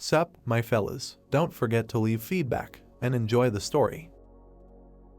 Sup, my fellas, don't forget to leave feedback and enjoy the story.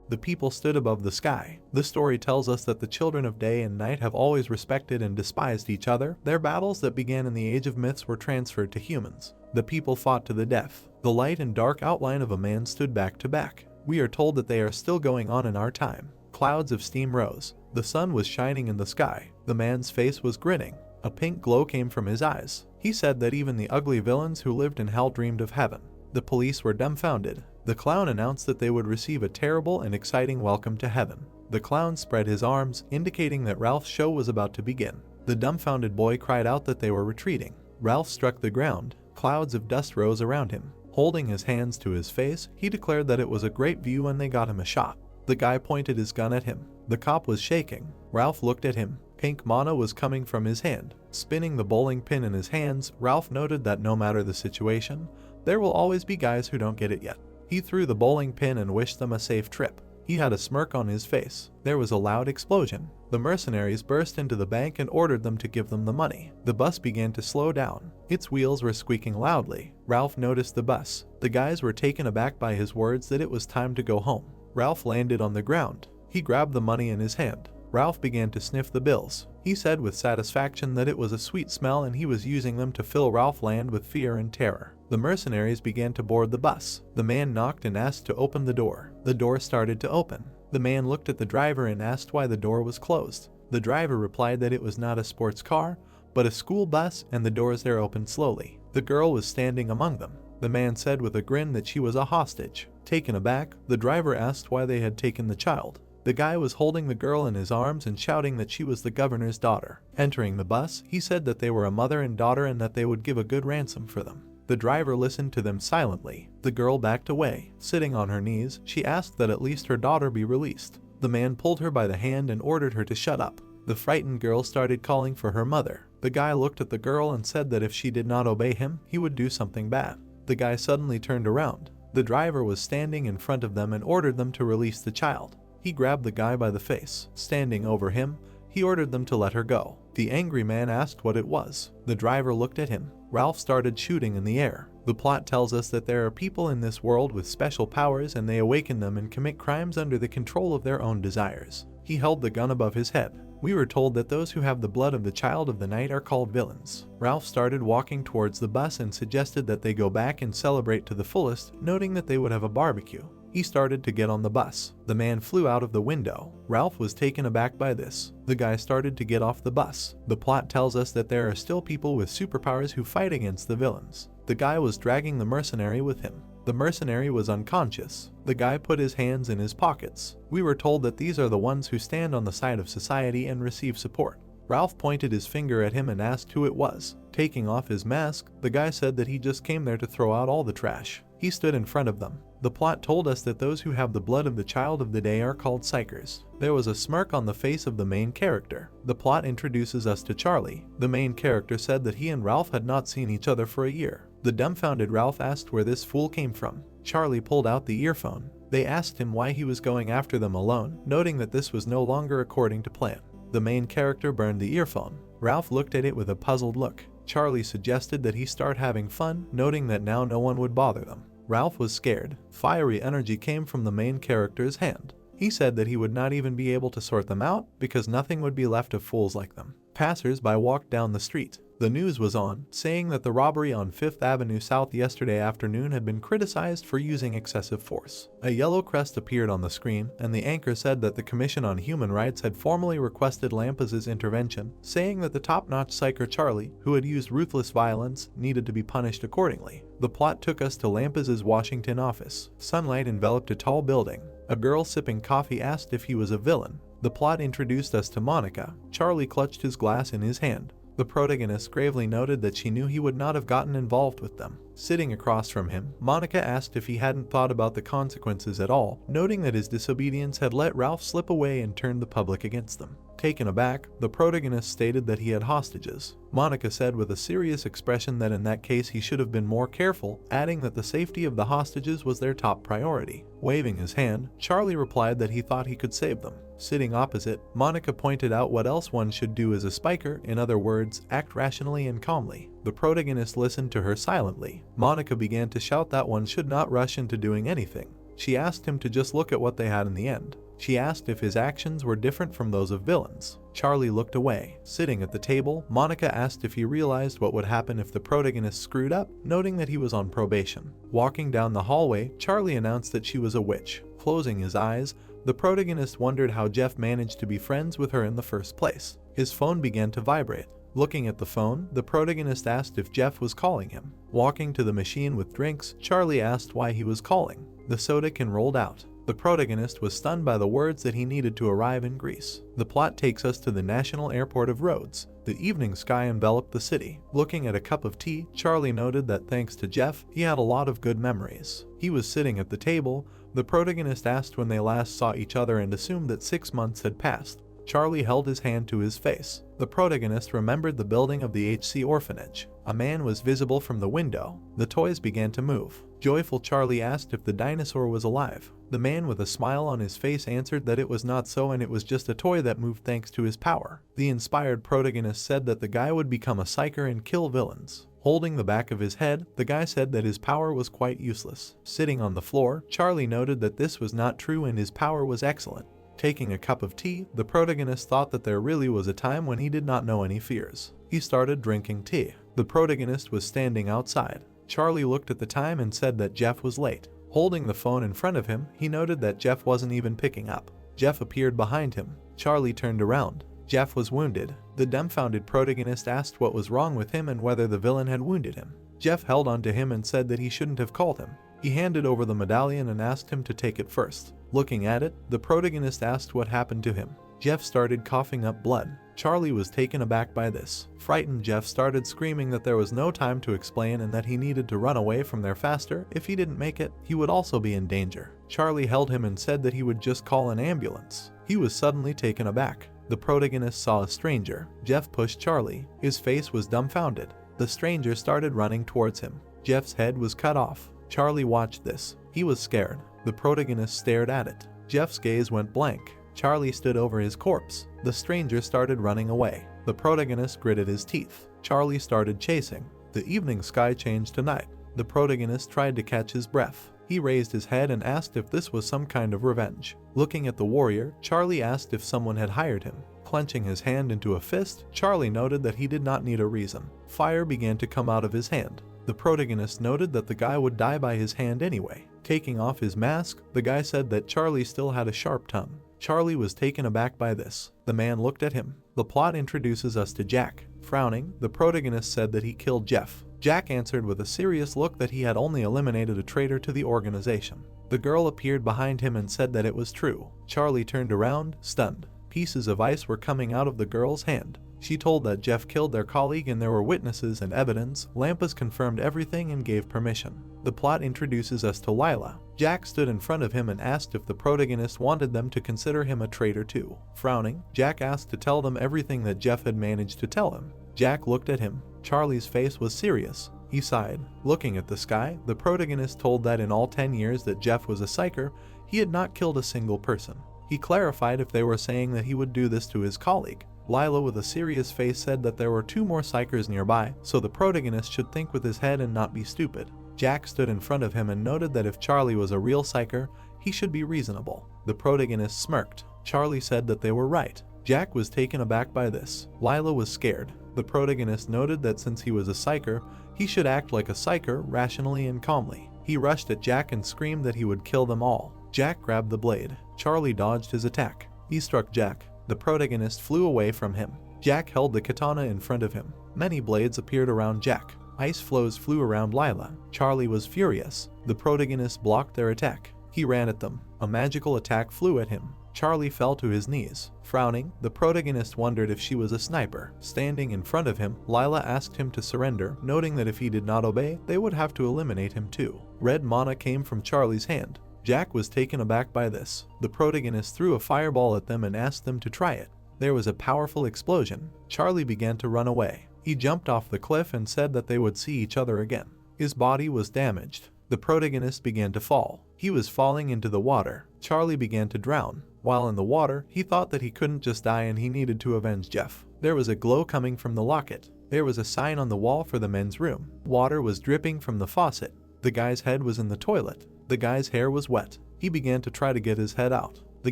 The people stood above the sky. The story tells us that the children of day and night have always respected and despised each other. Their battles that began in the age of myths were transferred to humans. The people fought to the death. The light and dark outline of a man stood back to back. We are told that they are still going on in our time. Clouds of steam rose. The sun was shining in the sky. The man's face was grinning. A pink glow came from his eyes. He said that even the ugly villains who lived in hell dreamed of heaven. The police were dumbfounded. The clown announced that they would receive a terrible and exciting welcome to heaven. The clown spread his arms, indicating that Ralph's show was about to begin. The dumbfounded boy cried out that they were retreating. Ralph struck the ground. Clouds of dust rose around him. Holding his hands to his face, he declared that it was a great view and they got him a shot. The guy pointed his gun at him. The cop was shaking. Ralph looked at him. Pink mana was coming from his hand. Spinning the bowling pin in his hands, Ralph noted that no matter the situation, there will always be guys who don't get it yet. He threw the bowling pin and wished them a safe trip. He had a smirk on his face. There was a loud explosion. The mercenaries burst into the bank and ordered them to give them the money. The bus began to slow down. Its wheels were squeaking loudly. Ralph noticed the bus. The guys were taken aback by his words that it was time to go home. Ralph landed on the ground. He grabbed the money in his hand. Ralph began to sniff the bills. He said with satisfaction that it was a sweet smell and he was using them to fill Ralph land with fear and terror. The mercenaries began to board the bus. The man knocked and asked to open the door. The door started to open. The man looked at the driver and asked why the door was closed. The driver replied that it was not a sports car, but a school bus, and the doors there opened slowly. The girl was standing among them. The man said with a grin that she was a hostage. Taken aback, the driver asked why they had taken the child. The guy was holding the girl in his arms and shouting that she was the governor's daughter. Entering the bus, he said that they were a mother and daughter and that they would give a good ransom for them. The driver listened to them silently. The girl backed away. Sitting on her knees, she asked that at least her daughter be released. The man pulled her by the hand and ordered her to shut up. The frightened girl started calling for her mother. The guy looked at the girl and said that if she did not obey him, he would do something bad. The guy suddenly turned around. The driver was standing in front of them and ordered them to release the child. He grabbed the guy by the face. Standing over him, he ordered them to let her go. The angry man asked what it was. The driver looked at him. Ralph started shooting in the air. The plot tells us that there are people in this world with special powers and they awaken them and commit crimes under the control of their own desires. He held the gun above his head. We were told that those who have the blood of the child of the night are called villains. Ralph started walking towards the bus and suggested that they go back and celebrate to the fullest, noting that they would have a barbecue. He started to get on the bus. The man flew out of the window. Ralph was taken aback by this. The guy started to get off the bus. The plot tells us that there are still people with superpowers who fight against the villains. The guy was dragging the mercenary with him. The mercenary was unconscious. The guy put his hands in his pockets. We were told that these are the ones who stand on the side of society and receive support. Ralph pointed his finger at him and asked who it was. Taking off his mask, the guy said that he just came there to throw out all the trash. He stood in front of them. The plot told us that those who have the blood of the child of the day are called psychers. There was a smirk on the face of the main character. The plot introduces us to Charlie. The main character said that he and Ralph had not seen each other for a year. The dumbfounded Ralph asked where this fool came from. Charlie pulled out the earphone. They asked him why he was going after them alone, noting that this was no longer according to plan. The main character burned the earphone. Ralph looked at it with a puzzled look. Charlie suggested that he start having fun, noting that now no one would bother them. Ralph was scared. Fiery energy came from the main character's hand. He said that he would not even be able to sort them out because nothing would be left of fools like them. Passers-by walked down the street. The news was on, saying that the robbery on 5th Avenue South yesterday afternoon had been criticized for using excessive force. A yellow crest appeared on the screen, and the anchor said that the Commission on Human Rights had formally requested Lampas's intervention, saying that the top-notch psycher Charlie, who had used ruthless violence, needed to be punished accordingly. The plot took us to Lampas's Washington office. Sunlight enveloped a tall building. A girl sipping coffee asked if he was a villain. The plot introduced us to Monica. Charlie clutched his glass in his hand. The protagonist gravely noted that she knew he would not have gotten involved with them. Sitting across from him, Monica asked if he hadn't thought about the consequences at all, noting that his disobedience had let Ralph slip away and turned the public against them. Taken aback, the protagonist stated that he had hostages. Monica said with a serious expression that in that case he should have been more careful, adding that the safety of the hostages was their top priority. Waving his hand, Charlie replied that he thought he could save them. Sitting opposite, Monica pointed out what else one should do as a spiker, in other words, act rationally and calmly. The protagonist listened to her silently. Monica began to shout that one should not rush into doing anything. She asked him to just look at what they had in the end. She asked if his actions were different from those of villains. Charlie looked away. Sitting at the table, Monica asked if he realized what would happen if the protagonist screwed up, noting that he was on probation. Walking down the hallway, Charlie announced that she was a witch. Closing his eyes, the protagonist wondered how Jeff managed to be friends with her in the first place. His phone began to vibrate. Looking at the phone, the protagonist asked if Jeff was calling him. Walking to the machine with drinks, Charlie asked why he was calling. The soda can rolled out. The protagonist was stunned by the words that he needed to arrive in Greece. The plot takes us to the National Airport of Rhodes. The evening sky enveloped the city. Looking at a cup of tea, Charlie noted that thanks to Jeff, he had a lot of good memories. He was sitting at the table. The protagonist asked when they last saw each other and assumed that 6 months had passed. Charlie held his hand to his face. The protagonist remembered the building of the HC orphanage. A man was visible from the window. The toys began to move. Joyful Charlie asked if the dinosaur was alive. The man with a smile on his face answered that it was not so and it was just a toy that moved thanks to his power. The inspired protagonist said that the guy would become a psyker and kill villains. Holding the back of his head, the guy said that his power was quite useless. Sitting on the floor, Charlie noted that this was not true and his power was excellent. Taking a cup of tea, the protagonist thought that there really was a time when he did not know any fears. He started drinking tea. The protagonist was standing outside. Charlie looked at the time and said that Jeff was late. Holding the phone in front of him, he noted that Jeff wasn't even picking up. Jeff appeared behind him. Charlie turned around. Jeff was wounded. The dumbfounded protagonist asked what was wrong with him and whether the villain had wounded him. Jeff held onto him and said that he shouldn't have called him. He handed over the medallion and asked him to take it first. Looking at it, the protagonist asked what happened to him. Jeff started coughing up blood. Charlie was taken aback by this. Frightened, Jeff started screaming that there was no time to explain and that he needed to run away from there faster. If he didn't make it, he would also be in danger. Charlie held him and said that he would just call an ambulance. He was suddenly taken aback. The protagonist saw a stranger. Jeff pushed Charlie. His face was dumbfounded. The stranger started running towards him. Jeff's head was cut off. Charlie watched this. He was scared. The protagonist stared at it. Jeff's gaze went blank. Charlie stood over his corpse. The stranger started running away. The protagonist gritted his teeth. Charlie started chasing. The evening sky changed to night. The protagonist tried to catch his breath. He raised his head and asked if this was some kind of revenge. Looking at the warrior, Charlie asked if someone had hired him. Clenching his hand into a fist, Charlie noted that he did not need a reason. Fire began to come out of his hand. The protagonist noted that the guy would die by his hand anyway. Taking off his mask, the guy said that Charlie still had a sharp tongue. Charlie was taken aback by this. The man looked at him. The plot introduces us to Jack. Frowning, the protagonist said that he killed Jeff. Jack answered with a serious look that he had only eliminated a traitor to the organization. The girl appeared behind him and said that it was true. Charlie turned around, stunned. Pieces of ice were coming out of the girl's hand. She told that Jeff killed their colleague and there were witnesses and evidence. Lampas confirmed everything and gave permission. The plot introduces us to Lila. Jack stood in front of him and asked if the protagonist wanted them to consider him a traitor too. Frowning, Jack asked to tell them everything that Jeff had managed to tell him. Jack looked at him. Charlie's face was serious. He sighed. Looking at the sky, the protagonist told that in all 10 years that Jeff was a psyker, he had not killed a single person. He clarified if they were saying that he would do this to his colleague. Lila with a serious face said that there were 2 more psychers nearby, so the protagonist should think with his head and not be stupid. Jack stood in front of him and noted that if Charlie was a real psyker, he should be reasonable. The protagonist smirked. Charlie said that they were right. Jack was taken aback by this. Lila was scared. The protagonist noted that since he was a psyker, he should act like a psyker, rationally and calmly. He rushed at Jack and screamed that he would kill them all. Jack grabbed the blade. Charlie dodged his attack. He struck Jack. The protagonist flew away from him. Jack held the katana in front of him. Many blades appeared around Jack. Ice flows flew around Lila. Charlie was furious. The protagonist blocked their attack. He ran at them. A magical attack flew at him. Charlie fell to his knees. Frowning, the protagonist wondered if she was a sniper. Standing in front of him, Lila asked him to surrender, noting that if he did not obey, they would have to eliminate him too. Red mana came from Charlie's hand. Jack was taken aback by this. The protagonist threw a fireball at them and asked them to try it. There was a powerful explosion. Charlie began to run away. He jumped off the cliff and said that they would see each other again. His body was damaged. The protagonist began to fall. He was falling into the water. Charlie began to drown. While in the water, he thought that he couldn't just die and he needed to avenge Jeff. There was a glow coming from the locket. There was a sign on the wall for the men's room. Water was dripping from the faucet. The guy's head was in the toilet. The guy's hair was wet. He began to try to get his head out. The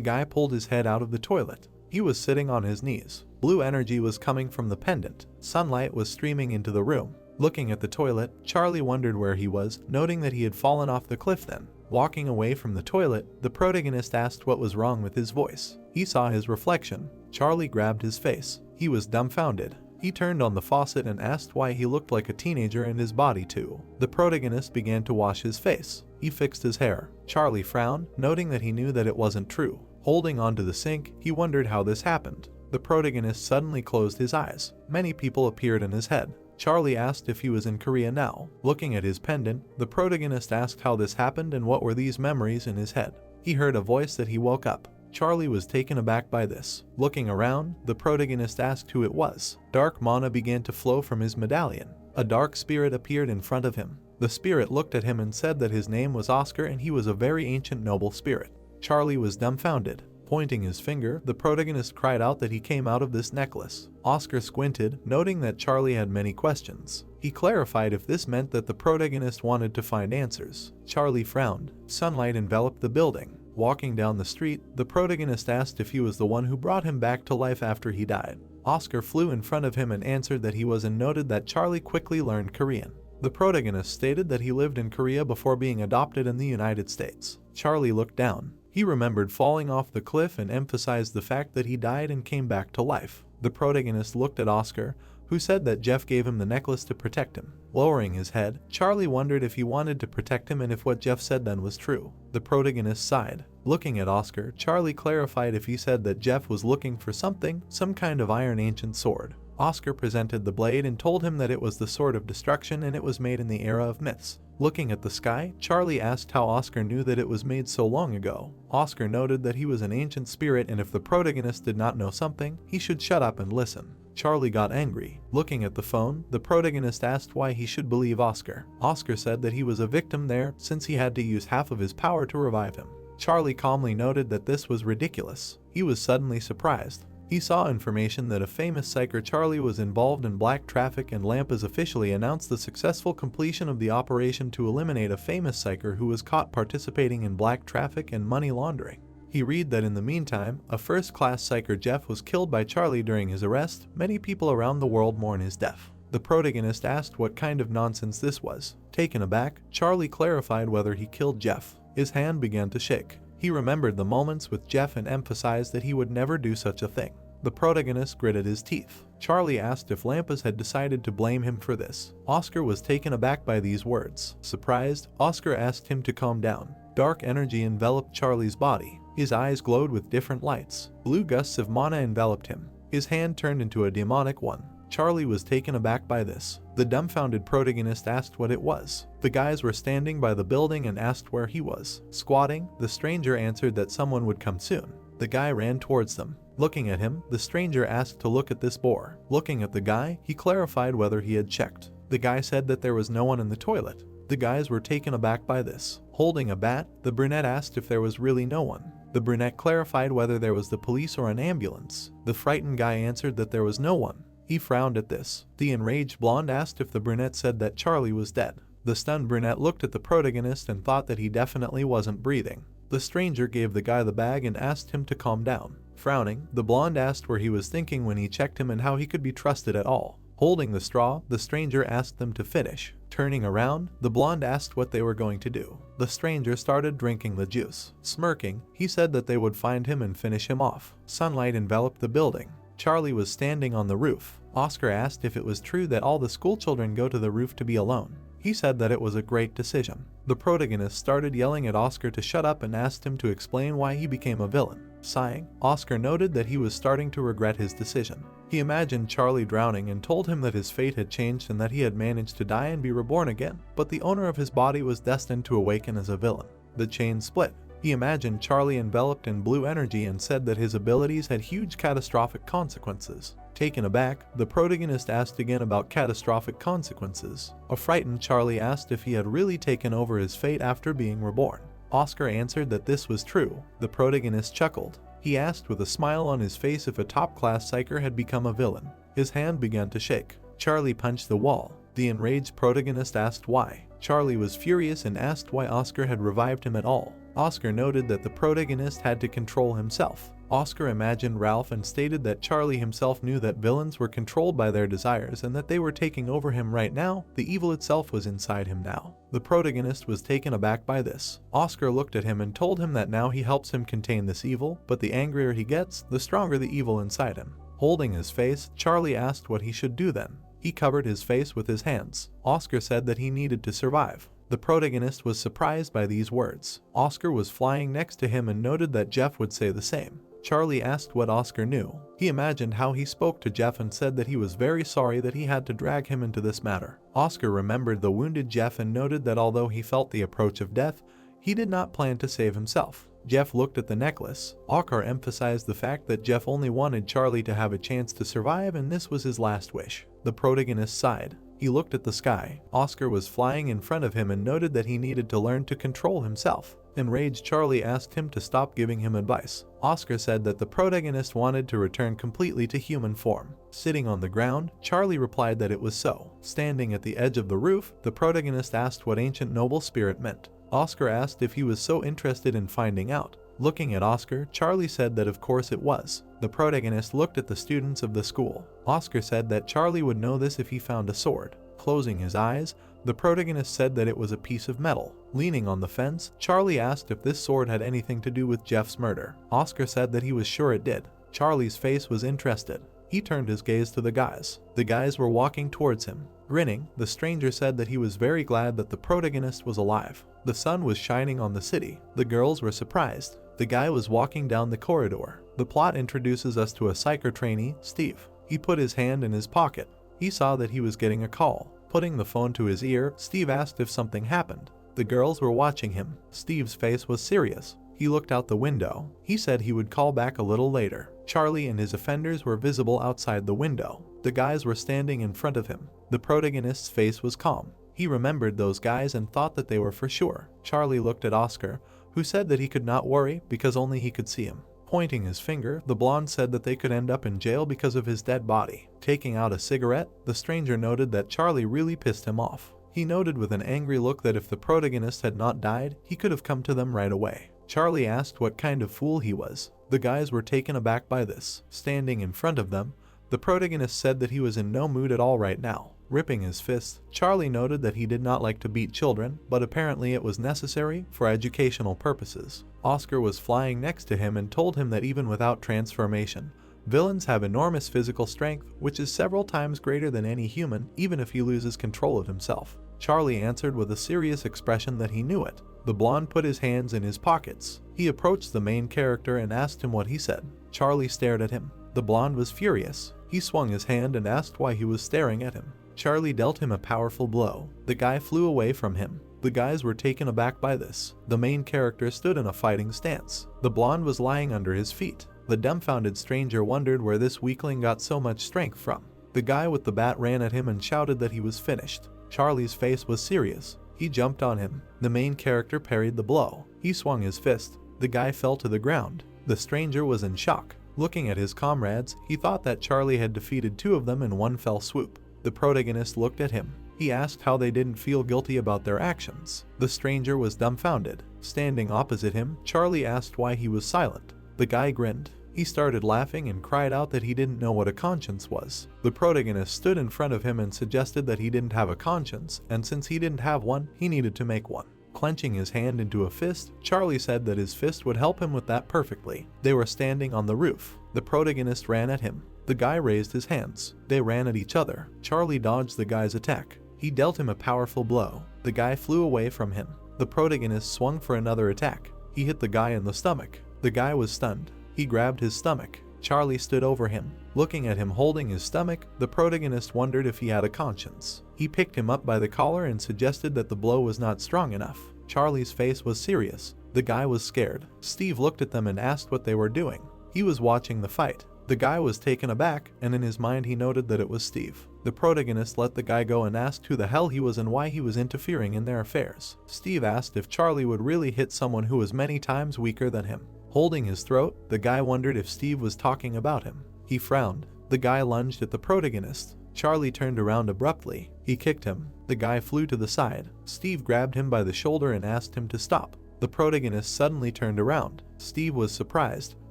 guy pulled his head out of the toilet. He was sitting on his knees. Blue energy was coming from the pendant. Sunlight was streaming into the room. Looking at the toilet, Charlie wondered where he was, noting that he had fallen off the cliff then. Walking away from the toilet, the protagonist asked what was wrong with his voice. He saw his reflection. Charlie grabbed his face. He was dumbfounded. He turned on the faucet and asked why he looked like a teenager and his body too. The protagonist began to wash his face. He fixed his hair. Charlie frowned, noting that he knew that it wasn't true. Holding onto the sink, he wondered how this happened. The protagonist suddenly closed his eyes. Many people appeared in his head. Charlie asked if he was in Korea now. Looking at his pendant, the protagonist asked how this happened and what were these memories in his head. He heard a voice that he woke up. Charlie was taken aback by this. Looking around, the protagonist asked who it was. Dark mana began to flow from his medallion. A dark spirit appeared in front of him. The spirit looked at him and said that his name was Oscar and he was a very ancient noble spirit. Charlie was dumbfounded. Pointing his finger, the protagonist cried out that he came out of this necklace. Oscar squinted, noting that Charlie had many questions. He clarified if this meant that the protagonist wanted to find answers. Charlie frowned. Sunlight enveloped the building. Walking down the street, the protagonist asked if he was the one who brought him back to life after he died. Oscar flew in front of him and answered that he was and noted that Charlie quickly learned Korean. The protagonist stated that he lived in Korea before being adopted in the United States. Charlie looked down. He remembered falling off the cliff and emphasized the fact that he died and came back to life. The protagonist looked at Oscar, who said that Jeff gave him the necklace to protect him. Lowering his head, Charlie wondered if he wanted to protect him and if what Jeff said then was true. The protagonist sighed. Looking at Oscar, Charlie clarified if he said that Jeff was looking for something, some kind of iron ancient sword. Oscar presented the blade and told him that it was the sword of destruction and it was made in the era of myths. Looking at the sky, Charlie asked how Oscar knew that it was made so long ago. Oscar noted that he was an ancient spirit and if the protagonist did not know something, he should shut up and listen. Charlie got angry. Looking at the phone, the protagonist asked why he should believe Oscar. Oscar said that he was a victim there since he had to use half of his power to revive him. Charlie calmly noted that this was ridiculous. He was suddenly surprised. He saw information that a famous psyker Charlie was involved in black traffic and Lampas officially announced the successful completion of the operation to eliminate a famous psyker who was caught participating in black traffic and money laundering. He read that in the meantime, a first-class psyker Jeff was killed by Charlie during his arrest. Many people around the world mourn his death. The protagonist asked what kind of nonsense this was. Taken aback, Charlie clarified whether he killed Jeff. His hand began to shake. He remembered the moments with Jeff and emphasized that he would never do such a thing. The protagonist gritted his teeth. Charlie asked if Lampas had decided to blame him for this. Oscar was taken aback by these words. Surprised, Oscar asked him to calm down. Dark energy enveloped Charlie's body. His eyes glowed with different lights. Blue gusts of mana enveloped him. His hand turned into a demonic one. Charlie was taken aback by this. The dumbfounded protagonist asked what it was. The guys were standing by the building and asked where he was. Squatting, the stranger answered that someone would come soon. The guy ran towards them. Looking at him, the stranger asked to look at this boar. Looking at the guy, he clarified whether he had checked. The guy said that there was no one in the toilet. The guys were taken aback by this. Holding a bat, the brunette asked if there was really no one. The brunette clarified whether there was the police or an ambulance. The frightened guy answered that there was no one. He frowned at this. The enraged blonde asked if the brunette said that Charlie was dead. The stunned brunette looked at the protagonist and thought that he definitely wasn't breathing. The stranger gave the guy the bag and asked him to calm down. Frowning, the blonde asked where he was thinking when he checked him and how he could be trusted at all. Holding the straw, the stranger asked them to finish. Turning around, the blonde asked what they were going to do. The stranger started drinking the juice. Smirking, he said that they would find him and finish him off. Sunlight enveloped the building. Charlie was standing on the roof. Oscar asked if it was true that all the schoolchildren go to the roof to be alone. He said that it was a great decision. The protagonist started yelling at Oscar to shut up and asked him to explain why he became a villain. Sighing, Oscar noted that he was starting to regret his decision. He imagined Charlie drowning and told him that his fate had changed and that he had managed to die and be reborn again, but the owner of his body was destined to awaken as a villain. The chain split. He imagined Charlie enveloped in blue energy and said that his abilities had huge catastrophic consequences. Taken aback, the protagonist asked again about catastrophic consequences. A frightened Charlie asked if he had really taken over his fate after being reborn. Oscar answered that this was true. The protagonist chuckled. He asked with a smile on his face if a top-class psyker had become a villain. His hand began to shake. Charlie punched the wall. The enraged protagonist asked why. Charlie was furious and asked why Oscar had revived him at all. Oscar noted that the protagonist had to control himself. Oscar imagined Ralph and stated that Charlie himself knew that villains were controlled by their desires and that they were taking over him right now. The evil itself was inside him now. The protagonist was taken aback by this. Oscar looked at him and told him that now he helps him contain this evil, but the angrier he gets, the stronger the evil inside him. Holding his face, Charlie asked what he should do then. He covered his face with his hands. Oscar said that he needed to survive. The protagonist was surprised by these words. Oscar was flying next to him and noted that Jeff would say the same. Charlie asked what Oscar knew. He imagined how he spoke to Jeff and said that he was very sorry that he had to drag him into this matter. Oscar remembered the wounded Jeff and noted that although he felt the approach of death, he did not plan to save himself. Jeff looked at the necklace. Oscar emphasized the fact that Jeff only wanted Charlie to have a chance to survive and this was his last wish. The protagonist sighed. He looked at the sky. Oscar was flying in front of him and noted that he needed to learn to control himself. Enraged, Charlie asked him to stop giving him advice. Oscar said that the protagonist wanted to return completely to human form. Sitting on the ground, Charlie replied that it was so. Standing at the edge of the roof, the protagonist asked what ancient noble spirit meant. Oscar asked if he was so interested in finding out. Looking at Oscar, Charlie said that of course it was. The protagonist looked at the students of the school. Oscar said that Charlie would know this if he found a sword. Closing his eyes, the protagonist said that it was a piece of metal. Leaning on the fence, Charlie asked if this sword had anything to do with Jeff's murder. Oscar said that he was sure it did. Charlie's face was interested. He turned his gaze to the guys. The guys were walking towards him. Grinning, the stranger said that he was very glad that the protagonist was alive. The sun was shining on the city. The girls were surprised. The guy was walking down the corridor. The plot introduces us to a psycho trainee, Steve. He put his hand in his pocket. He saw that he was getting a call. Putting the phone to his ear, Steve asked if something happened. The girls were watching him. Steve's face was serious. He looked out the window. He said he would call back a little later. Charlie and his offenders were visible outside the window. The guys were standing in front of him. The protagonist's face was calm. He remembered those guys and thought that they were for sure. Charlie looked at Oscar, who said that he could not worry because only he could see him. Pointing his finger, the blonde said that they could end up in jail because of his dead body. Taking out a cigarette, the stranger noted that Charlie really pissed him off. He noted with an angry look that if the protagonist had not died, he could have come to them right away. Charlie asked what kind of fool he was. The guys were taken aback by this. Standing in front of them, the protagonist said that he was in no mood at all right now. Ripping his fist, Charlie noted that he did not like to beat children, but apparently it was necessary for educational purposes. Oscar was flying next to him and told him that even without transformation, villains have enormous physical strength, which is several times greater than any human, even if he loses control of himself. Charlie answered with a serious expression that he knew it. The blonde put his hands in his pockets. He approached the main character and asked him what he said. Charlie stared at him. The blonde was furious. He swung his hand and asked why he was staring at him. Charlie dealt him a powerful blow. The guy flew away from him. The guys were taken aback by this. The main character stood in a fighting stance. The blonde was lying under his feet. The dumbfounded stranger wondered where this weakling got so much strength from. The guy with the bat ran at him and shouted that he was finished. Charlie's face was serious. He jumped on him. The main character parried the blow. He swung his fist. The guy fell to the ground. The stranger was in shock. Looking at his comrades, he thought that Charlie had defeated two of them in one fell swoop. The protagonist looked at him. He asked how they didn't feel guilty about their actions. The stranger was dumbfounded. Standing opposite him, Charlie asked why he was silent. The guy grinned. He started laughing and cried out that he didn't know what a conscience was. The protagonist stood in front of him and suggested that he didn't have a conscience, and since he didn't have one, he needed to make one. Clenching his hand into a fist, Charlie said that his fist would help him with that perfectly. They were standing on the roof. The protagonist ran at him. The guy raised his hands. They ran at each other. Charlie dodged the guy's attack. He dealt him a powerful blow. The guy flew away from him. The protagonist swung for another attack. He hit the guy in the stomach. The guy was stunned. He grabbed his stomach. Charlie stood over him. Looking at him holding his stomach, the protagonist wondered if he had a conscience. He picked him up by the collar and suggested that the blow was not strong enough. Charlie's face was serious. The guy was scared. Steve looked at them and asked what they were doing. He was watching the fight. The guy was taken aback, and in his mind he noted that it was Steve. The protagonist let the guy go and asked who the hell he was and why he was interfering in their affairs. Steve asked if Charlie would really hit someone who was many times weaker than him. Holding his throat, the guy wondered if Steve was talking about him. He frowned. The guy lunged at the protagonist. Charlie turned around abruptly. He kicked him. The guy flew to the side. Steve grabbed him by the shoulder and asked him to stop. The protagonist suddenly turned around. Steve was surprised.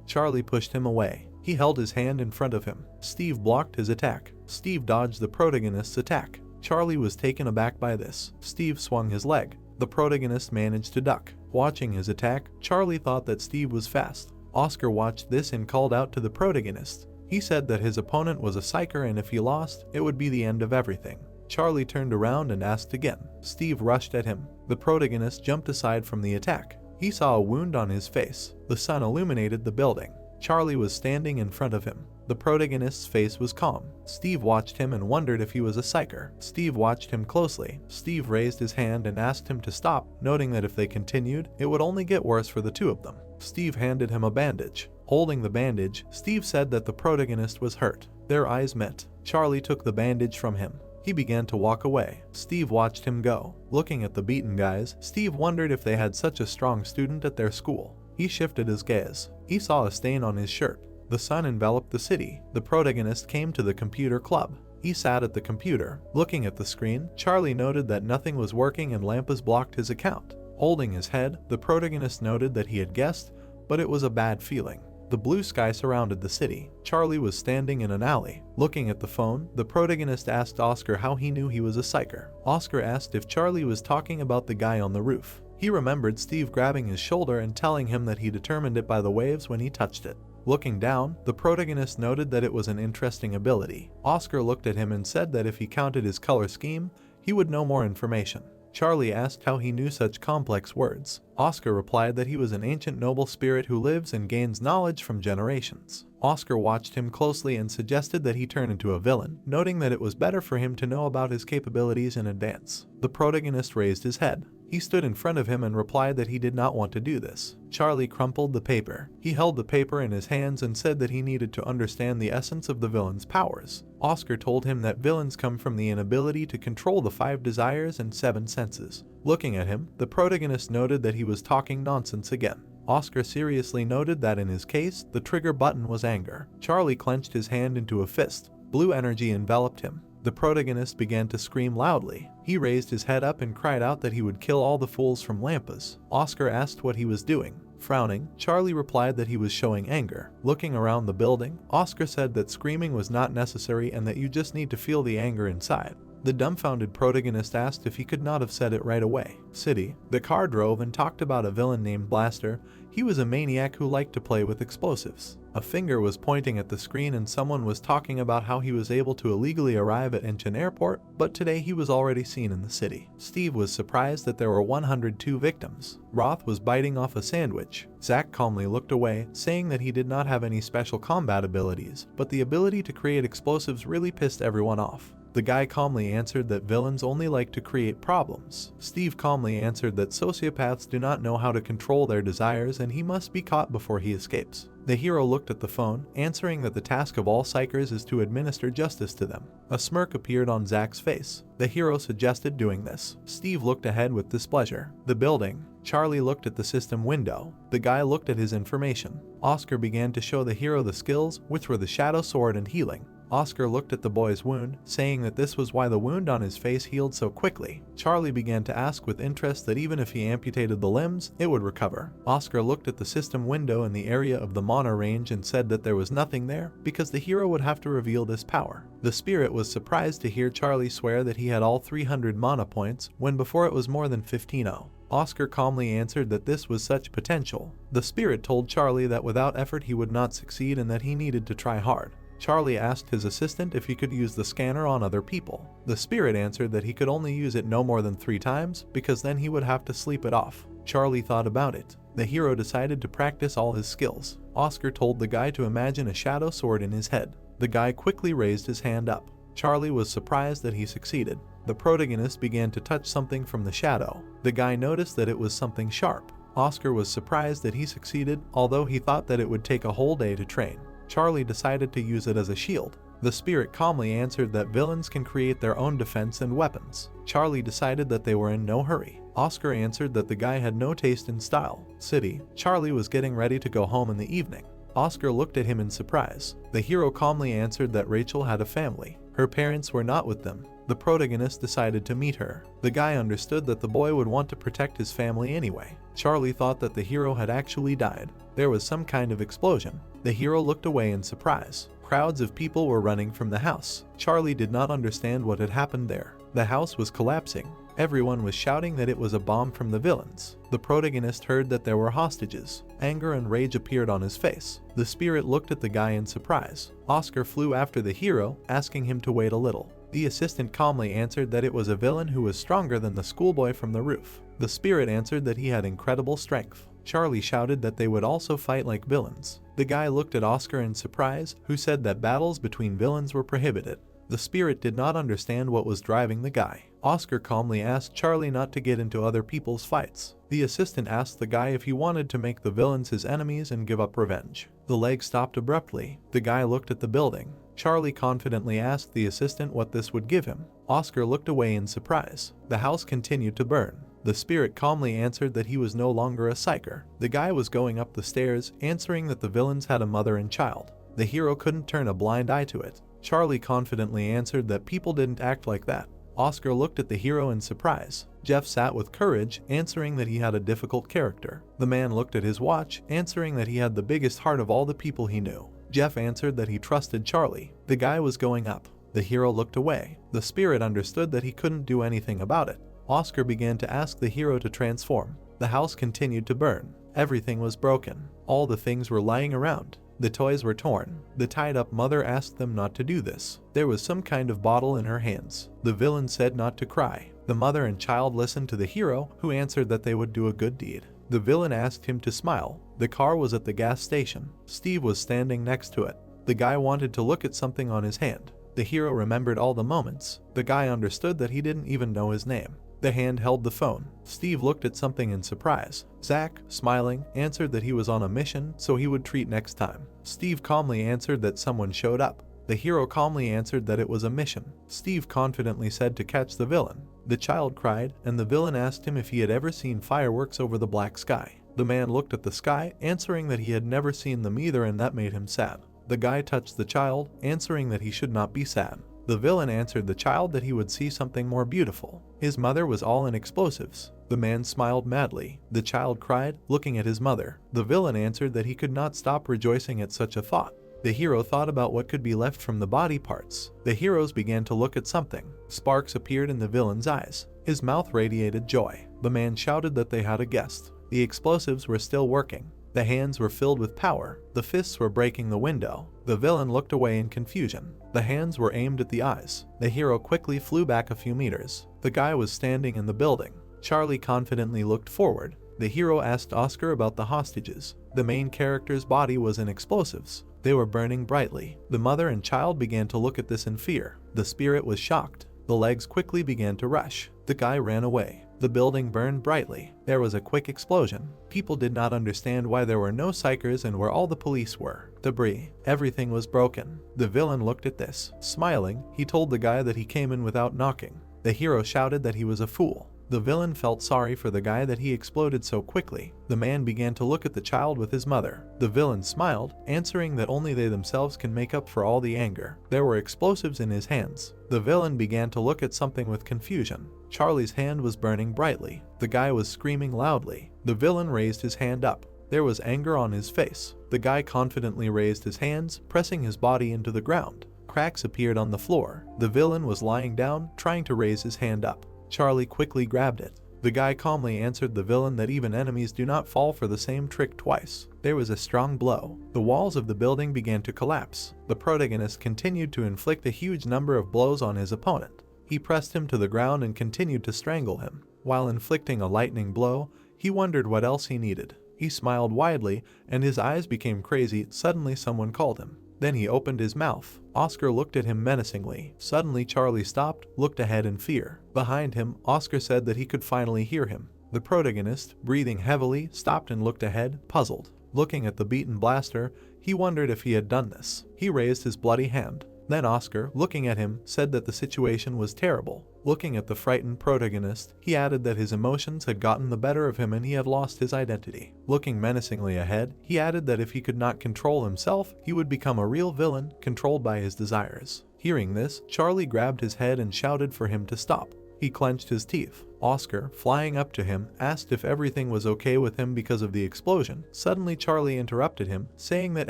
Charlie pushed him away. He held his hand in front of him. Steve blocked his attack. Steve dodged the protagonist's attack. Charlie was taken aback by this. Steve swung his leg. The protagonist managed to duck. Watching his attack, Charlie thought that Steve was fast. Oscar watched this and called out to the protagonist. He said that his opponent was a psyker and if he lost, it would be the end of everything. Charlie turned around and asked again. Steve rushed at him. The protagonist jumped aside from the attack. He saw a wound on his face. The sun illuminated the building. Charlie was standing in front of him. The protagonist's face was calm. Steve watched him and wondered if he was a psyker. Steve watched him closely. Steve raised his hand and asked him to stop, noting that if they continued, it would only get worse for the two of them. Steve handed him a bandage. Holding the bandage, Steve said that the protagonist was hurt. Their eyes met. Charlie took the bandage from him. He began to walk away. Steve watched him go. Looking at the beaten guys, Steve wondered if they had such a strong student at their school. He shifted his gaze. He saw a stain on his shirt. The sun enveloped the city. The protagonist came to the computer club. He sat at the computer. Looking at the screen, Charlie noted that nothing was working and Lampas blocked his account. Holding his head, the protagonist noted that he had guessed, but it was a bad feeling. The blue sky surrounded the city. Charlie was standing in an alley. Looking at the phone, the protagonist asked Oscar how he knew he was a psyker. Oscar asked if Charlie was talking about the guy on the roof. He remembered Steve grabbing his shoulder and telling him that he determined it by the waves when he touched it. Looking down, the protagonist noted that it was an interesting ability. Oscar looked at him and said that if he counted his color scheme, he would know more information. Charlie asked how he knew such complex words. Oscar replied that he was an ancient noble spirit who lives and gains knowledge from generations. Oscar watched him closely and suggested that he turn into a villain, noting that it was better for him to know about his capabilities in advance. The protagonist raised his head. He stood in front of him and replied that he did not want to do this. Charlie crumpled the paper. He held the paper in his hands and said that he needed to understand the essence of the villain's powers. Oscar told him that villains come from the inability to control the 5 desires and 7 senses. Looking at him, the protagonist noted that he was talking nonsense again. Oscar seriously noted that in his case, the trigger button was anger. Charlie clenched his hand into a fist. Blue energy enveloped him. The protagonist began to scream loudly. He raised his head up and cried out that he would kill all the fools from Lampas. Oscar asked what he was doing. Frowning, Charlie replied that he was showing anger. Looking around the building, Oscar said that screaming was not necessary and that you just need to feel the anger inside. The dumbfounded protagonist asked if he could not have said it right away. City. The car drove and talked about a villain named Blaster. He was a maniac who liked to play with explosives. A finger was pointing at the screen and someone was talking about how he was able to illegally arrive at Incheon Airport, but today he was already seen in the city. Steve was surprised that there were 102 victims. Roth was biting off a sandwich. Zach calmly looked away, saying that he did not have any special combat abilities, but the ability to create explosives really pissed everyone off. The guy calmly answered that villains only like to create problems. Steve calmly answered that sociopaths do not know how to control their desires and he must be caught before he escapes. The hero looked at the phone, answering that the task of all psychers is to administer justice to them. A smirk appeared on Zach's face. The hero suggested doing this. Steve looked ahead with displeasure. The building. Charlie looked at the system window. The guy looked at his information. Oscar began to show the hero the skills, which were the shadow sword and healing. Oscar looked at the boy's wound, saying that this was why the wound on his face healed so quickly. Charlie began to ask with interest that even if he amputated the limbs, it would recover. Oscar looked at the system window in the area of the mana range and said that there was nothing there, because the hero would have to reveal this power. The spirit was surprised to hear Charlie swear that he had all 300 mana points, when before it was more than 15-0. Oscar calmly answered that this was such potential. The spirit told Charlie that without effort he would not succeed and that he needed to try hard. Charlie asked his assistant if he could use the scanner on other people. The spirit answered that he could only use it no more than 3 times, because then he would have to sleep it off. Charlie thought about it. The hero decided to practice all his skills. Oscar told the guy to imagine a shadow sword in his head. The guy quickly raised his hand up. Charlie was surprised that he succeeded. The protagonist began to touch something from the shadow. The guy noticed that it was something sharp. Oscar was surprised that he succeeded, although he thought that it would take a whole day to train. Charlie decided to use it as a shield. The spirit calmly answered that villains can create their own defense and weapons. Charlie decided that they were in no hurry. Oscar answered that the guy had no taste in style. City. Charlie was getting ready to go home in the evening. Oscar looked at him in surprise. The hero calmly answered that Rachel had a family. Her parents were not with them. The protagonist decided to meet her. The guy understood that the boy would want to protect his family anyway. Charlie thought that the hero had actually died. There was some kind of explosion. The hero looked away in surprise. Crowds of people were running from the house. Charlie did not understand what had happened there. The house was collapsing. Everyone was shouting that it was a bomb from the villains. The protagonist heard that there were hostages. Anger and rage appeared on his face. The spirit looked at the guy in surprise. Oscar flew after the hero, asking him to wait a little. The assistant calmly answered that it was a villain who was stronger than the schoolboy from the roof. The spirit answered that he had incredible strength. Charlie shouted that they would also fight like villains. The guy looked at Oscar in surprise, who said that battles between villains were prohibited. The spirit did not understand what was driving the guy. Oscar calmly asked Charlie not to get into other people's fights. The assistant asked the guy if he wanted to make the villains his enemies and give up revenge. The leg stopped abruptly. The guy looked at the building. Charlie confidently asked the assistant what this would give him. Oscar looked away in surprise. The house continued to burn. The spirit calmly answered that he was no longer a psyker. The guy was going up the stairs, answering that the villains had a mother and child. The hero couldn't turn a blind eye to it. Charlie confidently answered that people didn't act like that. Oscar looked at the hero in surprise. Jeff sat with courage, answering that he had a difficult character. The man looked at his watch, answering that he had the biggest heart of all the people he knew. Jeff answered that he trusted Charlie. The guy was going up. The hero looked away. The spirit understood that he couldn't do anything about it. Oscar began to ask the hero to transform. The house continued to burn. Everything was broken. All the things were lying around. The toys were torn. The tied-up mother asked them not to do this. There was some kind of bottle in her hands. The villain said not to cry. The mother and child listened to the hero, who answered that they would do a good deed. The villain asked him to smile. The car was at the gas station. Steve was standing next to it. The guy wanted to look at something on his hand. The hero remembered all the moments. The guy understood that he didn't even know his name. The hand held the phone. Steve looked at something in surprise. Zach, smiling, answered that he was on a mission, so he would treat next time. Steve calmly answered that someone showed up. The hero calmly answered that it was a mission. Steve confidently said to catch the villain. The child cried, and the villain asked him if he had ever seen fireworks over the black sky. The man looked at the sky, answering that he had never seen them either, and that made him sad. The guy touched the child, answering that he should not be sad. The villain answered the child that he would see something more beautiful. His mother was all in explosives. The man smiled madly. The child cried, looking at his mother. The villain answered that he could not stop rejoicing at such a thought. The hero thought about what could be left from the body parts. The heroes began to look at something. Sparks appeared in the villain's eyes. His mouth radiated joy. The man shouted that they had a guest. The explosives were still working. The hands were filled with power. The fists were breaking the window. The villain looked away in confusion. The hands were aimed at the eyes. The hero quickly flew back a few meters. The guy was standing in the building. Charlie confidently looked forward. The hero asked Oscar about the hostages. The main character's body was in explosives. They were burning brightly. The mother and child began to look at this in fear. The spirit was shocked. The legs quickly began to rush. The guy ran away. The building burned brightly. There was a quick explosion. People did not understand why there were no psychers and where all the police were. Debris. Everything was broken. The villain looked at this. Smiling, he told the guy that he came in without knocking. The hero shouted that he was a fool. The villain felt sorry for the guy that he exploded so quickly. The man began to look at the child with his mother. The villain smiled, answering that only they themselves can make up for all the anger. There were explosives in his hands. The villain began to look at something with confusion. Charlie's hand was burning brightly. The guy was screaming loudly. The villain raised his hand up. There was anger on his face. The guy confidently raised his hands, pressing his body into the ground. Cracks appeared on the floor. The villain was lying down, trying to raise his hand up. Charlie quickly grabbed it. The guy calmly answered the villain that even enemies do not fall for the same trick twice. There was a strong blow. The walls of the building began to collapse. The protagonist continued to inflict a huge number of blows on his opponent. He pressed him to the ground and continued to strangle him. While inflicting a lightning blow, he wondered what else he needed. He smiled widely, and his eyes became crazy. Suddenly someone called him. Then he opened his mouth. Oscar looked at him menacingly. Suddenly Charlie stopped, looked ahead in fear. Behind him, Oscar said that he could finally hear him. The protagonist, breathing heavily, stopped and looked ahead, puzzled. Looking at the beaten blaster, he wondered if he had done this. He raised his bloody hand. Then Oscar, looking at him, said that the situation was terrible. Looking at the frightened protagonist, he added that his emotions had gotten the better of him and he had lost his identity. Looking menacingly ahead, he added that if he could not control himself, he would become a real villain, controlled by his desires. Hearing this, Charlie grabbed his head and shouted for him to stop. He clenched his teeth. Oscar, flying up to him, asked if everything was okay with him because of the explosion. Suddenly Charlie interrupted him, saying that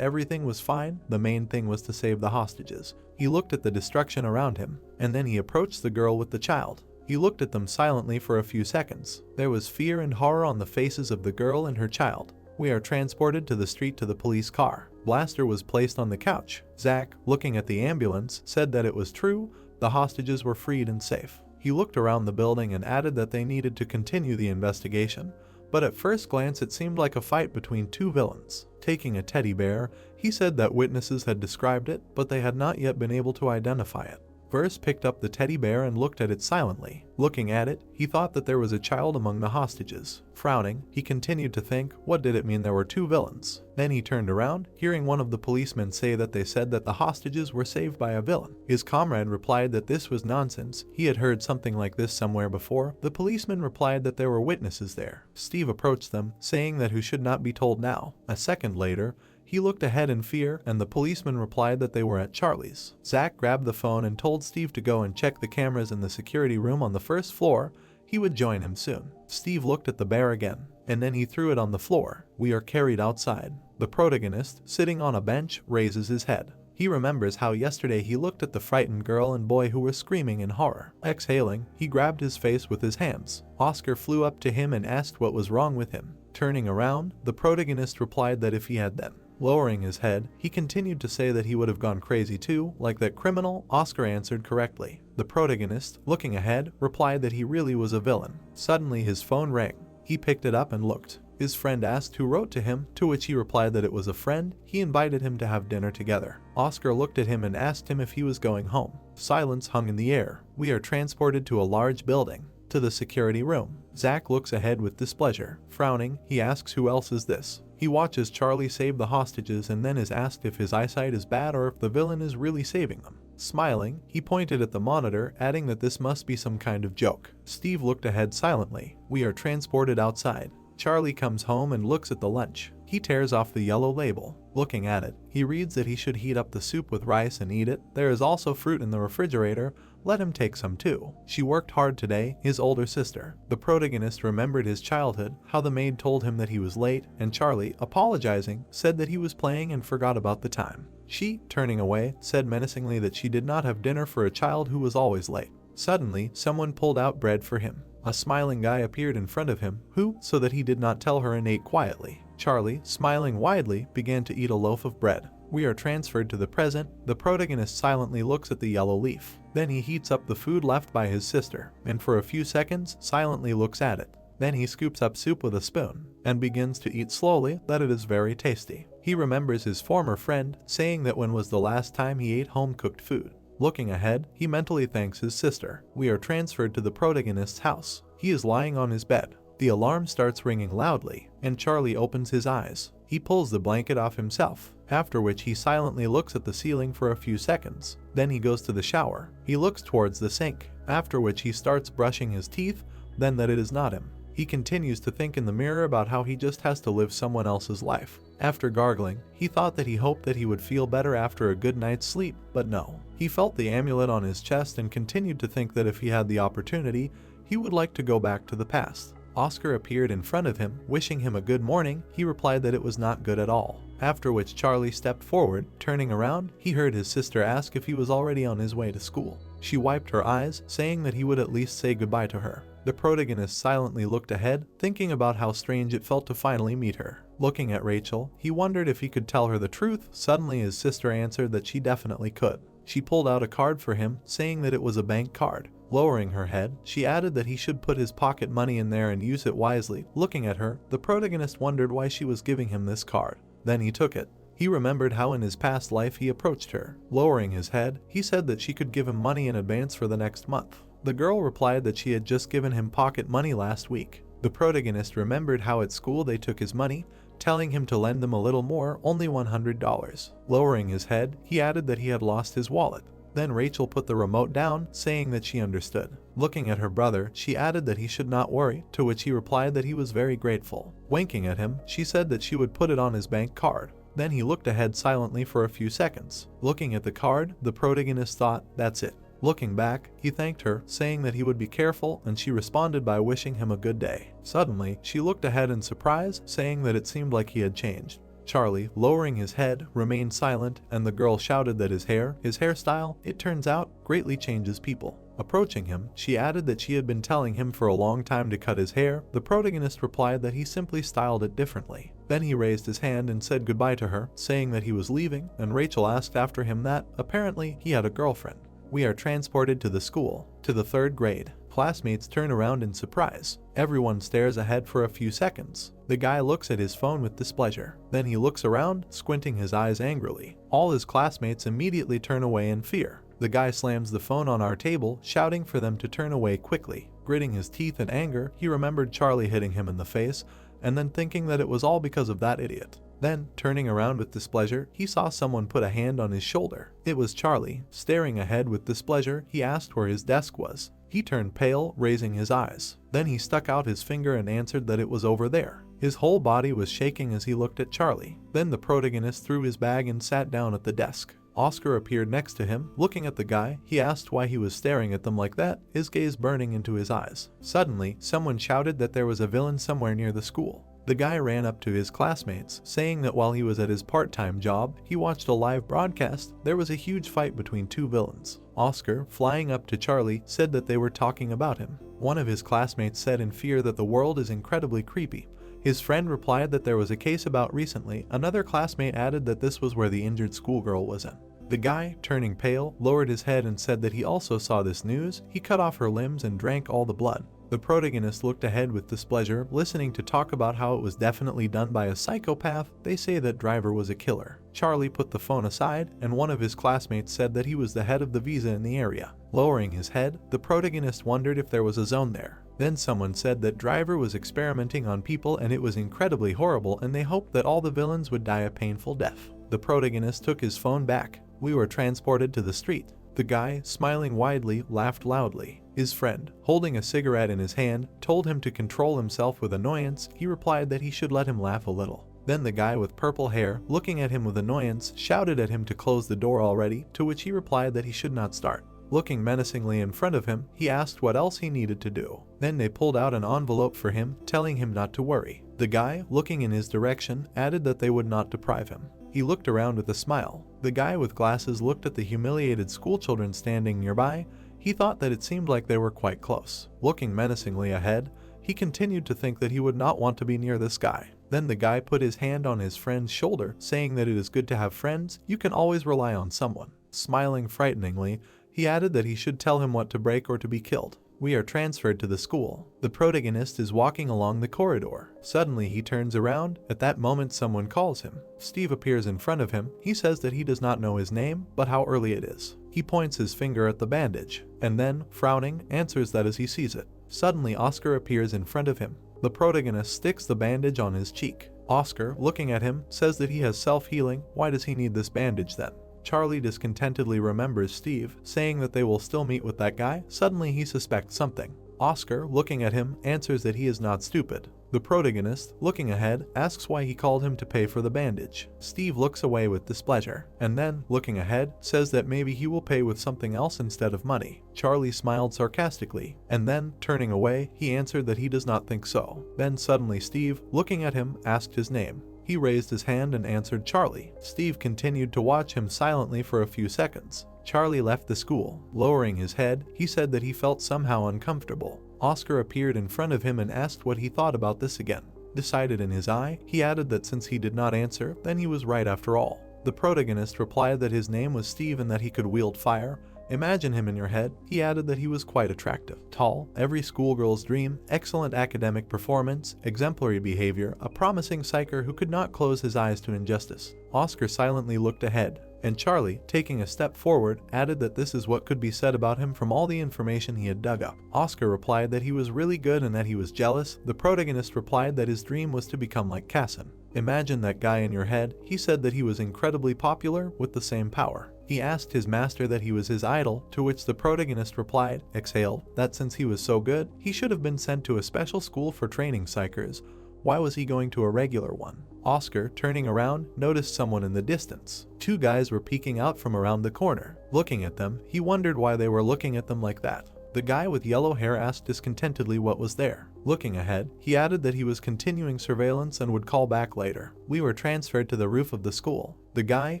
everything was fine, the main thing was to save the hostages. He looked at the destruction around him, and then he approached the girl with the child. He looked at them silently for a few seconds. There was fear and horror on the faces of the girl and her child. We are transported to the street to the police car. Blaster was placed on the couch. Zach, looking at the ambulance, said that it was true, the hostages were freed and safe. He looked around the building and added that they needed to continue the investigation, but at first glance it seemed like a fight between two villains. Taking a teddy bear, he said that witnesses had described it, but they had not yet been able to identify it. Verse picked up the teddy bear and looked at it silently. Looking at it, he thought that there was a child among the hostages. Frowning, he continued to think, what did it mean there were two villains? Then he turned around, hearing one of the policemen say that they said that the hostages were saved by a villain. His comrade replied that this was nonsense. He had heard something like this somewhere before. The policeman replied that there were witnesses there. Steve approached them, saying that who should not be told now. A second later, he looked ahead in fear, and the policeman replied that they were at Charlie's. Zach grabbed the phone and told Steve to go and check the cameras in the security room on the first floor. He would join him soon. Steve looked at the bear again, and then he threw it on the floor. We are carried outside. The protagonist, sitting on a bench, raises his head. He remembers how yesterday he looked at the frightened girl and boy who were screaming in horror. Exhaling, he grabbed his face with his hands. Oscar flew up to him and asked what was wrong with him. Turning around, the protagonist replied that if he had then. Lowering his head, he continued to say that he would have gone crazy too, like that criminal. Oscar answered correctly. The protagonist, looking ahead, replied that he really was a villain. Suddenly his phone rang. He picked it up and looked. His friend asked who wrote to him, to which he replied that it was a friend. He invited him to have dinner together. Oscar looked at him and asked him if he was going home. Silence hung in the air. We are transported to a large building. To the security room. Zach looks ahead with displeasure. Frowning, he asks who else is this. He watches Charlie save the hostages and then is asked if his eyesight is bad or if the villain is really saving them. Smiling, he pointed at the monitor, adding that this must be some kind of joke. Steve looked ahead silently. We are transported outside. Charlie comes home and looks at the lunch. He tears off the yellow label. Looking at it, he reads that he should heat up the soup with rice and eat it. There is also fruit in the refrigerator. Let him take some too. She worked hard today, his older sister. The protagonist remembered his childhood, how the maid told him that he was late, and Charlie, apologizing, said that he was playing and forgot about the time. She, turning away, said menacingly that she did not have dinner for a child who was always late. Suddenly, someone pulled out bread for him. A smiling guy appeared in front of him, who, so that he did not tell her, and ate quietly. Charlie, smiling widely, began to eat a loaf of bread. We are transferred to the present. The protagonist silently looks at the yellow leaf. Then he heats up the food left by his sister, and for a few seconds silently looks at it. Then he scoops up soup with a spoon, and begins to eat slowly, that it is very tasty. He remembers his former friend, saying that when was the last time he ate home-cooked food. Looking ahead, he mentally thanks his sister. We are transferred to the protagonist's house. He is lying on his bed. The alarm starts ringing loudly, and Charlie opens his eyes. He pulls the blanket off himself, after which he silently looks at the ceiling for a few seconds. Then he goes to the shower. He looks towards the sink, after which he starts brushing his teeth, then that it is not him. He continues to think in the mirror about how he just has to live someone else's life. After gargling, he thought that he hoped that he would feel better after a good night's sleep, but no. He felt the amulet on his chest and continued to think that if he had the opportunity, he would like to go back to the past. Oscar appeared in front of him, wishing him a good morning. He replied that it was not good at all. After which Charlie stepped forward. Turning around, he heard his sister ask if he was already on his way to school. She wiped her eyes, saying that he would at least say goodbye to her. The protagonist silently looked ahead, thinking about how strange it felt to finally meet her. Looking at Rachel, he wondered if he could tell her the truth. Suddenly his sister answered that she definitely could. She pulled out a card for him, saying that it was a bank card. Lowering her head, she added that he should put his pocket money in there and use it wisely. Looking at her, the protagonist wondered why she was giving him this card. Then he took it. He remembered how in his past life he approached her. Lowering his head, he said that she could give him money in advance for the next month. The girl replied that she had just given him pocket money last week. The protagonist remembered how at school they took his money, telling him to lend them a little more, only $100. Lowering his head, he added that he had lost his wallet. Then Rachel put the remote down, saying that she understood. Looking at her brother, she added that he should not worry, to which he replied that he was very grateful. Winking at him, she said that she would put it on his bank card. Then he looked ahead silently for a few seconds. Looking at the card, the protagonist thought, "That's it." Looking back, he thanked her, saying that he would be careful, and she responded by wishing him a good day. Suddenly, she looked ahead in surprise, saying that it seemed like he had changed. Charlie, lowering his head, remained silent, and the girl shouted that his hairstyle, it turns out, greatly changes people. Approaching him, she added that she had been telling him for a long time to cut his hair. The protagonist replied that he simply styled it differently. Then he raised his hand and said goodbye to her, saying that he was leaving, and Rachel asked after him that, apparently, he had a girlfriend. We are transported to the school, to the 3rd grade. Classmates turn around in surprise. Everyone stares ahead for a few seconds. The guy looks at his phone with displeasure. Then he looks around, squinting his eyes angrily. All his classmates immediately turn away in fear. The guy slams the phone on our table, shouting for them to turn away quickly. Gritting his teeth in anger, he remembered Charlie hitting him in the face, and then thinking that it was all because of that idiot. Then, turning around with displeasure, he saw someone put a hand on his shoulder. It was Charlie. Staring ahead with displeasure, he asked where his desk was. He turned pale, raising his eyes. Then he stuck out his finger and answered that it was over there. His whole body was shaking as he looked at Charlie. Then the protagonist threw his bag and sat down at the desk. Oscar appeared next to him. Looking at the guy, he asked why he was staring at them like that, his gaze burning into his eyes. Suddenly, someone shouted that there was a villain somewhere near the school. The guy ran up to his classmates, saying that while he was at his part-time job, he watched a live broadcast. There was a huge fight between 2 villains. Oscar, flying up to Charlie, said that they were talking about him. One of his classmates said in fear that the world is incredibly creepy. His friend replied that there was a case about recently. Another classmate added that this was where the injured schoolgirl was in. The guy, turning pale, lowered his head and said that he also saw this news. He cut off her limbs and drank all the blood. The protagonist looked ahead with displeasure, listening to talk about how it was definitely done by a psychopath. They say that Driver was a killer. Charlie put the phone aside, and one of his classmates said that he was the head of the visa in the area. Lowering his head, the protagonist wondered if there was a zone there. Then someone said that Driver was experimenting on people and it was incredibly horrible, and they hoped that all the villains would die a painful death. The protagonist took his phone back. We were transported to the street. The guy, smiling widely, laughed loudly. His friend, holding a cigarette in his hand, told him to control himself with annoyance. He replied that he should let him laugh a little. Then the guy with purple hair, looking at him with annoyance, shouted at him to close the door already, to which he replied that he should not start. Looking menacingly in front of him, he asked what else he needed to do. Then they pulled out an envelope for him, telling him not to worry. The guy, looking in his direction, added that they would not deprive him. He looked around with a smile. The guy with glasses looked at the humiliated schoolchildren standing nearby. He thought that it seemed like they were quite close. Looking menacingly ahead, he continued to think that he would not want to be near this guy. Then the guy put his hand on his friend's shoulder, saying that it is good to have friends. You can always rely on someone. Smiling frighteningly, he added that he should tell him what to break or to be killed. We are transferred to the school. The protagonist is walking along the corridor. Suddenly he turns around. At that moment someone calls him. Steve appears in front of him. He says that he does not know his name, but how early it is. He points his finger at the bandage, and then, frowning, answers that as he sees it. Suddenly Oscar appears in front of him. The protagonist sticks the bandage on his cheek. Oscar, looking at him, says that he has self-healing. Why does he need this bandage then? Charlie discontentedly remembers Steve, saying that they will still meet with that guy. Suddenly he suspects something. Oscar, looking at him, answers that he is not stupid. The protagonist, looking ahead, asks why he called him to pay for the bandage. Steve looks away with displeasure, and then, looking ahead, says that maybe he will pay with something else instead of money. Charlie smiled sarcastically, and then, turning away, he answered that he does not think so. Then suddenly Steve, looking at him, asked his name. He raised his hand and answered Charlie. Steve continued to watch him silently for a few seconds. Charlie left the school. Lowering his head, he said that he felt somehow uncomfortable. Oscar appeared in front of him and asked what he thought about this again. Decided in his eye, he added that since he did not answer, then he was right after all. The protagonist replied that his name was Steve and that he could wield fire. Imagine him in your head. He added that he was quite attractive. Tall, every schoolgirl's dream, excellent academic performance, exemplary behavior, a promising psycher who could not close his eyes to injustice. Oscar silently looked ahead, and Charlie, taking a step forward, added that this is what could be said about him from all the information he had dug up. Oscar replied that he was really good and that he was jealous. The protagonist replied that his dream was to become like Casson. Imagine that guy in your head. He said that he was incredibly popular with the same power. He asked his master that he was his idol, to which the protagonist replied, exhaled, that since he was so good, he should have been sent to a special school for training psychers. Why was he going to a regular one? Oscar, turning around, noticed someone in the distance. Two guys were peeking out from around the corner. Looking at them, he wondered why they were looking at them like that. The guy with yellow hair asked discontentedly what was there. Looking ahead, he added that he was continuing surveillance and would call back later. We were transferred to the roof of the school. The guy,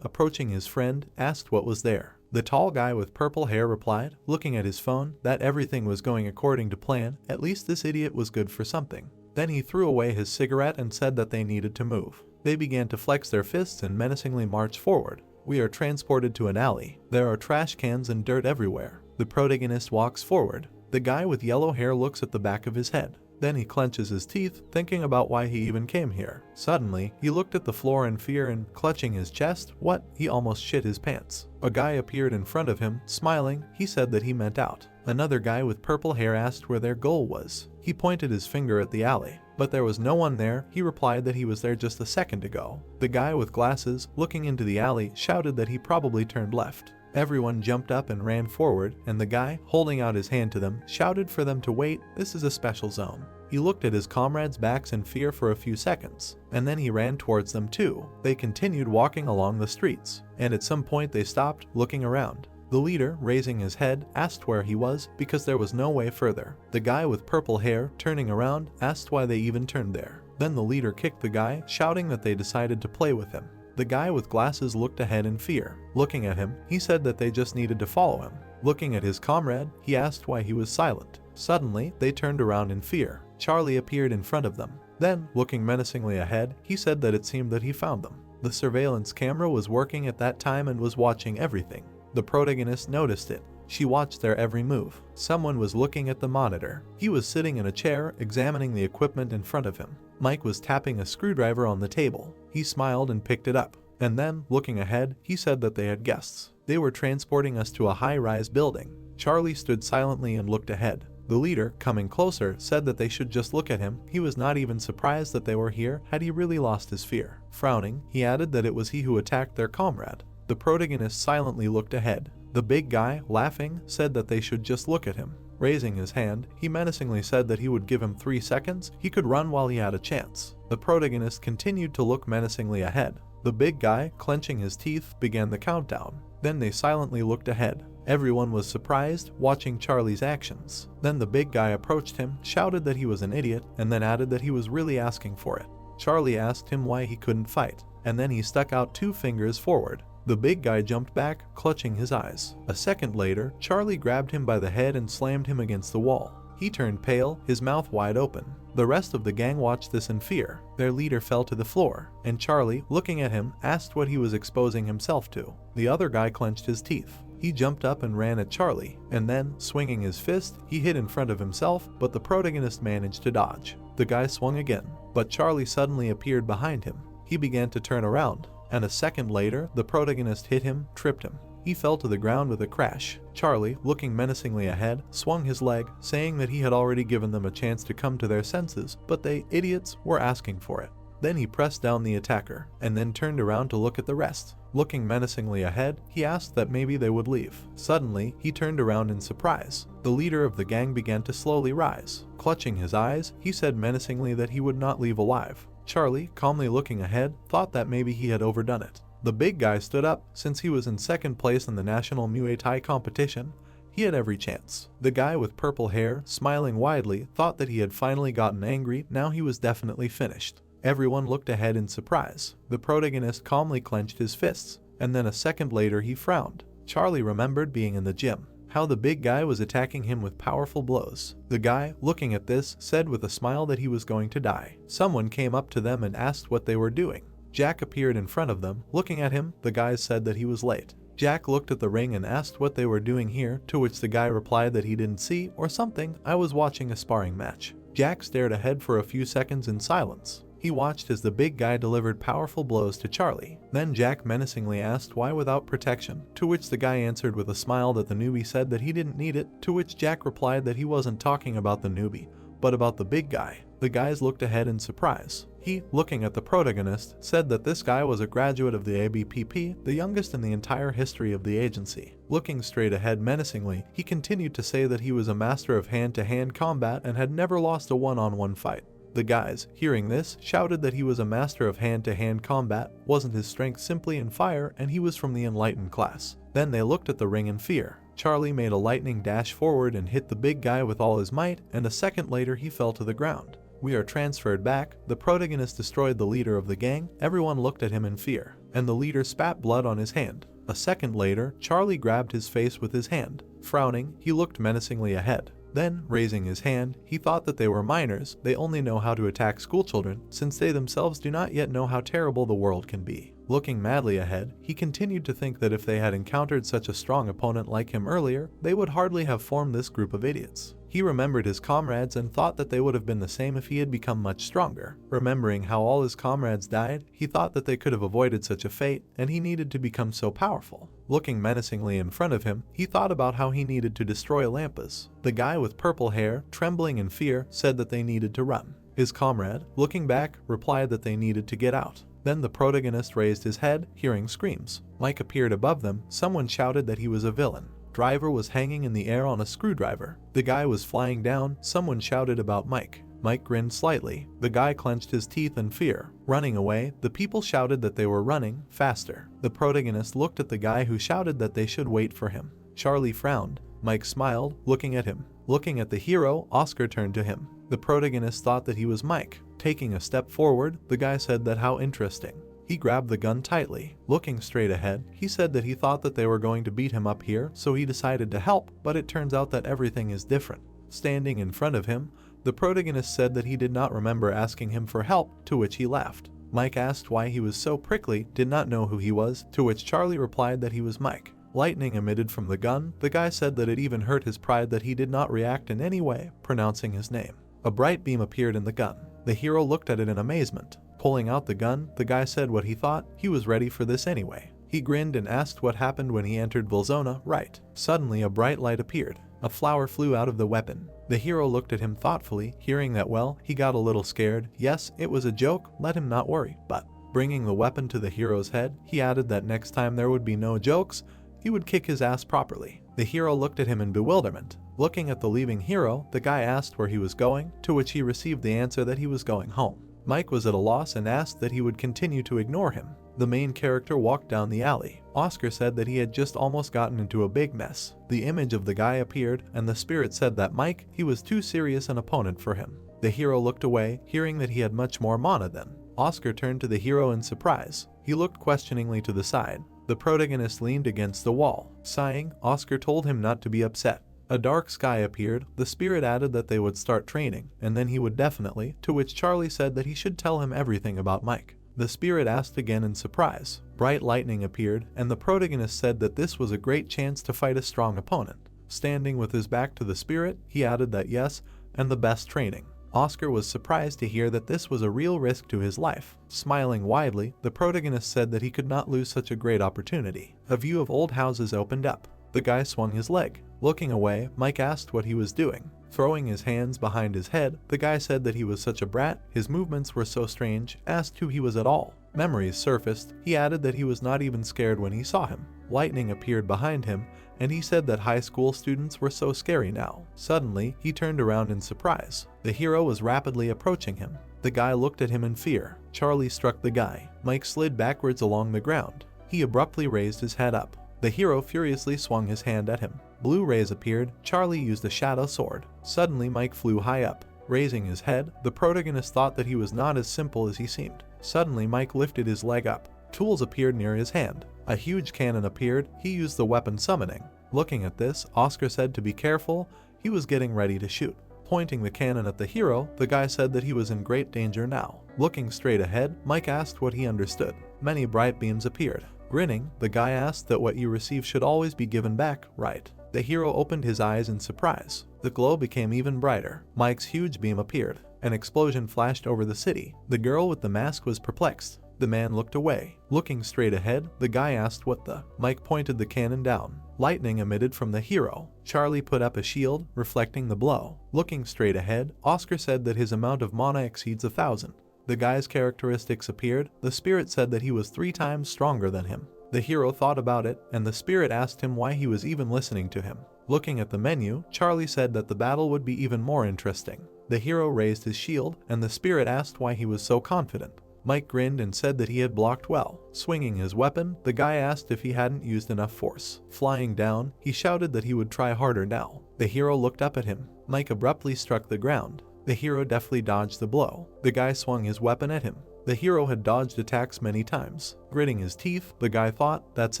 approaching his friend, asked what was there. The tall guy with purple hair replied, looking at his phone, that everything was going according to plan. At least this idiot was good for something. Then he threw away his cigarette and said that they needed to move. They began to flex their fists and menacingly march forward. We are transported to an alley. There are trash cans and dirt everywhere. The protagonist walks forward. The guy with yellow hair looks at the back of his head. Then he clenches his teeth, thinking about why he even came here. Suddenly, he looked at the floor in fear and, clutching his chest, he almost shit his pants. A guy appeared in front of him, smiling. He said that he meant out. Another guy with purple hair asked where their goal was. He pointed his finger at the alley, but there was no one there. He replied that he was there just a second ago. The guy with glasses, looking into the alley, shouted that he probably turned left. Everyone jumped up and ran forward, and the guy, holding out his hand to them, shouted for them to wait. This is a special zone. He looked at his comrades' backs in fear for a few seconds, and then he ran towards them too. They continued walking along the streets, and at some point they stopped, looking around. The leader, raising his head, asked where he was because there was no way further. The guy with purple hair, turning around, asked why they even turned there. Then the leader kicked the guy, shouting that they decided to play with him. The guy with glasses looked ahead in fear. Looking at him, he said that they just needed to follow him. Looking at his comrade, he asked why he was silent. Suddenly, they turned around in fear. Charlie appeared in front of them. Then, looking menacingly ahead, he said that it seemed that he found them. The surveillance camera was working at that time and was watching everything. The protagonist noticed it. She watched their every move. Someone was looking at the monitor. He was sitting in a chair, examining the equipment in front of him. Mike was tapping a screwdriver on the table. He smiled and picked it up. And then, looking ahead, he said that they had guests. They were transporting us to a high-rise building. Charlie stood silently and looked ahead. The leader, coming closer, said that they should just look at him. He was not even surprised that they were here. Had he really lost his fear? Frowning, he added that it was he who attacked their comrade. The protagonist silently looked ahead. The big guy, laughing, said that they should just look at him. Raising his hand, he menacingly said that he would give him 3 seconds. He could run while he had a chance. The protagonist continued to look menacingly ahead. The big guy, clenching his teeth, began the countdown. Then they silently looked ahead. Everyone was surprised, watching Charlie's actions. Then the big guy approached him, shouted that he was an idiot, and then added that he was really asking for it. Charlie asked him why he couldn't fight, and then he stuck out 2 fingers forward. The big guy jumped back, clutching his eyes. A second later, Charlie grabbed him by the head and slammed him against the wall. He turned pale, his mouth wide open. The rest of the gang watched this in fear. Their leader fell to the floor, and Charlie, looking at him, asked what he was exposing himself to. The other guy clenched his teeth. He jumped up and ran at Charlie, and then, swinging his fist, he hit in front of himself, but the protagonist managed to dodge. The guy swung again, but Charlie suddenly appeared behind him. He began to turn around, and a second later, the protagonist hit him, tripped him. He fell to the ground with a crash. Charlie, looking menacingly ahead, swung his leg, saying that he had already given them a chance to come to their senses, but they, idiots, were asking for it. Then he pressed down the attacker, and then turned around to look at the rest. Looking menacingly ahead, he asked that maybe they would leave. Suddenly, he turned around in surprise. The leader of the gang began to slowly rise. Clutching his eyes, he said menacingly that he would not leave alive. Charlie, calmly looking ahead, thought that maybe he had overdone it. The big guy stood up. Since he was in second place in the national Muay Thai competition, he had every chance. The guy with purple hair, smiling widely, thought that he had finally gotten angry. Now he was definitely finished. Everyone looked ahead in surprise. The protagonist calmly clenched his fists, and then a second later he frowned. Charlie remembered being in the gym, how the big guy was attacking him with powerful blows. The guy, looking at this, said with a smile that he was going to die. Someone came up to them and asked what they were doing. Jack appeared in front of them. Looking at him, the guys said that he was late. Jack looked at the ring and asked what they were doing here, to which the guy replied that he didn't see or something. I was watching a sparring match. Jack stared ahead for a few seconds in silence. He watched as the big guy delivered powerful blows to Charlie. Then Jack menacingly asked why without protection, to which the guy answered with a smile that the newbie said that he didn't need it, to which Jack replied that he wasn't talking about the newbie, but about the big guy. The guys looked ahead in surprise. He, looking at the protagonist, said that this guy was a graduate of the ABPP, the youngest in the entire history of the agency. Looking straight ahead menacingly, he continued to say that he was a master of hand-to-hand combat and had never lost a one-on-one fight. The guys, hearing this, shouted that he was a master of hand-to-hand combat, wasn't his strength simply in fire, and he was from the enlightened class. Then they looked at the ring in fear. Charlie made a lightning dash forward and hit the big guy with all his might, and a second later he fell to the ground. We are transferred back. The protagonist destroyed the leader of the gang. Everyone looked at him in fear, and the leader spat blood on his hand. A second later, Charlie grabbed his face with his hand. Frowning, he looked menacingly ahead. Then, raising his hand, he thought that they were minors. They only know how to attack schoolchildren, since they themselves do not yet know how terrible the world can be. Looking madly ahead, he continued to think that if they had encountered such a strong opponent like him earlier, they would hardly have formed this group of idiots. He remembered his comrades and thought that they would have been the same if he had become much stronger. Remembering how all his comrades died, he thought that they could have avoided such a fate, and he needed to become so powerful. Looking menacingly in front of him, he thought about how he needed to destroy Olympus. The guy with purple hair, trembling in fear, said that they needed to run. His comrade, looking back, replied that they needed to get out. Then the protagonist raised his head, hearing screams. Mike appeared above them. Someone shouted that he was a villain. Driver was hanging in the air on a screwdriver. The guy was flying down. Someone shouted about Mike. Mike grinned slightly. The guy clenched his teeth in fear. Running away, the people shouted that they were running faster. The protagonist looked at the guy who shouted that they should wait for him. Charlie frowned. Mike smiled, looking at him. Looking at the hero, Oscar turned to him. The protagonist thought that he was Mike. Taking a step forward, the guy said that how interesting. He grabbed the gun tightly. Looking straight ahead, he said that he thought that they were going to beat him up here, so he decided to help, but it turns out that everything is different. Standing in front of him, the protagonist said that he did not remember asking him for help, to which he laughed. Mike asked why he was so prickly, did not know who he was, to which Charlie replied that he was Mike. Lightning emitted from the gun. The guy said that it even hurt his pride that he did not react in any way, pronouncing his name. A bright beam appeared in the gun. The hero looked at it in amazement. Pulling out the gun, the guy said what he thought. He was ready for this anyway. He grinned and asked what happened when he entered Vilzona, right. Suddenly a bright light appeared. A flower flew out of the weapon. The hero looked at him thoughtfully. Hearing that, well, he got a little scared. Yes, it was a joke, let him not worry, but bringing the weapon to the hero's head, he added that next time there would be no jokes, he would kick his ass properly. The hero looked at him in bewilderment. Looking at the leaving hero, the guy asked where he was going, to which he received the answer that he was going home. Mike was at a loss and asked that he would continue to ignore him. The main character walked down the alley. Oscar said that he had just almost gotten into a big mess. The image of the guy appeared, and the spirit said that Mike, he was too serious an opponent for him. The hero looked away, hearing that he had much more mana than. Oscar turned to the hero in surprise. He looked questioningly to the side. The protagonist leaned against the wall. Sighing, Oscar told him not to be upset. A dark sky appeared. The spirit added that they would start training, and then he would definitely, to which Charlie said that he should tell him everything about Mike. The spirit asked again in surprise. Bright lightning appeared, and the protagonist said that this was a great chance to fight a strong opponent. Standing with his back to the spirit, he added that yes, and the best training. Oscar was surprised to hear that this was a real risk to his life. Smiling widely, the protagonist said that he could not lose such a great opportunity. A view of old houses opened up. The guy swung his leg. Looking away, Mike asked what he was doing. Throwing his hands behind his head, the guy said that he was such a brat, his movements were so strange, asked who he was at all. Memories surfaced. He added that he was not even scared when he saw him. Lightning appeared behind him, and he said that high school students were so scary now. Suddenly, he turned around in surprise. The hero was rapidly approaching him. The guy looked at him in fear. Charlie struck the guy. Mike slid backwards along the ground. He abruptly raised his head up. The hero furiously swung his hand at him. Blue rays appeared. Charlie used a shadow sword. Suddenly, Mike flew high up. Raising his head, the protagonist thought that he was not as simple as he seemed. Suddenly, Mike lifted his leg up. Tools appeared near his hand. A huge cannon appeared. He used the weapon summoning. Looking at this, Oscar said to be careful. He was getting ready to shoot. Pointing the cannon at the hero, the guy said that he was in great danger now. Looking straight ahead, Mike asked what he understood. Many bright beams appeared. Grinning, the guy asked that what you receive should always be given back, right? The hero opened his eyes in surprise. The glow became even brighter. Mike's huge beam appeared. An explosion flashed over the city. The girl with the mask was perplexed. The man looked away. Looking straight ahead, the guy asked what the. Mike pointed the cannon down. Lightning emitted from the hero. Charlie put up a shield, reflecting the blow. Looking straight ahead, Oscar said that his amount of mana exceeds 1,000. The guy's characteristics appeared. The spirit said that he was 3 times stronger than him. The hero thought about it, and the spirit asked him why he was even listening to him. Looking at the menu, Charlie said that the battle would be even more interesting. The hero raised his shield, and the spirit asked why he was so confident. Mike grinned and said that he had blocked well. Swinging his weapon, the guy asked if he hadn't used enough force. Flying down, he shouted that he would try harder now. The hero looked up at him. Mike abruptly struck the ground. The hero deftly dodged the blow. The guy swung his weapon at him. The hero had dodged attacks many times. Gritting his teeth, the guy thought, that's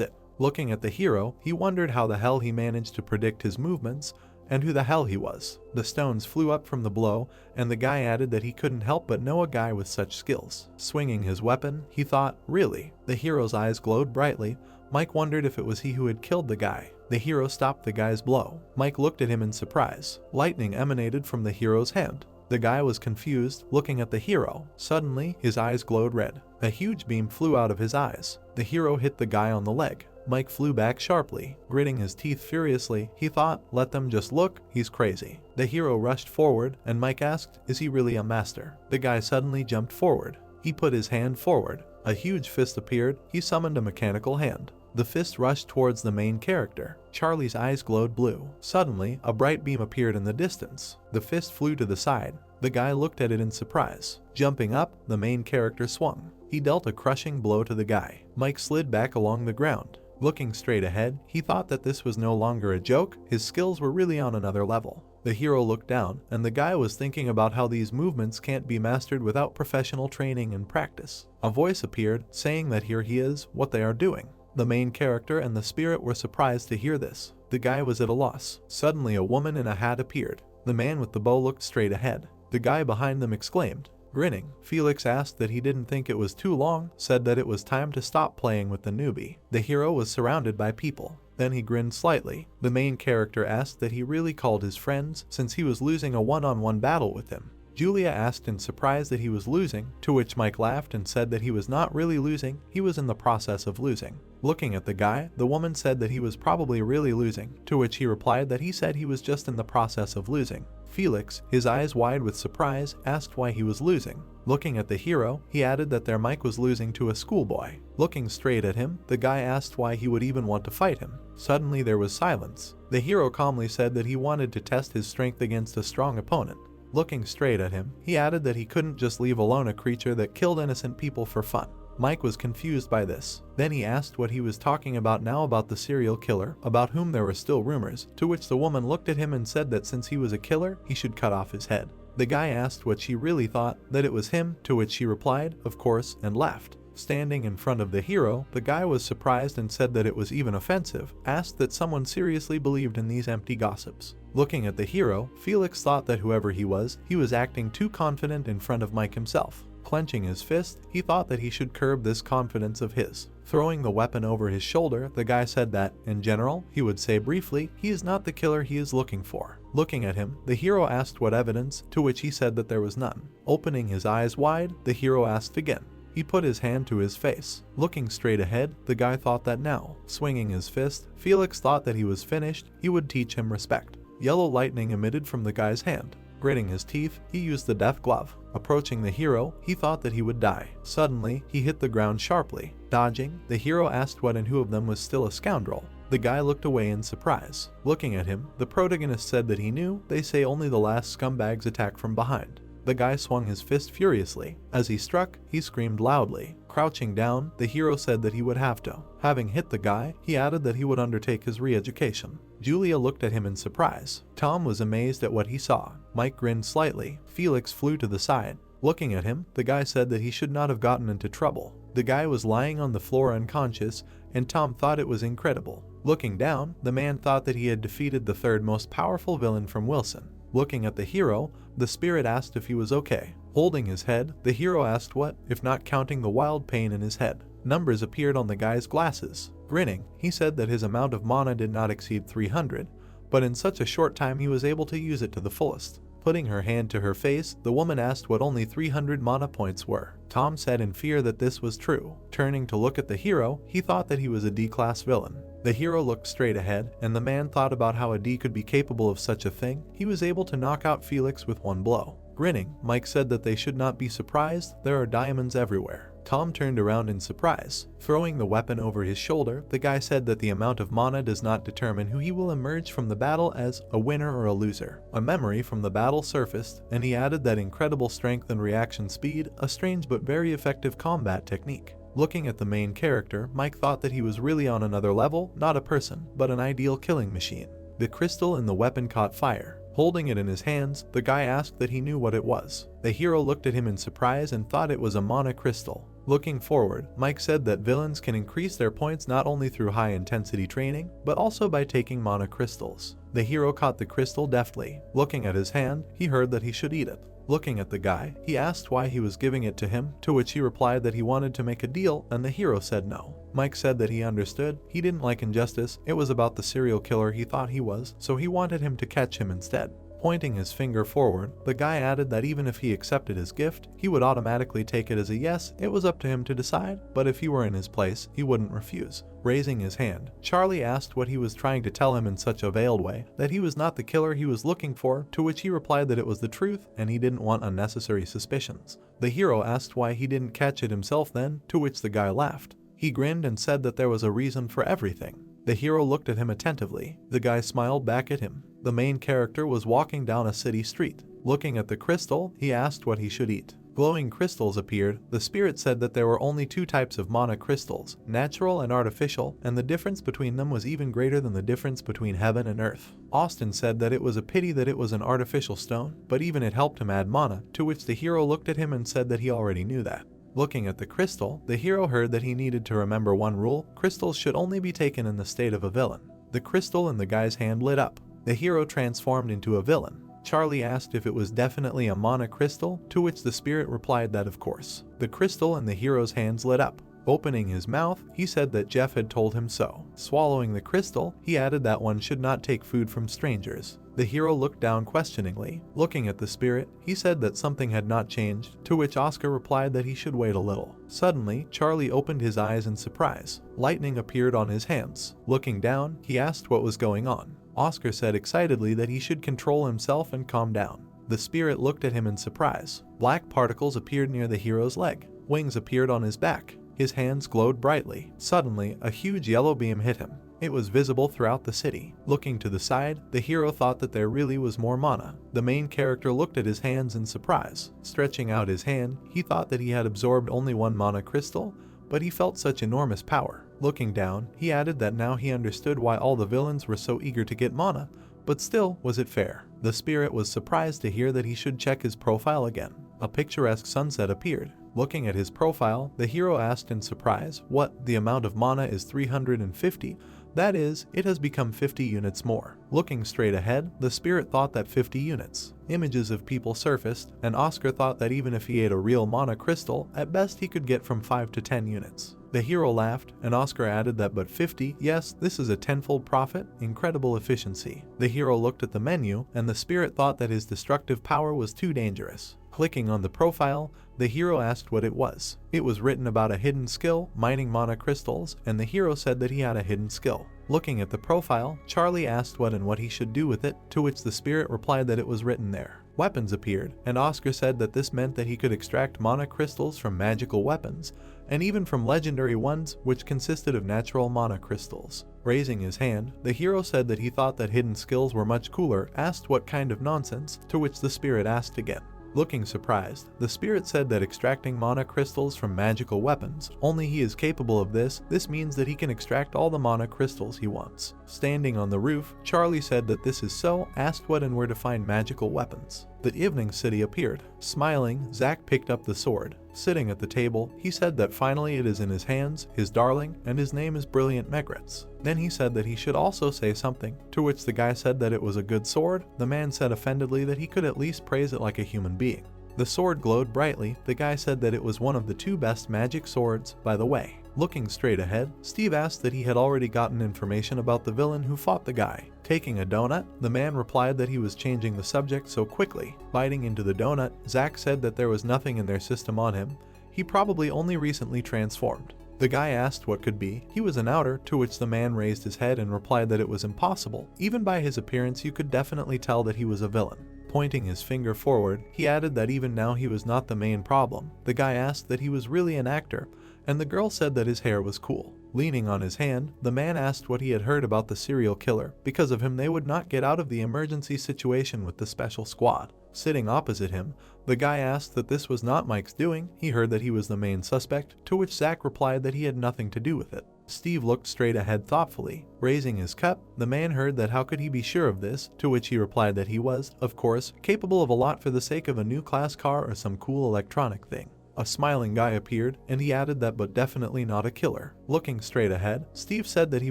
it. Looking at the hero, he wondered how the hell he managed to predict his movements, and who the hell he was. The stones flew up from the blow, and the guy added that he couldn't help but know a guy with such skills. Swinging his weapon, he thought, really? The hero's eyes glowed brightly. Mike wondered if it was he who had killed the guy. The hero stopped the guy's blow. Mike looked at him in surprise. Lightning emanated from the hero's hand. The guy was confused, looking at the hero. Suddenly, his eyes glowed red. A huge beam flew out of his eyes. The hero hit the guy on the leg. Mike flew back sharply. Gritting his teeth furiously, he thought, let them just look, he's crazy. The hero rushed forward, and Mike asked, is he really a master? The guy suddenly jumped forward. He put his hand forward. A huge fist appeared. He summoned a mechanical hand. The fist rushed towards the main character. Charlie's eyes glowed blue. Suddenly, a bright beam appeared in the distance. The fist flew to the side. The guy looked at it in surprise. Jumping up, the main character swung. He dealt a crushing blow to the guy. Mike slid back along the ground. Looking straight ahead, he thought that this was no longer a joke. His skills were really on another level. The hero looked down, and the guy was thinking about how these movements can't be mastered without professional training and practice. A voice appeared, saying that here he is, what they are doing. The main character and the spirit were surprised to hear this. The guy was at a loss. Suddenly a woman in a hat appeared. The man with the bow looked straight ahead. The guy behind them exclaimed. Grinning, Felix asked that he didn't think it was too long, said that it was time to stop playing with the newbie. The hero was surrounded by people. Then he grinned slightly. The main character asked that he really called his friends since he was losing a one-on-one battle with him. Julia asked in surprise that he was losing, to which Mike laughed and said that he was not really losing, he was in the process of losing. Looking at the guy, the woman said that he was probably really losing, to which he replied that he said he was just in the process of losing. Felix, his eyes wide with surprise, asked why he was losing. Looking at the hero, he added that their Mike was losing to a schoolboy. Looking straight at him, the guy asked why he would even want to fight him. Suddenly there was silence. The hero calmly said that he wanted to test his strength against a strong opponent. Looking straight at him, he added that he couldn't just leave alone a creature that killed innocent people for fun. Mike was confused by this. Then he asked what he was talking about now about the serial killer, about whom there were still rumors, to which the woman looked at him and said that since he was a killer, he should cut off his head. The guy asked what she really thought, that it was him, to which she replied, of course, and left. Standing in front of the hero, the guy was surprised and said that it was even offensive, asked that someone seriously believed in these empty gossips. Looking at the hero, Felix thought that whoever he was acting too confident in front of Mike himself. Clenching his fist, he thought that he should curb this confidence of his. Throwing the weapon over his shoulder, the guy said that, in general, he would say briefly, he is not the killer he is looking for. Looking at him, the hero asked what evidence, to which he said that there was none. Opening his eyes wide, the hero asked again. He put his hand to his face. Looking straight ahead, the guy thought that now, swinging his fist, Felix thought that he was finished, he would teach him respect. Yellow lightning emitted from the guy's hand. Gritting his teeth, he used the death glove. Approaching the hero, he thought that he would die. Suddenly, he hit the ground sharply. Dodging, the hero asked what and who of them was still a scoundrel. The guy looked away in surprise. Looking at him, the protagonist said that he knew, they say only the last scumbags attack from behind. The guy swung his fist furiously. As he struck, he screamed loudly. Crouching down, the hero said that he would have to. Having hit the guy, he added that he would undertake his re-education. Julia looked at him in surprise. Tom was amazed at what he saw. Mike grinned slightly. Felix flew to the side. Looking at him, the guy said that he should not have gotten into trouble. The guy was lying on the floor unconscious, and Tom thought it was incredible. Looking down, the man thought that he had defeated the third most powerful villain from Wilson. Looking at the hero, the spirit asked if he was okay. Holding his head, the hero asked what, if not counting the wild pain in his head. Numbers appeared on the guy's glasses. Grinning, he said that his amount of mana did not exceed 300, but in such a short time he was able to use it to the fullest. Putting her hand to her face, the woman asked what only 300 mana points were. Tom said in fear that this was true. Turning to look at the hero, he thought that he was a D-class villain. The hero looked straight ahead, and the man thought about how a D could be capable of such a thing. He was able to knock out Felix with one blow. Grinning, Mike said that they should not be surprised, there are diamonds everywhere. Tom turned around in surprise. Throwing the weapon over his shoulder, the guy said that the amount of mana does not determine who he will emerge from the battle as a winner or a loser. A memory from the battle surfaced, and he added that incredible strength and reaction speed, a strange but very effective combat technique. Looking at the main character, Mike thought that he was really on another level, not a person, but an ideal killing machine. The crystal in the weapon caught fire. Holding it in his hands, the guy asked that he knew what it was. The hero looked at him in surprise and thought it was a mana crystal. Looking forward, Mike said that villains can increase their points not only through high-intensity training, but also by taking mana crystals. The hero caught the crystal deftly. Looking at his hand, he heard that he should eat it. Looking at the guy, he asked why he was giving it to him, to which he replied that he wanted to make a deal, and the hero said no. Mike said that he understood. He didn't like injustice. It was about the serial killer he thought he was, so he wanted him to catch him instead. Pointing his finger forward, the guy added that even if he accepted his gift, he would automatically take it as a yes. It was up to him to decide, but if he were in his place, he wouldn't refuse. Raising his hand, Charlie asked what he was trying to tell him in such a veiled way, that he was not the killer he was looking for, to which he replied that it was the truth and he didn't want unnecessary suspicions. The hero asked why he didn't catch it himself then, to which the guy laughed. He grinned and said that there was a reason for everything. The hero looked at him attentively. The guy smiled back at him. The main character was walking down a city street. Looking at the crystal, he asked what he should eat. Glowing crystals appeared. The spirit said that there were only two types of mana crystals, natural and artificial, and the difference between them was even greater than the difference between heaven and earth. Austin said that it was a pity that it was an artificial stone, but even it helped him add mana, to which the hero looked at him and said that he already knew that. Looking at the crystal, the hero heard that he needed to remember one rule: crystals should only be taken in the state of a villain. The crystal in the guy's hand lit up. The hero transformed into a villain. Charlie asked if it was definitely a mana crystal, to which the spirit replied that of course. The crystal in the hero's hands lit up. Opening his mouth, he said that Jeff had told him so. Swallowing the crystal, he added that one should not take food from strangers. The hero looked down questioningly. Looking at the spirit, he said that something had not changed, to which Oscar replied that he should wait a little. Suddenly, Charlie opened his eyes in surprise. Lightning appeared on his hands. Looking down, he asked what was going on. Oscar said excitedly that he should control himself and calm down. The spirit looked at him in surprise. Black particles appeared near the hero's leg. Wings appeared on his back. His hands glowed brightly. Suddenly, a huge yellow beam hit him. It was visible throughout the city. Looking to the side, the hero thought that there really was more mana. The main character looked at his hands in surprise. Stretching out his hand, he thought that he had absorbed only one mana crystal, but he felt such enormous power. Looking down, he added that now he understood why all the villains were so eager to get mana, but still, was it fair? The spirit was surprised to hear that he should check his profile again. A picturesque sunset appeared. Looking at his profile, the hero asked in surprise, what? The amount of mana is 350. That is, it has become 50 units more. Looking straight ahead, the spirit thought that 50 units. Images of people surfaced, and Oscar thought that even if he ate a real mana crystal, at best he could get from 5 to 10 units. The hero laughed, and Oscar added that but 50, yes, this is a tenfold profit, incredible efficiency. The hero looked at the menu, and the spirit thought that his destructive power was too dangerous. Clicking on the profile, the hero asked what it was. It was written about a hidden skill, mining mana crystals, and the hero said that he had a hidden skill. Looking at the profile, Charlie asked what he should do with it, to which the spirit replied that it was written there. Weapons appeared, and Oscar said that this meant that he could extract mana crystals from magical weapons, and even from legendary ones, which consisted of natural mana crystals. Raising his hand, the hero said that he thought that hidden skills were much cooler, asked what kind of nonsense, to which the spirit asked again. Looking surprised, the spirit said that extracting mana crystals from magical weapons, only he is capable of this. This means that he can extract all the mana crystals he wants. Standing on the roof, Charlie said that this is so, asked what and where to find magical weapons. The evening city appeared. Smiling, Zack picked up the sword. Sitting at the table, he said that finally it is in his hands, his darling, and his name is Brilliant Megrets. Then he said that he should also say something, to which the guy said that it was a good sword. The man said offendedly that he could at least praise it like a human being. The sword glowed brightly. The guy said that it was one of the 2 best magic swords, by the way. Looking straight ahead, Steve asked that he had already gotten information about the villain who fought the guy. Taking a donut, the man replied that he was changing the subject so quickly. Biting into the donut, Zack said that there was nothing in their system on him. He probably only recently transformed. The guy asked what could be. He was an outer, to which the man raised his head and replied that it was impossible. Even by his appearance you could definitely tell that he was a villain. Pointing his finger forward, he added that even now he was not the main problem. The guy asked that he was really an actor, and the girl said that his hair was cool. Leaning on his hand, the man asked what he had heard about the serial killer. Because of him, they would not get out of the emergency situation with the special squad. Sitting opposite him, the guy asked that this was not Mike's doing. He heard that he was the main suspect, to which Zach replied that he had nothing to do with it. Steve looked straight ahead thoughtfully. Raising his cup, the man heard that how could he be sure of this, to which he replied that he was, of course, capable of a lot for the sake of a new class car or some cool electronic thing. A smiling guy appeared, and he added that but definitely not a killer. Looking straight ahead, Steve said that he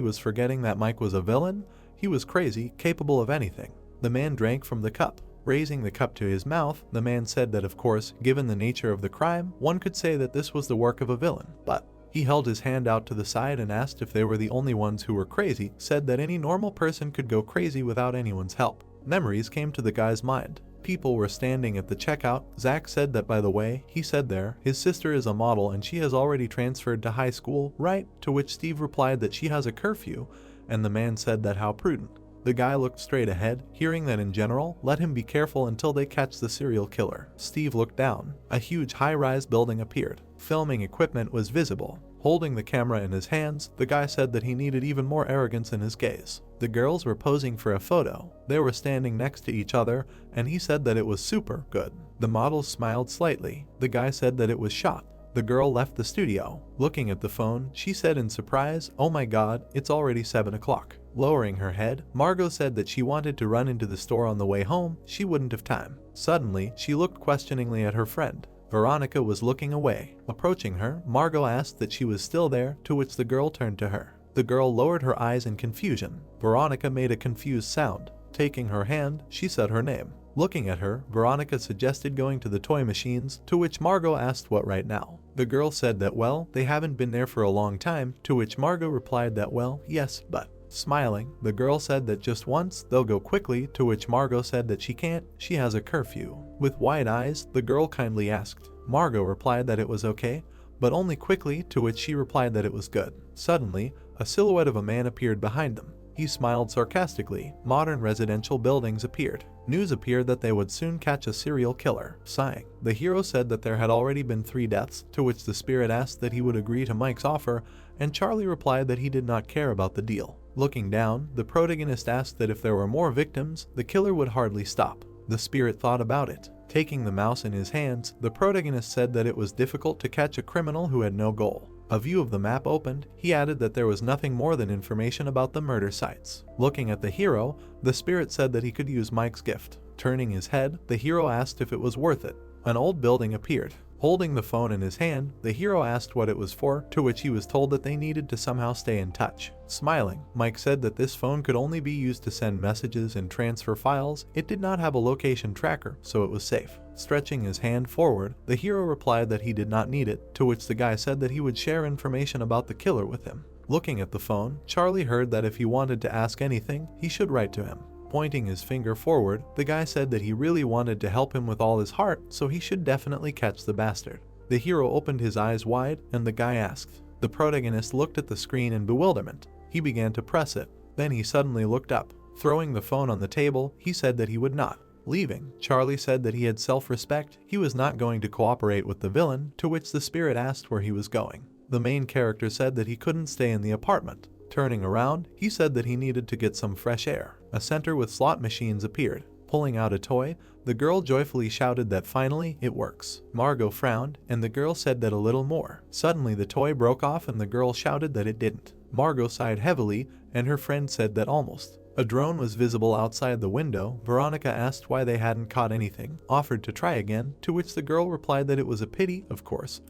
was forgetting that Mike was a villain. He was crazy, capable of anything. The man drank from the cup. Raising the cup to his mouth, the man said that of course, given the nature of the crime, one could say that this was the work of a villain. But he held his hand out to the side and asked if they were the only ones who were crazy, said that any normal person could go crazy without anyone's help. Memories came to the guy's mind. People were standing at the checkout. Zach said that, by the way, he said there, his sister is a model and she has already transferred to high school, right? To which Steve replied that she has a curfew, and the man said that how prudent. The guy looked straight ahead, hearing that in general, let him be careful until they catch the serial killer. Steve looked down. A huge high-rise building appeared. Filming equipment was visible. Holding the camera in his hands, the guy said that he needed even more arrogance in his gaze. The girls were posing for a photo. They were standing next to each other, and he said that it was super good. The models smiled slightly. The guy said that it was shot. The girl left the studio. Looking at the phone, she said in surprise, "Oh my god, it's already 7 o'clock. Lowering her head, Margot said that she wanted to run into the store on the way home. She wouldn't have time. Suddenly, she looked questioningly at her friend. Veronica was looking away. Approaching her, Margot asked that she was still there, to which the girl turned to her. The girl lowered her eyes in confusion. Veronica made a confused sound. Taking her hand, she said her name. Looking at her, Veronica suggested going to the toy machines, to which Margot asked what right now. The girl said that well, they haven't been there for a long time, to which Margot replied that well, yes, but. Smiling, the girl said that just once, they'll go quickly, to which Margot said that she can't, she has a curfew. With wide eyes, the girl kindly asked. Margot replied that it was okay, but only quickly, to which she replied that it was good. Suddenly, a silhouette of a man appeared behind them. He smiled sarcastically. Modern residential buildings appeared. News appeared that they would soon catch a serial killer. Sighing, the hero said that there had already been 3 deaths, to which the spirit asked that he would agree to Mike's offer, and Charlie replied that he did not care about the deal. Looking down, the protagonist asked that if there were more victims, the killer would hardly stop. The spirit thought about it. Taking the mouse in his hands, the protagonist said that it was difficult to catch a criminal who had no goal. A view of the map opened. He added that there was nothing more than information about the murder sites. Looking at the hero, the spirit said that he could use Mike's gift. Turning his head, the hero asked if it was worth it. An old building appeared. Holding the phone in his hand, the hero asked what it was for, to which he was told that they needed to somehow stay in touch. Smiling, Mike said that this phone could only be used to send messages and transfer files. It did not have a location tracker, so it was safe. Stretching his hand forward, the hero replied that he did not need it, to which the guy said that he would share information about the killer with him. Looking at the phone, Charlie heard that if he wanted to ask anything, he should write to him. Pointing his finger forward, the guy said that he really wanted to help him with all his heart, so he should definitely catch the bastard. The hero opened his eyes wide, and the guy asked. The protagonist looked at the screen in bewilderment. He began to press it. Then he suddenly looked up. Throwing the phone on the table, he said that he would not. Leaving, Charlie said that he had self-respect. He was not going to cooperate with the villain, to which the spirit asked where he was going. The main character said that he couldn't stay in the apartment. Turning around, he said that he needed to get some fresh air. A center with slot machines appeared. Pulling out a toy, the girl joyfully shouted that finally, it works. Margot frowned, and the girl said that a little more. Suddenly the toy broke off and the girl shouted that it didn't. Margot sighed heavily, and her friend said that almost. A drone was visible outside the window. Veronica asked why they hadn't caught anything, offered to try again, to which the girl replied that it was a pity, of course,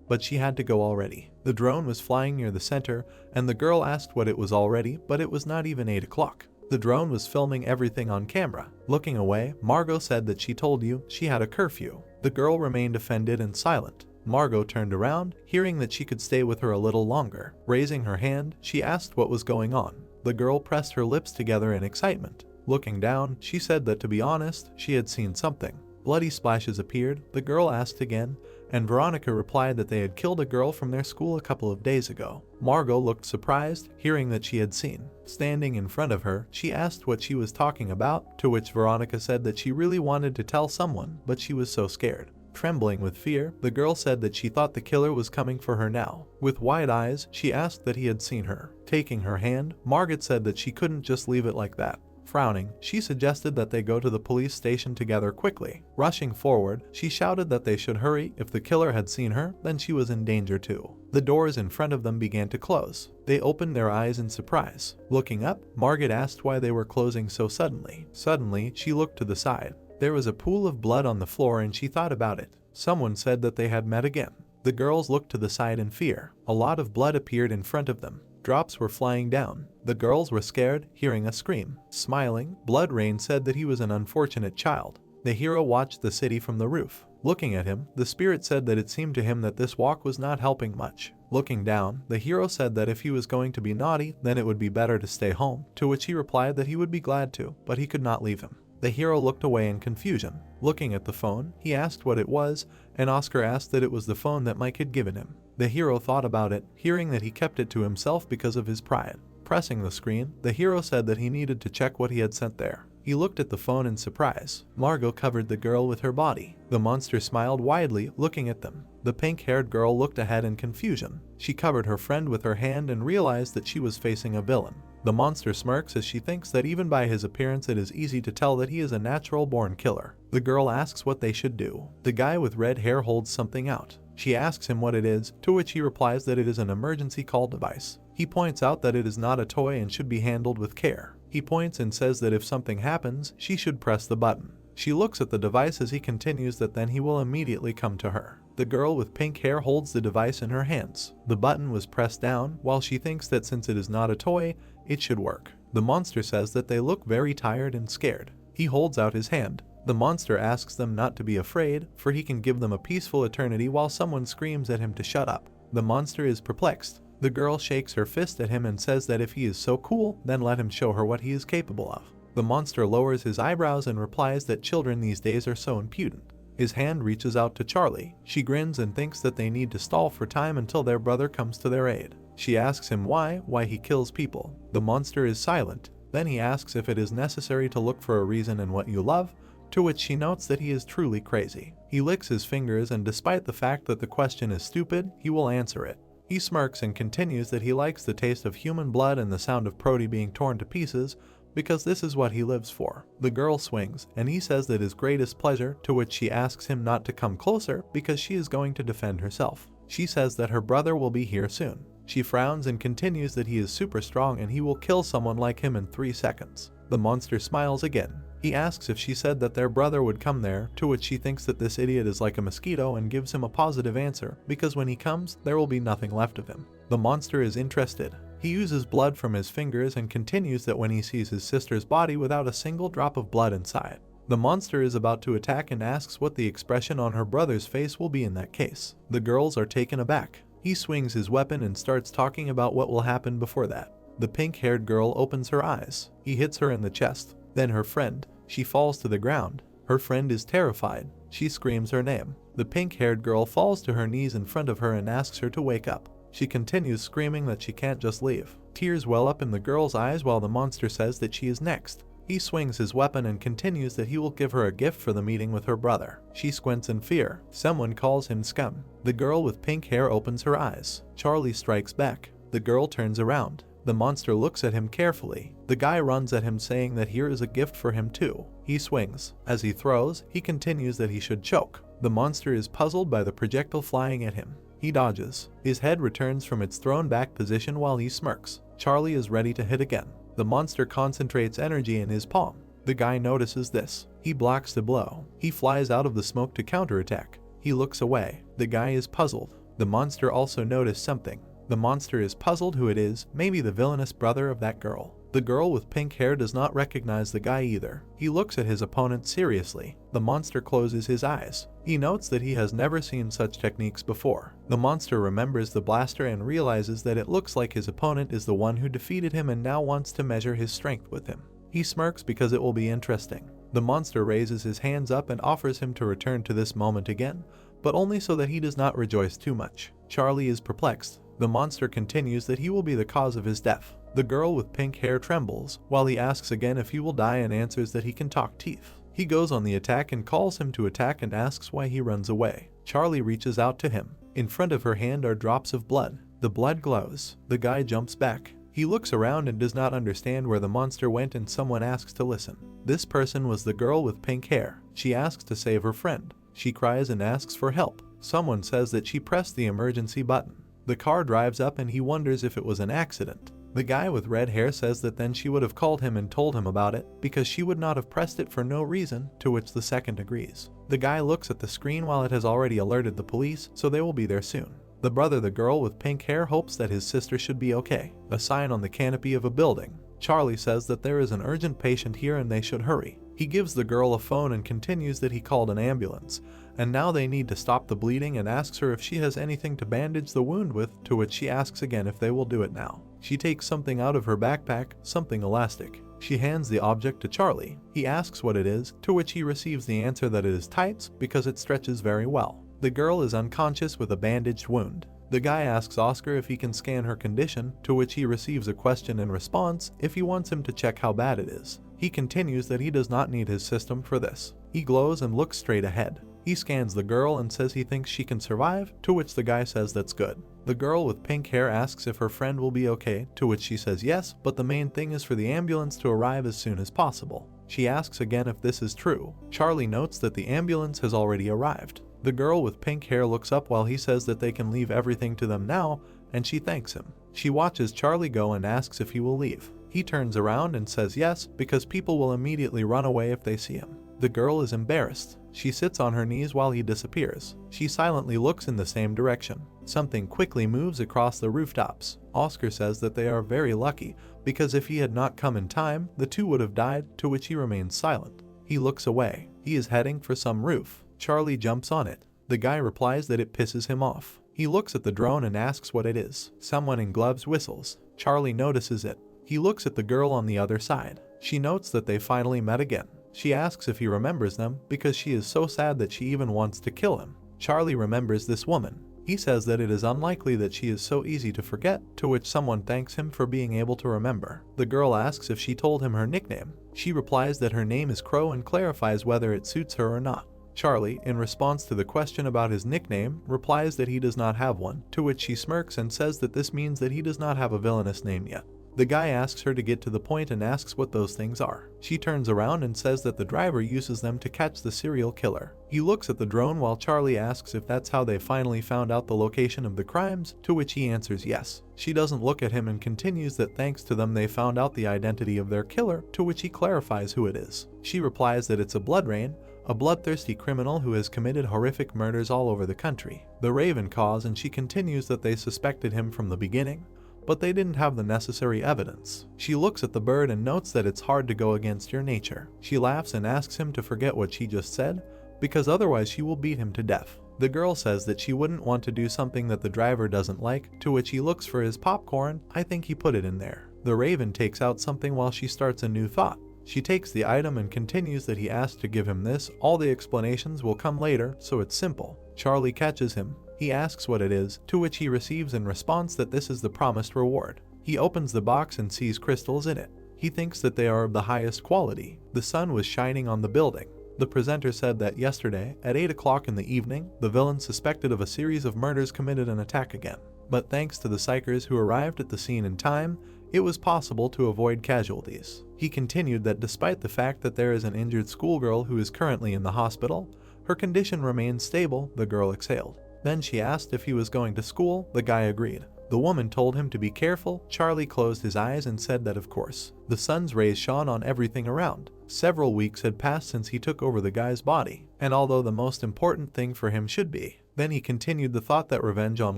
but she had to go already. The drone was flying near the center, and the girl asked what it was already, but it was not even 8 o'clock. The drone was filming everything on camera. Looking away, Margot said that she told you she had a curfew. The girl remained offended and silent. Margot turned around, hearing that she could stay with her a little longer. Raising her hand, she asked what was going on. The girl pressed her lips together in excitement. Looking down, she said that to be honest, she had seen something. Bloody splashes appeared. The girl asked again, and Veronica replied that they had killed a girl from their school a couple of days ago. Margot looked surprised, hearing that she had seen. Standing in front of her, she asked what she was talking about, to which Veronica said that she really wanted to tell someone, but she was so scared. Trembling with fear, the girl said that she thought the killer was coming for her now. With wide eyes, she asked that he had seen her. Taking her hand, Margot said that she couldn't just leave it like that. Frowning, she suggested that they go to the police station together quickly. Rushing forward, she shouted that they should hurry. If the killer had seen her, then she was in danger too. The doors in front of them began to close. They opened their eyes in surprise. Looking up, Margot asked why they were closing so suddenly. Suddenly, she looked to the side. There was a pool of blood on the floor and she thought about it. Someone said that they had met again. The girls looked to the side in fear. A lot of blood appeared in front of them. Drops were flying down. The girls were scared, hearing a scream. Smiling, Blood Rain said that he was an unfortunate child. The hero watched the city from the roof. Looking at him, the spirit said that it seemed to him that this walk was not helping much. Looking down, the hero said that if he was going to be naughty, then it would be better to stay home, to which he replied that he would be glad to, but he could not leave him. The hero looked away in confusion. Looking at the phone, he asked what it was, and Oscar asked that it was the phone that Mike had given him. The hero thought about it, hearing that he kept it to himself because of his pride. Pressing the screen, the hero said that he needed to check what he had sent there. He looked at the phone in surprise. Margot covered the girl with her body. The monster smiled widely, looking at them. The pink-haired girl looked ahead in confusion. She covered her friend with her hand and realized that she was facing a villain. The monster smirks as she thinks that even by his appearance it is easy to tell that he is a natural-born killer. The girl asks what they should do. The guy with red hair holds something out. She asks him what it is, to which he replies that it is an emergency call device. He points out that it is not a toy and should be handled with care. He points and says that if something happens, she should press the button. She looks at the device as he continues that then he will immediately come to her. The girl with pink hair holds the device in her hands. The button was pressed down, while she thinks that since it is not a toy, it should work. The monster says that they look very tired and scared. He holds out his hand. The monster asks them not to be afraid, for he can give them a peaceful eternity while someone screams at him to shut up. The monster is perplexed. The girl shakes her fist at him and says that if he is so cool, then let him show her what he is capable of. The monster lowers his eyebrows and replies that children these days are so impudent. His hand reaches out to Charlie. She grins and thinks that they need to stall for time until their brother comes to their aid. She asks him why he kills people. The monster is silent. Then he asks if it is necessary to look for a reason in what you love, to which she notes that he is truly crazy. He licks his fingers and despite the fact that the question is stupid, he will answer it. He smirks and continues that he likes the taste of human blood and the sound of Prody being torn to pieces, because this is what he lives for. The girl swings, and he says that his greatest pleasure, to which she asks him not to come closer because she is going to defend herself. She says that her brother will be here soon. She frowns and continues that he is super strong and he will kill someone like him in 3 seconds. The monster smiles again. He asks if she said that their brother would come there, to which she thinks that this idiot is like a mosquito and gives him a positive answer, because when he comes, there will be nothing left of him. The monster is interested. He uses blood from his fingers and continues that when he sees his sister's body without a single drop of blood inside. The monster is about to attack and asks what the expression on her brother's face will be in that case. The girls are taken aback. He swings his weapon and starts talking about what will happen before that. The pink-haired girl opens her eyes. He hits her in the chest. Then her friend. She falls to the ground. Her friend is terrified. She screams her name. The pink-haired girl falls to her knees in front of her and asks her to wake up. She continues screaming that she can't just leave. Tears well up in the girl's eyes while the monster says that she is next. He swings his weapon and continues that he will give her a gift for the meeting with her brother. She squints in fear. Someone calls him scum. The girl with pink hair opens her eyes. Charlie strikes back. The girl turns around. The monster looks at him carefully. The guy runs at him saying that here is a gift for him too. He swings. As he throws, he continues that he should choke. The monster is puzzled by the projectile flying at him. He dodges. His head returns from its thrown back position while he smirks. Charlie is ready to hit again. The monster concentrates energy in his palm. The guy notices this. He blocks the blow. He flies out of the smoke to counterattack. He looks away. The guy is puzzled. The monster also noticed something. The monster is puzzled who it is, maybe the villainous brother of that girl. The girl with pink hair does not recognize the guy either. He looks at his opponent seriously. The monster closes his eyes. He notes that he has never seen such techniques before. The monster remembers the blaster and realizes that it looks like his opponent is the one who defeated him and now wants to measure his strength with him. He smirks because it will be interesting. The monster raises his hands up and offers him to return to this moment again, but only so that he does not rejoice too much. Charlie is perplexed. The monster continues that he will be the cause of his death. The girl with pink hair trembles, while he asks again if he will die and answers that he can talk teeth. He goes on the attack and calls him to attack and asks why he runs away. Charlie reaches out to him. In front of her hand are drops of blood. The blood glows. The guy jumps back. He looks around and does not understand where the monster went, and someone asks to listen. This person was the girl with pink hair. She asks to save her friend. She cries and asks for help. Someone says that she pressed the emergency button. The car drives up and he wonders if it was an accident. The guy with red hair says that then she would have called him and told him about it because she would not have pressed it for no reason, to which the second agrees. The guy looks at the screen while it has already alerted the police, so they will be there soon. The brother, the girl with pink hair, hopes that his sister should be okay. A sign on the canopy of a building. Charlie says that there is an urgent patient here and they should hurry. He gives the girl a phone and continues that he called an ambulance, and now they need to stop the bleeding, and asks her if she has anything to bandage the wound with, to which she asks again if they will do it now. She takes something out of her backpack, something elastic. She hands the object to Charlie. He asks what it is, to which he receives the answer that it is tights because it stretches very well. The girl is unconscious with a bandaged wound. The guy asks Oscar if he can scan her condition, to which he receives a question in response if he wants him to check how bad it is. He continues that he does not need his system for this. He glows and looks straight ahead. He scans the girl and says he thinks she can survive, to which the guy says that's good. The girl with pink hair asks if her friend will be okay, to which she says yes, but the main thing is for the ambulance to arrive as soon as possible. She asks again if this is true. Charlie notes that the ambulance has already arrived. The girl with pink hair looks up while he says that they can leave everything to them now, and she thanks him. She watches Charlie go and asks if he will leave. He turns around and says yes, because people will immediately run away if they see him. The girl is embarrassed. She sits on her knees while he disappears. She silently looks in the same direction. Something quickly moves across the rooftops. Oscar says that they are very lucky, because if he had not come in time, the two would have died, to which he remains silent. He looks away. He is heading for some roof. Charlie jumps on it. The guy replies that it pisses him off. He looks at the drone and asks what it is. Someone in gloves whistles. Charlie notices it. He looks at the girl on the other side. She notes that they finally met again. She asks if he remembers them because she is so sad that she even wants to kill him. Charlie remembers this woman. He says that it is unlikely that she is so easy to forget, to which someone thanks him for being able to remember. The girl asks if she told him her nickname. She replies that her name is Crow and clarifies whether it suits her or not. Charlie, in response to the question about his nickname, replies that he does not have one, to which she smirks and says that this means that he does not have a villainous name yet. The guy asks her to get to the point and asks what those things are. She turns around and says that the driver uses them to catch the serial killer. He looks at the drone while Charlie asks if that's how they finally found out the location of the crimes, to which he answers yes. She doesn't look at him and continues that thanks to them they found out the identity of their killer, to which he clarifies who it is. She replies that it's a blood rain, a bloodthirsty criminal who has committed horrific murders all over the country. The Raven calls and she continues that they suspected him from the beginning, but they didn't have the necessary evidence. She looks at the bird and notes that it's hard to go against your nature. She laughs and asks him to forget what she just said, because otherwise she will beat him to death. The girl says that she wouldn't want to do something that the driver doesn't like, to which he looks for his popcorn. I think he put it in there. The Raven takes out something while she starts a new thought. She takes the item and continues that he asked to give him this. All the explanations will come later, so it's simple. Charlie catches him. He asks what it is, to which he receives in response that this is the promised reward. He opens the box and sees crystals in it. He thinks that they are of the highest quality. The sun was shining on the building. The presenter said that yesterday, at 8 o'clock in the evening, the villain suspected of a series of murders committed an attack again. But thanks to the psychers who arrived at the scene in time, it was possible to avoid casualties. He continued that despite the fact that there is an injured schoolgirl who is currently in the hospital, her condition remains stable. The girl exhaled. Then she asked if he was going to school. The guy agreed. The woman told him to be careful. Charlie closed his eyes and said that of course. The sun's rays shone on everything around. Several weeks had passed since he took over the guy's body, and although the most important thing for him should be, then he continued the thought that revenge on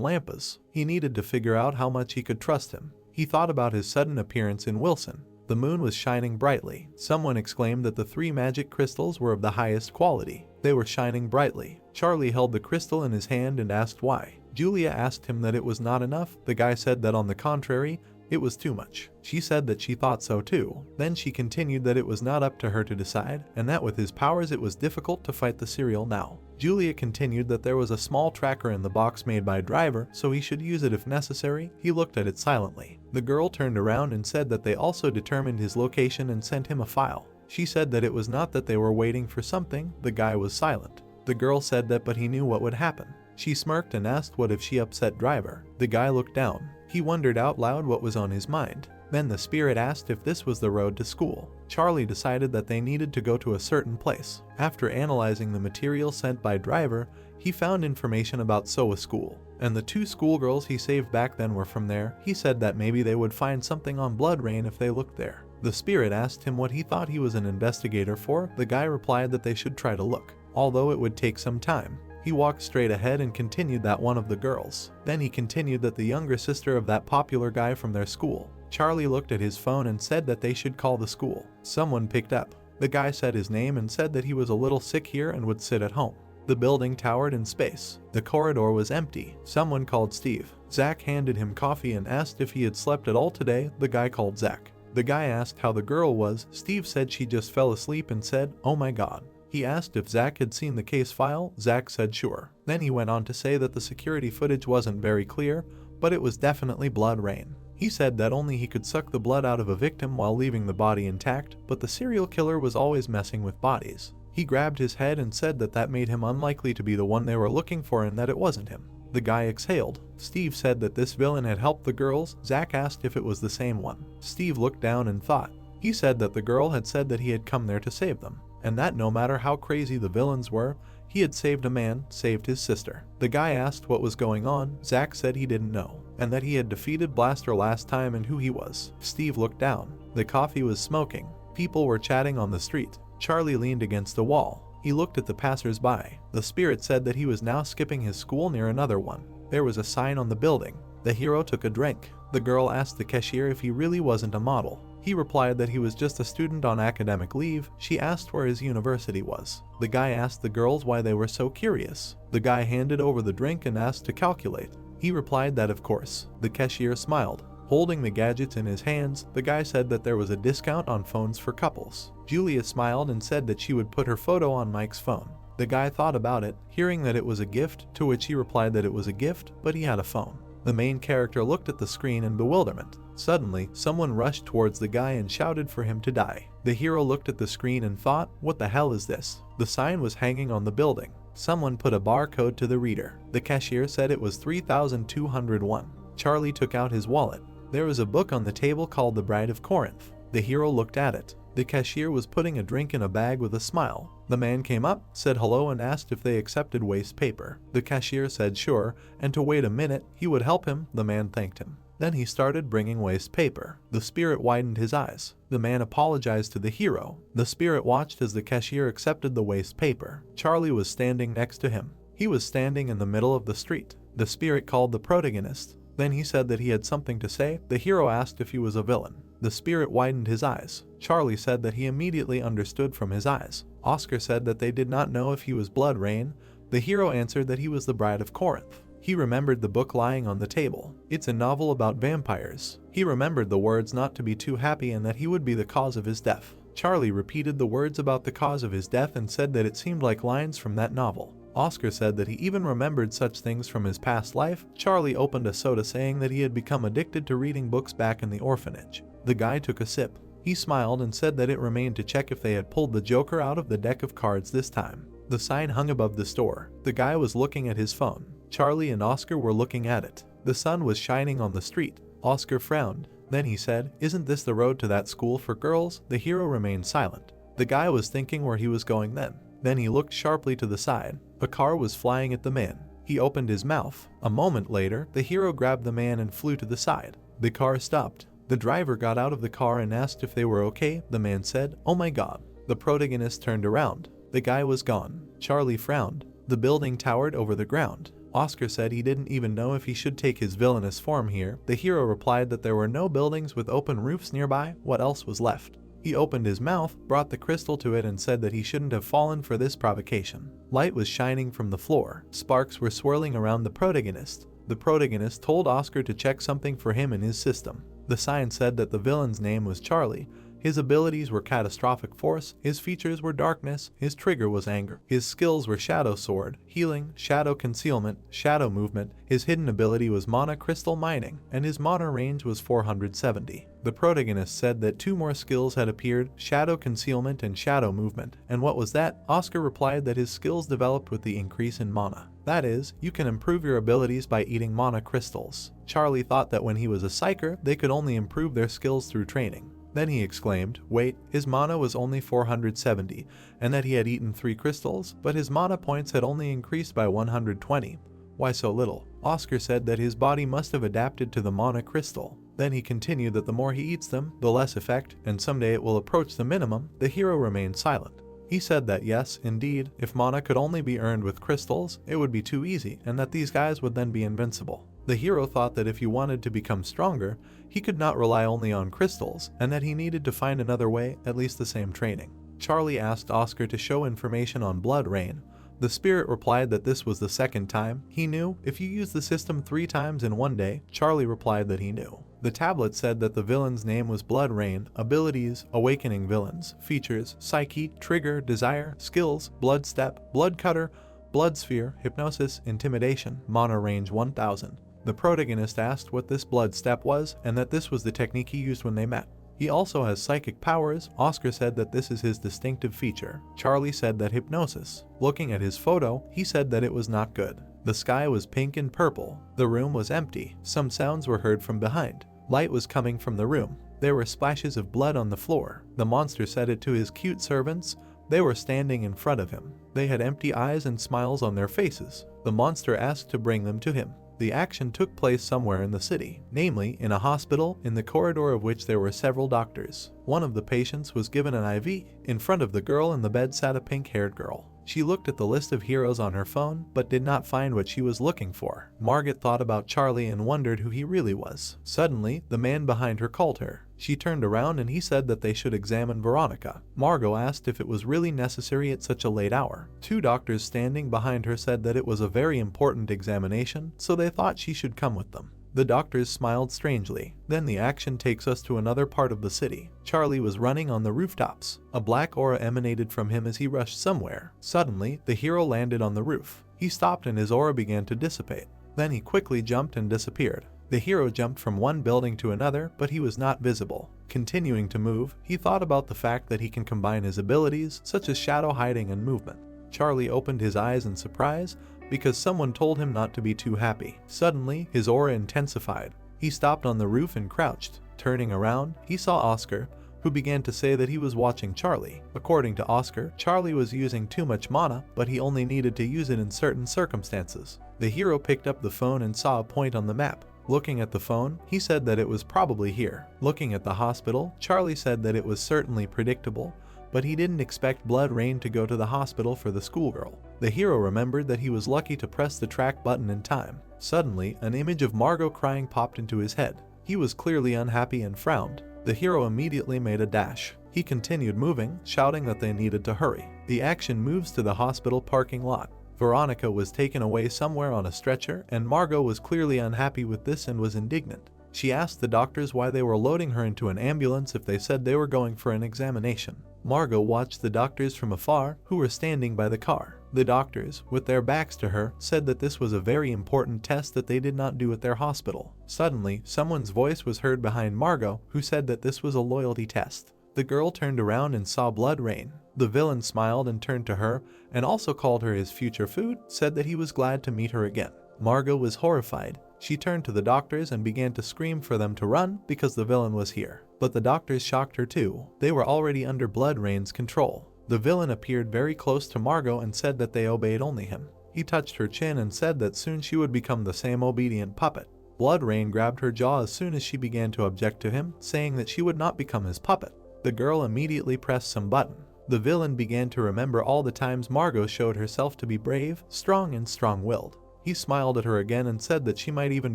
Lampas. He needed to figure out how much he could trust him. He thought about his sudden appearance in Wilson. The moon was shining brightly. Someone exclaimed that the 3 magic crystals were of the highest quality. They were shining brightly. Charlie held the crystal in his hand and asked why. Julia asked him that it was not enough. The guy said that on the contrary, it was too much. She said that she thought so too. Then she continued that it was not up to her to decide, and that with his powers it was difficult to fight the serial now. Julia continued that there was a small tracker in the box made by Driver, so he should use it if necessary. He looked at it silently. The girl turned around and said that they also determined his location and sent him a file. She said that it was not that they were waiting for something. The guy was silent. The girl said that but he knew what would happen. She smirked and asked what if she upset Driver. The guy looked down. He wondered out loud what was on his mind. Then the spirit asked if this was the road to school. Charlie decided that they needed to go to a certain place. After analyzing the material sent by Driver, he found information about SOA school, and the 2 schoolgirls he saved back then were from there. He said that maybe they would find something on Blood Rain if they looked there. The spirit asked him what he thought he was an investigator for. The guy replied that they should try to look, although it would take some time. He walked straight ahead and continued that one of the girls. Then he continued that the younger sister of that popular guy from their school. Charlie looked at his phone and said that they should call the school. Someone picked up. The guy said his name and said that he was a little sick here and would sit at home. The building towered in space. The corridor was empty. Someone called Steve. Zach handed him coffee and asked if he had slept at all today. The guy called Zach. The guy asked how the girl was. Steve said she just fell asleep and said, "Oh my God." He asked if Zach had seen the case file. Zach said sure. Then he went on to say that the security footage wasn't very clear, but it was definitely Blood Rain. He said that only he could suck the blood out of a victim while leaving the body intact, but the serial killer was always messing with bodies. He grabbed his head and said that that made him unlikely to be the one they were looking for and that it wasn't him. The guy exhaled. Steve said that this villain had helped the girls. Zach asked if it was the same one. Steve looked down and thought. He said that the girl had said that he had come there to save them, and that no matter how crazy the villains were, he had saved a man, saved his sister. The guy asked what was going on. Zach said he didn't know, and that he had defeated Blaster last time and who he was. Steve looked down. The coffee was smoking. People were chatting on the street. Charlie leaned against a wall. He looked at the passers-by. The spirit said that he was now skipping his school near another one. There was a sign on the building. The hero took a drink. The girl asked the cashier if he really wasn't a model. He replied that he was just a student on academic leave. She asked where his university was. The guy asked the girls why they were so curious. The guy handed over the drink and asked to calculate. He replied that of course. The cashier smiled. Holding the gadgets in his hands, the guy said that there was a discount on phones for couples. Julia smiled and said that she would put her photo on Mike's phone. The guy thought about it, hearing that it was a gift, to which he replied that it was a gift, but he had a phone. The main character looked at the screen in bewilderment. Suddenly, someone rushed towards the guy and shouted for him to die. The hero looked at the screen and thought, what the hell is this? The sign was hanging on the building. Someone put a barcode to the reader. The cashier said it was 3,201. Charlie took out his wallet. There was a book on the table called The Bride of Corinth. The hero looked at it. The cashier was putting a drink in a bag with a smile. The man came up, said hello and asked if they accepted waste paper. The cashier said sure, and to wait a minute, he would help him. The man thanked him. Then he started bringing waste paper. The spirit widened his eyes. The man apologized to the hero. The spirit watched as the cashier accepted the waste paper. Charlie was standing next to him. He was standing in the middle of the street. The spirit called the protagonist. Then he said that he had something to say. The hero asked if he was a villain. The spirit widened his eyes. Charlie said that he immediately understood from his eyes. Oscar said that they did not know if he was Blood Rain. The hero answered that he was the Bride of Corinth. He remembered the book lying on the table. It's a novel about vampires. He remembered the words not to be too happy and that he would be the cause of his death. Charlie repeated the words about the cause of his death and said that it seemed like lines from that novel. Oscar said that he even remembered such things from his past life. Charlie opened a soda saying that he had become addicted to reading books back in the orphanage. The guy took a sip. He smiled and said that it remained to check if they had pulled the Joker out of the deck of cards this time. The sign hung above the store. The guy was looking at his phone. Charlie and Oscar were looking at it. The sun was shining on the street. Oscar frowned. Then he said, "Isn't this the road to that school for girls?" The hero remained silent. The guy was thinking where he was going then. Then he looked sharply to the side. A car was flying at the man. He opened his mouth. A moment later, the hero grabbed the man and flew to the side. The car stopped. The driver got out of the car and asked if they were okay. The man said, "Oh my God." The protagonist turned around. The guy was gone. Charlie frowned. The building towered over the ground. Oscar said he didn't even know if he should take his villainous form here. The hero replied that there were no buildings with open roofs nearby. What else was left? He opened his mouth, brought the crystal to it and said that he shouldn't have fallen for this provocation. Light was shining from the floor. Sparks were swirling around the protagonist. The protagonist told Oscar to check something for him in his system. The sign said that the villain's name was Charlie. His abilities were catastrophic force, his features were darkness, his trigger was anger, his skills were shadow sword, healing, shadow concealment, shadow movement, his hidden ability was mana crystal mining, and his mana range was 470. The protagonist said that 2 more skills had appeared, shadow concealment and shadow movement. And what was that? Oscar replied that his skills developed with the increase in mana. That is, you can improve your abilities by eating mana crystals. Charlie thought that when he was a psyker, they could only improve their skills through training. Then he exclaimed, wait, his mana was only 470, and that he had eaten 3 crystals, but his mana points had only increased by 120. Why so little? Oscar said that his body must have adapted to the mana crystal. Then he continued that the more he eats them, the less effect, and someday it will approach the minimum. The hero remained silent. He said that yes, indeed, if mana could only be earned with crystals, it would be too easy, and that these guys would then be invincible. The hero thought that if he wanted to become stronger, he could not rely only on crystals, and that he needed to find another way, at least the same training. Charlie asked Oscar to show information on blood rain. The spirit replied that this was the 2nd time. He knew if you use the system 3 times in one day. Charlie replied that he knew. The tablet said that the villain's name was Blood Rain, abilities, awakening villains, features, psyche, trigger, desire, skills, blood step, blood cutter, blood sphere, hypnosis, intimidation, mana range 1000. The protagonist asked what this blood step was and that this was the technique he used when they met. He also has psychic powers. Oscar said that this is his distinctive feature. Charlie said that hypnosis. Looking at his photo, he said that it was not good. The sky was pink and purple. The room was empty. Some sounds were heard from behind. Light was coming from the room. There were splashes of blood on the floor. The monster said it to his cute servants. They were standing in front of him. They had empty eyes and smiles on their faces. The monster asked to bring them to him. The action took place somewhere in the city, namely in a hospital, in the corridor of which there were several doctors. One of the patients was given an IV. In front of the girl in the bed sat a pink-haired girl. She looked at the list of heroes on her phone, but did not find what she was looking for. Margot thought about Charlie and wondered who he really was. Suddenly, the man behind her called her. She turned around and he said that they should examine Veronica. Margot asked if it was really necessary at such a late hour. 2 doctors standing behind her said that it was a very important examination, so they thought she should come with them. The doctors smiled strangely. Then the action takes us to another part of the city. Charlie was running on the rooftops. A black aura emanated from him as he rushed somewhere. Suddenly, the hero landed on the roof. He stopped and his aura began to dissipate. Then he quickly jumped and disappeared. The hero jumped from one building to another, but he was not visible. Continuing to move, he thought about the fact that he can combine his abilities, such as shadow hiding and movement. Charlie opened his eyes in surprise, because someone told him not to be too happy. Suddenly, his aura intensified. He stopped on the roof and crouched. Turning around, he saw Oscar, who began to say that he was watching Charlie. According to Oscar, Charlie was using too much mana, but he only needed to use it in certain circumstances. The hero picked up the phone and saw a point on the map. Looking at the phone, he said that it was probably here. Looking at the hospital, Charlie said that it was certainly predictable, but he didn't expect Blood Rain to go to the hospital for the schoolgirl. The hero remembered that he was lucky to press the track button in time. Suddenly, an image of Margot crying popped into his head. He was clearly unhappy and frowned. The hero immediately made a dash. He continued moving, shouting that they needed to hurry. The action moves to the hospital parking lot. Veronica was taken away somewhere on a stretcher, and Margot was clearly unhappy with this and was indignant. She asked the doctors why they were loading her into an ambulance if they said they were going for an examination. Margot watched the doctors from afar, who were standing by the car. The doctors, with their backs to her, said that this was a very important test that they did not do at their hospital. Suddenly, someone's voice was heard behind Margot, who said that this was a loyalty test. The girl turned around and saw Blood Rain. The villain smiled and turned to her, and also called her his future food, said that he was glad to meet her again. Margot was horrified. She turned to the doctors and began to scream for them to run because the villain was here. But the doctors shocked her too. They were already under Blood Rain's control. The villain appeared very close to Margot and said that they obeyed only him. He touched her chin and said that soon she would become the same obedient puppet. Blood Rain grabbed her jaw as soon as she began to object to him, saying that she would not become his puppet. The girl immediately pressed some button. The villain began to remember all the times Margot showed herself to be brave, strong, and strong-willed. He smiled at her again and said that she might even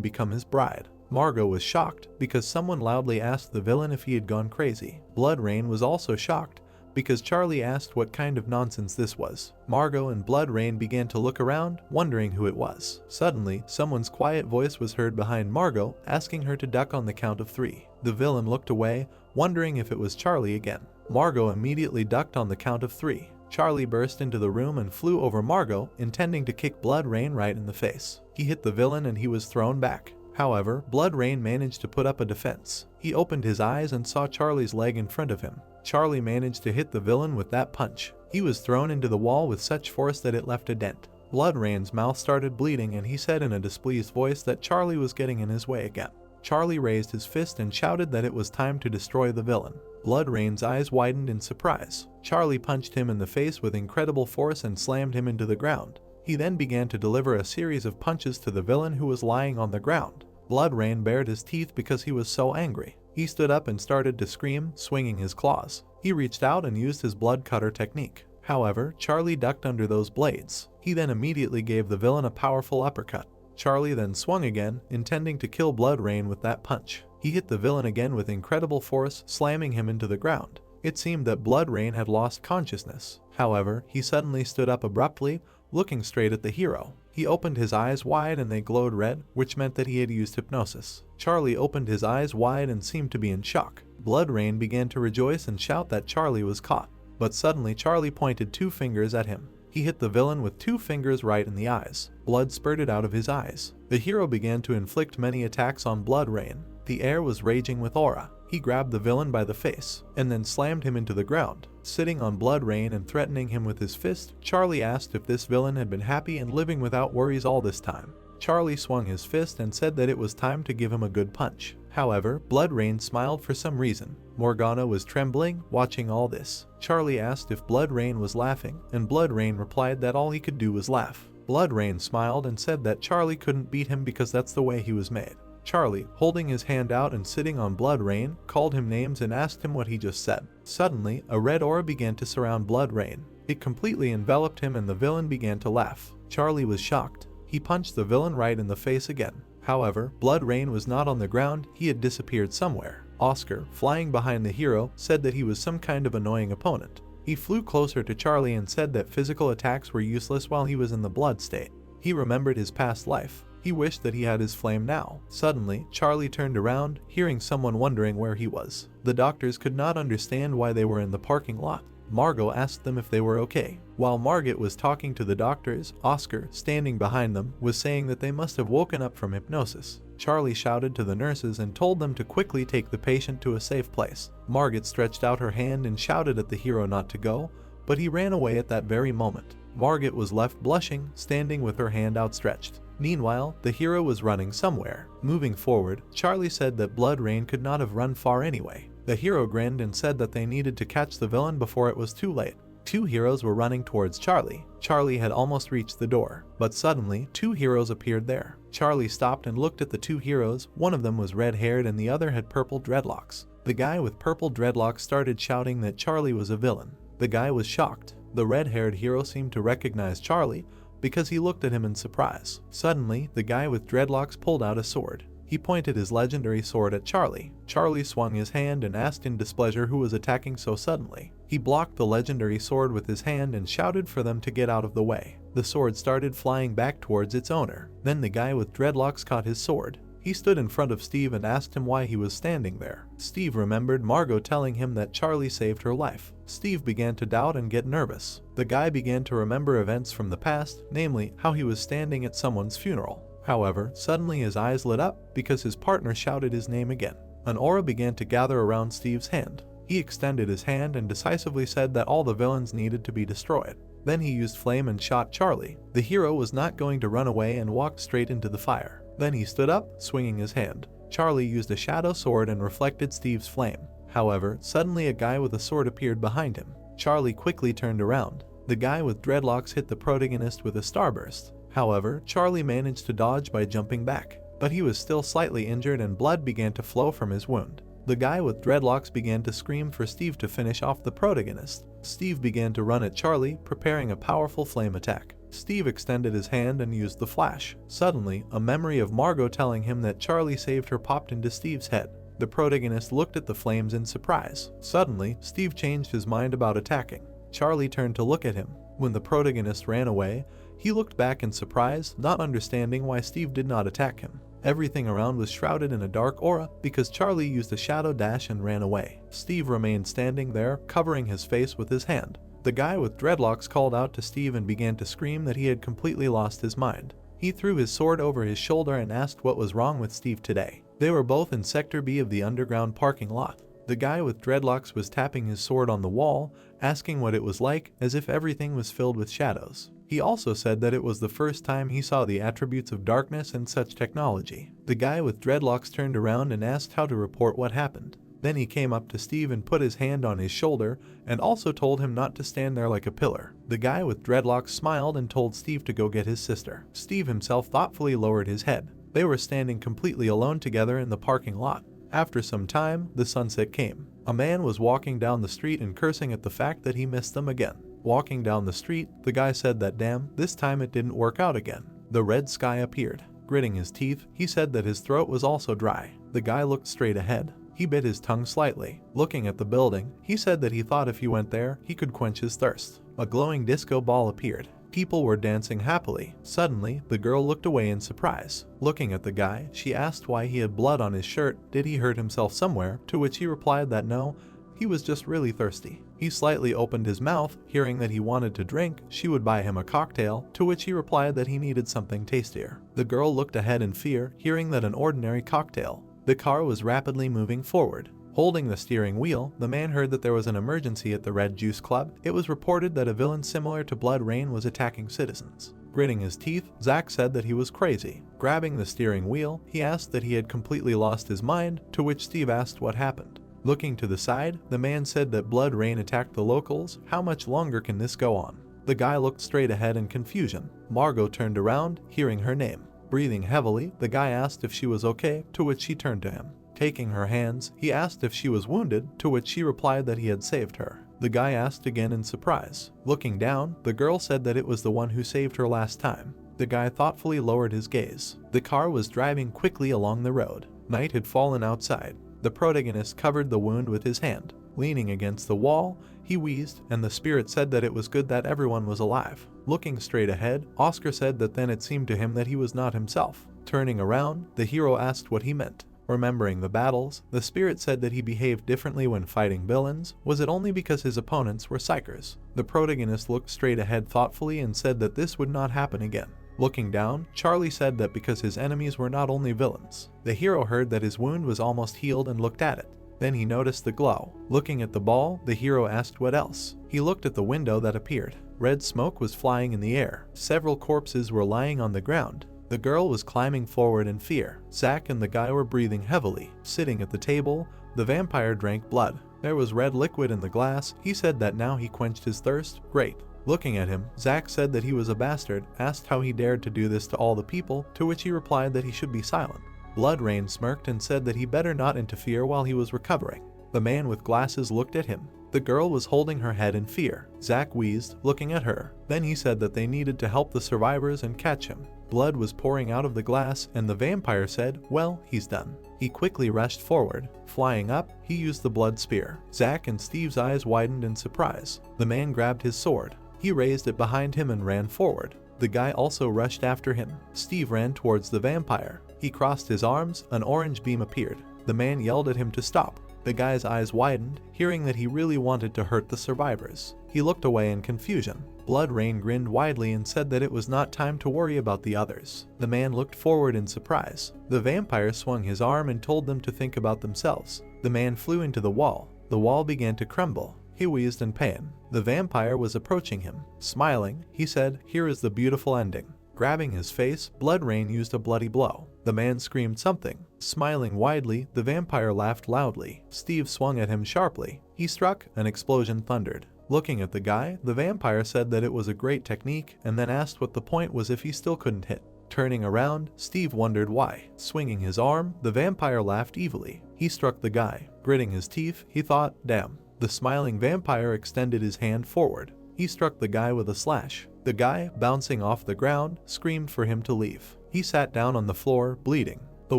become his bride. Margot was shocked because someone loudly asked the villain if he had gone crazy. Blood Rain was also shocked because Charlie asked what kind of nonsense this was. Margot and Blood Rain began to look around, wondering who it was. Suddenly, someone's quiet voice was heard behind Margot, asking her to duck on the count of 3. The villain looked away, wondering if it was Charlie again. Margot immediately ducked on the count of 3. Charlie burst into the room and flew over Margot, intending to kick Blood Rain right in the face. He hit the villain and he was thrown back. However, Blood Rain managed to put up a defense. He opened his eyes and saw Charlie's leg in front of him. Charlie managed to hit the villain with that punch. He was thrown into the wall with such force that it left a dent. Blood Rain's mouth started bleeding and he said in a displeased voice that Charlie was getting in his way again. Charlie raised his fist and shouted that it was time to destroy the villain. Blood Rain's eyes widened in surprise. Charlie punched him in the face with incredible force and slammed him into the ground. He then began to deliver a series of punches to the villain who was lying on the ground. Blood Rain bared his teeth because he was so angry. He stood up and started to scream, swinging his claws. He reached out and used his blood cutter technique. However, Charlie ducked under those blades. He then immediately gave the villain a powerful uppercut. Charlie then swung again, intending to kill Blood Rain with that punch. He hit the villain again with incredible force, slamming him into the ground. It seemed that Blood Rain had lost consciousness. However, he suddenly stood up abruptly, looking straight at the hero. He opened his eyes wide and they glowed red, which meant that he had used hypnosis. Charlie opened his eyes wide and seemed to be in shock. Blood Rain began to rejoice and shout that Charlie was caught. But suddenly Charlie pointed 2 fingers at him. He hit the villain with 2 fingers right in the eyes. Blood spurted out of his eyes. The hero began to inflict many attacks on Blood Rain. The air was raging with aura. He grabbed the villain by the face, and then slammed him into the ground. Sitting on Blood Rain and threatening him with his fist, Charlie asked if this villain had been happy and living without worries all this time. Charlie swung his fist and said that it was time to give him a good punch. However, Blood Rain smiled for some reason. Morgana was trembling, watching all this. Charlie asked if Blood Rain was laughing, and Blood Rain replied that all he could do was laugh. Blood Rain smiled and said that Charlie couldn't beat him because that's the way he was made. Charlie, holding his hand out and sitting on Blood Rain, called him names and asked him what he just said. Suddenly, a red aura began to surround Blood Rain. It completely enveloped him and the villain began to laugh. Charlie was shocked. He punched the villain right in the face again. However, Blood Rain was not on the ground, he had disappeared somewhere. Oscar, flying behind the hero, said that he was some kind of annoying opponent. He flew closer to Charlie and said that physical attacks were useless while he was in the blood state. He remembered his past life. He wished that he had his flame now. Suddenly, Charlie turned around, hearing someone wondering where he was. The doctors could not understand why they were in the parking lot. Margot asked them if they were okay. While Margot was talking to the doctors, Oscar, standing behind them, was saying that they must have woken up from hypnosis. Charlie shouted to the nurses and told them to quickly take the patient to a safe place. Margot stretched out her hand and shouted at the hero not to go, but he ran away at that very moment. Margot was left blushing, standing with her hand outstretched. Meanwhile, the hero was running somewhere. Moving forward, Charlie said that Blood Rain could not have run far anyway. The hero grinned and said that they needed to catch the villain before it was too late. 2 heroes were running towards Charlie. Charlie had almost reached the door, but suddenly 2 heroes appeared there. Charlie stopped and looked at the 2 heroes. One of them was red-haired and the other had purple dreadlocks. The guy with purple dreadlocks started shouting that Charlie was a villain. The guy was shocked. The red-haired hero seemed to recognize Charlie because he looked at him in surprise. Suddenly, the guy with dreadlocks pulled out a sword. He pointed his legendary sword at Charlie. Charlie swung his hand and asked in displeasure who was attacking so suddenly. He blocked the legendary sword with his hand and shouted for them to get out of the way. The sword started flying back towards its owner. Then the guy with dreadlocks caught his sword. He stood in front of Steve and asked him why he was standing there. Steve remembered Margot telling him that Charlie saved her life. Steve began to doubt and get nervous. The guy began to remember events from the past, namely how he was standing at someone's funeral. However, suddenly his eyes lit up because his partner shouted his name again. An aura began to gather around Steve's hand. He extended his hand and decisively said that all the villains needed to be destroyed. Then he used flame and shot Charlie. The hero was not going to run away and walked straight into the fire. Then he stood up, swinging his hand. Charlie used a shadow sword and reflected Steve's flame. However, suddenly a guy with a sword appeared behind him. Charlie quickly turned around. The guy with dreadlocks hit the protagonist with a starburst. However, Charlie managed to dodge by jumping back, but he was still slightly injured and blood began to flow from his wound. The guy with dreadlocks began to scream for Steve to finish off the protagonist. Steve began to run at Charlie, preparing a powerful flame attack. Steve extended his hand and used the flash. Suddenly, a memory of Margot telling him that Charlie saved her popped into Steve's head. The protagonist looked at the flames in surprise. Suddenly, Steve changed his mind about attacking. Charlie turned to look at him. When the protagonist ran away, he looked back in surprise, not understanding why Steve did not attack him. Everything around was shrouded in a dark aura because Charlie used a shadow dash and ran away. Steve remained standing there, covering his face with his hand. The guy with dreadlocks called out to Steve and began to scream that he had completely lost his mind. He threw his sword over his shoulder and asked what was wrong with Steve today. They were both in Sector B of the underground parking lot. The guy with dreadlocks was tapping his sword on the wall, asking what it was like, as if everything was filled with shadows. He also said that it was the first time he saw the attributes of darkness and such technology. The guy with dreadlocks turned around and asked how to report what happened. Then he came up to Steve and put his hand on his shoulder and also told him not to stand there like a pillar. The guy with dreadlocks smiled and told Steve to go get his sister. Steve himself thoughtfully lowered his head. They were standing completely alone together in the parking lot. After some time, the sunset came. A man was walking down the street and cursing at the fact that he missed them again. Walking down the street, the guy said that damn, this time it didn't work out again. The red sky appeared. Gritting his teeth, he said that his throat was also dry. The guy looked straight ahead. He bit his tongue slightly. Looking at the building, he said that he thought if he went there, he could quench his thirst. A glowing disco ball appeared. People were dancing happily. Suddenly, the girl looked away in surprise. Looking at the guy, she asked why he had blood on his shirt. Did he hurt himself somewhere? To which he replied that no, he was just really thirsty. He slightly opened his mouth, hearing that he wanted to drink. She would buy him a cocktail, to which he replied that he needed something tastier. The girl looked ahead in fear, hearing that an ordinary cocktail. The car was rapidly moving forward. Holding the steering wheel, the man heard that there was an emergency at the Red Juice Club. It was reported that a villain similar to Blood Rain was attacking citizens. Gritting his teeth, Zack said that he was crazy. Grabbing the steering wheel, he asked that he had completely lost his mind, to which Steve asked what happened. Looking to the side, the man said that Blood Rain attacked the locals. How much longer can this go on? The guy looked straight ahead in confusion. Margot turned around, hearing her name. Breathing heavily, the guy asked if she was okay, to which she turned to him. Taking her hands, he asked if she was wounded, to which she replied that he had saved her. The guy asked again in surprise. Looking down, the girl said that it was the one who saved her last time. The guy thoughtfully lowered his gaze. The car was driving quickly along the road. Night had fallen outside. The protagonist covered the wound with his hand. Leaning against the wall, he wheezed, and the spirit said that it was good that everyone was alive. Looking straight ahead, Oscar said that then it seemed to him that he was not himself. Turning around, the hero asked what he meant. Remembering the battles, the spirit said that he behaved differently when fighting villains. Was it only because his opponents were psychers? The protagonist looked straight ahead thoughtfully and said that this would not happen again. Looking down, Charlie said that because his enemies were not only villains. The hero heard that his wound was almost healed and looked at it. Then he noticed the glow. Looking at the ball, the hero asked what else. He looked at the window that appeared. Red smoke was flying in the air. Several corpses were lying on the ground. The girl was climbing forward in fear. Zack and the guy were breathing heavily. Sitting at the table, the vampire drank blood. There was red liquid in the glass. He said that now he quenched his thirst. Great. Looking at him, Zack said that he was a bastard, asked how he dared to do this to all the people, to which he replied that he should be silent. Blood Rain smirked and said that he better not interfere while he was recovering. The man with glasses looked at him. The girl was holding her head in fear. Zack wheezed, looking at her. Then he said that they needed to help the survivors and catch him. Blood was pouring out of the glass, and the vampire said, well, he's done. He quickly rushed forward. Flying up, he used the blood spear. Zack and Steve's eyes widened in surprise. The man grabbed his sword. He raised it behind him and ran forward. The guy also rushed after him. Steve ran towards the vampire. He crossed his arms. An orange beam appeared. The man yelled at him to stop. The guy's eyes widened, hearing that he really wanted to hurt the survivors. He looked away in confusion. Blood Rain grinned widely and said that it was not time to worry about the others. The man looked forward in surprise. The vampire swung his arm and told them to think about themselves. The man flew into the wall. The wall began to crumble. He wheezed in pain. The vampire was approaching him. Smiling, he said, "Here is the beautiful ending." Grabbing his face, Blood Rain used a bloody blow. The man screamed something. Smiling widely, the vampire laughed loudly. Steve swung at him sharply. He struck. An explosion thundered. Looking at the guy, the vampire said that it was a great technique and then asked what the point was if he still couldn't hit. Turning around, Steve wondered why. Swinging his arm, the vampire laughed evilly. He struck the guy. Gritting his teeth, he thought, damn. The smiling vampire extended his hand forward. He struck the guy with a slash. The guy, bouncing off the ground, screamed for him to leave. He sat down on the floor, bleeding. The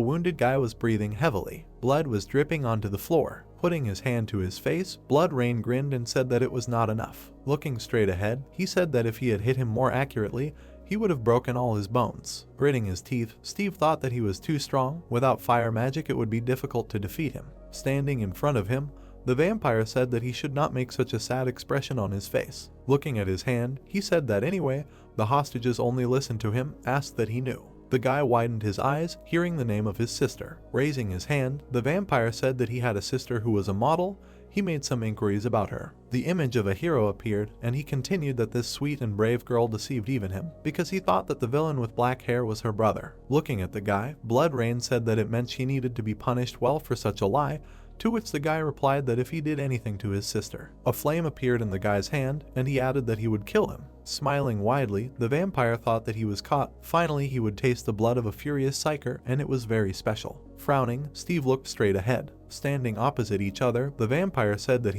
wounded guy was breathing heavily. Blood was dripping onto the floor. Putting his hand to his face, Blood Rain grinned and said that it was not enough. Looking straight ahead, he said that if he had hit him more accurately, he would have broken all his bones. Gritting his teeth, Steve thought that he was too strong. Without fire magic, it would be difficult to defeat him. Standing in front of him, the vampire said that he should not make such a sad expression on his face. Looking at his hand, he said that anyway, the hostages only listened to him, asked that he knew. The guy widened his eyes, hearing the name of his sister. Raising his hand, the vampire said that he had a sister who was a model. He made some inquiries about her. The image of a hero appeared, and he continued that this sweet and brave girl deceived even him, because he thought that the villain with black hair was her brother. Looking at the guy, Blood Rain said that it meant she needed to be punished well for such a lie, to which the guy replied that if he did anything to his sister. A flame appeared in the guy's hand, and he added that he would kill him. Smiling widely, the vampire thought that he was caught. Finally, he would taste the blood of a furious psyker, and it was very special. Frowning, Steve looked straight ahead. Standing opposite each other, the vampire said that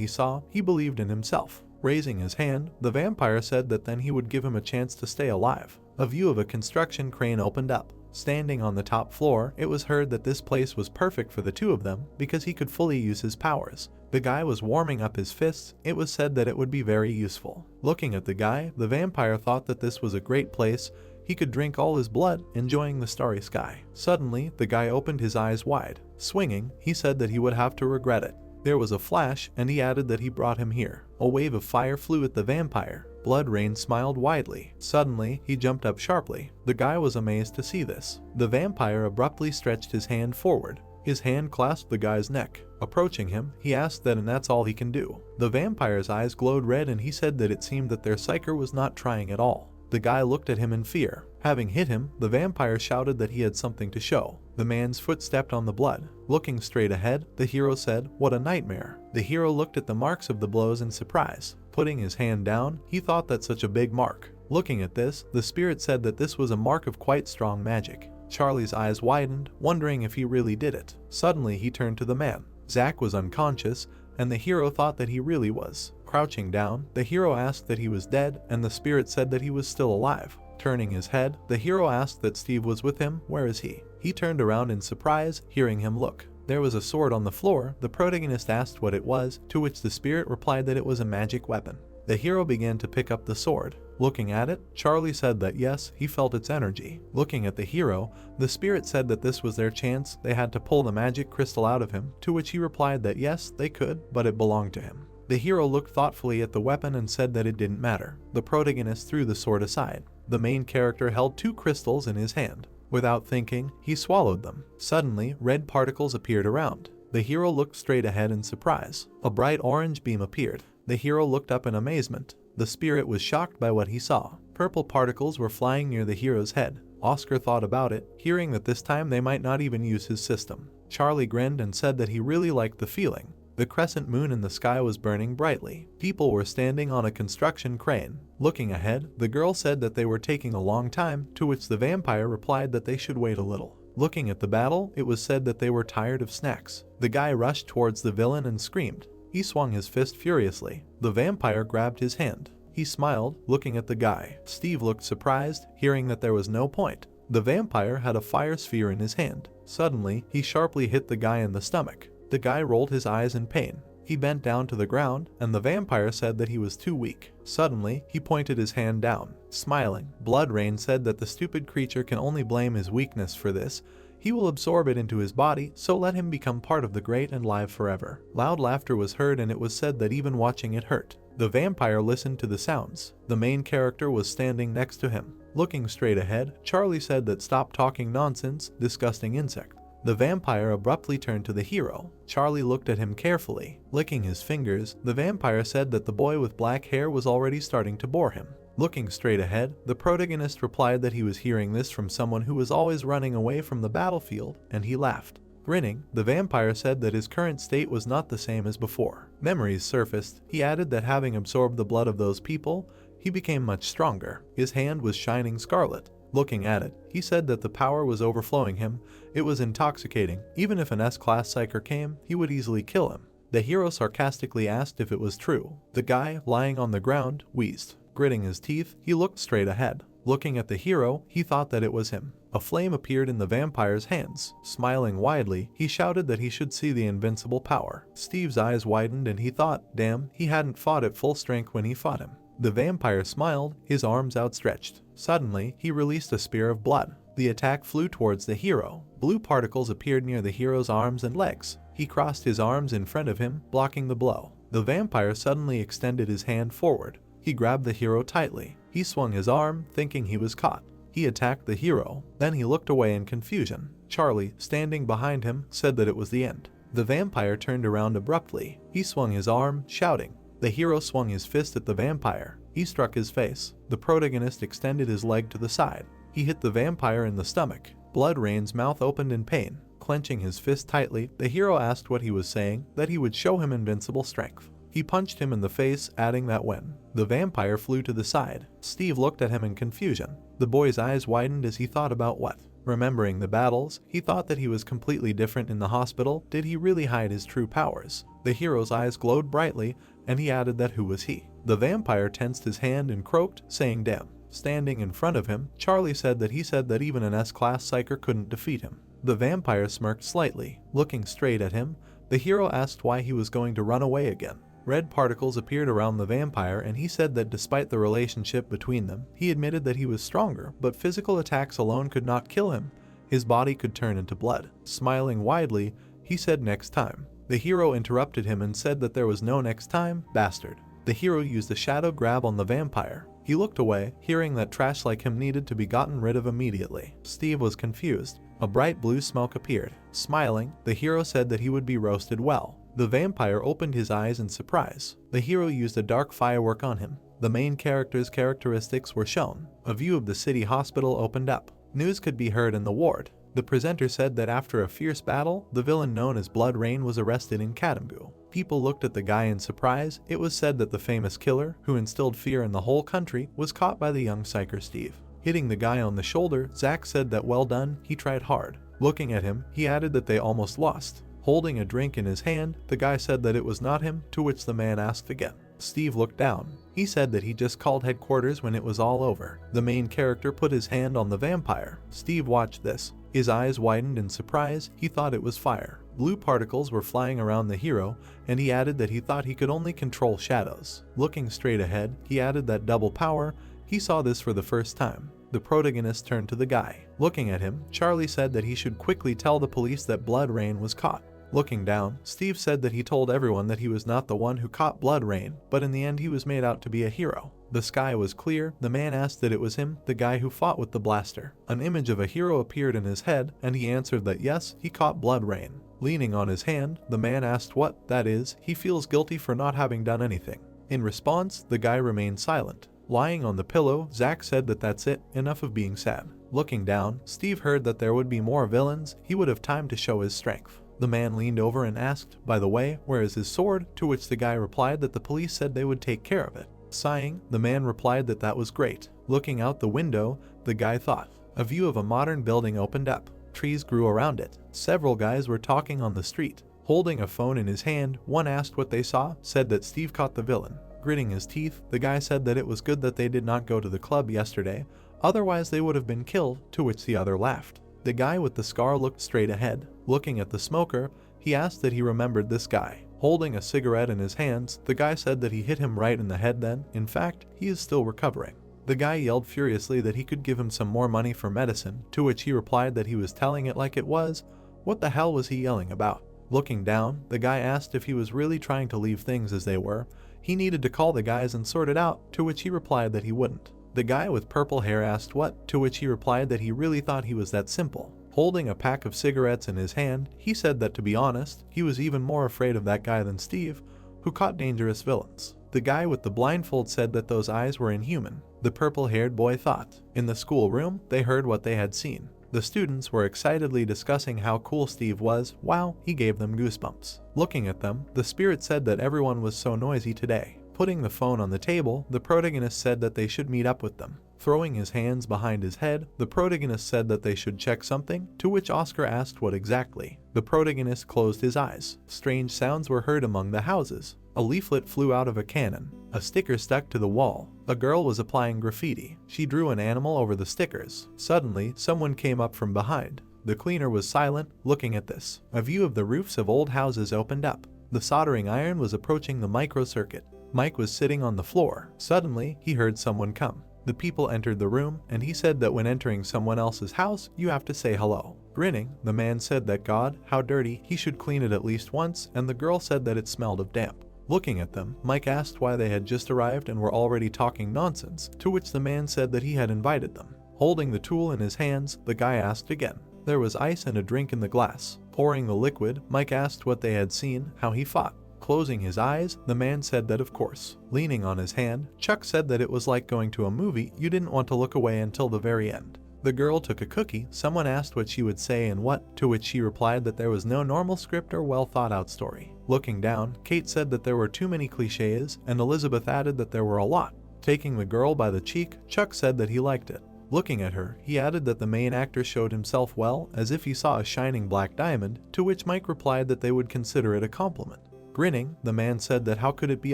he believed in himself. Raising his hand, the vampire said that then he would give him a chance to stay alive. A view of a construction crane opened up. Standing on the top floor, it was heard that this place was perfect for the two of them because he could fully use his powers. The guy was warming up his fists. It was said that it would be very useful. Looking at the guy, the vampire thought that this was a great place. He could drink all his blood, enjoying the starry sky. Suddenly, the guy opened his eyes wide. Swinging, he said that he would have to regret it. There was a flash, and he added that he brought him here. A wave of fire flew at the vampire. Blood Rain smiled widely. Suddenly, he jumped up sharply. The guy was amazed to see this. The vampire abruptly stretched his hand forward. His hand clasped the guy's neck. Approaching him, he asked that and that's all he can do. The vampire's eyes glowed red and he said that it seemed that their psyker was not trying at all. The guy looked at him in fear. Having hit him, the vampire shouted that he had something to show. The man's foot stepped on the blood. Looking straight ahead, the hero said, "What a nightmare." The hero looked at the marks of the blows in surprise. Putting his hand down, he thought that such a big mark. Looking at this, the spirit said that this was a mark of quite strong magic. Charlie's eyes widened, wondering if he really did it. Suddenly, he turned to the man. Zach was unconscious, and the hero thought that he really was. Crouching down, the hero asked that he was dead, and the spirit said that he was still alive. Turning his head, the hero asked that Steve was with him. Where is he? He turned around in surprise, hearing him look. There was a sword on the floor. The protagonist asked what it was, to which the spirit replied that it was a magic weapon. The hero began to pick up the sword. Looking at it, Charlie said that yes, he felt its energy. Looking at the hero, the spirit said that this was their chance. They had to pull the magic crystal out of him, to which he replied that yes, they could, but it belonged to him. The hero looked thoughtfully at the weapon and said that it didn't matter. The protagonist threw the sword aside. The main character held 2 crystals in his hand. Without thinking, he swallowed them. Suddenly, red particles appeared around. The hero looked straight ahead in surprise. A bright orange beam appeared. The hero looked up in amazement. The spirit was shocked by what he saw. Purple particles were flying near the hero's head. Oscar thought about it, hearing that this time they might not even use his system. Charlie grinned and said that he really liked the feeling. The crescent moon in the sky was burning brightly. People were standing on a construction crane. Looking ahead, the girl said that they were taking a long time, to which the vampire replied that they should wait a little. Looking at the battle, it was said that they were tired of snacks. The guy rushed towards the villain and screamed. He swung his fist furiously. The vampire grabbed his hand. He smiled, looking at the guy. Steve looked surprised, hearing that there was no point. The vampire had a fire sphere in his hand. Suddenly, he sharply hit the guy in the stomach. The guy rolled his eyes in pain. He bent down to the ground, and the vampire said that he was too weak. Suddenly, he pointed his hand down. Smiling, Blood Rain said that the stupid creature can only blame his weakness for this. He will absorb it into his body, so let him become part of the great and live forever. Loud laughter was heard and it was said that even watching it hurt. The vampire listened to the sounds. The main character was standing next to him. Looking straight ahead, Charlie said that stop talking nonsense, disgusting insect. The vampire abruptly turned to the hero. Charlie looked at him carefully. Licking his fingers, the vampire said that the boy with black hair was already starting to bore him. Looking straight ahead, the protagonist replied that he was hearing this from someone who was always running away from the battlefield, and he laughed. Grinning, the vampire said that his current state was not the same as before. Memories surfaced. He added that having absorbed the blood of those people, he became much stronger. His hand was shining scarlet. Looking at it, he said that the power was overflowing him. It was intoxicating. Even if an S-class psyker came, he would easily kill him. The hero sarcastically asked if it was true. The guy, lying on the ground, wheezed. Gritting his teeth, he looked straight ahead. Looking at the hero, he thought that it was him. A flame appeared in the vampire's hands. Smiling widely, he shouted that he should see the invincible power. Steve's eyes widened and he thought, damn, he hadn't fought at full strength when he fought him. The vampire smiled, his arms outstretched. Suddenly, he released a spear of blood. The attack flew towards the hero. Blue particles appeared near the hero's arms and legs. He crossed his arms in front of him, blocking the blow. The vampire suddenly extended his hand forward. He grabbed the hero tightly. He swung his arm, thinking he was caught. He attacked the hero. Then he looked away in confusion. Charlie, standing behind him, said that it was the end. The vampire turned around abruptly. He swung his arm, shouting. The hero swung his fist at the vampire. He struck his face. The protagonist extended his leg to the side. He hit the vampire in the stomach. Blood Rain's mouth opened in pain. Clenching his fist tightly, the hero asked what he was saying, that he would show him invincible strength. He punched him in the face, adding that when the vampire flew to the side, Steve looked at him in confusion. The boy's eyes widened as he thought about what. Remembering the battles, he thought that he was completely different in the hospital. Did he really hide his true powers? The hero's eyes glowed brightly, and he added that who was he? The vampire tensed his hand and croaked, saying damn. Standing in front of him, Charlie said that even an S-class psyker couldn't defeat him. The vampire smirked slightly. Looking straight at him, the hero asked why he was going to run away again. Red particles appeared around the vampire and he said that despite the relationship between them, he admitted that he was stronger, but physical attacks alone could not kill him. His body could turn into blood. Smiling widely, he said next time. The hero interrupted him and said that there was no next time, bastard. The hero used a shadow grab on the vampire. He looked away, hearing that trash like him needed to be gotten rid of immediately. Steve was confused. A bright blue smoke appeared. Smiling, the hero said that he would be roasted well. The vampire opened his eyes in surprise. The hero used a dark firework on him. The main character's characteristics were shown. A view of the city hospital opened up. News could be heard in the ward. The presenter said that after a fierce battle, the villain known as Blood Rain was arrested in Katamgu. People looked at the guy in surprise. It was said that the famous killer, who instilled fear in the whole country, was caught by the young psyker Steve. Hitting the guy on the shoulder, Zach said that well done, he tried hard. Looking at him, he added that they almost lost. Holding a drink in his hand, the guy said that it was not him, to which the man asked again. Steve looked down. He said that he just called headquarters when it was all over. The main character put his hand on the vampire. Steve watched this. His eyes widened in surprise. He thought it was fire. Blue particles were flying around the hero, and he added that he thought he could only control shadows. Looking straight ahead, he added that double power. He saw this for the first time. The protagonist turned to the guy. Looking at him, Charlie said that he should quickly tell the police that Blood Rain was caught. Looking down, Steve said that he told everyone that he was not the one who caught Blood Rain, but in the end he was made out to be a hero. The sky was clear. The man asked that it was him, the guy who fought with the blaster. An image of a hero appeared in his head, and he answered that yes, he caught Blood Rain. Leaning on his hand, the man asked what, that is, he feels guilty for not having done anything. In response, the guy remained silent. Lying on the pillow, Zach said that that's it, enough of being sad. Looking down, Steve heard that there would be more villains. He would have time to show his strength. The man leaned over and asked, by the way, where is his sword? To which the guy replied that the police said they would take care of it. Sighing, the man replied that that was great. Looking out the window, the guy thought. A view of a modern building opened up. Trees grew around it. Several guys were talking on the street. Holding a phone in his hand, one asked what they saw, said that Steve caught the villain. Gritting his teeth, the guy said that it was good that they did not go to the club yesterday, otherwise they would have been killed, to which the other laughed. The guy with the scar looked straight ahead. Looking at the smoker, he asked that he remembered this guy. Holding a cigarette in his hands, the guy said that he hit him right in the head then. In fact, he is still recovering. The guy yelled furiously that he could give him some more money for medicine, to which he replied that he was telling it like it was. What the hell was he yelling about? Looking down, the guy asked if he was really trying to leave things as they were. He needed to call the guys and sort it out, to which he replied that he wouldn't. The guy with purple hair asked what, to which he replied that he really thought he was that simple. Holding a pack of cigarettes in his hand, he said that to be honest, he was even more afraid of that guy than Steve, who caught dangerous villains. The guy with the blindfold said that those eyes were inhuman. The purple-haired boy thought. In the schoolroom, they heard what they had seen. The students were excitedly discussing how cool Steve was. Wow, he gave them goosebumps. Looking at them, the spirit said that everyone was so noisy today. Putting the phone on the table, the protagonist said that they should meet up with them. Throwing his hands behind his head, the protagonist said that they should check something, to which Oscar asked what exactly. The protagonist closed his eyes. Strange sounds were heard among the houses. A leaflet flew out of a cannon. A sticker stuck to the wall. A girl was applying graffiti. She drew an animal over the stickers. Suddenly, someone came up from behind. The cleaner was silent, looking at this. A view of the roofs of old houses opened up. The soldering iron was approaching the microcircuit. Mike was sitting on the floor. Suddenly, he heard someone come. The people entered the room, and he said that when entering someone else's house, you have to say hello. Grinning, the man said that God, how dirty, he should clean it at least once, and the girl said that it smelled of damp. Looking at them, Mike asked why they had just arrived and were already talking nonsense, to which the man said that he had invited them. Holding the tool in his hands, the guy asked again. There was ice and a drink in the glass. Pouring the liquid, Mike asked what they had seen, how he fought. Closing his eyes, the man said that of course. Leaning on his hand, Chuck said that it was like going to a movie, you didn't want to look away until the very end. The girl took a cookie. Someone asked what she would say and what, to which she replied that there was no normal script or well thought out story. Looking down, Kate said that there were too many cliches, and Elizabeth added that there were a lot. Taking the girl by the cheek, Chuck said that he liked it. Looking at her, he added that the main actor showed himself well, as if he saw a shining black diamond, to which Mike replied that they would consider it a compliment. Grinning, the man said that how could it be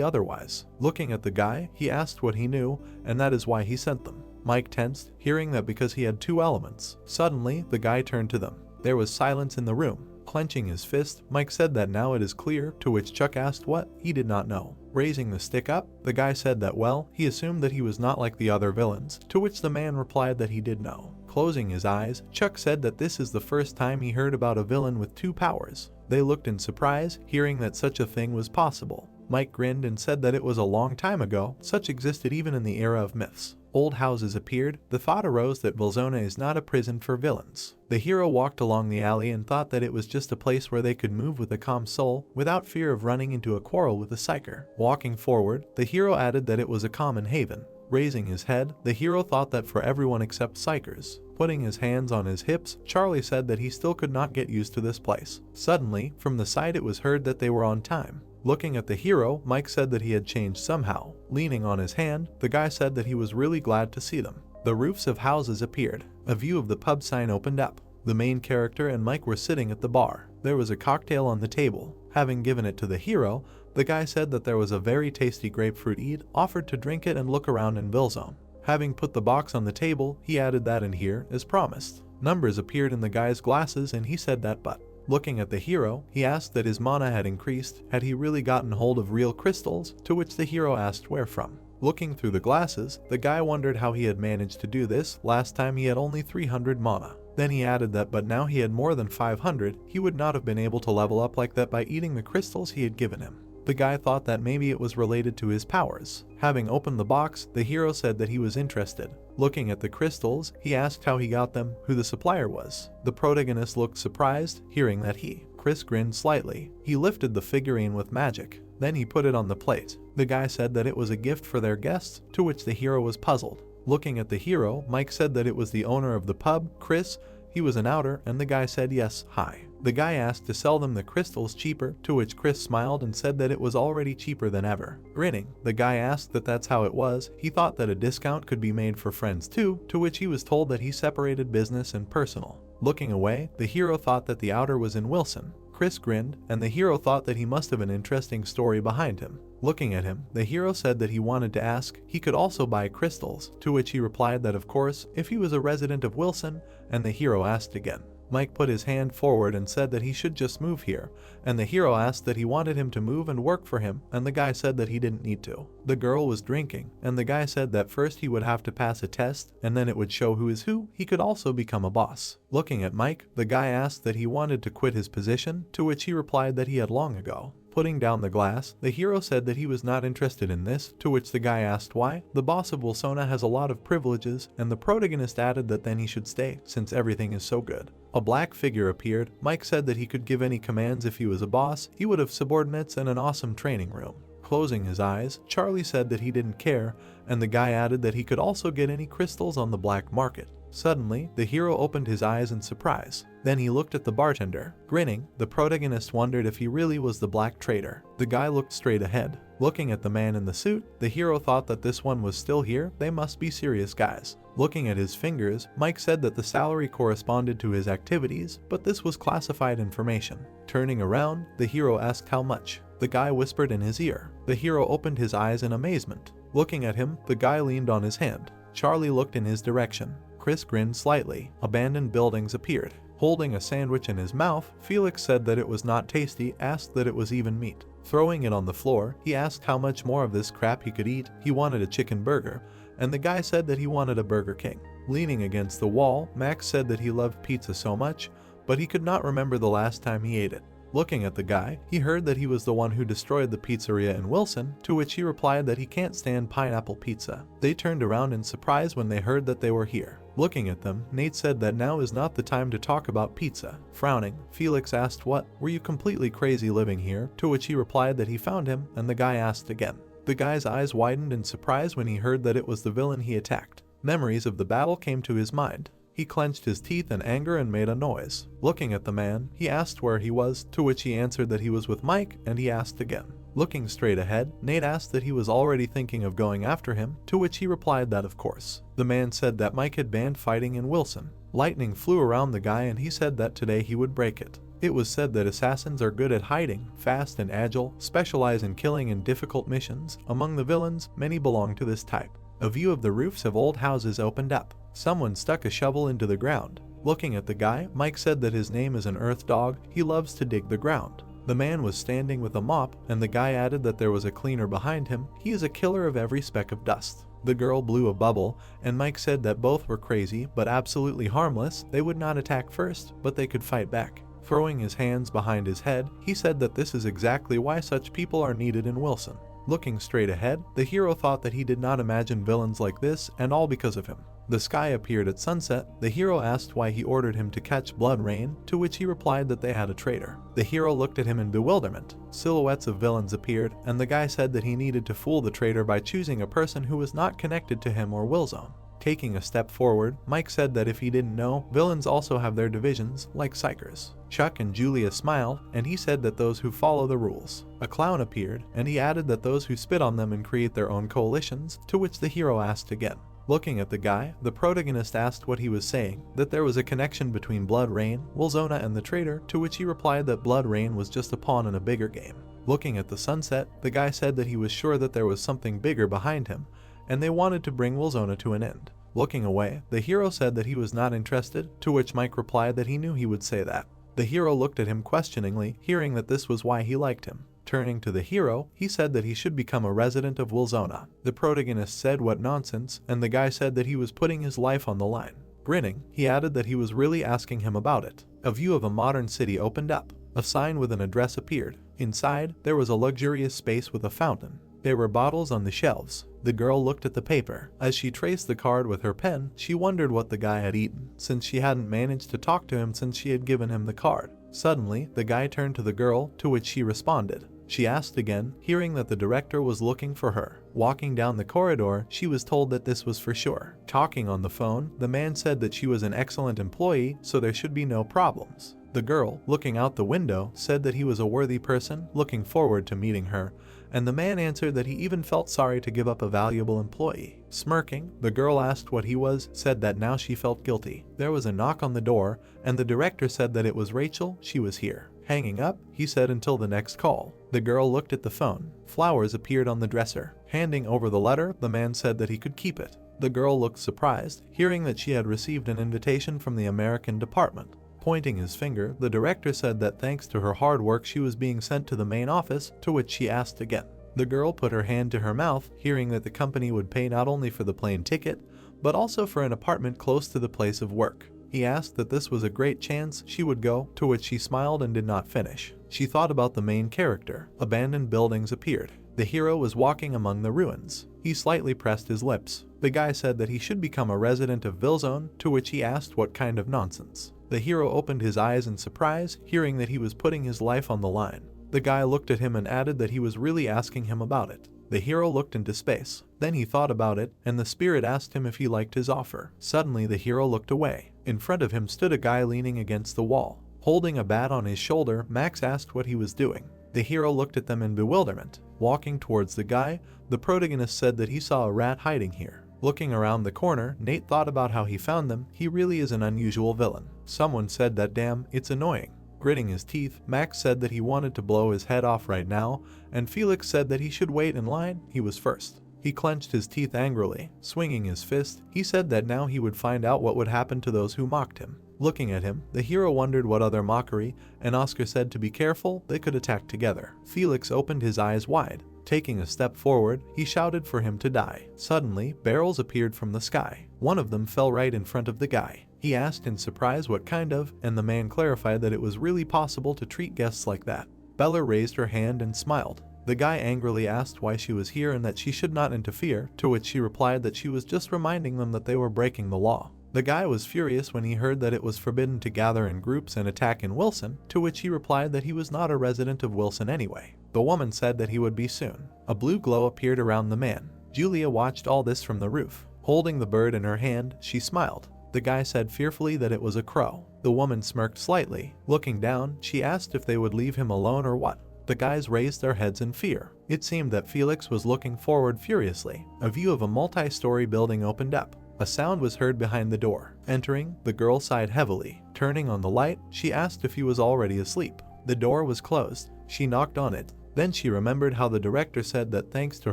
otherwise? Looking at the guy, he asked what he knew, and that is why he sent them. Mike tensed, hearing that because he had two elements. Suddenly, the guy turned to them. There was silence in the room. Clenching his fist, Mike said that now it is clear, to which Chuck asked what, he did not know. Raising the stick up, the guy said that well, he assumed that he was not like the other villains, to which the man replied that he did know. Closing his eyes, Chuck said that this is the first time he heard about a villain with two powers. They looked in surprise, hearing that such a thing was possible. Mike grinned and said that it was a long time ago, such existed even in the era of myths. Old houses appeared. The thought arose that Belzona is not a prison for villains. The hero walked along the alley and thought that it was just a place where they could move with a calm soul, without fear of running into a quarrel with a psyker. Walking forward, the hero added that it was a common haven. Raising his head, the hero thought that for everyone except psychers. Putting his hands on his hips, Charlie said that he still could not get used to this place. Suddenly, from the side it was heard that they were on time. Looking at the hero, Mike said that he had changed somehow. Leaning on his hand, the guy said that he was really glad to see them. The roofs of houses appeared. A view of the pub sign opened up. The main character and Mike were sitting at the bar. There was a cocktail on the table. Having given it to the hero, the guy said that there was a very tasty grapefruit eat, offered to drink it and look around in Vilzone. Having put the box on the table, he added that in here, as promised. Numbers appeared in the guy's glasses and he said that but. Looking at the hero, he asked that his mana had increased, had he really gotten hold of real crystals, to which the hero asked where from. Looking through the glasses, the guy wondered how he had managed to do this. Last time he had only 300 mana. Then he added that but now he had more than 500, he would not have been able to level up like that by eating the crystals he had given him. The guy thought that maybe it was related to his powers. Having opened the box, the hero said that he was interested. Looking at the crystals, he asked how he got them, who the supplier was. The protagonist looked surprised, hearing that Chris grinned slightly. He lifted the figurine with magic. Then he put it on the plate. The guy said that it was a gift for their guests, to which the hero was puzzled. Looking at the hero, Mike said that it was the owner of the pub, Chris. He was an outer, and the guy said yes, hi. The guy asked to sell them the crystals cheaper, to which Chris smiled and said that it was already cheaper than ever. Grinning, the guy asked that that's how it was. He thought that a discount could be made for friends too, to which he was told that he separated business and personal. Looking away, the hero thought that the outer was in Wilson. Chris grinned, and the hero thought that he must have an interesting story behind him. Looking at him, the hero said that he wanted to ask he could also buy crystals, to which he replied that of course, if he was a resident of Wilson, and the hero asked again. Mike put his hand forward and said that he should just move here, and the hero asked that he wanted him to move and work for him, and the guy said that he didn't need to. The girl was drinking, and the guy said that first he would have to pass a test, and then it would show who is who. He could also become a boss. Looking at Mike, the guy asked that he wanted to quit his position, to which he replied that he had long ago. Putting down the glass, the hero said that he was not interested in this, to which the guy asked why. The boss of Wilsona has a lot of privileges, and the protagonist added that then he should stay, since everything is so good. A black figure appeared. Mike said that he could give any commands if he was a boss. He would have subordinates and an awesome training room. Closing his eyes, Charlie said that he didn't care, and the guy added that he could also get any crystals on the black market. Suddenly, the hero opened his eyes in surprise. Then he looked at the bartender. Grinning, the protagonist wondered if he really was the black trader. The guy looked straight ahead. Looking at the man in the suit, the hero thought that this one was still here. They must be serious guys. Looking at his fingers, Mike said that the salary corresponded to his activities, but this was classified information. Turning around, the hero asked how much. The guy whispered in his ear. The hero opened his eyes in amazement. Looking at him, the guy leaned on his hand. Charlie looked in his direction. Chris grinned slightly. Abandoned buildings appeared. Holding a sandwich in his mouth, Felix said that it was not tasty, asked that it was even meat. Throwing it on the floor, he asked how much more of this crap he could eat. He wanted a chicken burger, and the guy said that he wanted a Burger King. Leaning against the wall, Max said that he loved pizza so much, but he could not remember the last time he ate it. Looking at the guy, he heard that he was the one who destroyed the pizzeria in Wilson, to which he replied that he can't stand pineapple pizza. They turned around in surprise when they heard that they were here. Looking at them, Nate said that now is not the time to talk about pizza. Frowning, Felix asked, "What? Were you completely crazy living here?" To which he replied that he found him, and the guy asked again. The guy's eyes widened in surprise when he heard that it was the villain he attacked. Memories of the battle came to his mind. He clenched his teeth in anger and made a noise. Looking at the man, he asked where he was, to which he answered that he was with Mike, and he asked again. Looking straight ahead, Nate asked that he was already thinking of going after him, to which he replied that of course. The man said that Mike had banned fighting in Wilson. Lightning flew around the guy and he said that today he would break it. It was said that assassins are good at hiding, fast and agile, specialize in killing in difficult missions. Among the villains, many belong to this type. A view of the roofs of old houses opened up. Someone stuck a shovel into the ground. Looking at the guy, Mike said that his name is an earth dog. He loves to dig the ground. The man was standing with a mop, and the guy added that there was a cleaner behind him. He is a killer of every speck of dust. The girl blew a bubble, and Mike said that both were crazy, but absolutely harmless. They would not attack first, but they could fight back. Throwing his hands behind his head, he said that this is exactly why such people are needed in Wilson. Looking straight ahead, the hero thought that he did not imagine villains like this, and all because of him. The sky appeared at sunset. The hero asked why he ordered him to catch blood rain, to which he replied that they had a traitor. The hero looked at him in bewilderment. Silhouettes of villains appeared, and the guy said that he needed to fool the traitor by choosing a person who was not connected to him or Willzone. Taking a step forward, Mike said that if he didn't know, villains also have their divisions, like psychers. Chuck and Julia smiled, and he said that those who follow the rules. A clown appeared, and he added that those who spit on them and create their own coalitions, to which the hero asked again. Looking at the guy, the protagonist asked what he was saying, that there was a connection between Blood Rain, Wilzona, and the traitor, to which he replied that Blood Rain was just a pawn in a bigger game. Looking at the sunset, the guy said that he was sure that there was something bigger behind him, and they wanted to bring Wilzona to an end. Looking away, the hero said that he was not interested, to which Mike replied that he knew he would say that. The hero looked at him questioningly, hearing that this was why he liked him. Turning to the hero, he said that he should become a resident of Wilzona. The protagonist said what nonsense, and the guy said that he was putting his life on the line. Grinning, he added that he was really asking him about it. A view of a modern city opened up. A sign with an address appeared. Inside, there was a luxurious space with a fountain. There were bottles on the shelves. The girl looked at the paper. As she traced the card with her pen, she wondered what the guy had eaten, since she hadn't managed to talk to him since she had given him the card. Suddenly, the guy turned to the girl, to which she responded. She asked again, hearing that the director was looking for her. Walking down the corridor, she was told that this was for sure. Talking on the phone, the man said that she was an excellent employee, so there should be no problems. The girl, looking out the window, said that he was a worthy person, looking forward to meeting her, and the man answered that he even felt sorry to give up a valuable employee. Smirking, the girl asked what he was, said that now she felt guilty. There was a knock on the door, and the director said that it was Rachel. She was here. Hanging up, he said until the next call. The girl looked at the phone. Flowers appeared on the dresser. Handing over the letter, the man said that he could keep it. The girl looked surprised, hearing that she had received an invitation from the American department. Pointing his finger, the director said that thanks to her hard work she was being sent to the main office, to which she asked again. The girl put her hand to her mouth, hearing that the company would pay not only for the plane ticket, but also for an apartment close to the place of work. He asked that this was a great chance she would go, to which she smiled and did not finish. She thought about the main character. Abandoned buildings appeared. The hero was walking among the ruins. He slightly pressed his lips. The guy said that he should become a resident of Wilzone, to which he asked what kind of nonsense. The hero opened his eyes in surprise, hearing that he was putting his life on the line. The guy looked at him and added that he was really asking him about it. The hero looked into space. Then he thought about it, and the spirit asked him if he liked his offer. Suddenly the hero looked away. In front of him stood a guy leaning against the wall. Holding a bat on his shoulder, Max asked what he was doing. The hero looked at them in bewilderment. Walking towards the guy, the protagonist said that he saw a rat hiding here. Looking around the corner, Nate thought about how he found them. He really is an unusual villain. Someone said that damn, it's annoying. Gritting his teeth, Max said that he wanted to blow his head off right now, and Felix said that he should wait in line, he was first. He clenched his teeth angrily. Swinging his fist, he said that now he would find out what would happen to those who mocked him. Looking at him, the hero wondered what other mockery, and Oscar said to be careful, they could attack together. Felix opened his eyes wide. Taking a step forward, he shouted for him to die. Suddenly, barrels appeared from the sky. One of them fell right in front of the guy. He asked in surprise what kind of, and the man clarified that it was really possible to treat guests like that. Bella raised her hand and smiled. The guy angrily asked why she was here and that she should not interfere, to which she replied that she was just reminding them that they were breaking the law. The guy was furious when he heard that it was forbidden to gather in groups and attack in Wilson, to which he replied that he was not a resident of Wilson anyway. The woman said that he would be soon. A blue glow appeared around the man. Julia watched all this from the roof. Holding the bird in her hand, she smiled. The guy said fearfully that it was a crow. The woman smirked slightly. Looking down, she asked if they would leave him alone or what. The guys raised their heads in fear. It seemed that Felix was looking forward furiously. A view of a multi-story building opened up. A sound was heard behind the door. Entering, the girl sighed heavily. Turning on the light, she asked if he was already asleep. The door was closed. She knocked on it. Then she remembered how the director said that thanks to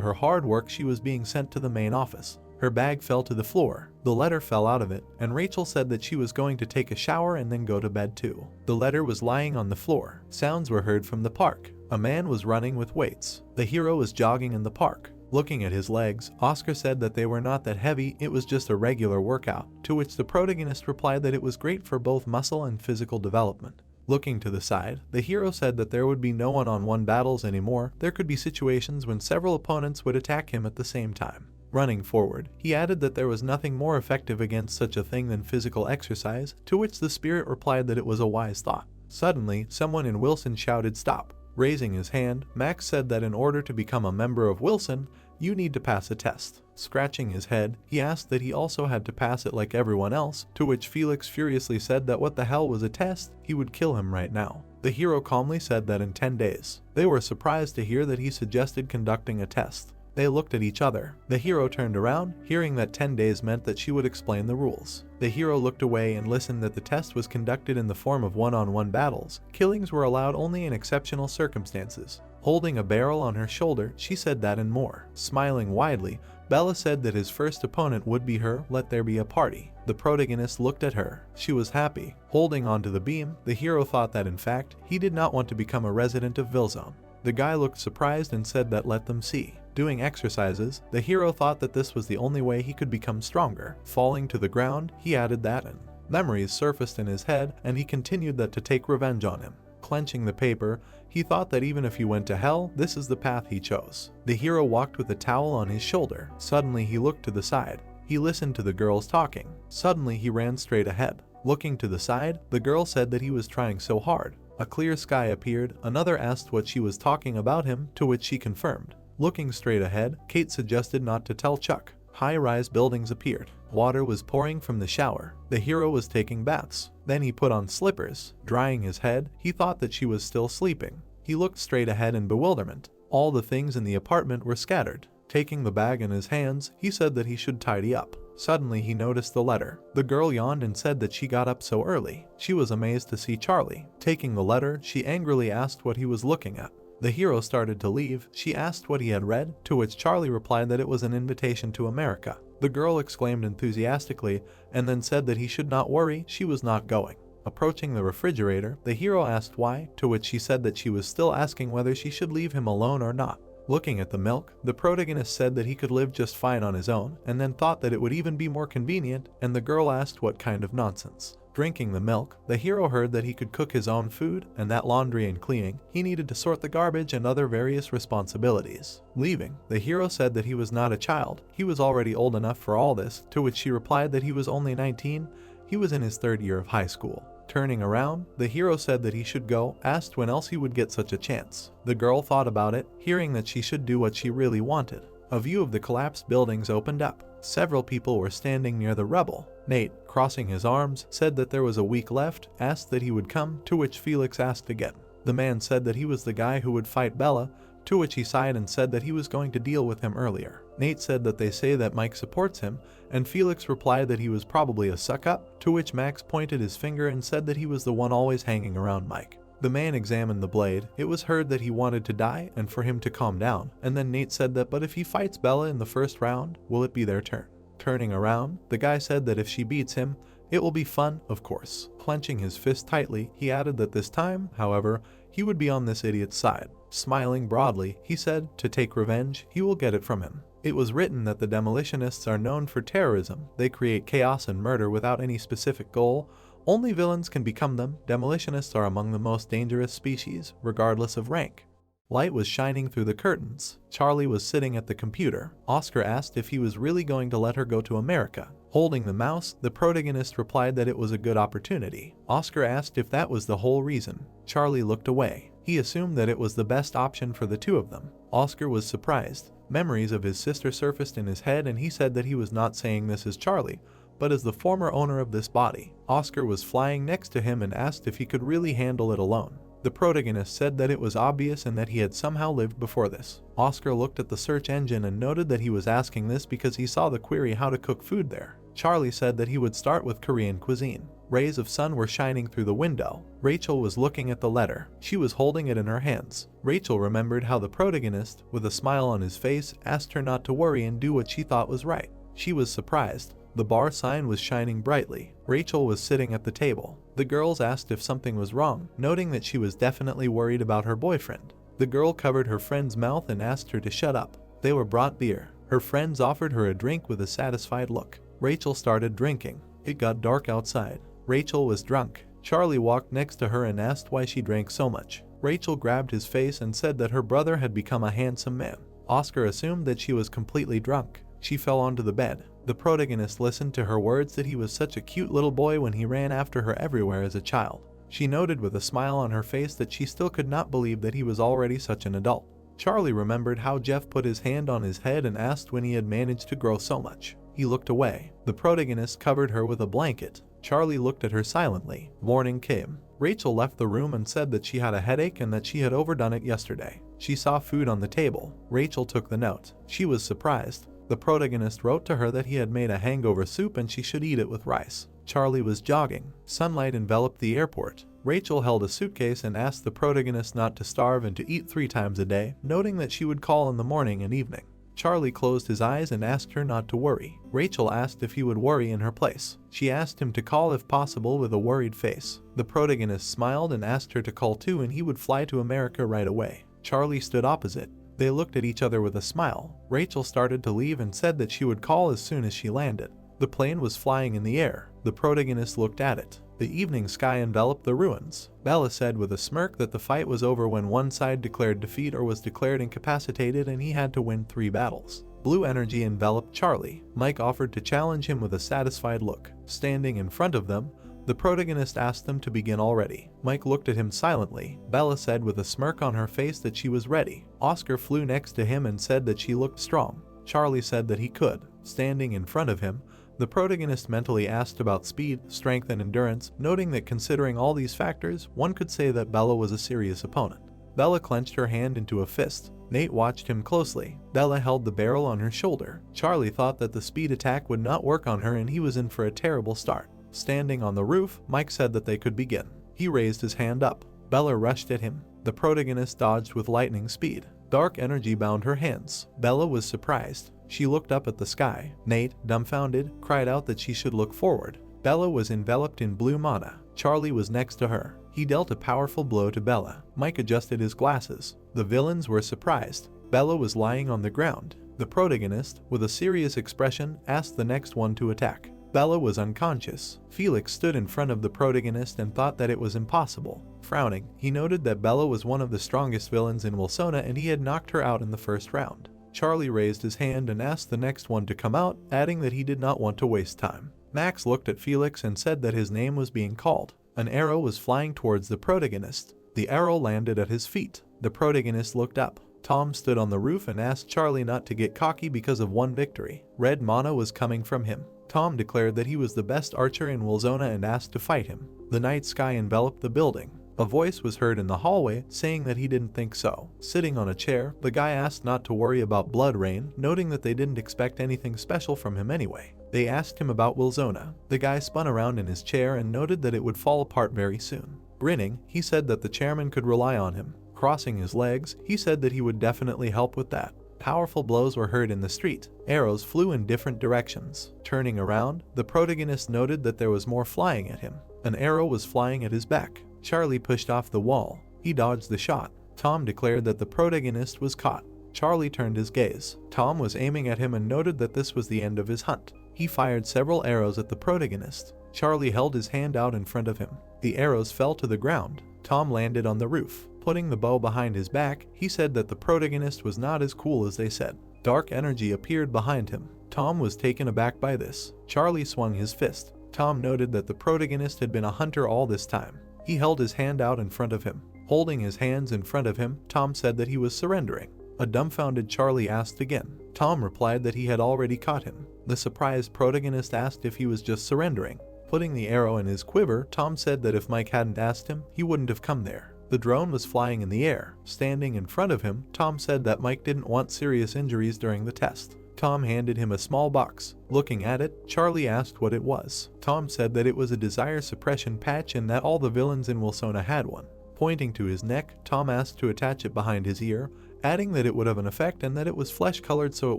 her hard work she was being sent to the main office. Her bag fell to the floor. The letter fell out of it, and Rachel said that she was going to take a shower and then go to bed too. The letter was lying on the floor. Sounds were heard from the park. A man was running with weights. The hero was jogging in the park. Looking at his legs, Oscar said that they were not that heavy, it was just a regular workout, to which the protagonist replied that it was great for both muscle and physical development. Looking to the side, the hero said that there would be no one-on-one battles anymore. There could be situations when several opponents would attack him at the same time. Running forward, he added that there was nothing more effective against such a thing than physical exercise, to which the spirit replied that it was a wise thought. Suddenly, someone in Wilson shouted stop. Raising his hand, Max said that in order to become a member of Wilson, you need to pass a test. Scratching his head, he asked that he also had to pass it like everyone else, to which Felix furiously said that what the hell was a test, he would kill him right now. The hero calmly said that in 10 days. They were surprised to hear that he suggested conducting a test. They looked at each other. The hero turned around, hearing that 10 days meant that she would explain the rules. The hero looked away and listened that the test was conducted in the form of one-on-one battles. Killings were allowed only in exceptional circumstances. Holding a barrel on her shoulder, she said that and more. Smiling widely, Bella said that his first opponent would be her. Let there be a party. The protagonist looked at her. She was happy. Holding onto the beam, the hero thought that in fact, he did not want to become a resident of Vilzone. The guy looked surprised and said that let them see. Doing exercises, the hero thought that this was the only way he could become stronger. Falling to the ground, he added that and memories surfaced in his head, and he continued that to take revenge on him. Clenching the paper, he thought that even if he went to hell, this is the path he chose. The hero walked with a towel on his shoulder. Suddenly he looked to the side. He listened to the girls talking. Suddenly he ran straight ahead. Looking to the side, the girl said that he was trying so hard. A clear sky appeared. Another asked what she was talking about him, to which she confirmed. Looking straight ahead, Kate suggested not to tell Chuck. High-rise buildings appeared. Water was pouring from the shower. The hero was taking baths. Then he put on slippers. Drying his head, he thought that she was still sleeping. He looked straight ahead in bewilderment. All the things in the apartment were scattered. Taking the bag in his hands, he said that he should tidy up. Suddenly he noticed the letter. The girl yawned and said that she got up so early. She was amazed to see Charlie. Taking the letter, she angrily asked what he was looking at. The hero started to leave. She asked what he had read, to which Charlie replied that it was an invitation to America. The girl exclaimed enthusiastically and then said that he should not worry, she was not going. Approaching the refrigerator, the hero asked why, to which she said that she was still asking whether she should leave him alone or not. Looking at the milk, the protagonist said that he could live just fine on his own, and then thought that it would even be more convenient, and the girl asked what kind of nonsense. Drinking the milk, the hero heard that he could cook his own food, and that laundry and cleaning, he needed to sort the garbage and other various responsibilities. Leaving, the hero said that he was not a child, he was already old enough for all this, to which she replied that he was only 19, he was in his third year of high school. Turning around, the hero said that he should go, asked when else he would get such a chance. The girl thought about it, hearing that she should do what she really wanted. A view of the collapsed buildings opened up. Several people were standing near the rubble. Nate, crossing his arms, said that there was a week left, asked that he would come, to which Felix asked again. The man said that he was the guy who would fight Bella, to which he sighed and said that he was going to deal with him earlier. Nate said that they say that Mike supports him, and Felix replied that he was probably a suck-up, to which Max pointed his finger and said that he was the one always hanging around Mike. The man examined the blade. It was heard that he wanted to die and for him to calm down, and then Nate said that but if he fights Bella in the first round, will it be their turn? Turning around, the guy said that if she beats him, it will be fun, of course. Clenching his fist tightly, he added that this time, however, he would be on this idiot's side. Smiling broadly, he said, to take revenge, he will get it from him. It was written that the demolitionists are known for terrorism. They create chaos and murder without any specific goal. Only villains can become them. Demolitionists are among the most dangerous species, regardless of rank. Light was shining through the curtains. Charlie was sitting at the computer. Oscar asked if he was really going to let her go to America. Holding the mouse, the protagonist replied that it was a good opportunity. Oscar asked if that was the whole reason. Charlie looked away. He assumed that it was the best option for the two of them. Oscar was surprised. Memories of his sister surfaced in his head and he said that he was not saying this as Charlie, but as the former owner of this body. Oscar was flying next to him and asked if he could really handle it alone. The protagonist said that it was obvious and that he had somehow lived before this. Oscar looked at the search engine and noted that he was asking this because he saw the query how to cook food there. Charlie said that he would start with Korean cuisine. Rays of sun were shining through the window. Rachel was looking at the letter. She was holding it in her hands. Rachel remembered how the protagonist, with a smile on his face, asked her not to worry and do what she thought was right. She was surprised. The bar sign was shining brightly. Rachel was sitting at the table. The girls asked if something was wrong, noting that she was definitely worried about her boyfriend. The girl covered her friend's mouth and asked her to shut up. They were brought beer. Her friends offered her a drink with a satisfied look. Rachel started drinking. It got dark outside. Rachel was drunk. Charlie walked next to her and asked why she drank so much. Rachel grabbed his face and said that her brother had become a handsome man. Oscar assumed that she was completely drunk. She fell onto the bed. The protagonist listened to her words that he was such a cute little boy when he ran after her everywhere as a child. She noted with a smile on her face that she still could not believe that he was already such an adult. Charlie remembered how Jeff put his hand on his head and asked when he had managed to grow so much. He looked away. The protagonist covered her with a blanket. Charlie looked at her silently. Morning came. Rachel left the room and said that she had a headache and that she had overdone it yesterday. She saw food on the table. Rachel took the note. She was surprised. The protagonist wrote to her that he had made a hangover soup and she should eat it with rice. Charlie was jogging. Sunlight enveloped the airport. Rachel held a suitcase and asked the protagonist not to starve and to eat 3 times a day, noting that she would call in the morning and evening. Charlie closed his eyes and asked her not to worry. Rachel asked if he would worry in her place. She asked him to call if possible with a worried face. The protagonist smiled and asked her to call too and he would fly to America right away. Charlie stood opposite. They looked at each other with a smile. Rachel started to leave and said that she would call as soon as she landed. The plane was flying in the air. The protagonist looked at it. The evening sky enveloped the ruins. Bella said with a smirk that the fight was over when one side declared defeat or was declared incapacitated and he had to win 3 battles. Blue energy enveloped Charlie. Mike offered to challenge him with a satisfied look. Standing in front of them, the protagonist asked them to begin already. Mike looked at him silently. Bella said with a smirk on her face that she was ready. Oscar flew next to him and said that she looked strong. Charlie said that he could. Standing in front of him, the protagonist mentally asked about speed, strength, and endurance, noting that considering all these factors, one could say that Bella was a serious opponent. Bella clenched her hand into a fist. Nate watched him closely. Bella held the barrel on her shoulder. Charlie thought that the speed attack would not work on her and he was in for a terrible start. Standing on the roof, Mike said that they could begin. He raised his hand up. Bella rushed at him. The protagonist dodged with lightning speed. Dark energy bound her hands. Bella was surprised. She looked up at the sky. Nate, dumbfounded, cried out that she should look forward. Bella was enveloped in blue mana. Charlie was next to her. He dealt a powerful blow to Bella. Mike adjusted his glasses. The villains were surprised. Bella was lying on the ground. The protagonist, with a serious expression, asked the next one to attack. Bella was unconscious. Felix stood in front of the protagonist and thought that it was impossible. Frowning, he noted that Bella was one of the strongest villains in Wilsona and he had knocked her out in the first round. Charlie raised his hand and asked the next one to come out, adding that he did not want to waste time. Max looked at Felix and said that his name was being called. An arrow was flying towards the protagonist. The arrow landed at his feet. The protagonist looked up. Tom stood on the roof and asked Charlie not to get cocky because of one victory. Red mana was coming from him. Tom declared that he was the best archer in Wilsona and asked to fight him. The night sky enveloped the building. A voice was heard in the hallway saying that he didn't think so. Sitting on a chair, the guy asked not to worry about blood rain, noting that they didn't expect anything special from him anyway. They asked him about Wilsona. The guy spun around in his chair and noted that it would fall apart very soon. Grinning, he said that the chairman could rely on him. Crossing his legs, he said that he would definitely help with that. Powerful blows were heard in the street. Arrows flew in different directions. Turning around, the protagonist noted that there was more flying at him. An arrow was flying at his back. Charlie pushed off the wall. He dodged the shot. Tom declared that the protagonist was caught. Charlie turned his gaze. Tom was aiming at him and noted that this was the end of his hunt. He fired several arrows at the protagonist. Charlie held his hand out in front of him. The arrows fell to the ground. Tom landed on the roof. Putting the bow behind his back, he said that the protagonist was not as cool as they said. Dark energy appeared behind him. Tom was taken aback by this. Charlie swung his fist. Tom noted that the protagonist had been a hunter all this time. He held his hand out in front of him. Holding his hands in front of him, Tom said that he was surrendering. A dumbfounded Charlie asked again. Tom replied that he had already caught him. The surprised protagonist asked if he was just surrendering. Putting the arrow in his quiver, Tom said that if Mike hadn't asked him, he wouldn't have come there. The drone was flying in the air. Standing in front of him, Tom said that Mike didn't want serious injuries during the test. Tom handed him a small box. Looking at it, Charlie asked what it was. Tom said that it was a desire suppression patch and that all the villains in Wilsona had one. Pointing to his neck, Tom asked to attach it behind his ear, adding that it would have an effect and that it was flesh-colored so it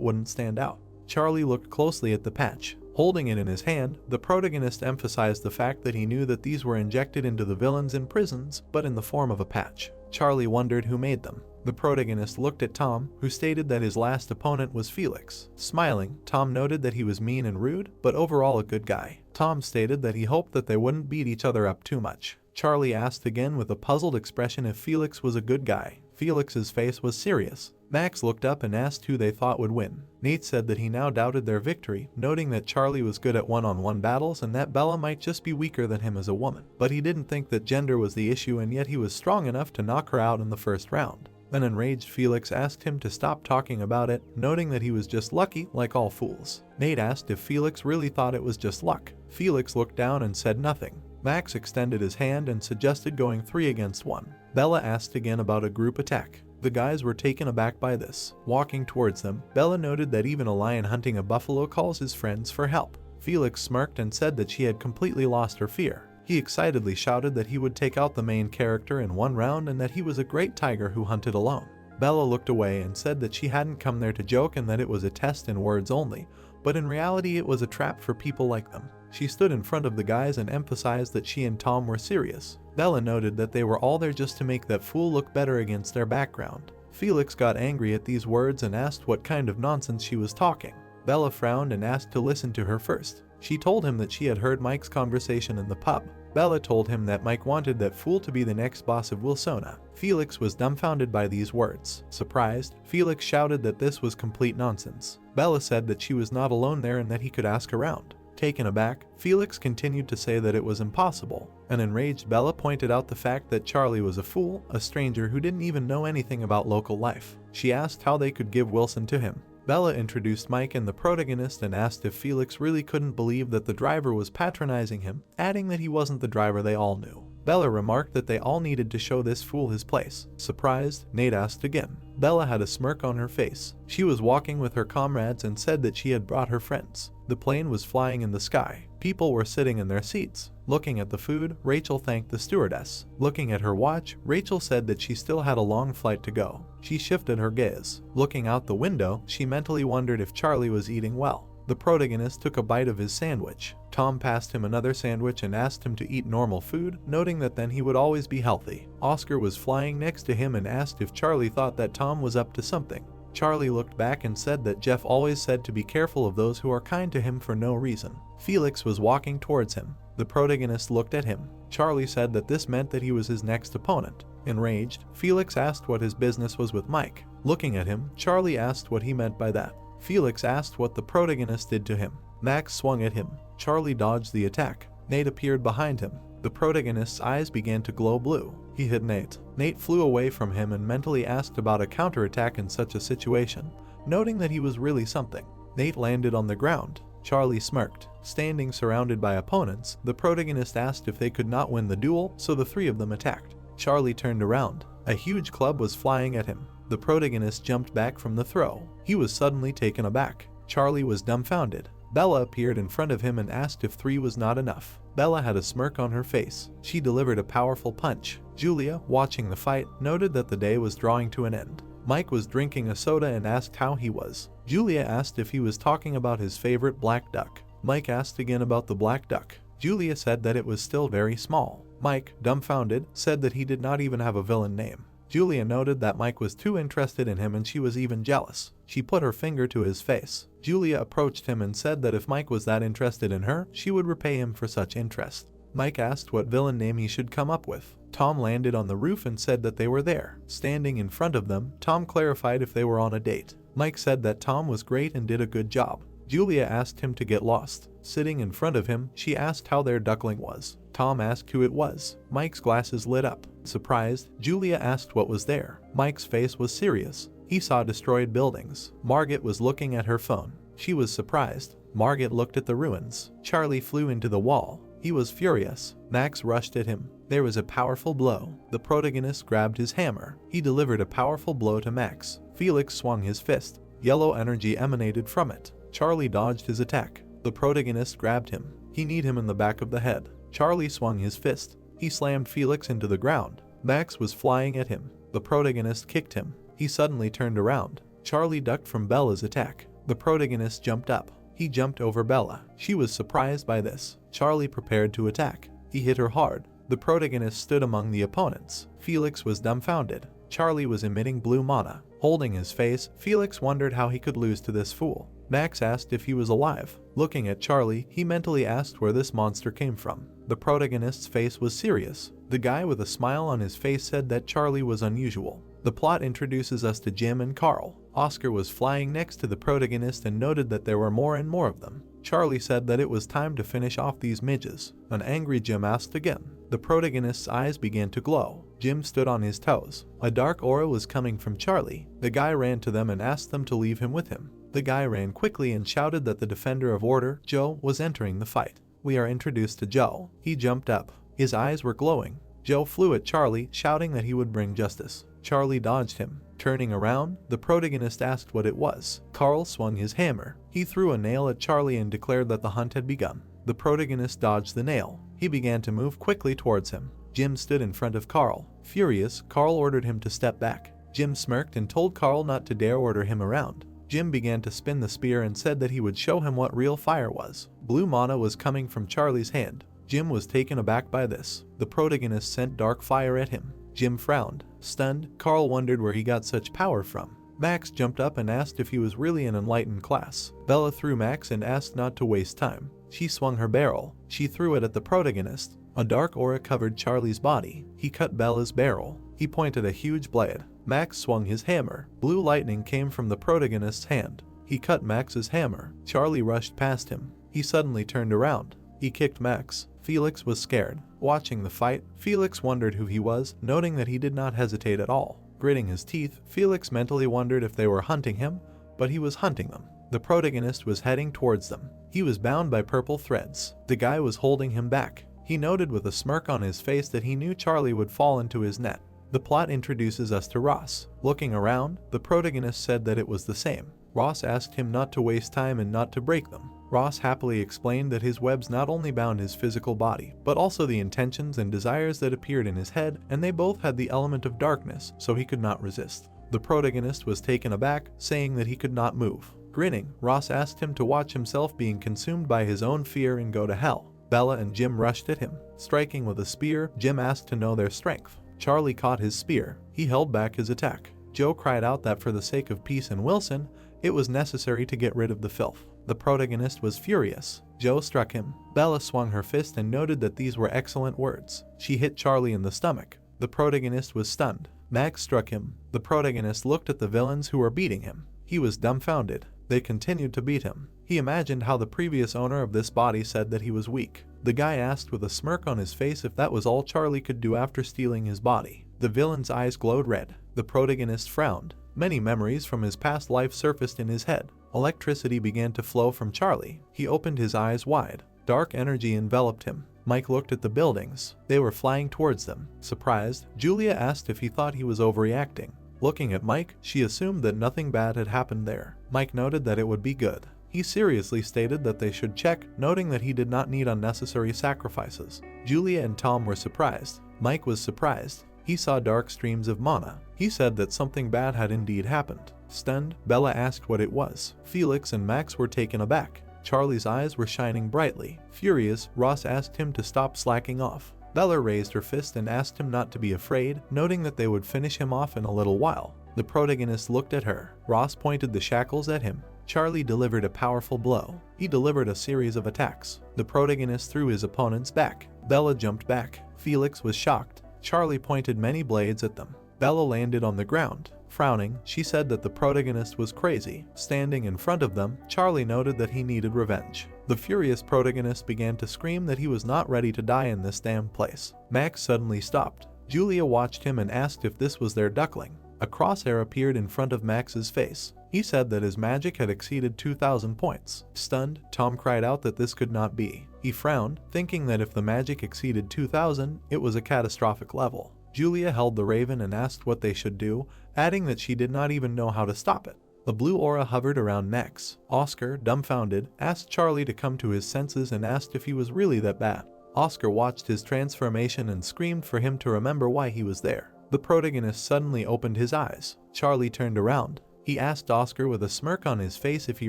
wouldn't stand out. Charlie looked closely at the patch. Holding it in his hand, the protagonist emphasized the fact that he knew that these were injected into the villains in prisons, but in the form of a patch. Charlie wondered who made them. The protagonist looked at Tom, who stated that his last opponent was Felix. Smiling, Tom noted that he was mean and rude, but overall a good guy. Tom stated that he hoped that they wouldn't beat each other up too much. Charlie asked again with a puzzled expression if Felix was a good guy. Felix's face was serious. Max looked up and asked who they thought would win. Nate said that he now doubted their victory, noting that Charlie was good at one-on-one battles and that Bella might just be weaker than him as a woman. But he didn't think that gender was the issue, and yet he was strong enough to knock her out in the first round. An enraged Felix asked him to stop talking about it, noting that he was just lucky, like all fools. Nate asked if Felix really thought it was just luck. Felix looked down and said nothing. Max extended his hand and suggested going 3 against 1. Bella asked again about a group attack. The guys were taken aback by this. Walking towards them, Bella noted that even a lion hunting a buffalo calls his friends for help. Felix smirked and said that she had completely lost her fear. He excitedly shouted that he would take out the main character in 1 round and that he was a great tiger who hunted alone. Bella looked away and said that she hadn't come there to joke and that it was a test in words only, but in reality it was a trap for people like them. She stood in front of the guys and emphasized that she and Tom were serious. Bella noted that they were all there just to make that fool look better against their background. Felix got angry at these words and asked what kind of nonsense she was talking. Bella frowned and asked to listen to her first. She told him that she had heard Mike's conversation in the pub. Bella told him that Mike wanted that fool to be the next boss of Wilsona. Felix was dumbfounded by these words. Surprised, Felix shouted that this was complete nonsense. Bella said that she was not alone there and that he could ask around. Taken aback, Felix continued to say that it was impossible. An enraged Bella pointed out the fact that Charlie was a fool, a stranger who didn't even know anything about local life. She asked how they could give Wilson to him. Bella introduced Mike and the protagonist and asked if Felix really couldn't believe that the driver was patronizing him, adding that he wasn't the driver they all knew. Bella remarked that they all needed to show this fool his place. Surprised, Nate asked again. Bella had a smirk on her face. She was walking with her comrades and said that she had brought her friends. The plane was flying in the sky. People were sitting in their seats. Looking at the food, Rachel thanked the stewardess. Looking at her watch, Rachel said that she still had a long flight to go. She shifted her gaze. Looking out the window, she mentally wondered if Charlie was eating well. The protagonist took a bite of his sandwich. Tom passed him another sandwich and asked him to eat normal food, noting that then he would always be healthy. Oscar was flying next to him and asked if Charlie thought that Tom was up to something. Charlie looked back and said that Jeff always said to be careful of those who are kind to him for no reason. Felix was walking towards him. The protagonist looked at him. Charlie said that this meant that he was his next opponent. Enraged, Felix asked what his business was with Mike. Looking at him, Charlie asked what he meant by that. Felix asked what the protagonist did to him. Max swung at him. Charlie dodged the attack. Nate appeared behind him. The protagonist's eyes began to glow blue. He hit Nate. Nate flew away from him and mentally asked about a counterattack in such a situation, noting that he was really something. Nate landed on the ground. Charlie smirked. Standing surrounded by opponents, the protagonist asked if they could not win the duel, so the three of them attacked. Charlie turned around. A huge club was flying at him. The protagonist jumped back from the throw. He was suddenly taken aback. Charlie was dumbfounded. Bella appeared in front of him and asked if 3 was not enough. Bella had a smirk on her face. She delivered a powerful punch. Julia, watching the fight, noted that the day was drawing to an end. Mike was drinking a soda and asked how he was. Julia asked if he was talking about his favorite black duck. Mike asked again about the black duck. Julia said that it was still very small. Mike, dumbfounded, said that he did not even have a villain name. Julia noted that Mike was too interested in him and she was even jealous. She put her finger to his face. Julia approached him and said that if Mike was that interested in her, she would repay him for such interest. Mike asked what villain name he should come up with. Tom landed on the roof and said that they were there. Standing in front of them, Tom clarified if they were on a date. Mike said that Tom was great and did a good job. Julia asked him to get lost. Sitting in front of him, she asked how their duckling was. Tom asked who it was. Mike's glasses lit up. Surprised, Julia asked what was there. Mike's face was serious. He saw destroyed buildings. Margaret was looking at her phone. She was surprised. Margaret looked at the ruins. Charlie flew into the wall. He was furious. Max rushed at him. There was a powerful blow. The protagonist grabbed his hammer. He delivered a powerful blow to Max. Felix swung his fist. Yellow energy emanated from it. Charlie dodged his attack. The protagonist grabbed him. He kneed him in the back of the head. Charlie swung his fist. He slammed Felix into the ground. Max was flying at him. The protagonist kicked him. He suddenly turned around. Charlie ducked from Bella's attack. The protagonist jumped up. He jumped over Bella. She was surprised by this. Charlie prepared to attack. He hit her hard. The protagonist stood among the opponents. Felix was dumbfounded. Charlie was emitting blue mana. Holding his face, Felix wondered how he could lose to this fool. Max asked if he was alive. Looking at Charlie, he mentally asked where this monster came from. The protagonist's face was serious. The guy with a smile on his face said that Charlie was unusual. The plot introduces us to Jim and Carl. Oscar was flying next to the protagonist and noted that there were more and more of them. Charlie said that it was time to finish off these midges. An angry Jim asked again. The protagonist's eyes began to glow. Jim stood on his toes. A dark aura was coming from Charlie. The guy ran to them and asked them to leave him with him. The guy ran quickly and shouted that the defender of order, Joe, was entering the fight. We are introduced to Joe. He jumped up. His eyes were glowing. Joe flew at Charlie, shouting that he would bring justice. Charlie dodged him. Turning around, the protagonist asked what it was. Carl swung his hammer. He threw a nail at Charlie and declared that the hunt had begun. The protagonist dodged the nail. He began to move quickly towards him. Jim stood in front of Carl. Furious, Carl ordered him to step back. Jim smirked and told Carl not to dare order him around. Jim began to spin the spear and said that he would show him what real fire was. Blue mana was coming from Charlie's hand. Jim was taken aback by this. The protagonist sent dark fire at him. Jim frowned. Stunned, Carl wondered where he got such power from. Max jumped up and asked if he was really an enlightened class. Bella threw Max and asked not to waste time. She swung her barrel. She threw it at the protagonist. A dark aura covered Charlie's body. He cut Bella's barrel. He pointed a huge blade. Max swung his hammer. Blue lightning came from the protagonist's hand. He cut Max's hammer. Charlie rushed past him. He suddenly turned around. He kicked Max. Felix was scared. Watching the fight, Felix wondered who he was, noting that he did not hesitate at all. Gritting his teeth, Felix mentally wondered if they were hunting him, but he was hunting them. The protagonist was heading towards them. He was bound by purple threads. The guy was holding him back. He noted with a smirk on his face that he knew Charlie would fall into his net. The plot introduces us to Ross. Looking around, the protagonist said that it was the same. Ross asked him not to waste time and not to break them. Ross happily explained that his webs not only bound his physical body, but also the intentions and desires that appeared in his head, and they both had the element of darkness, so he could not resist. The protagonist was taken aback, saying that he could not move. Grinning, Ross asked him to watch himself being consumed by his own fear and go to hell. Bella and Jim rushed at him. Striking with a spear, Jim asked to know their strength. Charlie caught his spear. He held back his attack. Joe cried out that for the sake of peace and Wilson, it was necessary to get rid of the filth. The protagonist was furious. Joe struck him. Bella swung her fist and noted that these were excellent words. She hit Charlie in the stomach. The protagonist was stunned. Max struck him. The protagonist looked at the villains who were beating him. He was dumbfounded. They continued to beat him. He He imagined how the previous owner of this body said that he was weak. The guy asked with a smirk on his face if that was all Charlie could do after stealing his body. The villain's eyes glowed red. The protagonist frowned. Many memories from his past life surfaced in his head. Electricity began to flow from Charlie. He opened his eyes wide. Dark energy enveloped him. Mike looked at the buildings. They were flying towards them. Surprised, Julia asked if he thought he was overreacting. Looking at Mike, she assumed that nothing bad had happened there. Mike noted that it would be good. He seriously stated that they should check, noting that he did not need unnecessary sacrifices. Julia and Tom were surprised. Mike was surprised. He saw dark streams of mana. He said that something bad had indeed happened. Stunned, Bella asked what it was. Felix and Max were taken aback. Charlie's eyes were shining brightly. Furious, Ross asked him to stop slacking off. Bella raised her fist and asked him not to be afraid, noting that they would finish him off in a little while. The protagonist looked at her. Ross pointed the shackles at him. Charlie delivered a powerful blow. He delivered a series of attacks. The protagonist threw his opponents back. Bella jumped back. Felix was shocked. Charlie pointed many blades at them. Bella landed on the ground. Frowning, she said that the protagonist was crazy. Standing in front of them, Charlie noted that he needed revenge. The furious protagonist began to scream that he was not ready to die in this damn place. Max suddenly stopped. Julia watched him and asked if this was their duckling. A crosshair appeared in front of Max's face. He said that his magic had exceeded 2,000 points. Stunned, Tom cried out that this could not be. He frowned, thinking that if the magic exceeded 2,000, it was a catastrophic level. Julia held the raven and asked what they should do, adding that she did not even know how to stop it. The blue aura hovered around Max. Oscar, dumbfounded, asked Charlie to come to his senses and asked if he was really that bad. Oscar watched his transformation and screamed for him to remember why he was there. The protagonist suddenly opened his eyes. Charlie turned around. He asked Oscar with a smirk on his face if he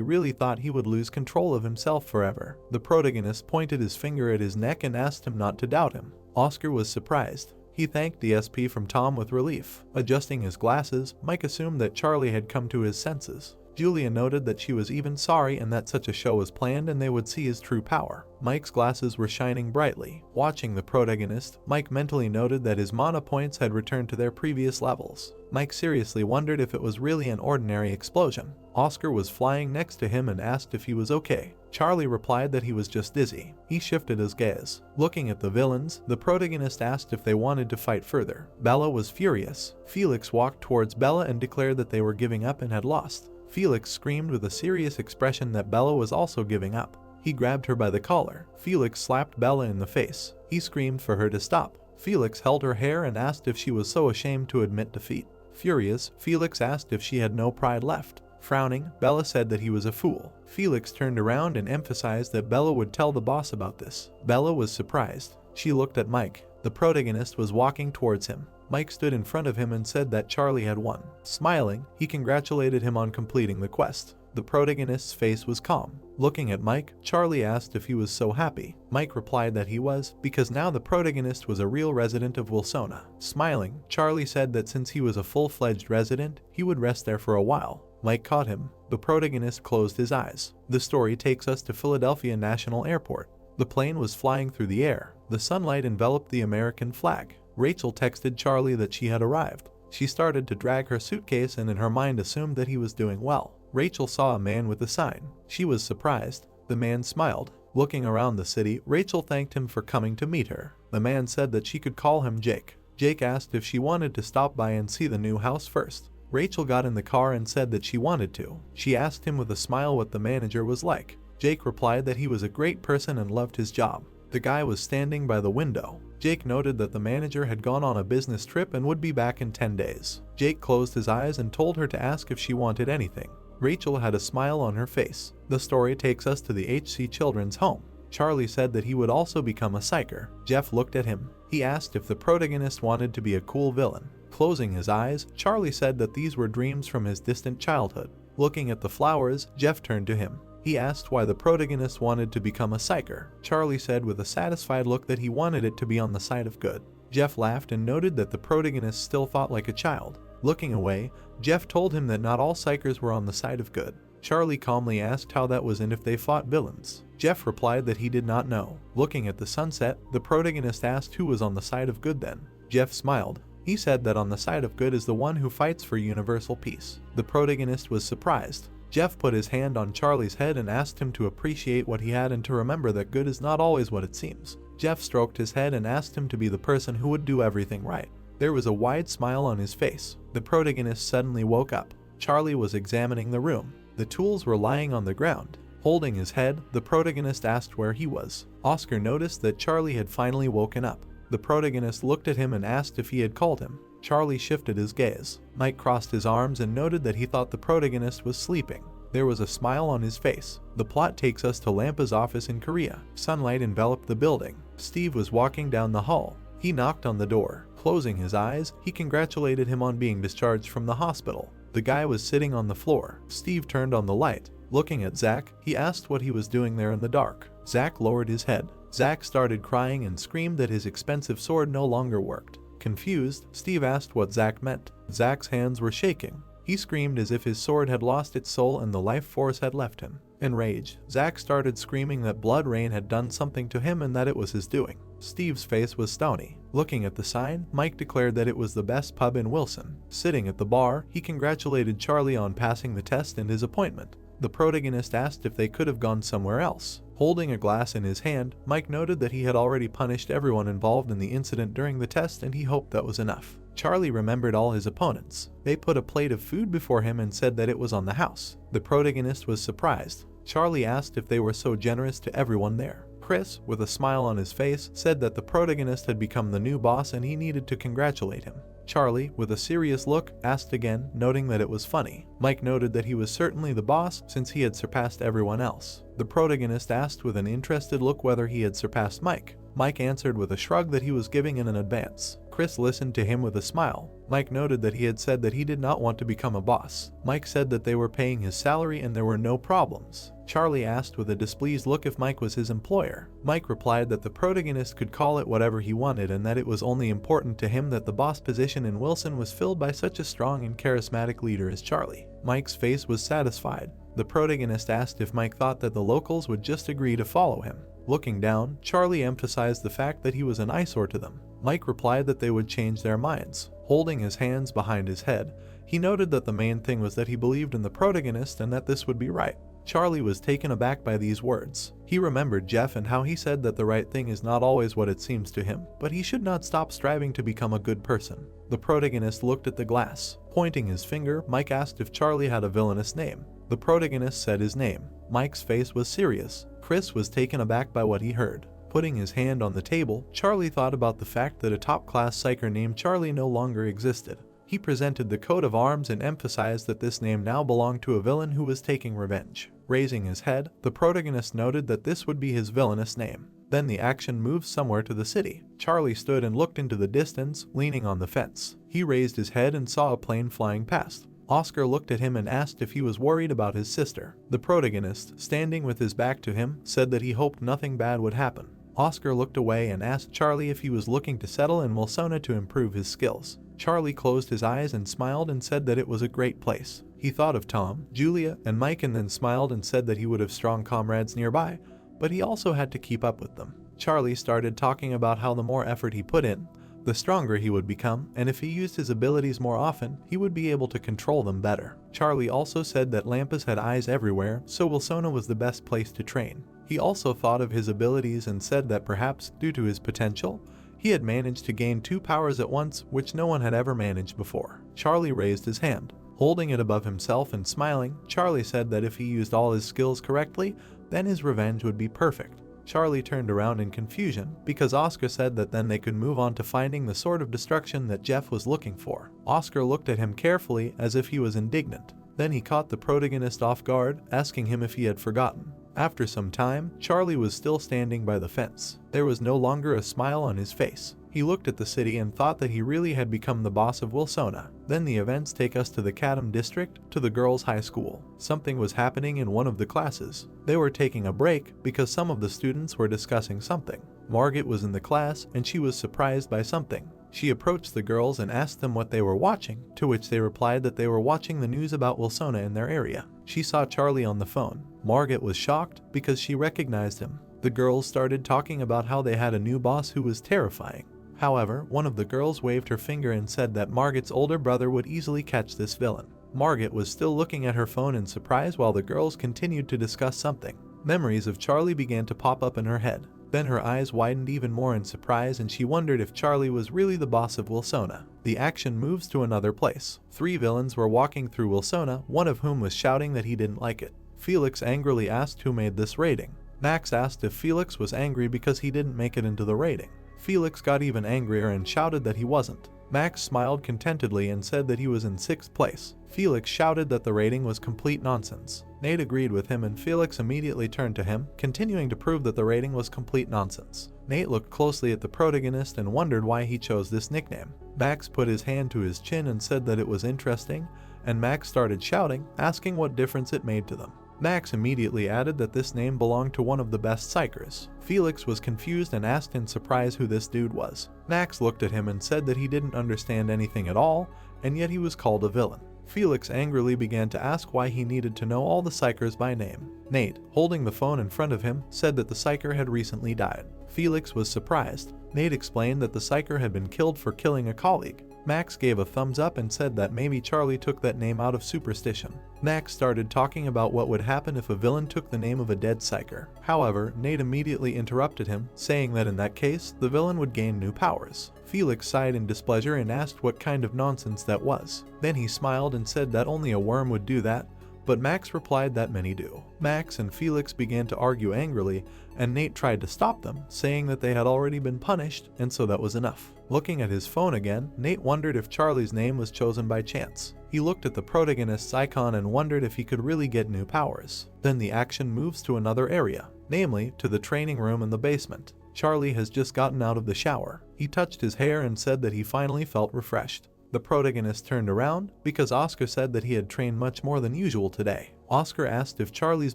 really thought he would lose control of himself forever. The protagonist pointed his finger at his neck and asked him not to doubt him. Oscar was surprised. He thanked the SP from Tom with relief. Adjusting his glasses, Mike assumed that Charlie had come to his senses. Julia noted that she was even sorry and that such a show was planned and they would see his true power. Mike's glasses were shining brightly. Watching the protagonist, Mike mentally noted that his mana points had returned to their previous levels. Mike seriously wondered if it was really an ordinary explosion. Oscar was flying next to him and asked if he was okay. Charlie replied that he was just dizzy. He shifted his gaze. Looking at the villains, the protagonist asked if they wanted to fight further. Bella was furious. Felix walked towards Bella and declared that they were giving up and had lost. Felix screamed with a serious expression that Bella was also giving up. He grabbed her by the collar. Felix slapped Bella in the face. He screamed for her to stop. Felix held her hair and asked if she was so ashamed to admit defeat. Furious, Felix asked if she had no pride left. Frowning, Bella said that he was a fool. Felix turned around and emphasized that Bella would tell the boss about this. Bella was surprised. She looked at Mike. The protagonist was walking towards him. Mike stood in front of him and said that Charlie had won. Smiling, he congratulated him on completing the quest. The protagonist's face was calm. Looking at Mike, Charlie asked if he was so happy. Mike replied that he was, because now the protagonist was a real resident of Wilsona. Smiling, Charlie said that since he was a full-fledged resident, he would rest there for a while. Mike caught him. The protagonist closed his eyes. The story takes us to Philadelphia National Airport. The plane was flying through the air. The sunlight enveloped the American flag. Rachel texted Charlie that she had arrived. She started to drag her suitcase and in her mind assumed that he was doing well. Rachel saw a man with a sign. She was surprised. The man smiled. Looking around the city, Rachel thanked him for coming to meet her. The man said that she could call him Jake. Jake asked if she wanted to stop by and see the new house first. Rachel got in the car and said that she wanted to. She asked him with a smile what the manager was like. Jake replied that he was a great person and loved his job. The guy was standing by the window. Jake noted that the manager had gone on a business trip and would be back in 10 days. Jake closed his eyes and told her to ask if she wanted anything. Rachel had a smile on her face. The story takes us to the HC Children's Home. Charlie said that he would also become a psyker. Jeff looked at him. He asked if the protagonist wanted to be a cool villain. Closing his eyes, Charlie said that these were dreams from his distant childhood. Looking at the flowers, Jeff turned to him. He asked why the protagonist wanted to become a psyker. Charlie said with a satisfied look that he wanted it to be on the side of good. Jeff laughed and noted that the protagonist still thought like a child. Looking away, Jeff told him that not all psychers were on the side of good. Charlie calmly asked how that was and if they fought villains. Jeff replied that he did not know. Looking at the sunset, the protagonist asked who was on the side of good then. Jeff smiled. He said that on the side of good is the one who fights for universal peace. The protagonist was surprised. Jeff put his hand on Charlie's head and asked him to appreciate what he had and to remember that good is not always what it seems. Jeff stroked his head and asked him to be the person who would do everything right. There was a wide smile on his face. The protagonist suddenly woke up. Charlie was examining the room. The tools were lying on the ground. Holding his head, the protagonist asked where he was. Oscar noticed that Charlie had finally woken up. The protagonist looked at him and asked if he had called him. Charlie shifted his gaze. Mike crossed his arms and noted that he thought the protagonist was sleeping. There was a smile on his face. The plot takes us to Lampa's office in Korea. Sunlight enveloped the building. Steve was walking down the hall. He knocked on the door. Closing his eyes, he congratulated him on being discharged from the hospital. The guy was sitting on the floor. Steve turned on the light. Looking at Zach, he asked what he was doing there in the dark. Zach lowered his head. Zach started crying and screamed that his expensive sword no longer worked. Confused, Steve asked what Zach meant. Zach's hands were shaking. He screamed as if his sword had lost its soul and the life force had left him. Enraged, Zach started screaming that Blood Rain had done something to him and that it was his doing. Steve's face was stony. Looking at the sign, Mike declared that it was the best pub in Wilson. Sitting at the bar, he congratulated Charlie on passing the test and his appointment. The protagonist asked if they could have gone somewhere else. Holding a glass in his hand, Mike noted that he had already punished everyone involved in the incident during the test and he hoped that was enough. Charlie remembered all his opponents. They put a plate of food before him and said that it was on the house. The protagonist was surprised. Charlie asked if they were so generous to everyone there. Chris, with a smile on his face, said that the protagonist had become the new boss and he needed to congratulate him. Charlie, with a serious look, asked again, noting that it was funny. Mike noted that he was certainly the boss since he had surpassed everyone else. The protagonist asked with an interested look whether he had surpassed Mike. Mike answered with a shrug that he was giving in advance. Chris listened to him with a smile. Mike noted that he had said that he did not want to become a boss. Mike said that they were paying his salary and there were no problems. Charlie asked with a displeased look if Mike was his employer. Mike replied that the protagonist could call it whatever he wanted and that it was only important to him that the boss position in Wilson was filled by such a strong and charismatic leader as Charlie. Mike's face was satisfied. The protagonist asked if Mike thought that the locals would just agree to follow him. Looking down, Charlie emphasized the fact that he was an eyesore to them. Mike replied that they would change their minds. Holding his hands behind his head, he noted that the main thing was that he believed in the protagonist and that this would be right. Charlie was taken aback by these words. He remembered Jeff and how he said that the right thing is not always what it seems to him, but he should not stop striving to become a good person. The protagonist looked at the glass. Pointing his finger, Mike asked if Charlie had a villainous name. The protagonist said his name. Mike's face was serious. Chris was taken aback by what he heard. Putting his hand on the table, Charlie thought about the fact that a top-class psyker named Charlie no longer existed. He presented the coat of arms and emphasized that this name now belonged to a villain who was taking revenge. Raising his head, the protagonist noted that this would be his villainous name. Then the action moved somewhere to the city. Charlie stood and looked into the distance, leaning on the fence. He raised his head and saw a plane flying past. Oscar looked at him and asked if he was worried about his sister. The protagonist, standing with his back to him, said that he hoped nothing bad would happen. Oscar looked away and asked Charlie if he was looking to settle in Wilsona to improve his skills. Charlie closed his eyes and smiled and said that it was a great place. He thought of Tom, Julia, and Mike and then smiled and said that he would have strong comrades nearby, but he also had to keep up with them. Charlie started talking about how the more effort he put in, the stronger he would become, and if he used his abilities more often, he would be able to control them better. Charlie also said that Lampas had eyes everywhere, so Wilsona was the best place to train. He also thought of his abilities and said that perhaps, due to his potential, he had managed to gain 2 powers at once, which no one had ever managed before. Charlie raised his hand. Holding it above himself and smiling, Charlie said that if he used all his skills correctly, then his revenge would be perfect. Charlie turned around in confusion, because Oscar said that then they could move on to finding the sword of destruction that Jeff was looking for. Oscar looked at him carefully as if he was indignant. Then he caught the protagonist off guard, asking him if he had forgotten. After some time, Charlie was still standing by the fence. There was no longer a smile on his face. He looked at the city and thought that he really had become the boss of Wilsona. Then the events take us to the Chatham district, to the girls' high school. Something was happening in one of the classes. They were taking a break because some of the students were discussing something. Margaret was in the class and she was surprised by something. She approached the girls and asked them what they were watching, to which they replied that they were watching the news about Wilsona in their area. She saw Charlie on the phone. Margaret was shocked because she recognized him. The girls started talking about how they had a new boss who was terrifying. However, one of the girls waved her finger and said that Margaret's older brother would easily catch this villain. Margaret was still looking at her phone in surprise while the girls continued to discuss something. Memories of Charlie began to pop up in her head. Then her eyes widened even more in surprise and she wondered if Charlie was really the boss of Wilsona. The action moves to another place. 3 villains were walking through Wilsona, one of whom was shouting that he didn't like it. Felix angrily asked who made this rating. Max asked if Felix was angry because he didn't make it into the rating. Felix got even angrier and shouted that he wasn't. Max smiled contentedly and said that he was in 6th place. Felix shouted that the rating was complete nonsense. Nate agreed with him and Felix immediately turned to him, continuing to prove that the rating was complete nonsense. Nate looked closely at the protagonist and wondered why he chose this nickname. Max put his hand to his chin and said that it was interesting, and Max started shouting, asking what difference it made to them. Max immediately added that this name belonged to one of the best psychers. Felix was confused and asked in surprise who this dude was. Max looked at him and said that he didn't understand anything at all, and yet he was called a villain. Felix angrily began to ask why he needed to know all the psychers by name. Nate, holding the phone in front of him, said that the psycher had recently died. Felix was surprised. Nate explained that the psycher had been killed for killing a colleague. Max gave a thumbs up and said that maybe Charlie took that name out of superstition. Max started talking about what would happen if a villain took the name of a dead psyker. However, Nate immediately interrupted him, saying that in that case, the villain would gain new powers. Felix sighed in displeasure and asked what kind of nonsense that was. Then he smiled and said that only a worm would do that, but Max replied that many do. Max and Felix began to argue angrily, and Nate tried to stop them, saying that they had already been punished, and so that was enough. Looking at his phone again, Nate wondered if Charlie's name was chosen by chance. He looked at the protagonist's icon and wondered if he could really get new powers. Then the action moves to another area, namely to the training room in the basement. Charlie has just gotten out of the shower. He touched his hair and said that he finally felt refreshed. The protagonist turned around because Oscar said that he had trained much more than usual today. Oscar asked if Charlie's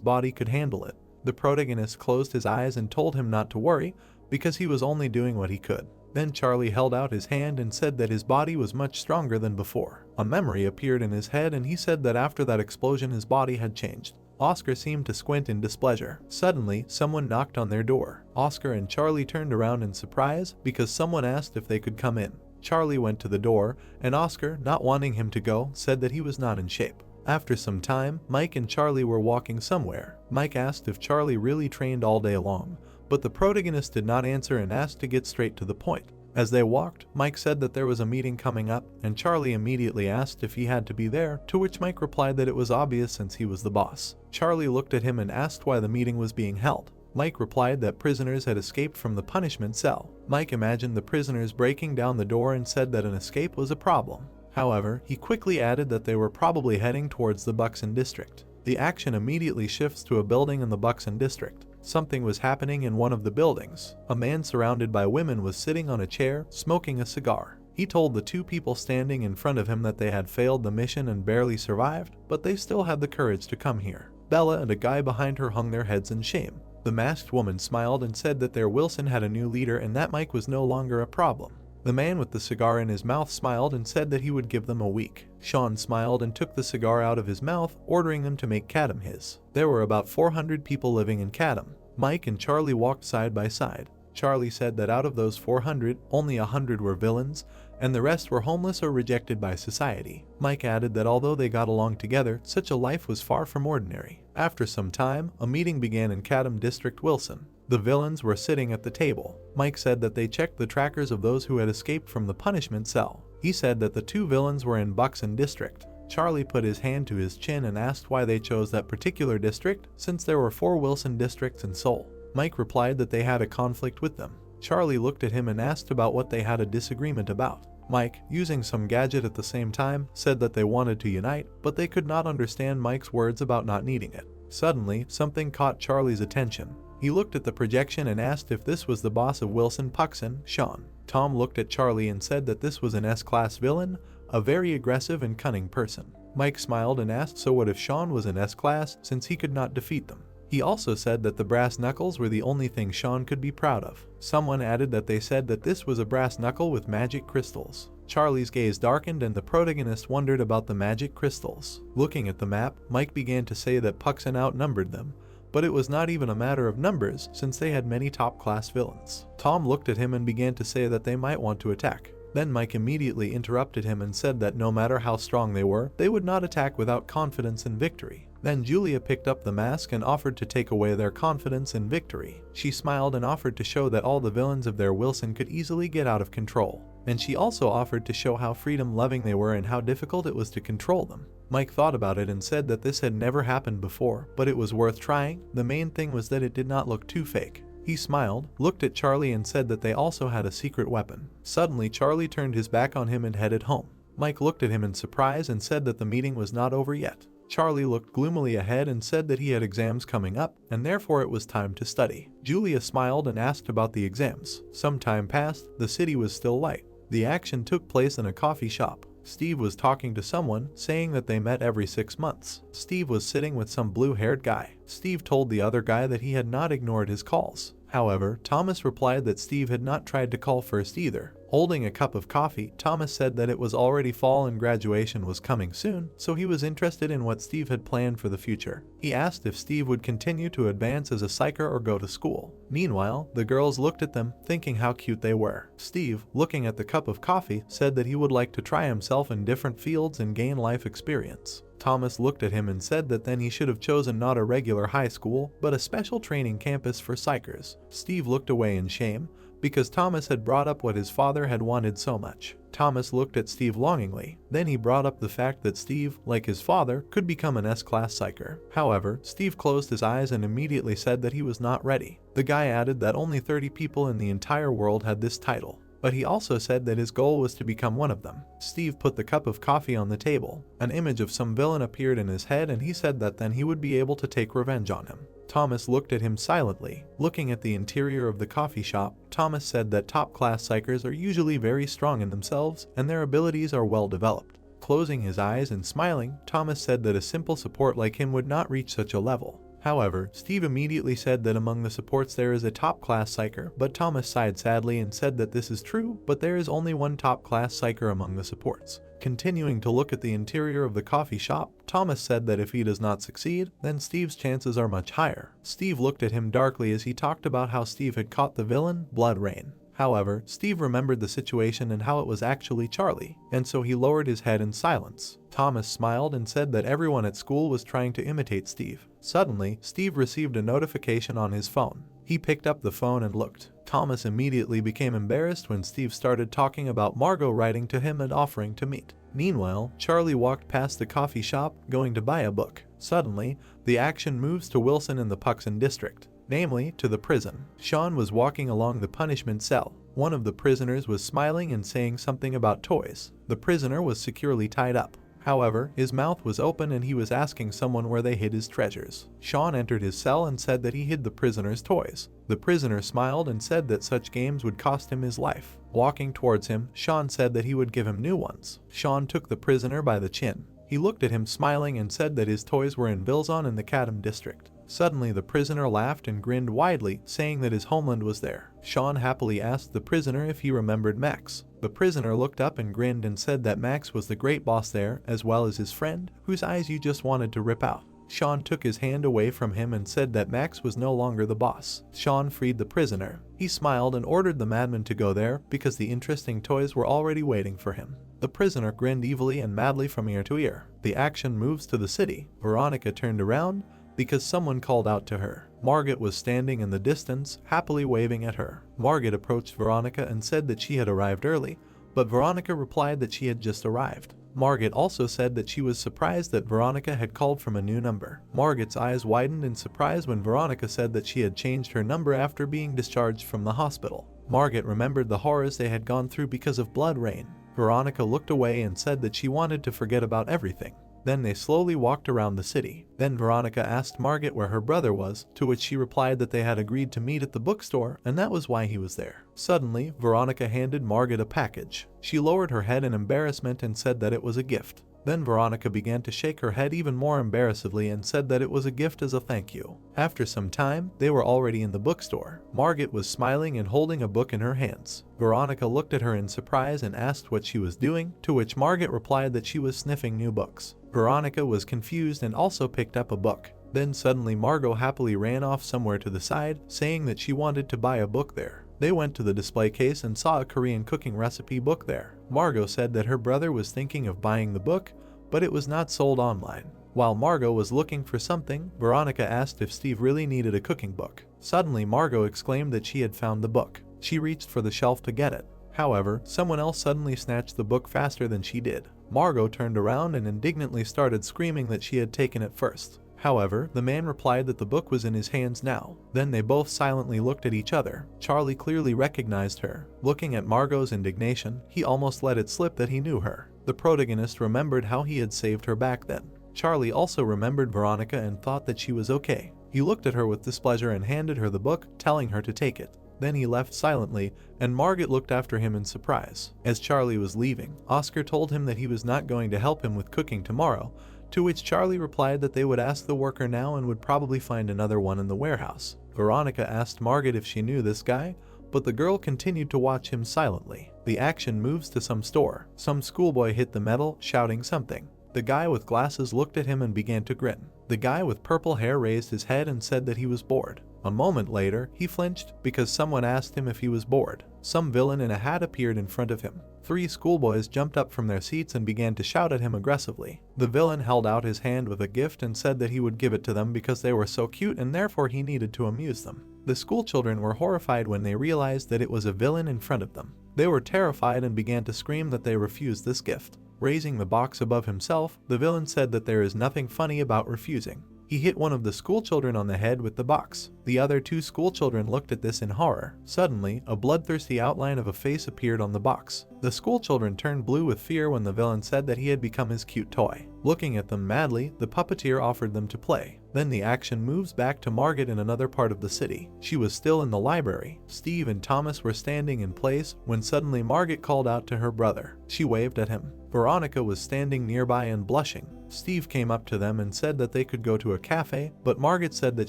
body could handle it. The protagonist closed his eyes and told him not to worry because he was only doing what he could. Then Charlie held out his hand and said that his body was much stronger than before. A memory appeared in his head and he said that after that explosion his body had changed. Oscar seemed to squint in displeasure. Suddenly, someone knocked on their door. Oscar and Charlie turned around in surprise because someone asked if they could come in. Charlie went to the door, and Oscar, not wanting him to go, said that he was not in shape. After some time, Mike and Charlie were walking somewhere. Mike asked if Charlie really trained all day long, but the protagonist did not answer and asked to get straight to the point. As they walked, Mike said that there was a meeting coming up, and Charlie immediately asked if he had to be there, to which Mike replied that it was obvious since he was the boss. Charlie looked at him and asked why the meeting was being held. Mike replied that prisoners had escaped from the punishment cell. Mike imagined the prisoners breaking down the door and said that an escape was a problem. However, he quickly added that they were probably heading towards the Buxton district. The action immediately shifts to a building in the Buxton district. Something was happening in one of the buildings. A man surrounded by women was sitting on a chair, smoking a cigar. He told the 2 people standing in front of him that they had failed the mission and barely survived, but they still had the courage to come here. Bella and a guy behind her hung their heads in shame. The masked woman smiled and said that their Wilson had a new leader and that Mike was no longer a problem. The man with the cigar in his mouth smiled and said that he would give them a week. Sean smiled and took the cigar out of his mouth, ordering them to make Cadam his. There were about 400 people living in Cadam. Mike and Charlie walked side by side. Charlie said that out of those 400, only 100 were villains, and the rest were homeless or rejected by society. Mike added that although they got along together, such a life was far from ordinary. After some time, a meeting began in Cadam District, Wilson. The villains were sitting at the table. Mike said that they checked the trackers of those who had escaped from the punishment cell. He said that the 2 villains were in Buxton District. Charlie put his hand to his chin and asked why they chose that particular district, since there were 4 Wilson districts in Seoul. Mike replied that they had a conflict with them. Charlie looked at him and asked about what they had a disagreement about. Mike, using some gadget at the same time, said that they wanted to unite, but they could not understand Mike's words about not needing it. Suddenly, something caught Charlie's attention. He looked at the projection and asked if this was the boss of Wilson Puxon, Sean. Tom looked at Charlie and said that this was an S-class villain, a very aggressive and cunning person. Mike smiled and asked so what if Sean was an S-class since he could not defeat them. He also said that the brass knuckles were the only thing Sean could be proud of. Someone added that they said that this was a brass knuckle with magic crystals. Charlie's gaze darkened and the protagonist wondered about the magic crystals. Looking at the map, Mike began to say that Puxon outnumbered them, but it was not even a matter of numbers since they had many top-class villains. Tom looked at him and began to say that they might want to attack. Then Mike immediately interrupted him and said that no matter how strong they were, they would not attack without confidence in victory. Then Julia picked up the mask and offered to take away their confidence in victory. She smiled and offered to show that all the villains of their Wilson could easily get out of control. And she also offered to show how freedom-loving they were and how difficult it was to control them. Mike thought about it and said that this had never happened before, but it was worth trying. The main thing was that it did not look too fake. He smiled, looked at Charlie and said that they also had a secret weapon. Suddenly Charlie turned his back on him and headed home. Mike looked at him in surprise and said that the meeting was not over yet. Charlie looked gloomily ahead and said that he had exams coming up, and therefore it was time to study. Julia smiled and asked about the exams. Some time passed, the city was still light. The action took place in a coffee shop. Steve was talking to someone, saying that they met every 6 months. Steve was sitting with some blue-haired guy. Steve told the other guy that he had not ignored his calls. However, Thomas replied that Steve had not tried to call first either. Holding a cup of coffee, Thomas said that it was already fall and graduation was coming soon, so he was interested in what Steve had planned for the future. He asked if Steve would continue to advance as a psyker or go to school. Meanwhile, the girls looked at them, thinking how cute they were. Steve, looking at the cup of coffee, said that he would like to try himself in different fields and gain life experience. Thomas looked at him and said that then he should have chosen not a regular high school, but a special training campus for psychers. Steve looked away in shame, because Thomas had brought up what his father had wanted so much. Thomas looked at Steve longingly. Then he brought up the fact that Steve, like his father, could become an S-class psycher. However, Steve closed his eyes and immediately said that he was not ready. The guy added that only 30 people in the entire world had this title. But he also said that his goal was to become one of them. Steve put the cup of coffee on the table. An image of some villain appeared in his head and he said that then he would be able to take revenge on him. Thomas looked at him silently. Looking at the interior of the coffee shop, Thomas said that top-class psychers are usually very strong in themselves and their abilities are well developed. Closing his eyes and smiling, Thomas said that a simple support like him would not reach such a level. However, Steve immediately said that among the supports there is a top-class psycher, but Thomas sighed sadly and said that this is true, but there is only one top-class psycher among the supports. Continuing to look at the interior of the coffee shop, Thomas said that if he does not succeed, then Steve's chances are much higher. Steve looked at him darkly as he talked about how Steve had caught the villain, Blood Rain. However, Steve remembered the situation and how it was actually Charlie, and so he lowered his head in silence. Thomas smiled and said that everyone at school was trying to imitate Steve. Suddenly, Steve received a notification on his phone. He picked up the phone and looked. Thomas immediately became embarrassed when Steve started talking about Margot writing to him and offering to meet. Meanwhile, Charlie walked past the coffee shop, going to buy a book. Suddenly, the action moves to Wilson in the Puxon district, namely, to the prison. Sean was walking along the punishment cell. One of the prisoners was smiling and saying something about toys. The prisoner was securely tied up. However, his mouth was open and he was asking someone where they hid his treasures. Sean entered his cell and said that he hid the prisoner's toys. The prisoner smiled and said that such games would cost him his life. Walking towards him, Sean said that he would give him new ones. Sean took the prisoner by the chin. He looked at him smiling and said that his toys were in Vilzon in the Kadam district. Suddenly the prisoner laughed and grinned widely, saying that his homeland was there. Sean happily asked the prisoner if he remembered Max. The prisoner looked up and grinned and said that Max was the great boss there, as well as his friend, whose eyes you just wanted to rip out. Sean took his hand away from him and said that Max was no longer the boss. Sean freed the prisoner. He smiled and ordered the madman to go there because the interesting toys were already waiting for him. The prisoner grinned evilly and madly from ear to ear. The action moves to the city. Veronica turned around because someone called out to her. Margaret was standing in the distance, happily waving at her. Margaret approached Veronica and said that she had arrived early, but Veronica replied that she had just arrived. Margaret also said that she was surprised that Veronica had called from a new number. Margaret's eyes widened in surprise when Veronica said that she had changed her number after being discharged from the hospital. Margaret remembered the horrors they had gone through because of Blood Rain. Veronica looked away and said that she wanted to forget about everything. Then they slowly walked around the city. Then Veronica asked Margaret where her brother was, to which she replied that they had agreed to meet at the bookstore and that was why he was there. Suddenly, Veronica handed Margaret a package. She lowered her head in embarrassment and said that it was a gift. Then Veronica began to shake her head even more embarrassedly and said that it was a gift as a thank you. After some time, they were already in the bookstore. Margaret was smiling and holding a book in her hands. Veronica looked at her in surprise and asked what she was doing, to which Margaret replied that she was sniffing new books. Veronica was confused and also picked up a book. Then suddenly Margot happily ran off somewhere to the side, saying that she wanted to buy a book there. They went to the display case and saw a Korean cooking recipe book there. Margot said that her brother was thinking of buying the book, but it was not sold online. While Margot was looking for something, Veronica asked if Steve really needed a cooking book. Suddenly, Margot exclaimed that she had found the book. She reached for the shelf to get it. However, someone else suddenly snatched the book faster than she did. Margot turned around and indignantly started screaming that she had taken it first. However, the man replied that the book was in his hands now. Then they both silently looked at each other. Charlie clearly recognized her. Looking at Margot's indignation, he almost let it slip that he knew her. The protagonist remembered how he had saved her back then. Charlie also remembered Veronica and thought that she was okay. He looked at her with displeasure and handed her the book, telling her to take it. Then he left silently, and Margot looked after him in surprise. As Charlie was leaving, Oscar told him that he was not going to help him with cooking tomorrow, to which Charlie replied that they would ask the worker now and would probably find another one in the warehouse. Veronica asked Margot if she knew this guy, but the girl continued to watch him silently. The action moves to some store. Some schoolboy hit the metal, shouting something. The guy with glasses looked at him and began to grin. The guy with purple hair raised his head and said that he was bored. A moment later, he flinched because someone asked him if he was bored. Some villain in a hat appeared in front of him. 3 schoolboys jumped up from their seats and began to shout at him aggressively. The villain held out his hand with a gift and said that he would give it to them because they were so cute and therefore he needed to amuse them. The schoolchildren were horrified when they realized that it was a villain in front of them. They were terrified and began to scream that they refused this gift. Raising the box above himself, the villain said that there is nothing funny about refusing. He hit one of the schoolchildren on the head with the box. The other 2 schoolchildren looked at this in horror. Suddenly, a bloodthirsty outline of a face appeared on the box. The schoolchildren turned blue with fear when the villain said that he had become his cute toy. Looking at them madly, the puppeteer offered them to play. Then the action moves back to Margot in another part of the city. She was still in the library. Steve and Thomas were standing in place when suddenly Margot called out to her brother. She waved at him. Veronica was standing nearby and blushing. Steve came up to them and said that they could go to a cafe, but Margot said that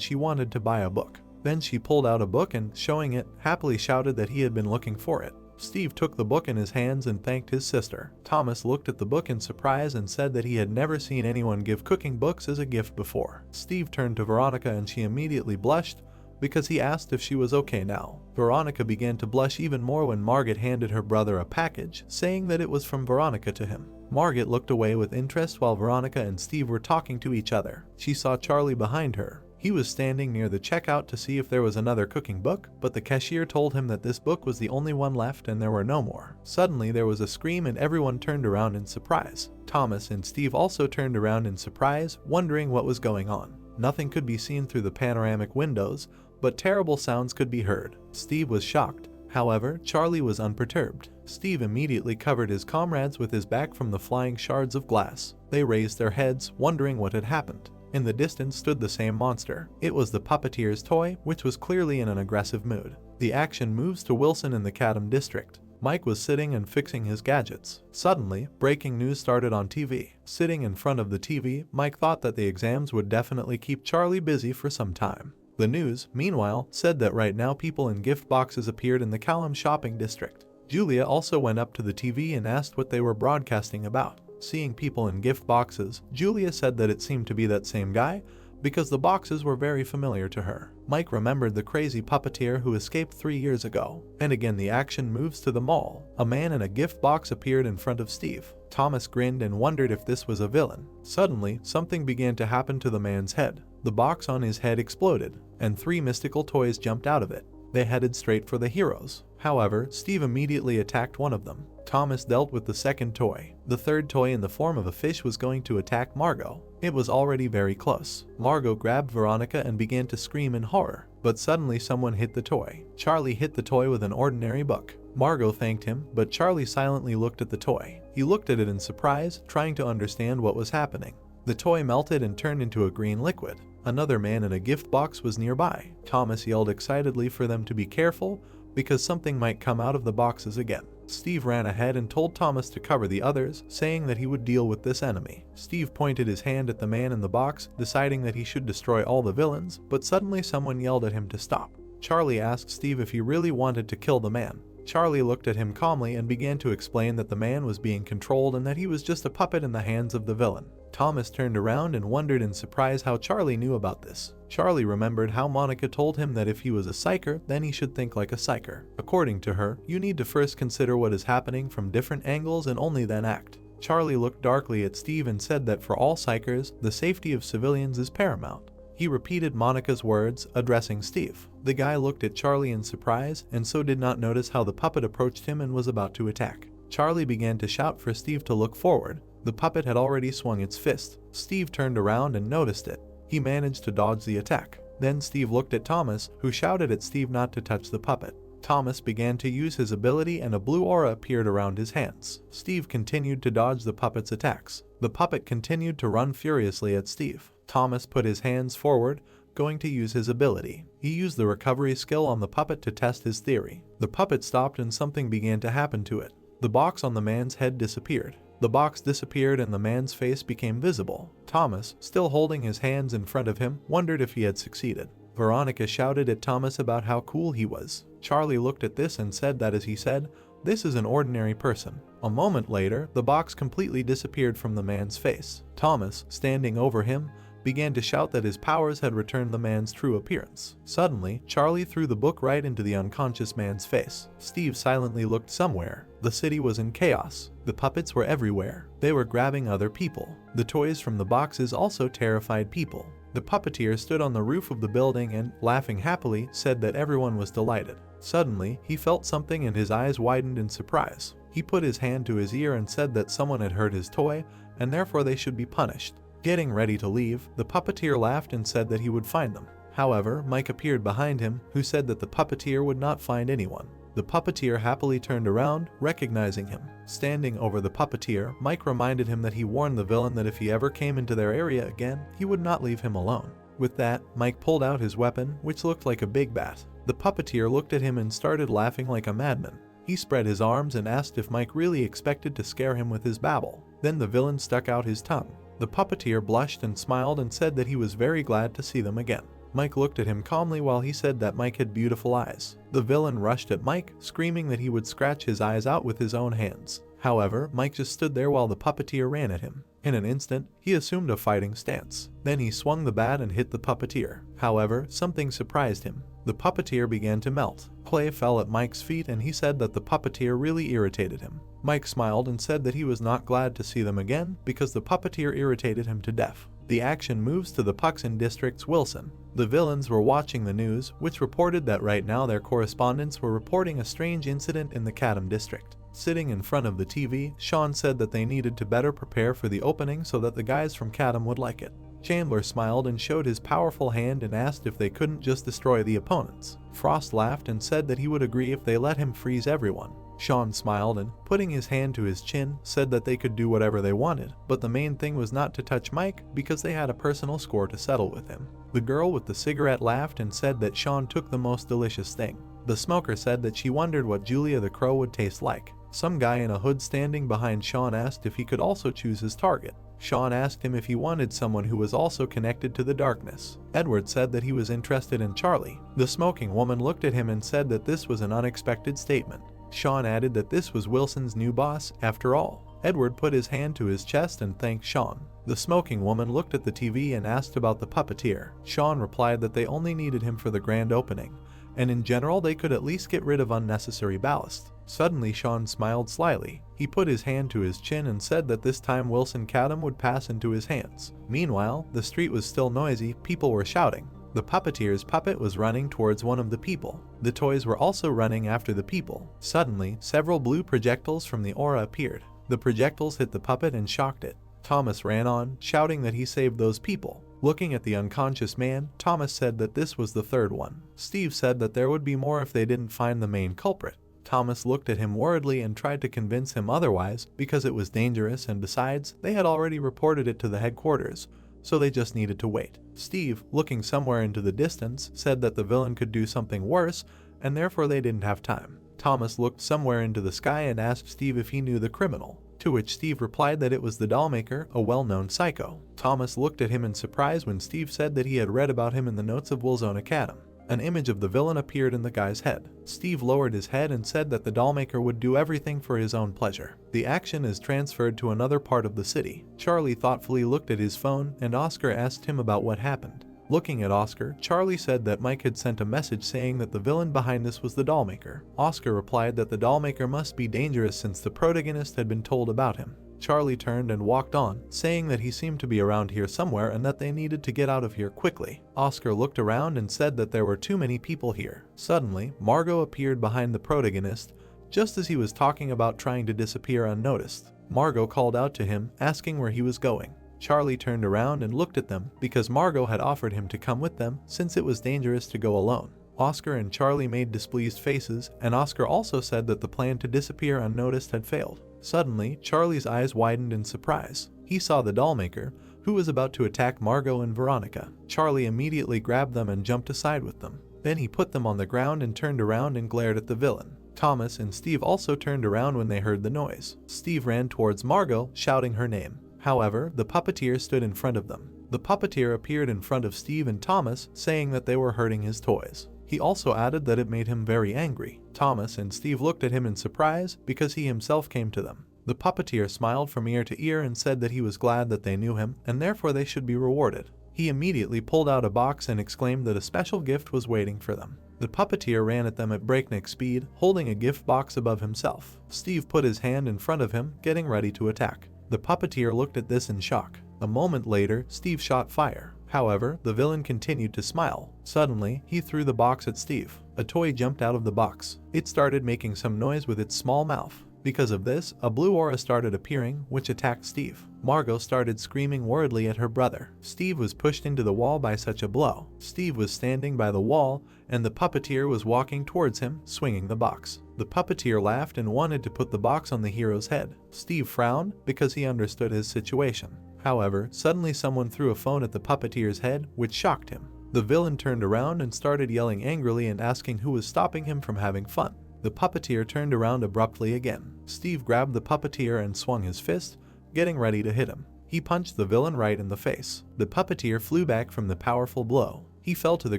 she wanted to buy a book. Then she pulled out a book and, showing it, happily shouted that he had been looking for it. Steve took the book in his hands and thanked his sister. Thomas looked at the book in surprise and said that he had never seen anyone give cooking books as a gift before. Steve turned to Veronica and she immediately blushed because he asked if she was okay now. Veronica began to blush even more when Margot handed her brother a package, saying that it was from Veronica to him. Margot looked away with interest while Veronica and Steve were talking to each other. She saw Charlie behind her. He was standing near the checkout to see if there was another cooking book, but the cashier told him that this book was the only one left and there were no more. Suddenly there was a scream and everyone turned around in surprise. Thomas and Steve also turned around in surprise, wondering what was going on. Nothing could be seen through the panoramic windows, but terrible sounds could be heard. Steve was shocked. However, Charlie was unperturbed. Steve immediately covered his comrades with his back from the flying shards of glass. They raised their heads, wondering what had happened. In the distance stood the same monster. It was the puppeteer's toy, which was clearly in an aggressive mood. The action moves to Wilson in the Chatham district. Mike was sitting and fixing his gadgets. Suddenly, breaking news started on TV. Sitting in front of the TV, Mike thought that the exams would definitely keep Charlie busy for some time. The news, meanwhile, said that right now people in gift boxes appeared in the Callum shopping district. Julia also went up to the TV and asked what they were broadcasting about. Seeing people in gift boxes, Julia said that it seemed to be that same guy because the boxes were very familiar to her. Mike remembered the crazy puppeteer who escaped 3 years ago. And again the action moves to the mall. A man in a gift box appeared in front of Steve. Thomas grinned and wondered if this was a villain. Suddenly, something began to happen to the man's head. The box on his head exploded, and 3 mystical toys jumped out of it. They headed straight for the heroes. However, Steve immediately attacked one of them. Thomas dealt with the second toy. The third toy in the form of a fish was going to attack Margot. It was already very close. Margot grabbed Veronica and began to scream in horror, but suddenly someone hit the toy. Charlie hit the toy with an ordinary book. Margot thanked him, but Charlie silently looked at the toy. He looked at it in surprise, trying to understand what was happening. The toy melted and turned into a green liquid. Another man in a gift box was nearby. Thomas yelled excitedly for them to be careful because something might come out of the boxes again. Steve ran ahead and told Thomas to cover the others, saying that he would deal with this enemy. Steve pointed his hand at the man in the box, deciding that he should destroy all the villains, but suddenly someone yelled at him to stop. Charlie asked Steve if he really wanted to kill the man. Charlie looked at him calmly and began to explain that the man was being controlled and that he was just a puppet in the hands of the villain. Thomas turned around and wondered in surprise how Charlie knew about this. Charlie remembered how Monica told him that if he was a psyker, then he should think like a psyker. According to her, you need to first consider what is happening from different angles and only then act. Charlie looked darkly at Steve and said that for all psychers, the safety of civilians is paramount. He repeated Monica's words, addressing Steve. The guy looked at Charlie in surprise and so did not notice how the puppet approached him and was about to attack. Charlie began to shout for Steve to look forward. The puppet had already swung its fist. Steve turned around and noticed it. He managed to dodge the attack. Then Steve looked at Thomas, who shouted at Steve not to touch the puppet. Thomas began to use his ability and a blue aura appeared around his hands. Steve continued to dodge the puppet's attacks. The puppet continued to run furiously at Steve. Thomas put his hands forward, going to use his ability. He used the recovery skill on the puppet to test his theory. The puppet stopped and something began to happen to it. The box on the man's head disappeared. The box disappeared and the man's face became visible. Thomas, still holding his hands in front of him, wondered if he had succeeded. Veronica shouted at Thomas about how cool he was. Charlie looked at this and said that as he said, "This is an ordinary person." A moment later, the box completely disappeared from the man's face. Thomas, standing over him, began to shout that his powers had returned the man's true appearance. Suddenly, Charlie threw the book right into the unconscious man's face. Steve silently looked somewhere. The city was in chaos. The puppets were everywhere. They were grabbing other people. The toys from the boxes also terrified people. The puppeteer stood on the roof of the building and, laughing happily, said that everyone was delighted. Suddenly, he felt something and his eyes widened in surprise. He put his hand to his ear and said that someone had hurt his toy, and therefore they should be punished. Getting ready to leave, the puppeteer laughed and said that he would find them. However, Mike appeared behind him, who said that the puppeteer would not find anyone. The puppeteer happily turned around, recognizing him. Standing over the puppeteer, Mike reminded him that he warned the villain that if he ever came into their area again, he would not leave him alone. With that, Mike pulled out his weapon, which looked like a big bat. The puppeteer looked at him and started laughing like a madman. He spread his arms and asked if Mike really expected to scare him with his babble. Then the villain stuck out his tongue. The puppeteer blushed and smiled and said that he was very glad to see them again. Mike looked at him calmly while he said that Mike had beautiful eyes. The villain rushed at Mike, screaming that he would scratch his eyes out with his own hands. However, Mike just stood there while the puppeteer ran at him. In an instant, he assumed a fighting stance. Then he swung the bat and hit the puppeteer. However, something surprised him. The puppeteer began to melt. Clay fell at Mike's feet and he said that the puppeteer really irritated him. Mike smiled and said that he was not glad to see them again because the puppeteer irritated him to death. The action moves to the Puxin District's Wilson. The villains were watching the news, which reported that right now their correspondents were reporting a strange incident in the Chatham District. Sitting in front of the TV, Sean said that they needed to better prepare for the opening so that the guys from Chatham would like it. Chandler smiled and showed his powerful hand and asked if they couldn't just destroy the opponents. Frost laughed and said that he would agree if they let him freeze everyone. Sean smiled and, putting his hand to his chin, said that they could do whatever they wanted, but the main thing was not to touch Mike because they had a personal score to settle with him. The girl with the cigarette laughed and said that Sean took the most delicious thing. The smoker said that she wondered what Julia the Crow would taste like. Some guy in a hood standing behind Sean asked if he could also choose his target. Sean asked him if he wanted someone who was also connected to the darkness. Edward said that he was interested in Charlie. The smoking woman looked at him and said that this was an unexpected statement. Sean added that this was Wilson's new boss, after all. Edward put his hand to his chest and thanked Sean. The smoking woman looked at the TV and asked about the puppeteer. Sean replied that they only needed him for the grand opening, and in general they could at least get rid of unnecessary ballast. Suddenly Sean smiled slyly. He put his hand to his chin and said that this time Wilson Chatham would pass into his hands. Meanwhile, the street was still noisy, people were shouting. The puppeteer's puppet was running towards one of the people. The toys were also running after the people. Suddenly, several blue projectiles from the aura appeared. The projectiles hit the puppet and shocked it. Thomas ran on, shouting that he saved those people. Looking at the unconscious man, Thomas said that this was the third one. Steve said that there would be more if they didn't find the main culprit. Thomas looked at him worriedly and tried to convince him otherwise because it was dangerous, and besides, they had already reported it to the headquarters, so they just needed to wait. Steve, looking somewhere into the distance, said that the villain could do something worse, and therefore they didn't have time. Thomas looked somewhere into the sky and asked Steve if he knew the criminal, to which Steve replied that it was the dollmaker, a well-known psycho. Thomas looked at him in surprise when Steve said that he had read about him in the notes of Wilsona Chatham. An image of the villain appeared in the guy's head. Steve lowered his head and said that the dollmaker would do everything for his own pleasure. The action is transferred to another part of the city. Charlie thoughtfully looked at his phone and Oscar asked him about what happened. Looking at Oscar, Charlie said that Mike had sent a message saying that the villain behind this was the dollmaker. Oscar replied that the dollmaker must be dangerous since the protagonist had been told about him. Charlie turned and walked on, saying that he seemed to be around here somewhere and that they needed to get out of here quickly. Oscar looked around and said that there were too many people here. Suddenly, Margot appeared behind the protagonist, just as he was talking about trying to disappear unnoticed. Margot called out to him, asking where he was going. Charlie turned around and looked at them because Margot had offered him to come with them since it was dangerous to go alone. Oscar and Charlie made displeased faces, and Oscar also said that the plan to disappear unnoticed had failed. Suddenly, Charlie's eyes widened in surprise. He saw the dollmaker, who was about to attack Margot and Veronica. Charlie immediately grabbed them and jumped aside with them. Then he put them on the ground and turned around and glared at the villain. Thomas and Steve also turned around when they heard the noise. Steve ran towards Margot, shouting her name. However, the puppeteer stood in front of them. The puppeteer appeared in front of Steve and Thomas, saying that they were hurting his toys. He also added that it made him very angry. Thomas and Steve looked at him in surprise because he himself came to them. The puppeteer smiled from ear to ear and said that he was glad that they knew him and therefore they should be rewarded. He immediately pulled out a box and exclaimed that a special gift was waiting for them. The puppeteer ran at them at breakneck speed, holding a gift box above himself. Steve put his hand in front of him, getting ready to attack. The puppeteer looked at this in shock. A moment later, Steve shot fire. However, the villain continued to smile. Suddenly, he threw the box at Steve. A toy jumped out of the box. It started making some noise with its small mouth. Because of this, a blue aura started appearing, which attacked Steve. Margot started screaming worriedly at her brother. Steve was pushed into the wall by such a blow. Steve was standing by the wall, and the puppeteer was walking towards him, swinging the box. The puppeteer laughed and wanted to put the box on the hero's head. Steve frowned because he understood his situation. However, suddenly someone threw a phone at the puppeteer's head, which shocked him. The villain turned around and started yelling angrily and asking who was stopping him from having fun. The puppeteer turned around abruptly again. Steve grabbed the puppeteer and swung his fist, getting ready to hit him. He punched the villain right in the face. The puppeteer flew back from the powerful blow. He fell to the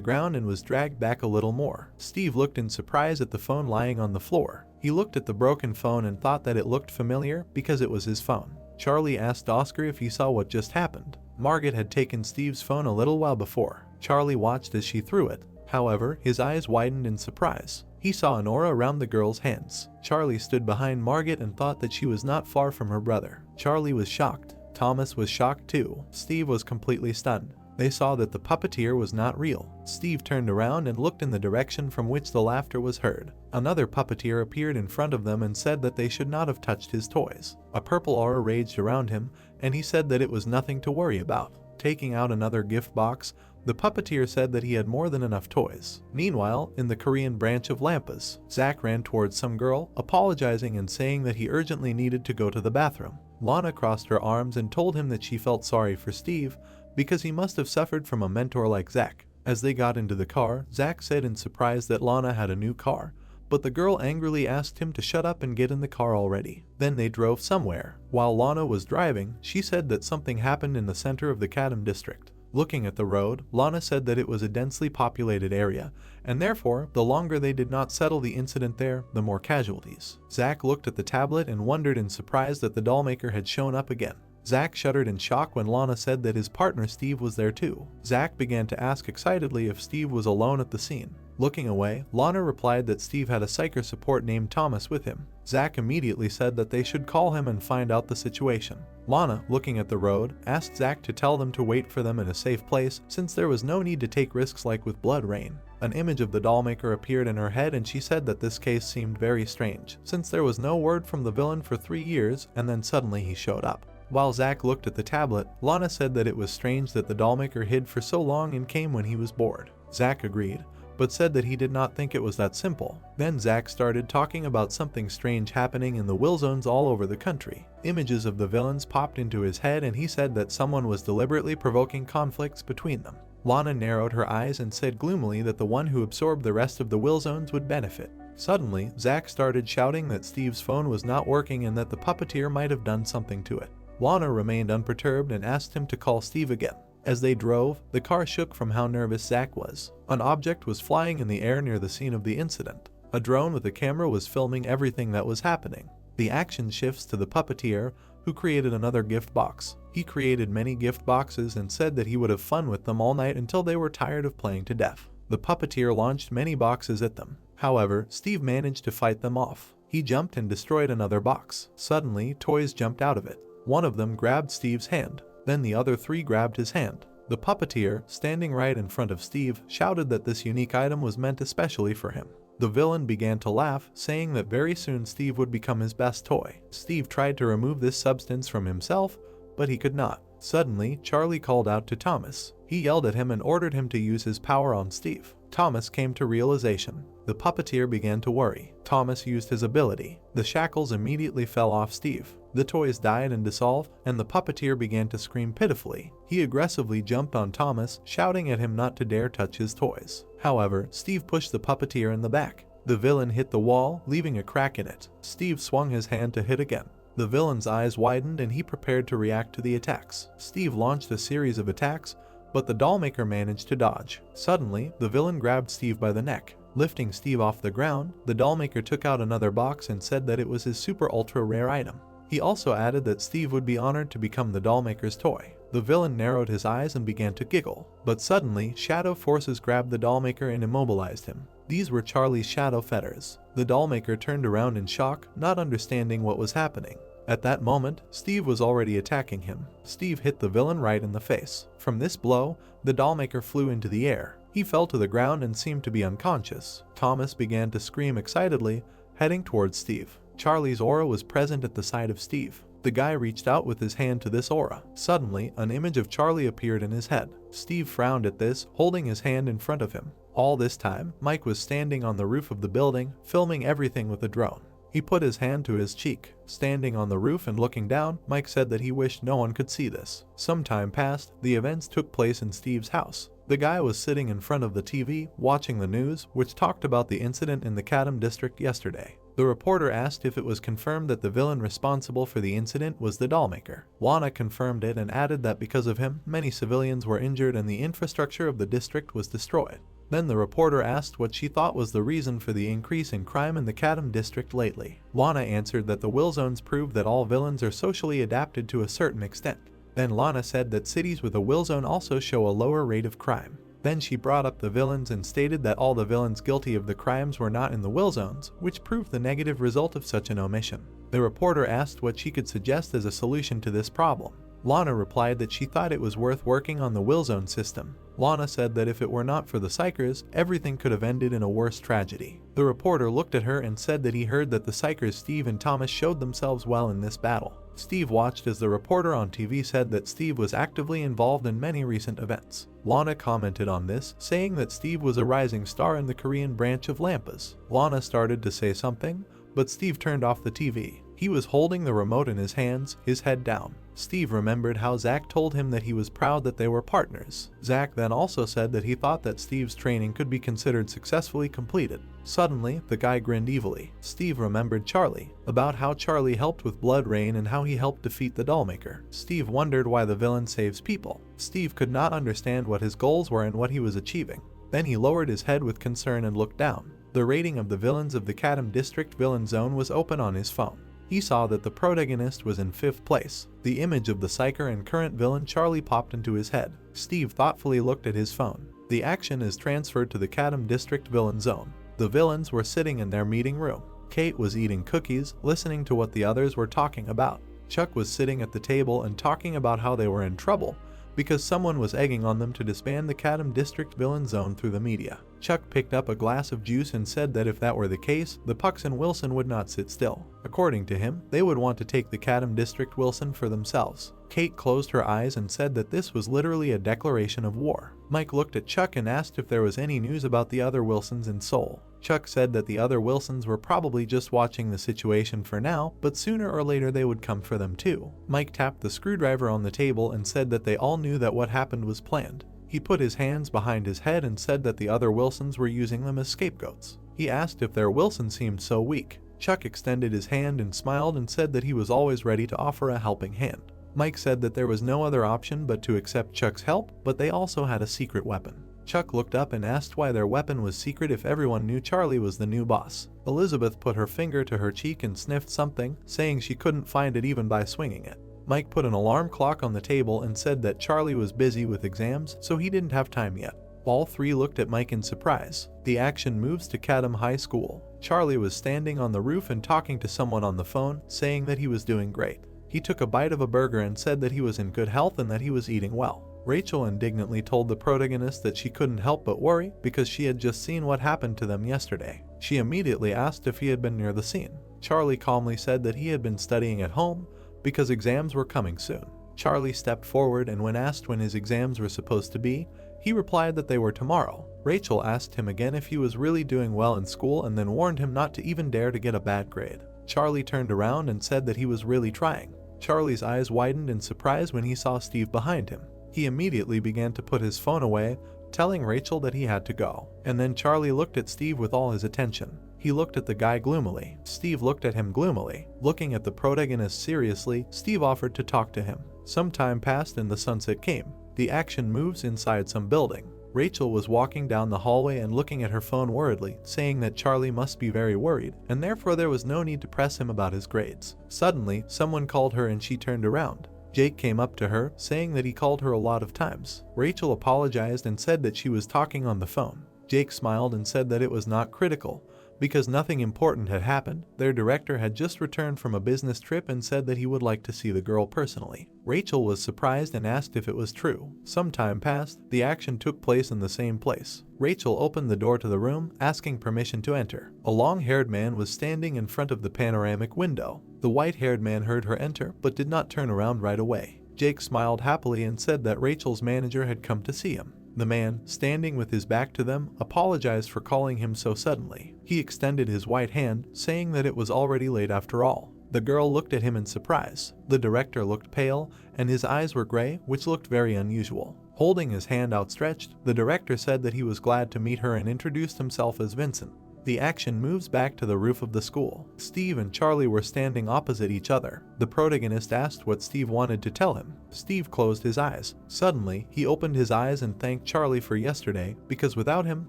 ground and was dragged back a little more. Steve looked in surprise at the phone lying on the floor. He looked at the broken phone and thought that it looked familiar because it was his phone. Charlie asked Oscar if he saw what just happened. Margot had taken Steve's phone a little while before. Charlie watched as she threw it. However, his eyes widened in surprise. He saw an aura around the girl's hands. Charlie stood behind Margot and thought that she was not far from her brother. Charlie was shocked. Thomas was shocked too. Steve was completely stunned. They saw that the puppeteer was not real. Steve turned around and looked in the direction from which the laughter was heard. Another puppeteer appeared in front of them and said that they should not have touched his toys. A purple aura raged around him, and he said that it was nothing to worry about. Taking out another gift box, the puppeteer said that he had more than enough toys. Meanwhile, in the Korean branch of Lampas, Zach ran towards some girl, apologizing and saying that he urgently needed to go to the bathroom. Lana crossed her arms and told him that she felt sorry for Steve because he must have suffered from a mentor like Zach. As they got into the car, Zach said in surprise that Lana had a new car, but the girl angrily asked him to shut up and get in the car already. Then they drove somewhere. While Lana was driving, she said that something happened in the center of the Kadam district. Looking at the road, Lana said that it was a densely populated area, and therefore, the longer they did not settle the incident there, the more casualties. Zach looked at the tablet and wondered in surprise that the dollmaker had shown up again. Zach shuddered in shock when Lana said that his partner Steve was there too. Zach began to ask excitedly if Steve was alone at the scene. Looking away, Lana replied that Steve had a psyker support named Thomas with him. Zach immediately said that they should call him and find out the situation. Lana, looking at the road, asked Zach to tell them to wait for them in a safe place since there was no need to take risks like with blood rain. An image of the dollmaker appeared in her head and she said that this case seemed very strange, since there was no word from the villain for 3 years and then suddenly he showed up. While Zach looked at the tablet, Lana said that it was strange that the dollmaker hid for so long and came when he was bored. Zach agreed, but said that he did not think it was that simple. Then Zach started talking about something strange happening in the will zones all over the country. Images of the villains popped into his head and he said that someone was deliberately provoking conflicts between them. Lana narrowed her eyes and said gloomily that the one who absorbed the rest of the will zones would benefit. Suddenly, Zach started shouting that Steve's phone was not working and that the puppeteer might have done something to it. Lana remained unperturbed and asked him to call Steve again. As they drove, the car shook from how nervous Zach was. An object was flying in the air near the scene of the incident. A drone with a camera was filming everything that was happening. The action shifts to the puppeteer, who created another gift box. He created many gift boxes and said that he would have fun with them all night until they were tired of playing to death. The puppeteer launched many boxes at them. However, Steve managed to fight them off. He jumped and destroyed another box. Suddenly, toys jumped out of it. One of them grabbed Steve's hand. Then the other three grabbed his hand. The puppeteer, standing right in front of Steve, shouted that this unique item was meant especially for him. The villain began to laugh, saying that very soon Steve would become his best toy. Steve tried to remove this substance from himself, but he could not. Suddenly, Charlie called out to Thomas. He yelled at him and ordered him to use his power on Steve. Thomas came to realization. The puppeteer began to worry. Thomas used his ability. The shackles immediately fell off Steve. The toys died and dissolved, and the puppeteer began to scream pitifully. He aggressively jumped on Thomas, shouting at him not to dare touch his toys. However, Steve pushed the puppeteer in the back. The villain hit the wall, leaving a crack in it. Steve swung his hand to hit again. The villain's eyes widened and he prepared to react to the attacks. Steve launched a series of attacks, but the dollmaker managed to dodge. Suddenly, the villain grabbed Steve by the neck. Lifting Steve off the ground, the dollmaker took out another box and said that it was his super ultra rare item. He also added that Steve would be honored to become the dollmaker's toy. The villain narrowed his eyes and began to giggle. But suddenly, shadow forces grabbed the dollmaker and immobilized him. These were Charlie's shadow fetters. The dollmaker turned around in shock, not understanding what was happening. At that moment, Steve was already attacking him. Steve hit the villain right in the face. From this blow, the dollmaker flew into the air. He fell to the ground and seemed to be unconscious. Thomas began to scream excitedly, heading towards Steve. Charlie's aura was present at the side of Steve. The guy reached out with his hand to this aura. Suddenly, an image of Charlie appeared in his head. Steve frowned at this, holding his hand in front of him. All this time, Mike was standing on the roof of the building, filming everything with a drone. He put his hand to his cheek. Standing on the roof and looking down, Mike said that he wished no one could see this. Some time passed. The events took place in Steve's house. The guy was sitting in front of the TV, watching the news, which talked about the incident in the Kadam district yesterday. The reporter asked if it was confirmed that the villain responsible for the incident was the dollmaker. Lana confirmed it and added that because of him, many civilians were injured and the infrastructure of the district was destroyed. Then the reporter asked what she thought was the reason for the increase in crime in the Kadam district lately. Lana answered that the will zones prove that all villains are socially adapted to a certain extent. Then Lana said that cities with a will zone also show a lower rate of crime. Then she brought up the villains and stated that all the villains guilty of the crimes were not in the will zones, which proved the negative result of such an omission. The reporter asked what she could suggest as a solution to this problem. Lana replied that she thought it was worth working on the will zone system. Lana said that if it were not for the Psychers, everything could have ended in a worse tragedy. The reporter looked at her and said that he heard that the Psychers Steve and Thomas showed themselves well in this battle. Steve watched as the reporter on TV said that Steve was actively involved in many recent events. Lana commented on this, saying that Steve was a rising star in the Korean branch of Lampas. Lana started to say something, but Steve turned off the TV. He was holding the remote in his hands, his head down. Steve remembered how Zach told him that he was proud that they were partners. Zach then also said that he thought that Steve's training could be considered successfully completed. Suddenly, the guy grinned evilly. Steve remembered Charlie, about how Charlie helped with Blood Rain and how he helped defeat the dollmaker. Steve wondered why the villain saves people. Steve could not understand what his goals were and what he was achieving. Then he lowered his head with concern and looked down. The rating of the villains of the Kadam District Villain Zone was open on his phone. He saw that the protagonist was in 5th place. The image of the psyker and current villain Charlie popped into his head. Steve thoughtfully looked at his phone. The action is transferred to the Kadam District Villain Zone. The villains were sitting in their meeting room. Kate was eating cookies, listening to what the others were talking about. Chuck was sitting at the table and talking about how they were in trouble because someone was egging on them to disband the Kadam District Villain Zone through the media. Chuck picked up a glass of juice and said that if that were the case, the Pucks and Wilson would not sit still. According to him, they would want to take the Kadam District Wilson for themselves. Kate closed her eyes and said that this was literally a declaration of war. Mike looked at Chuck and asked if there was any news about the other Wilsons in Seoul. Chuck said that the other Wilsons were probably just watching the situation for now, but sooner or later they would come for them too. Mike tapped the screwdriver on the table and said that they all knew that what happened was planned. He put his hands behind his head and said that the other Wilsons were using them as scapegoats. He asked if their Wilson seemed so weak. Chuck extended his hand and smiled and said that he was always ready to offer a helping hand. Mike said that there was no other option but to accept Chuck's help, but they also had a secret weapon. Chuck looked up and asked why their weapon was secret if everyone knew Charlie was the new boss. Elizabeth put her finger to her cheek and sniffed something, saying she couldn't find it even by swinging it. Mike put an alarm clock on the table and said that Charlie was busy with exams, so he didn't have time yet. All three looked at Mike in surprise. The action moves to Kadam High School. Charlie was standing on the roof and talking to someone on the phone, saying that he was doing great. He took a bite of a burger and said that he was in good health and that he was eating well. Rachel indignantly told the protagonist that she couldn't help but worry because she had just seen what happened to them yesterday. She immediately asked if he had been near the scene. Charlie calmly said that he had been studying at home because exams were coming soon. Charlie stepped forward, and when asked when his exams were supposed to be, he replied that they were tomorrow. Rachel asked him again if he was really doing well in school and then warned him not to even dare to get a bad grade. Charlie turned around and said that he was really trying. Charlie's eyes widened in surprise when he saw Steve behind him. He immediately began to put his phone away, telling Rachel that he had to go. And then Charlie looked at Steve with all his attention. He looked at the guy gloomily. Steve looked at him gloomily. Looking at the protagonist seriously, Steve offered to talk to him. Some time passed and the sunset came. The action moves inside some building. Rachel was walking down the hallway and looking at her phone worriedly, saying that Charlie must be very worried, and therefore there was no need to press him about his grades. Suddenly, someone called her and she turned around. Jake came up to her, saying that he called her a lot of times. Rachel apologized and said that she was talking on the phone. Jake smiled and said that it was not critical, because nothing important had happened. Their director had just returned from a business trip and said that he would like to see the girl personally. Rachel was surprised and asked if it was true. Some time passed. The action took place in the same place. Rachel opened the door to the room, asking permission to enter. A long-haired man was standing in front of the panoramic window. The white-haired man heard her enter, but did not turn around right away. Jake smiled happily and said that Rachel's manager had come to see him. The man, standing with his back to them, apologized for calling him so suddenly. He extended his white hand, saying that it was already late after all. The girl looked at him in surprise. The director looked pale, and his eyes were gray, which looked very unusual. Holding his hand outstretched, the director said that he was glad to meet her and introduced himself as Vincent. The action moves back to the roof of the school. Steve and Charlie were standing opposite each other. The protagonist asked what Steve wanted to tell him. Steve closed his eyes. Suddenly, he opened his eyes and thanked Charlie for yesterday, because without him,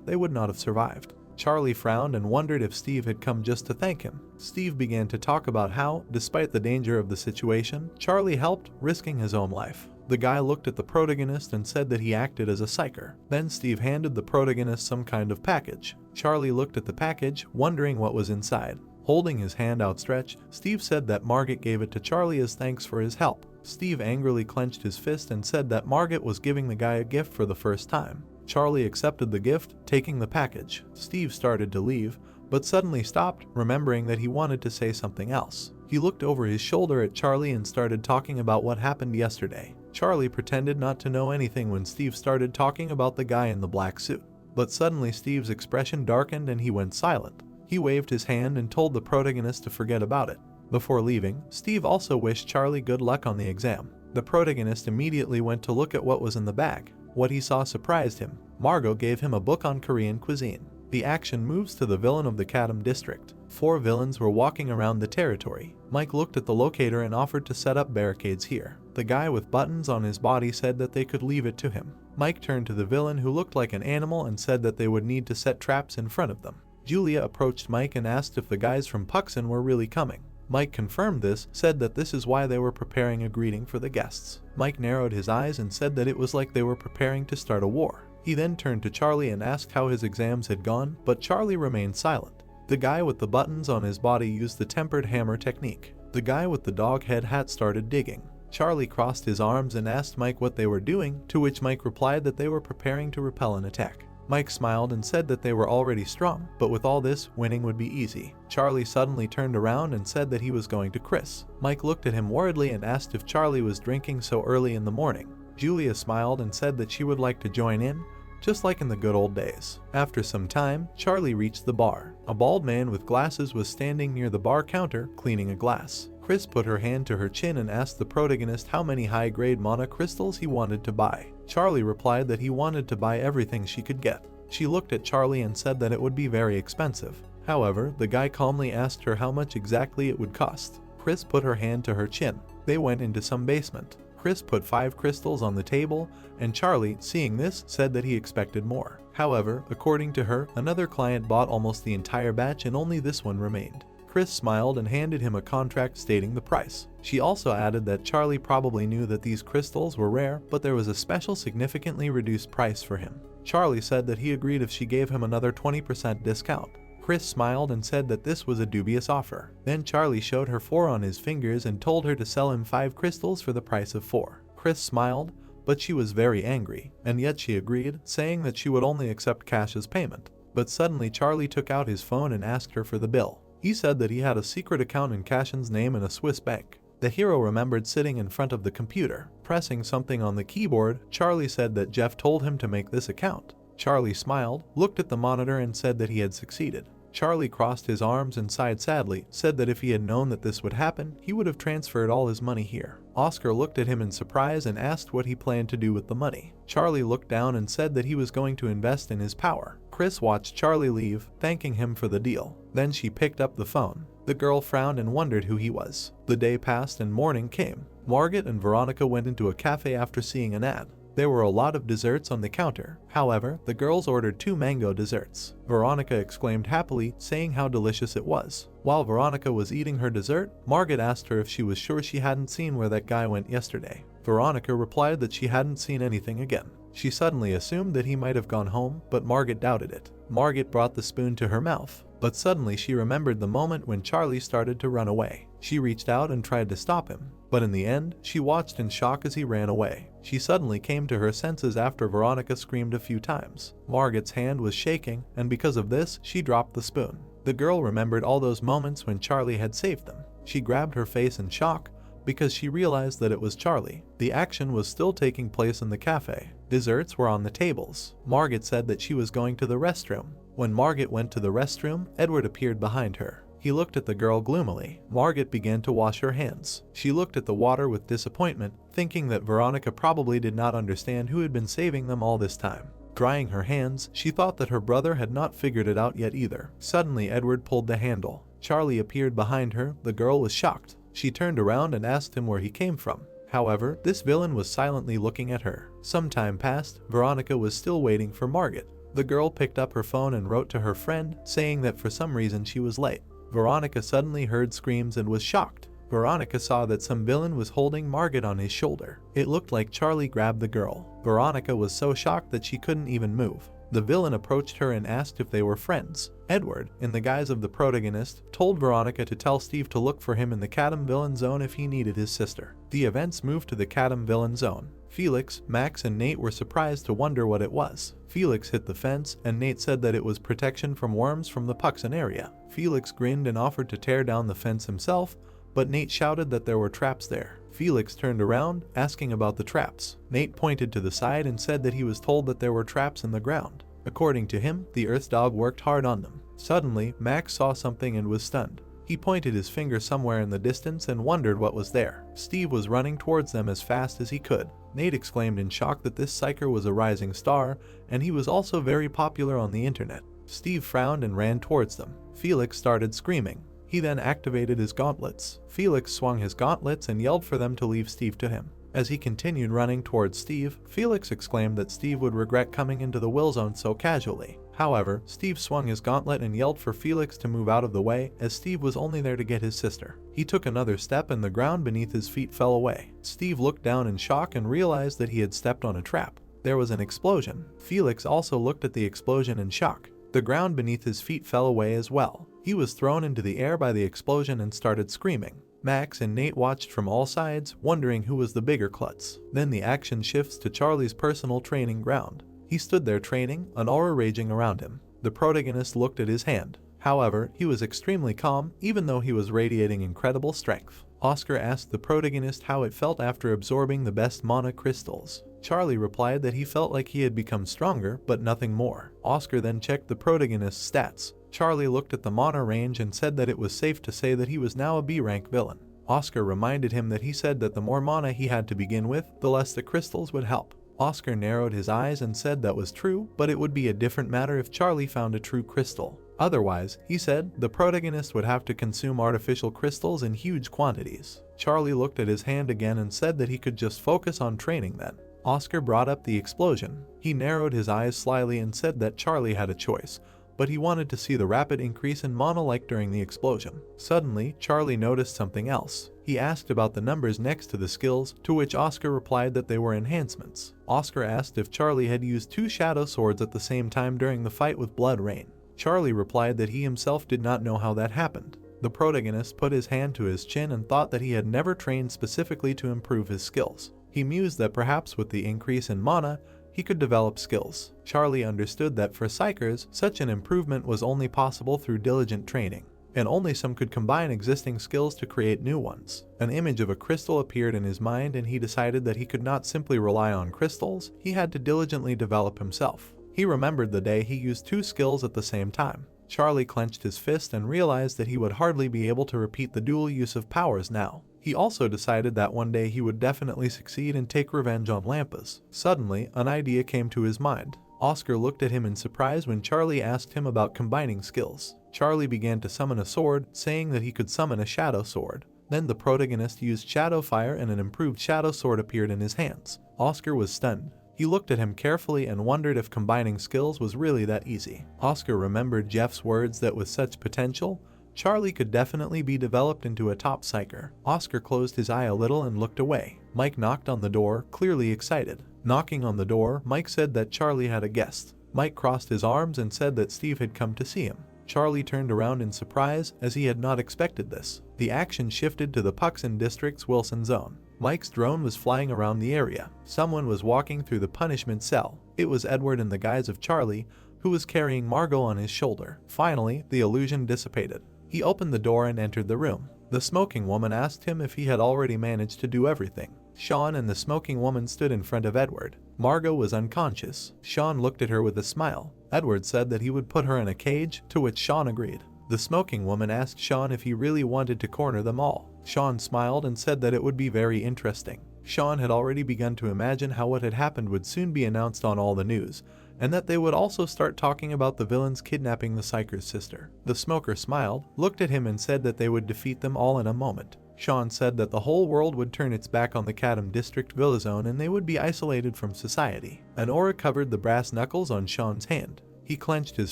they would not have survived. Charlie frowned and wondered if Steve had come just to thank him. Steve began to talk about how, despite the danger of the situation, Charlie helped, risking his own life. The guy looked at the protagonist and said that he acted as a psyker. Then Steve handed the protagonist some kind of package. Charlie looked at the package, wondering what was inside. Holding his hand outstretched, Steve said that Margaret gave it to Charlie as thanks for his help. Steve angrily clenched his fist and said that Margaret was giving the guy a gift for the first time. Charlie accepted the gift, taking the package. Steve started to leave, but suddenly stopped, remembering that he wanted to say something else. He looked over his shoulder at Charlie and started talking about what happened yesterday. Charlie pretended not to know anything when Steve started talking about the guy in the black suit. But suddenly Steve's expression darkened and he went silent. He waved his hand and told the protagonist to forget about it. Before leaving, Steve also wished Charlie good luck on the exam. The protagonist immediately went to look at what was in the bag. What he saw surprised him. Margot gave him a book on Korean cuisine. The action moves to the villain of the Kadam district. 4 villains were walking around the territory. Mike looked at the locator and offered to set up barricades here. The guy with buttons on his body said that they could leave it to him. Mike turned to the villain who looked like an animal and said that they would need to set traps in front of them. Julia approached Mike and asked if the guys from Puxon were really coming. Mike confirmed this, said that this is why they were preparing a greeting for the guests. Mike narrowed his eyes and said that it was like they were preparing to start a war. He then turned to Charlie and asked how his exams had gone, but Charlie remained silent. The guy with the buttons on his body used the tempered hammer technique. The guy with the dog head hat started digging. Charlie crossed his arms and asked Mike what they were doing, to which Mike replied that they were preparing to repel an attack. Mike smiled and said that they were already strong, but with all this, winning would be easy. Charlie suddenly turned around and said that he was going to Chris. Mike looked at him worriedly and asked if Charlie was drinking so early in the morning. Julia smiled and said that she would like to join in, just like in the good old days. After some time, Charlie reached the bar. A bald man with glasses was standing near the bar counter, cleaning a glass. Chris put her hand to her chin and asked the protagonist how many high-grade mana crystals he wanted to buy. Charlie replied that he wanted to buy everything she could get. She looked at Charlie and said that it would be very expensive. However, the guy calmly asked her how much exactly it would cost. Chris put her hand to her chin. They went into some basement. Chris put 5 crystals on the table, and Charlie, seeing this, said that he expected more. However, according to her, another client bought almost the entire batch and only this one remained. Chris smiled and handed him a contract stating the price. She also added that Charlie probably knew that these crystals were rare, but there was a special significantly reduced price for him. Charlie said that he agreed if she gave him another 20% discount. Chris smiled and said that this was a dubious offer. Then Charlie showed her 4 on his fingers and told her to sell him 5 crystals for the price of 4. Chris smiled, but she was very angry, and yet she agreed, saying that she would only accept cash as payment. But suddenly Charlie took out his phone and asked her for the bill. He said that he had a secret account in Cashin's name in a Swiss bank. The hero remembered sitting in front of the computer, pressing something on the keyboard. Charlie said that Jeff told him to make this account. Charlie smiled, looked at the monitor and said that he had succeeded. Charlie crossed his arms and sighed sadly, said that if he had known that this would happen, he would have transferred all his money here. Oscar looked at him in surprise and asked what he planned to do with the money. Charlie looked down and said that he was going to invest in his power. Chris watched Charlie leave, thanking him for the deal. Then she picked up the phone. The girl frowned and wondered who he was. The day passed and morning came. Margaret and Veronica went into a cafe after seeing an ad. There were a lot of desserts on the counter. However, the girls ordered 2 mango desserts. Veronica exclaimed happily, saying how delicious it was. While Veronica was eating her dessert, Margaret asked her if she was sure she hadn't seen where that guy went yesterday. Veronica replied that she hadn't seen anything again. She suddenly assumed that he might have gone home, but Margaret doubted it. Margaret brought the spoon to her mouth, but suddenly she remembered the moment when Charlie started to run away. She reached out and tried to stop him, but in the end, she watched in shock as he ran away. She suddenly came to her senses after Veronica screamed a few times. Margaret's hand was shaking, and because of this, she dropped the spoon. The girl remembered all those moments when Charlie had saved them. She grabbed her face in shock, because she realized that it was Charlie. The action was still taking place in the cafe. Desserts were on the tables. Margaret said that she was going to the restroom. When Margaret went to the restroom, Edward appeared behind her. He looked at the girl gloomily. Margaret began to wash her hands. She looked at the water with disappointment, thinking that Veronica probably did not understand who had been saving them all this time. Drying her hands, she thought that her brother had not figured it out yet either. Suddenly, Edward pulled the handle. Charlie appeared behind her. The girl was shocked. She turned around and asked him where he came from. However, this villain was silently looking at her. Some time passed. Veronica was still waiting for Margaret. The girl picked up her phone and wrote to her friend, saying that for some reason she was late. Veronica suddenly heard screams and was shocked. Veronica saw that some villain was holding Margaret on his shoulder. It looked like Charlie grabbed the girl. Veronica was so shocked that she couldn't even move. The villain approached her and asked if they were friends. Edward, in the guise of the protagonist, told Veronica to tell Steve to look for him in the Cadam Villain Zone if he needed his sister. The events moved to the Cadam Villain Zone. Felix, Max, and Nate were surprised to wonder what it was. Felix hit the fence, and Nate said that it was protection from worms from the Puxon area. Felix grinned and offered to tear down the fence himself, but Nate shouted that there were traps there. Felix turned around, asking about the traps. Nate pointed to the side and said that he was told that there were traps in the ground. According to him, the Earth Dog worked hard on them. Suddenly, Max saw something and was stunned. He pointed his finger somewhere in the distance and wondered what was there. Steve was running towards them as fast as he could. Nate exclaimed in shock that this psyker was a rising star, and he was also very popular on the internet. Steve frowned and ran towards them. Felix started screaming. He then activated his gauntlets. Felix swung his gauntlets and yelled for them to leave Steve to him. As he continued running towards Steve, Felix exclaimed that Steve would regret coming into the Will Zone so casually. However, Steve swung his gauntlet and yelled for Felix to move out of the way, as Steve was only there to get his sister. He took another step and the ground beneath his feet fell away. Steve looked down in shock and realized that he had stepped on a trap. There was an explosion. Felix also looked at the explosion in shock. The ground beneath his feet fell away as well. He was thrown into the air by the explosion and started screaming. Max and Nate watched from all sides, wondering who was the bigger klutz. Then the action shifts to Charlie's personal training ground. He stood there training, an aura raging around him. The protagonist looked at his hand. However, he was extremely calm, even though he was radiating incredible strength. Oscar asked the protagonist how it felt after absorbing the best mana crystals. Charlie replied that he felt like he had become stronger, but nothing more. Oscar then checked the protagonist's stats. Charlie looked at the mana range and said that it was safe to say that he was now a B-rank villain. Oscar reminded him that he said that the more mana he had to begin with, the less the crystals would help. Oscar narrowed his eyes and said that was true, but it would be a different matter if Charlie found a true crystal. Otherwise, he said, the protagonist would have to consume artificial crystals in huge quantities. Charlie looked at his hand again and said that he could just focus on training then. Oscar brought up the explosion. He narrowed his eyes slyly and said that Charlie had a choice, but he wanted to see the rapid increase in mana like during the explosion. Suddenly, Charlie noticed something else. He asked about the numbers next to the skills, to which Oscar replied that they were enhancements. Oscar asked if Charlie had used 2 shadow swords at the same time during the fight with Blood Rain. Charlie replied that he himself did not know how that happened. The protagonist put his hand to his chin and thought that he had never trained specifically to improve his skills. He mused that perhaps with the increase in mana, he could develop skills. Charlie understood that for psychers, such an improvement was only possible through diligent training, and only some could combine existing skills to create new ones. An image of a crystal appeared in his mind and he decided that he could not simply rely on crystals, he had to diligently develop himself. He remembered the day he used 2 skills at the same time. Charlie clenched his fist and realized that he would hardly be able to repeat the dual use of powers now. He also decided that one day he would definitely succeed and take revenge on Lampas. Suddenly, an idea came to his mind. Oscar looked at him in surprise when Charlie asked him about combining skills. Charlie began to summon a sword, saying that he could summon a shadow sword. Then the protagonist used shadow fire and an improved shadow sword appeared in his hands. Oscar was stunned. He looked at him carefully and wondered if combining skills was really that easy. Oscar remembered Jeff's words that with such potential, Charlie could definitely be developed into a top psyker. Oscar closed his eye a little and looked away. Mike knocked on the door, clearly excited. Knocking on the door, Mike said that Charlie had a guest. Mike crossed his arms and said that Steve had come to see him. Charlie turned around in surprise as he had not expected this. The action shifted to the Puxon District's Wilson Zone. Mike's drone was flying around the area. Someone was walking through the punishment cell. It was Edward in the guise of Charlie, who was carrying Margot on his shoulder. Finally, the illusion dissipated. He opened the door and entered the room. The smoking woman asked him if he had already managed to do everything. Sean and the smoking woman stood in front of Edward. Margot was unconscious. Sean looked at her with a smile. Edward said that he would put her in a cage, to which Sean agreed. The smoking woman asked Sean if he really wanted to corner them all. Sean smiled and said that it would be very interesting. Sean had already begun to imagine how what had happened would soon be announced on all the news, and that they would also start talking about the villains kidnapping the psycher's sister. The smoker smiled, looked at him and said that they would defeat them all in a moment. Sean said that the whole world would turn its back on the Kadam District Villa Zone and they would be isolated from society. An aura covered the brass knuckles on Sean's hand. He clenched his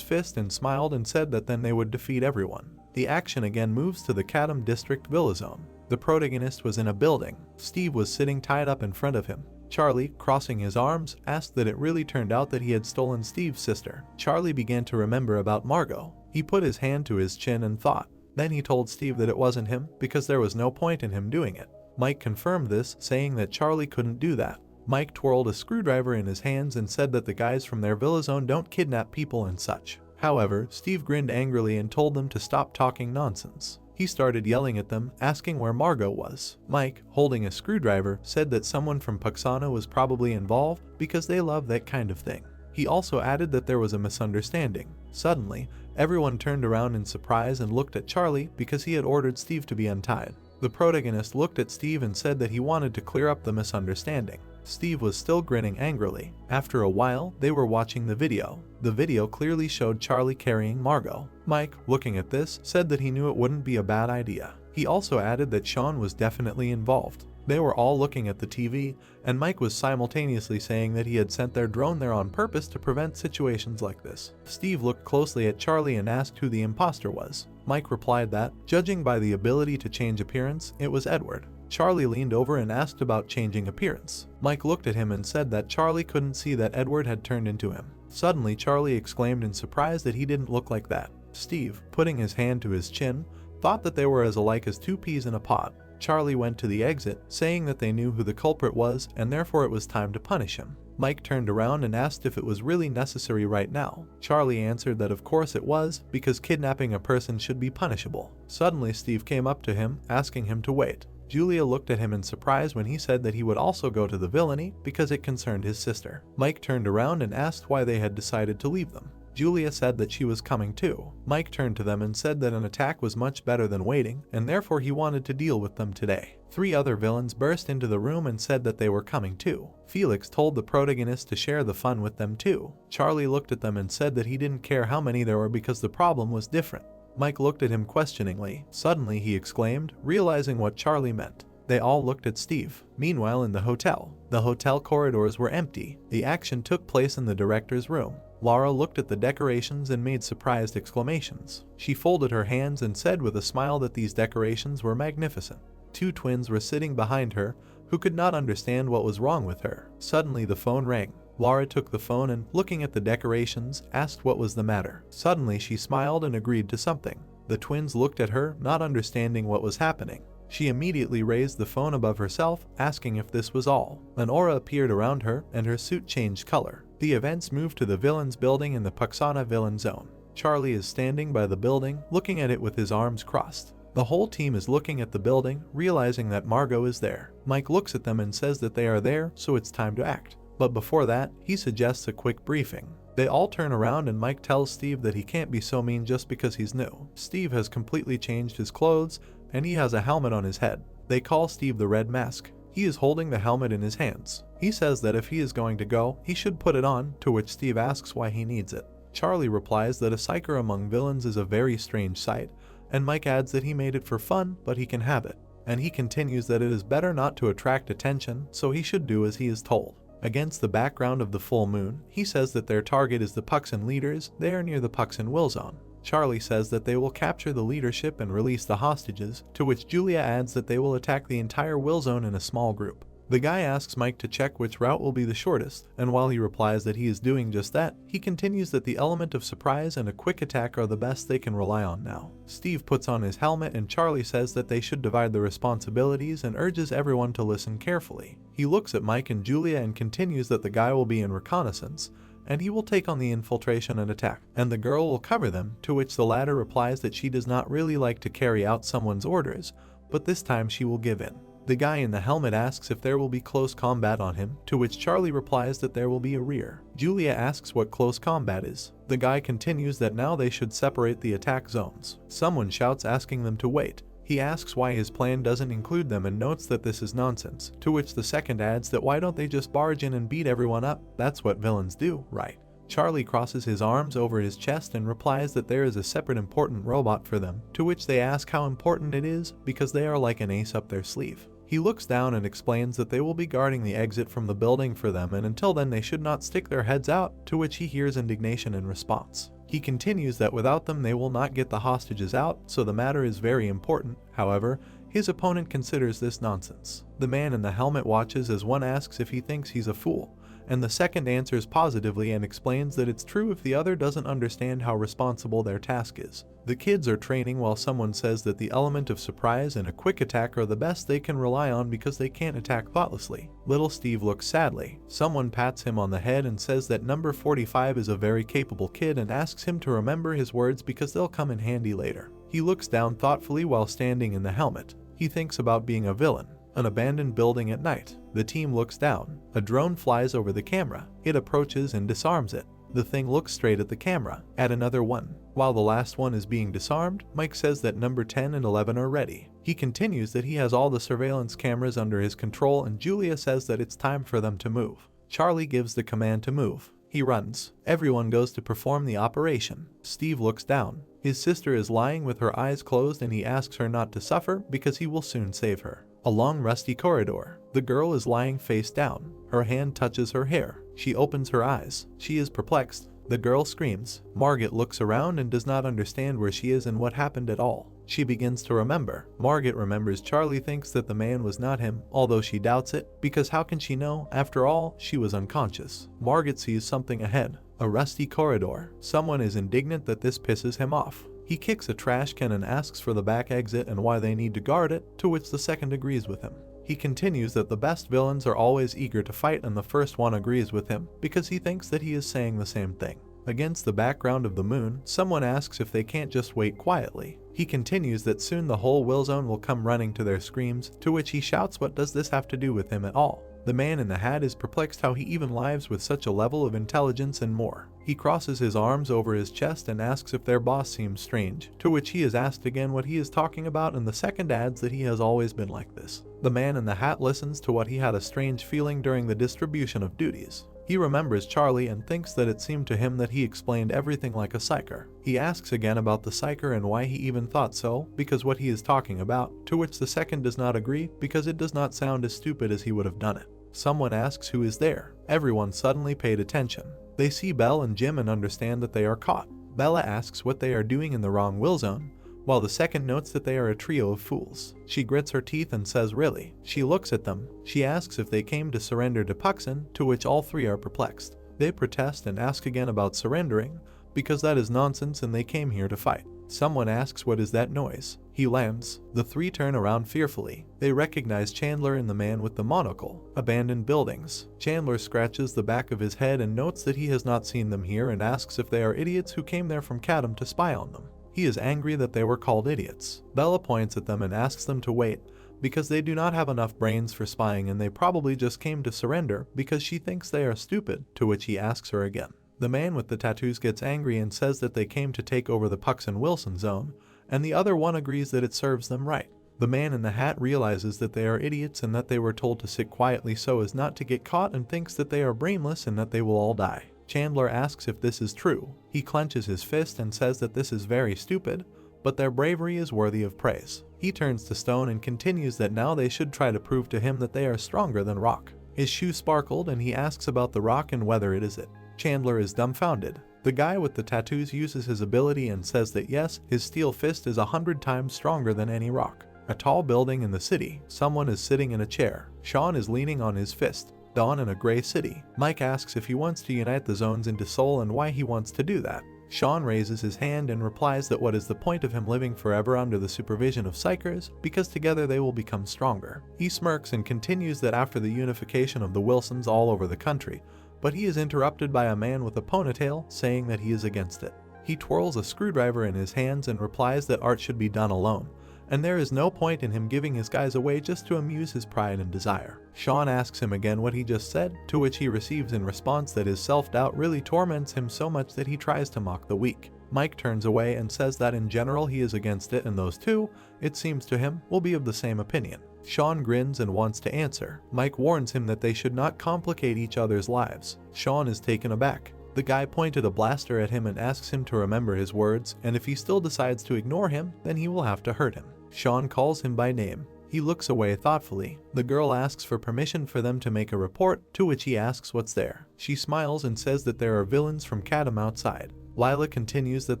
fist and smiled and said that then they would defeat everyone. The action again moves to the Kadam District Villa Zone. The protagonist was in a building. Steve was sitting tied up in front of him. Charlie, crossing his arms, asked that it really turned out that he had stolen Steve's sister. Charlie began to remember about Margot. He put his hand to his chin and thought. Then he told Steve that it wasn't him because there was no point in him doing it. Mike confirmed this, saying that Charlie couldn't do that. Mike twirled a screwdriver in his hands and said that the guys from their Villa Zone don't kidnap people and such. However, Steve grinned angrily and told them to stop talking nonsense. He started yelling at them, asking where Margot was. Mike, holding a screwdriver, said that someone from Puxana was probably involved because they love that kind of thing. He also added that there was a misunderstanding. Suddenly, everyone turned around in surprise and looked at Charlie because he had ordered Steve to be untied. The protagonist looked at Steve and said that he wanted to clear up the misunderstanding. Steve was still grinning angrily. After a while, they were watching the video. The video clearly showed Charlie carrying Margot. Mike, looking at this, said that he knew it wouldn't be a bad idea. He also added that Sean was definitely involved. They were all looking at the TV, and Mike was simultaneously saying that he had sent their drone there on purpose to prevent situations like this. Steve looked closely at Charlie and asked who the imposter was. Mike replied that, judging by the ability to change appearance, it was Edward. Charlie leaned over and asked about changing appearance. Mike looked at him and said that Charlie couldn't see that Edward had turned into him. Suddenly, Charlie exclaimed in surprise that he didn't look like that. Steve, putting his hand to his chin, thought that they were as alike as 2 peas in a pod. Charlie went to the exit, saying that they knew who the culprit was and therefore it was time to punish him. Mike turned around and asked if it was really necessary right now. Charlie answered that of course it was, because kidnapping a person should be punishable. Suddenly Steve came up to him, asking him to wait. Julia looked at him in surprise when he said that he would also go to the villainy because it concerned his sister. Mike turned around and asked why they had decided to leave them. Julia said that she was coming too. Mike turned to them and said that an attack was much better than waiting, and therefore he wanted to deal with them today. 3 other villains burst into the room and said that they were coming too. Felix told the protagonist to share the fun with them too. Charlie looked at them and said that he didn't care how many there were because the problem was different. Mike looked at him questioningly. Suddenly he exclaimed, realizing what Charlie meant. They all looked at Steve. Meanwhile, in the hotel corridors were empty. The action took place in the director's room. Laura looked at the decorations and made surprised exclamations. She folded her hands and said with a smile that these decorations were magnificent. Two twins were sitting behind her who could not understand what was wrong with her. Suddenly the phone rang. Laura took the phone and, looking at the decorations, asked what was the matter. Suddenly she smiled and agreed to something. The twins looked at her, not understanding what was happening. She immediately raised the phone above herself, asking if this was all. An aura appeared around her, and her suit changed color. The events moved to the villains' building in the Puxana villain zone. Charlie is standing by the building, looking at it with his arms crossed. The whole team is looking at the building, realizing that Margot is there. Mike looks at them and says that they are there, so it's time to act. But before that, he suggests a quick briefing. They all turn around and Mike tells Steve that he can't be so mean just because he's new. Steve has completely changed his clothes, and he has a helmet on his head. They call Steve the Red Mask. He is holding the helmet in his hands. He says that if he is going to go, he should put it on, to which Steve asks why he needs it. Charlie replies that a psyker among villains is a very strange sight, and Mike adds that he made it for fun, but he can have it. And he continues that it is better not to attract attention, so he should do as he is told. Against the background of the full moon, he says that their target is the Puxan leaders. They are near the Puxan will zone. Charlie says that they will capture the leadership and release the hostages, to which Julia adds that they will attack the entire will zone in a small group. The guy asks Mike to check which route will be the shortest, and while he replies that he is doing just that, he continues that the element of surprise and a quick attack are the best they can rely on now. Steve puts on his helmet and Charlie says that they should divide the responsibilities and urges everyone to listen carefully. He looks at Mike and Julia and continues that the guy will be in reconnaissance, and he will take on the infiltration and attack, and the girl will cover them, to which the latter replies that she does not really like to carry out someone's orders, but this time she will give in. The guy in the helmet asks if there will be close combat on him, to which Charlie replies that there will be a rear. Julia asks what close combat is. The guy continues that now they should separate the attack zones. Someone shouts asking them to wait. He asks why his plan doesn't include them and notes that this is nonsense, to which the second adds that why don't they just barge in and beat everyone up, that's what villains do, right? Charlie crosses his arms over his chest and replies that there is a separate important robot for them, to which they ask how important it is because they are like an ace up their sleeve. He looks down and explains that they will be guarding the exit from the building for them and until then they should not stick their heads out, to which he hears indignation in response. He continues that without them they will not get the hostages out, so the matter is very important. However, his opponent considers this nonsense. The man in the helmet watches as one asks if he thinks he's a fool, and the second answers positively and explains that it's true if the other doesn't understand how responsible their task is. The kids are training while someone says that the element of surprise and a quick attack are the best they can rely on because they can't attack thoughtlessly. Little Steve looks sadly. Someone pats him on the head and says that number 45 is a very capable kid and asks him to remember his words because they'll come in handy later. He looks down thoughtfully while standing in the helmet. He thinks about being a villain. An abandoned building at night. The team looks down. A drone flies over the camera. It approaches and disarms it. The thing looks straight at the camera. At another one. While the last one is being disarmed, Mike says that number 10 and 11 are ready. He continues that he has all the surveillance cameras under his control and Julia says that it's time for them to move. Charlie gives the command to move. He runs. Everyone goes to perform the operation. Steve looks down. His sister is lying with her eyes closed and he asks her not to suffer because he will soon save her. A long rusty corridor. The girl is lying face down. Her hand touches her hair. She opens her eyes. She is perplexed. The girl screams. Margaret looks around and does not understand where she is and what happened at all. She begins to remember. Margaret remembers Charlie thinks that the man was not him, although she doubts it, because how can she know? After all, she was unconscious. Margaret sees something ahead. A rusty corridor. Someone is indignant that this pisses him off. He kicks a trash can and asks for the back exit and why they need to guard it, to which the second agrees with him. He continues that the best villains are always eager to fight and the first one agrees with him because he thinks that he is saying the same thing. Against the background of the moon, someone asks if they can't just wait quietly. He continues that soon the whole will zone will come running to their screams, to which he shouts what does this have to do with him at all. The man in the hat is perplexed how he even lives with such a level of intelligence and more. He crosses his arms over his chest and asks if their boss seems strange, to which he is asked again what he is talking about and the second adds that he has always been like this. The man in the hat listens to what he had a strange feeling during the distribution of duties. He remembers Charlie and thinks that it seemed to him that he explained everything like a psyker. He asks again about the psyker and why he even thought so, because what he is talking about, to which the second does not agree because it does not sound as stupid as he would have done it. Someone asks who is there. Everyone suddenly paid attention. They see Belle and Jim and understand that they are caught. Bella asks what they are doing in the wrong will zone, while the second notes that they are a trio of fools. She grits her teeth and says really. She looks at them. She asks if they came to surrender to Puxin, to which all three are perplexed. They protest and ask again about surrendering, because that is nonsense and they came here to fight. Someone asks what is that noise. He lambs. The three turn around fearfully. They recognize Chandler and the man with the monocle. Abandoned buildings. Chandler scratches the back of his head and notes that he has not seen them here and asks if they are idiots who came there from Cadam to spy on them. He is angry that they were called idiots. Bella points at them and asks them to wait, because they do not have enough brains for spying and they probably just came to surrender because she thinks they are stupid, to which he asks her again. The man with the tattoos gets angry and says that they came to take over the Puxin-Wilson zone, and the other one agrees that it serves them right. The man in the hat realizes that they are idiots and that they were told to sit quietly so as not to get caught and thinks that they are brainless and that they will all die. Chandler asks if this is true. He clenches his fist and says that this is very stupid, but their bravery is worthy of praise. He turns to Stone and continues that now they should try to prove to him that they are stronger than rock. His shoe sparkled and he asks about the rock and whether it is it. Chandler is dumbfounded. The guy with the tattoos uses his ability and says that yes, his steel fist is 100 times stronger than any rock. A tall building in the city. Someone is sitting in a chair. Sean is leaning on his fist. Dawn in a gray city. Mike asks if he wants to unite the zones into Seoul and why he wants to do that. Sean raises his hand and replies that what is the point of him living forever under the supervision of psychers, because together they will become stronger. He smirks and continues that after the unification of the Wilsons all over the country, but he is interrupted by a man with a ponytail saying that he is against it. He twirls a screwdriver in his hands and replies that art should be done alone, and there is no point in him giving his guys away just to amuse his pride and desire. Sean asks him again what he just said, to which he receives in response that his self-doubt really torments him so much that he tries to mock the weak. Mike turns away and says that in general he is against it and those two, it seems to him, will be of the same opinion. Sean grins and wants to answer. Mike warns him that they should not complicate each other's lives. Sean is taken aback. The guy pointed a blaster at him and asks him to remember his words, and if he still decides to ignore him, then he will have to hurt him. Sean calls him by name. He looks away thoughtfully. The girl asks for permission for them to make a report, to which he asks what's there. She smiles and says that there are villains from Cadam outside. Lila continues that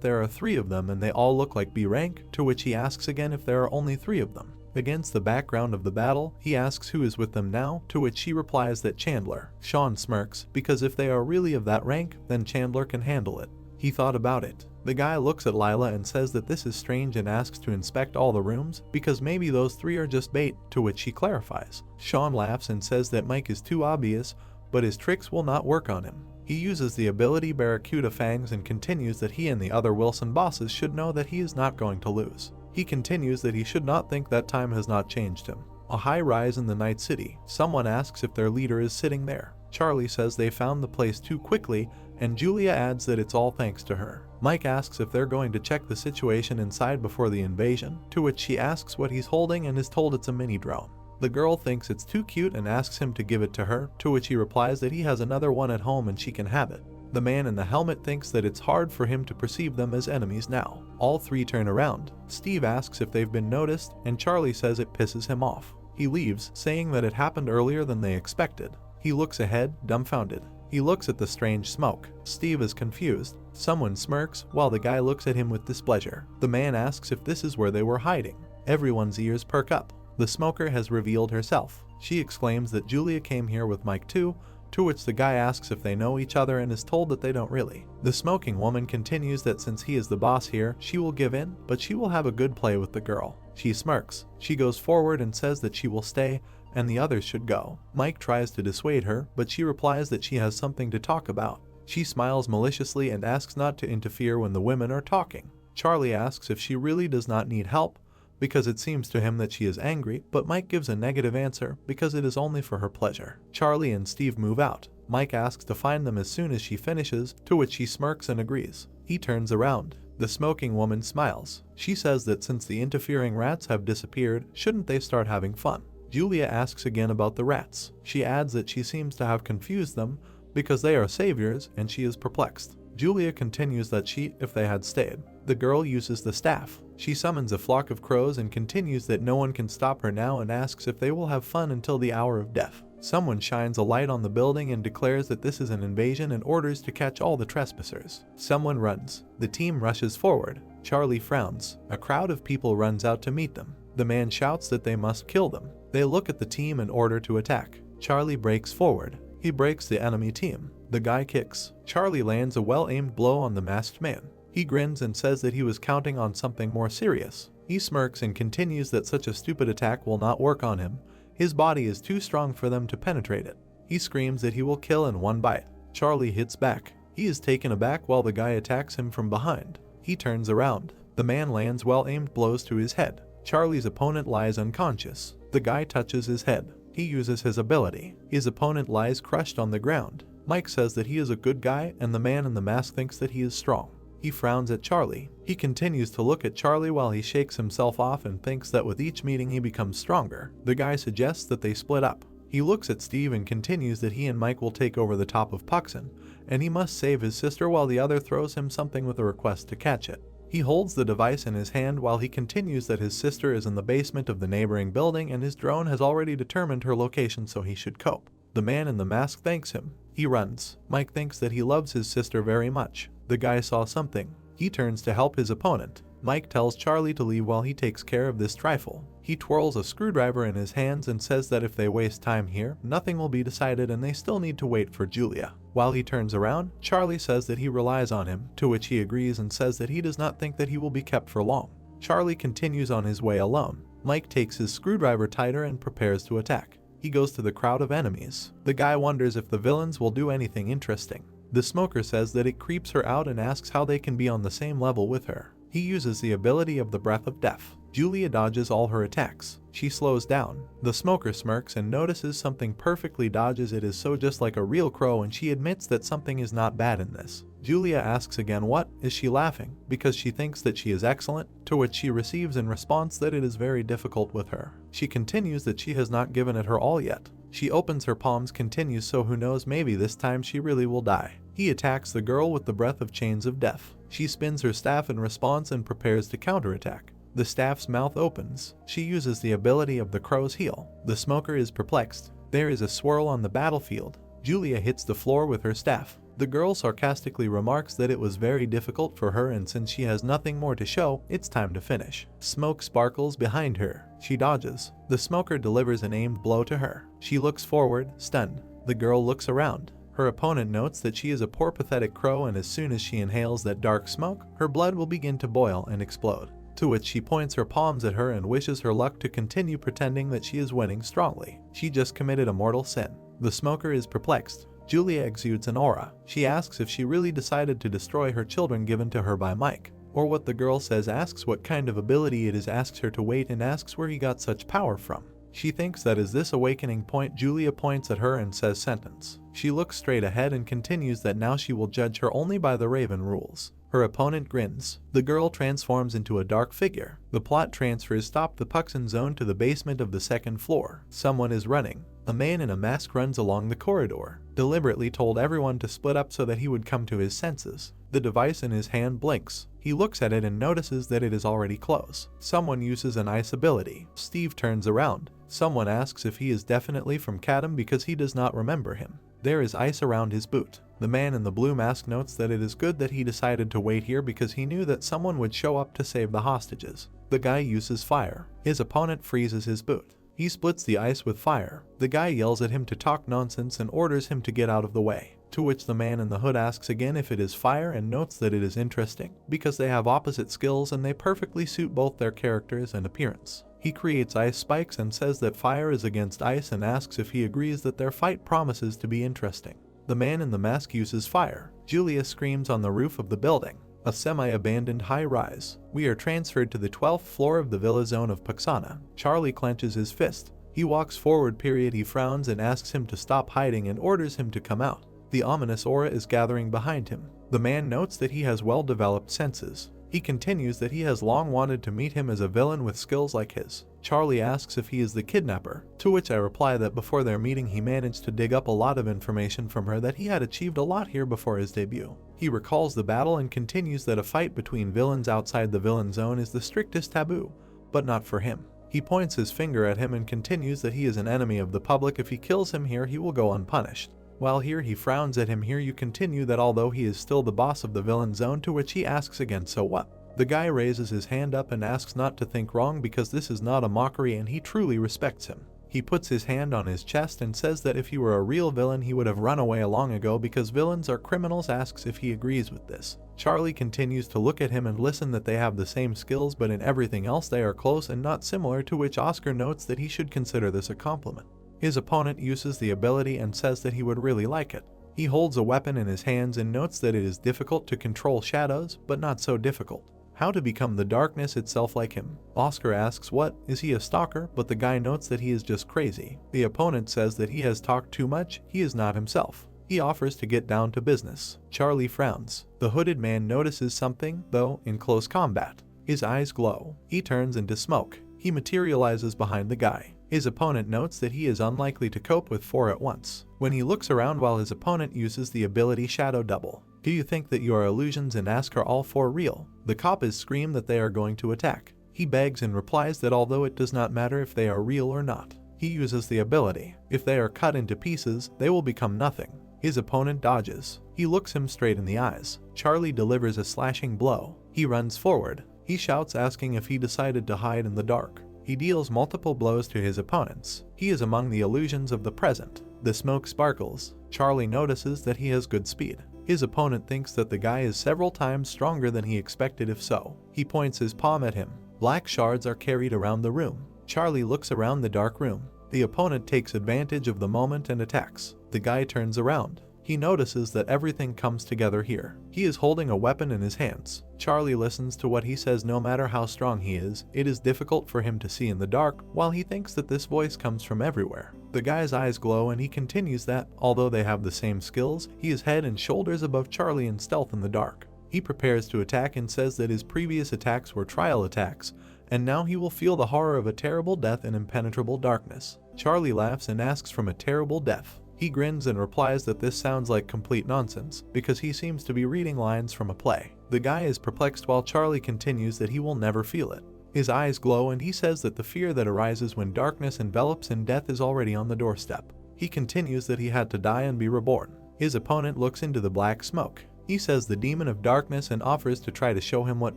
there are 3 of them and they all look like B rank, to which he asks again if there are only 3 of them. Against the background of the battle, he asks who is with them now, to which she replies that Chandler. Sean smirks, because if they are really of that rank, then Chandler can handle it. He thought about it. The guy looks at Lila and says that this is strange and asks to inspect all the rooms, because maybe those 3 are just bait, to which she clarifies. Sean laughs and says that Mike is too obvious, but his tricks will not work on him. He uses the ability Barracuda Fangs and continues that he and the other Wilson bosses should know that he is not going to lose. He continues that he should not think that time has not changed him. A high rise in the night city. Someone asks if their leader is sitting there. Charlie says they found the place too quickly, and Julia adds that it's all thanks to her. Mike asks if they're going to check the situation inside before the invasion, to which she asks what he's holding and is told it's a mini drone. The girl thinks it's too cute and asks him to give it to her, to which he replies that he has another one at home and she can have it. The man in the helmet thinks that it's hard for him to perceive them as enemies now. All 3 turn around. Steve asks if they've been noticed, and Charlie says it pisses him off. He leaves, saying that it happened earlier than they expected. He looks ahead, dumbfounded. He looks at the strange smoke. Steve is confused. Someone smirks, while the guy looks at him with displeasure. The man asks if this is where they were hiding. Everyone's ears perk up. The smoker has revealed herself. She exclaims that Julia came here with Mike too, to which the guy asks if they know each other and is told that they don't really. The smoking woman continues that since he is the boss here, she will give in, but she will have a good play with the girl. She smirks. She goes forward and says that she will stay, and the others should go. Mike tries to dissuade her, but she replies that she has something to talk about. She smiles maliciously and asks not to interfere when the women are talking. Charlie asks if she really does not need help, because it seems to him that she is angry, but Mike gives a negative answer because it is only for her pleasure. Charlie and Steve move out. Mike asks to find them as soon as she finishes, to which she smirks and agrees. He turns around. The smoking woman smiles. She says that since the interfering rats have disappeared, shouldn't they start having fun? Julia asks again about the rats. She adds that she seems to have confused them, because they are saviors, and she is perplexed. Julia continues that if they had stayed. The girl uses the staff. She summons a flock of crows and continues that no one can stop her now and asks if they will have fun until the hour of death. Someone shines a light on the building and declares that this is an invasion and orders to catch all the trespassers. Someone runs. The team rushes forward. Charlie frowns. A crowd of people runs out to meet them. The man shouts that they must kill them. They look at the team and order to attack. Charlie breaks forward. He breaks the enemy team. The guy kicks. Charlie lands a well-aimed blow on the masked man. He grins and says that he was counting on something more serious. He smirks and continues that such a stupid attack will not work on him. His body is too strong for them to penetrate it. He screams that he will kill in one bite. Charlie hits back. He is taken aback while the guy attacks him from behind. He turns around. The man lands well-aimed blows to his head. Charlie's opponent lies unconscious. The guy touches his head. He uses his ability. His opponent lies crushed on the ground. Mike says that he is a good guy, and the man in the mask thinks that he is strong. He frowns at Charlie. He continues to look at Charlie while he shakes himself off and thinks that with each meeting he becomes stronger. The guy suggests that they split up. He looks at Steve and continues that he and Mike will take over the top of Puxon, and he must save his sister while the other throws him something with a request to catch it. He holds the device in his hand while he continues that his sister is in the basement of the neighboring building and his drone has already determined her location, so he should cope. The man in the mask thanks him. He runs. Mike thinks that he loves his sister very much. The guy saw something. He turns to help his opponent. Mike tells Charlie to leave while he takes care of this trifle. He twirls a screwdriver in his hands and says that if they waste time here, nothing will be decided and they still need to wait for Julia. While he turns around, Charlie says that he relies on him, to which he agrees and says that he does not think that he will be kept for long. Charlie continues on his way alone. Mike takes his screwdriver tighter and prepares to attack. He goes to the crowd of enemies. The guy wonders if the villains will do anything interesting. The smoker says that it creeps her out and asks how they can be on the same level with her. He uses the ability of the breath of death. Julia dodges all her attacks. She slows down. The smoker smirks and notices something perfectly dodges it is so just like a real crow, and she admits that something is not bad in this. Julia asks again what is she laughing, because she thinks that she is excellent, to which she receives in response that it is very difficult with her. She continues that she has not given it her all yet. She opens her palms, continues, so who knows, maybe this time she really will die. He attacks the girl with the breath of chains of death. She spins her staff in response and prepares to counterattack. The staff's mouth opens. She uses the ability of the crow's heel. The smoker is perplexed. There is a swirl on the battlefield. Julia hits the floor with her staff. The girl sarcastically remarks that it was very difficult for her, and since she has nothing more to show, it's time to finish. Smoke sparkles behind her. She dodges. The smoker delivers an aimed blow to her. She looks forward, stunned. The girl looks around. Her opponent notes that she is a poor pathetic crow, and as soon as she inhales that dark smoke, her blood will begin to boil and explode. To which she points her palms at her and wishes her luck to continue pretending that she is winning strongly. She just committed a mortal sin. The smoker is perplexed. Julia exudes an aura. She asks if she really decided to destroy her children given to her by Mike, or what the girl says, asks what kind of ability it is, asks her to wait, and asks where he got such power from. She thinks that is this awakening point. Julia points at her and says sentence. She looks straight ahead and continues that now she will judge her only by the Raven rules. Her opponent grins. The girl transforms into a dark figure. The plot transfers stop the Puxon zone to the basement of the second floor. Someone is running. A man in a mask runs along the corridor, deliberately told everyone to split up so that he would come to his senses. The device in his hand blinks. He looks at it and notices that it is already close. Someone uses an ice ability. Steve turns around. Someone asks if he is definitely from Kadam because he does not remember him. There is ice around his boot. The man in the blue mask notes that it is good that he decided to wait here because he knew that someone would show up to save the hostages. The guy uses fire. His opponent freezes his boot. He splits the ice with fire. The guy yells at him to talk nonsense and orders him to get out of the way. To which the man in the hood asks again if it is fire and notes that it is interesting because they have opposite skills and they perfectly suit both their characters and appearance. He creates ice spikes and says that fire is against ice and asks if he agrees that their fight promises to be interesting. The man in the mask uses fire. Julia screams on the roof of the building. A semi-abandoned high-rise. We are transferred to the 12th floor of the villa zone of Puxana. Charlie clenches his fist. He walks forward. He frowns and asks him to stop hiding and orders him to come out. The ominous aura is gathering behind him. The man notes that he has well-developed senses. He continues that he has long wanted to meet him as a villain with skills like his. Charlie asks if he is the kidnapper, to which I reply that before their meeting he managed to dig up a lot of information from her, that he had achieved a lot here before his debut. He recalls the battle and continues that a fight between villains outside the villain zone is the strictest taboo, but not for him. He points his finger at him and continues that he is an enemy of the public. If he kills him here, he will go unpunished. While here he frowns at him. Here you continue that although he is still the boss of the villain zone, to which he asks again, so what? The guy raises his hand up and asks not to think wrong because this is not a mockery and he truly respects him. He puts his hand on his chest and says that if he were a real villain he would have run away long ago because villains are criminals. Asks if he agrees with this. Charlie continues to look at him and listen that they have the same skills, but in everything else they are close and not similar, to which Oscar notes that he should consider this a compliment. His opponent uses the ability and says that he would really like it. He holds a weapon in his hands and notes that it is difficult to control shadows, but not so difficult. How to become the darkness itself like him. Oscar asks what, is he a stalker, but the guy notes that he is just crazy. The opponent says that he has talked too much, he is not himself. He offers to get down to business. Charlie frowns. The hooded man notices something, though, in close combat. His eyes glow. He turns into smoke. He materializes behind the guy. His opponent notes that he is unlikely to cope with 4 at once. When he looks around while his opponent uses the ability Shadow Double. Do you think that your illusions and ask are all 4 real? The coppers scream that they are going to attack. He begs and replies that although it does not matter if they are real or not. He uses the ability. If they are cut into pieces, they will become nothing. His opponent dodges. He looks him straight in the eyes. Charlie delivers a slashing blow. He runs forward. He shouts asking if he decided to hide in the dark. He deals multiple blows to his opponents. He is among the illusions of the present. The smoke sparkles. Charlie notices that he has good speed. His opponent thinks that the guy is several times stronger than he expected. If so, he points his palm at him. Black shards are carried around the room. Charlie looks around the dark room. The opponent takes advantage of the moment and attacks. The guy turns around. He notices that everything comes together here. He is holding a weapon in his hands. Charlie listens to what he says. No matter how strong he is, it is difficult for him to see in the dark, while he thinks that this voice comes from everywhere. The guy's eyes glow and he continues that, although they have the same skills, he is head and shoulders above Charlie in stealth in the dark. He prepares to attack and says that his previous attacks were trial attacks, and now he will feel the horror of a terrible death in impenetrable darkness. Charlie laughs and asks from a terrible death. He grins and replies that this sounds like complete nonsense, because he seems to be reading lines from a play. The guy is perplexed while Charlie continues that he will never feel it. His eyes glow and he says that the fear that arises when darkness envelops and death is already on the doorstep. He continues that he had to die and be reborn. His opponent looks into the black smoke. He says the demon of darkness and offers to try to show him what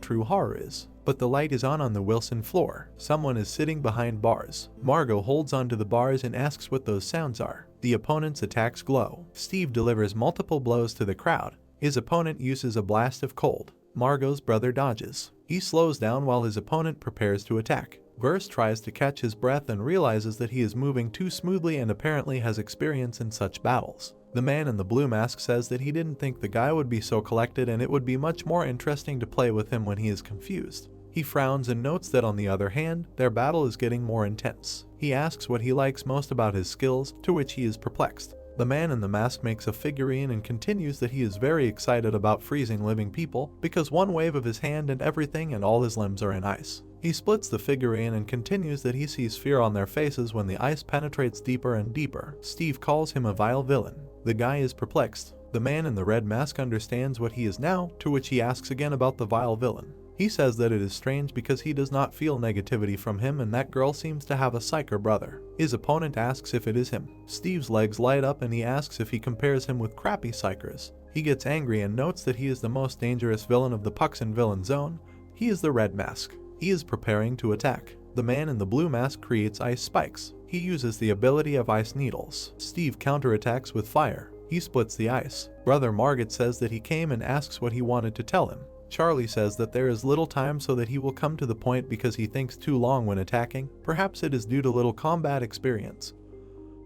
true horror is. But the light is on the Wilson floor. Someone is sitting behind bars. Margot holds onto the bars and asks what those sounds are. The opponent's attacks glow. Steve delivers multiple blows to the crowd. His opponent uses a blast of cold. Margot's brother dodges. He slows down while his opponent prepares to attack. Verse tries to catch his breath and realizes that he is moving too smoothly and apparently has experience in such battles. The man in the blue mask says that he didn't think the guy would be so collected and it would be much more interesting to play with him when he is confused. He frowns and notes that on the other hand, their battle is getting more intense. He asks what he likes most about his skills, to which he is perplexed. The man in the mask makes a figurine and continues that he is very excited about freezing living people because one wave of his hand and everything and all his limbs are in ice. He splits the figurine and continues that he sees fear on their faces when the ice penetrates deeper and deeper. Steve calls him a vile villain. The guy is perplexed. The man in the red mask understands what he is now, to which he asks again about the vile villain. He says that it is strange because he does not feel negativity from him and that girl seems to have a psyker brother. His opponent asks if it is him. Steve's legs light up and he asks if he compares him with crappy psychers. He gets angry and notes that he is the most dangerous villain of the Puxin villain zone. He is the red mask. He is preparing to attack. The man in the blue mask creates ice spikes. He uses the ability of ice needles. Steve counterattacks with fire. He splits the ice. Brother Margit says that he came and asks what he wanted to tell him. Charlie says that there is little time so that he will come to the point because he thinks too long when attacking. Perhaps it is due to little combat experience.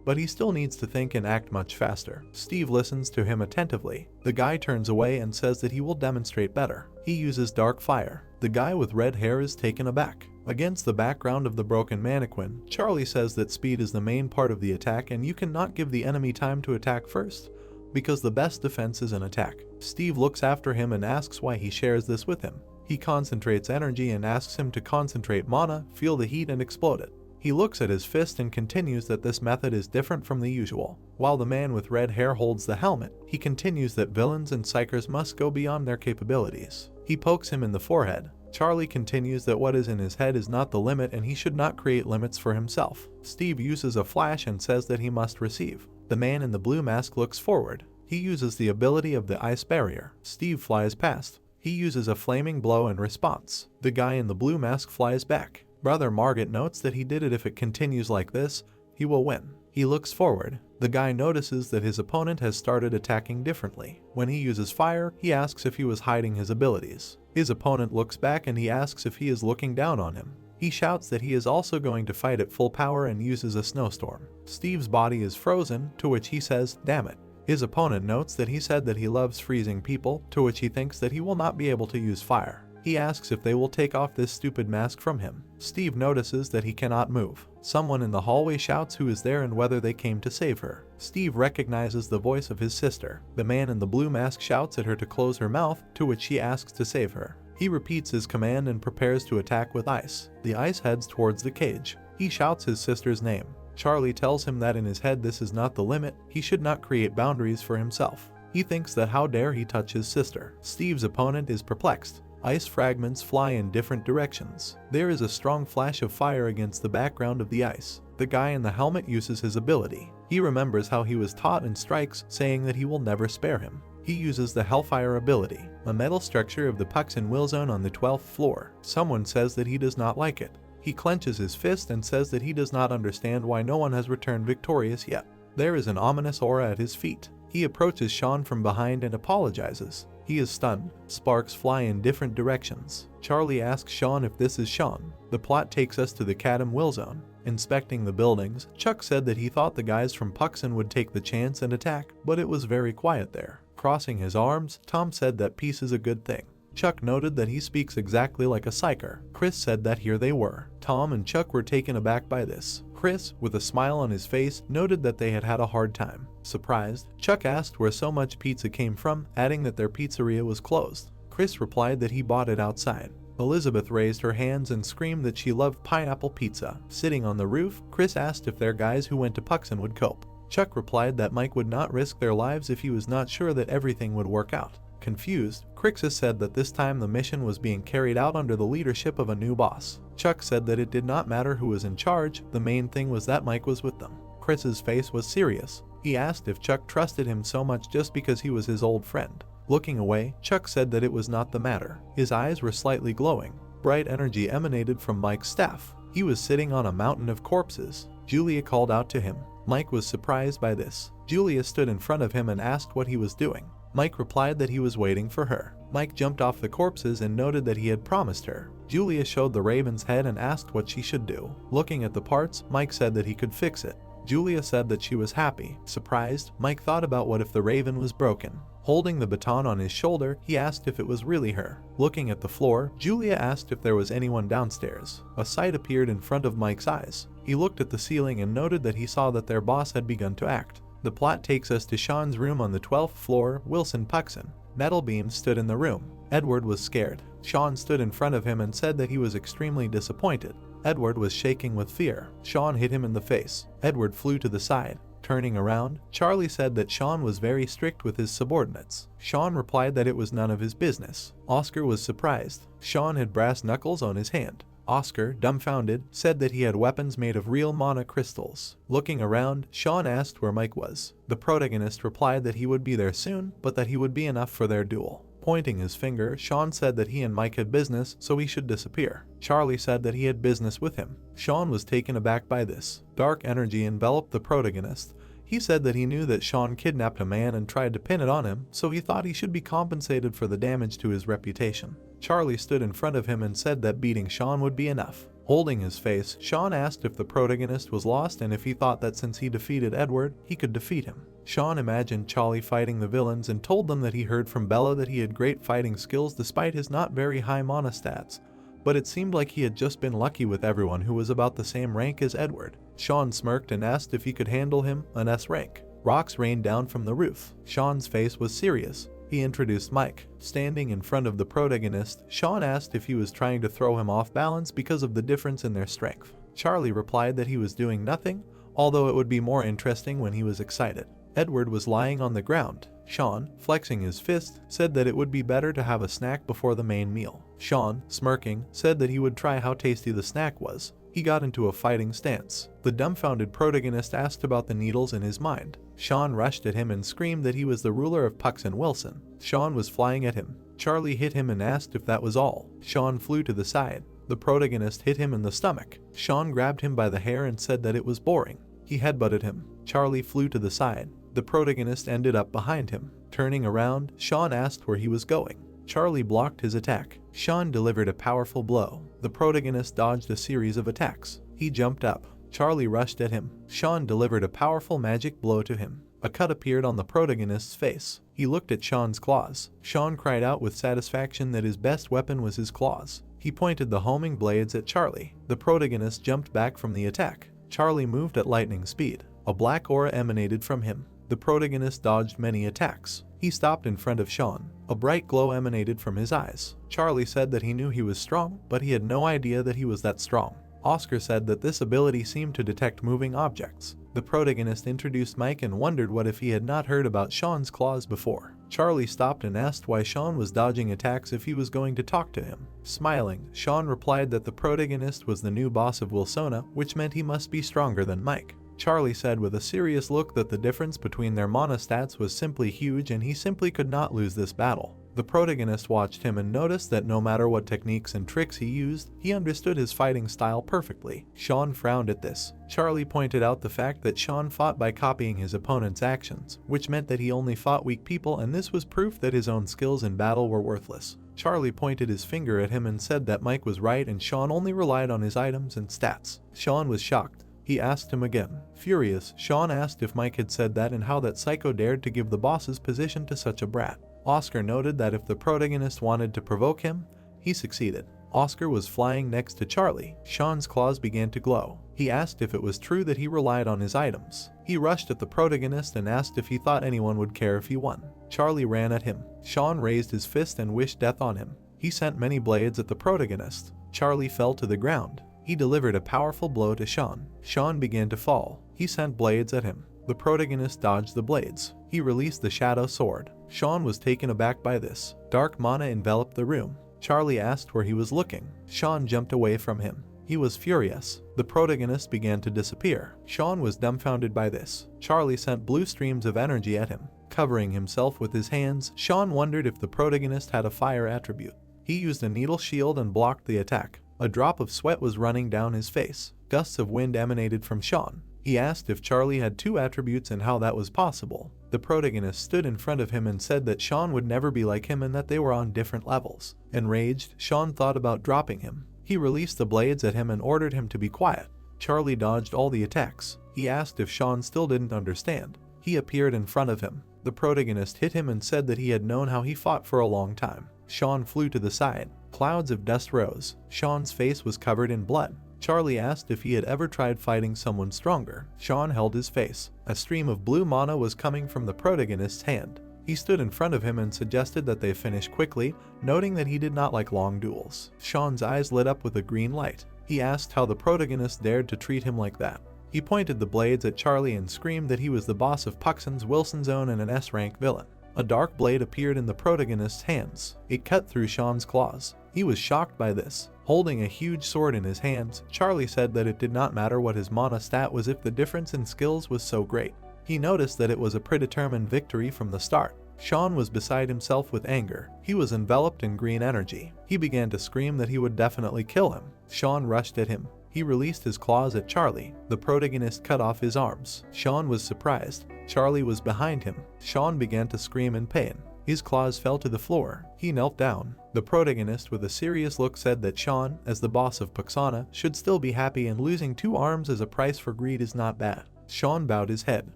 But he still needs to think and act much faster. Steve listens to him attentively. The guy turns away and says that he will demonstrate better. He uses dark fire. The guy with red hair is taken aback. Against the background of the broken mannequin, Charlie says that speed is the main part of the attack and you cannot give the enemy time to attack first, because the best defense is an attack. Steve looks after him and asks why he shares this with him. He concentrates energy and asks him to concentrate mana, feel the heat and explode it. He looks at his fist and continues that this method is different from the usual. While the man with red hair holds the helmet, he continues that villains and psychers must go beyond their capabilities. He pokes him in the forehead. Charlie continues that what is in his head is not the limit and he should not create limits for himself. Steve uses a flash and says that he must receive. The man in the blue mask looks forward. He uses the ability of the ice barrier. Steve flies past. He uses a flaming blow in response. The guy in the blue mask flies back. Brother Margit notes that he did it. If it continues like this, he will win. He looks forward. The guy notices that his opponent has started attacking differently. When he uses fire, he asks if he was hiding his abilities. His opponent looks back and he asks if he is looking down on him. He shouts that he is also going to fight at full power and uses a snowstorm. Steve's body is frozen, to which he says, "Damn it." His opponent notes that he said that he loves freezing people, to which he thinks that he will not be able to use fire. He asks if they will take off this stupid mask from him. Steve notices that he cannot move. Someone in the hallway shouts who is there and whether they came to save her. Steve recognizes the voice of his sister. The man in the blue mask shouts at her to close her mouth, to which she asks to save her. He repeats his command and prepares to attack with ice. The ice heads towards the cage. He shouts his sister's name. Charlie tells him that in his head this is not the limit, he should not create boundaries for himself. He thinks that how dare he touch his sister. Steve's opponent is perplexed. Ice fragments fly in different directions. There is a strong flash of fire against the background of the ice. The guy in the helmet uses his ability. He remembers how he was taught and strikes, saying that he will never spare him. He uses the Hellfire ability, a metal structure of the Puxin Will Zone on the 12th floor. Someone says that he does not like it. He clenches his fist and says that he does not understand why no one has returned victorious yet. There is an ominous aura at his feet. He approaches Sean from behind and apologizes. He is stunned. Sparks fly in different directions. Charlie asks Sean if this is Sean. The plot takes us to the Cadam Will Zone. Inspecting the buildings, Chuck said that he thought the guys from Puxin would take the chance and attack, but it was very quiet there. Crossing his arms, Tom said that peace is a good thing. Chuck noted that he speaks exactly like a psyker. Chris said that here they were. Tom and Chuck were taken aback by this. Chris, with a smile on his face, noted that they had had a hard time. Surprised, Chuck asked where so much pizza came from, adding that their pizzeria was closed. Chris replied that he bought it outside. Elizabeth raised her hands and screamed that she loved pineapple pizza. Sitting on the roof, Chris asked if their guys who went to Puxin would cope. Chuck replied that Mike would not risk their lives if he was not sure that everything would work out. Confused, Crixus said that this time the mission was being carried out under the leadership of a new boss. Chuck said that it did not matter who was in charge, the main thing was that Mike was with them. Chris's face was serious. He asked if Chuck trusted him so much just because he was his old friend. Looking away, Chuck said that it was not the matter. His eyes were slightly glowing. Bright energy emanated from Mike's staff. He was sitting on a mountain of corpses. Julia called out to him. Mike was surprised by this. Julia stood in front of him and asked what he was doing. Mike replied that he was waiting for her. Mike jumped off the corpses and noted that he had promised her. Julia showed the raven's head and asked what she should do. Looking at the parts, Mike said that he could fix it. Julia said that she was happy. Surprised, Mike thought about what if the raven was broken. Holding the baton on his shoulder, he asked if it was really her. Looking at the floor, Julia asked if there was anyone downstairs. A sight appeared in front of Mike's eyes. He looked at the ceiling and noted that he saw that their boss had begun to act. The plot takes us to Sean's room on the 12th floor, Wilson Puxin. Nettlebeam stood in the room. Edward was scared. Sean stood in front of him and said that he was extremely disappointed. Edward was shaking with fear. Sean hit him in the face. Edward flew to the side. Turning around, Charlie said that Sean was very strict with his subordinates. Sean replied that it was none of his business. Oscar was surprised. Sean had brass knuckles on his hand. Oscar, dumbfounded, said that he had weapons made of real mana crystals. Looking around, Sean asked where Mike was. The protagonist replied that he would be there soon, but that he would be enough for their duel. Pointing his finger, Sean said that he and Mike had business, so he should disappear. Charlie said that he had business with him. Sean was taken aback by this. Dark energy enveloped the protagonist. He said that he knew that Sean kidnapped a man and tried to pin it on him, so he thought he should be compensated for the damage to his reputation. Charlie stood in front of him and said that beating Sean would be enough. Holding his face, Sean asked if the protagonist was lost and if he thought that since he defeated Edward, he could defeat him. Sean imagined Charlie fighting the villains and told them that he heard from Bella that he had great fighting skills despite his not very high mana stats. But it seemed like he had just been lucky with everyone who was about the same rank as Edward. Sean smirked and asked if he could handle him, an S rank. Rocks rained down from the roof. Sean's face was serious. He introduced Mike. Standing in front of the protagonist, Sean asked if he was trying to throw him off balance because of the difference in their strength. Charlie replied that he was doing nothing, although it would be more interesting when he was excited. Edward was lying on the ground. Sean, flexing his fist, said that it would be better to have a snack before the main meal. Sean, smirking, said that he would try how tasty the snack was. He got into a fighting stance. The dumbfounded protagonist asked about the needles in his mind. Sean rushed at him and screamed that he was the ruler of Pucks and Wilson. Sean was flying at him. Charlie hit him and asked if that was all. Sean flew to the side. The protagonist hit him in the stomach. Sean grabbed him by the hair and said that it was boring. He headbutted him. Charlie flew to the side. The protagonist ended up behind him. Turning around, Sean asked where he was going. Charlie blocked his attack. Sean delivered a powerful blow. The protagonist dodged a series of attacks. He jumped up. Charlie rushed at him. Sean delivered a powerful magic blow to him. A cut appeared on the protagonist's face. He looked at Sean's claws. Sean cried out with satisfaction that his best weapon was his claws. He pointed the homing blades at Charlie. The protagonist jumped back from the attack. Charlie moved at lightning speed. A black aura emanated from him. The protagonist dodged many attacks. He stopped in front of Sean. A bright glow emanated from his eyes. Charlie said that he knew he was strong, but he had no idea that he was that strong. Oscar said that this ability seemed to detect moving objects. The protagonist introduced Mike and wondered what if he had not heard about Sean's claws before. Charlie stopped and asked why Sean was dodging attacks if he was going to talk to him. Smiling, Sean replied that the protagonist was the new boss of Wilsona, which meant he must be stronger than Mike. Charlie said with a serious look that the difference between their mana stats was simply huge and he simply could not lose this battle. The protagonist watched him and noticed that no matter what techniques and tricks he used, he understood his fighting style perfectly. Sean frowned at this. Charlie pointed out the fact that Sean fought by copying his opponent's actions, which meant that he only fought weak people, and this was proof that his own skills in battle were worthless. Charlie pointed his finger at him and said that Mike was right and Sean only relied on his items and stats. Sean was shocked. He asked him again. Furious, Sean asked if Mike had said that and how that psycho dared to give the boss's position to such a brat. Oscar noted that if the protagonist wanted to provoke him, he succeeded. Oscar was flying next to Charlie. Sean's claws began to glow. He asked if it was true that he relied on his items. He rushed at the protagonist and asked if he thought anyone would care if he won. Charlie ran at him. Sean raised his fist and wished death on him. He sent many blades at the protagonist. Charlie fell to the ground. He delivered a powerful blow to Sean. Sean began to fall. He sent blades at him. The protagonist dodged the blades. He released the shadow sword. Sean was taken aback by this. Dark mana enveloped the room. Charlie asked where he was looking. Sean jumped away from him. He was furious. The protagonist began to disappear. Sean was dumbfounded by this. Charlie sent blue streams of energy at him. Covering himself with his hands, Sean wondered if the protagonist had a fire attribute. He used a needle shield and blocked the attack. A drop of sweat was running down his face. Gusts of wind emanated from Sean. He asked if Charlie had two attributes and how that was possible. The protagonist stood in front of him and said that Sean would never be like him and that they were on different levels. Enraged, Sean thought about dropping him. He released the blades at him and ordered him to be quiet. Charlie dodged all the attacks. He asked if Sean still didn't understand. He appeared in front of him. The protagonist hit him and said that he had known how he fought for a long time. Sean flew to the side. Clouds of dust rose. Sean's face was covered in blood. Charlie asked if he had ever tried fighting someone stronger. Sean held his face. A stream of blue mana was coming from the protagonist's hand. He stood in front of him and suggested that they finish quickly, noting that he did not like long duels. Sean's eyes lit up with a green light. He asked how the protagonist dared to treat him like that. He pointed the blades at Charlie and screamed that he was the boss of Puckson's, Wilson's Own, and an S-rank villain. A dark blade appeared in the protagonist's hands. It cut through Sean's claws. He was shocked by this. Holding a huge sword in his hands, Charlie said that it did not matter what his mana stat was if the difference in skills was so great. He noticed that it was a predetermined victory from the start. Sean was beside himself with anger. He was enveloped in green energy. He began to scream that he would definitely kill him. Sean rushed at him. He released his claws at Charlie. The protagonist cut off his arms. Sean was surprised. Charlie was behind him. Sean began to scream in pain. His claws fell to the floor. He knelt down. The protagonist with a serious look said that Sean, as the boss of Puxana, should still be happy, and losing 2 arms as a price for greed is not bad. Sean bowed his head.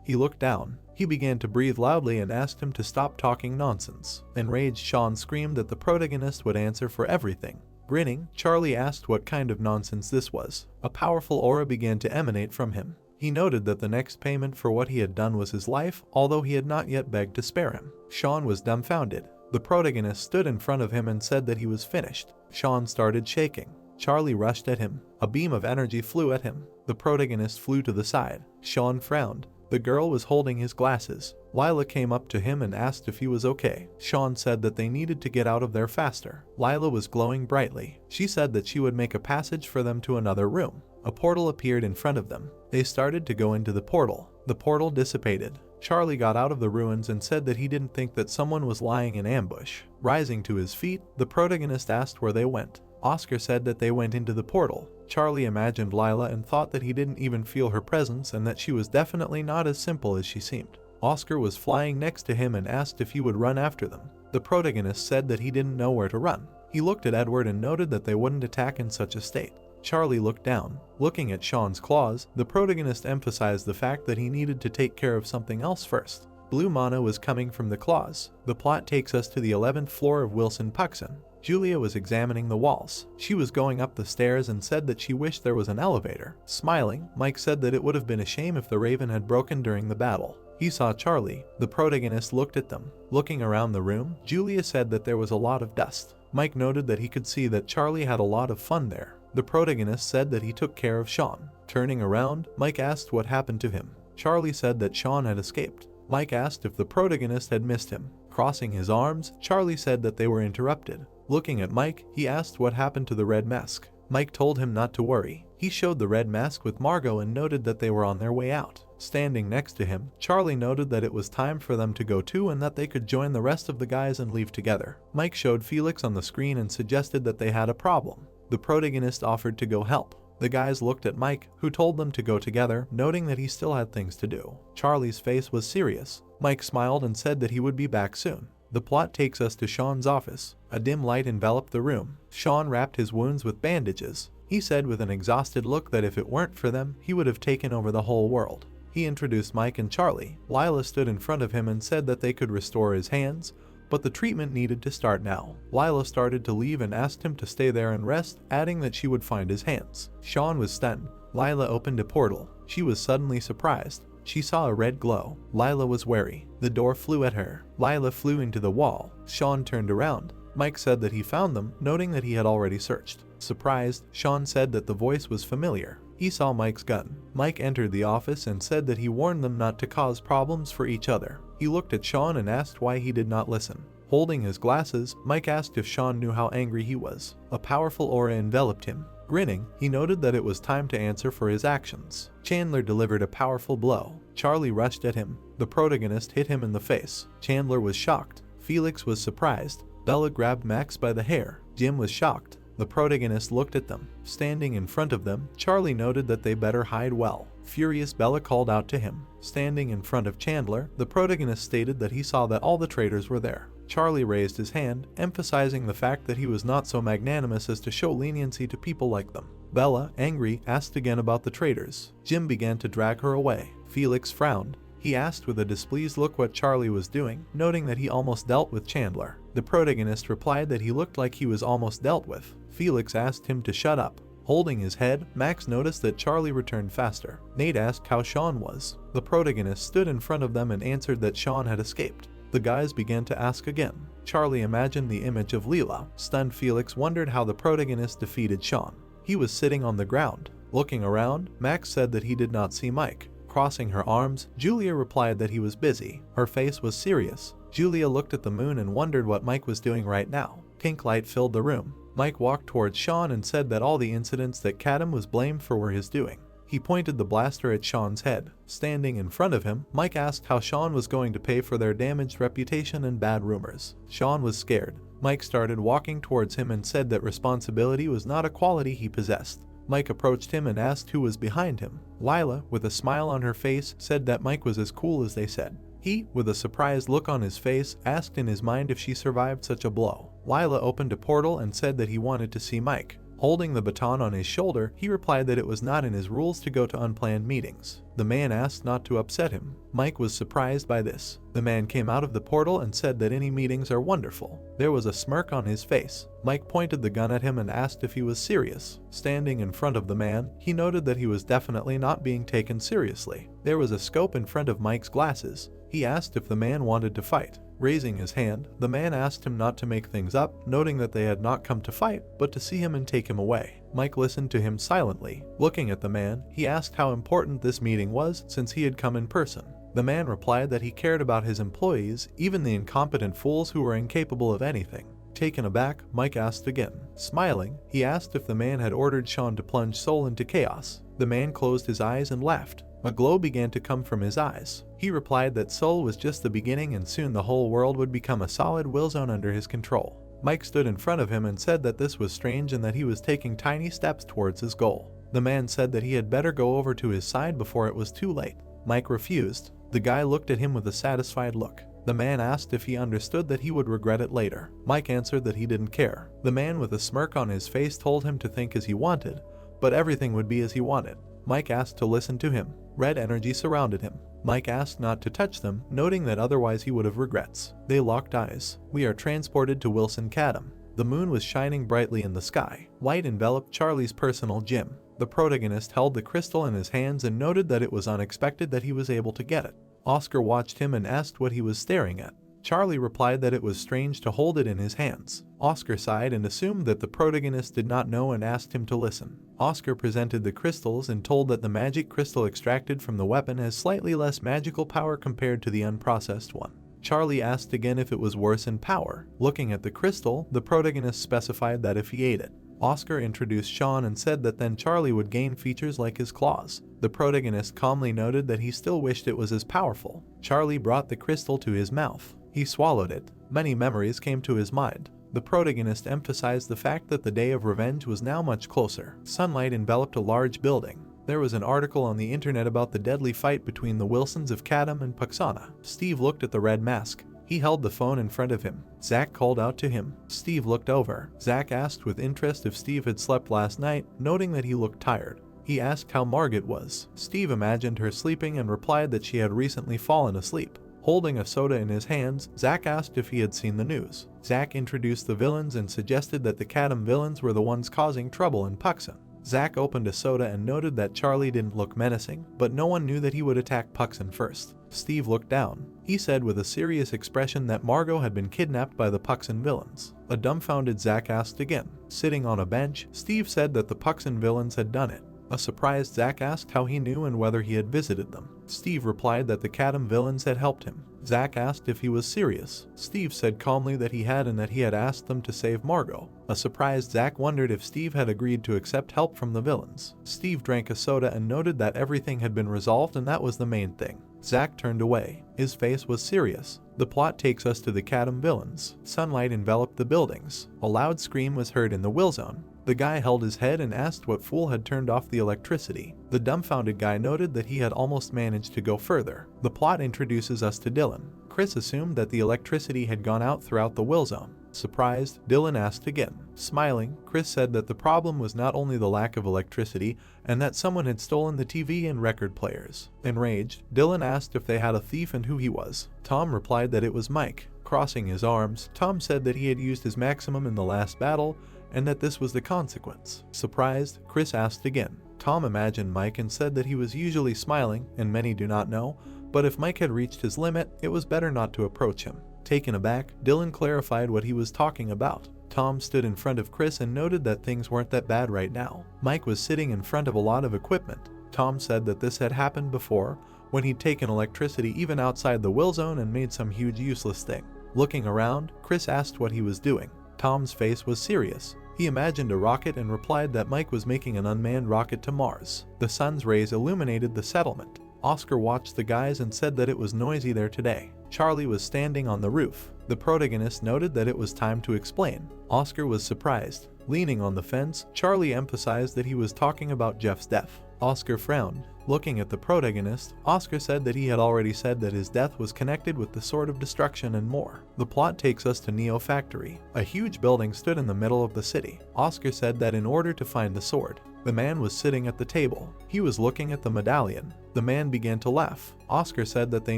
He looked down. He began to breathe loudly and asked him to stop talking nonsense. Enraged, Sean screamed that the protagonist would answer for everything. Grinning, Charlie asked what kind of nonsense this was. A powerful aura began to emanate from him. He noted that the next payment for what he had done was his life, although he had not yet begged to spare him. Sean was dumbfounded. The protagonist stood in front of him and said that he was finished. Sean started shaking. Charlie rushed at him. A beam of energy flew at him. The protagonist flew to the side. Sean frowned. The girl was holding his glasses. Lila came up to him and asked if he was okay. Sean said that they needed to get out of there faster. Lila was glowing brightly. She said that she would make a passage for them to another room. A portal appeared in front of them. They started to go into the portal. The portal dissipated. Charlie got out of the ruins and said that he didn't think that someone was lying in ambush. Rising to his feet, the protagonist asked where they went. Oscar said that they went into the portal. Charlie imagined Lila and thought that he didn't even feel her presence and that she was definitely not as simple as she seemed. Oscar was flying next to him and asked if he would run after them. The protagonist said that he didn't know where to run. He looked at Edward and noted that they wouldn't attack in such a state. Charlie looked down. Looking at Sean's claws, the protagonist emphasized the fact that he needed to take care of something else first. Blue mana was coming from the claws. The plot takes us to the 11th floor of Wilson Puxon. Julia was examining the walls. She was going up the stairs and said that she wished there was an elevator. Smiling, Mike said that it would have been a shame if the Raven had broken during the battle. He saw Charlie. The protagonist looked at them. Looking around the room, Julia said that there was a lot of dust. Mike noted that he could see that Charlie had a lot of fun there. The protagonist said that he took care of Sean. Turning around, Mike asked what happened to him. Charlie said that Sean had escaped. Mike asked if the protagonist had missed him. Crossing his arms, Charlie said that they were interrupted. Looking at Mike, he asked what happened to the red mask. Mike told him not to worry. He showed the red mask with Margot and noted that they were on their way out. Standing next to him, Charlie noted that it was time for them to go too and that they could join the rest of the guys and leave together. Mike showed Felix on the screen and suggested that they had a problem. The protagonist offered to go help. The guys looked at Mike, who told them to go together, noting that he still had things to do. Charlie's face was serious. Mike smiled and said that he would be back soon. The plot takes us to Sean's office. A dim light enveloped the room. Sean wrapped his wounds with bandages. He said with an exhausted look that if it weren't for them, he would have taken over the whole world. He introduced Mike and Charlie. Lila stood in front of him and said that they could restore his hands, but the treatment needed to start now. Lila started to leave and asked him to stay there and rest, adding that she would find his hands. Sean was stunned. Lila opened a portal. She was suddenly surprised. She saw a red glow. Lila was wary. The door flew at her. Lila flew into the wall. Sean turned around. Mike said that he found them, noting that he had already searched. Surprised, Sean said that the voice was familiar. He saw Mike's gun. Mike entered the office and said that he warned them not to cause problems for each other. He looked at Sean and asked why he did not listen. Holding his glasses, Mike asked if Sean knew how angry he was. A powerful aura enveloped him. Grinning, he noted that it was time to answer for his actions. Chandler delivered a powerful blow. Charlie rushed at him. The protagonist hit him in the face. Chandler was shocked. Felix was surprised. Bella grabbed Max by the hair. Jim was shocked. The protagonist looked at them. Standing in front of them, Charlie noted that they better hide well. Furious, Bella called out to him. Standing in front of Chandler, the protagonist stated that he saw that all the traitors were there. Charlie raised his hand, emphasizing the fact that he was not so magnanimous as to show leniency to people like them. Bella, angry, asked again about the traitors. Jim began to drag her away. Felix frowned. He asked with a displeased look what Charlie was doing, noting that he almost dealt with Chandler. The protagonist replied that he looked like he was almost dealt with. Felix asked him to shut up. Holding his head, Max noticed that Charlie returned faster. Nate asked how Sean was. The protagonist stood in front of them and answered that Sean had escaped. The guys began to ask again. Charlie imagined the image of Leela. Stunned Felix wondered how the protagonist defeated Sean. He was sitting on the ground. Looking around, Max said that he did not see Mike. Crossing her arms, Julia replied that he was busy. Her face was serious. Julia looked at the moon and wondered what Mike was doing right now. Pink light filled the room. Mike walked towards Sean and said that all the incidents that Kadam was blamed for were his doing. He pointed the blaster at Sean's head. Standing in front of him, Mike asked how Sean was going to pay for their damaged reputation and bad rumors. Sean was scared. Mike started walking towards him and said that responsibility was not a quality he possessed. Mike approached him and asked who was behind him. Lila, with a smile on her face, said that Mike was as cool as they said. He, with a surprised look on his face, asked in his mind if she survived such a blow. Lila opened a portal and said that he wanted to see Mike. Holding the baton on his shoulder, he replied that it was not in his rules to go to unplanned meetings. The man asked not to upset him. Mike was surprised by this. The man came out of the portal and said that any meetings are wonderful. There was a smirk on his face. Mike pointed the gun at him and asked if he was serious. Standing in front of the man, he noted that he was definitely not being taken seriously. There was a scope in front of Mike's glasses. He asked if the man wanted to fight. Raising his hand, the man asked him not to make things up, noting that they had not come to fight, but to see him and take him away. Mike listened to him silently. Looking at the man, he asked how important this meeting was since he had come in person. The man replied that he cared about his employees, even the incompetent fools who were incapable of anything. Taken aback, Mike asked again. Smiling, he asked if the man had ordered Sean to plunge Soul into chaos. The man closed his eyes and laughed. A glow began to come from his eyes. He replied that Soul was just the beginning and soon the whole world would become a solid will zone under his control. Mike stood in front of him and said that this was strange and that he was taking tiny steps towards his goal. The man said that he had better go over to his side before it was too late. Mike refused. The guy looked at him with a satisfied look. The man asked if he understood that he would regret it later. Mike answered that he didn't care. The man with a smirk on his face told him to think as he wanted, but everything would be as he wanted. Mike asked to listen to him. Red energy surrounded him. Mike asked not to touch them, noting that otherwise he would have regrets. They locked eyes. We are transported to Wilson Cadam. The moon was shining brightly in the sky. Light enveloped Charlie's personal gym. The protagonist held the crystal in his hands and noted that it was unexpected that he was able to get it. Oscar watched him and asked what he was staring at. Charlie replied that it was strange to hold it in his hands. Oscar sighed and assumed that the protagonist did not know and asked him to listen. Oscar presented the crystals and told that the magic crystal extracted from the weapon has slightly less magical power compared to the unprocessed one. Charlie asked again if it was worse in power. Looking at the crystal, the protagonist specified that if he ate it. Oscar introduced Sean and said that then Charlie would gain features like his claws. The protagonist calmly noted that he still wished it was as powerful. Charlie brought the crystal to his mouth. He swallowed it. Many memories came to his mind. The protagonist emphasized the fact that the day of revenge was now much closer. Sunlight enveloped a large building. There was an article on the internet about the deadly fight between the Wilsons of Cadam and Puxana. Steve looked at the red mask. He held the phone in front of him. Zach called out to him. Steve looked over. Zach asked with interest if Steve had slept last night, noting that he looked tired. He asked how Margaret was. Steve imagined her sleeping and replied that she had recently fallen asleep. Holding a soda in his hands, Zach asked if he had seen the news. Zach introduced the villains and suggested that the Cadam villains were the ones causing trouble in Puxan. Zach opened a soda and noted that Charlie didn't look menacing, but no one knew that he would attack Puxan first. Steve looked down. He said with a serious expression that Margot had been kidnapped by the Puxan villains. A dumbfounded Zach asked again. Sitting on a bench, Steve said that the Puxan villains had done it. A surprised Zach asked how he knew and whether he had visited them. Steve replied that the Cadam villains had helped him. Zach asked if he was serious. Steve said calmly that he had and that he had asked them to save Margot. A surprised Zach wondered if Steve had agreed to accept help from the villains. Steve drank a soda and noted that everything had been resolved and that was the main thing. Zach turned away. His face was serious. The plot takes us to the Cadam villains. Sunlight enveloped the buildings. A loud scream was heard in the will zone. The guy held his head and asked what fool had turned off the electricity. The dumbfounded guy noted that he had almost managed to go further. The plot introduces us to Dylan. Chris assumed that the electricity had gone out throughout the will zone. Surprised, Dylan asked again. Smiling, Chris said that the problem was not only the lack of electricity, and that someone had stolen the TV and record players. Enraged, Dylan asked if they had a thief and who he was. Tom replied that it was Mike. Crossing his arms, Tom said that he had used his maximum in the last battle, and that this was the consequence. Surprised, Chris asked again. Tom imagined Mike and said that he was usually smiling, and many do not know, but if Mike had reached his limit, it was better not to approach him. Taken aback, Dylan clarified what he was talking about. Tom stood in front of Chris and noted that things weren't that bad right now. Mike was sitting in front of a lot of equipment. Tom said that this had happened before, when he'd taken electricity even outside the will zone and made some huge useless thing. Looking around, Chris asked what he was doing. Tom's face was serious. He imagined a rocket and replied that Mike was making an unmanned rocket to Mars. The sun's rays illuminated the settlement. Oscar watched the guys and said that it was noisy there today. Charlie was standing on the roof. The protagonist noted that it was time to explain. Oscar was surprised. Leaning on the fence, Charlie emphasized that he was talking about Jeff's death. Oscar frowned. Looking at the protagonist, Oscar said that he had already said that his death was connected with the Sword of Destruction and more. The plot takes us to Neo Factory. A huge building stood in the middle of the city. Oscar said that in order to find the sword, the man was sitting at the table. He was looking at the medallion. The man began to laugh. Oscar said that they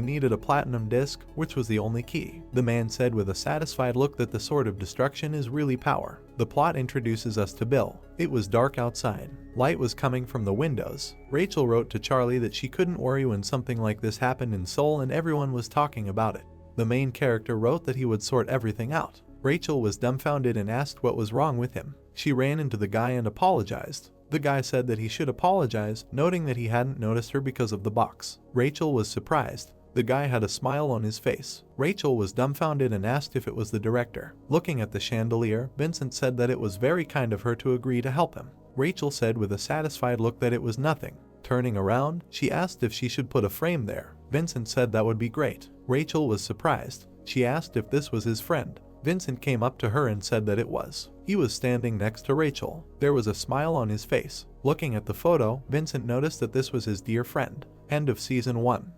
needed a platinum disc, which was the only key. The man said with a satisfied look that the Sword of Destruction is really power. The plot introduces us to Bill. It was dark outside. Light was coming from the windows. Rachel wrote to Charlie that she couldn't worry when something like this happened in Seoul and everyone was talking about it. The main character wrote that he would sort everything out. Rachel was dumbfounded and asked what was wrong with him. She ran into the guy and apologized. The guy said that he should apologize, noting that he hadn't noticed her because of the box. Rachel was surprised. The guy had a smile on his face. Rachel was dumbfounded and asked if it was the director. Looking at the chandelier, Vincent said that it was very kind of her to agree to help him. Rachel said with a satisfied look that it was nothing. Turning around, she asked if she should put a frame there. Vincent said that would be great. Rachel was surprised. She asked if this was his friend. Vincent came up to her and said that it was. He was standing next to Rachel. There was a smile on his face. Looking at the photo, Vincent noticed that this was his dear friend. End of Season 1.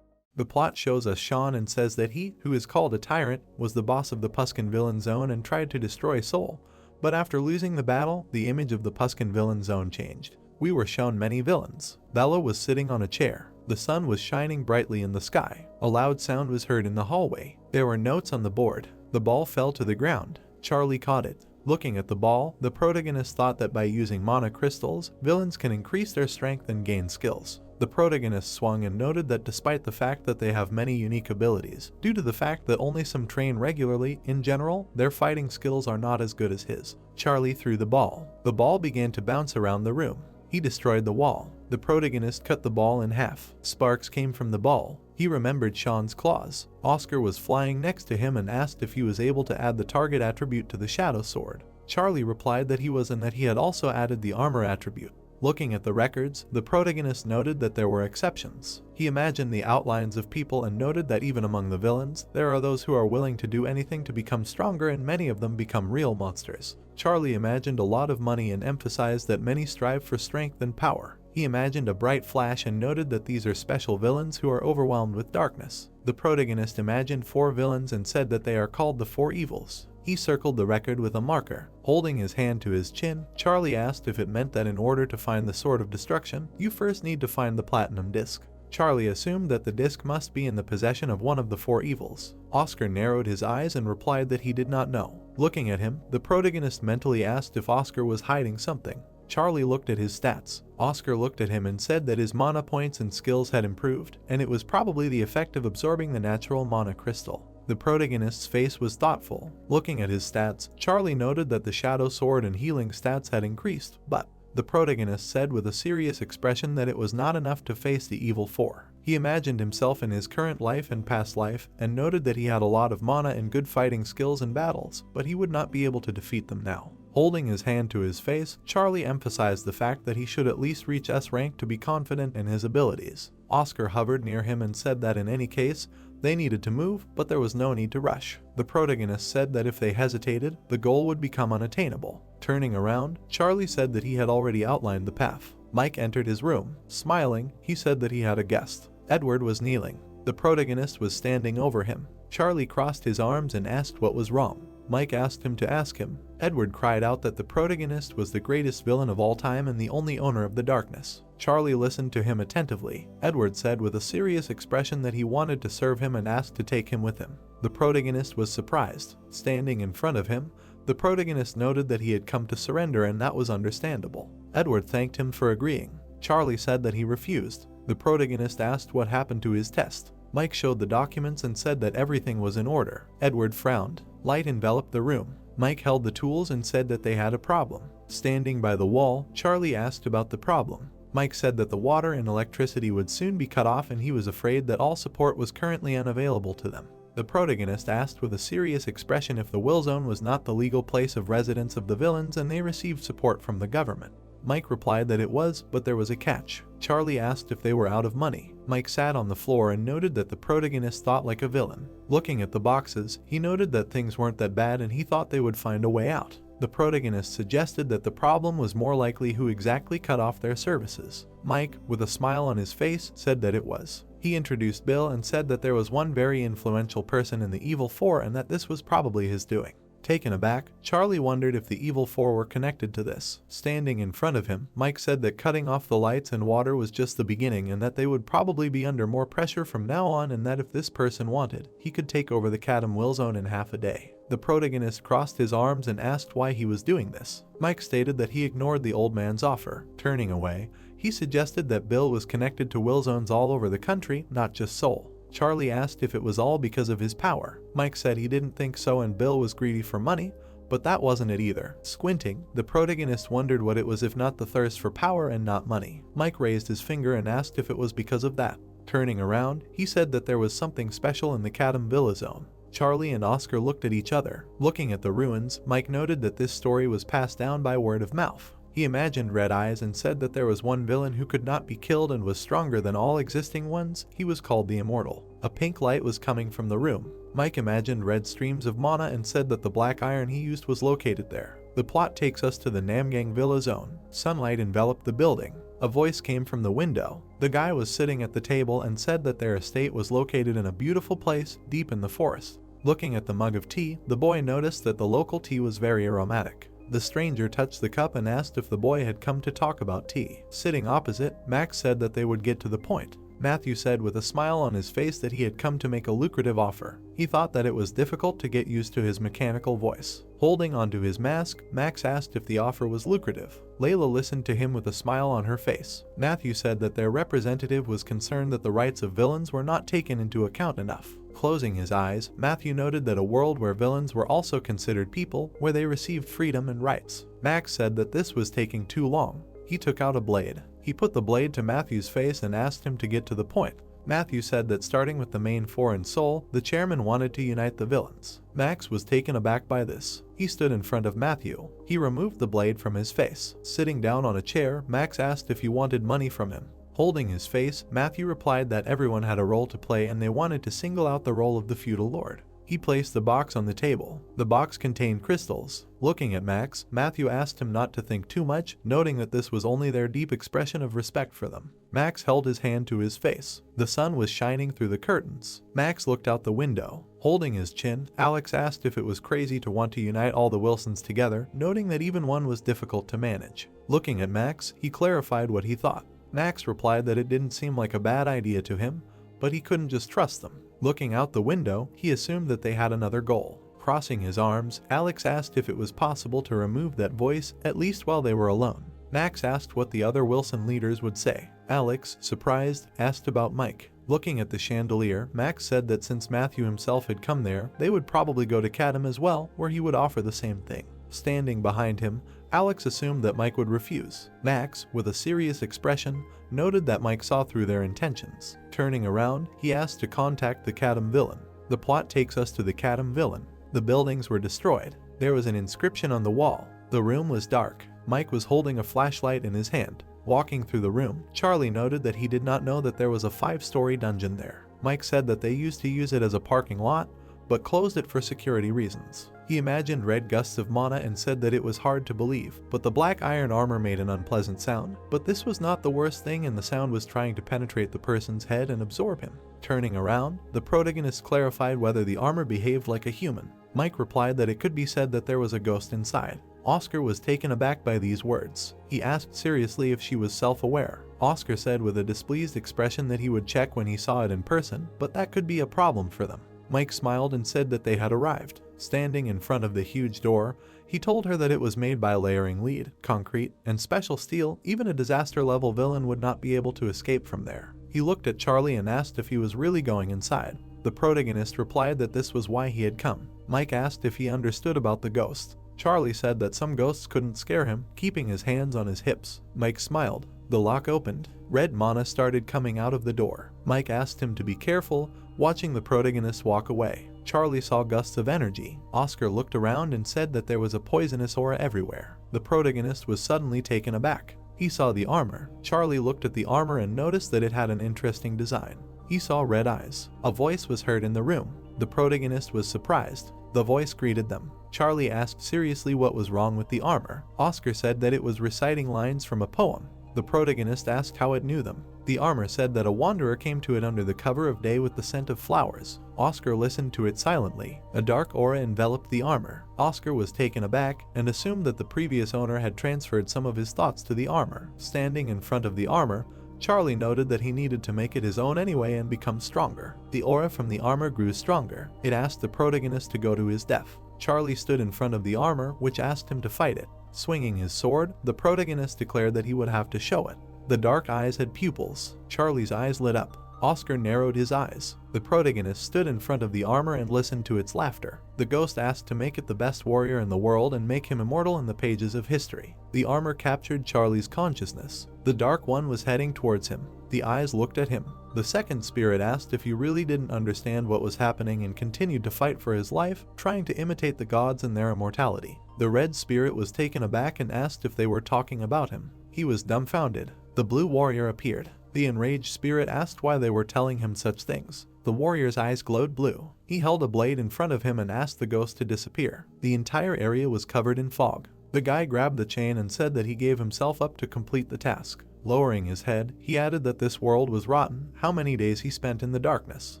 The plot shows us Sean and says that he, who is called a tyrant, was the boss of the Puskin Villain Zone and tried to destroy Seoul. But after losing the battle, the image of the Puskin Villain Zone changed. We were shown many villains. Bella was sitting on a chair. The sun was shining brightly in the sky. A loud sound was heard in the hallway. There were notes on the board. The ball fell to the ground. Charlie caught it. Looking at the ball, the protagonist thought that by using mana crystals, villains can increase their strength and gain skills. The protagonist swung and noted that despite the fact that they have many unique abilities, due to the fact that only some train regularly, in general, their fighting skills are not as good as his. Charlie threw the ball. The ball began to bounce around the room. He destroyed the wall. The protagonist cut the ball in half. Sparks came from the ball. He remembered Sean's claws. Oscar was flying next to him and asked if he was able to add the target attribute to the shadow sword. Charlie replied that he was and that he had also added the armor attribute. Looking at the records, the protagonist noted that there were exceptions. He imagined the outlines of people and noted that even among the villains, there are those who are willing to do anything to become stronger and many of them become real monsters. Charlie imagined a lot of money and emphasized that many strive for strength and power. He imagined a bright flash and noted that these are special villains who are overwhelmed with darkness. The protagonist imagined 4 villains and said that they are called the 4 evils. He circled the record with a marker. Holding his hand to his chin, Charlie asked if it meant that in order to find the Sword of Destruction, you first need to find the platinum disc. Charlie assumed that the disc must be in the possession of one of the 4 evils. Oscar narrowed his eyes and replied that he did not know. Looking at him, the protagonist mentally asked if Oscar was hiding something. Charlie looked at his stats. Oscar looked at him and said that his mana points and skills had improved, and it was probably the effect of absorbing the natural mana crystal. The protagonist's face was thoughtful. Looking at his stats, Charlie noted that the shadow sword and healing stats had increased, but the protagonist said with a serious expression that it was not enough to face the evil 4. He imagined himself in his current life and past life, and noted that he had a lot of mana and good fighting skills in battles, but he would not be able to defeat them now. Holding his hand to his face, Charlie emphasized the fact that he should at least reach S rank to be confident in his abilities. Oscar hovered near him and said that in any case, they needed to move, but there was no need to rush. The protagonist said that if they hesitated, the goal would become unattainable. Turning around, Charlie said that he had already outlined the path. Mike entered his room. Smiling, he said that he had a guest. Edward was kneeling. The protagonist was standing over him. Charlie crossed his arms and asked what was wrong. Mike asked him to ask him. Edward cried out that the protagonist was the greatest villain of all time and the only owner of the darkness. Charlie listened to him attentively. Edward said with a serious expression that he wanted to serve him and asked to take him with him. The protagonist was surprised. Standing in front of him, the protagonist noted that he had come to surrender and that was understandable. Edward thanked him for agreeing. Charlie said that he refused. The protagonist asked what happened to his test. Mike showed the documents and said that everything was in order. Edward frowned. Light enveloped the room. Mike held the tools and said that they had a problem. Standing by the wall, Charlie asked about the problem. Mike said that the water and electricity would soon be cut off and he was afraid that all support was currently unavailable to them. The protagonist asked with a serious expression if the Will Zone was not the legal place of residence of the villains and they received support from the government. Mike replied that it was, but there was a catch. Charlie asked if they were out of money. Mike sat on the floor and noted that the protagonist thought like a villain. Looking at the boxes, he noted that things weren't that bad and he thought they would find a way out. The protagonist suggested that the problem was more likely who exactly cut off their services. Mike, with a smile on his face, said that it was. He introduced Bill and said that there was one very influential person in the Evil Four and that this was probably his doing. Taken aback, Charlie wondered if the Evil Four were connected to this. Standing in front of him, Mike said that cutting off the lights and water was just the beginning and that they would probably be under more pressure from now on, and that if this person wanted, he could take over the Cadam Will Zone in half a day. The protagonist crossed his arms and asked why he was doing this. Mike stated that he ignored the old man's offer. Turning away, he suggested that Bill was connected to Will Zones all over the country, not just Seoul. Charlie asked if it was all because of his power. Mike said he didn't think so and Bill was greedy for money, but that wasn't it either. Squinting, the protagonist wondered what it was if not the thirst for power and not money. Mike raised his finger and asked if it was because of that. Turning around, he said that there was something special in the Cadam Villa Zone. Charlie and Oscar looked at each other. Looking at the ruins, Mike noted that this story was passed down by word of mouth. He imagined red eyes and said that there was one villain who could not be killed and was stronger than all existing ones. He was called the Immortal. A pink light was coming from the room. Mike imagined red streams of mana and said that the black iron he used was located there. The plot takes us to the Namgang Villa Zone. Sunlight enveloped the building. A voice came from the window. The guy was sitting at the table and said that their estate was located in a beautiful place deep in the forest. Looking at the mug of tea, the boy noticed that the local tea was very aromatic. The stranger touched the cup and asked if the boy had come to talk about tea. Sitting opposite, Max said that they would get to the point. Matthew said with a smile on his face that he had come to make a lucrative offer. He thought that it was difficult to get used to his mechanical voice. Holding onto his mask, Max asked if the offer was lucrative. Layla listened to him with a smile on her face. Matthew said that their representative was concerned that the rights of villains were not taken into account enough. Closing his eyes, Matthew noted that a world where villains were also considered people, where they received freedom and rights. Max said that this was taking too long. He took out a blade. He put the blade to Matthew's face and asked him to get to the point. Matthew said that starting with the main four in Seoul, the chairman wanted to unite the villains. Max was taken aback by this. He stood in front of Matthew. He removed the blade from his face. Sitting down on a chair, Max asked if he wanted money from him. Holding his face, Matthew replied that everyone had a role to play and they wanted to single out the role of the feudal lord. He placed the box on the table. The box contained crystals. Looking at Max, Matthew asked him not to think too much, noting that this was only their deep expression of respect for them. Max held his hand to his face. The sun was shining through the curtains. Max looked out the window. Holding his chin, Alex asked if it was crazy to want to unite all the Wilsons together, noting that even one was difficult to manage. Looking at Max, he clarified what he thought. Max replied that it didn't seem like a bad idea to him, but he couldn't just trust them. Looking out the window, he assumed that they had another goal. Crossing his arms, Alex asked if it was possible to remove that voice, at least while they were alone. Max asked what the other Wilson leaders would say. Alex, surprised, asked about Mike. Looking at the chandelier, Max said that since Matthew himself had come there, they would probably go to Cadam as well, where he would offer the same thing. Standing behind him, Alex assumed that Mike would refuse. Max, with a serious expression, noted that Mike saw through their intentions. Turning around, he asked to contact the Cadam villain. The plot takes us to the Cadam villain. The buildings were destroyed. There was an inscription on the wall. The room was dark. Mike was holding a flashlight in his hand. Walking through the room, Charlie noted that he did not know that there was a 5-story dungeon there. Mike said that they used to use it as a parking lot, but closed it for security reasons. He imagined red gusts of mana and said that it was hard to believe, but the black iron armor made an unpleasant sound. But this was not the worst thing, and the sound was trying to penetrate the person's head and absorb him. Turning around, the protagonist clarified whether the armor behaved like a human. Mike replied that it could be said that there was a ghost inside. Oscar was taken aback by these words. He asked seriously if she was self-aware. Oscar said with a displeased expression that he would check when he saw it in person, but that could be a problem for them. Mike smiled and said that they had arrived. Standing in front of the huge door, he told her that it was made by layering lead, concrete, and special steel. Even a disaster-level villain would not be able to escape from there. He looked at Charlie and asked if he was really going inside. The protagonist replied that this was why he had come. Mike asked if he understood about the ghost. Charlie said that some ghosts couldn't scare him, keeping his hands on his hips. Mike smiled. The lock opened. Red mana started coming out of the door. Mike asked him to be careful, watching the protagonist walk away. Charlie saw gusts of energy. Oscar looked around and said that there was a poisonous aura everywhere. The protagonist was suddenly taken aback. He saw the armor. Charlie looked at the armor and noticed that it had an interesting design. He saw red eyes. A voice was heard in the room. The protagonist was surprised. The voice greeted them. Charlie asked seriously what was wrong with the armor. Oscar said that it was reciting lines from a poem. The protagonist asked how it knew them. The armor said that a wanderer came to it under the cover of day with the scent of flowers. Oscar listened to it silently. A dark aura enveloped the armor. Oscar was taken aback and assumed that the previous owner had transferred some of his thoughts to the armor. Standing in front of the armor, Charlie noted that he needed to make it his own anyway and become stronger. The aura from the armor grew stronger. It asked the protagonist to go to his death. Charlie stood in front of the armor, which asked him to fight it. Swinging his sword, the protagonist declared that he would have to show it. The dark eyes had pupils. Charlie's eyes lit up. Oscar narrowed his eyes. The protagonist stood in front of the armor and listened to its laughter. The ghost asked to make it the best warrior in the world and make him immortal in the pages of history. The armor captured Charlie's consciousness. The dark one was heading towards him. The eyes looked at him. The second spirit asked if he really didn't understand what was happening and continued to fight for his life, trying to imitate the gods and their immortality. The red spirit was taken aback and asked if they were talking about him. He was dumbfounded. The blue warrior appeared. The enraged spirit asked why they were telling him such things. The warrior's eyes glowed blue. He held a blade in front of him and asked the ghost to disappear. The entire area was covered in fog. The guy grabbed the chain and said that he gave himself up to complete the task. Lowering his head, he added that this world was rotten, how many days he spent in the darkness.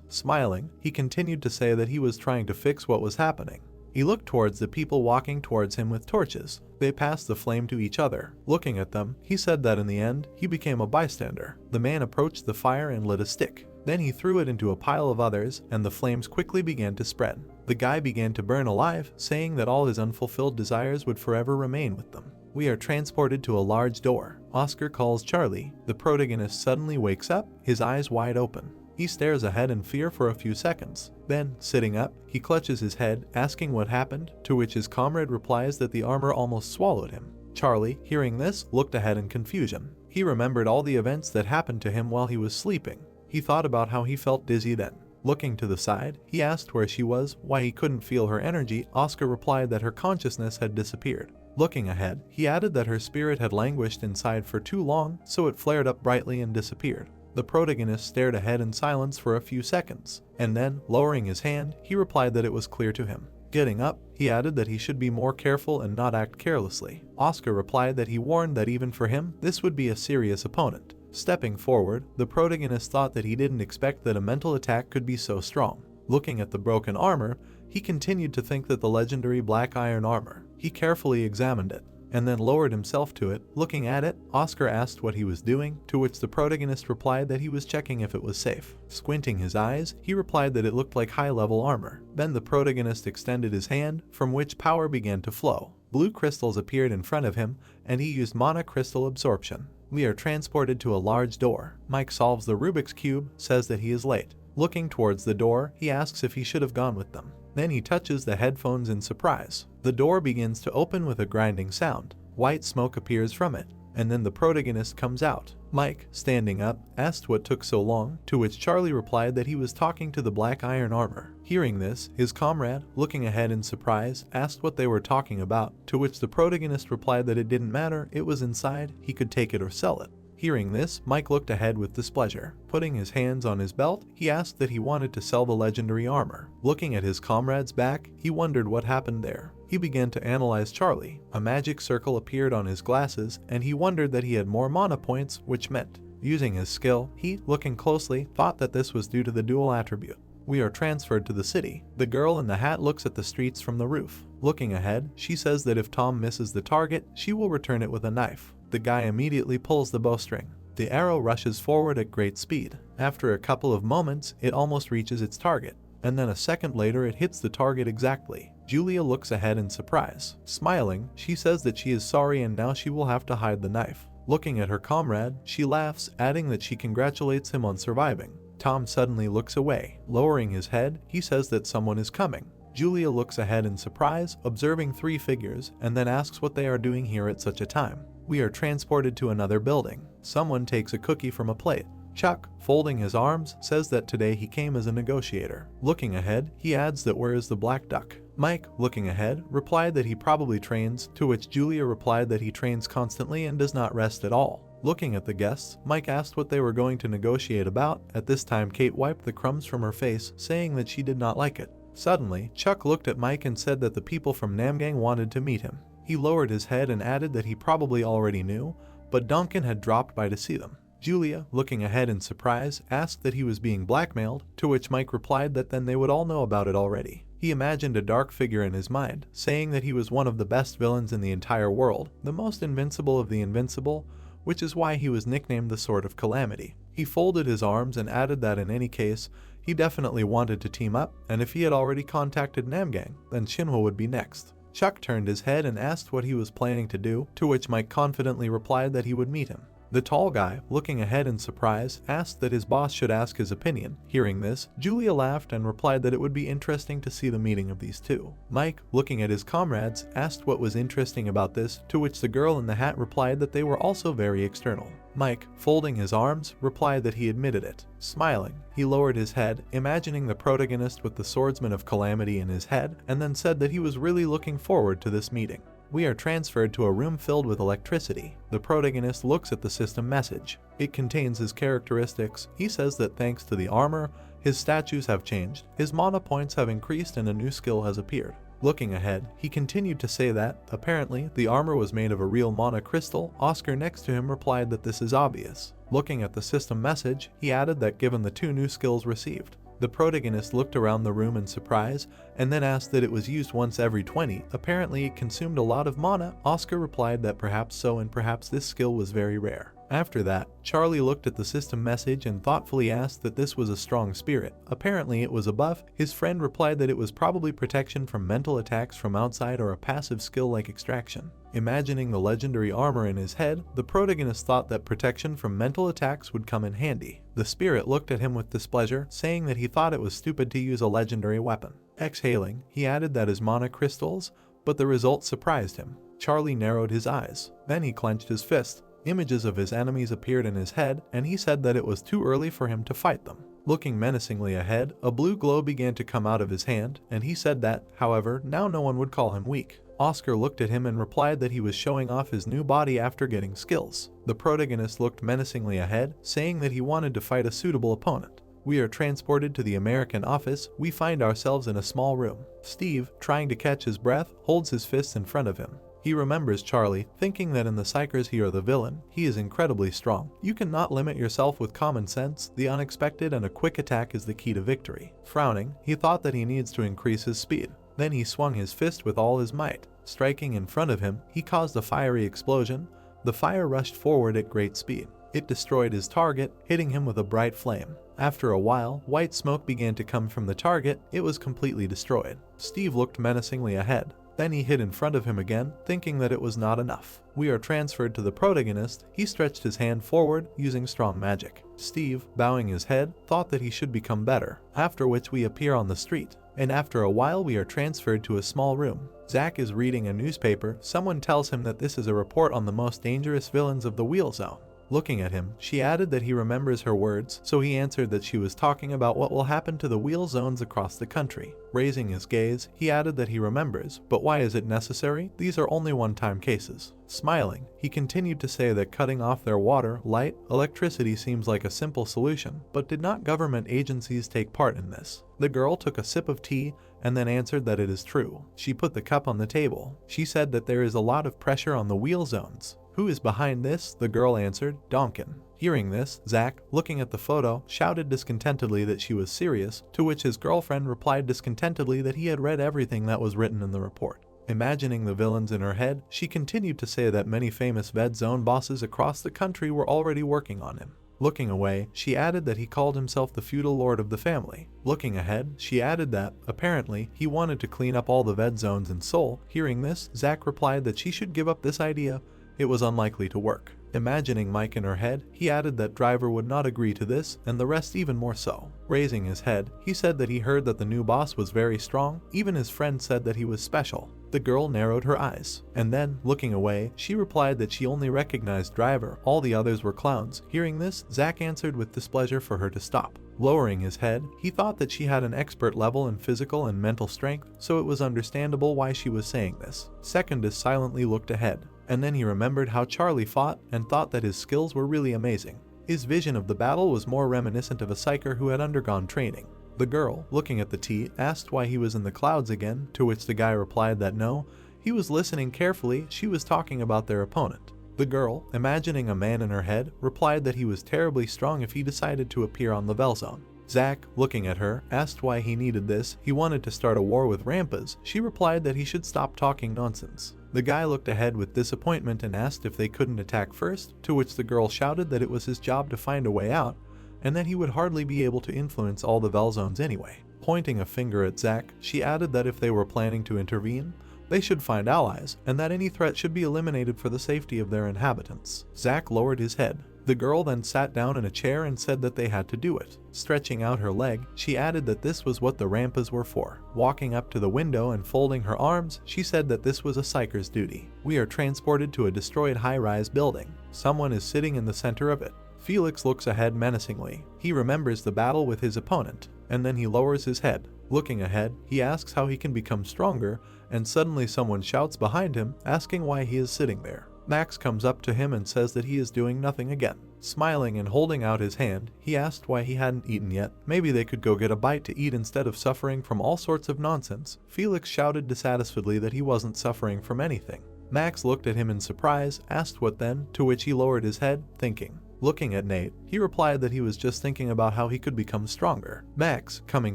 Smiling, he continued to say that he was trying to fix what was happening. He looked towards the people walking towards him with torches. They passed the flame to each other. Looking at them, he said that in the end, he became a bystander. The man approached the fire and lit a stick. Then he threw it into a pile of others, and the flames quickly began to spread. The guy began to burn alive, saying that all his unfulfilled desires would forever remain with them. We are transported to a large door. Oscar calls Charlie. The protagonist suddenly wakes up, his eyes wide open. He stares ahead in fear for a few seconds. Then, sitting up, he clutches his head, asking what happened, to which his comrade replies that the armor almost swallowed him. Charlie, hearing this, looked ahead in confusion. He remembered all the events that happened to him while he was sleeping. He thought about how he felt dizzy then. Looking to the side, he asked where she was, why he couldn't feel her energy. Oscar replied that her consciousness had disappeared. Looking ahead, he added that her spirit had languished inside for too long, so it flared up brightly and disappeared. The protagonist stared ahead in silence for a few seconds, and then, lowering his hand, he replied that it was clear to him. Getting up, he added that he should be more careful and not act carelessly. Oscar replied that he warned that even for him, this would be a serious opponent. Stepping forward, the protagonist thought that he didn't expect that a mental attack could be so strong. Looking at the broken armor, he continued to think that the legendary black iron armor. He carefully examined it, and then lowered himself to it. Looking at it, Oscar asked what he was doing, to which the protagonist replied that he was checking if it was safe. Squinting his eyes, he replied that it looked like high-level armor. Then the protagonist extended his hand, from which power began to flow. Blue crystals appeared in front of him, and he used mana crystal absorption. We are transported to a large door. Mike solves the Rubik's Cube, says that he is late. Looking towards the door, he asks if he should have gone with them. Then he touches the headphones in surprise. The door begins to open with a grinding sound. White smoke appears from it, and then the protagonist comes out. Mike, standing up, asked what took so long, to which Charlie replied that he was talking to the black iron armor. Hearing this, his comrade, looking ahead in surprise, asked what they were talking about, to which the protagonist replied that it didn't matter, it was inside, he could take it or sell it. Hearing this, Mike looked ahead with displeasure. Putting his hands on his belt, he asked that he wanted to sell the legendary armor. Looking at his comrade's back, he wondered what happened there. He began to analyze Charlie. A magic circle appeared on his glasses, and he wondered that he had more mana points, which meant, using his skill, he, looking closely, thought that this was due to the dual attribute. We are transferred to the city. The girl in the hat looks at the streets from the roof. Looking ahead, she says that if Tom misses the target, she will return it with a knife. The guy immediately pulls the bowstring. The arrow rushes forward at great speed. After a couple of moments, it almost reaches its target, and then a second later it hits the target exactly. Julia looks ahead in surprise. Smiling, she says that she is sorry and now she will have to hide the knife. Looking at her comrade, she laughs, adding that she congratulates him on surviving. Tom suddenly looks away. Lowering his head, he says that someone is coming. Julia looks ahead in surprise, observing three figures, and then asks what they are doing here at such a time. We are transported to another building. Someone takes a cookie from a plate. Chuck, folding his arms, says that today he came as a negotiator. Looking ahead, he adds that where is the black duck? Mike, looking ahead, replied that he probably trains, to which Julia replied that he trains constantly and does not rest at all. Looking at the guests, Mike asked what they were going to negotiate about. At this time, Kate wiped the crumbs from her face, saying that she did not like it. Suddenly, Chuck looked at Mike and said that the people from Namgang wanted to meet him. He lowered his head and added that he probably already knew, but Duncan had dropped by to see them. Julia, looking ahead in surprise, asked that he was being blackmailed, to which Mike replied that then they would all know about it already. He imagined a dark figure in his mind, saying that he was one of the best villains in the entire world, the most invincible of the invincible, which is why he was nicknamed the Sword of Calamity. He folded his arms and added that in any case, he definitely wanted to team up, and if he had already contacted Namgang, then Shinhwa would be next. Chuck turned his head and asked what he was planning to do, to which Mike confidently replied that he would meet him. The tall guy, looking ahead in surprise, asked that his boss should ask his opinion. Hearing this, Julia laughed and replied that it would be interesting to see the meeting of these two. Mike, looking at his comrades, asked what was interesting about this, to which the girl in the hat replied that they were also very external. Mike, folding his arms, replied that he admitted it. Smiling, he lowered his head, imagining the protagonist with the Swordsman of Calamity in his head, and then said that he was really looking forward to this meeting. We are transferred to a room filled with electricity. The protagonist looks at the system message. It contains his characteristics. He says that thanks to the armor, his statues have changed, his mana points have increased, and a new skill has appeared. Looking ahead, he continued to say that, apparently, the armor was made of a real mana crystal. Oscar next to him replied that this is obvious. Looking at the system message, he added that given the two new skills received. The protagonist looked around the room in surprise, and then asked that it was used once every 20. Apparently it consumed a lot of mana. Oscar replied that perhaps so, and perhaps this skill was very rare. After that, Charlie looked at the system message and thoughtfully asked that this was a strong spirit. Apparently it was a buff. His friend replied that it was probably protection from mental attacks from outside or a passive skill like extraction. Imagining the legendary armor in his head, the protagonist thought that protection from mental attacks would come in handy. The spirit looked at him with displeasure, saying that he thought it was stupid to use a legendary weapon. Exhaling, he added that his mana crystals, but the result surprised him. Charlie narrowed his eyes. Then he clenched his fist. Images of his enemies appeared in his head, and he said that it was too early for him to fight them. Looking menacingly ahead, a blue glow began to come out of his hand, and he said that, however, now no one would call him weak. Oscar looked at him and replied that he was showing off his new body after getting skills. The protagonist looked menacingly ahead, saying that he wanted to fight a suitable opponent. We are transported to the American office. We find ourselves in a small room. Steve, trying to catch his breath, holds his fists in front of him. He remembers Charlie, thinking that in the Psychers he are the villain. He is incredibly strong. You cannot limit yourself with common sense. The unexpected and a quick attack is the key to victory. Frowning, he thought that he needs to increase his speed. Then he swung his fist with all his might. Striking in front of him, he caused a fiery explosion. The fire rushed forward at great speed. It destroyed his target, hitting him with a bright flame. After a while, white smoke began to come from the target. It was completely destroyed. Steve looked menacingly ahead. Then he hid in front of him again, thinking that it was not enough. We are transferred to the protagonist. He stretched his hand forward, using strong magic. Steve, bowing his head, thought that he should become better, after which we appear on the street. And after a while we are transferred to a small room. Zack is reading a newspaper. Someone tells him that this is a report on the most dangerous villains of the Wheel Zone. Looking at him, she added that he remembers her words, so he answered that she was talking about what will happen to the wheel zones across the country. Raising his gaze, he added that he remembers, but why is it necessary? These are only one-time cases. Smiling, he continued to say that cutting off their water, light, electricity seems like a simple solution, but did not government agencies take part in this? The girl took a sip of tea and then answered that it is true. She put the cup on the table. She said that there is a lot of pressure on the wheel zones. Who is behind this? The girl answered, Donkin. Hearing this, Zack, looking at the photo, shouted discontentedly that she was serious, to which his girlfriend replied discontentedly that he had read everything that was written in the report. Imagining the villains in her head, she continued to say that many famous Ved Zone bosses across the country were already working on him. Looking away, she added that he called himself the feudal lord of the family. Looking ahead, she added that, apparently, he wanted to clean up all the Ved Zones in Seoul. Hearing this, Zack replied that she should give up this idea. It was unlikely to work. Imagining Mike in her head, he added that Driver would not agree to this, and the rest even more so. Raising his head, he said that he heard that the new boss was very strong. Even his friend said that he was special. The girl narrowed her eyes, and then, looking away, she replied that she only recognized Driver. All the others were clowns. Hearing this, Zack answered with displeasure for her to stop. Lowering his head, he thought that she had an expert level in physical and mental strength, so it was understandable why she was saying this. Secondus silently looked ahead, and then he remembered how Charlie fought and thought that his skills were really amazing. His vision of the battle was more reminiscent of a psyker who had undergone training. The girl, looking at the tea, asked why he was in the clouds again, to which the guy replied that no, he was listening carefully, she was talking about their opponent. The girl, imagining a man in her head, replied that he was terribly strong if he decided to appear on the Velzone. Zack, looking at her, asked why he needed this, he wanted to start a war with Rampas. She replied that he should stop talking nonsense. The guy looked ahead with disappointment and asked if they couldn't attack first, to which the girl shouted that it was his job to find a way out, and that he would hardly be able to influence all the Velzones anyway. Pointing a finger at Zack, she added that if they were planning to intervene, they should find allies, and that any threat should be eliminated for the safety of their inhabitants. Zack lowered his head. The girl then sat down in a chair and said that they had to do it. Stretching out her leg, she added that this was what the Rampas were for. Walking up to the window and folding her arms, she said that this was a psyker's duty. We are transported to a destroyed high-rise building. Someone is sitting in the center of it. Felix looks ahead menacingly. He remembers the battle with his opponent, and then he lowers his head. Looking ahead, he asks how he can become stronger, and suddenly someone shouts behind him, asking why he is sitting there. Max comes up to him and says that he is doing nothing again. Smiling and holding out his hand, he asked why he hadn't eaten yet. Maybe they could go get a bite to eat instead of suffering from all sorts of nonsense. Felix shouted dissatisfiedly that he wasn't suffering from anything. Max looked at him in surprise, asked what then, to which he lowered his head, thinking. Looking at Nate, he replied that he was just thinking about how he could become stronger. Max, coming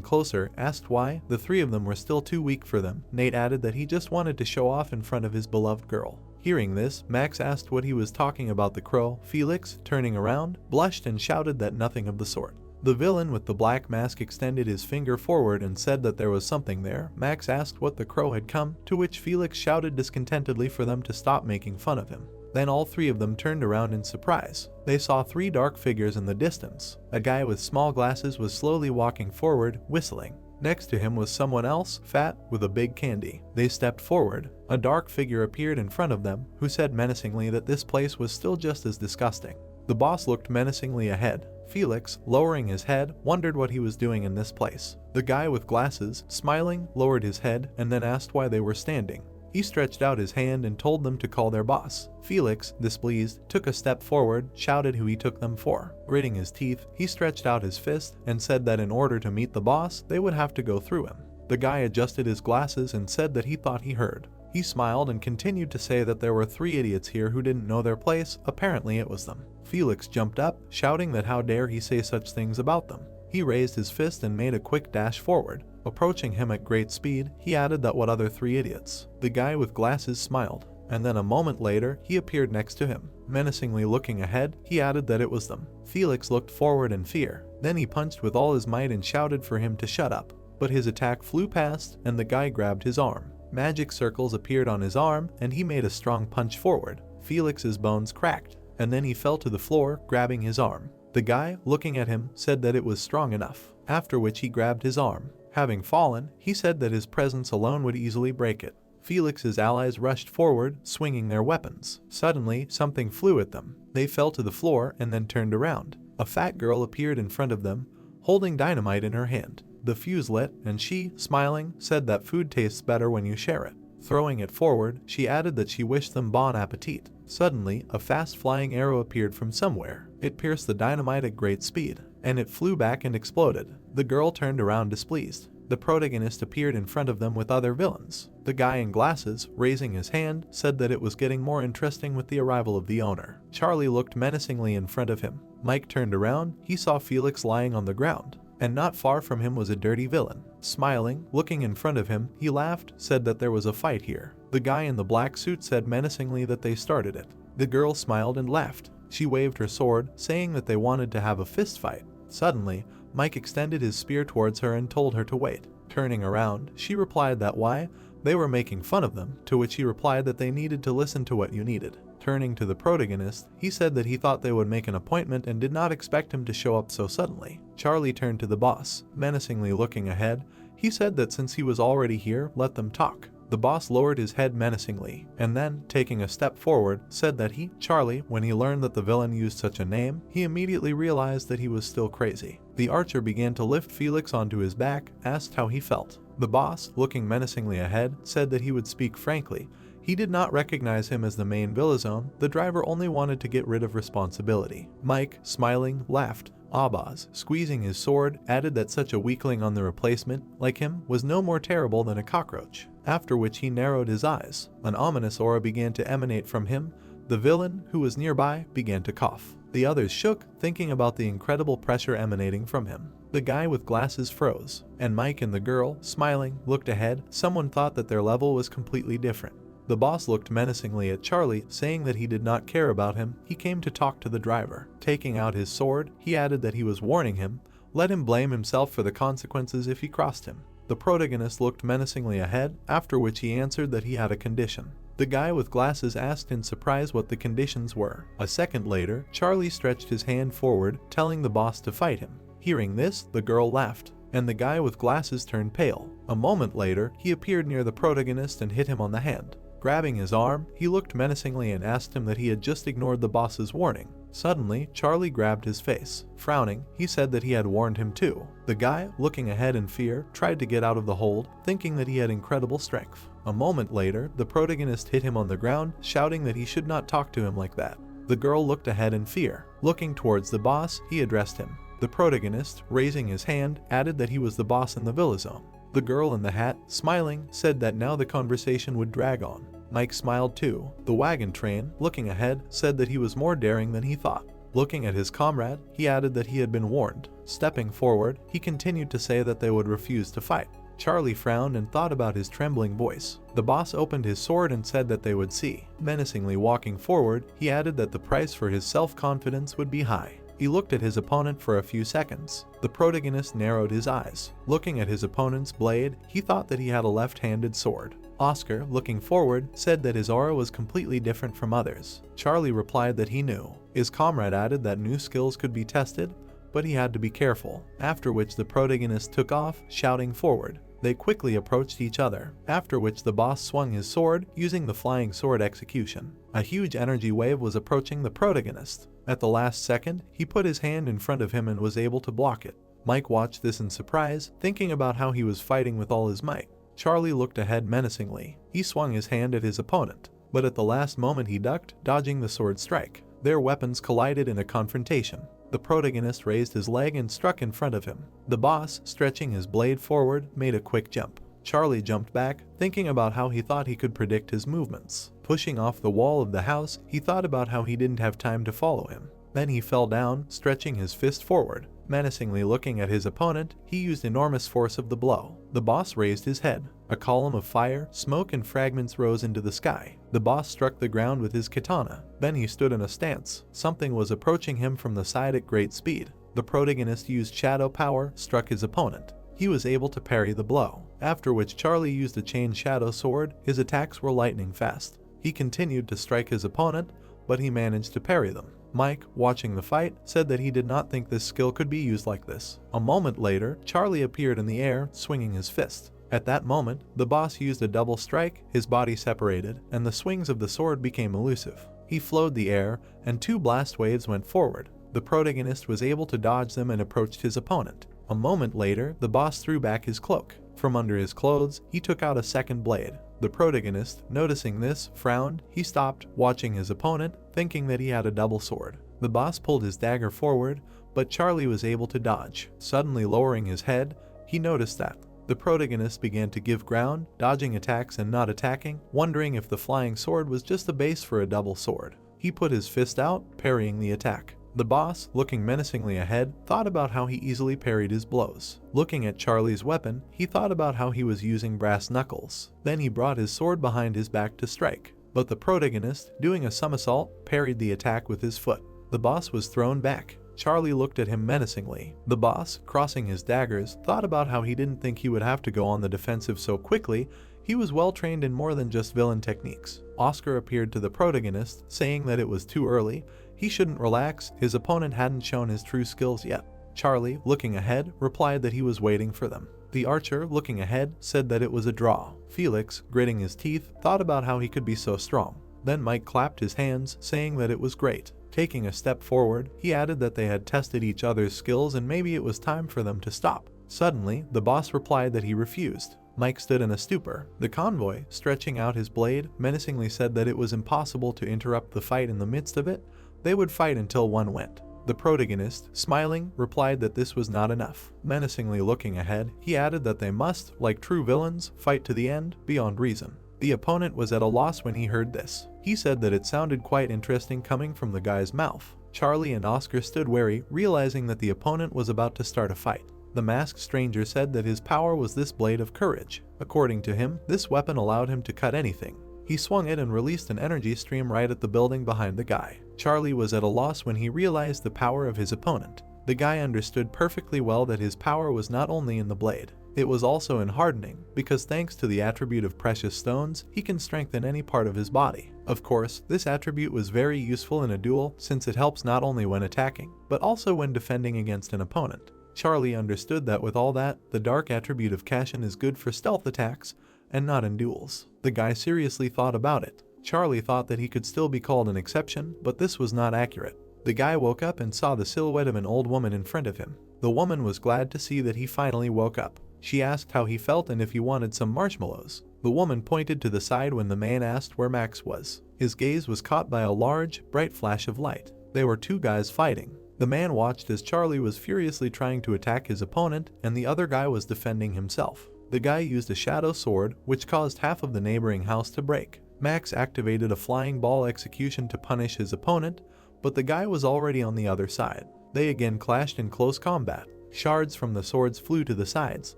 closer, asked why. The three of them were still too weak for them. Nate added that he just wanted to show off in front of his beloved girl. Hearing this, Max asked what he was talking about the crow. Felix, turning around, blushed and shouted that nothing of the sort. The villain with the black mask extended his finger forward and said that there was something there. Max asked what the crow had come, to which Felix shouted discontentedly for them to stop making fun of him. Then all three of them turned around in surprise. They saw three dark figures in the distance. A guy with small glasses was slowly walking forward, whistling. Next to him was someone else, fat, with a big candy. They stepped forward. A dark figure appeared in front of them, who said menacingly that this place was still just as disgusting. The boss looked menacingly ahead. Felix, lowering his head, wondered what he was doing in this place. The guy with glasses, smiling, lowered his head and then asked why they were standing. He stretched out his hand and told them to call their boss. Felix, displeased, took a step forward, shouted who he took them for. Gritting his teeth, he stretched out his fist and said that in order to meet the boss, they would have to go through him. The guy adjusted his glasses and said that he thought he heard. He smiled and continued to say that there were three idiots here who didn't know their place. Apparently it was them. Felix jumped up, shouting that how dare he say such things about them. He raised his fist and made a quick dash forward. Approaching him at great speed, he added that what other three idiots? The guy with glasses smiled, and then a moment later, he appeared next to him. Menacingly looking ahead, he added that it was them. Felix looked forward in fear. Then he punched with all his might and shouted for him to shut up. But his attack flew past, and the guy grabbed his arm. Magic circles appeared on his arm, and he made a strong punch forward. Felix's bones cracked, and then he fell to the floor, grabbing his arm. The guy, looking at him, said that it was strong enough, after which he grabbed his arm. Having fallen, he said that his presence alone would easily break it. Felix's allies rushed forward, swinging their weapons. Suddenly, something flew at them. They fell to the floor and then turned around. A fat girl appeared in front of them, holding dynamite in her hand. The fuse lit, and she, smiling, said that food tastes better when you share it. Throwing it forward, she added that she wished them bon appetit. Suddenly, a fast-flying arrow appeared from somewhere. It pierced the dynamite at great speed, and it flew back and exploded. The girl turned around displeased. The protagonist appeared in front of them with other villains. The guy in glasses, raising his hand, said that it was getting more interesting with the arrival of the owner. Charlie looked menacingly in front of him. Mike turned around, he saw Felix lying on the ground, and not far from him was a dirty villain. Smiling, looking in front of him, he laughed, said that there was a fight here. The guy in the black suit said menacingly that they started it. The girl smiled and laughed. She waved her sword, saying that they wanted to have a fist fight. Suddenly, Mike extended his spear towards her and told her to wait. Turning around, she replied that why? They were making fun of them, to which he replied that they needed to listen to what you needed. Turning to the protagonist, he said that he thought they would make an appointment and did not expect him to show up so suddenly. Charlie turned to the boss. Menacingly looking ahead, he said that since he was already here, let them talk. The boss lowered his head menacingly, and then, taking a step forward, said that Charlie, when he learned that the villain used such a name, he immediately realized that he was still crazy. The archer began to lift Felix onto his back, asked how he felt. The boss, looking menacingly ahead, said that he would speak frankly. He did not recognize him as the main villain. The driver only wanted to get rid of responsibility. Mike, smiling, laughed. Abaz, squeezing his sword, added that such a weakling on the replacement, like him, was no more terrible than a cockroach, after which he narrowed his eyes. An ominous aura began to emanate from him. The villain, who was nearby, began to cough. The others shook, thinking about the incredible pressure emanating from him. The guy with glasses froze, and Mike and the girl, smiling, looked ahead. Someone thought that their level was completely different. The boss looked menacingly at Charlie, saying that he did not care about him. He came to talk to the driver. Taking out his sword, he added that he was warning him. Let him blame himself for the consequences if he crossed him. The protagonist looked menacingly ahead, after which he answered that he had a condition. The guy with glasses asked in surprise what the conditions were. A second later, Charlie stretched his hand forward, telling the boss to fight him. Hearing this, the girl laughed, and the guy with glasses turned pale. A moment later, he appeared near the protagonist and hit him on the hand. Grabbing his arm, he looked menacingly and asked him that he had just ignored the boss's warning. Suddenly, Charlie grabbed his face. Frowning, he said that he had warned him too. The guy, looking ahead in fear, tried to get out of the hold, thinking that he had incredible strength. A moment later, the protagonist hit him on the ground, shouting that he should not talk to him like that. The girl looked ahead in fear. Looking towards the boss, he addressed him. The protagonist, raising his hand, added that he was the boss in the villa zone. The girl in the hat, smiling, said that now the conversation would drag on. Mike smiled too. The wagon train, looking ahead, said that he was more daring than he thought. Looking at his comrade, he added that he had been warned. Stepping forward, he continued to say that they would refuse to fight. Charlie frowned and thought about his trembling voice. The boss opened his sword and said that they would see. Menacingly walking forward, he added that the price for his self-confidence would be high. He looked at his opponent for a few seconds. The protagonist narrowed his eyes. Looking at his opponent's blade, he thought that he had a left-handed sword. Oscar, looking forward, said that his aura was completely different from others. Charlie replied that he knew. His comrade added that new skills could be tested, but he had to be careful, after which the protagonist took off, shouting forward. They quickly approached each other, after which the boss swung his sword, using the flying sword execution. A huge energy wave was approaching the protagonist. At the last second, he put his hand in front of him and was able to block it. Mike watched this in surprise, thinking about how he was fighting with all his might. Charlie looked ahead menacingly. He swung his hand at his opponent, but at the last moment he ducked, dodging the sword strike. Their weapons collided in a confrontation. The protagonist raised his leg and struck in front of him. The boss, stretching his blade forward, made a quick jump. Charlie jumped back, thinking about how he thought he could predict his movements. Pushing off the wall of the house, he thought about how he didn't have time to follow him. Then he fell down, stretching his fist forward. Menacingly looking at his opponent, he used enormous force of the blow. The boss raised his head. A column of fire, smoke and fragments rose into the sky. The boss struck the ground with his katana. Then he stood in a stance. Something was approaching him from the side at great speed. The protagonist used shadow power, struck his opponent. He was able to parry the blow, after which Charlie used a chain shadow sword. His attacks were lightning fast. He continued to strike his opponent, but he managed to parry them. Mike, watching the fight, said that he did not think this skill could be used like this. A moment later, Charlie appeared in the air, swinging his fist. At that moment, the boss used a double strike, his body separated, and the swings of the sword became elusive. He flowed the air, and two blast waves went forward. The protagonist was able to dodge them and approached his opponent. A moment later, the boss threw back his cloak. From under his clothes, he took out a second blade. The protagonist, noticing this, frowned. He stopped, watching his opponent, thinking that he had a double sword. The boss pulled his dagger forward, but Charlie was able to dodge. Suddenly lowering his head, he noticed that the protagonist began to give ground, dodging attacks and not attacking, wondering if the flying sword was just a base for a double sword. He put his fist out, parrying the attack. The boss, looking menacingly ahead, thought about how he easily parried his blows. Looking at Charlie's weapon, he thought about how he was using brass knuckles. Then he brought his sword behind his back to strike. But the protagonist, doing a somersault, parried the attack with his foot. The boss was thrown back. Charlie looked at him menacingly. The boss, crossing his daggers, thought about how he didn't think he would have to go on the defensive so quickly. He was well trained in more than just villain techniques. Oscar appeared to the protagonist, saying that it was too early. He shouldn't relax, his opponent hadn't shown his true skills yet. Charlie, looking ahead, replied that he was waiting for them. The archer, looking ahead, said that it was a draw. Felix, gritting his teeth, thought about how he could be so strong. Then Mike clapped his hands, saying that it was great. Taking a step forward, he added that they had tested each other's skills and maybe it was time for them to stop. Suddenly, the boss replied that he refused. Mike stood in a stupor. The convoy, stretching out his blade, menacingly said that it was impossible to interrupt the fight in the midst of it. They would fight until one went. The protagonist, smiling, replied that this was not enough. Menacingly looking ahead, he added that they must, like true villains, fight to the end, beyond reason. The opponent was at a loss when he heard this. He said that it sounded quite interesting coming from the guy's mouth. Charlie and Oscar stood wary, realizing that the opponent was about to start a fight. The masked stranger said that his power was this blade of courage. According to him, this weapon allowed him to cut anything. He swung it and released an energy stream right at the building behind the guy. Charlie was at a loss when he realized the power of his opponent. The guy understood perfectly well that his power was not only in the blade, it was also in hardening, because thanks to the attribute of precious stones, he can strengthen any part of his body. Of course, this attribute was very useful in a duel since it helps not only when attacking, but also when defending against an opponent. Charlie understood that with all that, the dark attribute of Cashin is good for stealth attacks, and not in duels. The guy seriously thought about it. Charlie thought that he could still be called an exception, but this was not accurate. The guy woke up and saw the silhouette of an old woman in front of him. The woman was glad to see that he finally woke up. She asked how he felt and if he wanted some marshmallows. The woman pointed to the side when the man asked where Max was. His gaze was caught by a large, bright flash of light. There were two guys fighting. The man watched as Charlie was furiously trying to attack his opponent and the other guy was defending himself. The guy used a shadow sword, which caused half of the neighboring house to break. Max activated a flying ball execution to punish his opponent, but the guy was already on the other side. They again clashed in close combat. Shards from the swords flew to the sides.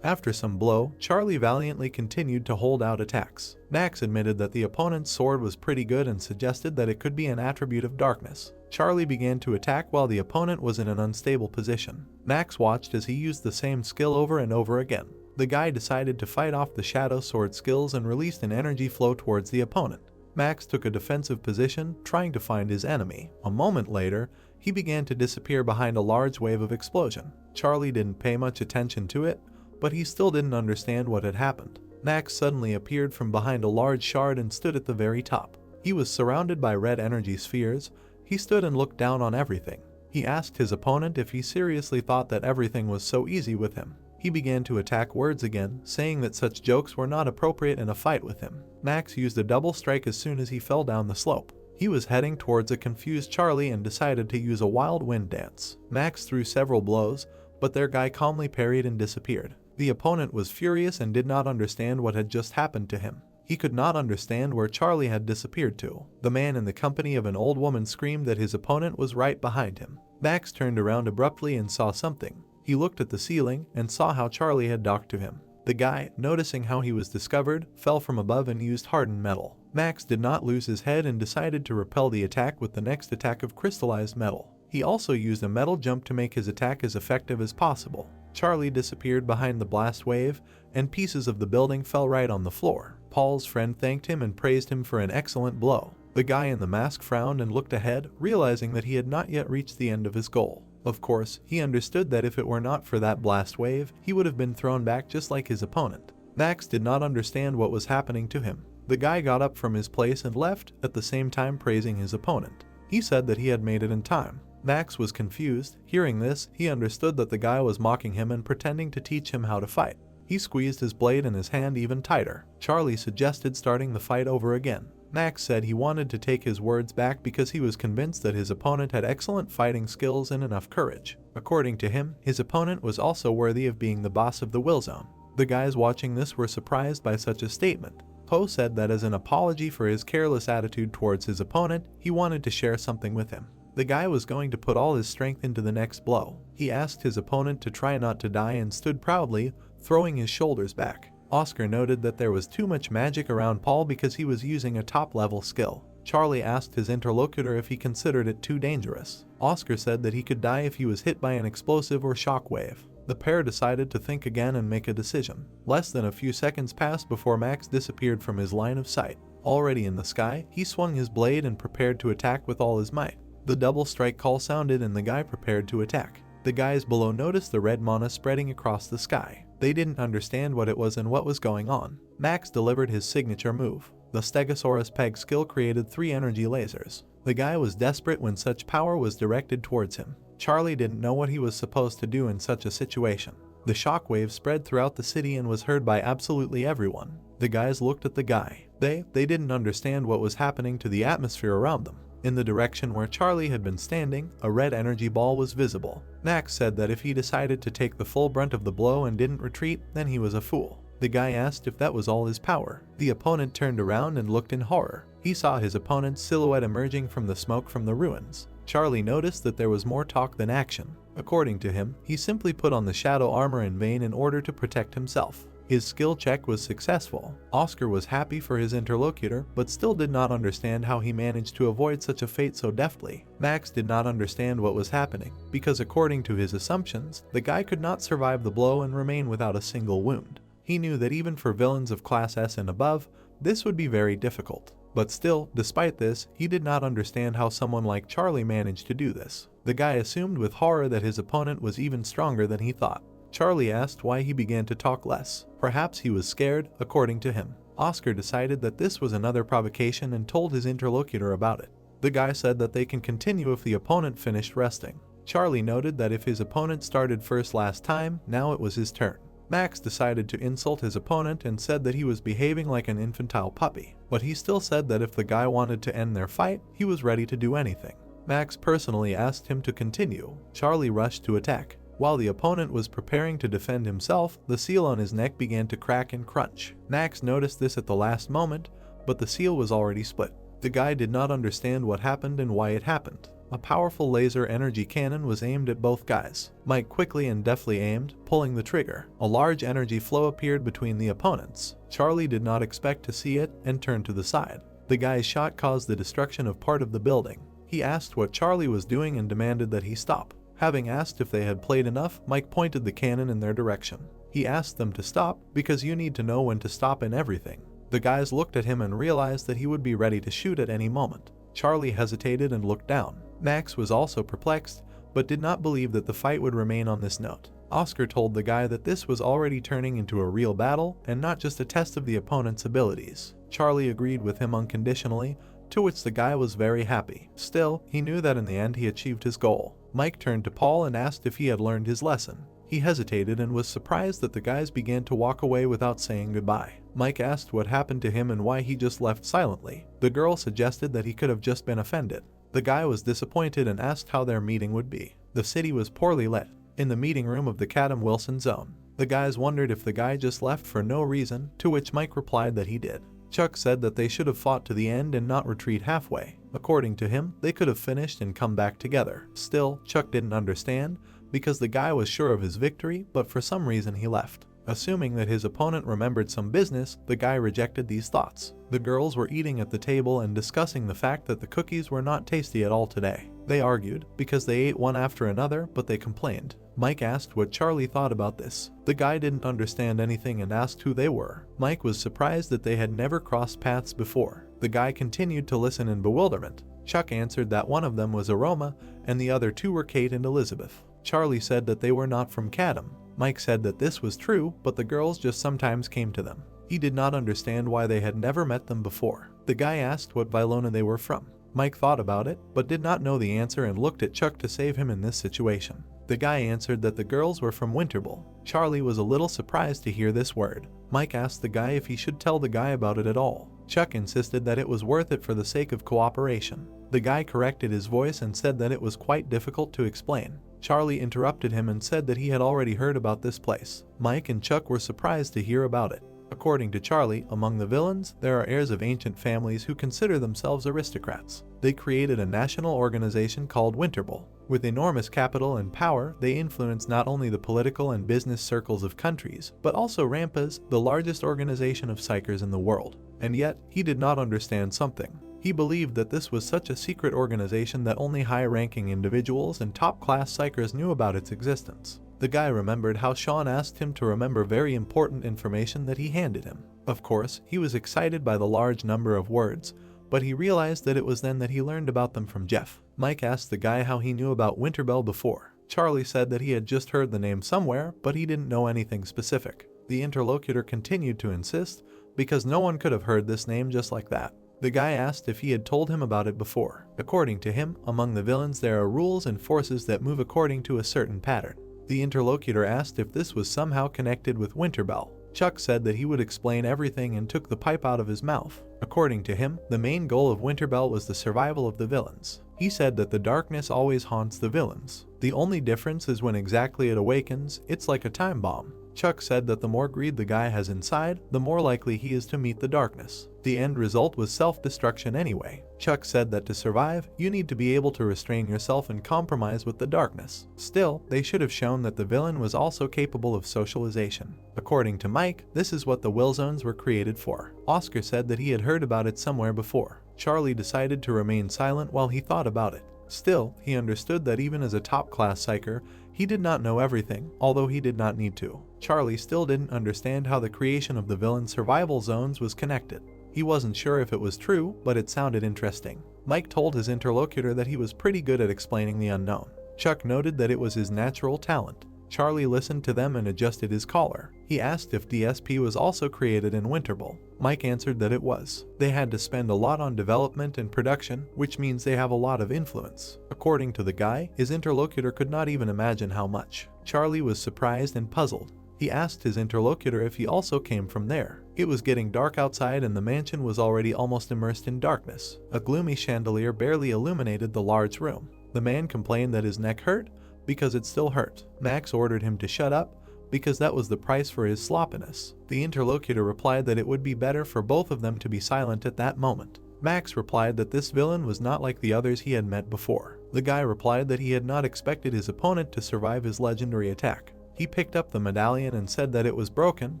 After some blow, Charlie valiantly continued to hold out attacks. Max admitted that the opponent's sword was pretty good and suggested that it could be an attribute of darkness. Charlie began to attack while the opponent was in an unstable position. Max watched as he used the same skill over and over again. The guy decided to fight off the shadow sword skills and released an energy flow towards the opponent. Max took a defensive position, trying to find his enemy. A moment later, he began to disappear behind a large wave of explosion. Charlie didn't pay much attention to it, but he still didn't understand what had happened. Max suddenly appeared from behind a large shard and stood at the very top. He was surrounded by red energy spheres. He stood and looked down on everything. He asked his opponent if he seriously thought that everything was so easy with him. He began to attack words again, saying that such jokes were not appropriate in a fight with him. Max used a double strike as soon as he fell down the slope. He was heading towards a confused Charlie and decided to use a wild wind dance. Max threw several blows, but their guy calmly parried and disappeared. The opponent was furious and did not understand what had just happened to him. He could not understand where Charlie had disappeared to. The man in the company of an old woman screamed that his opponent was right behind him. Max turned around abruptly and saw something. He looked at the ceiling and saw how Charlie had docked to him. The guy, noticing how he was discovered, fell from above and used hardened metal. Max did not lose his head and decided to repel the attack with the next attack of crystallized metal. He also used a metal jump to make his attack as effective as possible. Charlie disappeared behind the blast wave, and pieces of the building fell right on the floor. Paul's friend thanked him and praised him for an excellent blow. The guy in the mask frowned and looked ahead, realizing that he had not yet reached the end of his goal. Of course, he understood that if it were not for that blast wave, he would have been thrown back just like his opponent. Max did not understand what was happening to him. The guy got up from his place and left, at the same time praising his opponent. He said that he had made it in time. Max was confused. Hearing this, he understood that the guy was mocking him and pretending to teach him how to fight. He squeezed his blade in his hand even tighter. Charlie suggested starting the fight over again. Max said he wanted to take his words back because he was convinced that his opponent had excellent fighting skills and enough courage. According to him, his opponent was also worthy of being the boss of the Will Zone. The guys watching this were surprised by such a statement. Poe said that as an apology for his careless attitude towards his opponent, he wanted to share something with him. The guy was going to put all his strength into the next blow. He asked his opponent to try not to die and stood proudly, throwing his shoulders back. Oscar noted that there was too much magic around Paul because he was using a top-level skill. Charlie asked his interlocutor if he considered it too dangerous. Oscar said that he could die if he was hit by an explosive or shock wave. The pair decided to think again and make a decision. Less than a few seconds passed before Max disappeared from his line of sight. Already in the sky, he swung his blade and prepared to attack with all his might. The double strike call sounded and the guy prepared to attack. The guys below noticed the red mana spreading across the sky. They didn't understand what it was and what was going on. Max delivered his signature move. The Stegosaurus Peg skill created 3 energy lasers. The guy was desperate when such power was directed towards him. Charlie didn't know what he was supposed to do in such a situation. The shockwave spread throughout the city and was heard by absolutely everyone. The guys looked at the guy. They didn't understand what was happening to the atmosphere around them. In the direction where Charlie had been standing, a red energy ball was visible. Max said that if he decided to take the full brunt of the blow and didn't retreat, then he was a fool. The guy asked if that was all his power. The opponent turned around and looked in horror. He saw his opponent's silhouette emerging from the smoke from the ruins. Charlie noticed that there was more talk than action. According to him, he simply put on the shadow armor in vain in order to protect himself. His skill check was successful. Oscar was happy for his interlocutor, but still did not understand how he managed to avoid such a fate so deftly. Max did not understand what was happening, because according to his assumptions, the guy could not survive the blow and remain without a single wound. He knew that even for villains of class S and above, this would be very difficult. But still, despite this, he did not understand how someone like Charlie managed to do this. The guy assumed with horror that his opponent was even stronger than he thought. Charlie asked why he began to talk less. Perhaps he was scared, according to him. Oscar decided that this was another provocation and told his interlocutor about it. The guy said that they can continue if the opponent finished resting. Charlie noted that if his opponent started first last time, now it was his turn. Max decided to insult his opponent and said that he was behaving like an infantile puppy, but he still said that if the guy wanted to end their fight, he was ready to do anything. Max personally asked him to continue. Charlie rushed to attack. While the opponent was preparing to defend himself, the seal on his neck began to crack and crunch. Max noticed this at the last moment, but the seal was already split. The guy did not understand what happened and why it happened. A powerful laser energy cannon was aimed at both guys. Mike quickly and deftly aimed, pulling the trigger. A large energy flow appeared between the opponents. Charlie did not expect to see it and turned to the side. The guy's shot caused the destruction of part of the building. He asked what Charlie was doing and demanded that he stop. Having asked if they had played enough, Mike pointed the cannon in their direction. He asked them to stop because you need to know when to stop in everything. The guys looked at him and realized that he would be ready to shoot at any moment. Charlie hesitated and looked down. Max was also perplexed, but did not believe that the fight would remain on this note. Oscar told the guy that this was already turning into a real battle and not just a test of the opponent's abilities. Charlie agreed with him unconditionally, to which the guy was very happy. Still, he knew that in the end he achieved his goal. Mike turned to Paul and asked if he had learned his lesson. He hesitated and was surprised that the guys began to walk away without saying goodbye. Mike asked what happened to him and why he just left silently. The girl suggested that he could have just been offended. The guy was disappointed and asked how their meeting would be. The city was poorly lit. In the meeting room of the Cadam Wilson zone, the guys wondered if the guy just left for no reason, to which Mike replied that he did. Chuck said that they should have fought to the end and not retreat halfway. According to him, they could have finished and come back together. Still, Chuck didn't understand, because the guy was sure of his victory, but for some reason he left. Assuming that his opponent remembered some business, the guy rejected these thoughts. The girls were eating at the table and discussing the fact that the cookies were not tasty at all today. They argued, because they ate one after another, but they complained. Mike asked what Charlie thought about this. The guy didn't understand anything and asked who they were. Mike was surprised that they had never crossed paths before. The guy continued to listen in bewilderment. Chuck answered that one of them was Aroma, and the other two were Kate and Elizabeth. Charlie said that they were not from Cadam. Mike said that this was true, but the girls just sometimes came to them. He did not understand why they had never met them before. The guy asked what Vilona they were from. Mike thought about it, but did not know the answer and looked at Chuck to save him in this situation. The guy answered that the girls were from Winterbowl. Charlie was a little surprised to hear this word. Mike asked the guy if he should tell the guy about it at all. Chuck insisted that it was worth it for the sake of cooperation. The guy corrected his voice and said that it was quite difficult to explain. Charlie interrupted him and said that he had already heard about this place. Mike and Chuck were surprised to hear about it. According to Charlie, among the villains, there are heirs of ancient families who consider themselves aristocrats. They created a national organization called Winterbowl. With enormous capital and power, they influence not only the political and business circles of countries, but also Rampas, the largest organization of psychers in the world. And yet, he did not understand something. He believed that this was such a secret organization that only high-ranking individuals and top-class psychers knew about its existence. The guy remembered how Sean asked him to remember very important information that he handed him. Of course, he was excited by the large number of words, but he realized that it was then that he learned about them from Jeff. Mike asked the guy how he knew about Winterbowl before. Charlie said that he had just heard the name somewhere, but he didn't know anything specific. The interlocutor continued to insist, because no one could have heard this name just like that. The guy asked if he had told him about it before. According to him, among the villains there are rules and forces that move according to a certain pattern. The interlocutor asked if this was somehow connected with Winterbell. Chuck said that he would explain everything and took the pipe out of his mouth. According to him, the main goal of Winterbell was the survival of the villains. He said that the darkness always haunts the villains. The only difference is when exactly it awakens, it's like a time bomb. Chuck said that the more greed the guy has inside, the more likely he is to meet the darkness. The end result was self-destruction anyway. Chuck said that to survive, you need to be able to restrain yourself and compromise with the darkness. Still, they should have shown that the villain was also capable of socialization. According to Mike, this is what the will zones were created for. Oscar said that he had heard about it somewhere before. Charlie decided to remain silent while he thought about it. Still, he understood that even as a top-class psyker, he did not know everything, although he did not need to. Charlie still didn't understand how the creation of the villain survival zones was connected. He wasn't sure if it was true, but it sounded interesting. Mike told his interlocutor that he was pretty good at explaining the unknown. Chuck noted that it was his natural talent. Charlie listened to them and adjusted his collar. He asked if DSP was also created in Winterbell. Mike answered that it was. They had to spend a lot on development and production, which means they have a lot of influence. According to the guy, his interlocutor could not even imagine how much. Charlie was surprised and puzzled. He asked his interlocutor if he also came from there. It was getting dark outside and the mansion was already almost immersed in darkness. A gloomy chandelier barely illuminated the large room. The man complained that his neck hurt because it still hurt. Max ordered him to shut up because that was the price for his sloppiness. The interlocutor replied that it would be better for both of them to be silent at that moment. Max replied that this villain was not like the others he had met before. The guy replied that he had not expected his opponent to survive his legendary attack. He picked up the medallion and said that it was broken,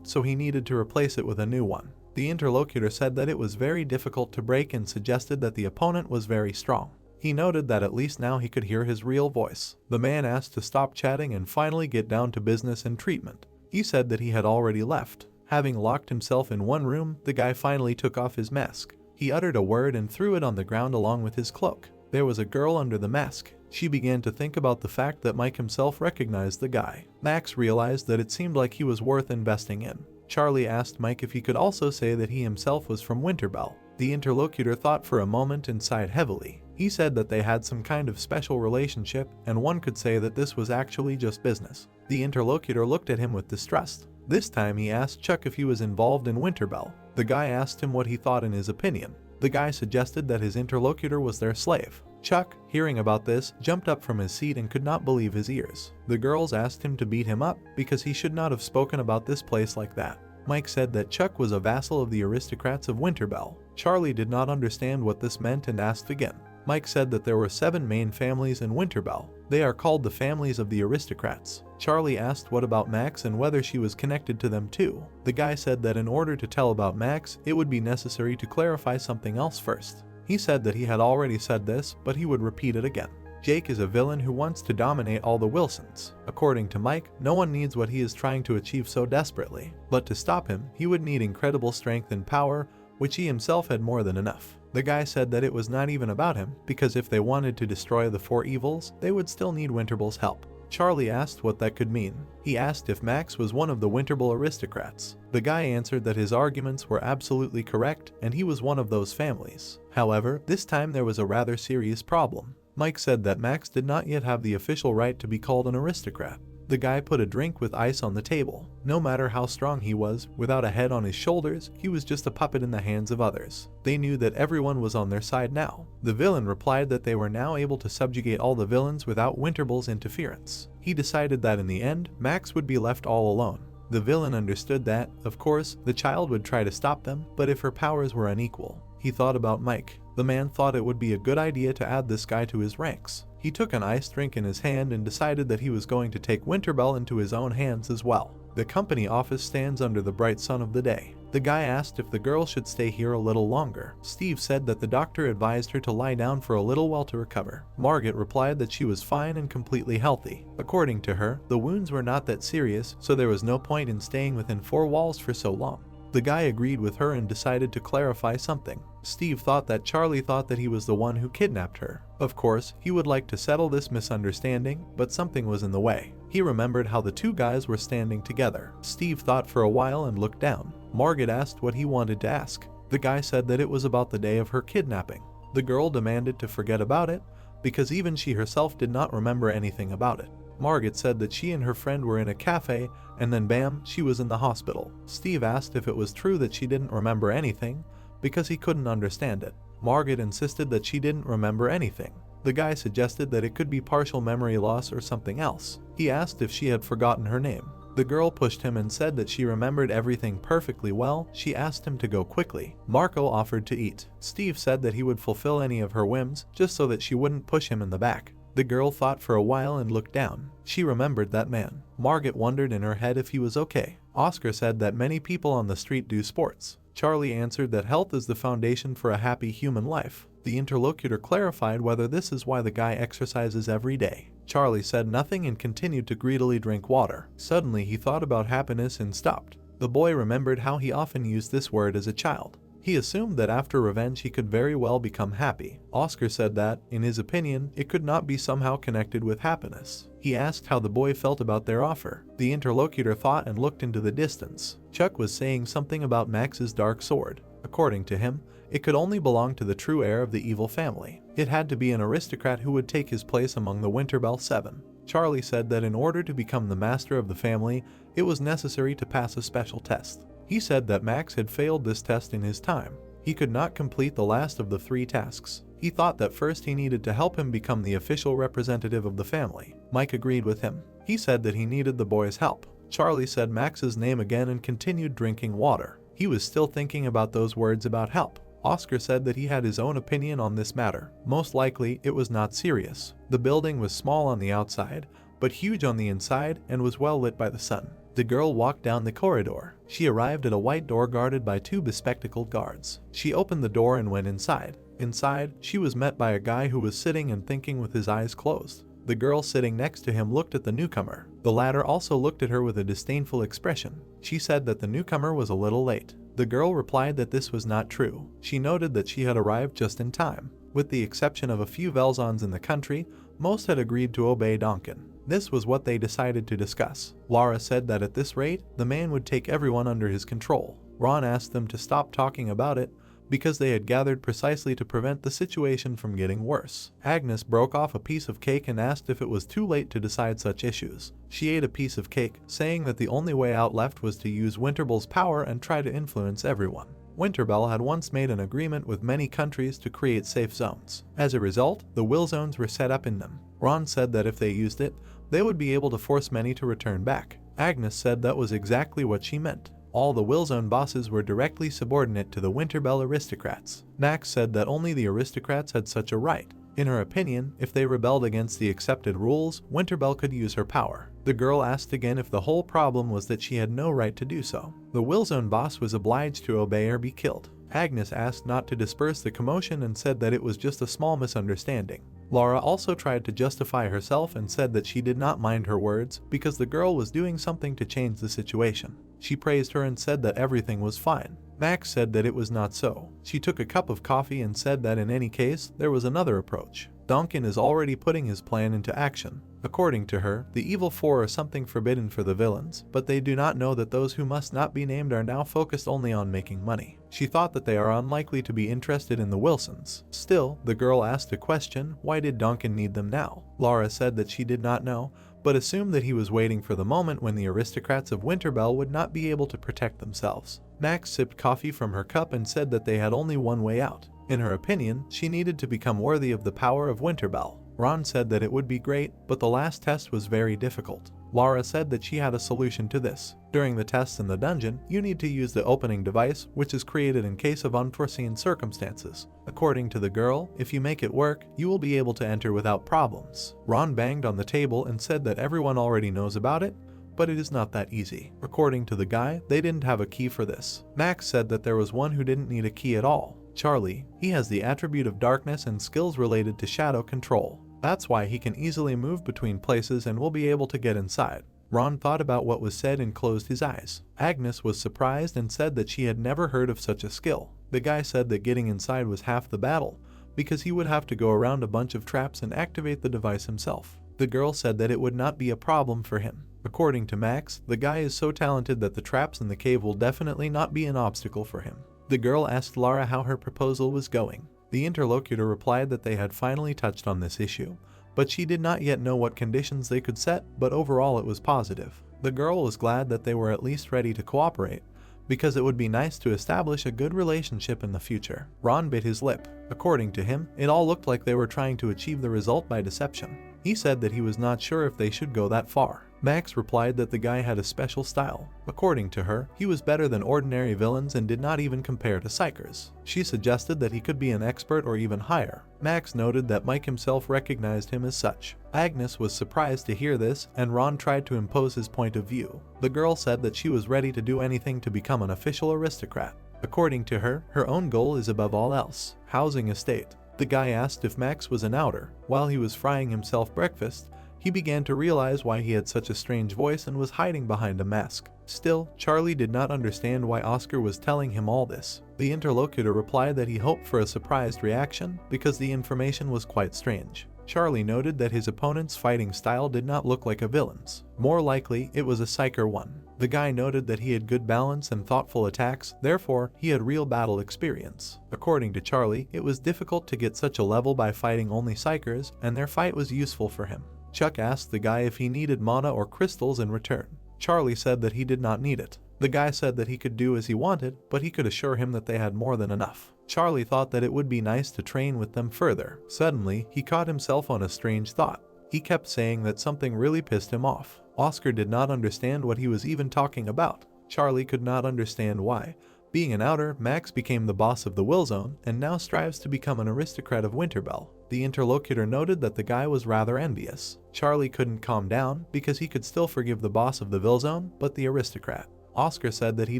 so he needed to replace it with a new one. The interlocutor said that it was very difficult to break and suggested that the opponent was very strong. He noted that at least now he could hear his real voice. The man asked to stop chatting and finally get down to business and treatment. He said that he had already left. Having locked himself in one room, the guy finally took off his mask. He uttered a word and threw it on the ground along with his cloak. There was a girl under the mask. She began to think about the fact that Mike himself recognized the guy. Max realized that it seemed like he was worth investing in. Charlie asked Mike if he could also say that he himself was from Winterbell. The interlocutor thought for a moment and sighed heavily. He said that they had some kind of special relationship, and one could say that this was actually just business. The interlocutor looked at him with distrust. This time he asked Chuck if he was involved in Winterbell. The guy asked him what he thought in his opinion. The guy suggested that his interlocutor was their slave. Chuck, hearing about this, jumped up from his seat and could not believe his ears. The girls asked him to beat him up because he should not have spoken about this place like that. Mike said that Chuck was a vassal of the aristocrats of Winterbell. Charlie did not understand what this meant and asked again. Mike said that there were 7 main families in Winterbell. They are called the families of the aristocrats. Charlie asked what about Max and whether she was connected to them too. The guy said that in order to tell about Max, it would be necessary to clarify something else first. He said that he had already said this, but he would repeat it again. Jake is a villain who wants to dominate all the Wilsons. According to Mike, no one needs what he is trying to achieve so desperately. But to stop him, he would need incredible strength and power, which he himself had more than enough. The guy said that it was not even about him, because if they wanted to destroy the 4 evils, they would still need Winterbell's help. Charlie asked what that could mean. He asked if Max was one of the Winterbell aristocrats. The guy answered that his arguments were absolutely correct and he was one of those families. However, this time there was a rather serious problem. Mike said that Max did not yet have the official right to be called an aristocrat. The guy put a drink with ice on the table. No matter how strong he was, without a head on his shoulders, he was just a puppet in the hands of others. They knew that everyone was on their side now. The villain replied that they were now able to subjugate all the villains without Winterbell's interference. He decided that in the end, Max would be left all alone. The villain understood that, of course, the child would try to stop them, but if her powers were unequal. He thought about Mike. The man thought it would be a good idea to add this guy to his ranks. He took an iced drink in his hand and decided that he was going to take Winterbell into his own hands as well. The company office stands under the bright sun of the day. The guy asked if the girl should stay here a little longer. Steve said that the doctor advised her to lie down for a little while to recover. Margaret replied that she was fine and completely healthy. According to her, the wounds were not that serious, so there was no point in staying within 4 walls for so long. The guy agreed with her and decided to clarify something. Steve thought that Charlie thought that he was the one who kidnapped her. Of course, he would like to settle this misunderstanding, but something was in the way. He remembered how the 2 guys were standing together. Steve thought for a while and looked down. Margaret asked what he wanted to ask. The guy said that it was about the day of her kidnapping. The girl demanded to forget about it, because even she herself did not remember anything about it. Margaret said that she and her friend were in a cafe, and then bam, she was in the hospital. Steve asked if it was true that she didn't remember anything, because he couldn't understand it. Margaret insisted that she didn't remember anything. The guy suggested that it could be partial memory loss or something else. He asked if she had forgotten her name. The girl pushed him and said that she remembered everything perfectly well. She asked him to go quickly. Marco offered to eat. Steve said that he would fulfill any of her whims just so that she wouldn't push him in the back. The girl thought for a while and looked down. She remembered that man. Margaret wondered in her head if he was okay. Oscar said that many people on the street do sports. Charlie answered that health is the foundation for a happy human life. The interlocutor clarified whether this is why the guy exercises every day. Charlie said nothing and continued to greedily drink water. Suddenly he thought about happiness and stopped. The boy remembered how he often used this word as a child. He assumed that after revenge he could very well become happy. Oscar said that, in his opinion, it could not be somehow connected with happiness. He asked how the boy felt about their offer. The interlocutor thought and looked into the distance. Chuck was saying something about Max's dark sword. According to him, it could only belong to the true heir of the evil family. It had to be an aristocrat who would take his place among the Winterbell Seven. Charlie said that in order to become the master of the family, it was necessary to pass a special test. He said that Max had failed this test in his time. He could not complete the last of the 3 tasks. He thought that first he needed to help him become the official representative of the family. Mike agreed with him. He said that he needed the boy's help. Charlie said Max's name again and continued drinking water. He was still thinking about those words about help. Oscar said that he had his own opinion on this matter. Most likely, it was not serious. The building was small on the outside, but huge on the inside and was well lit by the sun. The girl walked down the corridor. She arrived at a white door guarded by 2 bespectacled guards. She opened the door and went inside. Inside, she was met by a guy who was sitting and thinking with his eyes closed. The girl sitting next to him looked at the newcomer. The latter also looked at her with a disdainful expression. She said that the newcomer was a little late. The girl replied that this was not true. She noted that she had arrived just in time. With the exception of a few Velzons in the country, most had agreed to obey Donkin. This was what they decided to discuss. Laura said that at this rate, the man would take everyone under his control. Ron asked them to stop talking about it because they had gathered precisely to prevent the situation from getting worse. Agnes broke off a piece of cake and asked if it was too late to decide such issues. She ate a piece of cake, saying that the only way out left was to use Winterbell's power and try to influence everyone. Winterbell had once made an agreement with many countries to create safe zones. As a result, the will zones were set up in them. Ron said that if they used it, they would be able to force many to return back. Agnes said that was exactly what she meant. All the will zone bosses were directly subordinate to the Winterbell aristocrats. Max said that only the aristocrats had such a right. In her opinion, if they rebelled against the accepted rules, Winterbell could use her power. The girl asked again if the whole problem was that she had no right to do so. The will zone boss was obliged to obey or be killed. Agnes asked not to disperse the commotion and said that it was just a small misunderstanding. Laura also tried to justify herself and said that she did not mind her words because the girl was doing something to change the situation. She praised her and said that everything was fine. Max said that it was not so. She took a cup of coffee and said that in any case, there was another approach. Donkin is already putting his plan into action. According to her, the Evil Four are something forbidden for the villains, but they do not know that those who must not be named are now focused only on making money. She thought that they are unlikely to be interested in the Wilsons. Still, the girl asked a question, why did Donkin need them now? Laura said that she did not know, but assumed that he was waiting for the moment when the aristocrats of Winterbell would not be able to protect themselves. Max sipped coffee from her cup and said that they had only one way out. In her opinion, she needed to become worthy of the power of Winterbell. Ron said that it would be great, but the last test was very difficult. Laura said that she had a solution to this. During the tests in the dungeon, you need to use the opening device, which is created in case of unforeseen circumstances. According to the girl, if you make it work, you will be able to enter without problems. Ron banged on the table and said that everyone already knows about it, but it is not that easy. According to the guy, they didn't have a key for this. Max said that there was one who didn't need a key at all. Charlie. He has the attribute of darkness and skills related to shadow control. That's why he can easily move between places and will be able to get inside. Ron thought about what was said and closed his eyes. Agnes was surprised and said that she had never heard of such a skill. The guy said that getting inside was half the battle, because he would have to go around a bunch of traps and activate the device himself. The girl said that it would not be a problem for him. According to Max, the guy is so talented that the traps in the cave will definitely not be an obstacle for him. The girl asked Laura how her proposal was going. The interlocutor replied that they had finally touched on this issue, but she did not yet know what conditions they could set, but overall it was positive. The girl was glad that they were at least ready to cooperate, because it would be nice to establish a good relationship in the future. Ron bit his lip. According to him, it all looked like they were trying to achieve the result by deception. He said that he was not sure if they should go that far. Max replied that the guy had a special style. According to her, he was better than ordinary villains and did not even compare to psychers. She suggested that he could be an expert or even higher. Max noted that Mike himself recognized him as such. Agnes was surprised to hear this, and Ron tried to impose his point of view. The girl said that she was ready to do anything to become an official aristocrat. According to her, her own goal is above all else, housing estate. The guy asked if Max was an outer. While he was frying himself breakfast, he began to realize why he had such a strange voice and was hiding behind a mask. Still, Charlie did not understand why Oscar was telling him all this. The interlocutor replied that he hoped for a surprised reaction because the information was quite strange. Charlie noted that his opponent's fighting style did not look like a villain's. More likely, it was a psyker one. The guy noted that he had good balance and thoughtful attacks, therefore, he had real battle experience. According to Charlie, it was difficult to get such a level by fighting only psykers, and their fight was useful for him. Chuck asked the guy if he needed mana or crystals in return. Charlie said that he did not need it. The guy said that he could do as he wanted, but he could assure him that they had more than enough. Charlie thought that it would be nice to train with them further. Suddenly, he caught himself on a strange thought. He kept saying that something really pissed him off. Oscar did not understand what he was even talking about. Charlie could not understand why. Being an outer, Max became the boss of the Will Zone and now strives to become an aristocrat of Winterbell. The interlocutor noted that the guy was rather envious. Charlie couldn't calm down because he could still forgive the boss of the Will Zone, but the aristocrat. Oscar said that he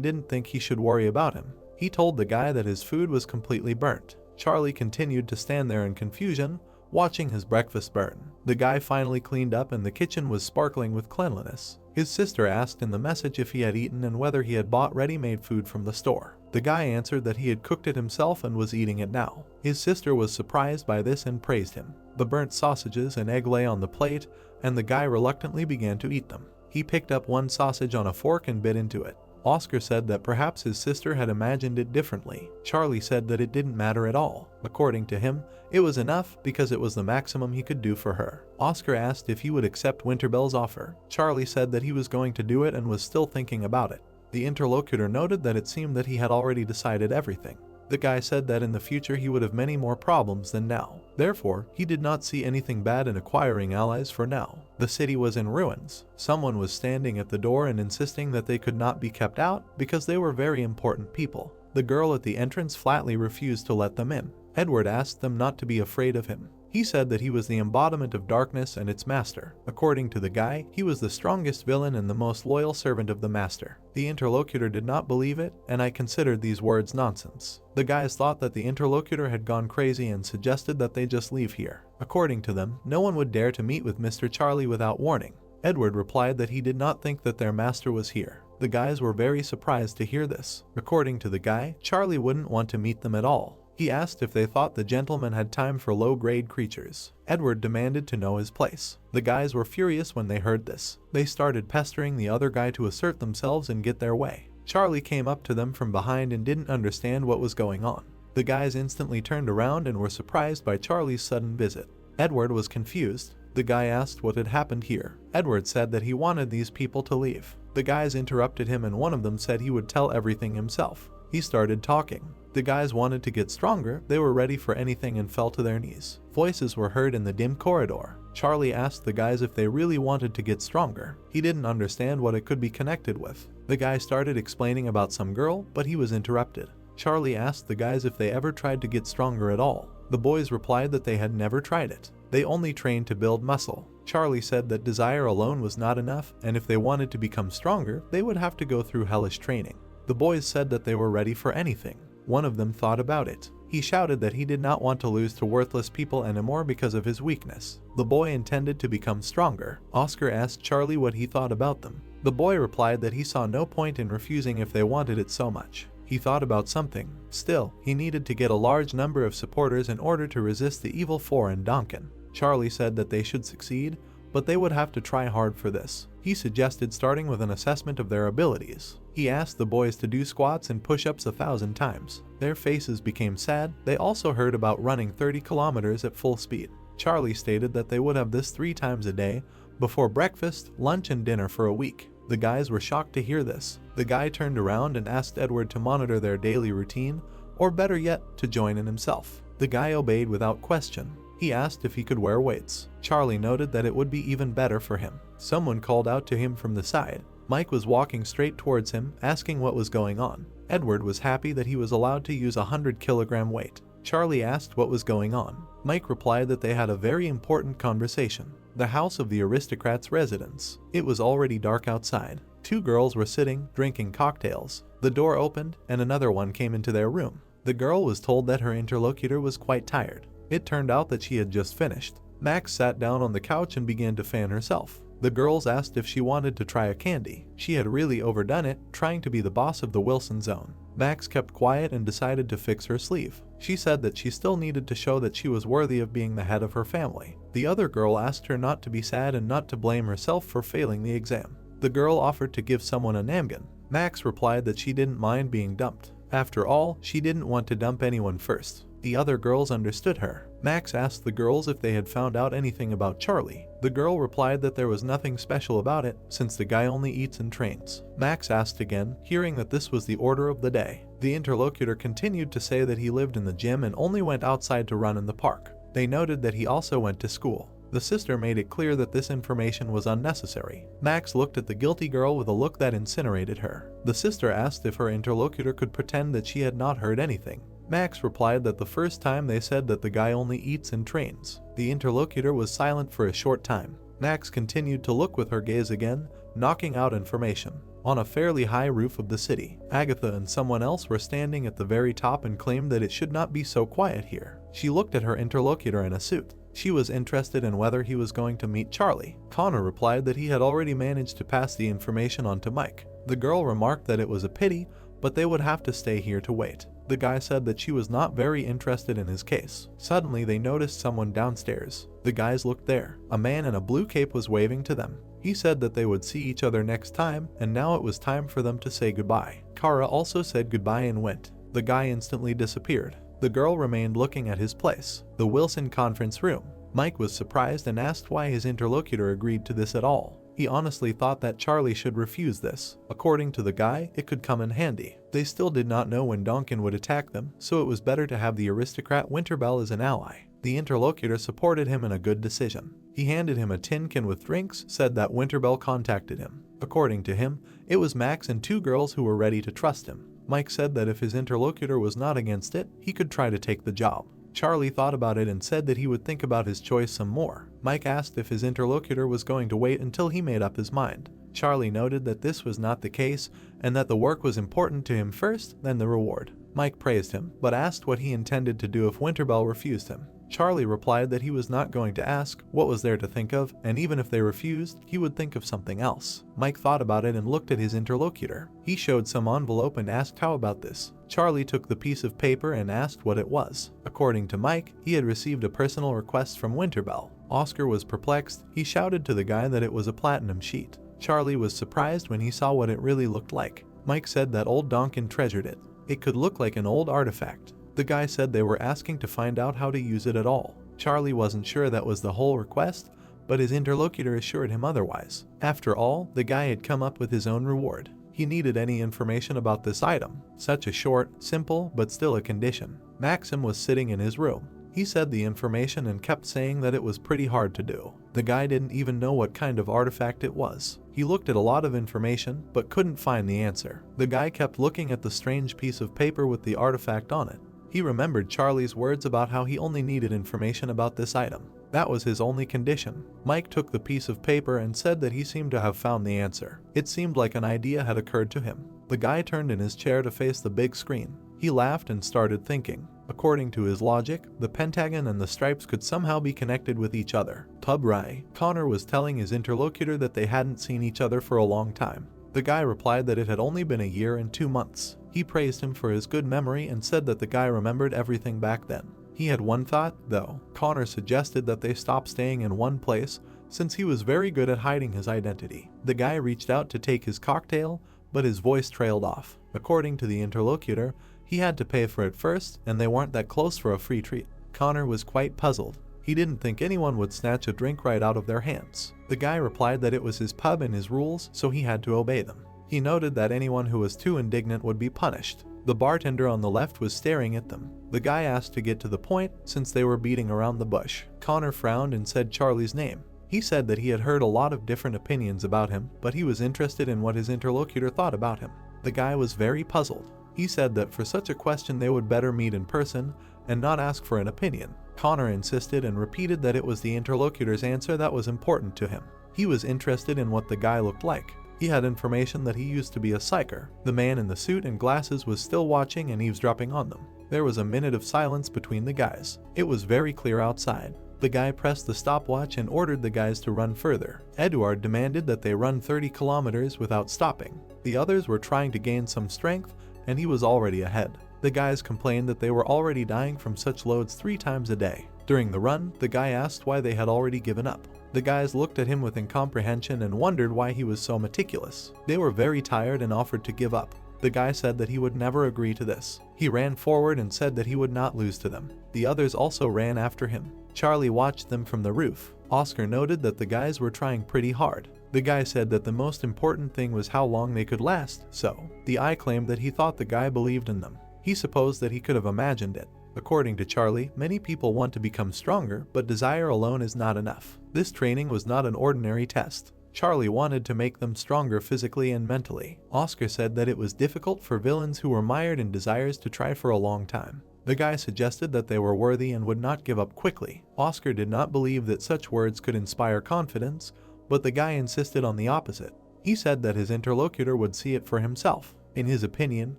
didn't think he should worry about him. He told the guy that his food was completely burnt. Charlie continued to stand there in confusion, watching his breakfast burn. The guy finally cleaned up and the kitchen was sparkling with cleanliness. His sister asked in the message if he had eaten and whether he had bought ready-made food from the store. The guy answered that he had cooked it himself and was eating it now. His sister was surprised by this and praised him. The burnt sausages and egg lay on the plate, and the guy reluctantly began to eat them. He picked up one sausage on a fork and bit into it. Oscar said that perhaps his sister had imagined it differently. Charlie said that it didn't matter at all. According to him, it was enough because it was the maximum he could do for her. Oscar asked if he would accept Winterbell's offer. Charlie said that he was going to do it and was still thinking about it. The interlocutor noted that it seemed that he had already decided everything. The guy said that in the future he would have many more problems than now. Therefore, he did not see anything bad in acquiring allies for now. The city was in ruins. Someone was standing at the door and insisting that they could not be kept out because they were very important people. The girl at the entrance flatly refused to let them in. Edward asked them not to be afraid of him. He said that he was the embodiment of darkness and its master. According to the guy, he was the strongest villain and the most loyal servant of the master. The interlocutor did not believe it, and I considered these words nonsense. The guys thought that the interlocutor had gone crazy and suggested that they just leave here. According to them, no one would dare to meet with Mr. Charlie without warning. Edward replied that he did not think that their master was here. The guys were very surprised to hear this. According to the guy, Charlie wouldn't want to meet them at all. He asked if they thought the gentleman had time for low-grade creatures. Edward demanded to know his place. The guys were furious when they heard this. They started pestering the other guy to assert themselves and get their way. Charlie came up to them from behind and didn't understand what was going on. The guys instantly turned around and were surprised by Charlie's sudden visit. Edward was confused. The guy asked what had happened here. Edward said that he wanted these people to leave. The guys interrupted him and one of them said he would tell everything himself. He started talking. The guys wanted to get stronger, they were ready for anything and fell to their knees. Voices were heard in the dim corridor. Charlie asked the guys if they really wanted to get stronger. He didn't understand what it could be connected with. The guy started explaining about some girl, but he was interrupted. Charlie asked the guys if they ever tried to get stronger at all. The boys replied that they had never tried it. They only trained to build muscle. Charlie said that desire alone was not enough, and if they wanted to become stronger, they would have to go through hellish training. The boys said that they were ready for anything. One of them thought about it. He shouted that he did not want to lose to worthless people anymore because of his weakness. The boy intended to become stronger. Oscar asked Charlie what he thought about them. The boy replied that he saw no point in refusing if they wanted it so much. He thought about something. Still, he needed to get a large number of supporters in order to resist the evil four in Donkin. Charlie said that they should succeed, but they would have to try hard for this. He suggested starting with an assessment of their abilities. He asked the boys to do squats and push-ups 1,000 times. Their faces became sad. They also heard about running 30 kilometers at full speed. Charlie stated that they would have this 3 times a day, before breakfast, lunch and dinner for a week. The guys were shocked to hear this. The guy turned around and asked Edward to monitor their daily routine, or better yet, to join in himself. The guy obeyed without question. He asked if he could wear weights. Charlie noted that it would be even better for him. Someone called out to him from the side. Mike was walking straight towards him, asking what was going on. Edward was happy that he was allowed to use a 100-kilogram weight. Charlie asked what was going on. Mike replied that they had a very important conversation. The house of the aristocrat's residence. It was already dark outside. 2 girls were sitting, drinking cocktails. The door opened, and another one came into their room. The girl was told that her interlocutor was quite tired. It turned out that she had just finished. Max sat down on the couch and began to fan herself. The girls asked if she wanted to try a candy. She had really overdone it, trying to be the boss of the Wilson zone. Max kept quiet and decided to fix her sleeve. She said that she still needed to show that she was worthy of being the head of her family. The other girl asked her not to be sad and not to blame herself for failing the exam. The girl offered to give someone a namgin. Max replied that she didn't mind being dumped. After all, she didn't want to dump anyone first. The other girls understood her. Max asked the girls if they had found out anything about Charlie. The girl replied that there was nothing special about it, since the guy only eats and trains. Max asked again, hearing that this was the order of the day. The interlocutor continued to say that he lived in the gym and only went outside to run in the park. They noted that he also went to school. The sister made it clear that this information was unnecessary. Max looked at the guilty girl with a look that incinerated her. The sister asked if her interlocutor could pretend that she had not heard anything. Max replied that the first time they said that the guy only eats and trains. The interlocutor was silent for a short time. Max continued to look with her gaze again, knocking out information. On a fairly high roof of the city, Agatha and someone else were standing at the very top and claimed that it should not be so quiet here. She looked at her interlocutor in a suit. She was interested in whether he was going to meet Charlie. Connor replied that he had already managed to pass the information on to Mike. The girl remarked that it was a pity, but they would have to stay here to wait. The guy said that she was not very interested in his case. Suddenly they noticed someone downstairs. The guys looked there. A man in a blue cape was waving to them. He said that they would see each other next time, and now it was time for them to say goodbye. Kara also said goodbye and went. The guy instantly disappeared. The girl remained looking at his place, the Wilson conference room. Mike was surprised and asked why his interlocutor agreed to this at all. He honestly thought that Charlie should refuse this. According to the guy, it could come in handy. They still did not know when Donkin would attack them, so it was better to have the aristocrat Winterbell as an ally. The interlocutor supported him in a good decision. He handed him a tin can with drinks, said that Winterbell contacted him. According to him, it was Max and 2 girls who were ready to trust him. Mike said that if his interlocutor was not against it, he could try to take the job. Charlie thought about it and said that he would think about his choice some more. Mike asked if his interlocutor was going to wait until he made up his mind. Charlie noted that this was not the case and that the work was important to him first, then the reward. Mike praised him, but asked what he intended to do if Winterbell refused him. Charlie replied that he was not going to ask what was there to think of, and even if they refused, he would think of something else. Mike thought about it and looked at his interlocutor. He showed some envelope and asked how about this. Charlie took the piece of paper and asked what it was. According to Mike, he had received a personal request from Winterbell. Oscar was perplexed. He shouted to the guy that it was a platinum sheet. Charlie was surprised when he saw what it really looked like. Mike said that old Donkin treasured it. It could look like an old artifact. The guy said they were asking to find out how to use it at all. Charlie wasn't sure that was the whole request, but his interlocutor assured him otherwise. After all, the guy had come up with his own reward. He needed any information about this item. Such a short, simple, but still a condition. Maxim was sitting in his room. He said the information and kept saying that it was pretty hard to do. The guy didn't even know what kind of artifact it was. He looked at a lot of information, but couldn't find the answer. The guy kept looking at the strange piece of paper with the artifact on it. He remembered Charlie's words about how he only needed information about this item. That was his only condition. Mike took the piece of paper and said that he seemed to have found the answer. It seemed like an idea had occurred to him. The guy turned in his chair to face the big screen. He laughed and started thinking. According to his logic, the pentagon and the stripes could somehow be connected with each other. Tubrai. Connor was telling his interlocutor that they hadn't seen each other for a long time. The guy replied that it had only been a year and 2 months. He praised him for his good memory and said that the guy remembered everything back then. He had one thought, though. Connor suggested that they stop staying in one place, since he was very good at hiding his identity. The guy reached out to take his cocktail, but his voice trailed off. According to the interlocutor, he had to pay for it first, and they weren't that close for a free treat. Connor was quite puzzled. He didn't think anyone would snatch a drink right out of their hands. The guy replied that it was his pub and his rules, so he had to obey them. He noted that anyone who was too indignant would be punished. The bartender on the left was staring at them. The guy asked to get to the point since they were beating around the bush. Connor frowned and said Charlie's name. He said that he had heard a lot of different opinions about him, but he was interested in what his interlocutor thought about him. The guy was very puzzled. He said that for such a question they would better meet in person and not ask for an opinion. Connor insisted and repeated that it was the interlocutor's answer that was important to him. He was interested in what the guy looked like. He had information that he used to be a psyker. The man in the suit and glasses was still watching and eavesdropping on them. There was a minute of silence between the guys. It was very clear outside. The guy pressed the stopwatch and ordered the guys to run further. Edward demanded that they run 30 kilometers without stopping. The others were trying to gain some strength, and he was already ahead. The guys complained that they were already dying from such loads 3 times a day. During the run, the guy asked why they had already given up. The guys looked at him with incomprehension and wondered why he was so meticulous. They were very tired and offered to give up. The guy said that he would never agree to this. He ran forward and said that he would not lose to them. The others also ran after him. Charlie watched them from the roof. Oscar noted that the guys were trying pretty hard. The guy said that the most important thing was how long they could last, so the eye claimed that he thought the guy believed in them. He supposed that he could have imagined it. According to Charlie, many people want to become stronger, but desire alone is not enough. This training was not an ordinary test. Charlie wanted to make them stronger physically and mentally. Oscar said that it was difficult for villains who were mired in desires to try for a long time. The guy suggested that they were worthy and would not give up quickly. Oscar did not believe that such words could inspire confidence, but the guy insisted on the opposite. He said that his interlocutor would see it for himself. In his opinion,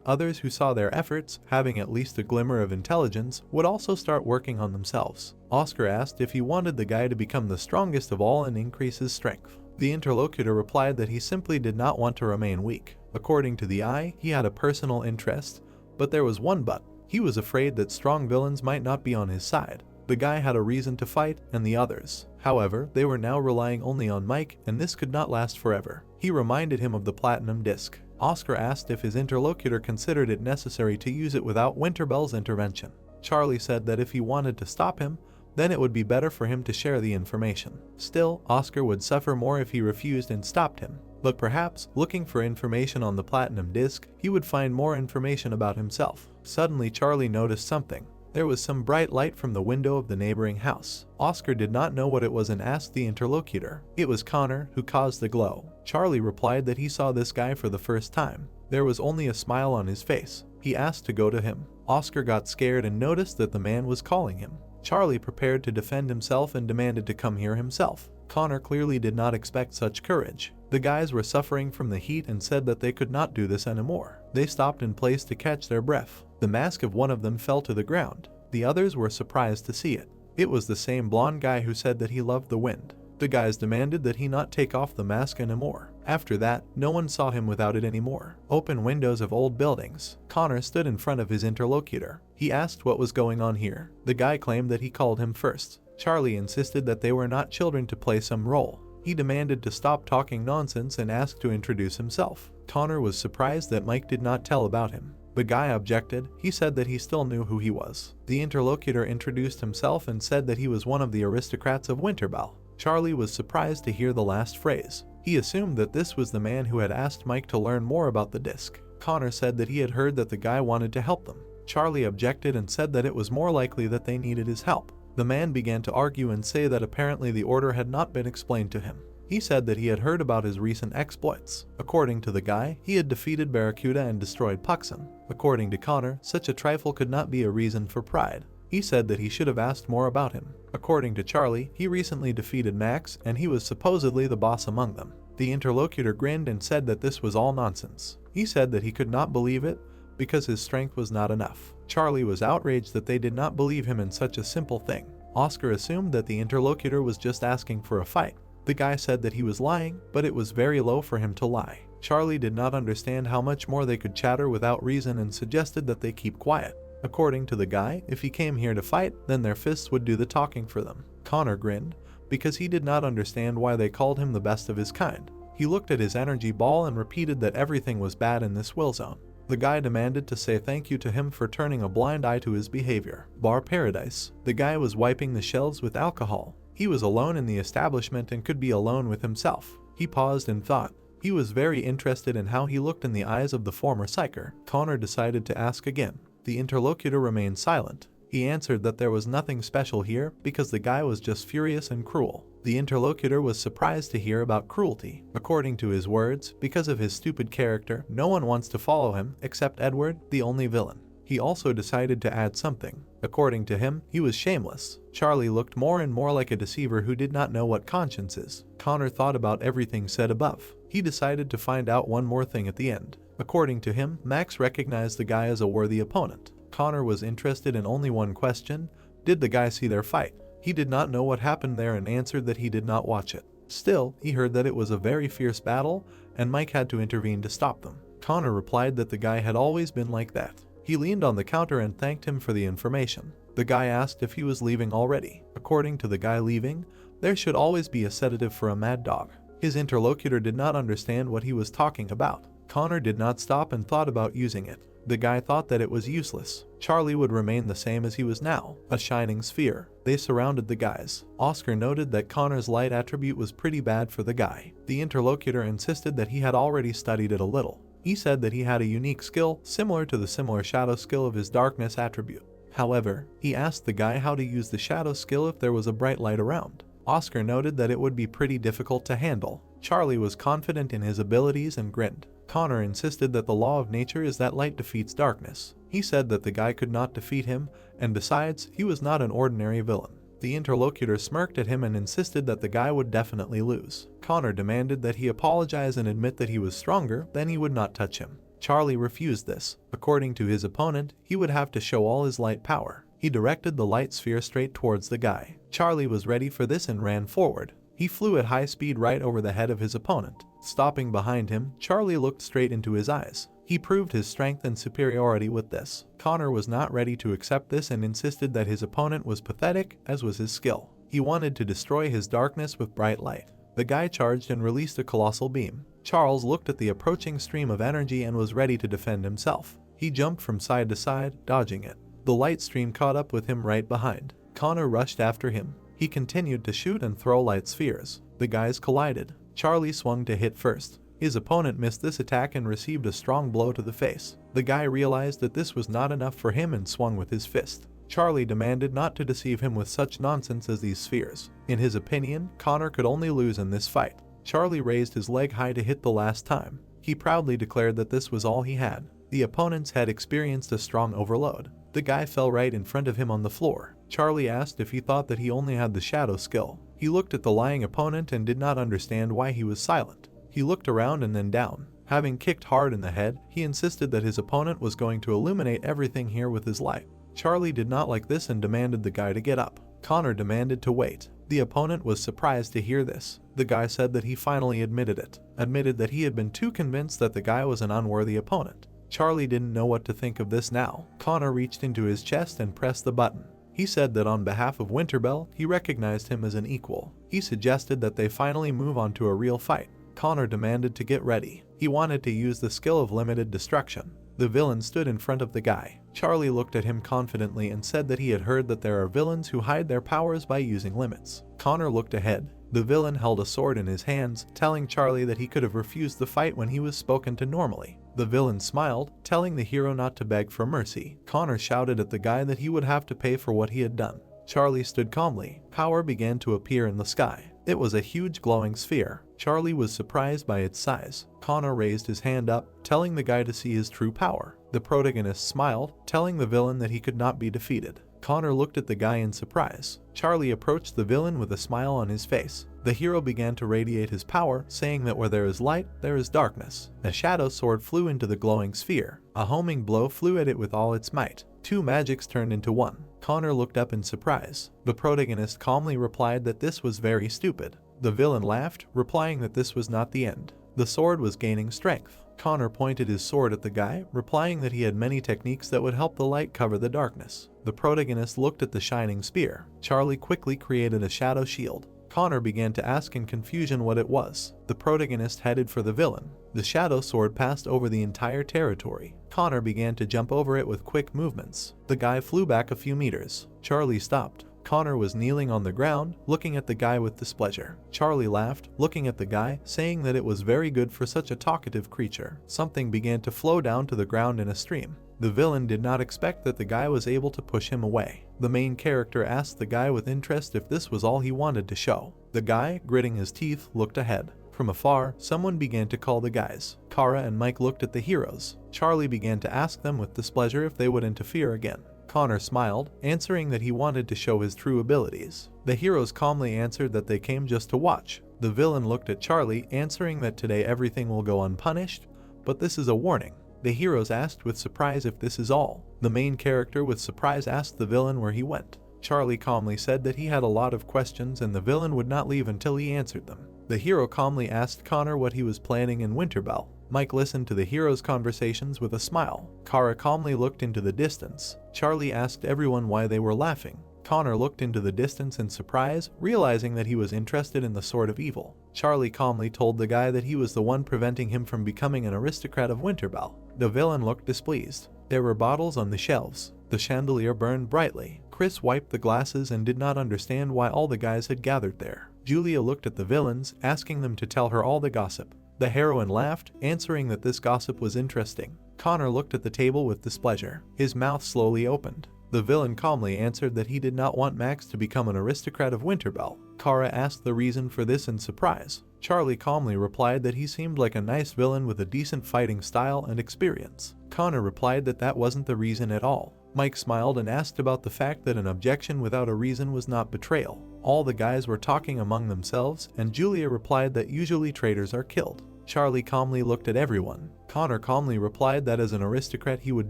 others who saw their efforts, having at least a glimmer of intelligence, would also start working on themselves. Oscar asked if he wanted the guy to become the strongest of all and increase his strength. The interlocutor replied that he simply did not want to remain weak. According to the eye, he had a personal interest, but there was one but. He was afraid that strong villains might not be on his side. The guy had a reason to fight, and the others. However, they were now relying only on Mike, and this could not last forever. He reminded him of the platinum disc. Oscar asked if his interlocutor considered it necessary to use it without Winterbell's intervention. Charlie said that if he wanted to stop him, then it would be better for him to share the information. Still, Oscar would suffer more if he refused and stopped him. But perhaps, looking for information on the platinum disc, he would find more information about himself. Suddenly, Charlie noticed something. There was some bright light from the window of the neighboring house. Oscar did not know what it was and asked the interlocutor. It was Connor who caused the glow. Charlie replied that he saw this guy for the first time. There was only a smile on his face. He asked to go to him. Oscar got scared and noticed that the man was calling him. Charlie prepared to defend himself and demanded to come here himself. Connor clearly did not expect such courage. The guys were suffering from the heat and said that they could not do this anymore. They stopped in place to catch their breath. The mask of one of them fell to the ground. The others were surprised to see it. It was the same blonde guy who said that he loved the wind. The guys demanded that he not take off the mask anymore. After that, no one saw him without it anymore. Open windows of old buildings. Connor stood in front of his interlocutor. He asked what was going on here. The guy claimed that he called him first. Charlie insisted that they were not children to play some role. He demanded to stop talking nonsense and asked to introduce himself. Connor was surprised that Mike did not tell about him. The guy objected. He said that he still knew who he was. The interlocutor introduced himself and said that he was one of the aristocrats of Winterbell. Charlie was surprised to hear the last phrase. He assumed that this was the man who had asked Mike to learn more about the disc. Connor said that he had heard that the guy wanted to help them. Charlie objected and said that it was more likely that they needed his help. The man began to argue and say that apparently the order had not been explained to him. He said that he had heard about his recent exploits. According to the guy, he had defeated Barracuda and destroyed Puxon. According to Connor, such a trifle could not be a reason for pride. He said that he should have asked more about him. According to Charlie, he recently defeated Max, and he was supposedly the boss among them. The interlocutor grinned and said that this was all nonsense. He said that he could not believe it because his strength was not enough. Charlie was outraged that they did not believe him in such a simple thing. Oscar assumed that the interlocutor was just asking for a fight. The guy said that he was lying, but it was very low for him to lie. Charlie did not understand how much more they could chatter without reason and suggested that they keep quiet. According to the guy, if he came here to fight, then their fists would do the talking for them. Connor grinned, because he did not understand why they called him the best of his kind. He looked at his energy ball and repeated that everything was bad in this will zone. The guy demanded to say thank you to him for turning a blind eye to his behavior. Bar Paradise. The guy was wiping the shelves with alcohol. He was alone in the establishment and could be alone with himself. He paused and thought. He was very interested in how he looked in the eyes of the former psyker. Connor decided to ask again. The interlocutor remained silent. He answered that there was nothing special here because the guy was just furious and cruel. The interlocutor was surprised to hear about cruelty. According to his words, because of his stupid character, no one wants to follow him except Edward, the only villain. He also decided to add something. According to him, he was shameless. Charlie looked more and more like a deceiver who did not know what conscience is. Connor thought about everything said above. He decided to find out one more thing at the end. According to him, Max recognized the guy as a worthy opponent. Connor was interested in only one question: did the guy see their fight? He did not know what happened there and answered that he did not watch it. Still, he heard that it was a very fierce battle, and Mike had to intervene to stop them. Connor replied that the guy had always been like that. He leaned on the counter and thanked him for the information. The guy asked if he was leaving already. According to the guy leaving, there should always be a sedative for a mad dog. His interlocutor did not understand what he was talking about. Connor did not stop and thought about using it. The guy thought that it was useless. Charlie would remain the same as he was now, a shining sphere. They surrounded the guys. Oscar noted that Connor's light attribute was pretty bad for the guy. The interlocutor insisted that he had already studied it a little. He said that he had a unique skill similar to the similar shadow skill of his darkness attribute. However, he asked the guy how to use the shadow skill if there was a bright light around. Oscar noted that it would be pretty difficult to handle. Charlie was confident in his abilities and grinned. Connor insisted that the law of nature is that light defeats darkness. He said that the guy could not defeat him, and besides, he was not an ordinary villain. The interlocutor smirked at him and insisted that the guy would definitely lose. Connor demanded that he apologize and admit that he was stronger, then he would not touch him. Charlie refused this. According to his opponent, he would have to show all his light power. He directed the light sphere straight towards the guy. Charlie was ready for this and ran forward. He flew at high speed right over the head of his opponent. Stopping behind him, Charlie looked straight into his eyes. He proved his strength and superiority with this. Connor was not ready to accept this and insisted that his opponent was pathetic, as was his skill. He wanted to destroy his darkness with bright light. The guy charged and released a colossal beam. Charles looked at the approaching stream of energy and was ready to defend himself. He jumped from side to side, dodging it. The light stream caught up with him right behind. Connor rushed after him. He continued to shoot and throw light spheres. The guys collided. Charlie swung to hit first. His opponent missed this attack and received a strong blow to the face. The guy realized that this was not enough for him and swung with his fist. Charlie demanded not to deceive him with such nonsense as these spheres. In his opinion, Connor could only lose in this fight. Charlie raised his leg high to hit the last time. He proudly declared that this was all he had. The opponent's head experienced a strong overload. The guy fell right in front of him on the floor. Charlie asked if he thought that he only had the shadow skill. He looked at the lying opponent and did not understand why he was silent. He looked around and then down. Having kicked hard in the head, he insisted that his opponent was going to illuminate everything here with his light. Charlie did not like this and demanded the guy to get up. Connor demanded to wait. The opponent was surprised to hear this. The guy said that he finally admitted it. Admitted that he had been too convinced that the guy was an unworthy opponent. Charlie didn't know what to think of this now. Connor reached into his chest and pressed the button. He said that on behalf of Winterbell, he recognized him as an equal. He suggested that they finally move on to a real fight. Connor demanded to get ready. He wanted to use the skill of limited destruction. The villain stood in front of the guy. Charlie looked at him confidently and said that he had heard that there are villains who hide their powers by using limits. Connor looked ahead. The villain held a sword in his hands, telling Charlie that he could have refused the fight when he was spoken to normally. The villain smiled, telling the hero not to beg for mercy. Connor shouted at the guy that he would have to pay for what he had done. Charlie stood calmly. Power began to appear in the sky. It was a huge glowing sphere. Charlie was surprised by its size. Connor raised his hand up, telling the guy to see his true power. The protagonist smiled, telling the villain that he could not be defeated. Connor looked at the guy in surprise. Charlie approached the villain with a smile on his face. The hero began to radiate his power, saying that where there is light, there is darkness. A shadow sword flew into the glowing sphere. A homing blow flew at it with all its might. Two magics turned into one. Connor looked up in surprise. The protagonist calmly replied that this was very stupid. The villain laughed, replying that this was not the end. The sword was gaining strength. Connor pointed his sword at the guy, replying that he had many techniques that would help the light cover the darkness. The protagonist looked at the shining spear. Charlie quickly created a shadow shield. Connor began to ask in confusion what it was. The protagonist headed for the villain. The shadow sword passed over the entire territory. Connor began to jump over it with quick movements. The guy flew back a few meters. Charlie stopped. Connor was kneeling on the ground, looking at the guy with displeasure. Charlie laughed, looking at the guy, saying that it was very good for such a talkative creature. Something began to flow down to the ground in a stream. The villain did not expect that the guy was able to push him away. The main character asked the guy with interest if this was all he wanted to show. The guy, gritting his teeth, looked ahead. From afar, someone began to call the guys. Kara and Mike looked at the heroes. Charlie began to ask them with displeasure if they would interfere again. Connor smiled, answering that he wanted to show his true abilities. The heroes calmly answered that they came just to watch. The villain looked at Charlie, answering that today everything will go unpunished, but this is a warning. The heroes asked with surprise if this is all. The main character with surprise asked the villain where he went. Charlie calmly said that he had a lot of questions and the villain would not leave until he answered them. The hero calmly asked Connor what he was planning in Winterbell. Mike listened to the heroes' conversations with a smile. Kara calmly looked into the distance. Charlie asked everyone why they were laughing. Connor looked into the distance in surprise, realizing that he was interested in the Sword of Evil. Charlie calmly told the guy that he was the one preventing him from becoming an aristocrat of Winterbell. The villain looked displeased. There were bottles on the shelves. The chandelier burned brightly. Chris wiped the glasses and did not understand why all the guys had gathered there. Julia looked at the villains, asking them to tell her all the gossip. The heroine laughed, answering that this gossip was interesting. Connor looked at the table with displeasure. His mouth slowly opened. The villain calmly answered that he did not want Max to become an aristocrat of Winterbell. Kara asked the reason for this in surprise. Charlie calmly replied that he seemed like a nice villain with a decent fighting style and experience. Connor replied that that wasn't the reason at all. Mike smiled and asked about the fact that an objection without a reason was not betrayal. All the guys were talking among themselves, and Julia replied that usually traitors are killed. Charlie calmly looked at everyone. Connor calmly replied that as an aristocrat he would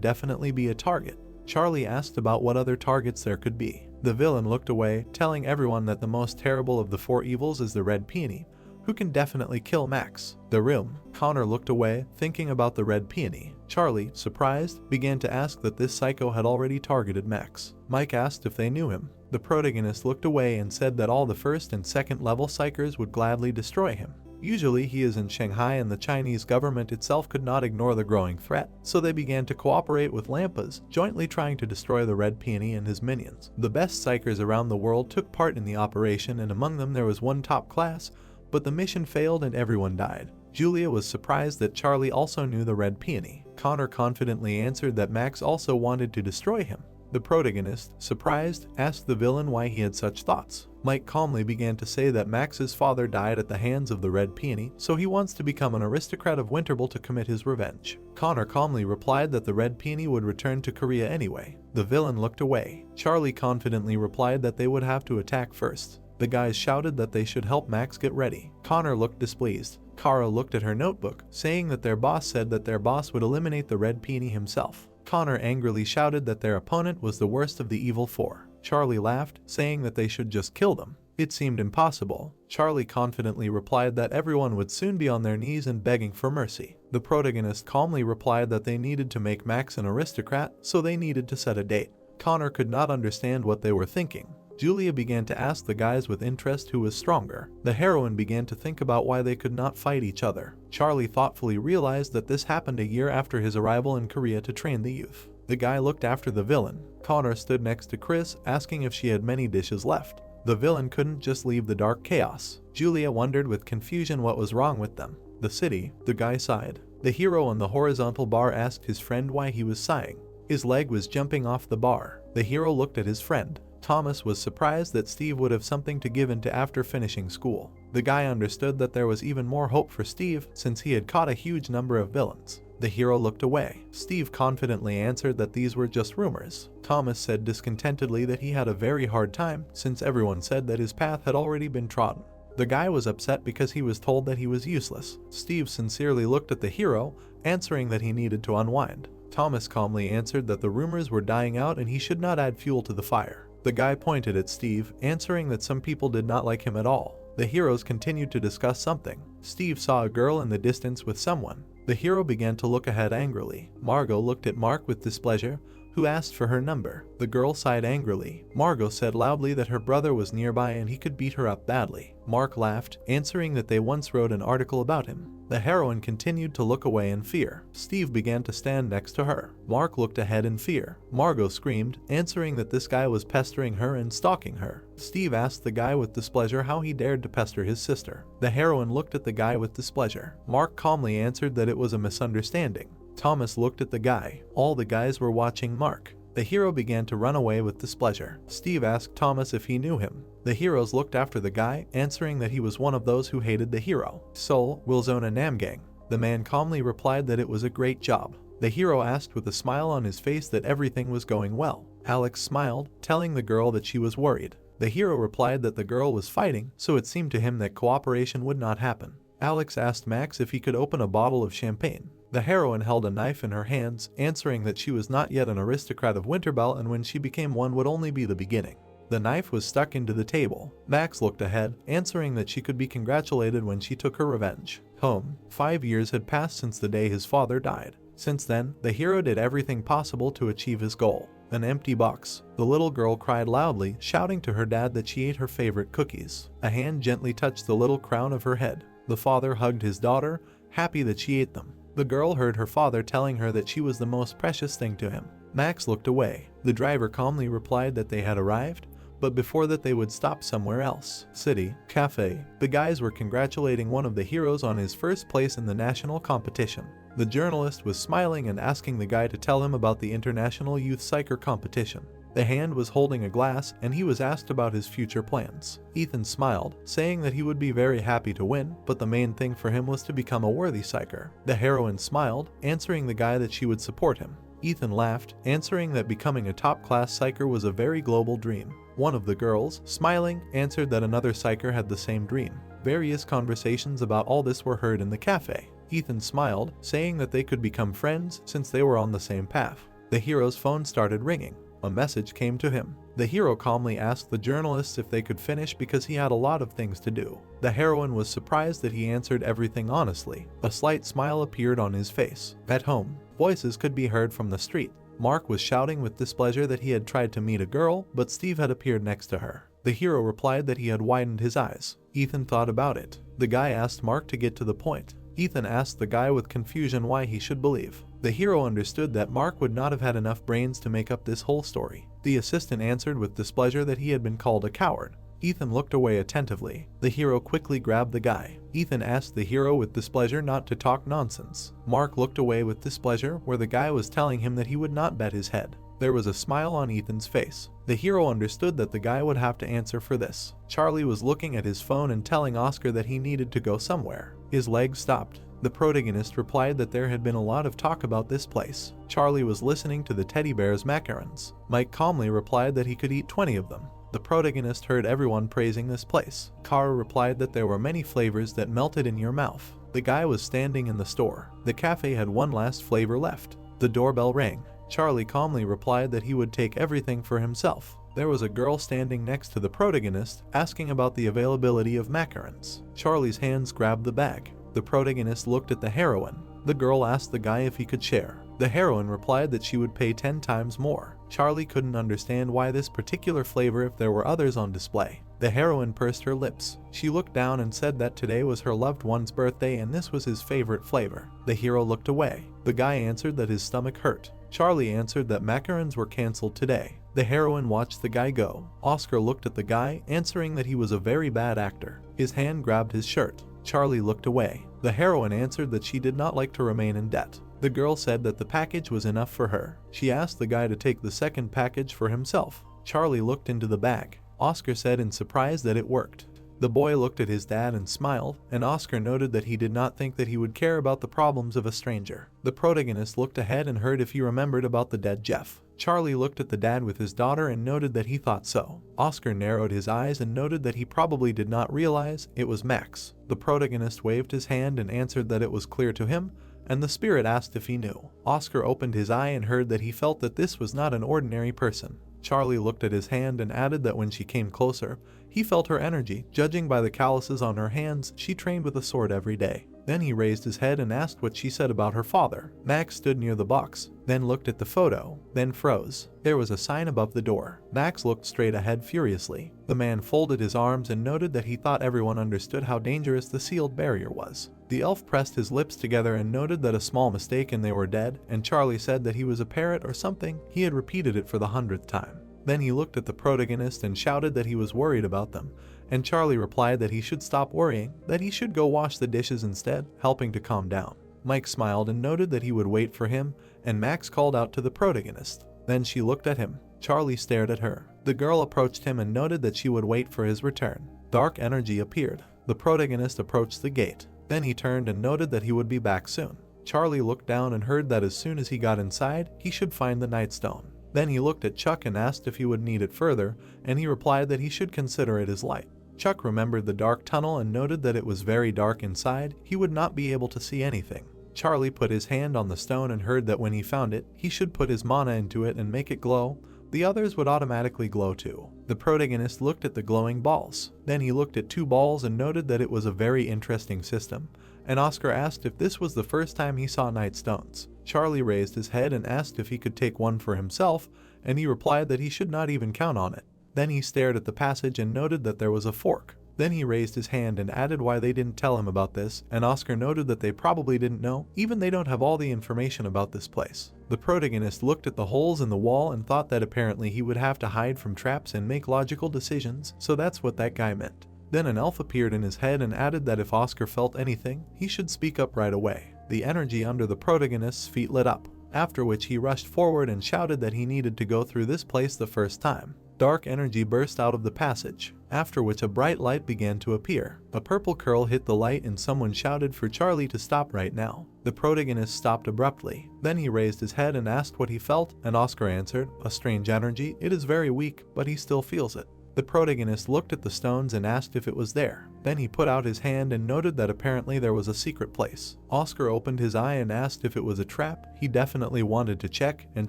definitely be a target. Charlie asked about what other targets there could be. The villain looked away, telling everyone that the most terrible of the four evils is the Red Peony, who can definitely kill Max. The room. Connor looked away, thinking about the Red Peony. Charlie, surprised, began to ask that this psycho had already targeted Max. Mike asked if they knew him. The protagonist looked away and said that all the first and second level psychers would gladly destroy him. Usually he is in Shanghai and the Chinese government itself could not ignore the growing threat, so they began to cooperate with Lampas, jointly trying to destroy the Red Peony and his minions. The best psychers around the world took part in the operation, and among them there was one top class, but the mission failed and everyone died. Julia was surprised that Charlie also knew the Red Peony. Connor confidently answered that Max also wanted to destroy him. The protagonist, surprised, asked the villain why he had such thoughts. Mike calmly began to say that Max's father died at the hands of the Red Peony, so he wants to become an aristocrat of Winterbell to commit his revenge. Connor calmly replied that the Red Peony would return to Korea anyway. The villain looked away. Charlie confidently replied that they would have to attack first. The guys shouted that they should help Max get ready. Connor looked displeased. Kara looked at her notebook, saying that their boss said that their boss would eliminate the Red Peony himself. Connor angrily shouted that their opponent was the worst of the evil four. Charlie laughed, saying that they should just kill them. It seemed impossible. Charlie confidently replied that everyone would soon be on their knees and begging for mercy. The protagonist calmly replied that they needed to make Max an aristocrat, so they needed to set a date. Connor could not understand what they were thinking. Julia began to ask the guys with interest who was stronger. The heroine began to think about why they could not fight each other. Charlie thoughtfully realized that this happened a year after his arrival in Korea to train the youth. The guy looked after the villain. Connor stood next to Chris, asking if she had many dishes left. The villain couldn't just leave the dark chaos. Julia wondered with confusion what was wrong with them. The city. The guy sighed. The hero on the horizontal bar asked his friend why he was sighing. His leg was jumping off the bar. The hero looked at his friend. Thomas was surprised that Steve would have something to give into after finishing school. The guy understood that there was even more hope for Steve since he had caught a huge number of villains. The hero looked away. Steve confidently answered that these were just rumors. Thomas said discontentedly that he had a very hard time since everyone said that his path had already been trodden. The guy was upset because he was told that he was useless. Steve sincerely looked at the hero, answering that he needed to unwind. Thomas calmly answered that the rumors were dying out and he should not add fuel to the fire. The guy pointed at Steve, answering that some people did not like him at all. The heroes continued to discuss something. Steve saw a girl in the distance with someone. The hero began to look ahead angrily. Margot looked at Mark with displeasure, who asked for her number. The girl sighed angrily. Margot said loudly that her brother was nearby and he could beat her up badly. Mark laughed, answering that they once wrote an article about him. The heroine continued to look away in fear. Steve began to stand next to her. Mark looked ahead in fear. Margot screamed, answering that this guy was pestering her and stalking her. Steve asked the guy with displeasure how he dared to pester his sister. The heroine looked at the guy with displeasure. Mark calmly answered that it was a misunderstanding. Thomas looked at the guy. All the guys were watching Mark. The hero began to run away with displeasure. Steve asked Thomas if he knew him. The heroes looked after the guy, answering that he was one of those who hated the hero. Seoul, Wilzona Namgang. The man calmly replied that it was a great job. The hero asked with a smile on his face that everything was going well. Alex smiled, telling the girl that she was worried. The hero replied that the girl was fighting, so it seemed to him that cooperation would not happen. Alex asked Max if he could open a bottle of champagne. The heroine held a knife in her hands, answering that she was not yet an aristocrat of Winterbell and when she became one would only be the beginning. The knife was stuck into the table. Max looked ahead, answering that she could be congratulated when she took her revenge. Home. 5 years had passed since the day his father died. Since then, the hero did everything possible to achieve his goal. An empty box. The little girl cried loudly, shouting to her dad that she ate her favorite cookies. A hand gently touched the little crown of her head. The father hugged his daughter, happy that she ate them. The girl heard her father telling her that she was the most precious thing to him. Max looked away. The driver calmly replied that they had arrived, but before that they would stop somewhere else. City, cafe. The guys were congratulating one of the heroes on his first place in the national competition. The journalist was smiling and asking the guy to tell him about the International Youth Psycher competition. The hand was holding a glass and he was asked about his future plans. Ethan smiled, saying that he would be very happy to win, but the main thing for him was to become a worthy psycher. The heroine smiled, answering the guy that she would support him. Ethan laughed, answering that becoming a top-class psycher was a very global dream. One of the girls, smiling, answered that another psycher had the same dream. Various conversations about all this were heard in the cafe. Ethan smiled, saying that they could become friends since they were on the same path. The hero's phone started ringing. A message came to him. The hero calmly asked the journalists if they could finish because he had a lot of things to do. The heroine was surprised that he answered everything honestly. A slight smile appeared on his face. At home, voices could be heard from the street. Mark was shouting with displeasure that he had tried to meet a girl, but Steve had appeared next to her. The hero replied that he had widened his eyes. Ethan thought about it. The guy asked Mark to get to the point. Ethan asked the guy with confusion why he should believe. The hero understood that Mark would not have had enough brains to make up this whole story. The assistant answered with displeasure that he had been called a coward. Ethan looked away attentively. The hero quickly grabbed the guy. Ethan asked the hero with displeasure not to talk nonsense. Mark looked away with displeasure where the guy was telling him that he would not bet his head. There was a smile on Ethan's face. The hero understood that the guy would have to answer for this. Charlie was looking at his phone and telling Oscar that he needed to go somewhere. His legs stopped. The protagonist replied that there had been a lot of talk about this place. Charlie was listening to the teddy bear's macarons. Mike calmly replied that he could eat 20 of them. The protagonist heard everyone praising this place. Kara replied that there were many flavors that melted in your mouth. The guy was standing in the store. The cafe had one last flavor left. The doorbell rang. Charlie calmly replied that he would take everything for himself. There was a girl standing next to the protagonist, asking about the availability of macarons. Charlie's hands grabbed the bag. The protagonist looked at the heroine. The girl asked the guy if he could share. The heroine replied that she would pay 10 times more. Charlie couldn't understand why this particular flavor if there were others on display. The heroine pursed her lips. She looked down and said that today was her loved one's birthday and this was his favorite flavor. The hero looked away. The guy answered that his stomach hurt. Charlie answered that macarons were cancelled today. The heroine watched the guy go. Oscar looked at the guy, answering that he was a very bad actor. His hand grabbed his shirt. Charlie looked away. The heroine answered that she did not like to remain in debt. The girl said that the package was enough for her. She asked the guy to take the second package for himself. Charlie looked into the bag. Oscar said in surprise that it worked. The boy looked at his dad and smiled, and Oscar noted that he did not think that he would care about the problems of a stranger. The protagonist looked ahead and heard if he remembered about the dead Jeff. Charlie looked at the dad with his daughter and noted that he thought so. Oscar narrowed his eyes and noted that he probably did not realize it was Max. The protagonist waved his hand and answered that it was clear to him, and the spirit asked if he knew. Oscar opened his eye and heard that he felt that this was not an ordinary person. Charlie looked at his hand and added that when she came closer, he felt her energy. Judging by the calluses on her hands, she trained with a sword every day. Then he raised his head and asked what she said about her father. Max stood near the box, then looked at the photo, then froze. There was a sign above the door. Max looked straight ahead furiously. The man folded his arms and noted that he thought everyone understood how dangerous the sealed barrier was. The elf pressed his lips together and noted that a small mistake and they were dead, and Charlie said that he was a parrot or something. He had repeated it for the 100th time. Then he looked at the protagonist and shouted that he was worried about them, and Charlie replied that he should stop worrying, that he should go wash the dishes instead, helping to calm down. Mike smiled and noted that he would wait for him, and Max called out to the protagonist. Then she looked at him. Charlie stared at her. The girl approached him and noted that she would wait for his return. Dark energy appeared. The protagonist approached the gate. Then he turned and noted that he would be back soon. Charlie looked down and heard that as soon as he got inside, he should find the Nightstone. Then he looked at Chuck and asked if he would need it further, and he replied that he should consider it as light. Chuck remembered the dark tunnel and noted that it was very dark inside. He would not be able to see anything. Charlie put his hand on the stone and heard that when he found it, he should put his mana into it and make it glow. The others would automatically glow too. The protagonist looked at the glowing balls. Then he looked at 2 balls and noted that it was a very interesting system, and Oscar asked if this was the first time he saw Nightstones. Charlie raised his head and asked if he could take one for himself, and he replied that he should not even count on it. Then he stared at the passage and noted that there was a fork. Then he raised his hand and added why they didn't tell him about this, and Oscar noted that they probably didn't know, even they don't have all the information about this place. The protagonist looked at the holes in the wall and thought that apparently he would have to hide from traps and make logical decisions, so that's what that guy meant. Then an elf appeared in his head and added that if Oscar felt anything, he should speak up right away. The energy under the protagonist's feet lit up, after which he rushed forward and shouted that he needed to go through this place the first time. Dark energy burst out of the passage, after which a bright light began to appear. A purple curl hit the light and someone shouted for Charlie to stop right now. The protagonist stopped abruptly. Then he raised his head and asked what he felt, and Oscar answered, "A strange energy. It is very weak, but he still feels it." The protagonist looked at the stones and asked if it was there. Then he put out his hand and noted that apparently there was a secret place. Oscar opened his eye and asked if it was a trap. He definitely wanted to check, and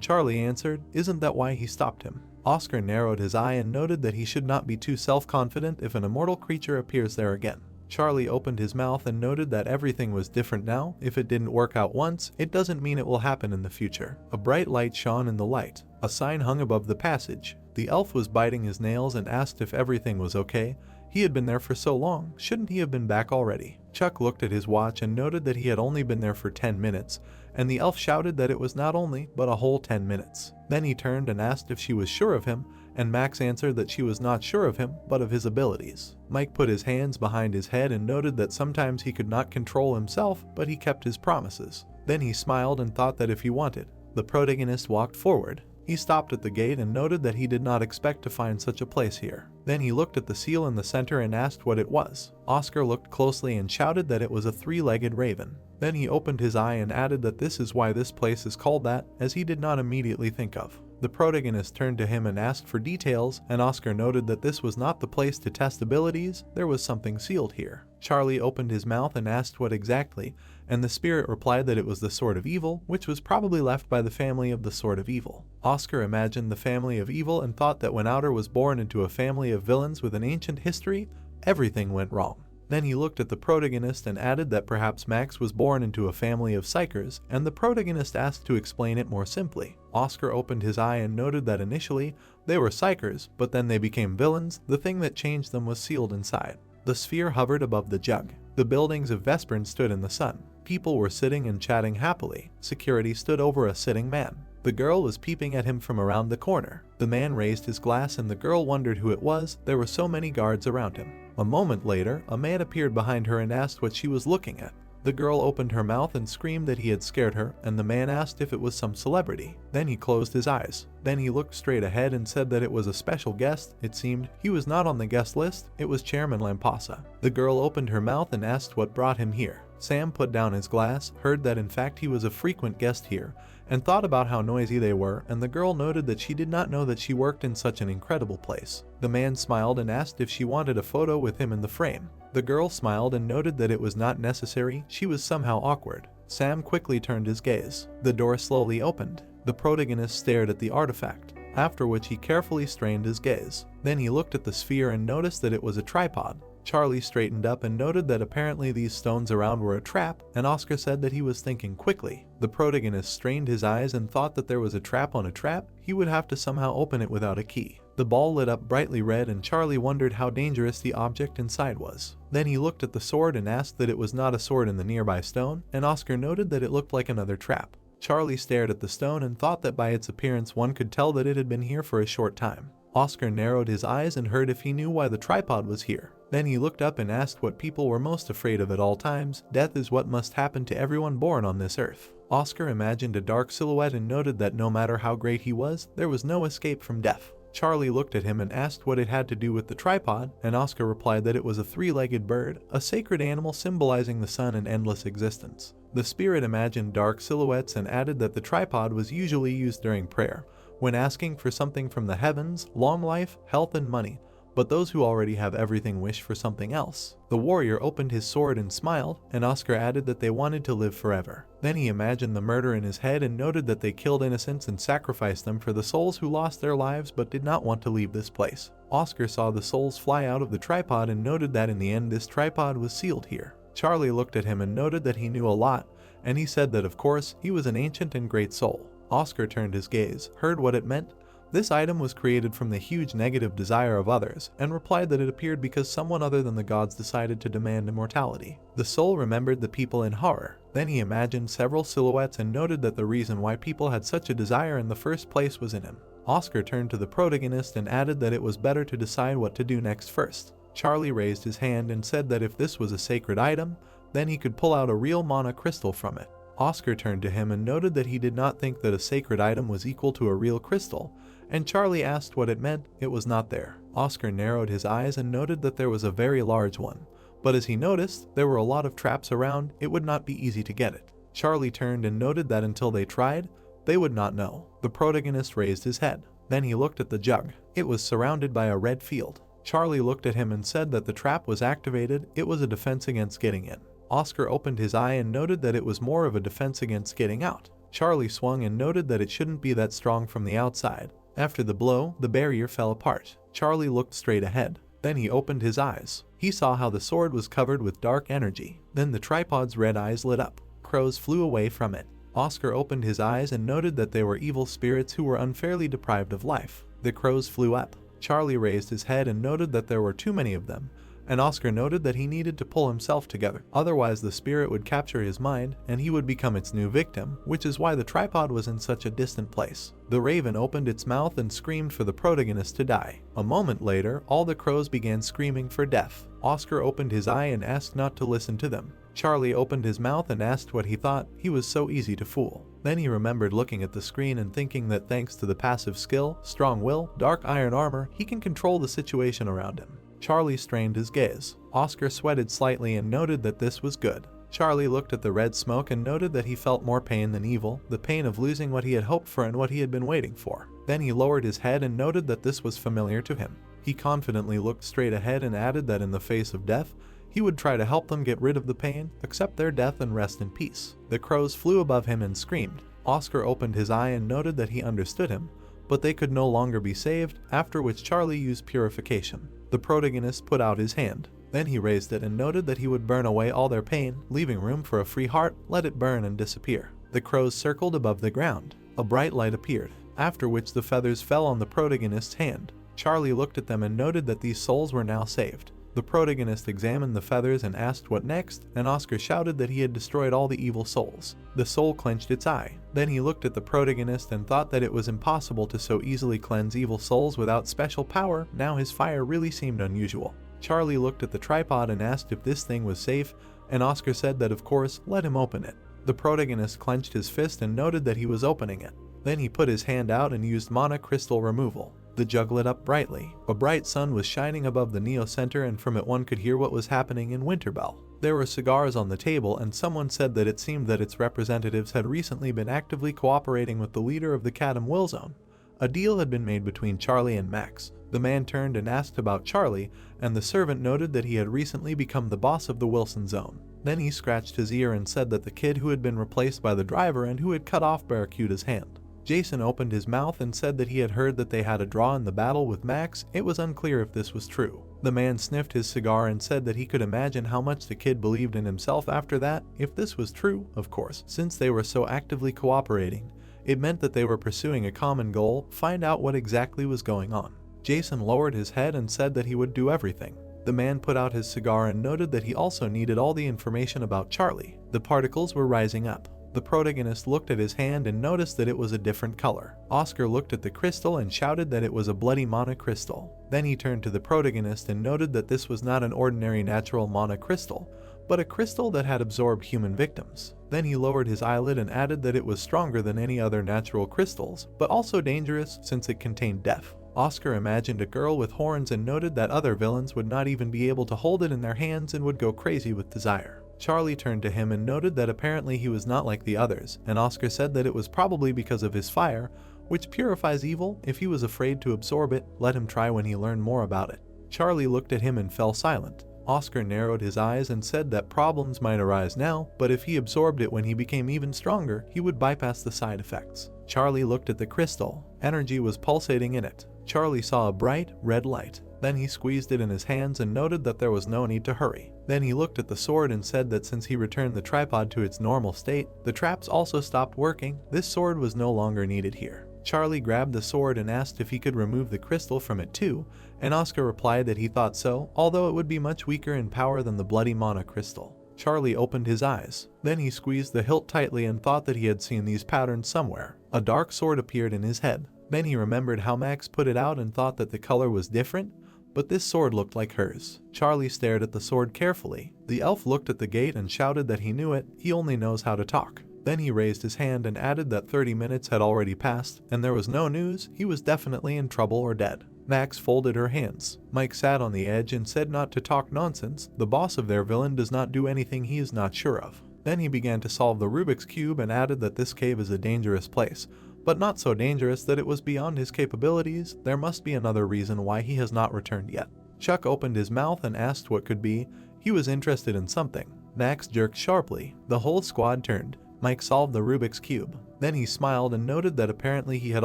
Charlie answered, "Isn't that why he stopped him?" Oscar narrowed his eye and noted that he should not be too self-confident if an immortal creature appears there again. Charlie opened his mouth and noted that everything was different now. If it didn't work out once, it doesn't mean it will happen in the future. A bright light shone in the light. A sign hung above the passage. The elf was biting his nails and asked if everything was okay. He had been there for so long, shouldn't he have been back already? Chuck looked at his watch and noted that he had only been there for 10 minutes, and the elf shouted that it was not only, but a whole 10 minutes. Then he turned and asked if she was sure of him, and Max answered that she was not sure of him, but of his abilities. Mike put his hands behind his head and noted that sometimes he could not control himself, but he kept his promises. Then he smiled and thought that if he wanted, the protagonist walked forward. He stopped at the gate and noted that he did not expect to find such a place here. Then he looked at the seal in the center and asked what it was. Oscar looked closely and shouted that it was a 3-legged raven. Then he opened his eye and added that this is why this place is called that, as he did not immediately think of. The protagonist turned to him and asked for details, and Oscar noted that this was not the place to test abilities, there was something sealed here. Charlie opened his mouth and asked what exactly, and the spirit replied that it was the Sword of Evil, which was probably left by the family of the Sword of Evil. Oscar imagined the family of evil and thought that when Outer was born into a family of villains with an ancient history, everything went wrong. Then he looked at the protagonist and added that perhaps Max was born into a family of psychers, and the protagonist asked to explain it more simply. Oscar opened his eye and noted that initially they were psychers, but then they became villains. The thing that changed them was sealed inside. The sphere hovered above the jug. The buildings of Vesprin stood in the sun. People were sitting and chatting happily. Security stood over a sitting man. The girl was peeping at him from around the corner. The man raised his glass and the girl wondered who it was. There were so many guards around him. A moment later, a man appeared behind her and asked what she was looking at. The girl opened her mouth and screamed that he had scared her, and the man asked if it was some celebrity. Then he closed his eyes. Then he looked straight ahead and said that it was a special guest. It seemed he was not on the guest list. It was Chairman Lampasa. The girl opened her mouth and asked what brought him here. Sam put down his glass, heard that in fact he was a frequent guest here, and thought about how noisy they were, and the girl noted that she did not know that she worked in such an incredible place. The man smiled and asked if she wanted a photo with him in the frame. The girl smiled and noted that it was not necessary. She was somehow awkward. Sam quickly turned his gaze. The door slowly opened. The protagonist stared at the artifact. after which he carefully strained his gaze. Then he looked at the sphere and noticed that it was a tripod. Charlie straightened up and noted that apparently these stones around were a trap, and Oscar said that he was thinking quickly. The protagonist strained his eyes and thought that there was a trap on a trap. He would have to somehow open it without a key. The ball lit up brightly red and Charlie wondered how dangerous the object inside was. Then he looked at the sword and asked that it was not a sword in the nearby stone, and Oscar noted that it looked like another trap. Charlie stared at the stone and thought that by its appearance one could tell that it had been here for a short time. Oscar narrowed his eyes and heard if he knew why the tripod was here. Then he looked up and asked what people were most afraid of at all times. Death is what must happen to everyone born on this earth. Oscar imagined a dark silhouette and noted that no matter how great he was, there was no escape from death. Charlie looked at him and asked what it had to do with the tripod, and Oscar replied that it was a three-legged bird, a sacred animal symbolizing the sun and endless existence. The spirit imagined dark silhouettes and added that the tripod was usually used during prayer, when asking for something from the heavens, long life, health and money, but those who already have everything wish for something else. The warrior opened his sword and smiled, and Oscar added that they wanted to live forever. Then he imagined the murder in his head and noted that they killed innocents and sacrificed them for the souls who lost their lives but did not want to leave this place. Oscar saw the souls fly out of the tripod and noted that in the end this tripod was sealed here. Charlie looked at him and noted that he knew a lot, and he said that of course he was an ancient and great soul. Oscar turned his gaze, heard what it meant. This item was created from the huge negative desire of others, and replied that it appeared because someone other than the gods decided to demand immortality. The soul remembered the people in horror. Then he imagined several silhouettes and noted that the reason why people had such a desire in the first place was in him. Oscar turned to the protagonist and added that it was better to decide what to do next first. Charlie raised his hand and said that if this was a sacred item, then he could pull out a real mana crystal from it. Oscar turned to him and noted that he did not think that a sacred item was equal to a real crystal, and Charlie asked what it meant. It was not there. Oscar narrowed his eyes and noted that there was a very large one, but as he noticed, there were a lot of traps around. It would not be easy to get it. Charlie turned and noted that until they tried, they would not know. The protagonist raised his head. Then he looked at the jug. It was surrounded by a red field. Charlie looked at him and said that the trap was activated. It was a defense against getting in. Oscar opened his eye and noted that it was more of a defense against getting out. Charlie swung and noted that it shouldn't be that strong from the outside. After the blow, the barrier fell apart. Charlie looked straight ahead. Then he opened his eyes. He saw how the sword was covered with dark energy. Then the tripod's red eyes lit up. Crows flew away from it. Oscar opened his eyes and noted that they were evil spirits who were unfairly deprived of life. The crows flew up. Charlie raised his head and noted that there were too many of them, and Oscar noted that he needed to pull himself together. Otherwise the spirit would capture his mind and he would become its new victim, which is why the tripod was in such a distant place. The raven opened its mouth and screamed for the protagonist to die. A moment later, all the crows began screaming for death. Oscar opened his eye and asked not to listen to them. Charlie opened his mouth and asked what he thought. He was so easy to fool. Then he remembered looking at the screen and thinking that thanks to the passive skill, strong will, dark iron armor, he can control the situation around him. Charlie strained his gaze. Oscar sweated slightly and noted that this was good. Charlie looked at the red smoke and noted that he felt more pain than evil, the pain of losing what he had hoped for and what he had been waiting for. Then he lowered his head and noted that this was familiar to him. He confidently looked straight ahead and added that in the face of death, he would try to help them get rid of the pain, accept their death and rest in peace. The crows flew above him and screamed. Oscar opened his eye and noted that he understood him, but they could no longer be saved, after which Charlie used purification. The protagonist put out his hand. Then he raised it and noted that he would burn away all their pain, leaving room for a free heart, let it burn and disappear. The crows circled above the ground. A bright light appeared, after which the feathers fell on the protagonist's hand. Charlie looked at them and noted that these souls were now saved. The protagonist examined the feathers and asked what next, and Oscar shouted that he had destroyed all the evil souls. The soul clenched its eye. Then he looked at the protagonist and thought that it was impossible to so easily cleanse evil souls without special power. Now his fire really seemed unusual. Charlie looked at the tripod and asked if this thing was safe, and Oscar said that of course, let him open it. The protagonist clenched his fist and noted that he was opening it. Then he put his hand out and used mana crystal removal. The jug lit up brightly. A bright sun was shining above the Neo Center, and from it one could hear what was happening in Winterbell. There were cigars on the table, and someone said that it seemed that its representatives had recently been actively cooperating with the leader of the Cadam Will Zone. A deal had been made between Charlie and Max. The man turned and asked about Charlie, and the servant noted that he had recently become the boss of the Wilson Zone. Then he scratched his ear and said that the kid who had been replaced by the driver and who had cut off Barracuda's hand. Jason opened his mouth and said that he had heard that they had a draw in the battle with Max. It was unclear if this was true. The man sniffed his cigar and said that he could imagine how much the kid believed in himself after that, if this was true, of course, since they were so actively cooperating. It meant that they were pursuing a common goal, find out what exactly was going on. Jason lowered his head and said that he would do everything. The man put out his cigar and noted that he also needed all the information about Charlie. The particles were rising up. The protagonist looked at his hand and noticed that it was a different color. Oscar looked at the crystal and shouted that it was a bloody mana crystal. Then he turned to the protagonist and noted that this was not an ordinary natural mana crystal, but a crystal that had absorbed human victims. Then he lowered his eyelid and added that it was stronger than any other natural crystals, but also dangerous since it contained death. Oscar imagined a girl with horns and noted that other villains would not even be able to hold it in their hands and would go crazy with desire. Charlie turned to him and noted that apparently he was not like the others, and Oscar said that it was probably because of his fire, which purifies evil. If he was afraid to absorb it, let him try when he learned more about it. Charlie looked at him and fell silent. Oscar narrowed his eyes and said that problems might arise now, but if he absorbed it when he became even stronger, he would bypass the side effects. Charlie looked at the crystal. Energy was pulsating in it. Charlie saw a bright, red light. Then he squeezed it in his hands and noted that there was no need to hurry. Then he looked at the sword and said that since he returned the tripod to its normal state, the traps also stopped working. This sword was no longer needed here. Charlie grabbed the sword and asked if he could remove the crystal from it too, and Oscar replied that he thought so, although it would be much weaker in power than the bloody mana crystal. Charlie opened his eyes. Then he squeezed the hilt tightly and thought that he had seen these patterns somewhere. A dark sword appeared in his head. Then he remembered how Max put it out and thought that the color was different, but this sword looked like hers. Charlie stared at the sword carefully. The elf looked at the gate and shouted that he knew it, he only knows how to talk. Then he raised his hand and added that 30 minutes had already passed, and there was no news. He was definitely in trouble or dead. Max folded her hands. Mike sat on the edge and said not to talk nonsense. The boss of their villain does not do anything he is not sure of. Then he began to solve the Rubik's Cube and added that this cave is a dangerous place, but not so dangerous that it was beyond his capabilities. There must be another reason why he has not returned yet. Chuck opened his mouth and asked what could be. He was interested in something. Max jerked sharply. The whole squad turned. Mike solved the Rubik's Cube. Then he smiled and noted that apparently he had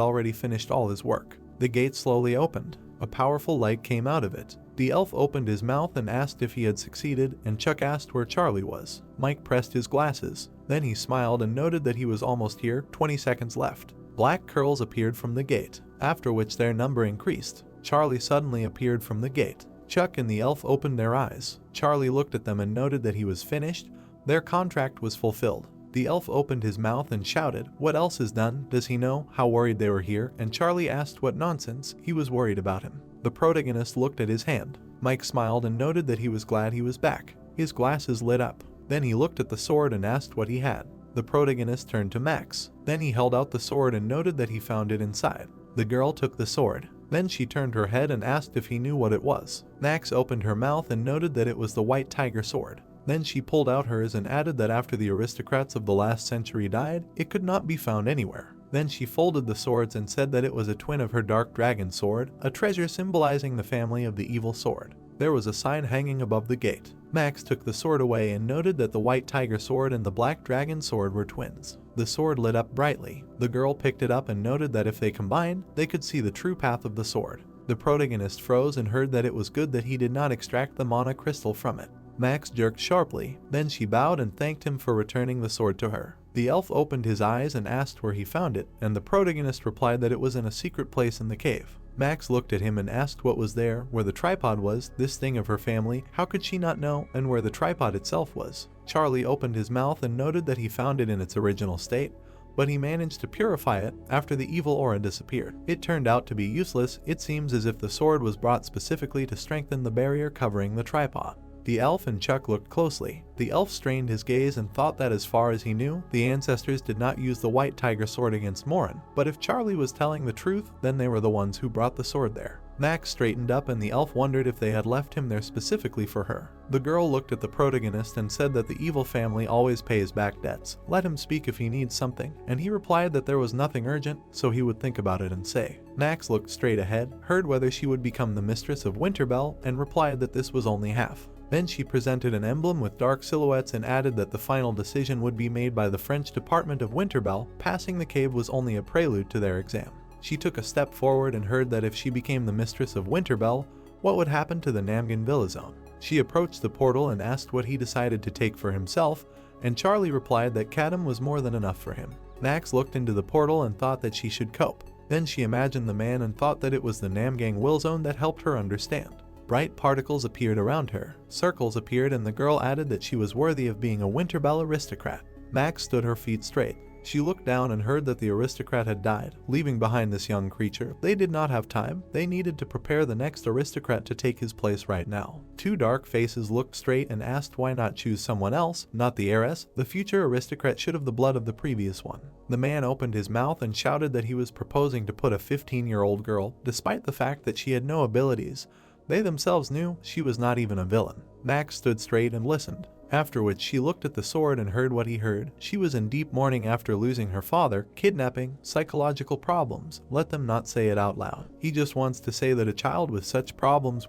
already finished all his work. The gate slowly opened. A powerful light came out of it. The elf opened his mouth and asked if he had succeeded, and Chuck asked where Charlie was. Mike pressed his glasses. Then he smiled and noted that he was almost here, 20 seconds left. Black curls appeared from the gate, after which their number increased. Charlie suddenly appeared from the gate. Chuck and the elf opened their eyes. Charlie looked at them and noted that he was finished. Their contract was fulfilled. The elf opened his mouth and shouted, "What else is done? Does he know how worried they were here?" And Charlie asked what nonsense. He was worried about him. The protagonist looked at his hand. Mike smiled and noted that he was glad he was back. His glasses lit up. Then he looked at the sword and asked what he had. The protagonist turned to Max. Then he held out the sword and noted that he found it inside. The girl took the sword. Then she turned her head and asked if he knew what it was. Max opened her mouth and noted that it was the white tiger sword. Then she pulled out hers and added that after the aristocrats of the last century died, it could not be found anywhere. Then she folded the swords and said that it was a twin of her dark dragon sword, a treasure symbolizing the family of the evil sword. There was a sign hanging above the gate. Max took the sword away and noted that the white tiger sword and the black dragon sword were twins. The sword lit up brightly. The girl picked it up and noted that if they combined, they could see the true path of the sword. The protagonist froze and heard that it was good that he did not extract the mana crystal from it. Max jerked sharply. Then she bowed and thanked him for returning the sword to her. The elf opened his eyes and asked where he found it, and the protagonist replied that it was in a secret place in the cave. Max looked at him and asked what was there, where the tripod was, this thing of her family, how could she not know, and where the tripod itself was. Charlie opened his mouth and noted that he found it in its original state, but he managed to purify it after the evil aura disappeared. It turned out to be useless. It seems as if the sword was brought specifically to strengthen the barrier covering the tripod. The elf and Chuck looked closely. The elf strained his gaze and thought that as far as he knew, the ancestors did not use the white tiger sword against Morin, but if Charlie was telling the truth, then they were the ones who brought the sword there. Max straightened up and the elf wondered if they had left him there specifically for her. The girl looked at the protagonist and said that the evil family always pays back debts. Let him speak if he needs something, and he replied that there was nothing urgent, so he would think about it and say. Max looked straight ahead, heard whether she would become the mistress of Winterbell, and replied that this was only half. Then she presented an emblem with dark silhouettes and added that the final decision would be made by the French Department of Winterbell. Passing the cave was only a prelude to their exam. She took a step forward and heard that if she became the mistress of Winterbell, what would happen to the Namgan Villa Zone. She approached the portal and asked what he decided to take for himself, and Charlie replied that Kadam was more than enough for him. Max looked into the portal and thought that she should cope. Then she imagined the man and thought that it was the Namgang Will Zone that helped her understand. Bright particles appeared around her, circles appeared, and the girl added that she was worthy of being a Winterbell aristocrat. Max stood her feet straight. She looked down and heard that the aristocrat had died, leaving behind this young creature. They did not have time. They needed to prepare the next aristocrat to take his place right now. Two dark faces looked straight and asked why not choose someone else, not the heiress. The future aristocrat should have the blood of the previous one. The man opened his mouth and shouted that he was proposing to put a 15-year-old girl, despite the fact that she had no abilities. They themselves knew she was not even a villain. Max stood straight and listened. After which she looked at the sword and heard what he heard. She was in deep mourning after losing her father, kidnapping, psychological problems. Let them not say it out loud. He just wants to say that a child with such problems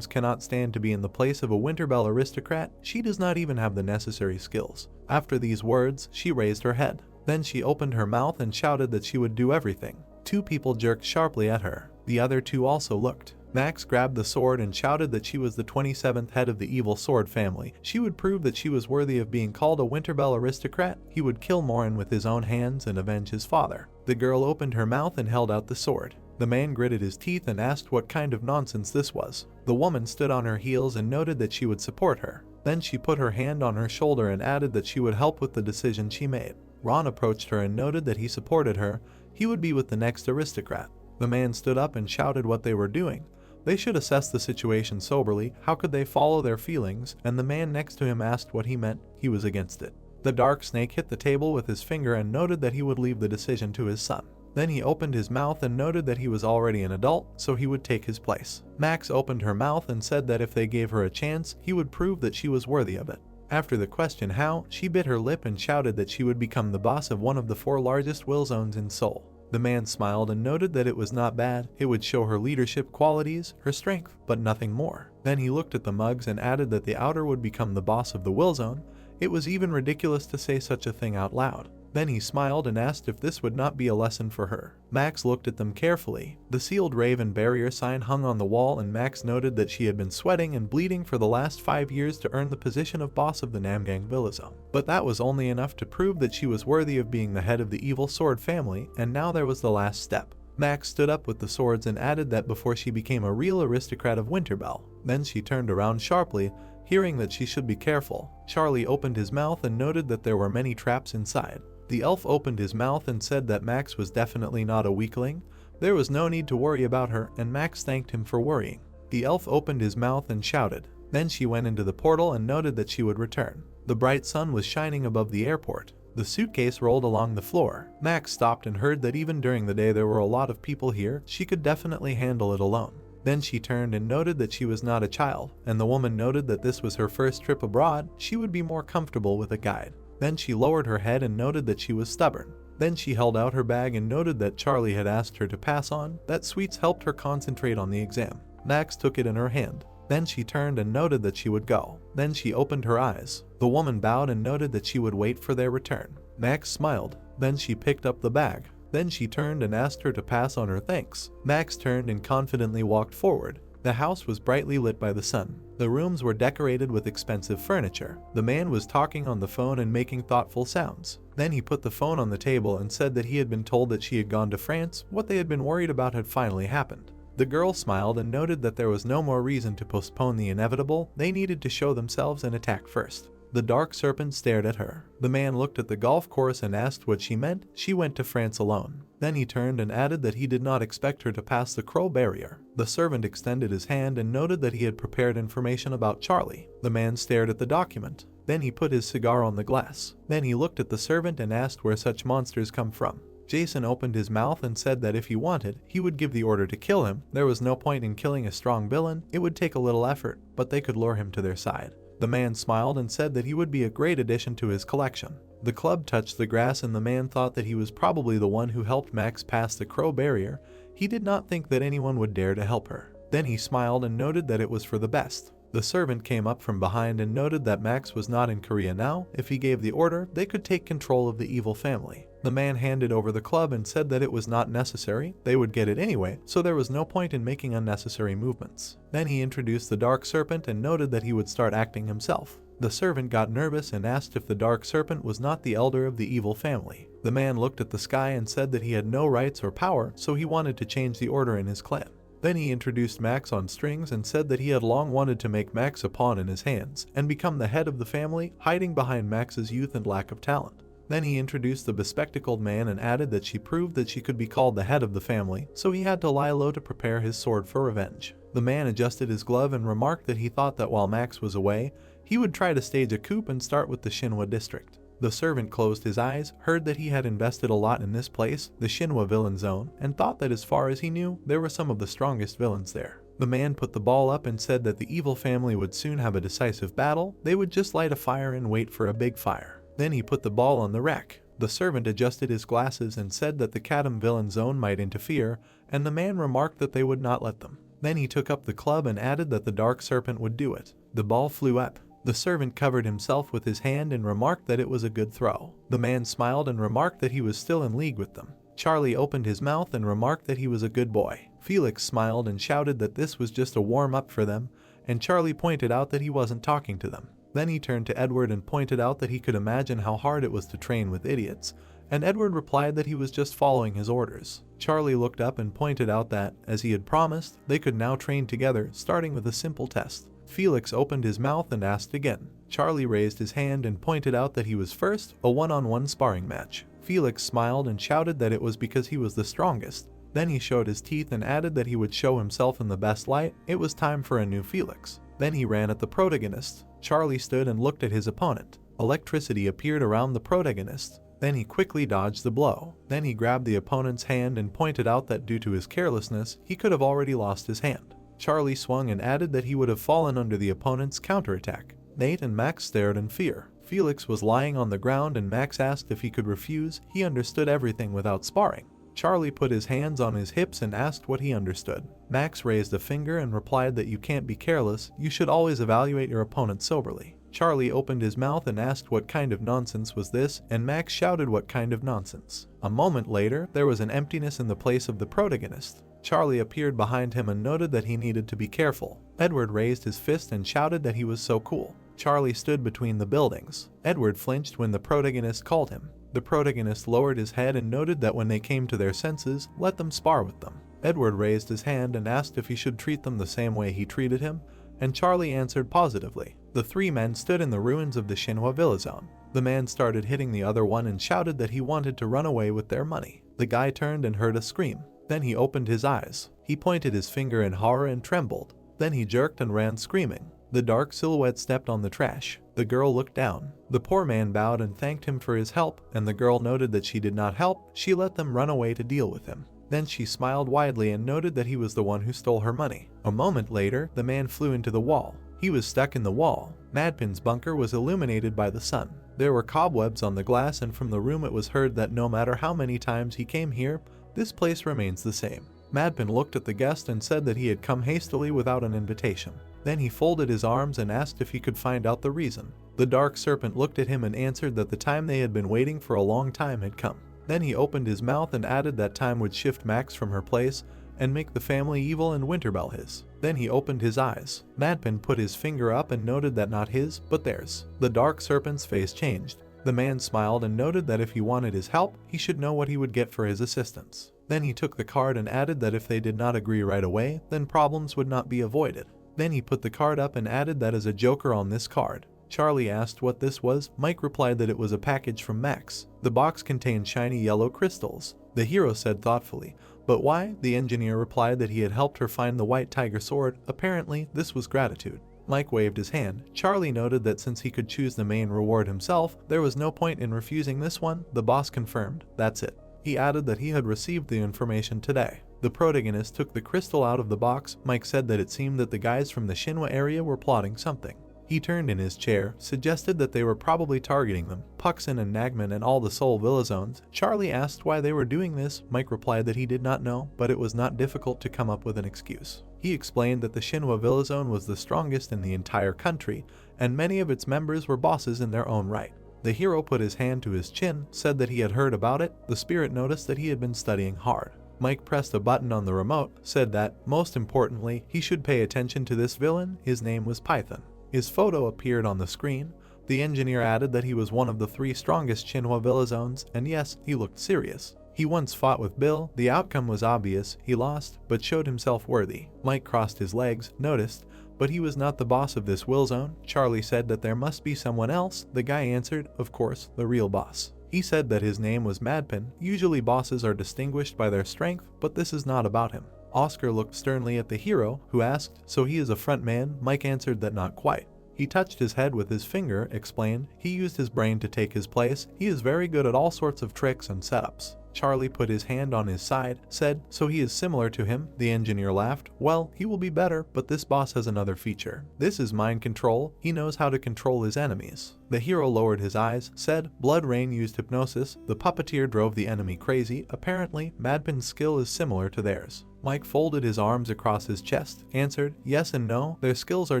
cannot stand to be in the place of a Winterbell aristocrat. She does not even have the necessary skills. After these words, she raised her head. Then she opened her mouth and shouted that she would do everything. Two people jerked sharply at her. The other two also looked. Max grabbed the sword and shouted that she was the 27th head of the evil sword family. She would prove that she was worthy of being called a Winterbell aristocrat. He would kill Morin with his own hands and avenge his father. The girl opened her mouth and held out the sword. The man gritted his teeth and asked what kind of nonsense this was. The woman stood on her heels and noted that she would support her. Then she put her hand on her shoulder and added that she would help with the decision she made. Ron approached her and noted that he supported her. He would be with the next aristocrat. The man stood up and shouted what they were doing. They should assess the situation soberly. How could they follow their feelings? And the man next to him asked what he meant. He was against it. The dark snake hit the table with his finger and noted that he would leave the decision to his son. Then he opened his mouth and noted that he was already an adult, so he would take his place. Max opened her mouth and said that if they gave her a chance, he would prove that she was worthy of it. After the question how, she bit her lip and shouted that she would become the boss of one of the 4 largest will zones in Seoul. The man smiled and noted that it was not bad. It would show her leadership qualities, her strength, but nothing more. Then he looked at the mugs and added that the outer would become the boss of the will zone. It was even ridiculous to say such a thing out loud. Then he smiled and asked if this would not be a lesson for her. Max looked at them carefully. The sealed raven barrier sign hung on the wall, and Max noted that she had been sweating and bleeding for the last 5 years to earn the position of boss of the Namgang Villa Zone. But that was only enough to prove that she was worthy of being the head of the evil sword family, and now there was the last step. Max stood up with the swords and added that before she became a real aristocrat of Winterbell. Then she turned around sharply, hearing that she should be careful. Charlie opened his mouth and noted that there were many traps inside. The elf opened his mouth and said that Max was definitely not a weakling. There was no need to worry about her, and Max thanked him for worrying. The elf opened his mouth and shouted. Then she went into the portal and noted that she would return. The bright sun was shining above the airport. The suitcase rolled along the floor. Max stopped and heard that even during the day there were a lot of people here. She could definitely handle it alone. Then she turned and noted that she was not a child, and the woman noted that this was her first trip abroad. She would be more comfortable with a guide. Then she lowered her head and noted that she was stubborn. Then she held out her bag and noted that Charlie had asked her to pass on. That sweets helped her concentrate on the exam. Max took it in her hand. Then she turned and noted that she would go. Then she opened her eyes. The woman bowed and noted that she would wait for their return. Max smiled. Then she picked up the bag. Then she turned and asked her to pass on her thanks. Max turned and confidently walked forward. The house was brightly lit by the sun. The rooms were decorated with expensive furniture. The man was talking on the phone and making thoughtful sounds. Then he put the phone on the table and said that he had been told that she had gone to France. What they had been worried about had finally happened. The girl smiled and noted that there was no more reason to postpone the inevitable. They needed to show themselves and attack first. The dark serpent stared at her. The man looked at the golf course and asked what she meant. She went to France alone. Then he turned and added that he did not expect her to pass the crow barrier. The servant extended his hand and noted that he had prepared information about Charlie. The man stared at the document. Then he put his cigar on the glass. Then he looked at the servant and asked where such monsters come from. Jason opened his mouth and said that if he wanted, he would give the order to kill him. There was no point in killing a strong villain. It would take a little effort, but they could lure him to their side. The man smiled and said that he would be a great addition to his collection. The club touched the grass and the man thought that he was probably the one who helped Max pass the crow barrier. He did not think that anyone would dare to help her. Then he smiled and noted that it was for the best. The servant came up from behind and noted that Max was not in Korea now. If he gave the order, they could take control of the evil family. The man handed over the club and said that it was not necessary, they would get it anyway, so there was no point in making unnecessary movements. Then he introduced the dark serpent and noted that he would start acting himself. The servant got nervous and asked if the dark serpent was not the elder of the evil family. The man looked at the sky and said that he had no rights or power, so he wanted to change the order in his clan. Then he introduced Max on strings and said that he had long wanted to make Max a pawn in his hands and become the head of the family, hiding behind Max's youth and lack of talent. Then he introduced the bespectacled man and added that she proved that she could be called the head of the family, so he had to lie low to prepare his sword for revenge. The man adjusted his glove and remarked that he thought that while Max was away, he would try to stage a coup and start with the Shinwa district. The servant closed his eyes, heard that he had invested a lot in this place, the Shinwa villain zone, and thought that as far as he knew, there were some of the strongest villains there. The man put the ball up and said that the evil family would soon have a decisive battle, they would just light a fire and wait for a big fire. Then he put the ball on the rack. The servant adjusted his glasses and said that the Kadam villain zone might interfere, and the man remarked that they would not let them. Then he took up the club and added that the dark serpent would do it. The ball flew up. The servant covered himself with his hand and remarked that it was a good throw. The man smiled and remarked that he was still in league with them. Charlie opened his mouth and remarked that he was a good boy. Felix smiled and shouted that this was just a warm-up for them, and Charlie pointed out that he wasn't talking to them. Then he turned to Edward and pointed out that he could imagine how hard it was to train with idiots, and Edward replied that he was just following his orders. Charlie looked up and pointed out that, as he had promised, they could now train together, starting with a simple test. Felix opened his mouth and asked again. Charlie raised his hand and pointed out that he was first, a one-on-one sparring match. Felix smiled and shouted that it was because he was the strongest. Then he showed his teeth and added that he would show himself in the best light. It was time for a new Felix. Then he ran at the protagonist. Charlie stood and looked at his opponent. Electricity appeared around the protagonist. Then he quickly dodged the blow. Then he grabbed the opponent's hand and pointed out that due to his carelessness, he could have already lost his hand. Charlie swung and added that he would have fallen under the opponent's counterattack. Nate and Max stared in fear. Felix was lying on the ground and Max asked if he could refuse. He understood everything without sparring. Charlie put his hands on his hips and asked what he understood. Max raised a finger and replied that you can't be careless, you should always evaluate your opponent soberly. Charlie opened his mouth and asked what kind of nonsense was this, and Max shouted what kind of nonsense. A moment later, there was an emptiness in the place of the protagonist. Charlie appeared behind him and noted that he needed to be careful. Edward raised his fist and shouted that he was so cool. Charlie stood between the buildings. Edward flinched when the protagonist called him. The protagonist lowered his head and noted that when they came to their senses, let them spar with them. Edward raised his hand and asked if he should treat them the same way he treated him, and Charlie answered positively. The three men stood in the ruins of the Shinwa Villa Zone. The man started hitting the other one and shouted that he wanted to run away with their money. The guy turned and heard a scream. Then he opened his eyes. He pointed his finger in horror and trembled. Then he jerked and ran screaming. The dark silhouette stepped on the trash. The girl looked down. The poor man bowed and thanked him for his help, and the girl noted that she did not help. She let them run away to deal with him. Then she smiled widely and noted that he was the one who stole her money. A moment later, the man flew into the wall. He was stuck in the wall. Madpin's bunker was illuminated by the sun. There were cobwebs on the glass, and from the room it was heard that no matter how many times he came here, this place remains the same. Madpin looked at the guest and said that he had come hastily without an invitation. Then he folded his arms and asked if he could find out the reason. The dark serpent looked at him and answered that the time they had been waiting for a long time had come. Then he opened his mouth and added that time would shift Max from her place and make the family evil and Winterbell his. Then he opened his eyes. Madpin put his finger up and noted that not his, but theirs. The dark serpent's face changed. The man smiled and noted that if he wanted his help, he should know what he would get for his assistance. Then he took the card and added that if they did not agree right away, then problems would not be avoided. Then he put the card up and added that as a joker on this card. Charlie asked what this was. Mike replied that it was a package from Max. The box contained shiny yellow crystals. The hero said thoughtfully, "But why?" The engineer replied that he had helped her find the white tiger sword. Apparently, this was gratitude. Mike waved his hand. Charlie noted that since he could choose the main reward himself, there was no point in refusing this one. The boss confirmed. That's it. He added that he had received the information today. The protagonist took the crystal out of the box. Mike said that it seemed that the guys from the Shinwa area were plotting something. He turned in his chair, suggested that they were probably targeting them, Puxin and Nagman and all the Seoul Villa zones. Charlie asked why they were doing this. Mike replied that he did not know, but it was not difficult to come up with an excuse. He explained that the Shinhwa Villa zone was the strongest in the entire country, and many of its members were bosses in their own right. The hero put his hand to his chin, said that he had heard about it. The spirit noticed that he had been studying hard. Mike pressed a button on the remote, said that, most importantly, he should pay attention to this villain. His name was Python. His photo appeared on the screen. The engineer added that he was one of the 3 strongest Shinhwa Villa zones, and yes, he looked serious. He once fought with Bill. The outcome was obvious. He lost, but showed himself worthy. Mike crossed his legs, noticed, but he was not the boss of this Will zone. Charlie said that there must be someone else. The guy answered, of course, the real boss. He said that his name was Madpin. Usually bosses are distinguished by their strength, but this is not about him. Oscar looked sternly at the hero, who asked, so he is a front man? Mike answered that not quite. He touched his head with his finger, explained, he used his brain to take his place. He is very good at all sorts of tricks and setups. Charlie put his hand on his side, said, so he is similar to him. The engineer laughed, well, he will be better, but this boss has another feature. This is mind control. He knows how to control his enemies. The hero lowered his eyes, said, Blood Rain used hypnosis. The puppeteer drove the enemy crazy. Apparently, Madpin's skill is similar to theirs. Mike folded his arms across his chest, answered, yes and no, their skills are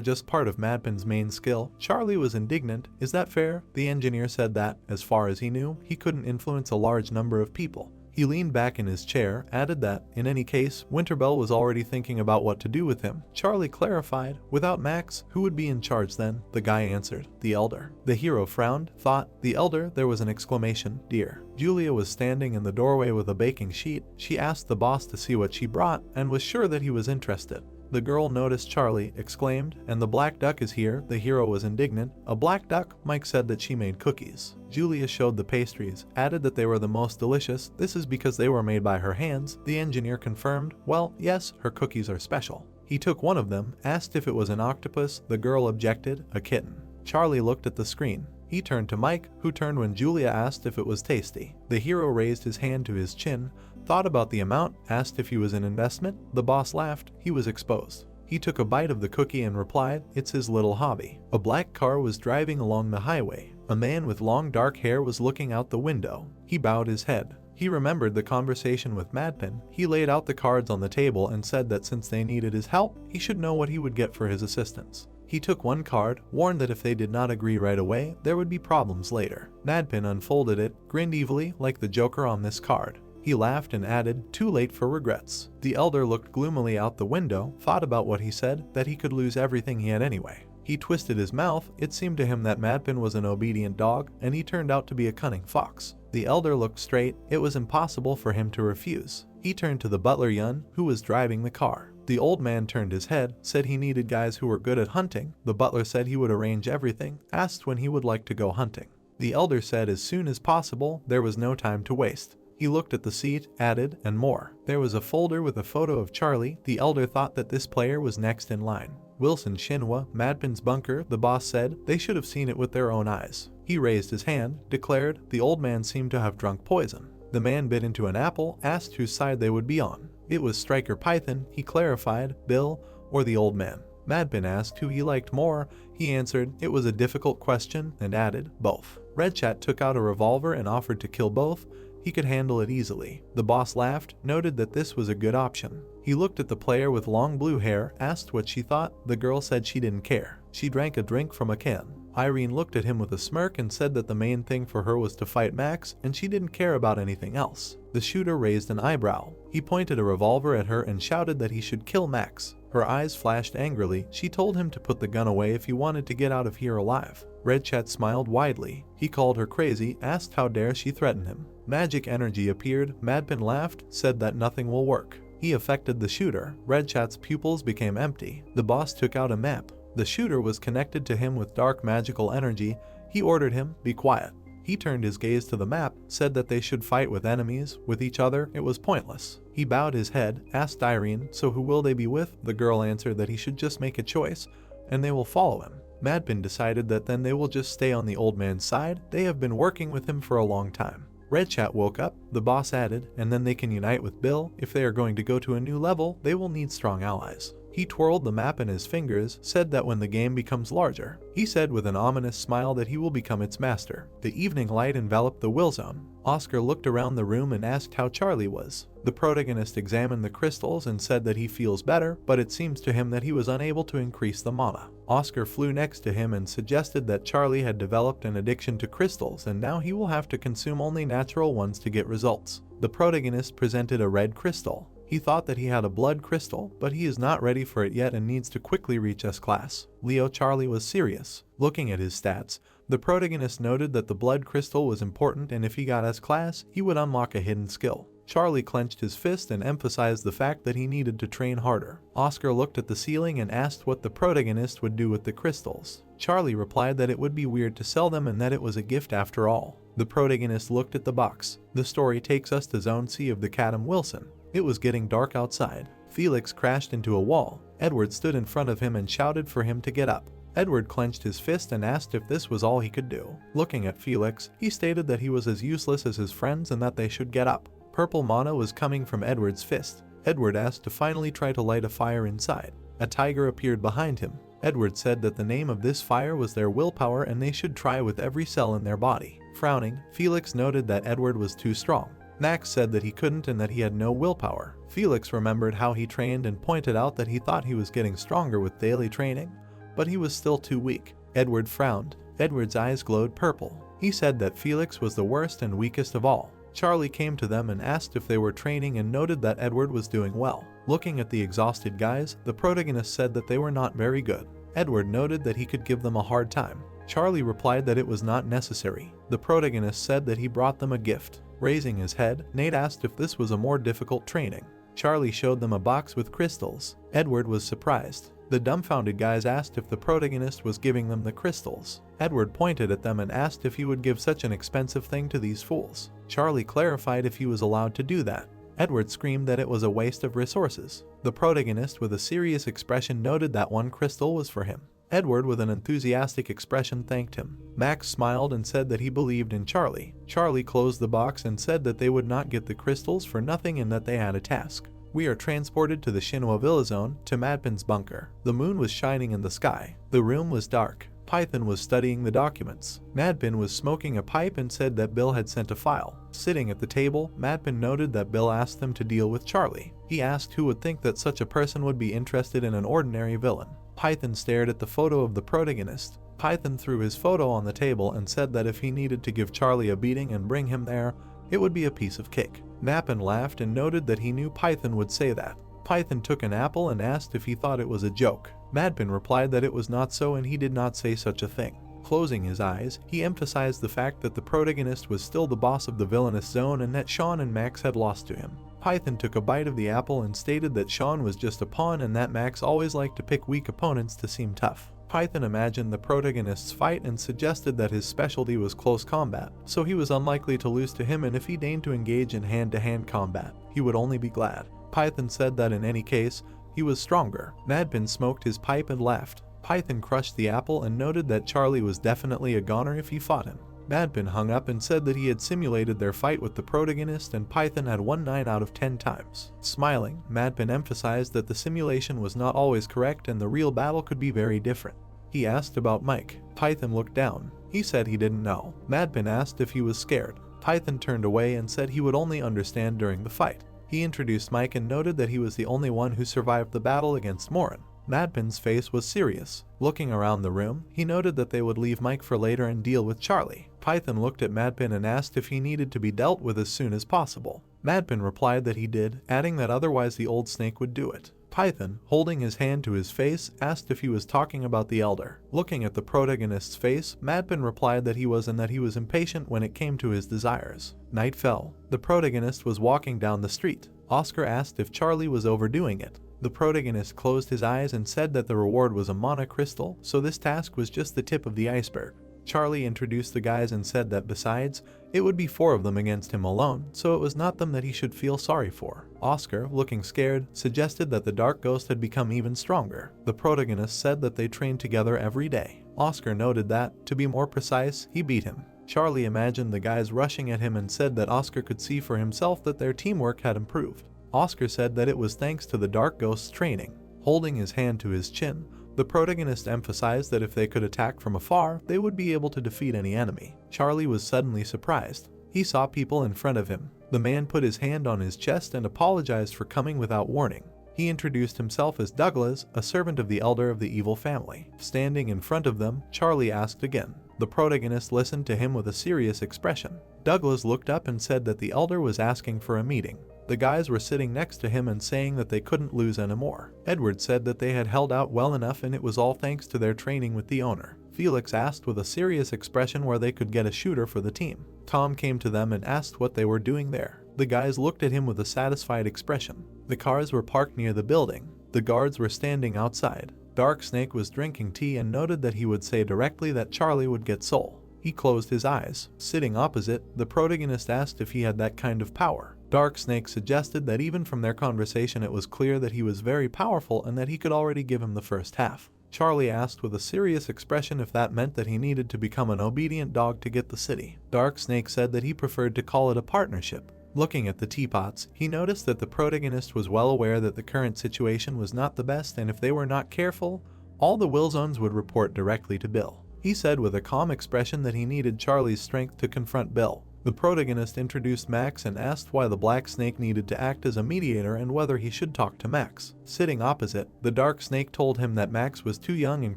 just part of Madpin's main skill. Charlie was indignant, is that fair? The engineer said that, as far as he knew, he couldn't influence a large number of people. He leaned back in his chair, added that, in any case, Winterbell was already thinking about what to do with him. Charlie clarified, without Max, who would be in charge then? The guy answered, the Elder. The hero frowned, thought, the Elder? There was an exclamation, dear. Julia was standing in the doorway with a baking sheet. She asked the boss to see what she brought, and was sure that he was interested. The girl noticed Charlie, exclaimed, and the black duck is here. The hero was indignant. A black duck? Mike said that she made cookies. Julia showed the pastries, added that they were the most delicious. This is because they were made by her hands. The engineer confirmed, well, yes, her cookies are special. He took one of them, asked if it was an octopus. The girl objected, a kitten. Charlie looked at the screen. He turned to Mike, who turned when Julia asked if it was tasty. The hero raised his hand to his chin, thought about the amount, asked if he was an investment. The boss laughed. He was exposed. He took a bite of the cookie and replied, it's his little hobby. A black car was driving along the highway. A man with long dark hair was looking out the window. He bowed his head. He remembered the conversation with Madpin. He laid out the cards on the table and said that since they needed his help, he should know what he would get for his assistance. He took one card, warned that if they did not agree right away, there would be problems later. Madpin unfolded it, grinned evilly like the Joker on this card. He laughed and added, too late for regrets. The Elder looked gloomily out the window, thought about what he said, that he could lose everything he had anyway. He twisted his mouth. It seemed to him that Madpin was an obedient dog, and he turned out to be a cunning fox. The Elder looked straight. It was impossible for him to refuse. He turned to the butler Yun, who was driving the car. The old man turned his head, said he needed guys who were good at hunting. The butler said he would arrange everything, asked when he would like to go hunting. The Elder said as soon as possible. There was no time to waste. He looked at the seat, added, and more. There was a folder with a photo of Charlie. The Elder thought that this player was next in line. Wilson Shinhwa, Madpin's bunker, the boss said. They should have seen it with their own eyes. He raised his hand, declared. The old man seemed to have drunk poison. The man bit into an apple, asked whose side they would be on. It was Striker Python. He clarified, Bill or the old man. Madpin asked who he liked more. He answered it was a difficult question and added, both. Redchat took out a revolver and offered to kill both. He could handle it easily. The boss laughed, noted that this was a good option. He looked at the player with long blue hair, asked what she thought. The girl said she didn't care. She drank a drink from a can. Irene looked at him with a smirk and said that the main thing for her was to fight Max, and she didn't care about anything else. The shooter raised an eyebrow. He pointed a revolver at her and shouted that he should kill Max. Her eyes flashed angrily. She told him to put the gun away if he wanted to get out of here alive. Redchat smiled widely. He called her crazy, asked how dare she threaten him. Magic energy appeared. Madpin laughed, said that nothing will work. He affected the shooter. Redchat's pupils became empty. The boss took out a map. The shooter was connected to him with dark magical energy. He ordered him, be quiet. He turned his gaze to the map, said that they should fight with enemies, with each other. It was pointless. He bowed his head, asked Irene, so who will they be with? The girl answered that he should just make a choice, and they will follow him. Madpin decided that then they will just stay on the old man's side. They have been working with him for a long time. Redchat woke up. The boss added, and then they can unite with Bill. If they are going to go to a new level, they will need strong allies. He twirled the map in his fingers, said that when the game becomes larger, he said with an ominous smile that he will become its master. The evening light enveloped the will zone. Oscar looked around the room and asked how Charlie was. The protagonist examined the crystals and said that he feels better, but it seems to him that he was unable to increase the mana. Oscar flew next to him and suggested that Charlie had developed an addiction to crystals and now he will have to consume only natural ones to get results. The protagonist presented a red crystal. He thought that he had a blood crystal, but he is not ready for it yet and needs to quickly reach S-class. Charlie was serious. Looking at his stats, the protagonist noted that the blood crystal was important and if he got S-class, he would unlock a hidden skill. Charlie clenched his fist and emphasized the fact that he needed to train harder. Oscar looked at the ceiling and asked what the protagonist would do with the crystals. Charlie replied that it would be weird to sell them and that it was a gift after all. The protagonist looked at the box. The story takes us to Zone C of the Cadam Wilson. It was getting dark outside. Felix crashed into a wall. Edward stood in front of him and shouted for him to get up. Edward clenched his fist and asked if this was all he could do. Looking at Felix, he stated that he was as useless as his friends and that they should get up. Purple mana was coming from Edward's fist. Edward asked to finally try to light a fire inside. A tiger appeared behind him. Edward said that the name of this fire was their willpower and they should try with every cell in their body. Frowning, Felix noted that Edward was too strong. Max said that he couldn't and that he had no willpower. Felix remembered how he trained and pointed out that he thought he was getting stronger with daily training, but he was still too weak. Edward frowned. Edward's eyes glowed purple. He said that Felix was the worst and weakest of all. Charlie came to them and asked if they were training and noted that Edward was doing well. Looking at the exhausted guys, the protagonist said that they were not very good. Edward noted that he could give them a hard time. Charlie replied that it was not necessary. The protagonist said that he brought them a gift. Raising his head, Nate asked if this was a more difficult training. Charlie showed them a box with crystals. Edward was surprised. The dumbfounded guys asked if the protagonist was giving them the crystals. Edward pointed at them and asked if he would give such an expensive thing to these fools. Charlie clarified if he was allowed to do that. Edward screamed that it was a waste of resources. The protagonist with a serious expression noted that one crystal was for him. Edward with an enthusiastic expression thanked him. Max smiled and said that he believed in Charlie. Charlie closed the box and said that they would not get the crystals for nothing and that they had a task. We are transported to the Shinwa Villa Zone, to Madpin's bunker. The moon was shining in the sky. The room was dark. Python was studying the documents. Madpin was smoking a pipe and said that Bill had sent a file. Sitting at the table, Madpin noted that Bill asked them to deal with Charlie. He asked who would think that such a person would be interested in an ordinary villain. Python stared at the photo of the protagonist. Python threw his photo on the table and said that if he needed to give Charlie a beating and bring him there, it would be a piece of cake. Madpin laughed and noted that he knew Python would say that. Python took an apple and asked if he thought it was a joke. Madpin replied that it was not so and he did not say such a thing. Closing his eyes, he emphasized the fact that the protagonist was still the boss of the villainous zone and that Sean and Max had lost to him. Python took a bite of the apple and stated that Sean was just a pawn and that Max always liked to pick weak opponents to seem tough. Python imagined the protagonist's fight and suggested that his specialty was close combat, so he was unlikely to lose to him and if he deigned to engage in hand-to-hand combat, he would only be glad. Python said that in any case, he was stronger. Madpin smoked his pipe and laughed. Python crushed the apple and noted that Charlie was definitely a goner if he fought him. Madpin hung up and said that he had simulated their fight with the protagonist and Python had won 9 out of 10 times. Smiling, Madpin emphasized that the simulation was not always correct and the real battle could be very different. He asked about Mike. Python looked down. He said he didn't know. Madpin asked if he was scared. Python turned away and said he would only understand during the fight. He introduced Mike and noted that he was the only one who survived the battle against Morin. Madpin's face was serious. Looking around the room, he noted that they would leave Mike for later and deal with Charlie. Python looked at Madpin and asked if he needed to be dealt with as soon as possible. Madpin replied that he did, adding that otherwise the old snake would do it. Python, holding his hand to his face, asked if he was talking about the elder. Looking at the protagonist's face, Madpin replied that he was and that he was impatient when it came to his desires. Night fell. The protagonist was walking down the street. Oscar asked if Charlie was overdoing it. The protagonist closed his eyes and said that the reward was a mana crystal, so this task was just the tip of the iceberg. Charlie introduced the guys and said that besides, it would be 4 of them against him alone, so it was not them that he should feel sorry for. Oscar, looking scared, suggested that the dark ghost had become even stronger. The protagonist said that they trained together every day. Oscar noted that, to be more precise, he beat him. Charlie imagined the guys rushing at him and said that Oscar could see for himself that their teamwork had improved. Oscar said that it was thanks to the dark ghost's training. Holding his hand to his chin, the protagonist emphasized that if they could attack from afar, they would be able to defeat any enemy. Charlie was suddenly surprised. He saw people in front of him. The man put his hand on his chest and apologized for coming without warning. He introduced himself as Douglas, a servant of the elder of the evil family. Standing in front of them, Charlie asked again. The protagonist listened to him with a serious expression. Douglas looked up and said that the elder was asking for a meeting. The guys were sitting next to him and saying that they couldn't lose anymore. Edward said that they had held out well enough and it was all thanks to their training with the owner. Felix asked with a serious expression where they could get a shooter for the team. Tom came to them and asked what they were doing there. The guys looked at him with a satisfied expression. The cars were parked near the building. The guards were standing outside. Dark Snake was drinking tea and noted that he would say directly that Charlie would get Soul. He closed his eyes. Sitting opposite, the protagonist asked if he had that kind of power. Dark Snake suggested that even from their conversation it was clear that he was very powerful and that he could already give him the first half. Charlie asked with a serious expression if that meant that he needed to become an obedient dog to get the city. Dark Snake said that he preferred to call it a partnership. Looking at the teapots, he noticed that the protagonist was well aware that the current situation was not the best and if they were not careful, all the Wilsons would report directly to Bill. He said with a calm expression that he needed Charlie's strength to confront Bill. The protagonist introduced Max and asked why the Black Snake needed to act as a mediator and whether he should talk to Max. Sitting opposite, the Dark Snake told him that Max was too young and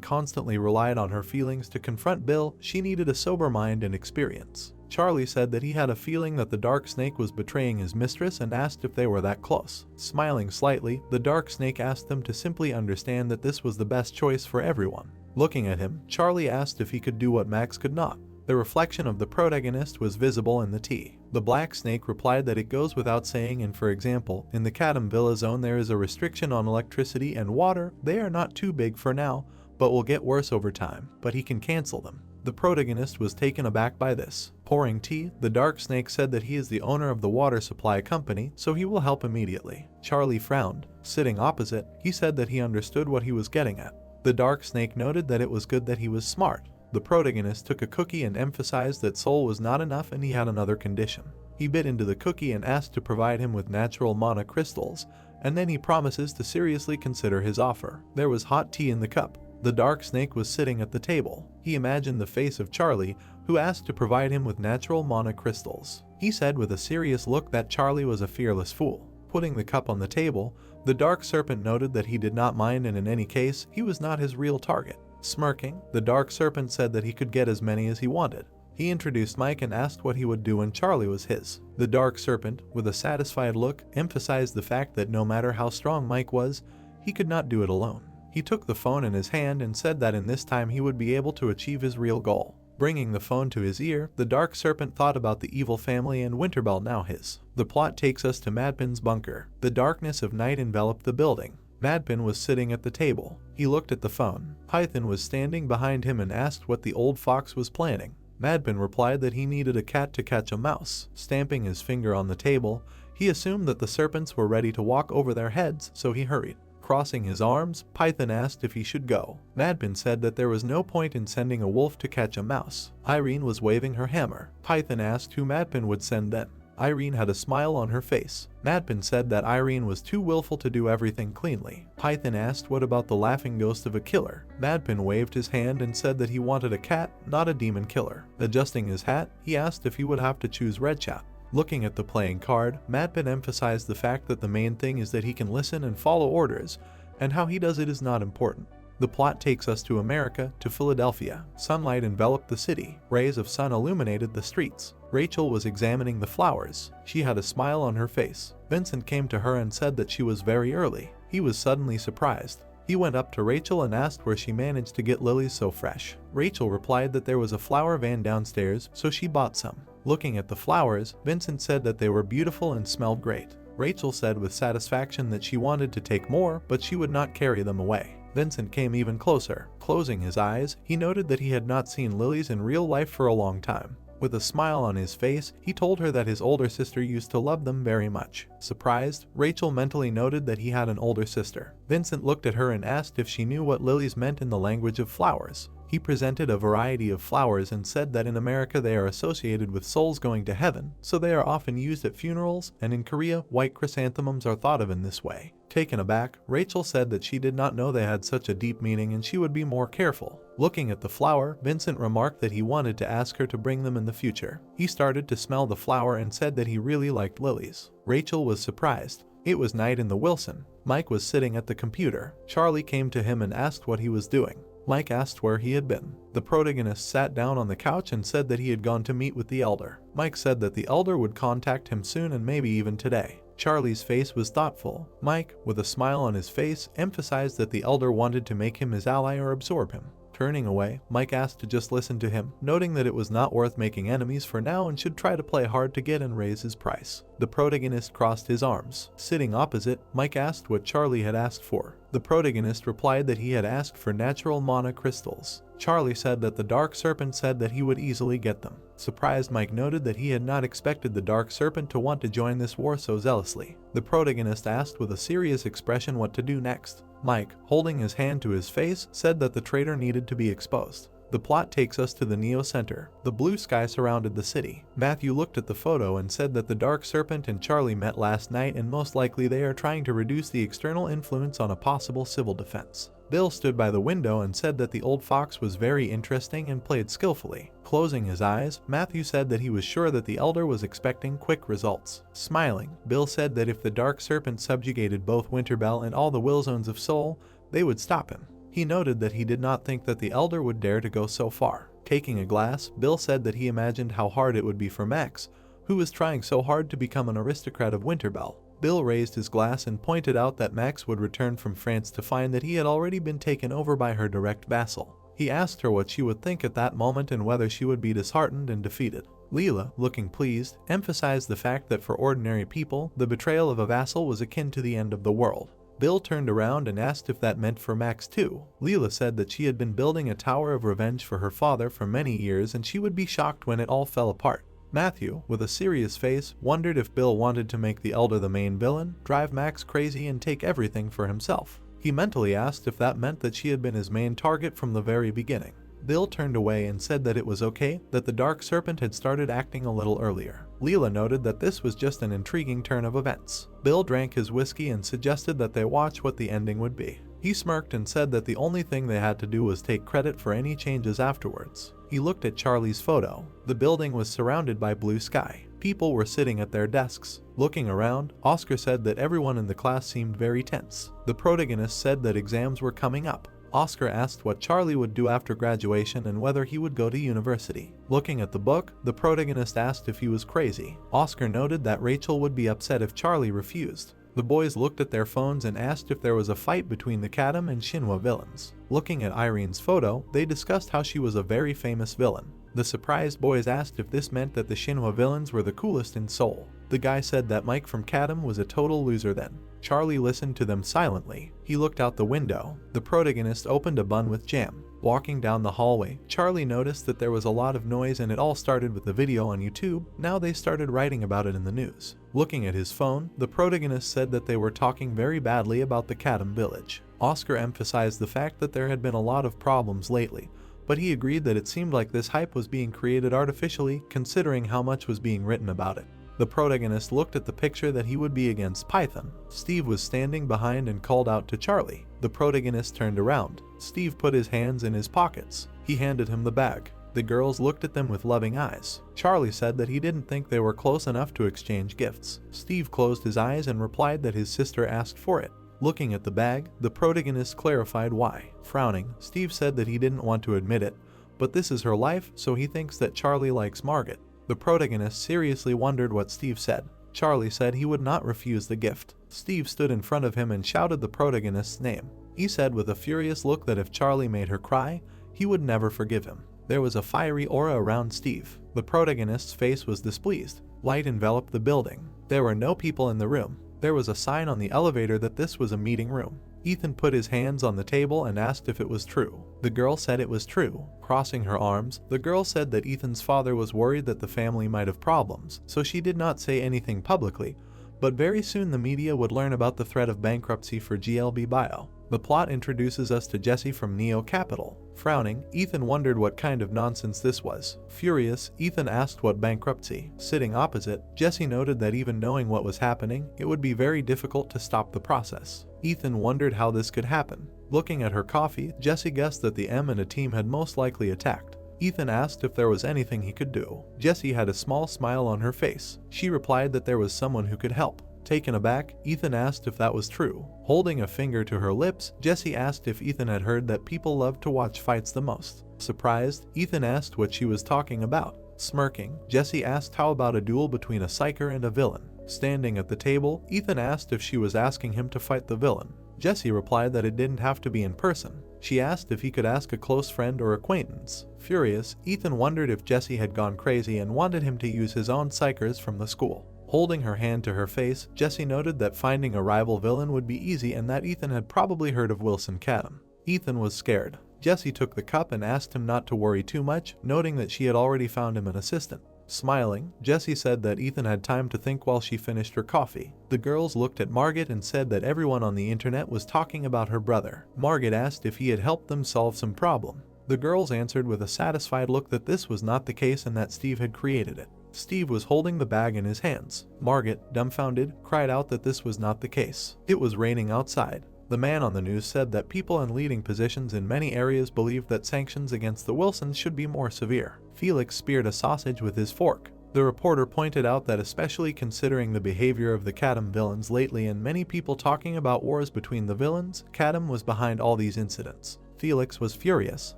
constantly relied on her feelings to confront Bill. She needed a sober mind and experience. Charlie said that he had a feeling that the Dark Snake was betraying his mistress and asked if they were that close. Smiling slightly, the Dark Snake asked them to simply understand that this was the best choice for everyone. Looking at him, Charlie asked if he could do what Max could not. The reflection of the protagonist was visible in the tea. The Black Snake replied that it goes without saying, and for example, in the Kadam Villa zone there is a restriction on electricity and water. They are not too big for now, but will get worse over time, but he can cancel them. The protagonist was taken aback by this. Pouring tea, the Dark Snake said that he is the owner of the water supply company, so he will help immediately. Charlie frowned. Sitting opposite, he said that he understood what he was getting at. The Dark Snake noted that it was good that he was smart. The protagonist took a cookie and emphasized that Soul was not enough and he had another condition. He bit into the cookie and asked to provide him with natural mana crystals, and then he promises to seriously consider his offer. There was hot tea in the cup. The Dark Snake was sitting at the table. He imagined the face of Charlie, who asked to provide him with natural mana crystals. He said with a serious look that Charlie was a fearless fool. Putting the cup on the table, the Dark Serpent noted that he did not mind and in any case, he was not his real target. Smirking, the Dark Serpent said that he could get as many as he wanted. He introduced Mike and asked what he would do when Charlie was his. The Dark Serpent, with a satisfied look, emphasized the fact that no matter how strong Mike was, he could not do it alone. He took the phone in his hand and said that in this time he would be able to achieve his real goal. Bringing the phone to his ear, the Dark Serpent thought about the evil family and Winterbell now his. The plot takes us to Madpin's bunker. The darkness of night enveloped the building. Madpin was sitting at the table. He looked at the phone. Python was standing behind him and asked what the old fox was planning. Madpin replied that he needed a cat to catch a mouse. Stamping his finger on the table, he assumed that the serpents were ready to walk over their heads, so he hurried. Crossing his arms, Python asked if he should go. Madpin said that there was no point in sending a wolf to catch a mouse. Irene was waving her hammer. Python asked who Madpin would send then. Irene had a smile on her face. Madpin said that Irene was too willful to do everything cleanly. Python asked what about the laughing ghost of a killer. Madpin waved his hand and said that he wanted a cat, not a demon killer. Adjusting his hat, he asked if he would have to choose Red Chat. Looking at the playing card, Madpin emphasized the fact that the main thing is that he can listen and follow orders, and how he does it is not important. The plot takes us to America, to Philadelphia. Sunlight enveloped the city. Rays of sun illuminated the streets. Rachel was examining the flowers. She had a smile on her face. Vincent came to her and said that she was very early. He was suddenly surprised. He went up to Rachel and asked where she managed to get lilies so fresh. Rachel replied that there was a flower van downstairs, so she bought some. Looking at the flowers, Vincent said that they were beautiful and smelled great. Rachel said with satisfaction that she wanted to take more, but she would not carry them away. Vincent came even closer. Closing his eyes, he noted that he had not seen lilies in real life for a long time. With a smile on his face, he told her that his older sister used to love them very much. Surprised, Rachel mentally noted that he had an older sister. Vincent looked at her and asked if she knew what lilies meant in the language of flowers. He presented a variety of flowers and said that in America they are associated with souls going to heaven, so they are often used at funerals, and in Korea, white chrysanthemums are thought of in this way. Taken aback, Rachel said that she did not know they had such a deep meaning and she would be more careful. Looking at the flower, Vincent remarked that he wanted to ask her to bring them in the future. He started to smell the flower and said that he really liked lilies. Rachel was surprised. It was night in the Wilson. Mike was sitting at the computer. Charlie came to him and asked what he was doing. Mike asked where he had been. The protagonist sat down on the couch and said that he had gone to meet with the elder. Mike said that the elder would contact him soon and maybe even today. Charlie's face was thoughtful. Mike, with a smile on his face, emphasized that the elder wanted to make him his ally or absorb him. Turning away, Mike asked to just listen to him, noting that it was not worth making enemies for now and should try to play hard to get and raise his price. The protagonist crossed his arms. Sitting opposite, Mike asked what Charlie had asked for. The protagonist replied that he had asked for natural mana crystals. Charlie said that the Dark Serpent said that he would easily get them. Surprised, Mike noted that he had not expected the Dark Serpent to want to join this war so zealously. The protagonist asked with a serious expression what to do next. Mike, holding his hand to his face, said that the traitor needed to be exposed. The plot takes us to the Neo Center. The blue sky surrounded the city. Matthew looked at the photo and said that the Dark Serpent and Charlie met last night and most likely they are trying to reduce the external influence on a possible civil defense. Bill stood by the window and said that the old fox was very interesting and played skillfully. Closing his eyes, Matthew said that he was sure that the elder was expecting quick results. Smiling, Bill said that if the Dark Serpent subjugated both Winterbell and all the Will Zones of Seoul, they would stop him. He noted that he did not think that the elder would dare to go so far. Taking a glass, Bill said that he imagined how hard it would be for Max, who was trying so hard to become an aristocrat of Winterbell. Bill raised his glass and pointed out that Max would return from France to find that he had already been taken over by her direct vassal. He asked her what she would think at that moment and whether she would be disheartened and defeated. Leela, looking pleased, emphasized the fact that for ordinary people, the betrayal of a vassal was akin to the end of the world. Bill turned around and asked if that meant for Max too. Leela said that she had been building a tower of revenge for her father for many years and she would be shocked when it all fell apart. Matthew, with a serious face, wondered if Bill wanted to make the elder the main villain, drive Max crazy and take everything for himself. He mentally asked if that meant that she had been his main target from the very beginning. Bill turned away and said that it was okay, that the Dark Serpent had started acting a little earlier. Leela noted that this was just an intriguing turn of events. Bill drank his whiskey and suggested that they watch what the ending would be. He smirked and said that the only thing they had to do was take credit for any changes afterwards. He looked at Charlie's photo. The building was surrounded by blue sky. People were sitting at their desks. Looking around, Oscar said that everyone in the class seemed very tense. The protagonist said that exams were coming up. Oscar asked what Charlie would do after graduation and whether he would go to university. Looking at the book, the protagonist asked if he was crazy. Oscar noted that Rachel would be upset if Charlie refused. The boys looked at their phones and asked if there was a fight between the Kadam and Shinhwa villains. Looking at Irene's photo, they discussed how she was a very famous villain. The surprised boys asked if this meant that the Shinhwa villains were the coolest in Seoul. The guy said that Mike from Kadam was a total loser then. Charlie listened to them silently. He looked out the window. The protagonist opened a bun with jam. Walking down the hallway, Charlie noticed that there was a lot of noise and it all started with the video on YouTube. Now they started writing about it in the news. Looking at his phone, the protagonist said that they were talking very badly about the Kadam village. Oscar emphasized the fact that there had been a lot of problems lately, but he agreed that it seemed like this hype was being created artificially considering how much was being written about it. The protagonist looked at the picture that he would be against Python. Steve was standing behind and called out to Charlie. The protagonist turned around. Steve put his hands in his pockets. He handed him the bag. The girls looked at them with loving eyes. Charlie said that he didn't think they were close enough to exchange gifts. Steve closed his eyes and replied that his sister asked for it. Looking at the bag, the protagonist clarified why. Frowning, Steve said that he didn't want to admit it, but this is her life, so he thinks that Charlie likes Margaret. The protagonist seriously wondered what Steve said. Charlie said he would not refuse the gift. Steve stood in front of him and shouted the protagonist's name. He said with a furious look that if Charlie made her cry, he would never forgive him. There was a fiery aura around Steve. The protagonist's face was displeased. Light enveloped the building. There were no people in the room. There was a sign on the elevator that this was a meeting room. Ethan put his hands on the table and asked if it was true. The girl said it was true. Crossing her arms, the girl said that Ethan's father was worried that the family might have problems, so she did not say anything publicly, but very soon the media would learn about the threat of bankruptcy for GLB Bio. The plot introduces us to Jesse from Neo Capital. Frowning, Ethan wondered what kind of nonsense this was. Furious, Ethan asked what bankruptcy. Sitting opposite, Jesse noted that even knowing what was happening, it would be very difficult to stop the process. Ethan wondered how this could happen. Looking at her coffee, Jesse guessed that the M and a team had most likely attacked. Ethan asked if there was anything he could do. Jessie had a small smile on her face. She replied that there was someone who could help. Taken aback, Ethan asked if that was true. Holding a finger to her lips, Jessie asked if Ethan had heard that people love to watch fights the most. Surprised, Ethan asked what she was talking about. Smirking, Jessie asked how about a duel between a psyker and a villain. Standing at the table, Ethan asked if she was asking him to fight the villain. Jessie replied that it didn't have to be in person. She asked if he could ask a close friend or acquaintance. Furious, Ethan wondered if Jessie had gone crazy and wanted him to use his own psychers from the school. Holding her hand to her face, Jessie noted that finding a rival villain would be easy and that Ethan had probably heard of Wilson Cadam. Ethan was scared. Jessie took the cup and asked him not to worry too much, noting that she had already found him an assistant. Smiling, Jessie said that Ethan had time to think while she finished her coffee. The girls looked at Margaret and said that everyone on the internet was talking about her brother. Margaret asked if he had helped them solve some problem. The girls answered with a satisfied look that this was not the case and that Steve had created it. Steve was holding the bag in his hands. Margaret, dumbfounded, cried out that this was not the case. It was raining outside. The man on the news said that people in leading positions in many areas believed that sanctions against the Wilsons should be more severe. Felix speared a sausage with his fork. The reporter pointed out that especially considering the behavior of the Cadam villains lately and many people talking about wars between the villains, Cadam was behind all these incidents. Felix was furious.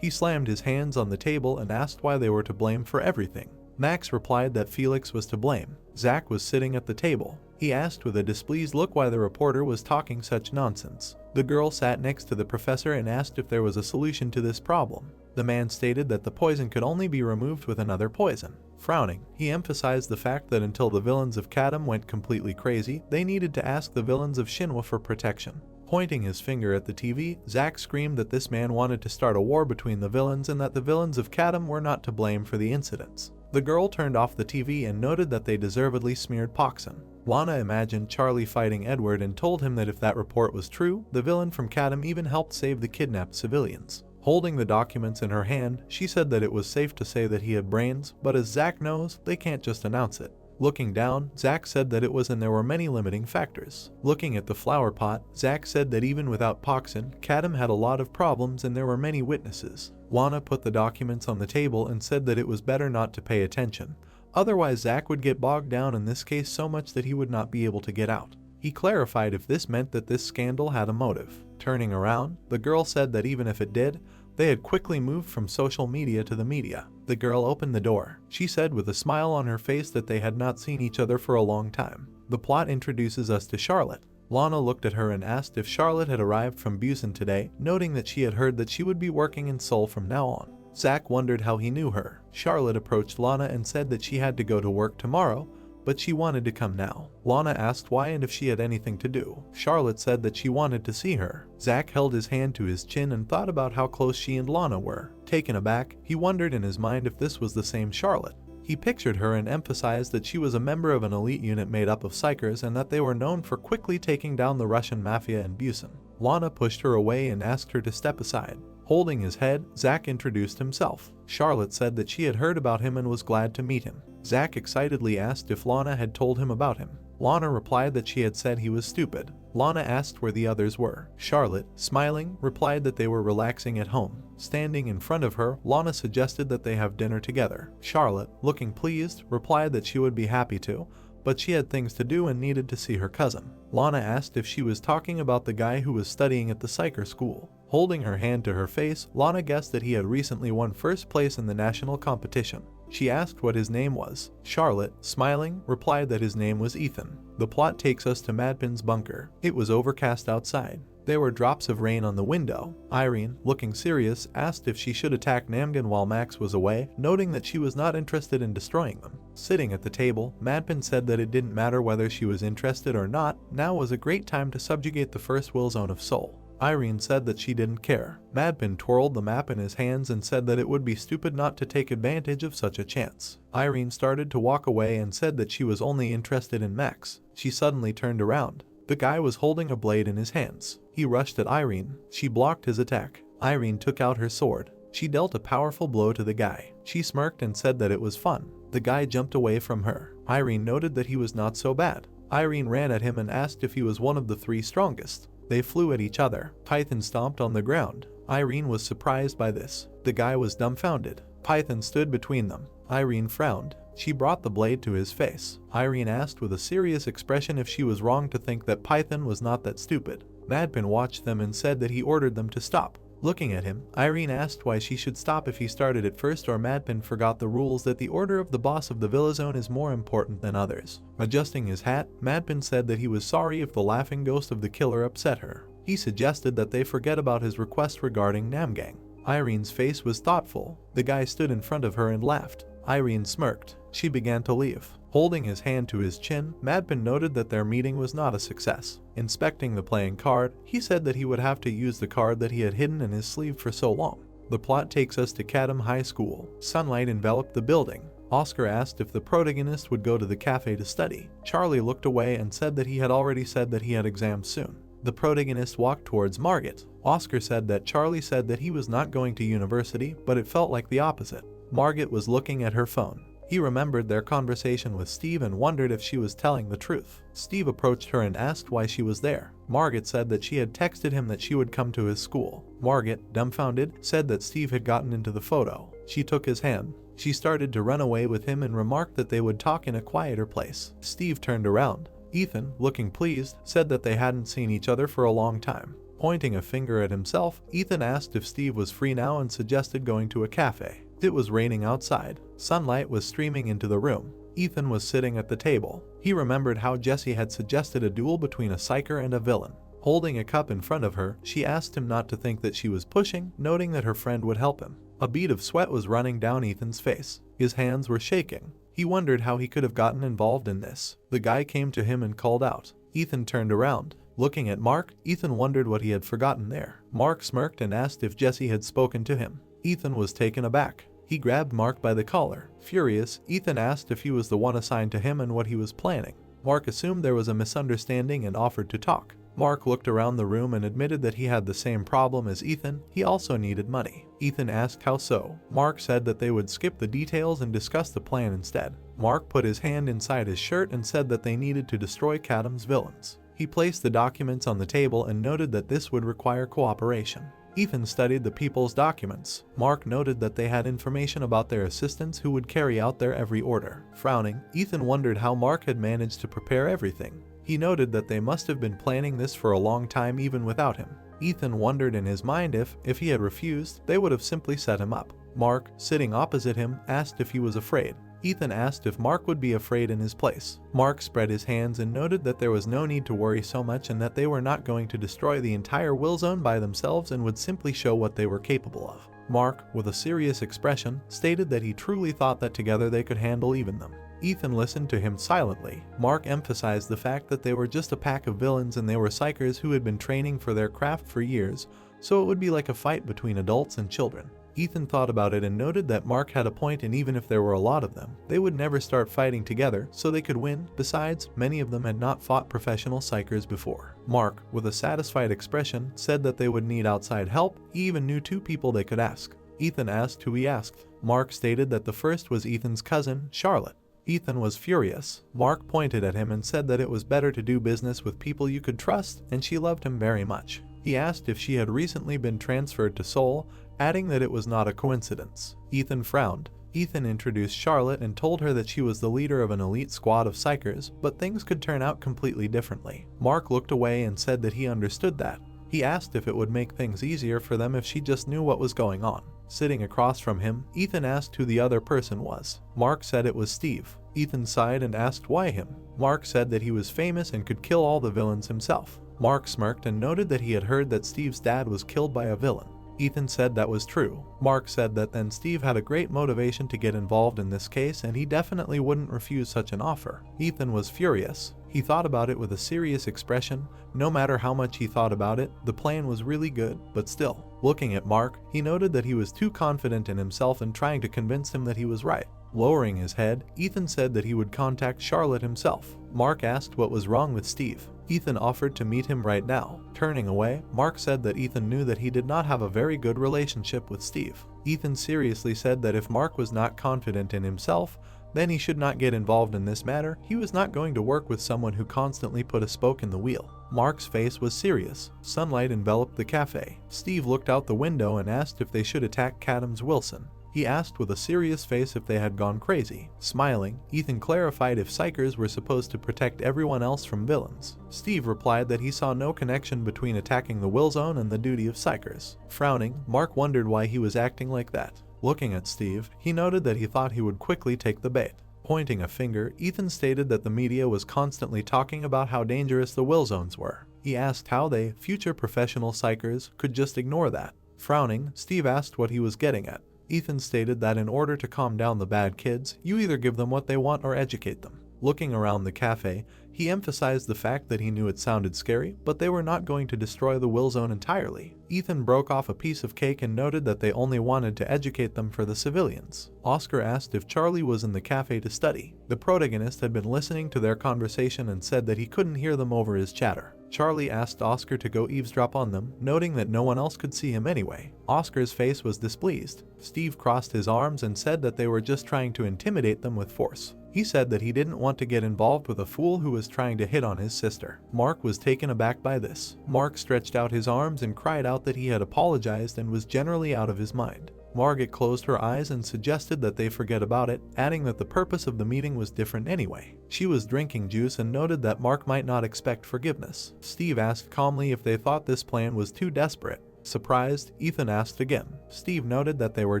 He slammed his hands on the table and asked why they were to blame for everything. Max replied that Felix was to blame. Zach was sitting at the table. He asked with a displeased look why the reporter was talking such nonsense. The girl sat next to the professor and asked if there was a solution to this problem. The man stated that the poison could only be removed with another poison. Frowning, he emphasized the fact that until the villains of Cadam went completely crazy, they needed to ask the villains of Shinhwa for protection. Pointing his finger at the TV, Zach screamed that this man wanted to start a war between the villains and that the villains of Cadam were not to blame for the incidents. The girl turned off the TV and noted that they deservedly smeared Poxon. Lana imagined Charlie fighting Edward and told him that if that report was true, the villain from Cadam even helped save the kidnapped civilians. Holding the documents in her hand, she said that it was safe to say that he had brains, but as Zach knows, they can't just announce it. Looking down, Zach said that it was and there were many limiting factors. Looking at the flower pot, Zach said that even without Poxon, Cadam had a lot of problems and there were many witnesses. Lana put the documents on the table and said that it was better not to pay attention. Otherwise Zach would get bogged down in this case so much that he would not be able to get out. He clarified if this meant that this scandal had a motive. Turning around, the girl said that even if it did, they had quickly moved from social media to the media. The girl opened the door. She said with a smile on her face that they had not seen each other for a long time. The plot introduces us to Charlotte. Lana looked at her and asked if Charlotte had arrived from Busan today, noting that she had heard that she would be working in Seoul from now on. Zach wondered how he knew her. Charlotte approached Lana and said that she had to go to work tomorrow, but she wanted to come now. Lana asked why and if she had anything to do. Charlotte said that she wanted to see her. Zach held his hand to his chin and thought about how close she and Lana were. Taken aback, he wondered in his mind if this was the same Charlotte. He pictured her and emphasized that she was a member of an elite unit made up of psychers and that they were known for quickly taking down the Russian mafia in Busan. Lana pushed her away and asked her to step aside. Holding his head, Zach introduced himself. Charlotte said that she had heard about him and was glad to meet him. Zach excitedly asked if Lana had told him about him. Lana replied that she had said he was stupid. Lana asked where the others were. Charlotte, smiling, replied that they were relaxing at home. Standing in front of her, Lana suggested that they have dinner together. Charlotte, looking pleased, replied that she would be happy to, but she had things to do and needed to see her cousin. Lana asked if she was talking about the guy who was studying at the psycher school. Holding her hand to her face, Lana guessed that he had recently won first place in the national competition. She asked what his name was. Charlotte, smiling, replied that his name was Ethan. The plot takes us to Madpin's bunker. It was overcast outside. There were drops of rain on the window. Irene, looking serious, asked if she should attack Namgan while Max was away, noting that she was not interested in destroying them. Sitting at the table, Madpin said that it didn't matter whether she was interested or not, now was a great time to subjugate the first will zone of Seoul. Irene said that she didn't care. Madpin twirled the map in his hands and said that it would be stupid not to take advantage of such a chance. Irene started to walk away and said that she was only interested in Max. She suddenly turned around. The guy was holding a blade in his hands. He rushed at Irene. She blocked his attack. Irene took out her sword. She dealt a powerful blow to the guy. She smirked and said that it was fun. The guy jumped away from her. Irene noted that he was not so bad. Irene ran at him and asked if he was one of the 3 strongest. They flew at each other. Python stomped on the ground. Irene was surprised by this. The guy was dumbfounded. Python stood between them. Irene frowned. She brought the blade to his face. Irene asked with a serious expression if she was wrong to think that Python was not that stupid. Madpin watched them and said that he ordered them to stop. Looking at him, Irene asked why she should stop if he started it first, or Madpin forgot the rules that the order of the boss of the Villa Zone is more important than others. Adjusting his hat, Madpin said that he was sorry if the laughing ghost of the killer upset her. He suggested that they forget about his request regarding Namgang. Irene's face was thoughtful. The guy stood in front of her and laughed. Irene smirked. She began to leave. Holding his hand to his chin, Madpin noted that their meeting was not a success. Inspecting the playing card, he said that he would have to use the card that he had hidden in his sleeve for so long. The plot takes us to Kadam High School. Sunlight enveloped the building. Oscar asked if the protagonist would go to the cafe to study. Charlie looked away and said that he had already said that he had exams soon. The protagonist walked towards Margit. Oscar said that Charlie said that he was not going to university, but it felt like the opposite. Margit was looking at her phone. He remembered their conversation with Steve and wondered if she was telling the truth. Steve approached her and asked why she was there. Margit said that she had texted him that she would come to his school. Margit, dumbfounded, said that Steve had gotten into the photo. She took his hand. She started to run away with him and remarked that they would talk in a quieter place. Steve turned around. Ethan, looking pleased, said that they hadn't seen each other for a long time. Pointing a finger at himself, Ethan asked if Steve was free now and suggested going to a cafe. It was raining outside. Sunlight was streaming into the room. Ethan was sitting at the table. He remembered how Jessie had suggested a duel between a psyker and a villain. Holding a cup in front of her, she asked him not to think that she was pushing, noting that her friend would help him. A bead of sweat was running down Ethan's face. His hands were shaking. He wondered how he could have gotten involved in this. The guy came to him and called out. Ethan turned around. Looking at Mark, Ethan wondered what he had forgotten there. Mark smirked and asked if Jessie had spoken to him. Ethan was taken aback. He grabbed Mark by the collar. Furious, Ethan asked if he was the one assigned to him and what he was planning. Mark assumed there was a misunderstanding and offered to talk. Mark looked around the room and admitted that he had the same problem as Ethan. He also needed money. Ethan asked how so. Mark said that they would skip the details and discuss the plan instead. Mark put his hand inside his shirt and said that they needed to destroy Kadam's villains. He placed the documents on the table and noted that this would require cooperation. Ethan studied the people's documents. Mark noted that they had information about their assistants who would carry out their every order. Frowning, Ethan wondered how Mark had managed to prepare everything. He noted that they must have been planning this for a long time even without him. Ethan wondered in his mind if he had refused, they would have simply set him up. Mark, sitting opposite him, asked if he was afraid. Ethan asked if Mark would be afraid in his place. Mark spread his hands and noted that there was no need to worry so much and that they were not going to destroy the entire Will Zone by themselves and would simply show what they were capable of. Mark, with a serious expression, stated that he truly thought that together they could handle even them. Ethan listened to him silently. Mark emphasized the fact that they were just a pack of villains and they were psychers who had been training for their craft for years, so it would be like a fight between adults and children. Ethan thought about it and noted that Mark had a point, and even if there were a lot of them, they would never start fighting together, so they could win. Besides, many of them had not fought professional psychers before. Mark, with a satisfied expression, said that they would need outside help. He even knew 2 people they could ask. Ethan asked who he asked. Mark stated that the first was Ethan's cousin, Charlotte. Ethan was furious. Mark pointed at him and said that it was better to do business with people you could trust, and she loved him very much. He asked if she had recently been transferred to Seoul, adding that it was not a coincidence. Ethan frowned. Ethan introduced Charlotte and told her that she was the leader of an elite squad of psychers, but things could turn out completely differently. Mark looked away and said that he understood that. He asked if it would make things easier for them if she just knew what was going on. Sitting across from him, Ethan asked who the other person was. Mark said it was Steve. Ethan sighed and asked why him. Mark said that he was famous and could kill all the villains himself. Mark smirked and noted that he had heard that Steve's dad was killed by a villain. Ethan said that was true. Mark said that then Steve had a great motivation to get involved in this case and he definitely wouldn't refuse such an offer. Ethan was furious. He thought about it with a serious expression. No matter how much he thought about it, the plan was really good, but still. Looking at Mark, he noted that he was too confident in himself and trying to convince him that he was right. Lowering his head, Ethan said that he would contact Charlotte himself. Mark asked what was wrong with Steve. Ethan offered to meet him right now. Turning away, Mark said that Ethan knew that he did not have a very good relationship with Steve. Ethan seriously said that if Mark was not confident in himself, then he should not get involved in this matter. He was not going to work with someone who constantly put a spoke in the wheel. Mark's face was serious. Sunlight enveloped the cafe. Steve looked out the window and asked if they should attack Cadams Wilson. He asked with a serious face if they had gone crazy. Smiling, Ethan clarified if psychers were supposed to protect everyone else from villains. Steve replied that he saw no connection between attacking the Will Zone and the duty of psychers. Frowning, Mark wondered why he was acting like that. Looking at Steve, he noted that he thought he would quickly take the bait. Pointing a finger, Ethan stated that the media was constantly talking about how dangerous the Will Zones were. He asked how they, future professional psychers, could just ignore that. Frowning, Steve asked what he was getting at. Ethan stated that in order to calm down the bad kids, you either give them what they want or educate them. Looking around the cafe, he emphasized the fact that he knew it sounded scary, but they were not going to destroy the Will Zone entirely. Ethan broke off a piece of cake and noted that they only wanted to educate them for the civilians. Oscar asked if Charlie was in the cafe to study. The protagonist had been listening to their conversation and said that he couldn't hear them over his chatter. Charlie asked Oscar to go eavesdrop on them, noting that no one else could see him anyway. Oscar's face was displeased. Steve crossed his arms and said that they were just trying to intimidate them with force. He said that he didn't want to get involved with a fool who was trying to hit on his sister. Mark was taken aback by this. Mark stretched out his arms and cried out that he had apologized and was generally out of his mind. Margaret closed her eyes and suggested that they forget about it, adding that the purpose of the meeting was different anyway. She was drinking juice and noted that Mark might not expect forgiveness. Steve asked calmly if they thought this plan was too desperate. Surprised, Ethan asked again. Steve noted that they were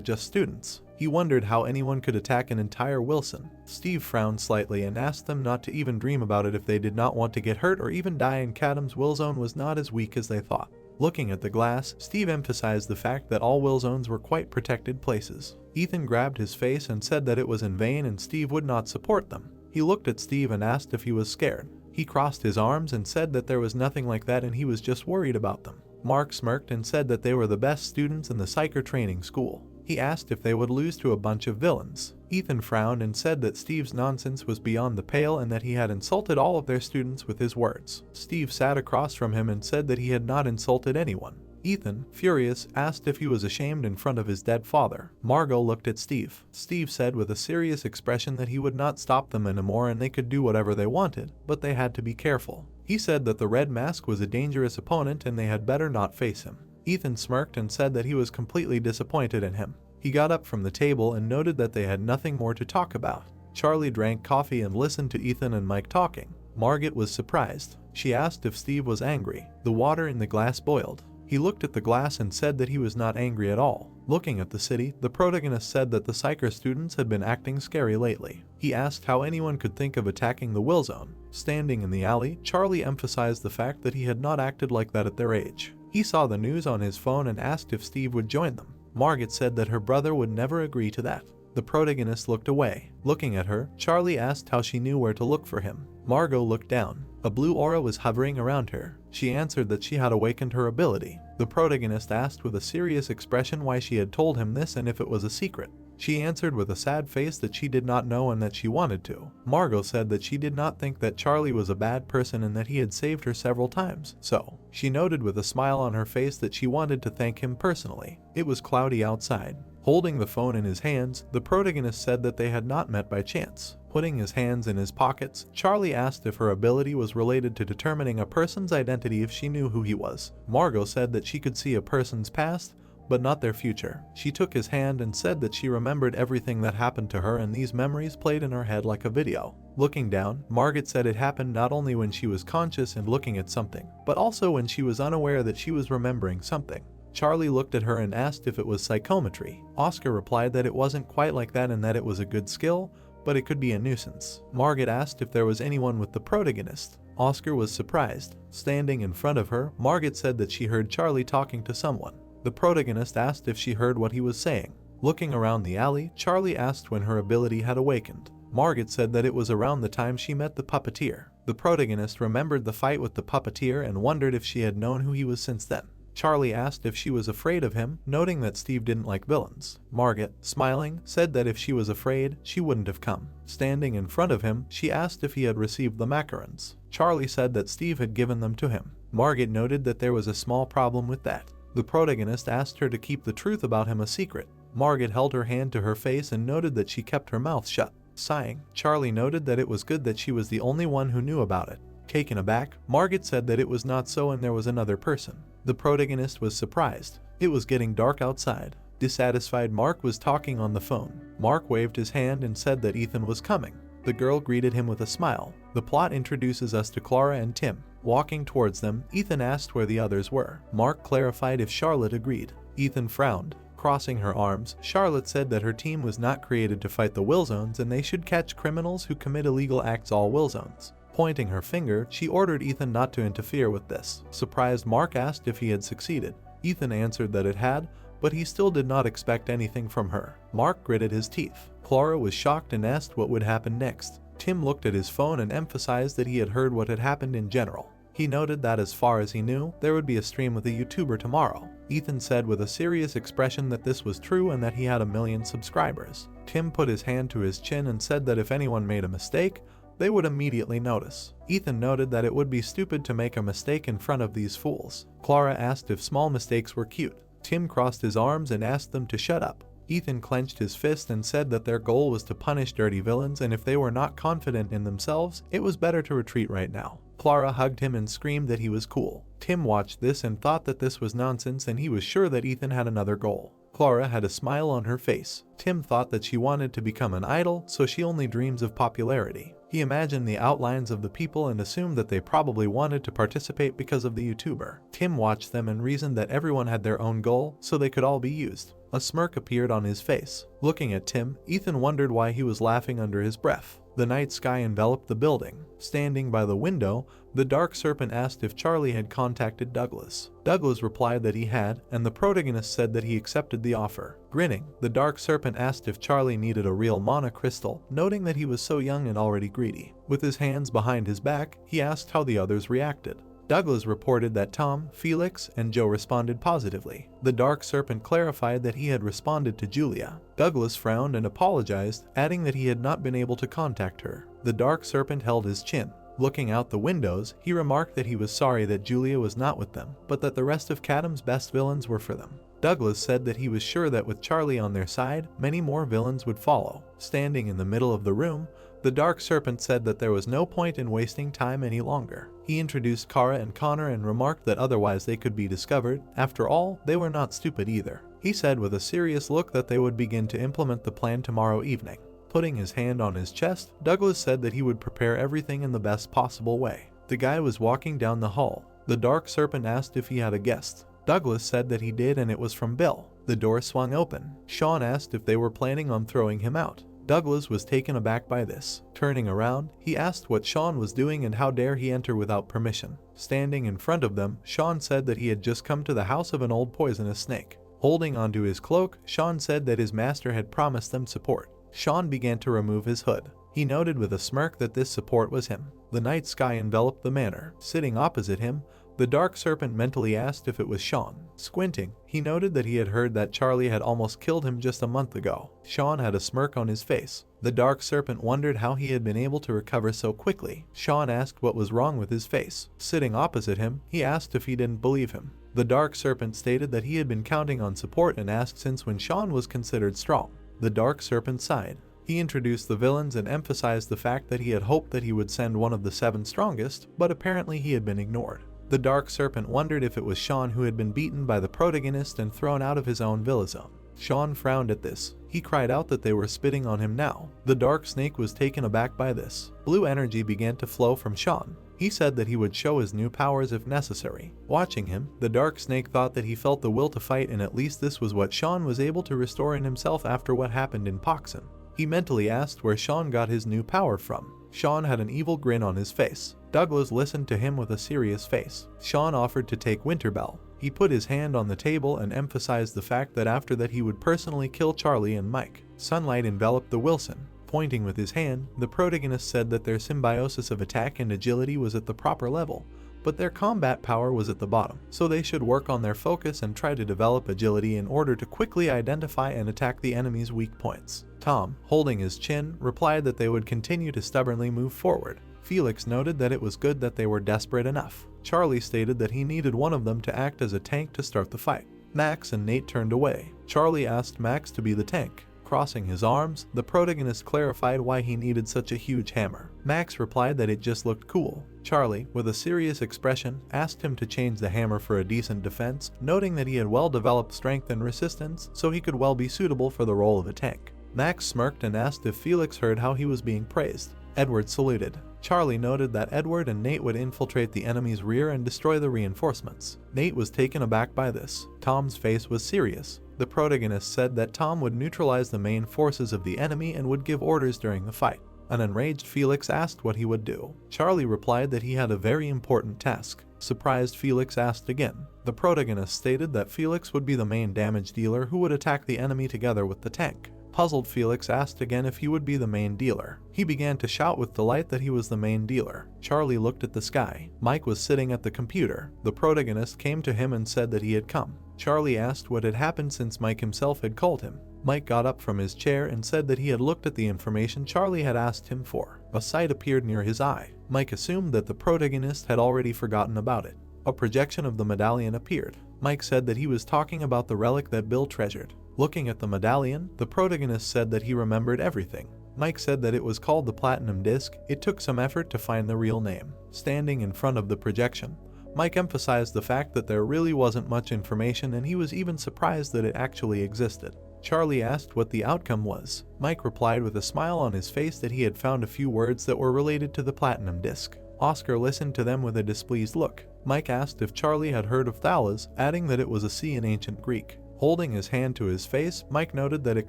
just students. He wondered how anyone could attack an entire Wilson. Steve frowned slightly and asked them not to even dream about it if they did not want to get hurt or even die, and Cadams' Will Zone was not as weak as they thought. Looking at the glass, Steve emphasized the fact that all Will Zones were quite protected places. Ethan grabbed his face and said that it was in vain and Steve would not support them. He looked at Steve and asked if he was scared. He crossed his arms and said that there was nothing like that and he was just worried about them. Mark smirked and said that they were the best students in the psycher training school. He asked if they would lose to a bunch of villains. Ethan frowned and said that Steve's nonsense was beyond the pale and that he had insulted all of their students with his words. Steve sat across from him and said that he had not insulted anyone. Ethan, furious, asked if he was ashamed in front of his dead father. Margot looked at Steve. Steve said with a serious expression that he would not stop them anymore and they could do whatever they wanted, but they had to be careful. He said that the Red Mask was a dangerous opponent and they had better not face him. Ethan smirked and said that he was completely disappointed in him. He got up from the table and noted that they had nothing more to talk about. Charlie drank coffee and listened to Ethan and Mike talking. Margaret was surprised. She asked if Steve was angry. The water in the glass boiled. He looked at the glass and said that he was not angry at all. Looking at the city, the protagonist said that the psycher students had been acting scary lately. He asked how anyone could think of attacking the Will Zone. Standing in the alley, Charlie emphasized the fact that he had not acted like that at their age. He saw the news on his phone and asked if Steve would join them. Margaret said that her brother would never agree to that. The protagonist looked away. Looking at her, Charlie asked how she knew where to look for him. Margot looked down. A blue aura was hovering around her. She answered that she had awakened her ability. The protagonist asked with a serious expression why she had told him this and if it was a secret. She answered with a sad face that she did not know and that she wanted to. Margot said that she did not think that Charlie was a bad person and that he had saved her several times, so she noted with a smile on her face that she wanted to thank him personally. It was cloudy outside. Holding the phone in his hands, the protagonist said that they had not met by chance. Putting his hands in his pockets, Charlie asked if her ability was related to determining a person's identity if she knew who he was. Margot said that she could see a person's past, but not their future. She took his hand and said that she remembered everything that happened to her and these memories played in her head like a video. Looking down, Margaret said it happened not only when she was conscious and looking at something, but also when she was unaware that she was remembering something. Charlie looked at her and asked if it was psychometry. Oscar replied that it wasn't quite like that and that it was a good skill, but it could be a nuisance. Margaret asked if there was anyone with the protagonist. Oscar was surprised. Standing in front of her, Margaret said that she heard Charlie talking to someone. The protagonist asked if she heard what he was saying. Looking around the alley, Charlie asked when her ability had awakened. Margaret said that it was around the time she met the puppeteer. The protagonist remembered the fight with the puppeteer and wondered if she had known who he was since then. Charlie asked if she was afraid of him, noting that Steve didn't like villains. Margaret, smiling, said that if she was afraid, she wouldn't have come. Standing in front of him, she asked if he had received the macarons. Charlie said that Steve had given them to him. Margaret noted that there was a small problem with that. The protagonist asked her to keep the truth about him a secret. Margaret held her hand to her face and noted that she kept her mouth shut. Sighing, Charlie noted that it was good that she was the only one who knew about it. Taken aback, Margaret said that it was not so and there was another person. The protagonist was surprised. It was getting dark outside. Dissatisfied, Mark was talking on the phone. Mark waved his hand and said that Ethan was coming. The girl greeted him with a smile. The plot introduces us to Clara and Tim. Walking towards them, Ethan asked where the others were. Mark clarified if Charlotte agreed. Ethan frowned. Crossing her arms, Charlotte said that her team was not created to fight the Willzones and they should catch criminals who commit illegal acts. All Willzones. Pointing her finger, she ordered Ethan not to interfere with this. Surprised, Mark asked if he had succeeded. Ethan answered that it had, but he still did not expect anything from her. Mark gritted his teeth. Clara was shocked and asked what would happen next. Tim looked at his phone and emphasized that he had heard what had happened in general. He noted that as far as he knew, there would be a stream with a YouTuber tomorrow. Ethan said with a serious expression that this was true and that he had 1 million subscribers. Tim put his hand to his chin and said that if anyone made a mistake, they would immediately notice. Ethan noted that it would be stupid to make a mistake in front of these fools. Clara asked if small mistakes were cute. Tim crossed his arms and asked them to shut up. Ethan clenched his fist and said that their goal was to punish dirty villains and if they were not confident in themselves, it was better to retreat right now. Clara hugged him and screamed that he was cool. Tim watched this and thought that this was nonsense and he was sure that Ethan had another goal. Clara had a smile on her face. Tim thought that she wanted to become an idol, so she only dreams of popularity. He imagined the outlines of the people and assumed that they probably wanted to participate because of the YouTuber. Tim watched them and reasoned that everyone had their own goal, so they could all be used. A smirk appeared on his face. Looking at Tim, Ethan wondered why he was laughing under his breath. The night sky enveloped the building. Standing by the window, the dark serpent asked if Charlie had contacted Douglas. Douglas replied that he had, and the protagonist said that he accepted the offer. Grinning, the dark serpent asked if Charlie needed a real mana crystal, noting that he was so young and already greedy. With his hands behind his back, he asked how the others reacted. Douglas reported that Tom, Felix, and Joe responded positively. The dark serpent clarified that he had responded to Julia. Douglas frowned and apologized, adding that he had not been able to contact her. The dark serpent held his chin. Looking out the windows, he remarked that he was sorry that Julia was not with them, but that the rest of Cadam's best villains were for them. Douglas said that he was sure that with Charlie on their side, many more villains would follow. Standing in the middle of the room, the dark serpent said that there was no point in wasting time any longer. He introduced Kara and Connor and remarked that otherwise they could be discovered. After all, they were not stupid either. He said with a serious look that they would begin to implement the plan tomorrow evening. Putting his hand on his chest, Douglas said that he would prepare everything in the best possible way. The guy was walking down the hall. The dark serpent asked if he had a guest. Douglas said that he did and it was from Bill. The door swung open. Sean asked if they were planning on throwing him out. Douglas was taken aback by this. Turning around, he asked what Sean was doing and how dare he enter without permission. Standing in front of them, Sean said that he had just come to the house of an old poisonous snake. Holding onto his cloak, Sean said that his master had promised them support. Sean began to remove his hood. He noted with a smirk that this support was him. The night sky enveloped the manor. Sitting opposite him, the dark serpent mentally asked if it was Sean. Squinting, he noted that he had heard that Charlie had almost killed him just a month ago. Sean had a smirk on his face. The dark serpent wondered how he had been able to recover so quickly. Sean asked what was wrong with his face. Sitting opposite him, he asked if he didn't believe him. The dark serpent stated that he had been counting on support and asked since when Sean was considered strong. The dark serpent sighed. He introduced the villains and emphasized the fact that he had hoped that he would send one of the 7 strongest, but apparently he had been ignored. The dark serpent wondered if it was Sean who had been beaten by the protagonist and thrown out of his own villa zone. Sean frowned at this. He cried out that they were spitting on him now. The dark snake was taken aback by this. Blue energy began to flow from Sean. He said that he would show his new powers if necessary. Watching him, the dark snake thought that he felt the will to fight, and at least this was what Sean was able to restore in himself after what happened in Poxon. He mentally asked where Sean got his new power from. Sean had an evil grin on his face. Douglas listened to him with a serious face. Sean offered to take Winterbell. He put his hand on the table and emphasized the fact that after that he would personally kill Charlie and Mike. Sunlight enveloped the Wilson. Pointing with his hand, the protagonist said that their symbiosis of attack and agility was at the proper level, but their combat power was at the bottom, so they should work on their focus and try to develop agility in order to quickly identify and attack the enemy's weak points. Tom, holding his chin, replied that they would continue to stubbornly move forward. Felix noted that it was good that they were desperate enough. Charlie stated that he needed one of them to act as a tank to start the fight. Max and Nate turned away. Charlie asked Max to be the tank. Crossing his arms, the protagonist clarified why he needed such a huge hammer. Max replied that it just looked cool. Charlie, with a serious expression, asked him to change the hammer for a decent defense, noting that he had well-developed strength and resistance, so he could well be suitable for the role of a tank. Max smirked and asked if Felix heard how he was being praised. Edward saluted. Charlie noted that Edward and Nate would infiltrate the enemy's rear and destroy the reinforcements. Nate was taken aback by this. Tom's face was serious. The protagonist said that Tom would neutralize the main forces of the enemy and would give orders during the fight. An enraged Felix asked what he would do. Charlie replied that he had a very important task. Surprised, Felix asked again. The protagonist stated that Felix would be the main damage dealer who would attack the enemy together with the tank. Puzzled, Felix asked again if he would be the main dealer. He began to shout with delight that he was the main dealer. Charlie looked at the sky. Mike was sitting at the computer. The protagonist came to him and said that he had come. Charlie asked what had happened since Mike himself had called him. Mike got up from his chair and said that he had looked at the information Charlie had asked him for. A sight appeared near his eye. Mike assumed that the protagonist had already forgotten about it. A projection of the medallion appeared. Mike said that he was talking about the relic that Bill treasured. Looking at the medallion, the protagonist said that he remembered everything. Mike said that it was called the Platinum Disc. It took some effort to find the real name. Standing in front of the projection, Mike emphasized the fact that there really wasn't much information, and he was even surprised that it actually existed. Charlie asked what the outcome was. Mike replied with a smile on his face that he had found a few words that were related to the Platinum Disc. Oscar listened to them with a displeased look. Mike asked if Charlie had heard of Thalas, adding that it was a sea in ancient Greek. Holding his hand to his face, Mike noted that it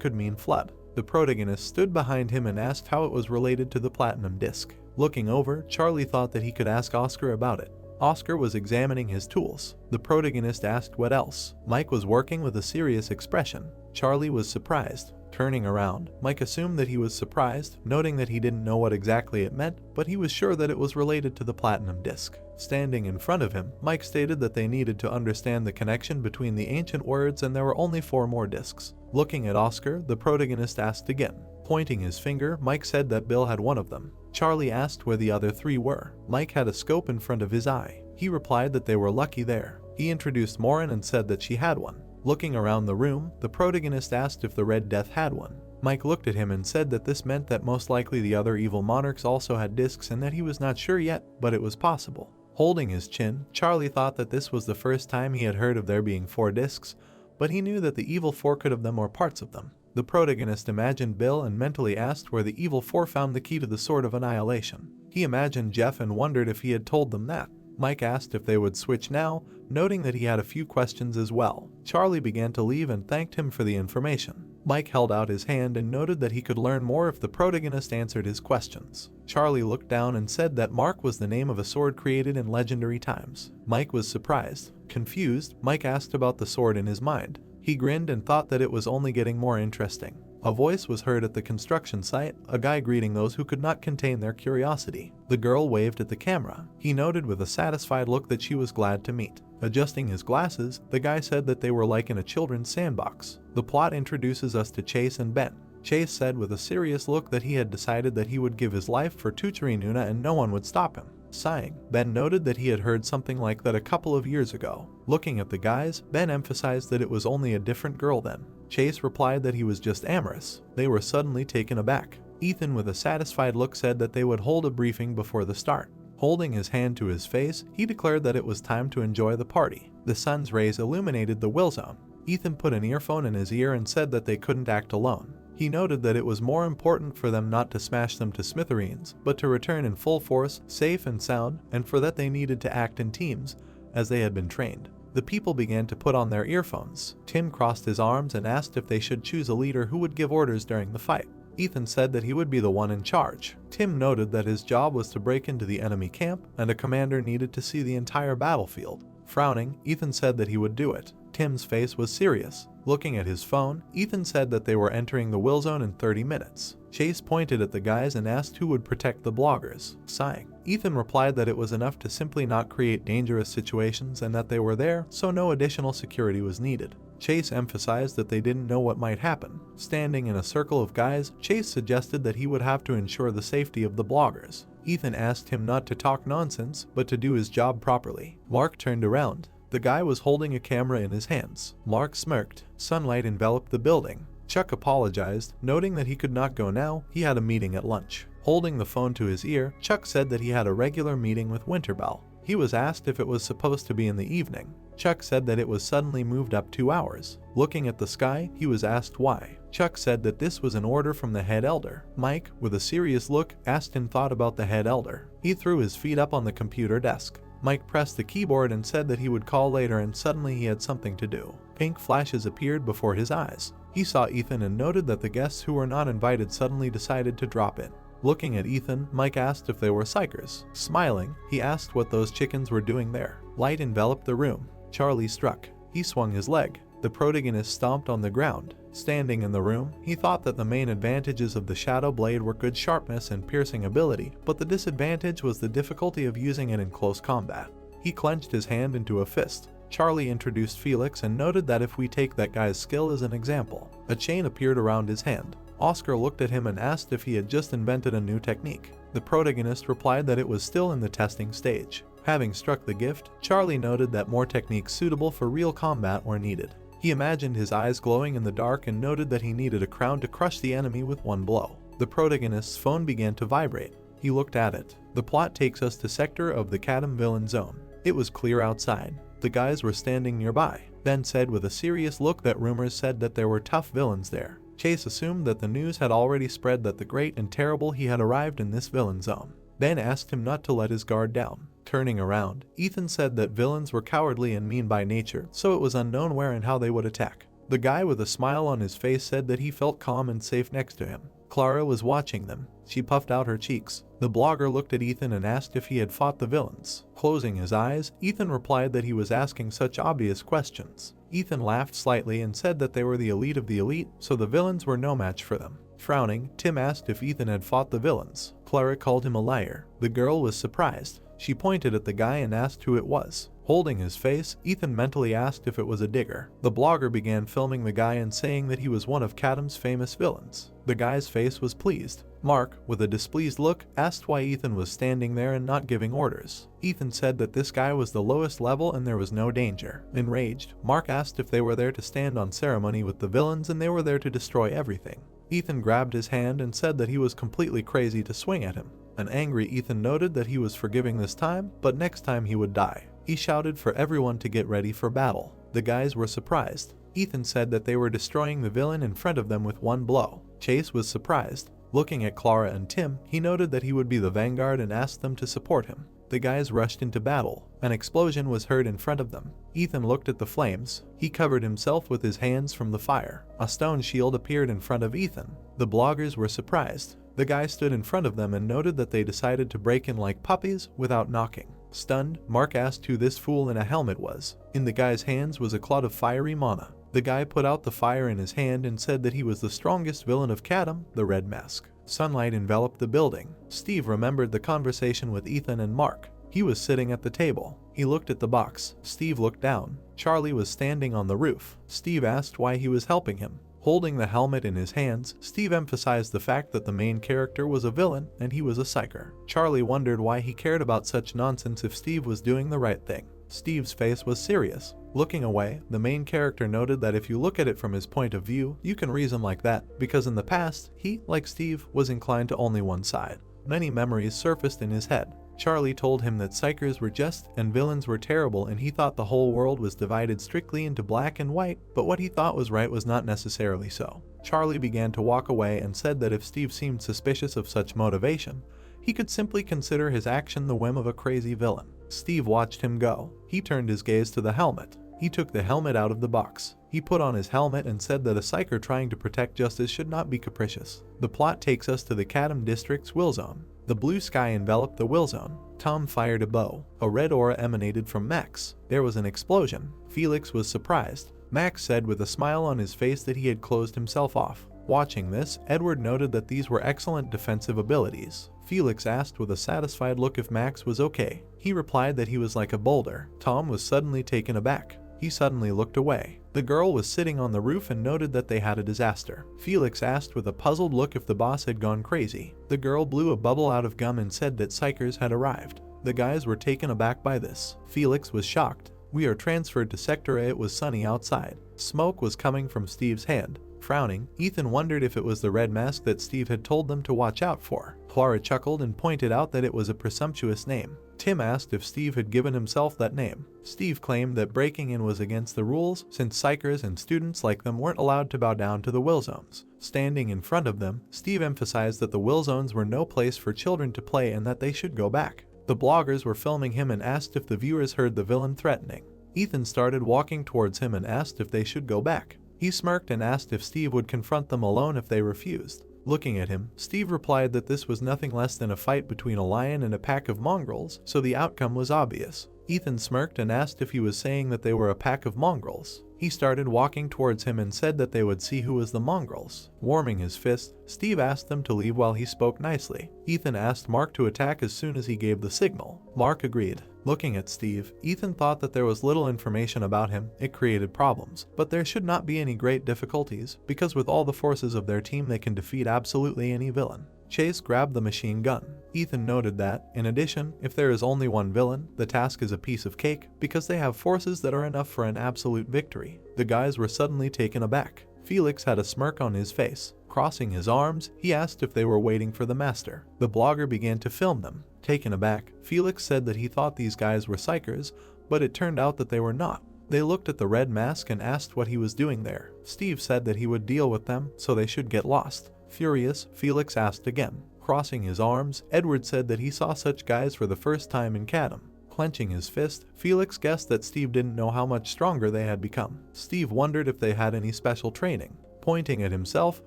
could mean flood. The protagonist stood behind him and asked how it was related to the Platinum Disc. Looking over, Charlie thought that he could ask Oscar about it. Oscar was examining his tools. The protagonist asked what else. Mike was working with a serious expression. Charlie was surprised. Turning around, Mike assumed that he was surprised, noting that he didn't know what exactly it meant, but he was sure that it was related to the Platinum Disc. Standing in front of him, Mike stated that they needed to understand the connection between the ancient words, and there were only 4 more discs. Looking at Oscar, the protagonist asked again. Pointing his finger, Mike said that Bill had one of them. Charlie asked where the other 3 were. Mike had a scope in front of his eye. He replied that they were lucky there. He introduced Morin and said that she had one. Looking around the room, the protagonist asked if the Red Death had one. Mike looked at him and said that this meant that most likely the other evil monarchs also had discs, and that he was not sure yet, but it was possible. Holding his chin, Charlie thought that this was the first time he had heard of there being 4 discs, but he knew that the evil 4 could have them or parts of them. The protagonist imagined Bill and mentally asked where the evil 4 found the key to the Sword of Annihilation. He imagined Jeff and wondered if he had told them that. Mike asked if they would switch now, noting that he had a few questions as well. Charlie began to leave and thanked him for the information. Mike held out his hand and noted that he could learn more if the protagonist answered his questions. Charlie looked down and said that Mark was the name of a sword created in legendary times. Mike was surprised. Confused, Mike asked about the sword in his mind. He grinned and thought that it was only getting more interesting. A voice was heard at the construction site, a guy greeting those who could not contain their curiosity. The girl waved at the camera. He noted with a satisfied look that she was glad to meet. Adjusting his glasses, the guy said that they were like in a children's sandbox. The plot introduces us to Chase and Ben. Chase said with a serious look that he had decided that he would give his life for tutoring Nuna and no one would stop him. Sighing, Ben noted that he had heard something like that a couple of years ago. Looking at the guys, Ben emphasized that it was only a different girl then. Chase replied that he was just amorous. They were suddenly taken aback. Ethan, with a satisfied look, said that they would hold a briefing before the start. Holding his hand to his face, he declared that it was time to enjoy the party. The sun's rays illuminated the will zone. Ethan put an earphone in his ear and said that they couldn't act alone. He noted that it was more important for them not to smash them to smithereens, but to return in full force, safe and sound, and for that they needed to act in teams, as they had been trained. The people began to put on their earphones. Tim crossed his arms and asked if they should choose a leader who would give orders during the fight. Ethan said that he would be the one in charge. Tim noted that his job was to break into the enemy camp, and a commander needed to see the entire battlefield. Frowning, Ethan said that he would do it. Tim's face was serious. Looking at his phone, Ethan said that they were entering the will zone in 30 minutes. Chase pointed at the guys and asked who would protect the bloggers. Sighing, Ethan replied that it was enough to simply not create dangerous situations and that they were there, so no additional security was needed. Chase emphasized that they didn't know what might happen. Standing in a circle of guys, Chase suggested that he would have to ensure the safety of the bloggers. Ethan asked him not to talk nonsense, but to do his job properly. Mark turned around. The guy was holding a camera in his hands. Mark smirked. Sunlight enveloped the building. Chuck apologized, noting that he could not go now, he had a meeting at lunch. Holding the phone to his ear, Chuck said that he had a regular meeting with Winterbell. He was asked if it was supposed to be in the evening. Chuck said that it was suddenly moved up 2 hours. Looking at the sky, he was asked why. Chuck said that this was an order from the head elder. Mike, with a serious look, asked and thought about the head elder. He threw his feet up on the computer desk. Mike pressed the keyboard and said that he would call later, and suddenly he had something to do. Pink flashes appeared before his eyes. He saw Ethan and noted that the guests who were not invited suddenly decided to drop in. Looking at Ethan, Mike asked if they were psychers. Smiling, he asked what those chickens were doing there. Light enveloped the room. Charlie struck. He swung his leg. The protagonist stomped on the ground. Standing in the room, he thought that the main advantages of the Shadow Blade were good sharpness and piercing ability, but the disadvantage was the difficulty of using it in close combat. He clenched his hand into a fist. Charlie introduced Felix and noted that if we take that guy's skill as an example. A chain appeared around his hand. Oscar looked at him and asked if he had just invented a new technique. The protagonist replied that it was still in the testing stage. Having struck the gift, Charlie noted that more techniques suitable for real combat were needed. He imagined his eyes glowing in the dark and noted that he needed a crown to crush the enemy with one blow. The protagonist's phone began to vibrate. He looked at it. The plot takes us to sector of the Kadam villain zone. It was clear outside. The guys were standing nearby. Ben said with a serious look that rumors said that there were tough villains there. Chase assumed that the news had already spread that the great and terrible he had arrived in this villain zone. Ben asked him not to let his guard down. Turning around, Ethan said that villains were cowardly and mean by nature, so it was unknown where and how they would attack. The guy with a smile on his face said that he felt calm and safe next to him. Clara was watching them. She puffed out her cheeks. The blogger looked at Ethan and asked if he had fought the villains. Closing his eyes, Ethan replied that he was asking such obvious questions. Ethan laughed slightly and said that they were the elite of the elite, so the villains were no match for them. Frowning, Tim asked if Ethan had fought the villains. Clara called him a liar. The girl was surprised. She pointed at the guy and asked who it was. Holding his face, Ethan mentally asked if it was a digger. The blogger began filming the guy and saying that he was one of Kadam's famous villains. The guy's face was pleased. Mark, with a displeased look, asked why Ethan was standing there and not giving orders. Ethan said that this guy was the lowest level and there was no danger. Enraged, Mark asked if they were there to stand on ceremony with the villains and they were there to destroy everything. Ethan grabbed his hand and said that he was completely crazy to swing at him. An angry Ethan noted that he was forgiving this time, but next time he would die. He shouted for everyone to get ready for battle. The guys were surprised. Ethan said that they were destroying the villain in front of them with one blow. Chase was surprised. Looking at Clara and Tim, he noted that he would be the vanguard and asked them to support him. The guys rushed into battle. An explosion was heard in front of them. Ethan looked at the flames. He covered himself with his hands from the fire. A stone shield appeared in front of Ethan. The bloggers were surprised. The guy stood in front of them and noted that they decided to break in like puppies without knocking. Stunned, Mark asked who this fool in a helmet was. In the guy's hands was a cloud of fiery mana. The guy put out the fire in his hand and said that he was the strongest villain of Kadam, the Red Mask. Sunlight enveloped the building. Steve remembered the conversation with Ethan and Mark. He was sitting at the table. He looked at the box. Steve looked down. Charlie was standing on the roof. Steve asked why he was helping him. Holding the helmet in his hands, Steve emphasized the fact that the main character was a villain and he was a psyker. Charlie wondered why he cared about such nonsense if Steve was doing the right thing. Steve's face was serious. Looking away, the main character noted that if you look at it from his point of view, you can reason like that, because in the past, he, like Steve, was inclined to only one side. Many memories surfaced in his head. Charlie told him that psychers were just and villains were terrible, and he thought the whole world was divided strictly into black and white, but what he thought was right was not necessarily so. Charlie began to walk away and said that if Steve seemed suspicious of such motivation, he could simply consider his action the whim of a crazy villain. Steve watched him go. He turned his gaze to the helmet. He took the helmet out of the box. He put on his helmet and said that a psyker trying to protect justice should not be capricious. The plot takes us to the Kadam district's will zone. The blue sky enveloped the will zone. Tom fired a bow. A red aura emanated from Max. There was an explosion. Felix was surprised. Max said with a smile on his face that he had closed himself off. Watching this, Edward noted that these were excellent defensive abilities. Felix asked with a satisfied look if Max was okay. He replied that he was like a boulder. Tom was suddenly taken aback. He suddenly looked away. The girl was sitting on the roof and noted that they had a disaster. Felix asked with a puzzled look if the boss had gone crazy. The girl blew a bubble out of gum and said that psychers had arrived. The guys were taken aback by this. Felix was shocked. We are transferred to Sector A. It was sunny outside. Smoke was coming from Steve's hand. Frowning, Ethan wondered if it was the red mask that Steve had told them to watch out for. Clara chuckled and pointed out that it was a presumptuous name. Tim asked if Steve had given himself that name. Steve claimed that breaking in was against the rules since psychers and students like them weren't allowed to bow down to the will zones. Standing in front of them, Steve emphasized that the will zones were no place for children to play and that they should go back. The bloggers were filming him and asked if the viewers heard the villain threatening. Ethan started walking towards him and asked if they should go back. He smirked and asked if Steve would confront them alone if they refused. Looking at him, Steve replied that this was nothing less than a fight between a lion and a pack of mongrels, so the outcome was obvious. Ethan smirked and asked if he was saying that they were a pack of mongrels. He started walking towards him and said that they would see who was the mongrels. Warming his fist, Steve asked them to leave while he spoke nicely. Ethan asked Mark to attack as soon as he gave the signal. Mark agreed. Looking at Steve, Ethan thought that there was little information about him. It created problems, but there should not be any great difficulties, because with all the forces of their team they can defeat absolutely any villain. Chase grabbed the machine gun. Ethan noted that, in addition, if there is only one villain, the task is a piece of cake, because they have forces that are enough for an absolute victory. The guys were suddenly taken aback. Felix had a smirk on his face. Crossing his arms, he asked if they were waiting for the master. The blogger began to film them. Taken aback, Felix said that he thought these guys were psychers, but it turned out that they were not. They looked at the red mask and asked what he was doing there. Steve said that he would deal with them, so they should get lost. Furious, Felix asked again. Crossing his arms, Edward said that he saw such guys for the first time in Cadam. Clenching his fist, Felix guessed that Steve didn't know how much stronger they had become. Steve wondered if they had any special training. Pointing at himself,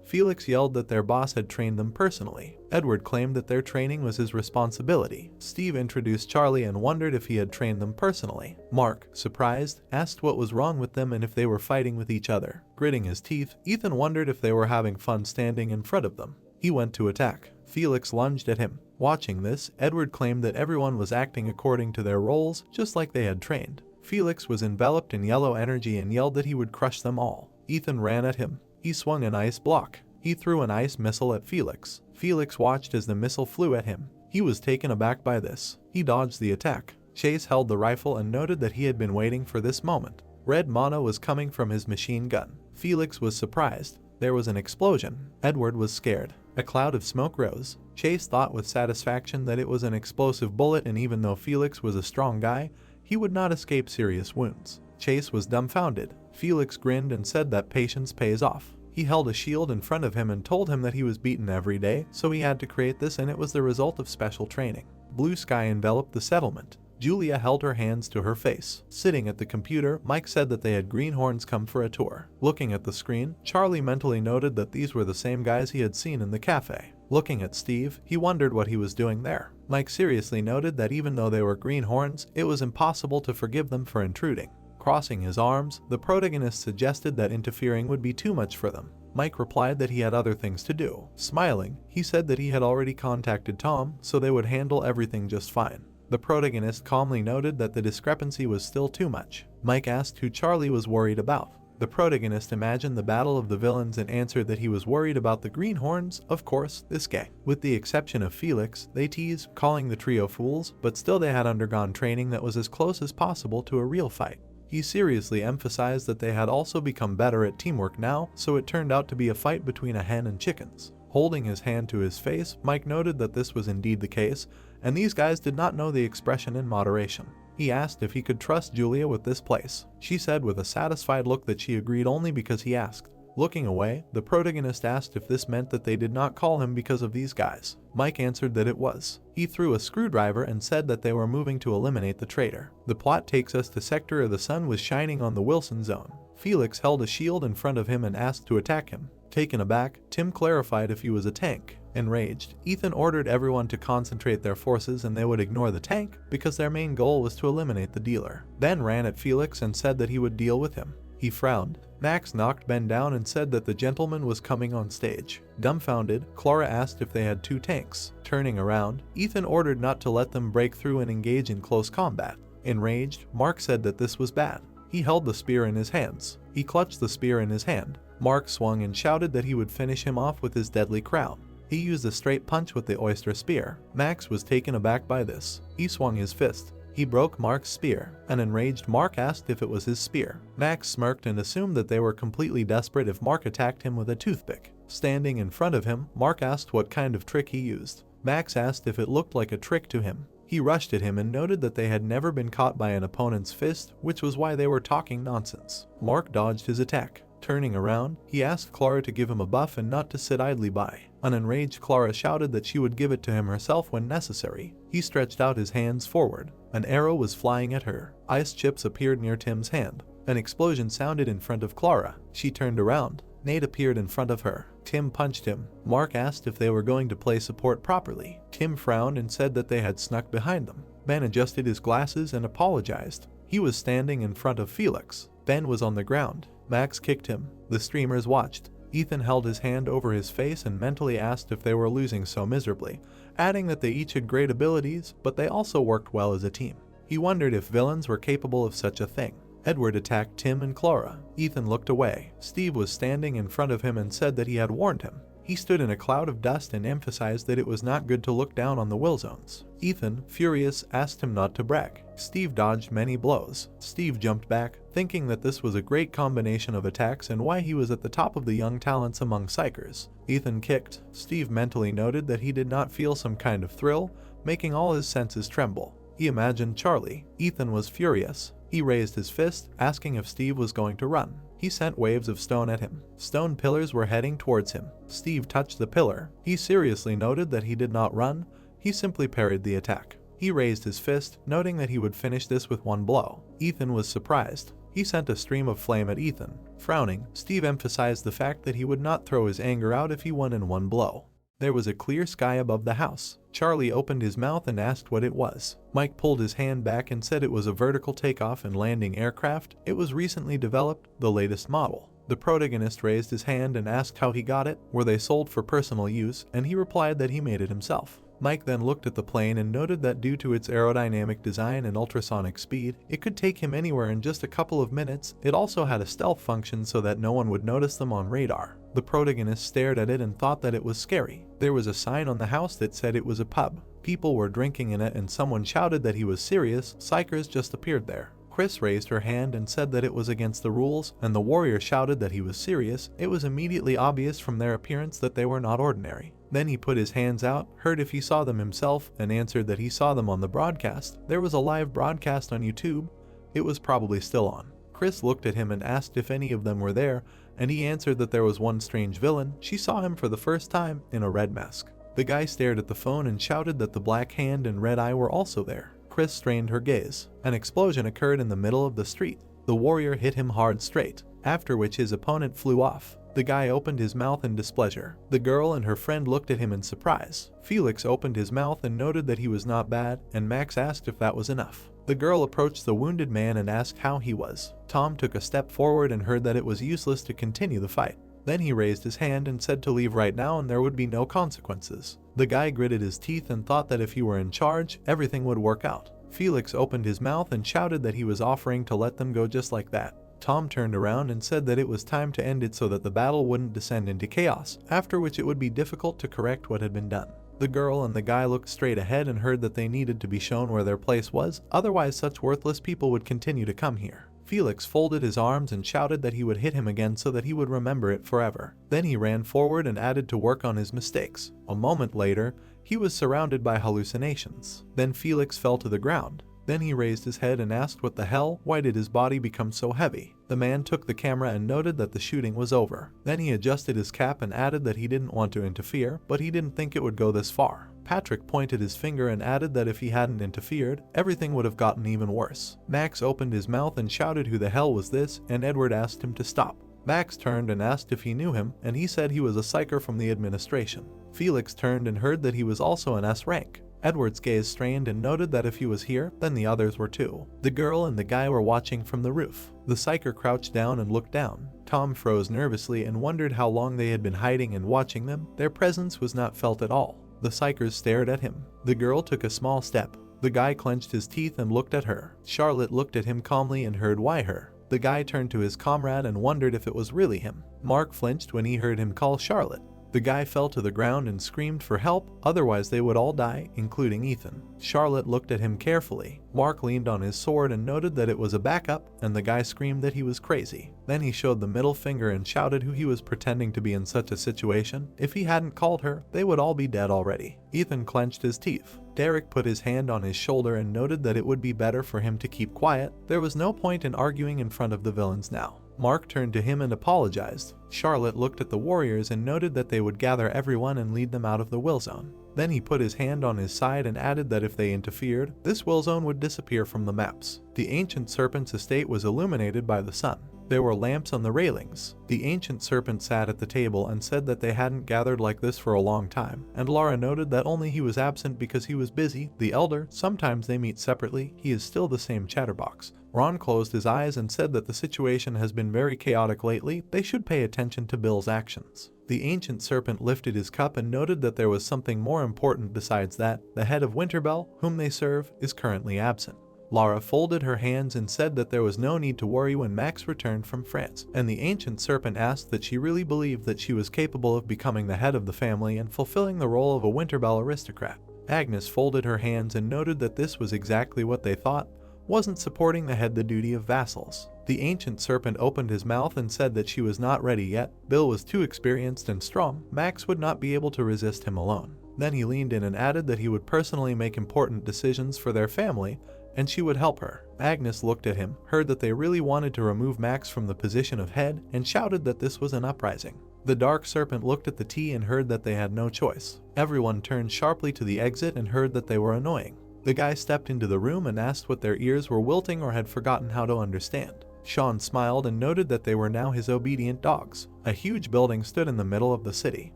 Felix yelled that their boss had trained them personally. Edward claimed that their training was his responsibility. Steve introduced Charlie and wondered if he had trained them personally. Mark, surprised, asked what was wrong with them and if they were fighting with each other. Gritting his teeth, Ethan wondered if they were having fun standing in front of them. He went to attack. Felix lunged at him. Watching this, Edward claimed that everyone was acting according to their roles, just like they had trained. Felix was enveloped in yellow energy and yelled that he would crush them all. Ethan ran at him. He swung an ice block. He threw an ice missile at Felix. Felix watched as the missile flew at him. He was taken aback by this. He dodged the attack. Chase held the rifle and noted that he had been waiting for this moment. Red mana was coming from his machine gun. Felix was surprised. There was an explosion. Edward was scared. A cloud of smoke rose. Chase thought with satisfaction that it was an explosive bullet, and even though Felix was a strong guy, he would not escape serious wounds. Chase was dumbfounded. Felix grinned and said that patience pays off. He held a shield in front of him and told him that he was beaten every day, so he had to create this, and it was the result of special training. Blue sky enveloped the settlement. Julia held her hands to her face. Sitting at the computer, Mike said that they had greenhorns come for a tour. Looking at the screen, Charlie mentally noted that these were the same guys he had seen in the cafe. Looking at Steve, he wondered what he was doing there. Mike seriously noted that even though they were greenhorns, it was impossible to forgive them for intruding. Crossing his arms, the protagonist suggested that interfering would be too much for them. Mike replied that he had other things to do. Smiling, he said that he had already contacted Tom, so they would handle everything just fine. The protagonist calmly noted that the discrepancy was still too much. Mike asked who Charlie was worried about. The protagonist imagined the battle of the villains and answered that he was worried about the greenhorns, of course, this gang. With the exception of Felix, they teased, calling the trio fools, but still they had undergone training that was as close as possible to a real fight. He seriously emphasized that they had also become better at teamwork now, so it turned out to be a fight between a hen and chickens. Holding his hand to his face, Mike noted that this was indeed the case, and these guys did not know the expression in moderation. He asked if he could trust Julia with this place. She said with a satisfied look that she agreed only because he asked. Looking away, the protagonist asked if this meant that they did not call him because of these guys. Mike answered that it was. He threw a screwdriver and said that they were moving to eliminate the traitor. The plot takes us to Sector A. The sun was shining on the Wilson zone. Felix held a shield in front of him and asked to attack him. Taken aback, Tim clarified if he was a tank. Enraged, Ethan ordered everyone to concentrate their forces and they would ignore the tank because their main goal was to eliminate the dealer. Ben ran at Felix and said that he would deal with him. He frowned. Max knocked Ben down and said that the gentleman was coming on stage. Dumbfounded, Clara asked if they had 2 tanks. Turning around, Ethan ordered not to let them break through and engage in close combat. Enraged, Mark said that this was bad. He held the spear in his hands. He clutched the spear in his hand. Mark swung and shouted that he would finish him off with his deadly crown. He used a straight punch with the oyster spear. Max was taken aback by this. He swung his fist. He broke Mark's spear. An enraged Mark asked if it was his spear. Max smirked and assumed that they were completely desperate if Mark attacked him with a toothpick. Standing in front of him, Mark asked what kind of trick he used. Max asked if it looked like a trick to him. He rushed at him and noted that they had never been caught by an opponent's fist, which was why they were talking nonsense. Mark dodged his attack. Turning around, he asked Clara to give him a buff and not to sit idly by. An enraged Clara shouted that she would give it to him herself when necessary. He stretched out his hands forward. An arrow was flying at her. Ice chips appeared near Tim's hand. An explosion sounded in front of Clara. She turned around. Nate appeared in front of her. Tim punched him. Mark asked if they were going to play support properly. Tim frowned and said that they had snuck behind them. Ben adjusted his glasses and apologized. He was standing in front of Felix. Ben was on the ground. Max kicked him. The streamers watched. Ethan held his hand over his face and mentally asked if they were losing so miserably, adding that they each had great abilities, but they also worked well as a team. He wondered if villains were capable of such a thing. Edward attacked Tim and Clara. Ethan looked away. Steve was standing in front of him and said that he had warned him. He stood in a cloud of dust and emphasized that it was not good to look down on the will zones. Ethan, furious, asked him not to brag. Steve dodged many blows. Steve jumped back, thinking that this was a great combination of attacks and why he was at the top of the young talents among psychers. Ethan kicked. Steve mentally noted that he did not feel some kind of thrill, making all his senses tremble. He imagined Charlie. Ethan was furious. He raised his fist, asking if Steve was going to run. He sent waves of stone at him. Stone pillars were heading towards him. Steve touched the pillar. He seriously noted that he did not run. He simply parried the attack. He raised his fist, noting that he would finish this with one blow. Ethan was surprised. He sent a stream of flame at Ethan. Frowning, Steve emphasized the fact that he would not throw his anger out if he won in one blow. There was a clear sky above the house. Charlie opened his mouth and asked what it was. Mike pulled his hand back and said it was a vertical takeoff and landing aircraft. It was recently developed, the latest model. The protagonist raised his hand and asked how he got it, were they sold for personal use, and he replied that he made it himself. Mike then looked at the plane and noted that due to its aerodynamic design and ultrasonic speed, it could take him anywhere in just a couple of minutes. It also had a stealth function so that no one would notice them on radar. The protagonist stared at it and thought that it was scary. There was a sign on the house that said it was a pub. People were drinking in it and someone shouted that he was serious. Psychers just appeared there. Chris raised her hand and said that it was against the rules, and the warrior shouted that he was serious. It was immediately obvious from their appearance that they were not ordinary. Then he put his hands out, heard if he saw them himself, and answered that he saw them on the broadcast. There was a live broadcast on YouTube. It was probably still on. Chris looked at him and asked if any of them were there, and he answered that there was one strange villain. She saw him for the first time in a red mask. The guy stared at the phone and shouted that the black hand and red eye were also there. Chris strained her gaze. An explosion occurred in the middle of the street. The warrior hit him hard straight, after which his opponent flew off. The guy opened his mouth in displeasure. The girl and her friend looked at him in surprise. Felix opened his mouth and noted that he was not bad, and Max asked if that was enough. The girl approached the wounded man and asked how he was. Tom took a step forward and heard that it was useless to continue the fight. Then he raised his hand and said to leave right now and there would be no consequences. The guy gritted his teeth and thought that if he were in charge, everything would work out. Felix opened his mouth and shouted that he was offering to let them go just like that. Tom turned around and said that it was time to end it so that the battle wouldn't descend into chaos, after which it would be difficult to correct what had been done. The girl and the guy looked straight ahead and heard that they needed to be shown where their place was, otherwise such worthless people would continue to come here. Felix folded his arms and shouted that he would hit him again so that he would remember it forever. Then he ran forward and added to work on his mistakes. A moment later, he was surrounded by hallucinations. Then Felix fell to the ground. Then he raised his head and asked what the hell, why did his body become so heavy? The man took the camera and noted that the shooting was over. Then he adjusted his cap and added that he didn't want to interfere, but he didn't think it would go this far. Patrick pointed his finger and added that if he hadn't interfered, everything would have gotten even worse. Max opened his mouth and shouted who the hell was this, and Edward asked him to stop. Max turned and asked if he knew him, and he said he was a psyker from the administration. Felix turned and heard that he was also an S rank. Edward's gaze strained and noted that if he was here, then the others were too. The girl and the guy were watching from the roof. The psyker crouched down and looked down. Tom froze nervously and wondered how long they had been hiding and watching them. Their presence was not felt at all. The psykers stared at him. The girl took a small step. The guy clenched his teeth and looked at her. Charlotte looked at him calmly and heard why her. The guy turned to his comrade and wondered if it was really him. Mark flinched when he heard him call Charlotte. The guy fell to the ground and screamed for help, otherwise they would all die, including Ethan. Charlotte looked at him carefully. Mark leaned on his sword and noted that it was a backup, and the guy screamed that he was crazy. Then he showed the middle finger and shouted who he was pretending to be in such a situation. If he hadn't called her, they would all be dead already. Ethan clenched his teeth. Derek put his hand on his shoulder and noted that it would be better for him to keep quiet. There was no point in arguing in front of the villains now. Mark turned to him and apologized. Charlotte looked at the warriors and noted that they would gather everyone and lead them out of the will zone. Then he put his hand on his side and added that if they interfered, this will zone would disappear from the maps. The ancient serpent's estate was illuminated by the sun. There were lamps on the railings. The ancient serpent sat at the table and said that they hadn't gathered like this for a long time, and Laura noted that only he was absent because he was busy. The elder, sometimes they meet separately, he is still the same chatterbox. Ron closed his eyes and said that the situation has been very chaotic lately. They should pay attention to Bill's actions. The ancient serpent lifted his cup and noted that there was something more important besides that. The head of Winterbell, whom they serve, is currently absent. Laura folded her hands and said that there was no need to worry when Max returned from France, and the ancient serpent asked that she really believed that she was capable of becoming the head of the family and fulfilling the role of a Winterbell aristocrat. Agnes folded her hands and noted that this was exactly what they thought. Wasn't supporting the head the duty of vassals? The ancient serpent opened his mouth and said that she was not ready yet. Bill was too experienced and strong. Max would not be able to resist him alone. Then he leaned in and added that he would personally make important decisions for their family, and she would help her. Agnes looked at him, heard that they really wanted to remove Max from the position of head, and shouted that this was an uprising. The dark serpent looked at the tea and heard that they had no choice. Everyone turned sharply to the exit and heard that they were annoying. The guy stepped into the room and asked what their ears were wilting or had forgotten how to understand. Sean smiled and noted that they were now his obedient dogs. A huge building stood in the middle of the city.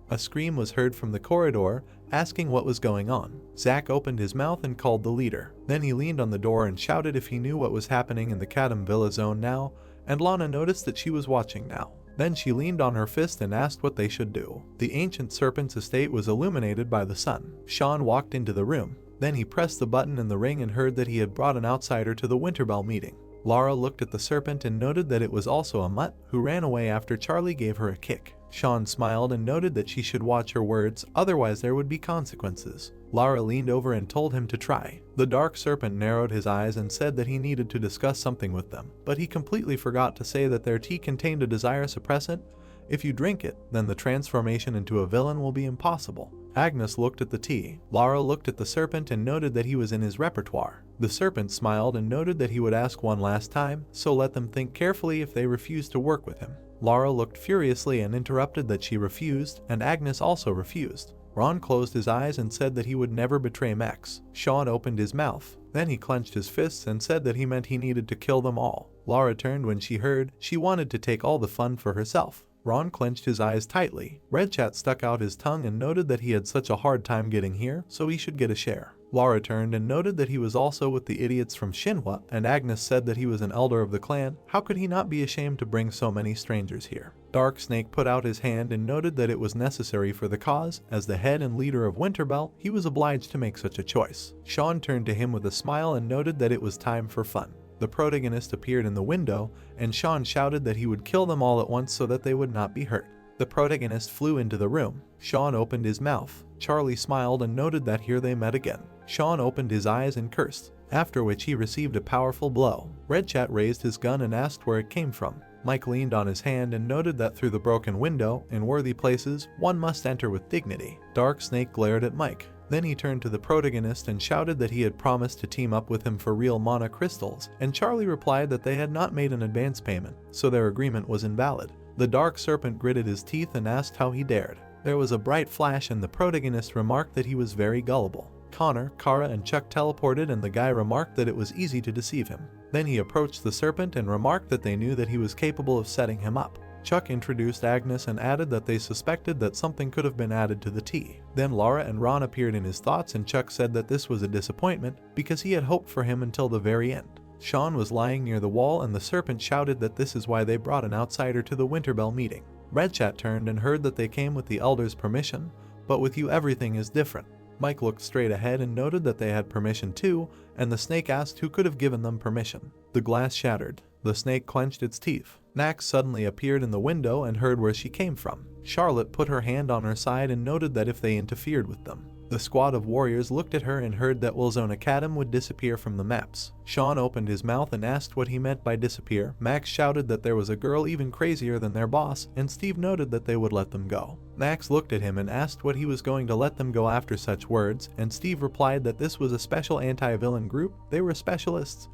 A scream was heard from the corridor, asking what was going on. Zach opened his mouth and called the leader. Then he leaned on the door and shouted if he knew what was happening in the Kadam Villa zone now, and Lana noticed that she was watching now. Then she leaned on her fist and asked what they should do. The ancient serpent's estate was illuminated by the sun. Sean walked into the room. Then he pressed the button in the ring and heard that he had brought an outsider to the Winterbell meeting. Laura looked at the serpent and noted that it was also a mutt, who ran away after Charlie gave her a kick. Sean smiled and noted that she should watch her words, otherwise there would be consequences. Laura leaned over and told him to try. The dark serpent narrowed his eyes and said that he needed to discuss something with them, but he completely forgot to say that their tea contained a desire suppressant. If you drink it, then the transformation into a villain will be impossible. Agnes looked at the tea. Laura looked at the serpent and noted that he was in his repertoire. The serpent smiled and noted that he would ask one last time, so let them think carefully if they refused to work with him. Laura looked furiously and interrupted that she refused, and Agnes also refused. Ron closed his eyes and said that he would never betray Max. Sean opened his mouth. Then he clenched his fists and said that he meant he needed to kill them all. Laura turned when she heard. She wanted to take all the fun for herself. Ron clenched his eyes tightly. Red Chat stuck out his tongue and noted that he had such a hard time getting here, so he should get a share. Laura turned and noted that he was also with the idiots from Shinhwa, and Agnes said that he was an elder of the clan. How could he not be ashamed to bring so many strangers here? Dark Snake put out his hand and noted that it was necessary for the cause. As the head and leader of Winterbell, he was obliged to make such a choice. Sean turned to him with a smile and noted that it was time for fun. The protagonist appeared in the window, and Sean shouted that he would kill them all at once so that they would not be hurt. The protagonist flew into the room. Sean opened his mouth. Charlie smiled and noted that here they met again. Sean opened his eyes and cursed, after which he received a powerful blow. Red Chat raised his gun and asked where it came from. Mike leaned on his hand and noted that through the broken window, in worthy places, one must enter with dignity. Dark Snake glared at Mike. Then he turned to the protagonist and shouted that he had promised to team up with him for real mana crystals, and Charlie replied that they had not made an advance payment, so their agreement was invalid. The dark serpent gritted his teeth and asked how he dared. There was a bright flash and the protagonist remarked that he was very gullible. Connor, Kara, and Chuck teleported and the guy remarked that it was easy to deceive him. Then he approached the serpent and remarked that they knew that he was capable of setting him up. Chuck introduced Agnes and added that they suspected that something could have been added to the tea. Then Laura and Ron appeared in his thoughts and Chuck said that this was a disappointment because he had hoped for him until the very end. Sean was lying near the wall and the serpent shouted that this is why they brought an outsider to the Winterbell meeting. Red Chat turned and heard that they came with the elders' permission, but with you everything is different. Mike looked straight ahead and noted that they had permission too, and the snake asked who could have given them permission. The glass shattered. The snake clenched its teeth. Max suddenly appeared in the window and heard where she came from. Charlotte put her hand on her side and noted that if they interfered with them. The squad of warriors looked at her and heard that Wilzone Academ would disappear from the maps. Sean opened his mouth and asked what he meant by disappear. Max shouted that there was a girl even crazier than their boss, and Steve noted that they would let them go. Max looked at him and asked what he was going to let them go after such words, and Steve replied that this was a special anti-villain group, they were specialists,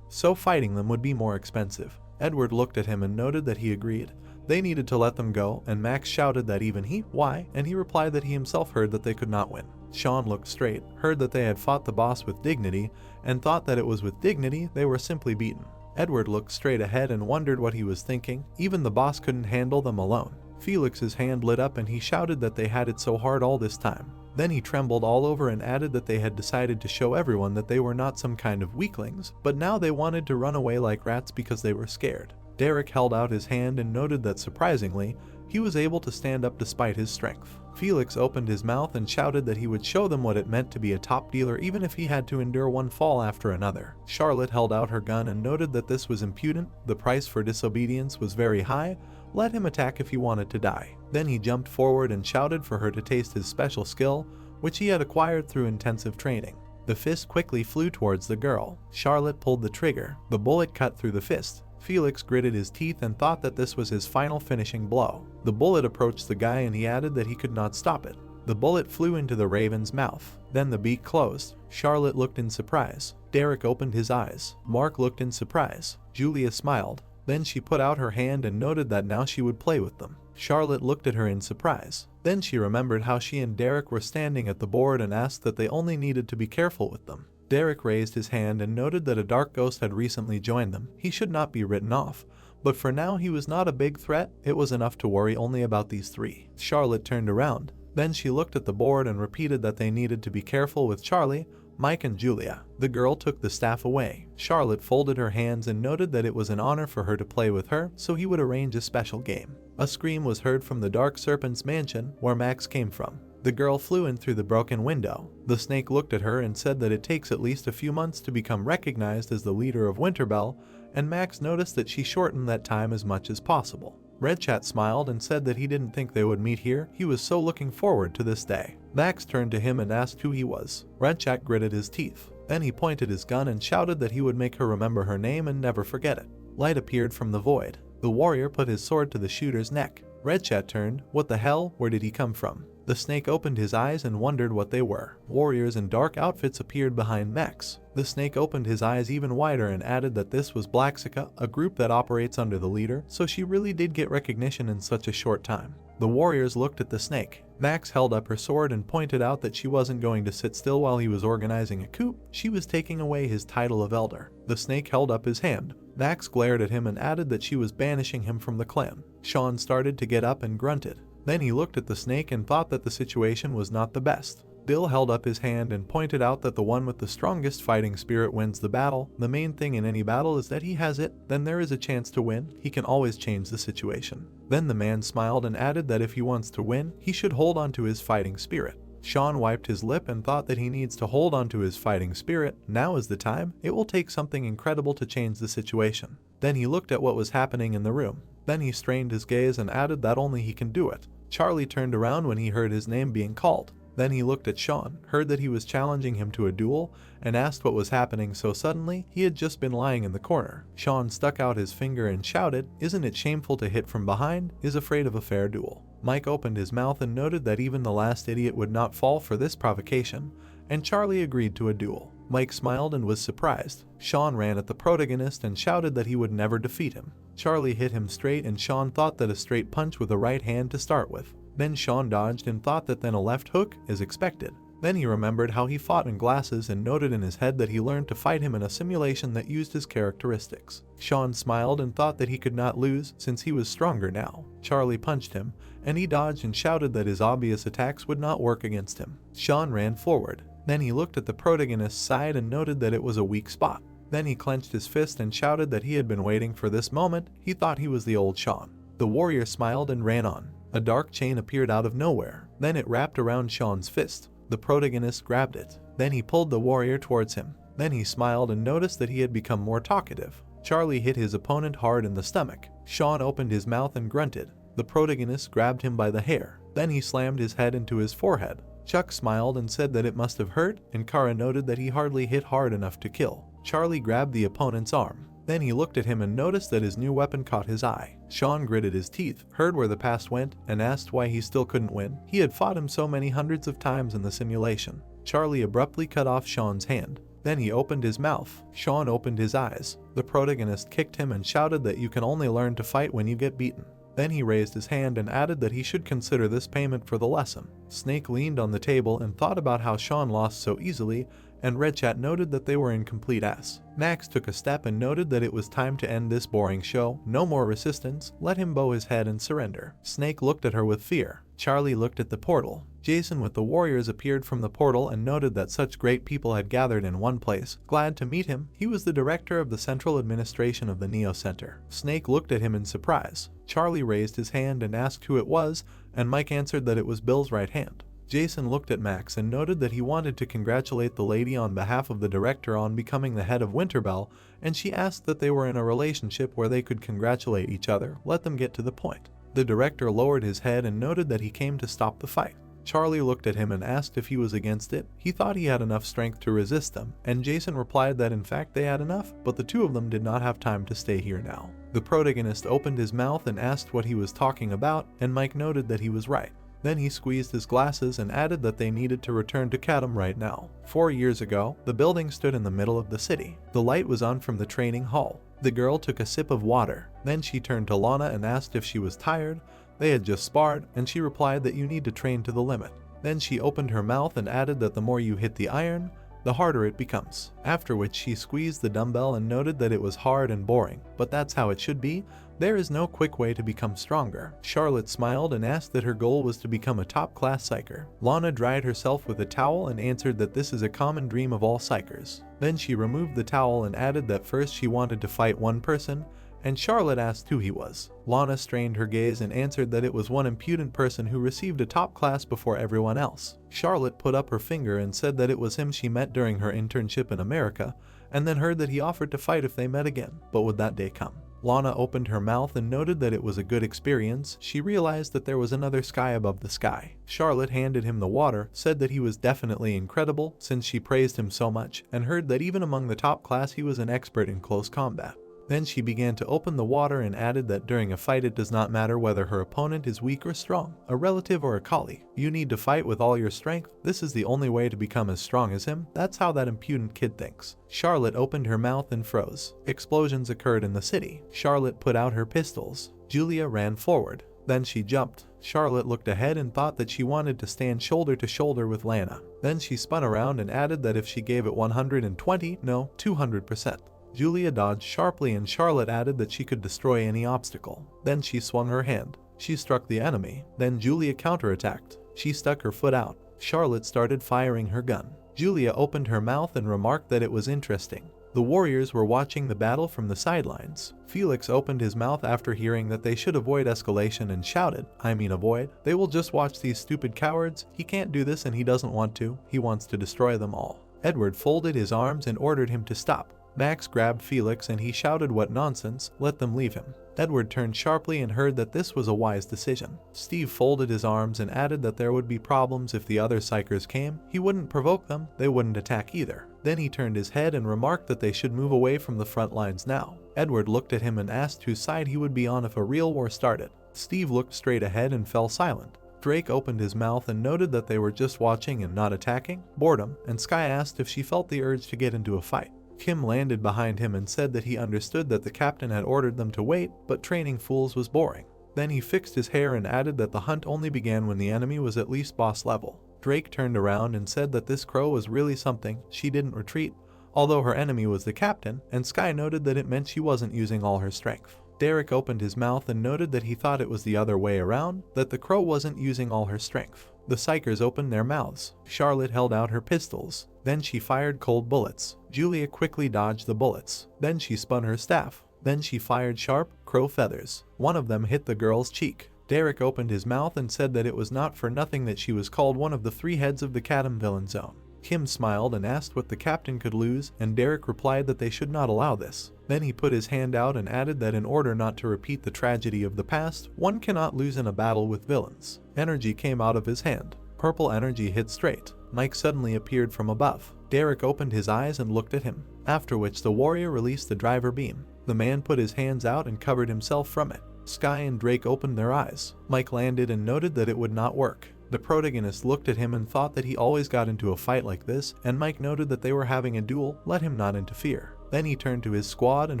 so fighting them would be more expensive. Edward looked at him and noted that he agreed. They needed to let them go, and Max shouted that even he, why, and he replied that he himself heard that they could not win. Sean looked straight, heard that they had fought the boss with dignity, and thought that it was with dignity they were simply beaten. Edward looked straight ahead and wondered what he was thinking. Even the boss couldn't handle them alone. Felix's hand lit up and he shouted that they had it so hard all this time. Then he trembled all over and added that they had decided to show everyone that they were not some kind of weaklings, but now they wanted to run away like rats because they were scared. Derek held out his hand and noted that surprisingly, he was able to stand up despite his strength. Felix opened his mouth and shouted that he would show them what it meant to be a top dealer even if he had to endure one fall after another. Charlotte held out her gun and noted that this was impudent, the price for disobedience was very high, let him attack if he wanted to die. Then he jumped forward and shouted for her to taste his special skill, which he had acquired through intensive training. The fist quickly flew towards the girl. Charlotte pulled the trigger. The bullet cut through the fist. Felix gritted his teeth and thought that this was his final finishing blow. The bullet approached the guy and he added that he could not stop it. The bullet flew into the raven's mouth. Then the beak closed. Charlotte looked in surprise. Derek opened his eyes. Mark looked in surprise. Julia smiled. Then she put out her hand and noted that now she would play with them. Charlotte looked at her in surprise. Then she remembered how she and Derek were standing at the board and asked that they only needed to be careful with them. Derek raised his hand and noted that a dark ghost had recently joined them. He should not be written off, but for now he was not a big threat. It was enough to worry only about these three. Charlotte turned around. Then she looked at the board and repeated that they needed to be careful with Charlie, Mike and Julia. The girl took the staff away. Charlotte folded her hands and noted that it was an honor for her to play with her, so he would arrange a special game. A scream was heard from the Dark Serpent's mansion, where Max came from. The girl flew in through the broken window. The snake looked at her and said that it takes at least a few months to become recognized as the leader of Winterbell, and Max noticed that she shortened that time as much as possible. Red Chat smiled and said that he didn't think they would meet here. He was so looking forward to this day. Max turned to him and asked who he was. Red Chat gritted his teeth. Then he pointed his gun and shouted that he would make her remember her name and never forget it. Light appeared from the void. The warrior put his sword to the shooter's neck. Red Chat turned. What the hell? Where did he come from? The snake opened his eyes and wondered what they were. Warriors in dark outfits appeared behind Max. The snake opened his eyes even wider and added that this was Blacksika, a group that operates under the leader, so she really did get recognition in such a short time. The warriors looked at the snake. Max held up her sword and pointed out that she wasn't going to sit still while he was organizing a coup. She was taking away his title of elder. The snake held up his hand. Max glared at him and added that she was banishing him from the clan. Sean started to get up and grunted. Then he looked at the snake and thought that the situation was not the best. Dill held up his hand and pointed out that the one with the strongest fighting spirit wins the battle. The main thing in any battle is that he has it, then there is a chance to win. He can always change the situation. Then the man smiled and added that if he wants to win, he should hold on to his fighting spirit. Sean wiped his lip and thought that he needs to hold on to his fighting spirit. Now is the time. It will take something incredible to change the situation. Then he looked at what was happening in the room. Then he strained his gaze and added that only he can do it. Charlie turned around when he heard his name being called. Then he looked at Sean, heard that he was challenging him to a duel, and asked what was happening so suddenly. He had just been lying in the corner. Sean stuck out his finger and shouted, "Isn't it shameful to hit from behind? Is afraid of a fair duel." Mike opened his mouth and noted that even the last idiot would not fall for this provocation, and Charlie agreed to a duel. Mike smiled and was surprised. Sean ran at the protagonist and shouted that he would never defeat him. Charlie hit him straight and Sean thought that a straight punch with a right hand to start with. Then Sean dodged and thought that then a left hook, as expected. Then he remembered how he fought in glasses and noted in his head that he learned to fight him in a simulation that used his characteristics. Sean smiled and thought that he could not lose since he was stronger now. Charlie punched him, and he dodged and shouted that his obvious attacks would not work against him. Sean ran forward. Then he looked at the protagonist's side and noted that it was a weak spot. Then he clenched his fist and shouted that he had been waiting for this moment. He thought he was the old Sean. The warrior smiled and ran on. A dark chain appeared out of nowhere. Then it wrapped around Sean's fist. The protagonist grabbed it. Then he pulled the warrior towards him. Then he smiled and noticed that he had become more talkative. Charlie hit his opponent hard in the stomach. Sean opened his mouth and grunted. The protagonist grabbed him by the hair. Then he slammed his head into his forehead. Chuck smiled and said that it must have hurt, and Kara noted that he hardly hit hard enough to kill. Charlie grabbed the opponent's arm. Then he looked at him and noticed that his new weapon caught his eye. Sean gritted his teeth, heard where the past went, and asked why he still couldn't win. He had fought him so many hundreds of times in the simulation. Charlie abruptly cut off Sean's hand. Then he opened his mouth. Sean opened his eyes. The protagonist kicked him and shouted that you can only learn to fight when you get beaten. Then he raised his hand and added that he should consider this payment for the lesson. Snake leaned on the table and thought about how Sean lost so easily, and Red Chat noted that they were in complete ass. Max took a step and noted that it was time to end this boring show. No more resistance. Let him bow his head and surrender. Snake looked at her with fear. Charlie looked at the portal. Jason with the warriors appeared from the portal and noted that such great people had gathered in one place. Glad to meet him, he was the director of the central administration of the Neo Center. Snake looked at him in surprise. Charlie raised his hand and asked who it was, and Mike answered that it was Bill's right hand. Jason looked at Max and noted that he wanted to congratulate the lady on behalf of the director on becoming the head of Winterbell, and she asked that they were in a relationship where they could congratulate each other. Let them get to the point. The director lowered his head and noted that he came to stop the fight. Charlie looked at him and asked if he was against it. He thought he had enough strength to resist them, and Jason replied that in fact they had enough, but the two of them did not have time to stay here now. The protagonist opened his mouth and asked what he was talking about, and Mike noted that he was right. Then he squeezed his glasses and added that they needed to return to Chatham right now. 4 years ago, the building stood in the middle of the city. The light was on from the training hall. The girl took a sip of water. Then she turned to Lana and asked if she was tired. They had just sparred, and she replied that you need to train to the limit. Then she opened her mouth and added that the more you hit the iron, the harder it becomes. After which she squeezed the dumbbell and noted that it was hard and boring, but that's how it should be. There is no quick way to become stronger. Charlotte smiled and asked that her goal was to become a top-class psyker. Lana dried herself with a towel and answered that this is a common dream of all psychers. Then she removed the towel and added that first she wanted to fight one person, and Charlotte asked who he was. Lana strained her gaze and answered that it was one impudent person who received a top class before everyone else. Charlotte put up her finger and said that it was him she met during her internship in America, and then heard that he offered to fight if they met again, but would that day come? Lana opened her mouth and noted that it was a good experience. She realized that there was another sky above the sky. Charlotte handed him the water, said that he was definitely incredible since she praised him so much, and heard that even among the top class he was an expert in close combat. Then she began to open the water and added that during a fight it does not matter whether her opponent is weak or strong, a relative or a colleague. You need to fight with all your strength. This is the only way to become as strong as him. That's how that impudent kid thinks. Charlotte opened her mouth and froze. Explosions occurred in the city. Charlotte put out her pistols. Julia ran forward. Then she jumped. Charlotte looked ahead and thought that she wanted to stand shoulder to shoulder with Lana. Then she spun around and added that if she gave it 200%. Julia dodged sharply and Charlotte added that she could destroy any obstacle. Then she swung her hand. She struck the enemy. Then Julia counterattacked. She stuck her foot out. Charlotte started firing her gun. Julia opened her mouth and remarked that it was interesting. The warriors were watching the battle from the sidelines. Felix opened his mouth after hearing that they should avoid escalation and shouted, avoid. They will just watch these stupid cowards. He can't do this and he doesn't want to. He wants to destroy them all. Edward folded his arms and ordered him to stop. Max grabbed Felix and he shouted, "What nonsense, let them leave him." Edward turned sharply and heard that this was a wise decision. Steve folded his arms and added that there would be problems if the other psychers came. He wouldn't provoke them, they wouldn't attack either. Then he turned his head and remarked that they should move away from the front lines now. Edward looked at him and asked whose side he would be on if a real war started. Steve looked straight ahead and fell silent. Drake opened his mouth and noted that they were just watching and not attacking. Boredom, and Sky asked if she felt the urge to get into a fight. Kim landed behind him and said that he understood that the captain had ordered them to wait, but training fools was boring. Then he fixed his hair and added that the hunt only began when the enemy was at least boss level. Drake turned around and said that this crow was really something. She didn't retreat, although her enemy was the captain, and Sky noted that it meant she wasn't using all her strength. Derek opened his mouth and noted that he thought it was the other way around, that the crow wasn't using all her strength. The psychers opened their mouths. Charlotte held out her pistols. Then she fired cold bullets. Julia quickly dodged the bullets. Then she spun her staff. Then she fired sharp, crow feathers. One of them hit the girl's cheek. Derek opened his mouth and said that it was not for nothing that she was called one of the 3 heads of the Katam villain zone. Kim smiled and asked what the captain could lose, and Derek replied that they should not allow this. Then he put his hand out and added that in order not to repeat the tragedy of the past, one cannot lose in a battle with villains. Energy came out of his hand. Purple energy hit straight. Mike suddenly appeared from above. Derek opened his eyes and looked at him, after which the warrior released the driver beam. The man put his hands out and covered himself from it. Sky and Drake opened their eyes. Mike landed and noted that it would not work. The protagonist looked at him and thought that he always got into a fight like this, and Mike noted that they were having a duel, let him not interfere. Then he turned to his squad and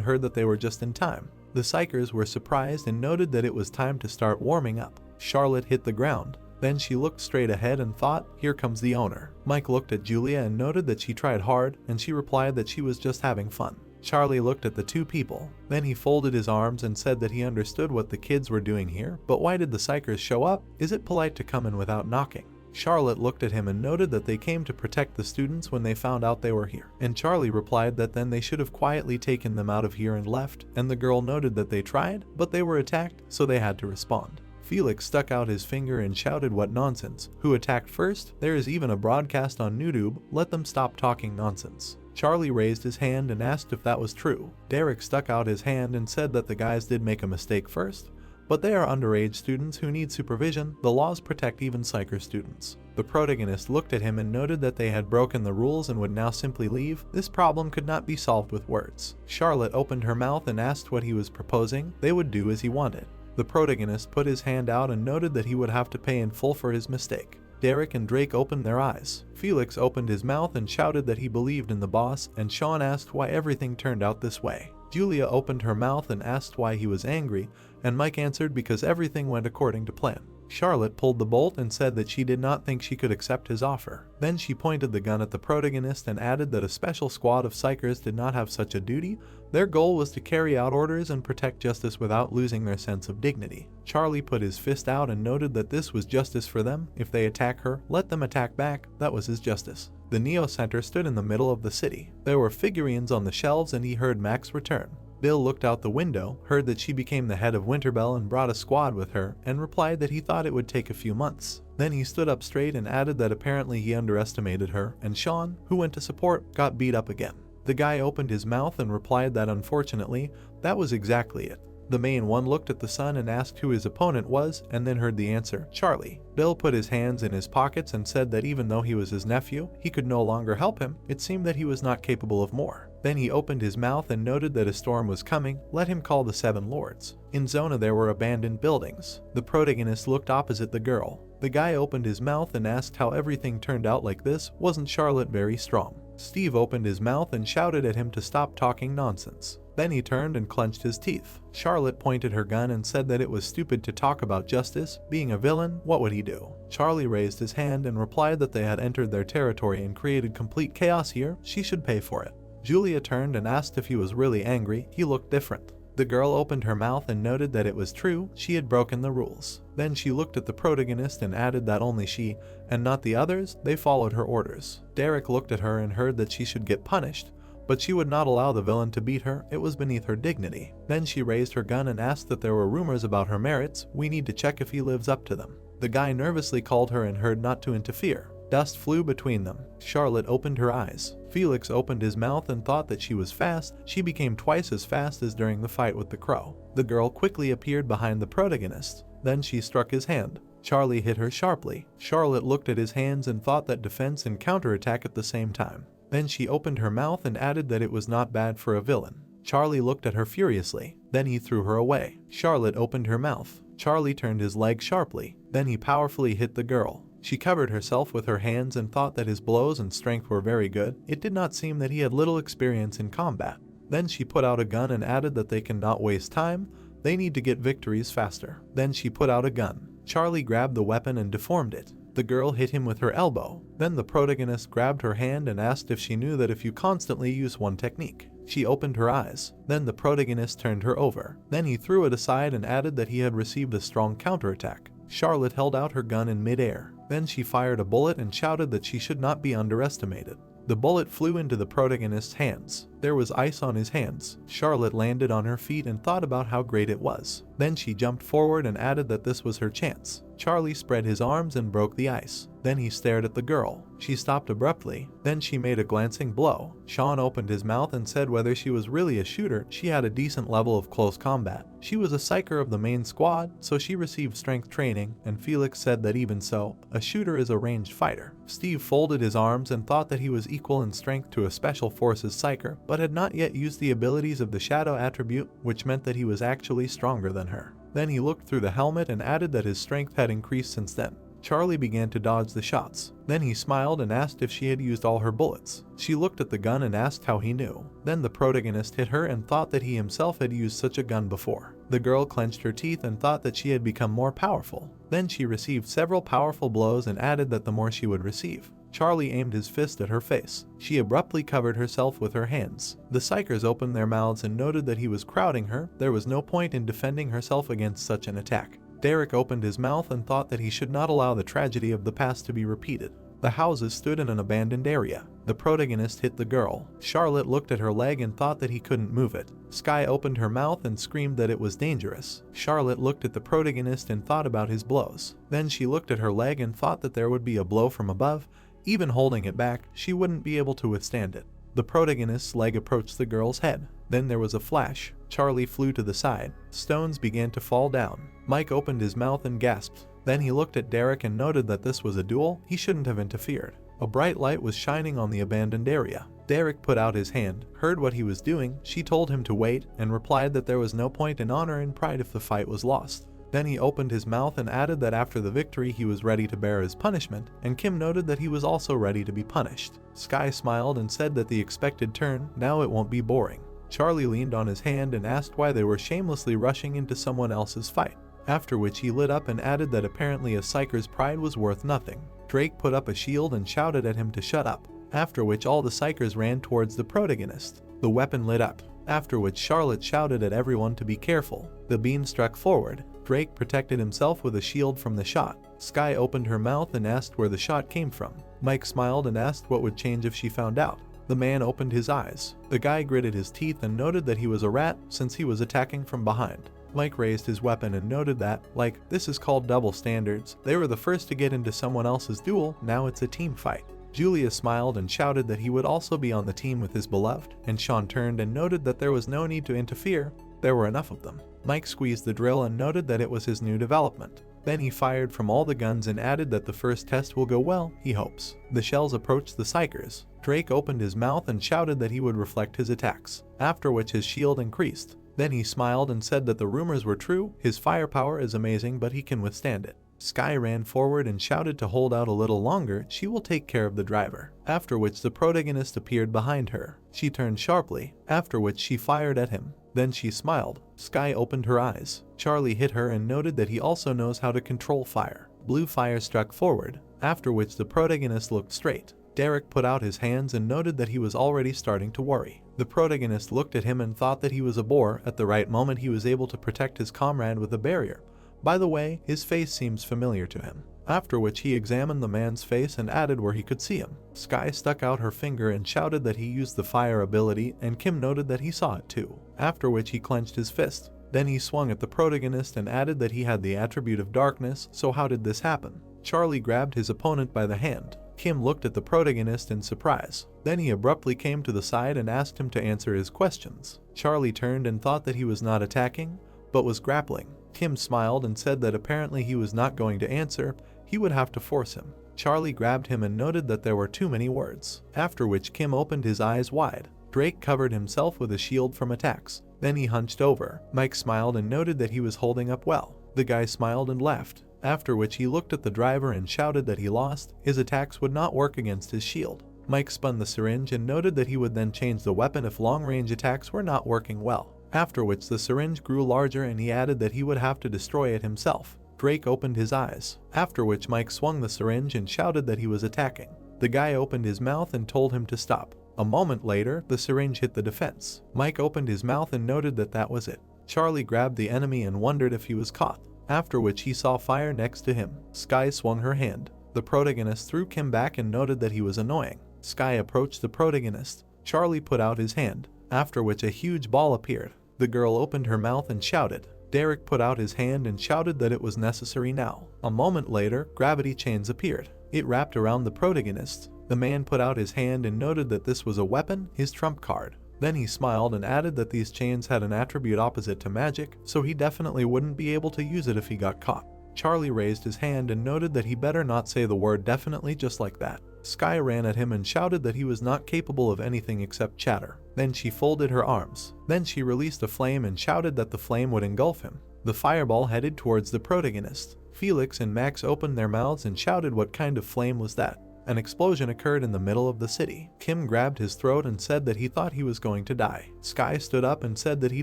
heard that they were just in time. The psychers were surprised and noted that it was time to start warming up. Charlotte hit the ground. Then she looked straight ahead and thought, here comes the owner. Mike looked at Julia and noted that she tried hard, and she replied that she was just having fun. Charlie looked at the 2 people. Then he folded his arms and said that he understood what the kids were doing here, but why did the psychers show up? Is it polite to come in without knocking? Charlotte looked at him and noted that they came to protect the students when they found out they were here. And Charlie replied that then they should have quietly taken them out of here and left, and the girl noted that they tried, but they were attacked, so they had to respond. Felix stuck out his finger and shouted, what nonsense? Who attacked first? There is even a broadcast on YouTube, let them stop talking nonsense. Charlie raised his hand and asked if that was true. Derek stuck out his hand and said that the guys did make a mistake first, but they are underage students who need supervision. The laws protect even psycher students. The protagonist looked at him and noted that they had broken the rules and would now simply leave. This problem could not be solved with words. Charlotte opened her mouth and asked what he was proposing. They would do as he wanted. The protagonist put his hand out and noted that he would have to pay in full for his mistake. Derek and Drake opened their eyes. Felix opened his mouth and shouted that he believed in the boss, and Sean asked why everything turned out this way. Julia opened her mouth and asked why he was angry, and Mike answered because everything went according to plan. Charlotte pulled the bolt and said that she did not think she could accept his offer. Then she pointed the gun at the protagonist and added that a special squad of psychers did not have such a duty. Their goal was to carry out orders and protect justice without losing their sense of dignity. Charlie put his fist out and noted that this was justice for them. If they attack her, let them attack back. That was his justice. The Neo Center stood in the middle of the city. There were figurines on the shelves and he heard Max return. Bill looked out the window, heard that she became the head of Winterbell and brought a squad with her, and replied that he thought it would take a few months. Then he stood up straight and added that apparently he underestimated her, and Sean, who went to support, got beat up again. The guy opened his mouth and replied that unfortunately, that was exactly it. The main one looked at the son and asked who his opponent was, and then heard the answer, Charlie. Bill put his hands in his pockets and said that even though he was his nephew, he could no longer help him. It seemed that he was not capable of more. Then he opened his mouth and noted that a storm was coming. Let him call the 7 lords. In Zona there were abandoned buildings. The protagonist looked opposite the girl. The guy opened his mouth and asked how everything turned out like this. Wasn't Charlotte very strong? Steve opened his mouth and shouted at him to stop talking nonsense. Then he turned and clenched his teeth. Charlotte pointed her gun and said that it was stupid to talk about justice. Being a villain, what would he do? Charlie raised his hand and replied that they had entered their territory and created complete chaos here. She should pay for it. Julia turned and asked if he was really angry. He looked different. The girl opened her mouth and noted that it was true. She had broken the rules. Then she looked at the protagonist and added that only she, and not the others, they followed her orders. Derek looked at her and heard that she should get punished, but she would not allow the villain to beat her. It was beneath her dignity. Then she raised her gun and asked that there were rumors about her merits. We need to check if he lives up to them. The guy nervously called her and heard not to interfere. Dust flew between them. Charlotte opened her eyes. Felix opened his mouth and thought that she was fast. She became twice as fast as during the fight with the crow. The girl quickly appeared behind the protagonist. Then she struck his hand. Charlie hit her sharply. Charlotte looked at his hands and thought that defense and counterattack at the same time. Then she opened her mouth and added that it was not bad for a villain. Charlie looked at her furiously. Then he threw her away. Charlotte opened her mouth. Charlie turned his leg sharply. Then he powerfully hit the girl. She covered herself with her hands and thought that his blows and strength were very good. It did not seem that he had little experience in combat. Then she put out a gun and added that they cannot waste time. They need to get victories faster. Then she put out a gun. Charlie grabbed the weapon and deformed it. The girl hit him with her elbow. Then the protagonist grabbed her hand and asked if she knew that if you constantly use one technique. She opened her eyes. Then the protagonist turned her over. Then he threw it aside and added that he had received a strong counterattack. Charlotte held out her gun in midair. Then she fired a bullet and shouted that she should not be underestimated. The bullet flew into the protagonist's hands. There was ice on his hands. Charlotte landed on her feet and thought about how great it was. Then she jumped forward and added that this was her chance. Charlie spread his arms and broke the ice. Then he stared at the girl. She stopped abruptly. Then she made a glancing blow. Sean opened his mouth and said whether she was really a shooter, she had a decent level of close combat. She was a psyker of the main squad, so she received strength training, and Felix said that even so, a shooter is a ranged fighter. Steve folded his arms and thought that he was equal in strength to a special forces psyker, but had not yet used the abilities of the shadow attribute, which meant that he was actually stronger than her. Then he looked through the helmet and added that his strength had increased since then. Charlie began to dodge the shots. Then he smiled and asked if she had used all her bullets. She looked at the gun and asked how he knew. Then the protagonist hit her and thought that he himself had used such a gun before. The girl clenched her teeth and thought that she had become more powerful. Then she received several powerful blows and added that the more she would receive. Charlie aimed his fist at her face. She abruptly covered herself with her hands. The psychers opened their mouths and noted that he was crowding her. There was no point in defending herself against such an attack. Derek opened his mouth and thought that he should not allow the tragedy of the past to be repeated. The houses stood in an abandoned area. The protagonist hit the girl. Charlotte looked at her leg and thought that he couldn't move it. Sky opened her mouth and screamed that it was dangerous. Charlotte looked at the protagonist and thought about his blows. Then she looked at her leg and thought that there would be a blow from above. Even holding it back, she wouldn't be able to withstand it. The protagonist's leg approached the girl's head. Then there was a flash. Charlie flew to the side. Stones began to fall down. Mike opened his mouth and gasped. Then he looked at Derek and noted that this was a duel. He shouldn't have interfered. A bright light was shining on the abandoned area. Derek put out his hand, heard what he was doing. She told him to wait, and replied that there was no point in honor and pride if the fight was lost. Then he opened his mouth and added that after the victory he was ready to bear his punishment, and Kim noted that he was also ready to be punished. Sky smiled and said that the expected turn, now it won't be boring. Charlie leaned on his hand and asked why they were shamelessly rushing into someone else's fight, after which he lit up and added that apparently a psyker's pride was worth nothing. Drake put up a shield and shouted at him to shut up, after which all the psychers ran towards the protagonist. The weapon lit up, after which Charlotte shouted at everyone to be careful. The beam struck forward. Drake protected himself with a shield from the shot. Sky opened her mouth and asked where the shot came from. Mike smiled and asked what would change if she found out. The man opened his eyes. The guy gritted his teeth and noted that he was a rat since he was attacking from behind. Mike raised his weapon and noted that, like, this is called double standards. They were the first to get into someone else's duel, now it's a team fight. Julia smiled and shouted that he would also be on the team with his beloved, and Sean turned and noted that there was no need to interfere. There were enough of them. Mike squeezed the drill and noted that it was his new development. Then he fired from all the guns and added that the first test will go well, he hopes. The shells approached the psychers. Drake opened his mouth and shouted that he would reflect his attacks, after which his shield increased. Then he smiled and said that the rumors were true. His firepower is amazing, but he can withstand it. Sky ran forward and shouted to hold out a little longer. She will take care of the driver. After which the protagonist appeared behind her. She turned sharply, after which she fired at him. Then she smiled. Sky opened her eyes. Charlie hit her and noted that he also knows how to control fire. Blue fire struck forward, after which the protagonist looked straight. Derek put out his hands and noted that he was already starting to worry. The protagonist looked at him and thought that he was a bore. At the right moment he was able to protect his comrade with a barrier. By the way, his face seems familiar to him. After which he examined the man's face and added where he could see him. Sky stuck out her finger and shouted that he used the fire ability, and Kim noted that he saw it too. After which he clenched his fist. Then he swung at the protagonist and added that he had the attribute of darkness. So how did this happen? Charlie grabbed his opponent by the hand. Kim looked at the protagonist in surprise. Then he abruptly came to the side and asked him to answer his questions. Charlie turned and thought that he was not attacking, but was grappling. Kim smiled and said that apparently he was not going to answer, he would have to force him. Charlie grabbed him and noted that there were too many words, after which Kim opened his eyes wide. Drake covered himself with a shield from attacks. Then he hunched over. Mike smiled and noted that he was holding up well. The guy smiled and laughed, after which he looked at the driver and shouted that he lost. His attacks would not work against his shield. Mike spun the syringe and noted that he would then change the weapon if long-range attacks were not working well. After which the syringe grew larger and he added that he would have to destroy it himself. Drake opened his eyes, after which Mike swung the syringe and shouted that he was attacking. The guy opened his mouth and told him to stop. A moment later, the syringe hit the defense. Mike opened his mouth and noted that that was it. Charlie grabbed the enemy and wondered if he was caught, after which he saw fire next to him. Sky swung her hand. The protagonist threw Kim back and noted that he was annoying. Sky approached the protagonist. Charlie put out his hand, after which a huge ball appeared. The girl opened her mouth and shouted. Derek put out his hand and shouted that it was necessary now. A moment later, gravity chains appeared. It wrapped around the protagonist. The man put out his hand and noted that this was a weapon, his trump card. Then he smiled and added that these chains had an attribute opposite to magic, so he definitely wouldn't be able to use it if he got caught. Charlie raised his hand and noted that he better not say the word definitely just like that. Sky ran at him and shouted that he was not capable of anything except chatter. Then she folded her arms. Then she released a flame and shouted that the flame would engulf him. The fireball headed towards the protagonist. Felix and Max opened their mouths and shouted what kind of flame was that. An explosion occurred in the middle of the city. Kim grabbed his throat and said that he thought he was going to die. Sky stood up and said that he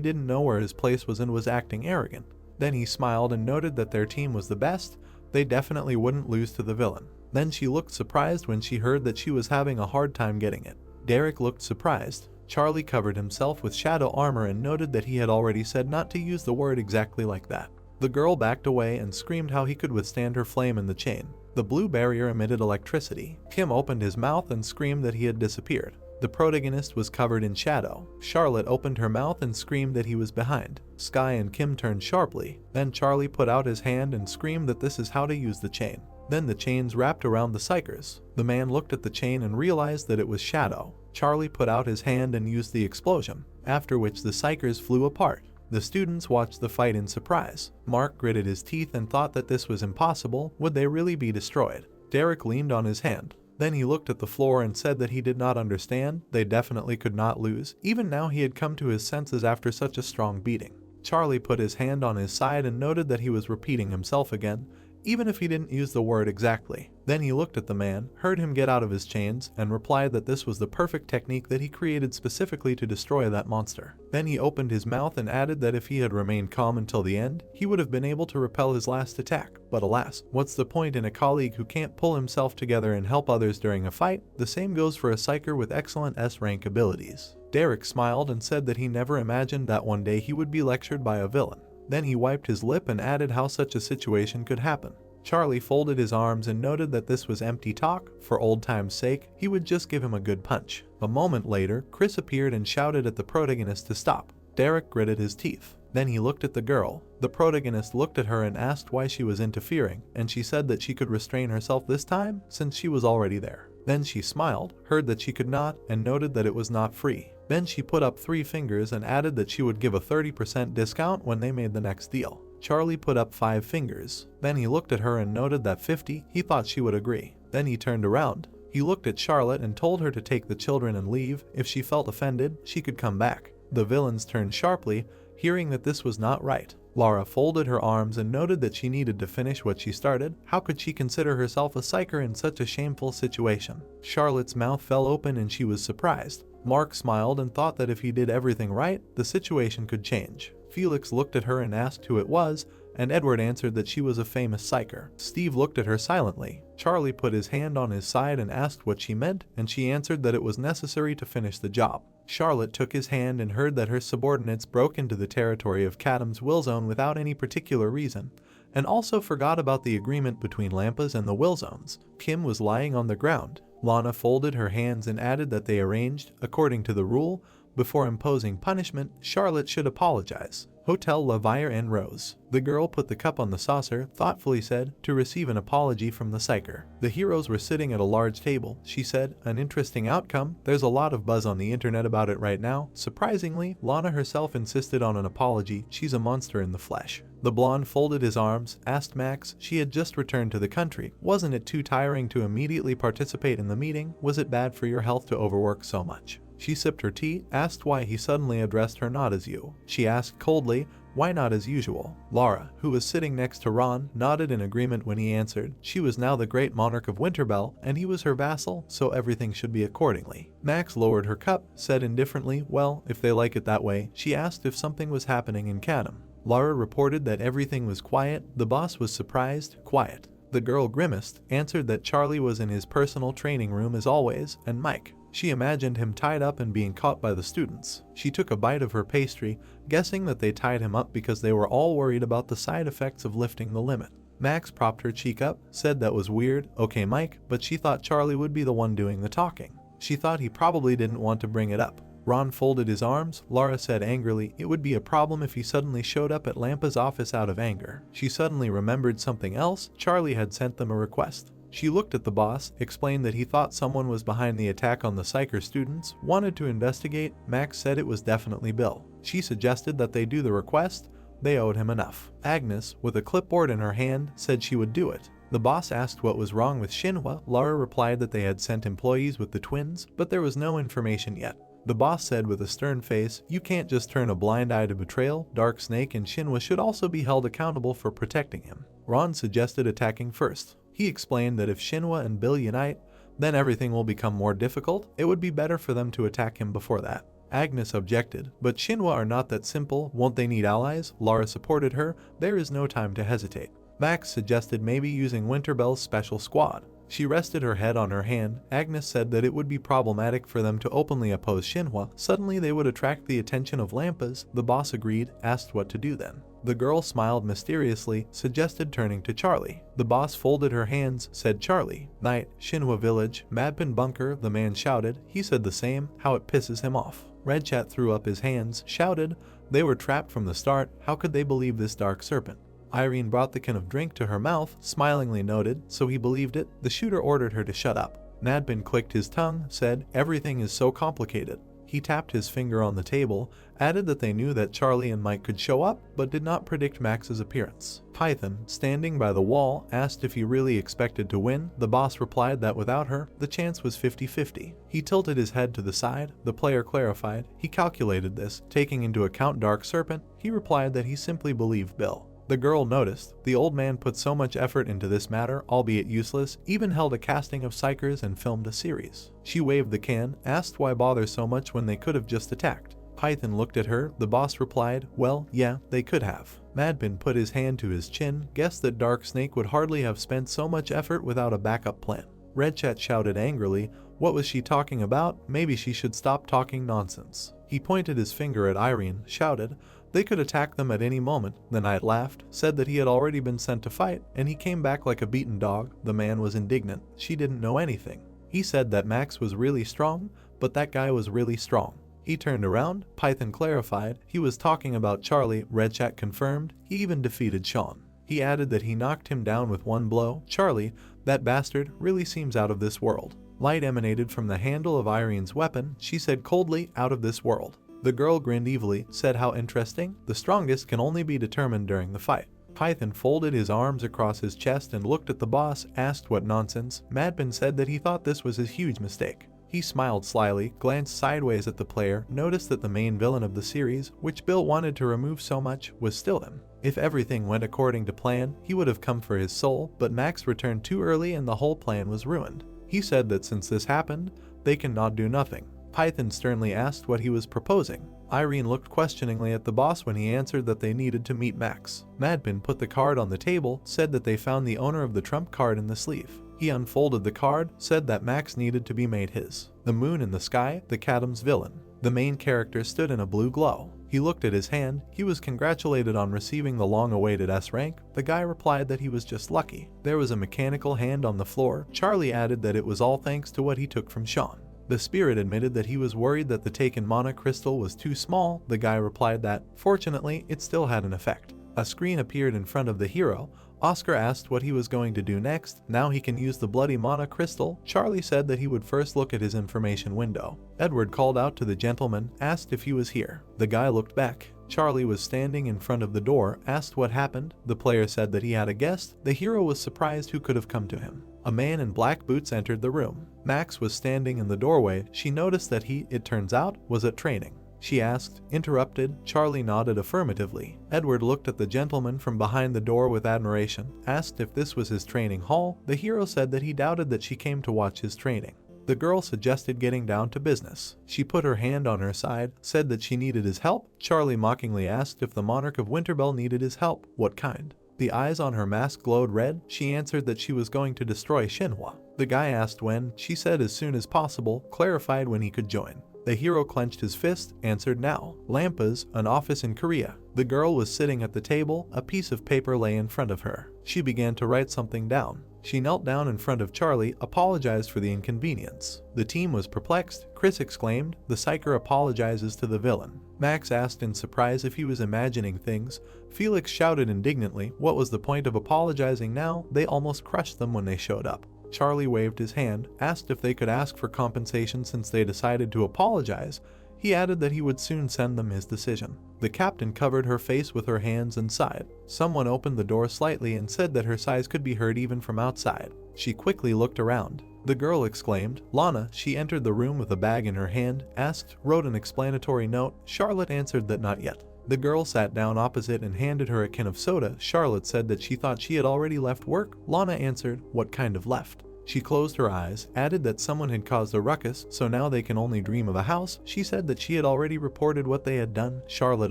didn't know where his place was and was acting arrogant. Then he smiled and noted that their team was the best. They definitely wouldn't lose to the villain. Then she looked surprised when she heard that she was having a hard time getting it. Derek looked surprised. Charlie covered himself with shadow armor and noted that he had already said not to use the word exactly like that. The girl backed away and screamed how he could withstand her flame in the chain. The blue barrier emitted electricity. Kim opened his mouth and screamed that he had disappeared. The protagonist was covered in shadow. Charlotte opened her mouth and screamed that he was behind. Sky and Kim turned sharply. Then Charlie put out his hand and screamed that this is how to use the chain. Then the chains wrapped around the psychers. The man looked at the chain and realized that it was Shadow. Charlie put out his hand and used the explosion, after which the psychers flew apart. The students watched the fight in surprise. Mark gritted his teeth and thought that this was impossible. Would they really be destroyed? Derek leaned on his hand. Then he looked at the floor and said that he did not understand. They definitely could not lose. Even now he had come to his senses after such a strong beating. Charlie put his hand on his side and noted that he was repeating himself again, even if he didn't use the word exactly. Then he looked at the man, heard him get out of his chains, and replied that this was the perfect technique that he created specifically to destroy that monster. Then he opened his mouth and added that if he had remained calm until the end, he would have been able to repel his last attack. But alas, what's the point in a colleague who can't pull himself together and help others during a fight? The same goes for a psyker with excellent S-rank abilities. Derek smiled and said that he never imagined that one day he would be lectured by a villain. Then he wiped his lip and added how such a situation could happen. Charlie folded his arms and noted that this was empty talk. For old time's sake, he would just give him a good punch. A moment later, Chris appeared and shouted at the protagonist to stop. Derek gritted his teeth. Then he looked at the girl. The protagonist looked at her and asked why she was interfering, and she said that she could restrain herself this time since she was already there. Then she smiled, heard that she could not, and noted that it was not free. Then she put up 3 fingers and added that she would give a 30% discount when they made the next deal. Charlie put up 5 fingers. Then he looked at her and noted that 50, he thought she would agree. Then he turned around. He looked at Charlotte and told her to take the children and leave. If she felt offended, she could come back. The villains turned sharply, hearing that this was not right. Laura folded her arms and noted that she needed to finish what she started. How could she consider herself a psyker in such a shameful situation? Charlotte's mouth fell open and she was surprised. Mark smiled and thought that if he did everything right, the situation could change. Felix looked at her and asked who it was, and Edward answered that she was a famous psyker. Steve looked at her silently. Charlie put his hand on his side and asked what she meant, and she answered that it was necessary to finish the job. Charlotte took his hand and heard that her subordinates broke into the territory of Kadam's will zone without any particular reason, and also forgot about the agreement between Lampas and the will zones. Kim was lying on the ground. Lana folded her hands and added that they arranged, according to the rule, before imposing punishment, Charlotte should apologize. Hotel La Vire and Rose. The girl put the cup on the saucer, thoughtfully said, to receive an apology from the psyker. The heroes were sitting at a large table. She said, an interesting outcome. There's a lot of buzz on the internet about it right now. Surprisingly, Lana herself insisted on an apology. She's a monster in the flesh. The blonde folded his arms, asked Max. She had just returned to the country. Wasn't it too tiring to immediately participate in the meeting? Was it bad for your health to overwork so much? She sipped her tea, asked why he suddenly addressed her not as you. She asked coldly, why not as usual? Laura, who was sitting next to Ron, nodded in agreement when he answered. She was now the great monarch of Winterbell, and he was her vassal, so everything should be accordingly. Max lowered her cup, said indifferently, well, if they like it that way. She asked if something was happening in Kadam. Lara reported that everything was quiet. The boss was surprised. Quiet. The girl grimaced, answered that Charlie was in his personal training room as always, and Mike. She imagined him tied up and being caught by the students. She took a bite of her pastry, guessing that they tied him up because they were all worried about the side effects of lifting the limit. Max propped her cheek up, said that was weird, okay Mike, but she thought Charlie would be the one doing the talking. She thought he probably didn't want to bring it up. Ron folded his arms. Lara said angrily it would be a problem if he suddenly showed up at Lampa's office out of anger. She suddenly remembered something else. Charlie had sent them a request. She looked at the boss, explained that he thought someone was behind the attack on the Psyker students, wanted to investigate. Max said it was definitely Bill. She suggested that they do the request. They owed him enough. Agnes, with a clipboard in her hand, said she would do it. The boss asked what was wrong with Shinhwa. Lara replied that they had sent employees with the twins, but there was no information yet. The boss said with a stern face, you can't just turn a blind eye to betrayal. Dark Snake and Shinhwa should also be held accountable for protecting him. Ron suggested attacking first. He explained that if Shinhwa and Bill unite, then everything will become more difficult. It would be better for them to attack him before that. Agnes objected, but Shinhwa are not that simple. Won't they need allies? Lara supported her. There is no time to hesitate. Max suggested maybe using Winterbell's special squad. She rested her head on her hand. Agnes said that it would be problematic for them to openly oppose Shinhwa. Suddenly they would attract the attention of Lampas. The boss agreed, asked what to do then. The girl smiled mysteriously, suggested turning to Charlie. The boss folded her hands, said Charlie. Night, Shinhwa village, Madpin bunker, the man shouted. He said the same, how it pisses him off. Red Chat threw up his hands, shouted. They were trapped from the start. How could they believe this dark serpent? Irene brought the can of drink to her mouth, smilingly noted, so he believed it. The shooter ordered her to shut up. Nadpin clicked his tongue, said, everything is so complicated. He tapped his finger on the table, added that they knew that Charlie and Mike could show up, but did not predict Max's appearance. Python, standing by the wall, asked if he really expected to win. The boss replied that without her, the chance was 50-50. He tilted his head to the side. The player clarified. He calculated this, taking into account Dark Serpent. He replied that he simply believed Bill. The girl noticed. The old man put so much effort into this matter, albeit useless, even held a casting of Psychers and filmed a series. She waved the can, asked why bother so much when they could have just attacked. Python looked at her. The boss replied, well, yeah, they could have. Madpin put his hand to his chin, guessed that Dark Snake would hardly have spent so much effort without a backup plan. Red Chat shouted angrily, what was she talking about? Maybe she should stop talking nonsense. He pointed his finger at Irene, shouted, they could attack them at any moment. The knight laughed, said that he had already been sent to fight, and he came back like a beaten dog. The man was indignant. She didn't know anything. He said that Max was really strong, but that guy was really strong. He turned around. Python clarified. He was talking about Charlie. Red Chat confirmed. He even defeated Sean. He added that he knocked him down with one blow. Charlie, that bastard, really seems out of this world. Light emanated from the handle of Irene's weapon. She said coldly, out of this world. The girl grinned evilly, said how interesting. The strongest can only be determined during the fight. Python folded his arms across his chest and looked at the boss, asked what nonsense. Madpin said that he thought this was his huge mistake. He smiled slyly, glanced sideways at the player, noticed that the main villain of the series, which Bill wanted to remove so much, was still him. If everything went according to plan, he would have come for his soul, but Max returned too early and the whole plan was ruined. He said that since this happened, they cannot do nothing. Python sternly asked what he was proposing. Irene looked questioningly at the boss when he answered that they needed to meet Max. Madpin put the card on the table, said that they found the owner of the trump card in the sleeve. He unfolded the card, said that Max needed to be made his. The moon in the sky, the Cadam's villain. The main character stood in a blue glow. He looked at his hand. He was congratulated on receiving the long-awaited S rank. The guy replied that he was just lucky. There was a mechanical hand on the floor. Charlie added that it was all thanks to what he took from Sean. The spirit admitted that he was worried that the taken mana crystal was too small. The guy replied that, fortunately, it still had an effect. A screen appeared in front of the hero. Oscar asked what he was going to do next. Now he can use the bloody mana crystal. Charlie said that he would first look at his information window. Edward called out to the gentleman, asked if he was here. The guy looked back. Charlie was standing in front of the door, asked what happened. The player said that he had a guest. The hero was surprised who could have come to him. A man in black boots entered the room. Max was standing in the doorway. She noticed that he, it turns out, was at training. She asked, interrupted. Charlie nodded affirmatively. Edward looked at the gentleman from behind the door with admiration, asked if this was his training hall. The hero said that he doubted that she came to watch his training. The girl suggested getting down to business. She put her hand on her side, said that she needed his help. Charlie mockingly asked if the monarch of Winterbell needed his help. What kind? The eyes on her mask glowed red. She answered that she was going to destroy Shinhwa. The guy asked when. She said as soon as possible, clarified when he could join. The hero clenched his fist, answered now. Lampa's, an office in Korea. The girl was sitting at the table, a piece of paper lay in front of her. She began to write something down. She knelt down in front of Charlie, apologized for the inconvenience. The team was perplexed. Chris exclaimed, "The psyker apologizes to the villain." Max asked in surprise if he was imagining things. Felix shouted indignantly, what was the point of apologizing now? They almost crushed them when they showed up. Charlie waved his hand, asked if they could ask for compensation since they decided to apologize. He added that he would soon send them his decision. The captain covered her face with her hands and sighed. Someone opened the door slightly and said that her sighs could be heard even from outside. She quickly looked around. The girl exclaimed, "Lana." She entered the room with a bag in her hand, asked, wrote an explanatory note. Charlotte answered that not yet. The girl sat down opposite and handed her a can of soda. Charlotte said that she thought she had already left work. Lana answered, "What kind of left?" She closed her eyes, added that someone had caused a ruckus, so now they can only dream of a house. She said that she had already reported what they had done. Charlotte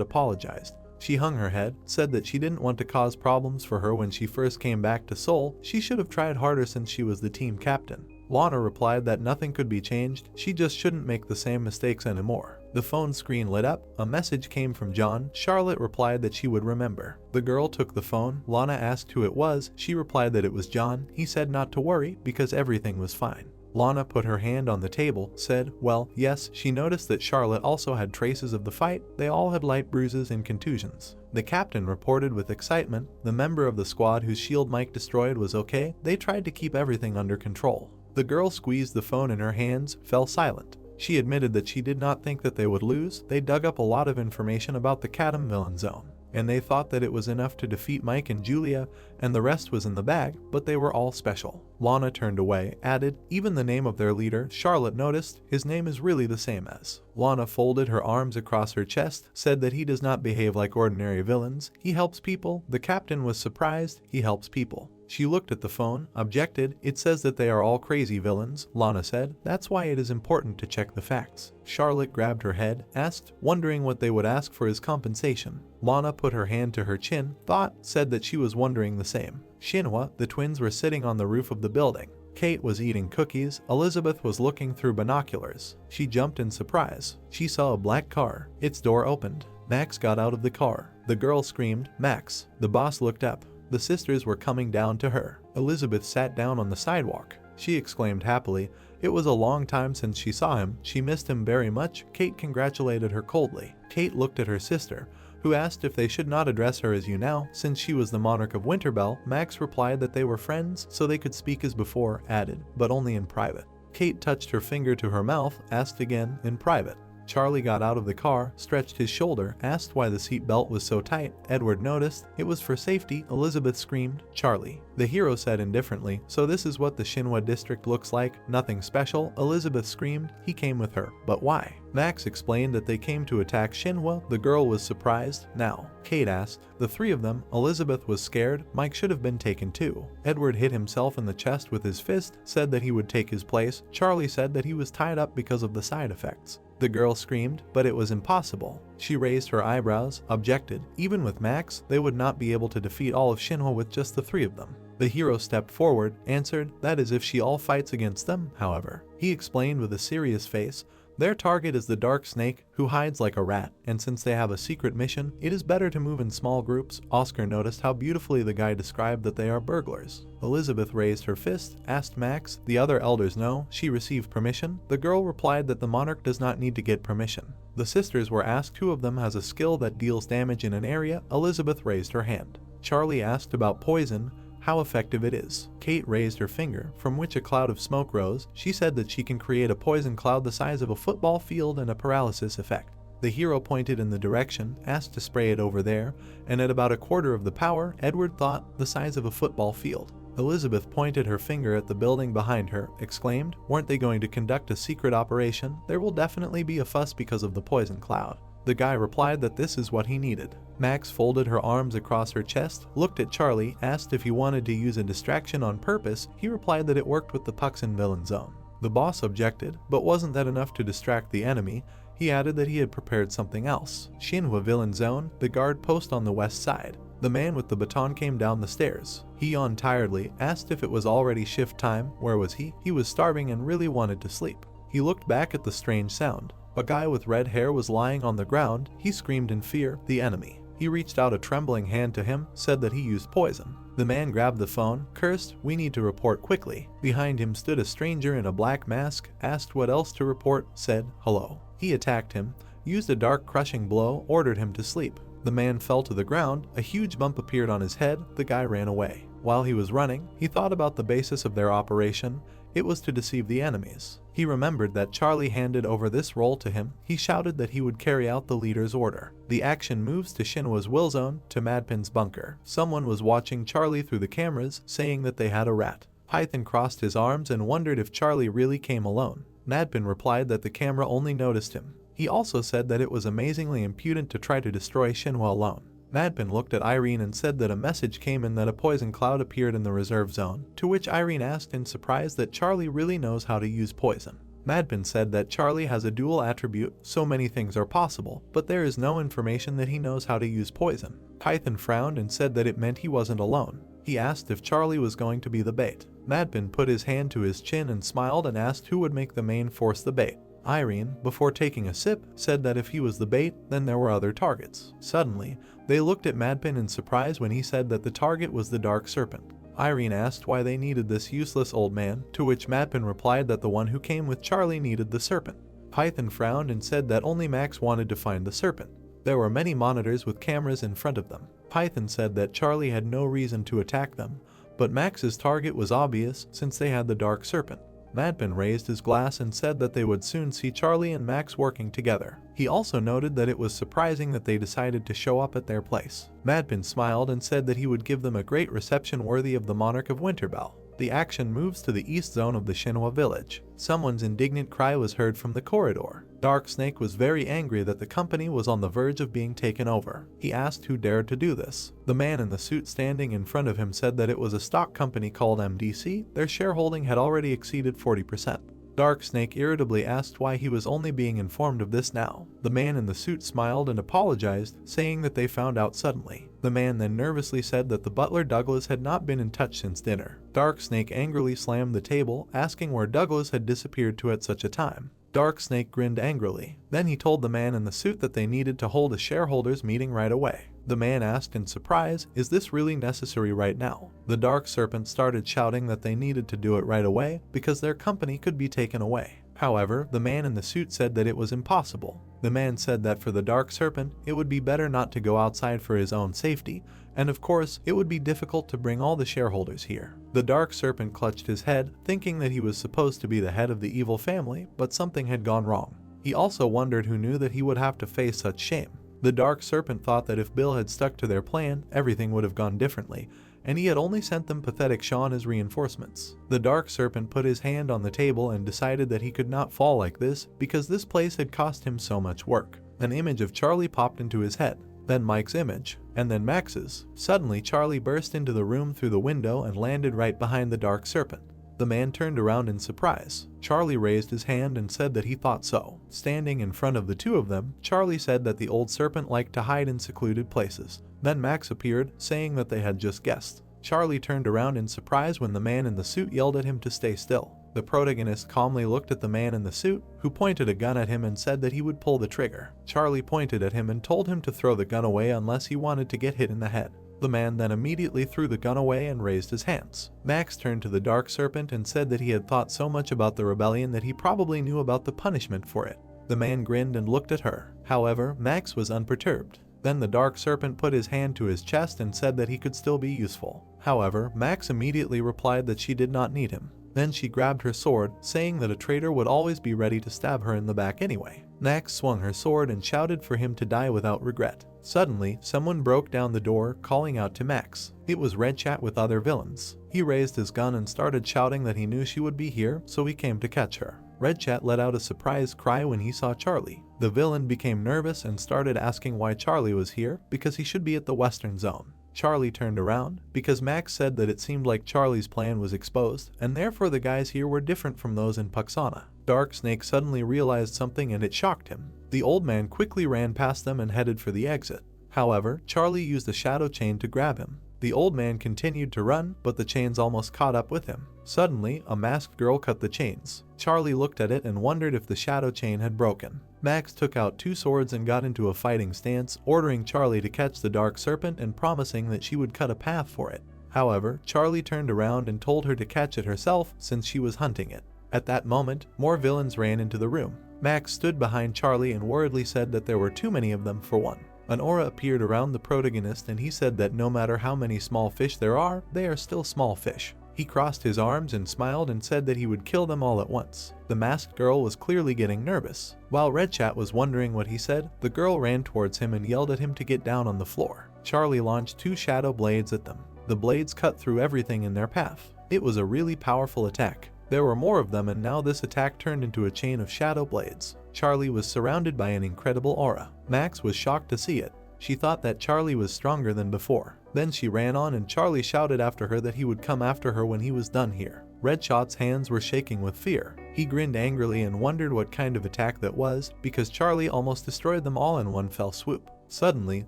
apologized. She hung her head, said that she didn't want to cause problems for her when she first came back to Seoul. She should have tried harder since she was the team captain. Lana replied that nothing could be changed, she just shouldn't make the same mistakes anymore. The phone screen lit up, a message came from John. Charlotte replied that she would remember. The girl took the phone. Lana asked who it was. She replied that it was John. He said not to worry because everything was fine. Lana put her hand on the table, said, "Well, yes." She noticed that Charlotte also had traces of the fight. They all had light bruises and contusions. The captain reported with excitement. The member of the squad whose shield Mike destroyed was okay. They tried to keep everything under control. The girl squeezed the phone in her hands, fell silent. She admitted that she did not think that they would lose. They dug up a lot of information about the Kadam villain zone, and they thought that it was enough to defeat Mike and Julia, and the rest was in the bag, but they were all special. Lana turned away, added, even the name of their leader, Charlotte noticed, his name is really the same as. Lana folded her arms across her chest, said that he does not behave like ordinary villains. He helps people. The captain was surprised. He helps people. She looked at the phone, objected. It says that they are all crazy villains, Lana said. That's why it is important to check the facts. Charlotte grabbed her head, asked, wondering what they would ask for his compensation. Lana put her hand to her chin, thought, said that she was wondering the same. Shinhwa, the twins were sitting on the roof of the building. Kate was eating cookies. Elizabeth was looking through binoculars. She jumped in surprise. She saw a black car. Its door opened. Max got out of the car. The girl screamed, "Max." The boss looked up. The sisters were coming down to her. Elizabeth sat down on the sidewalk. She exclaimed happily. It was a long time since she saw him. She missed him very much. Kate congratulated her coldly. Kate looked at her sister, who asked if they should not address her as you now, since she was the monarch of Winterbell. Max replied that they were friends, so they could speak as before, added, but only in private. Kate touched her finger to her mouth, asked again, in private. Charlie got out of the car, stretched his shoulder, asked why the seat belt was so tight. Edward noticed. It was for safety. Elizabeth screamed, "Charlie." The hero said indifferently, "So this is what the Shinhwa district looks like? Nothing special?" Elizabeth screamed, "He came with her." "But why?" Max explained that they came to attack Shinhwa. The girl was surprised. "Now?" Kate asked. The three of them. Elizabeth was scared. Mike should have been taken too. Edward hit himself in the chest with his fist, said that he would take his place. Charlie said that he was tied up because of the side effects. The girl screamed, but it was impossible. She raised her eyebrows, objected. Even with Max, they would not be able to defeat all of Shinhwa with just the three of them. The hero stepped forward, answered, that is if she all fights against them, however. He explained with a serious face, their target is the dark snake, who hides like a rat, and since they have a secret mission, it is better to move in small groups. Oscar noticed how beautifully the guy described that they are burglars. Elizabeth raised her fist, asked Max, the other elders know, she received permission. The girl replied that the monarch does not need to get permission. The sisters were asked who of them has a skill that deals damage in an area. Elizabeth raised her hand. Charlie asked about poison, how effective it is. Kate raised her finger, from which a cloud of smoke rose. She said that she can create a poison cloud the size of a football field and a paralysis effect. The hero pointed in the direction, asked to spray it over there, and at about a quarter of the power, Edward thought, the size of a football field. Elizabeth pointed her finger at the building behind her, exclaimed, weren't they going to conduct a secret operation? There will definitely be a fuss because of the poison cloud. The guy replied that this is what he needed. Max folded her arms across her chest, looked at Charlie, asked if he wanted to use a distraction on purpose. He replied that it worked with the Puxin villain zone. The boss objected, but wasn't that enough to distract the enemy? He added that he had prepared something else. Shinhwa Villain Zone, the guard post on the west side. The man with the baton came down the stairs. He yawned tiredly, asked if it was already shift time. Where was he? He was starving and really wanted to sleep. He looked back at the strange sound. A guy with red hair was lying on the ground. He screamed in fear, the enemy. He reached out a trembling hand to him, said that he used poison. The man grabbed the phone, cursed, "We need to report quickly." Behind him stood a stranger in a black mask, asked what else to report, said, "Hello." He attacked him, used a dark crushing blow, ordered him to sleep. The man fell to the ground, a huge bump appeared on his head, the guy ran away. While he was running, he thought about the basis of their operation. It was to deceive the enemies. He remembered that Charlie handed over this role to him. He shouted that he would carry out the leader's order. The action moves to Shinhwa's will zone, to Madpin's bunker. Someone was watching Charlie through the cameras, saying that they had a rat. Python crossed his arms and wondered if Charlie really came alone. Madpin replied that the camera only noticed him. He also said that it was amazingly impudent to try to destroy Shinhwa alone. Madpin looked at Irene and said that a message came in that a poison cloud appeared in the reserve zone, to which Irene asked in surprise that Charlie really knows how to use poison. Madpin said that Charlie has a dual attribute, so many things are possible, but there is no information that he knows how to use poison. Python frowned and said that it meant he wasn't alone. He asked if Charlie was going to be the bait. Madpin put his hand to his chin and smiled and asked who would make the main force the bait. Irene, before taking a sip, said that if he was the bait, then there were other targets. Suddenly, they looked at Madpin in surprise when he said that the target was the Dark Serpent. Irene asked why they needed this useless old man, to which Madpin replied that the one who came with Charlie needed the serpent. Python frowned and said that only Max wanted to find the serpent. There were many monitors with cameras in front of them. Python said that Charlie had no reason to attack them, but Max's target was obvious since they had the Dark Serpent. Madpin raised his glass and said that they would soon see Charlie and Max working together. He also noted that it was surprising that they decided to show up at their place. Madpin smiled and said that he would give them a great reception worthy of the monarch of Winterbell. The action moves to the east zone of the Shinhwa village. Someone's indignant cry was heard from the corridor. Dark Snake was very angry that the company was on the verge of being taken over. He asked who dared to do this. The man in the suit standing in front of him said that it was a stock company called MDC. Their shareholding had already exceeded 40%. Dark Snake irritably asked why he was only being informed of this now. The man in the suit smiled and apologized, saying that they found out suddenly. The man then nervously said that the butler Douglas had not been in touch since dinner. Dark Snake angrily slammed the table, asking where Douglas had disappeared to at such a time. Dark Snake grinned angrily. Then he told the man in the suit that they needed to hold a shareholders meeting right away. The man asked in surprise, "Is this really necessary right now?" The Dark Serpent started shouting that they needed to do it right away because their company could be taken away. However, the man in the suit said that it was impossible. The man said that for the Dark Serpent, it would be better not to go outside for his own safety, and of course, it would be difficult to bring all the shareholders here. The Dark Serpent clutched his head, thinking that he was supposed to be the head of the evil family, but something had gone wrong. He also wondered who knew that he would have to face such shame. The Dark Serpent thought that if Bill had stuck to their plan, everything would have gone differently, and he had only sent them pathetic Sean as reinforcements. The Dark Serpent put his hand on the table and decided that he could not fall like this because this place had cost him so much work. An image of Charlie popped into his head, then Mike's image, and then Max's. Suddenly, Charlie burst into the room through the window and landed right behind the Dark Serpent. The man turned around in surprise. Charlie raised his hand and said that he thought so. Standing in front of the two of them, Charlie said that the old serpent liked to hide in secluded places. Then Max appeared, saying that they had just guessed. Charlie turned around in surprise when the man in the suit yelled at him to stay still. The protagonist calmly looked at the man in the suit, who pointed a gun at him and said that he would pull the trigger. Charlie pointed at him and told him to throw the gun away unless he wanted to get hit in the head. The man then immediately threw the gun away and raised his hands. Max turned to the Dark Serpent and said that he had thought so much about the rebellion that he probably knew about the punishment for it. The man grinned and looked at her. However, Max was unperturbed. Then the Dark Serpent put his hand to his chest and said that he could still be useful. However, Max immediately replied that she did not need him. Then she grabbed her sword, saying that a traitor would always be ready to stab her in the back anyway. Max swung her sword and shouted for him to die without regret. Suddenly, someone broke down the door, calling out to Max. It was Red Chat with other villains. He raised his gun and started shouting that he knew she would be here, so he came to catch her. Red Chat let out a surprised cry when he saw Charlie. The villain became nervous and started asking why Charlie was here, because he should be at the Western Zone. Charlie turned around because Max said that it seemed like Charlie's plan was exposed, and therefore the guys here were different from those in Puxana. Dark Snake suddenly realized something and it shocked him. The old man quickly ran past them and headed for the exit. However, Charlie used a shadow chain to grab him. The old man continued to run, but the chains almost caught up with him. Suddenly, a masked girl cut the chains. Charlie looked at it and wondered if the shadow chain had broken. Max took out 2 swords and got into a fighting stance, ordering Charlie to catch the dark serpent and promising that she would cut a path for it. However, Charlie turned around and told her to catch it herself since she was hunting it. At that moment, more villains ran into the room. Max stood behind Charlie and worriedly said that there were too many of them for one. An aura appeared around the protagonist and he said that no matter how many small fish there are, they are still small fish. He crossed his arms and smiled and said that he would kill them all at once. The masked girl was clearly getting nervous. While Red Chat was wondering what he said, the girl ran towards him and yelled at him to get down on the floor. Charlie launched 2 shadow blades at them. The blades cut through everything in their path. It was a really powerful attack. There were more of them and now this attack turned into a chain of shadow blades. Charlie was surrounded by an incredible aura. Max was shocked to see it. She thought that Charlie was stronger than before. Then she ran on and Charlie shouted after her that he would come after her when he was done here. Red Shot's hands were shaking with fear. He grinned angrily and wondered what kind of attack that was because Charlie almost destroyed them all in one fell swoop. Suddenly,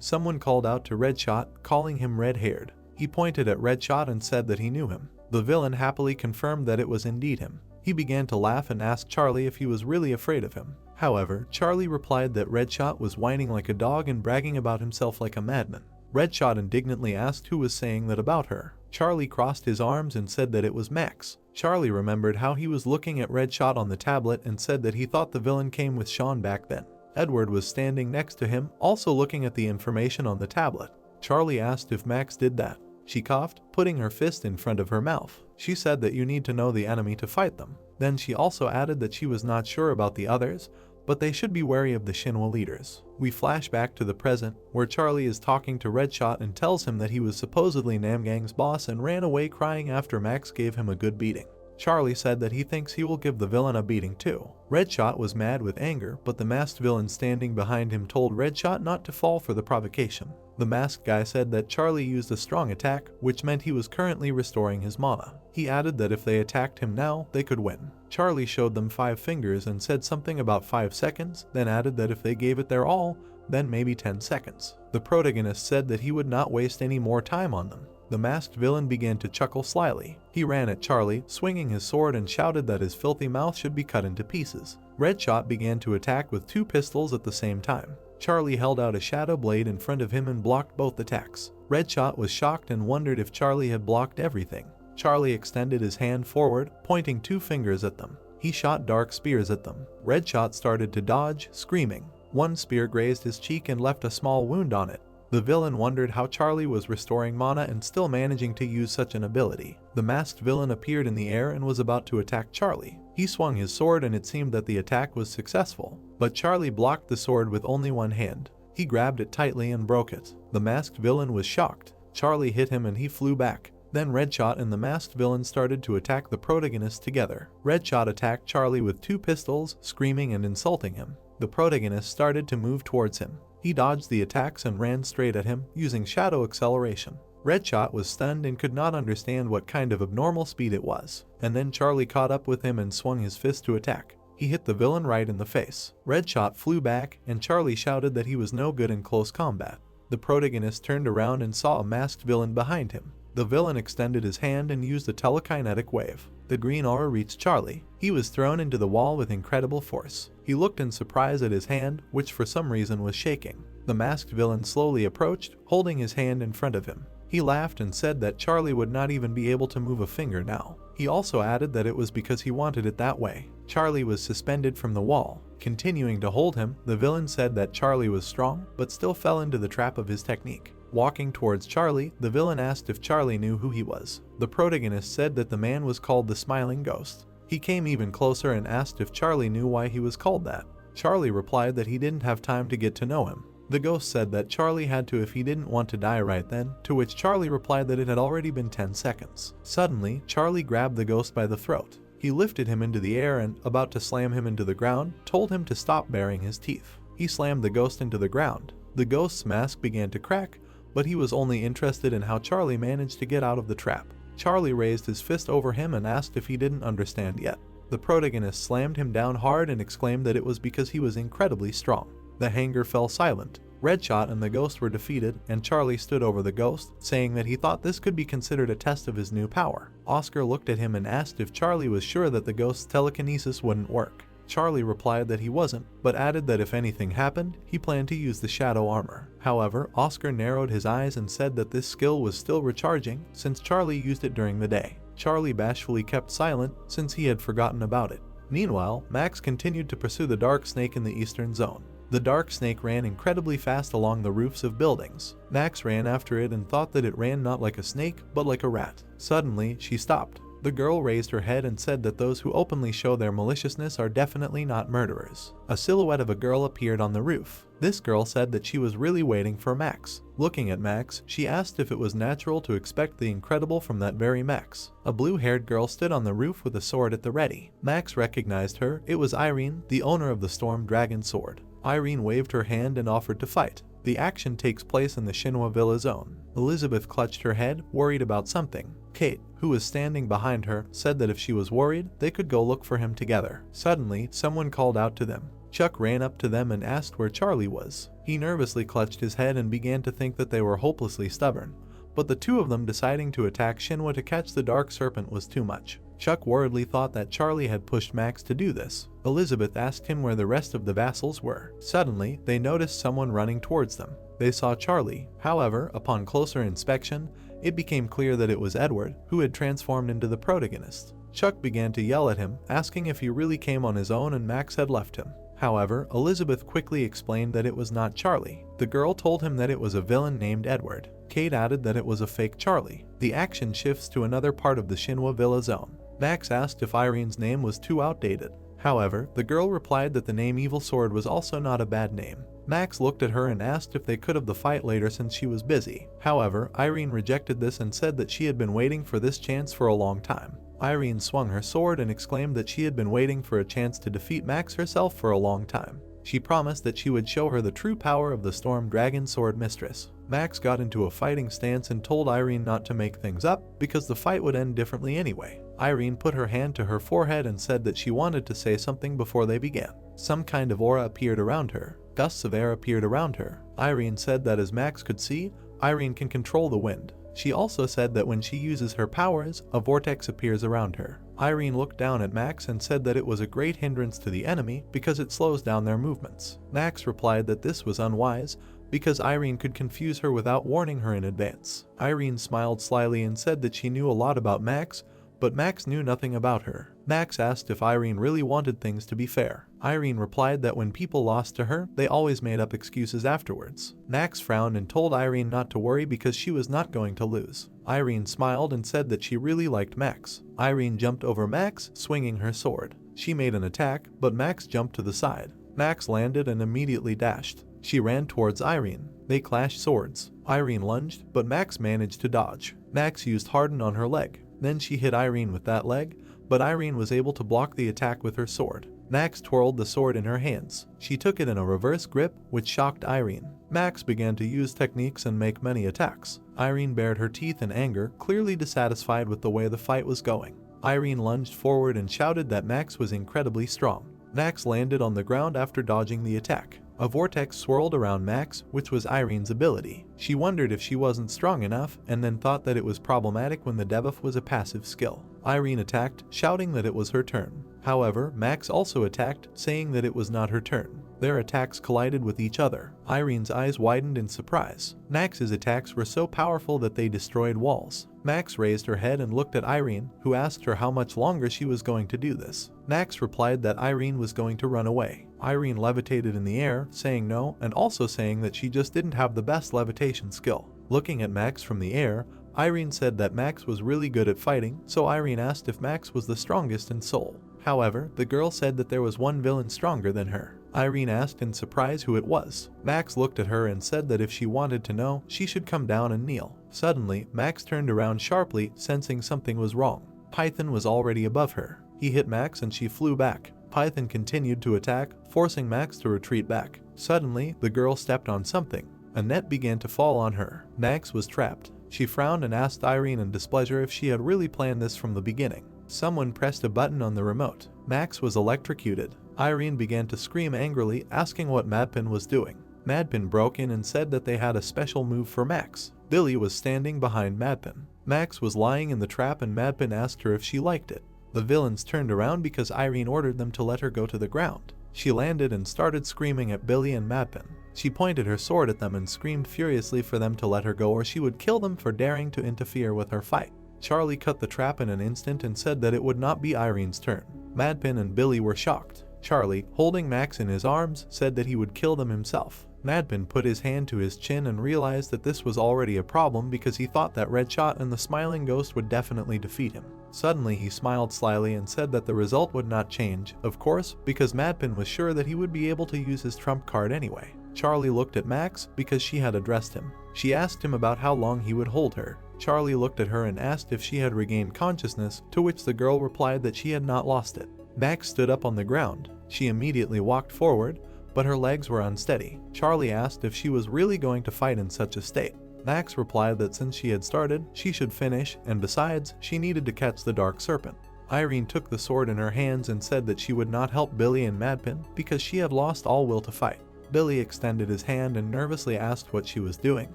someone called out to Red Shot, calling him red-haired. He pointed at Red Shot and said that he knew him. The villain happily confirmed that it was indeed him. He began to laugh and asked Charlie if he was really afraid of him. However, Charlie replied that Red Shot was whining like a dog and bragging about himself like a madman. Red Shot indignantly asked who was saying that about her. Charlie crossed his arms and said that it was Max. Charlie remembered how he was looking at Red Shot on the tablet and said that he thought the villain came with Sean back then. Edward was standing next to him, also looking at the information on the tablet. Charlie asked if Max did that. She coughed, putting her fist in front of her mouth. She said that you need to know the enemy to fight them. Then she also added that she was not sure about the others, but they should be wary of the Shinwa leaders. We flash back to the present, where Charlie is talking to Red Shot and tells him that he was supposedly Namgang's boss and ran away crying after Max gave him a good beating. Charlie said that he thinks he will give the villain a beating too. Red Shot was mad with anger, but the masked villain standing behind him told Red Shot not to fall for the provocation. The masked guy said that Charlie used a strong attack, which meant he was currently restoring his mana. He added that if they attacked him now, they could win. Charlie showed them 5 fingers and said something about 5 seconds, then added that if they gave it their all, then maybe 10 seconds. The protagonist said that he would not waste any more time on them. The masked villain began to chuckle slyly. He ran at Charlie, swinging his sword and shouted that his filthy mouth should be cut into pieces. Red Shot began to attack with 2 pistols at the same time. Charlie held out a shadow blade in front of him and blocked both attacks. Red Shot was shocked and wondered if Charlie had blocked everything. Charlie extended his hand forward, pointing 2 fingers at them. He shot dark spears at them. Red Shot started to dodge, screaming. One spear grazed his cheek and left a small wound on it. The villain wondered how Charlie was restoring mana and still managing to use such an ability. The masked villain appeared in the air and was about to attack Charlie. He swung his sword and it seemed that the attack was successful, but Charlie blocked the sword with only one hand. He grabbed it tightly and broke it. The masked villain was shocked. Charlie hit him and he flew back. Then Red Shot and the masked villain started to attack the protagonist together. Red Shot attacked Charlie with 2 pistols, screaming and insulting him. The protagonist started to move towards him. He dodged the attacks and ran straight at him, using shadow acceleration. Red Shot was stunned and could not understand what kind of abnormal speed it was. And then Charlie caught up with him and swung his fist to attack. He hit the villain right in the face. Red Shot flew back, and Charlie shouted that he was no good in close combat. The protagonist turned around and saw a masked villain behind him. The villain extended his hand and used a telekinetic wave. The green aura reached Charlie. He was thrown into the wall with incredible force. He looked in surprise at his hand, which for some reason was shaking. The masked villain slowly approached, holding his hand in front of him. He laughed and said that Charlie would not even be able to move a finger now. He also added that it was because he wanted it that way. Charlie was suspended from the wall. Continuing to hold him, the villain said that Charlie was strong, but still fell into the trap of his technique. Walking towards Charlie, the villain asked if Charlie knew who he was. The protagonist said that the man was called the Smiling Ghost. He came even closer and asked if Charlie knew why he was called that. Charlie replied that he didn't have time to get to know him. The ghost said that Charlie had to if he didn't want to die right then, to which Charlie replied that it had already been 10 seconds. Suddenly, Charlie grabbed the ghost by the throat. He lifted him into the air and, about to slam him into the ground, told him to stop baring his teeth. He slammed the ghost into the ground. The ghost's mask began to crack, but he was only interested in how Charlie managed to get out of the trap. Charlie raised his fist over him and asked if he didn't understand yet. The protagonist slammed him down hard and exclaimed that it was because he was incredibly strong. The hanger fell silent. Redshot and the ghost were defeated, and Charlie stood over the ghost, saying that he thought this could be considered a test of his new power. Oscar looked at him and asked if Charlie was sure that the ghost's telekinesis wouldn't work. Charlie replied that he wasn't, but added that if anything happened, he planned to use the shadow armor. However, Oscar narrowed his eyes and said that this skill was still recharging since Charlie used it during the day. Charlie bashfully kept silent since he had forgotten about it. Meanwhile, Max continued to pursue the dark snake in the eastern zone. The dark snake ran incredibly fast along the roofs of buildings. Max ran after it and thought that it ran not like a snake, but like a rat. Suddenly, she stopped. The girl raised her head and said that those who openly show their maliciousness are definitely not murderers. A silhouette of a girl appeared on the roof. This girl said that she was really waiting for Max. Looking at Max, she asked if it was natural to expect the incredible from that very Max. A blue-haired girl stood on the roof with a sword at the ready. Max recognized her. It was Irene, the owner of the Storm Dragon sword. Irene waved her hand and offered to fight. The action takes place in the Shinwa Villa zone. Elizabeth clutched her head, worried about something. Kate, who was standing behind her, said that if she was worried, they could go look for him together. Suddenly, someone called out to them. Chuck ran up to them and asked where Charlie was. He nervously clutched his head and began to think that they were hopelessly stubborn. But the two of them deciding to attack Shinwa to catch the dark serpent was too much. Chuck worriedly thought that Charlie had pushed Max to do this. Elizabeth asked him where the rest of the vassals were. Suddenly, they noticed someone running towards them. They saw Charlie. However, upon closer inspection, it became clear that it was Edward, who had transformed into the protagonist. Chuck began to yell at him, asking if he really came on his own and Max had left him. However, Elizabeth quickly explained that it was not Charlie. The girl told him that it was a villain named Edward. Kate added that it was a fake Charlie. The action shifts to another part of the Shinwa Villa zone. Max asked if Irene's name was too outdated. However, the girl replied that the name Evil Sword was also not a bad name. Max looked at her and asked if they could have the fight later since she was busy. However, Irene rejected this and said that she had been waiting for this chance for a long time. Irene swung her sword and exclaimed that she had been waiting for a chance to defeat Max herself for a long time. She promised that she would show her the true power of the Storm Dragon Sword Mistress. Max got into a fighting stance and told Irene not to make things up because the fight would end differently anyway. Irene put her hand to her forehead and said that she wanted to say something before they began. Some kind of aura appeared around her. Gusts of air appeared around her. Irene said that as Max could see, Irene can control the wind. She also said that when she uses her powers, a vortex appears around her. Irene looked down at Max and said that it was a great hindrance to the enemy because it slows down their movements. Max replied that this was unwise because Irene could confuse her without warning her in advance. Irene smiled slyly and said that she knew a lot about Max, but Max knew nothing about her. Max asked if Irene really wanted things to be fair. Irene replied that when people lost to her, they always made up excuses afterwards. Max frowned and told Irene not to worry because she was not going to lose. Irene smiled and said that she really liked Max. Irene jumped over Max, swinging her sword. She made an attack, but Max jumped to the side. Max landed and immediately dashed. She ran towards Irene. They clashed swords. Irene lunged, but Max managed to dodge. Max used Harden on her leg. Then she hit Irene with that leg, but Irene was able to block the attack with her sword. Max twirled the sword in her hands. She took it in a reverse grip, which shocked Irene. Max began to use techniques and make many attacks. Irene bared her teeth in anger, clearly dissatisfied with the way the fight was going. Irene lunged forward and shouted that Max was incredibly strong. Max landed on the ground after dodging the attack. A vortex swirled around Max, which was Irene's ability. She wondered if she wasn't strong enough, and then thought that it was problematic when the debuff was a passive skill. Irene attacked, shouting that it was her turn. However, Max also attacked, saying that it was not her turn. Their attacks collided with each other. Irene's eyes widened in surprise. Max's attacks were so powerful that they destroyed walls. Max raised her head and looked at Irene, who asked her how much longer she was going to do this. Max replied that Irene was going to run away. Irene levitated in the air, saying no, and also saying that she just didn't have the best levitation skill. Looking at Max from the air, Irene said that Max was really good at fighting, so Irene asked if Max was the strongest in Seoul. However, the girl said that there was one villain stronger than her. Irene asked in surprise who it was. Max looked at her and said that if she wanted to know, she should come down and kneel. Suddenly, Max turned around sharply, sensing something was wrong. Python was already above her. He hit Max and she flew back. Python continued to attack, forcing Max to retreat back. Suddenly, the girl stepped on something. A net began to fall on her. Max was trapped. She frowned and asked Irene in displeasure if she had really planned this from the beginning. Someone pressed a button on the remote. Max was electrocuted. Irene began to scream angrily, asking what Madpin was doing. Madpin broke in and said that they had a special move for Max. Billy was standing behind Madpin. Max was lying in the trap and Madpin asked her if she liked it. The villains turned around because Irene ordered them to let her go to the ground. She landed and started screaming at Billy and Madpin. She pointed her sword at them and screamed furiously for them to let her go or she would kill them for daring to interfere with her fight. Charlie cut the trap in an instant and said that it would not be Irene's turn. Madpin and Billy were shocked. Charlie, holding Max in his arms, said that he would kill them himself. Madpin put his hand to his chin and realized that this was already a problem because he thought that Red Shot and the smiling ghost would definitely defeat him. Suddenly he smiled slyly and said that the result would not change, of course, because Madpin was sure that he would be able to use his trump card anyway. Charlie looked at Max because she had addressed him. She asked him about how long he would hold her. Charlie looked at her and asked if she had regained consciousness, to which the girl replied that she had not lost it. Max stood up on the ground. She immediately walked forward, but her legs were unsteady. Charlie asked if she was really going to fight in such a state. Max replied that since she had started, she should finish, and besides, she needed to catch the dark serpent. Irene took the sword in her hands and said that she would not help Billy and Madpin because she had lost all will to fight. Billy extended his hand and nervously asked what she was doing,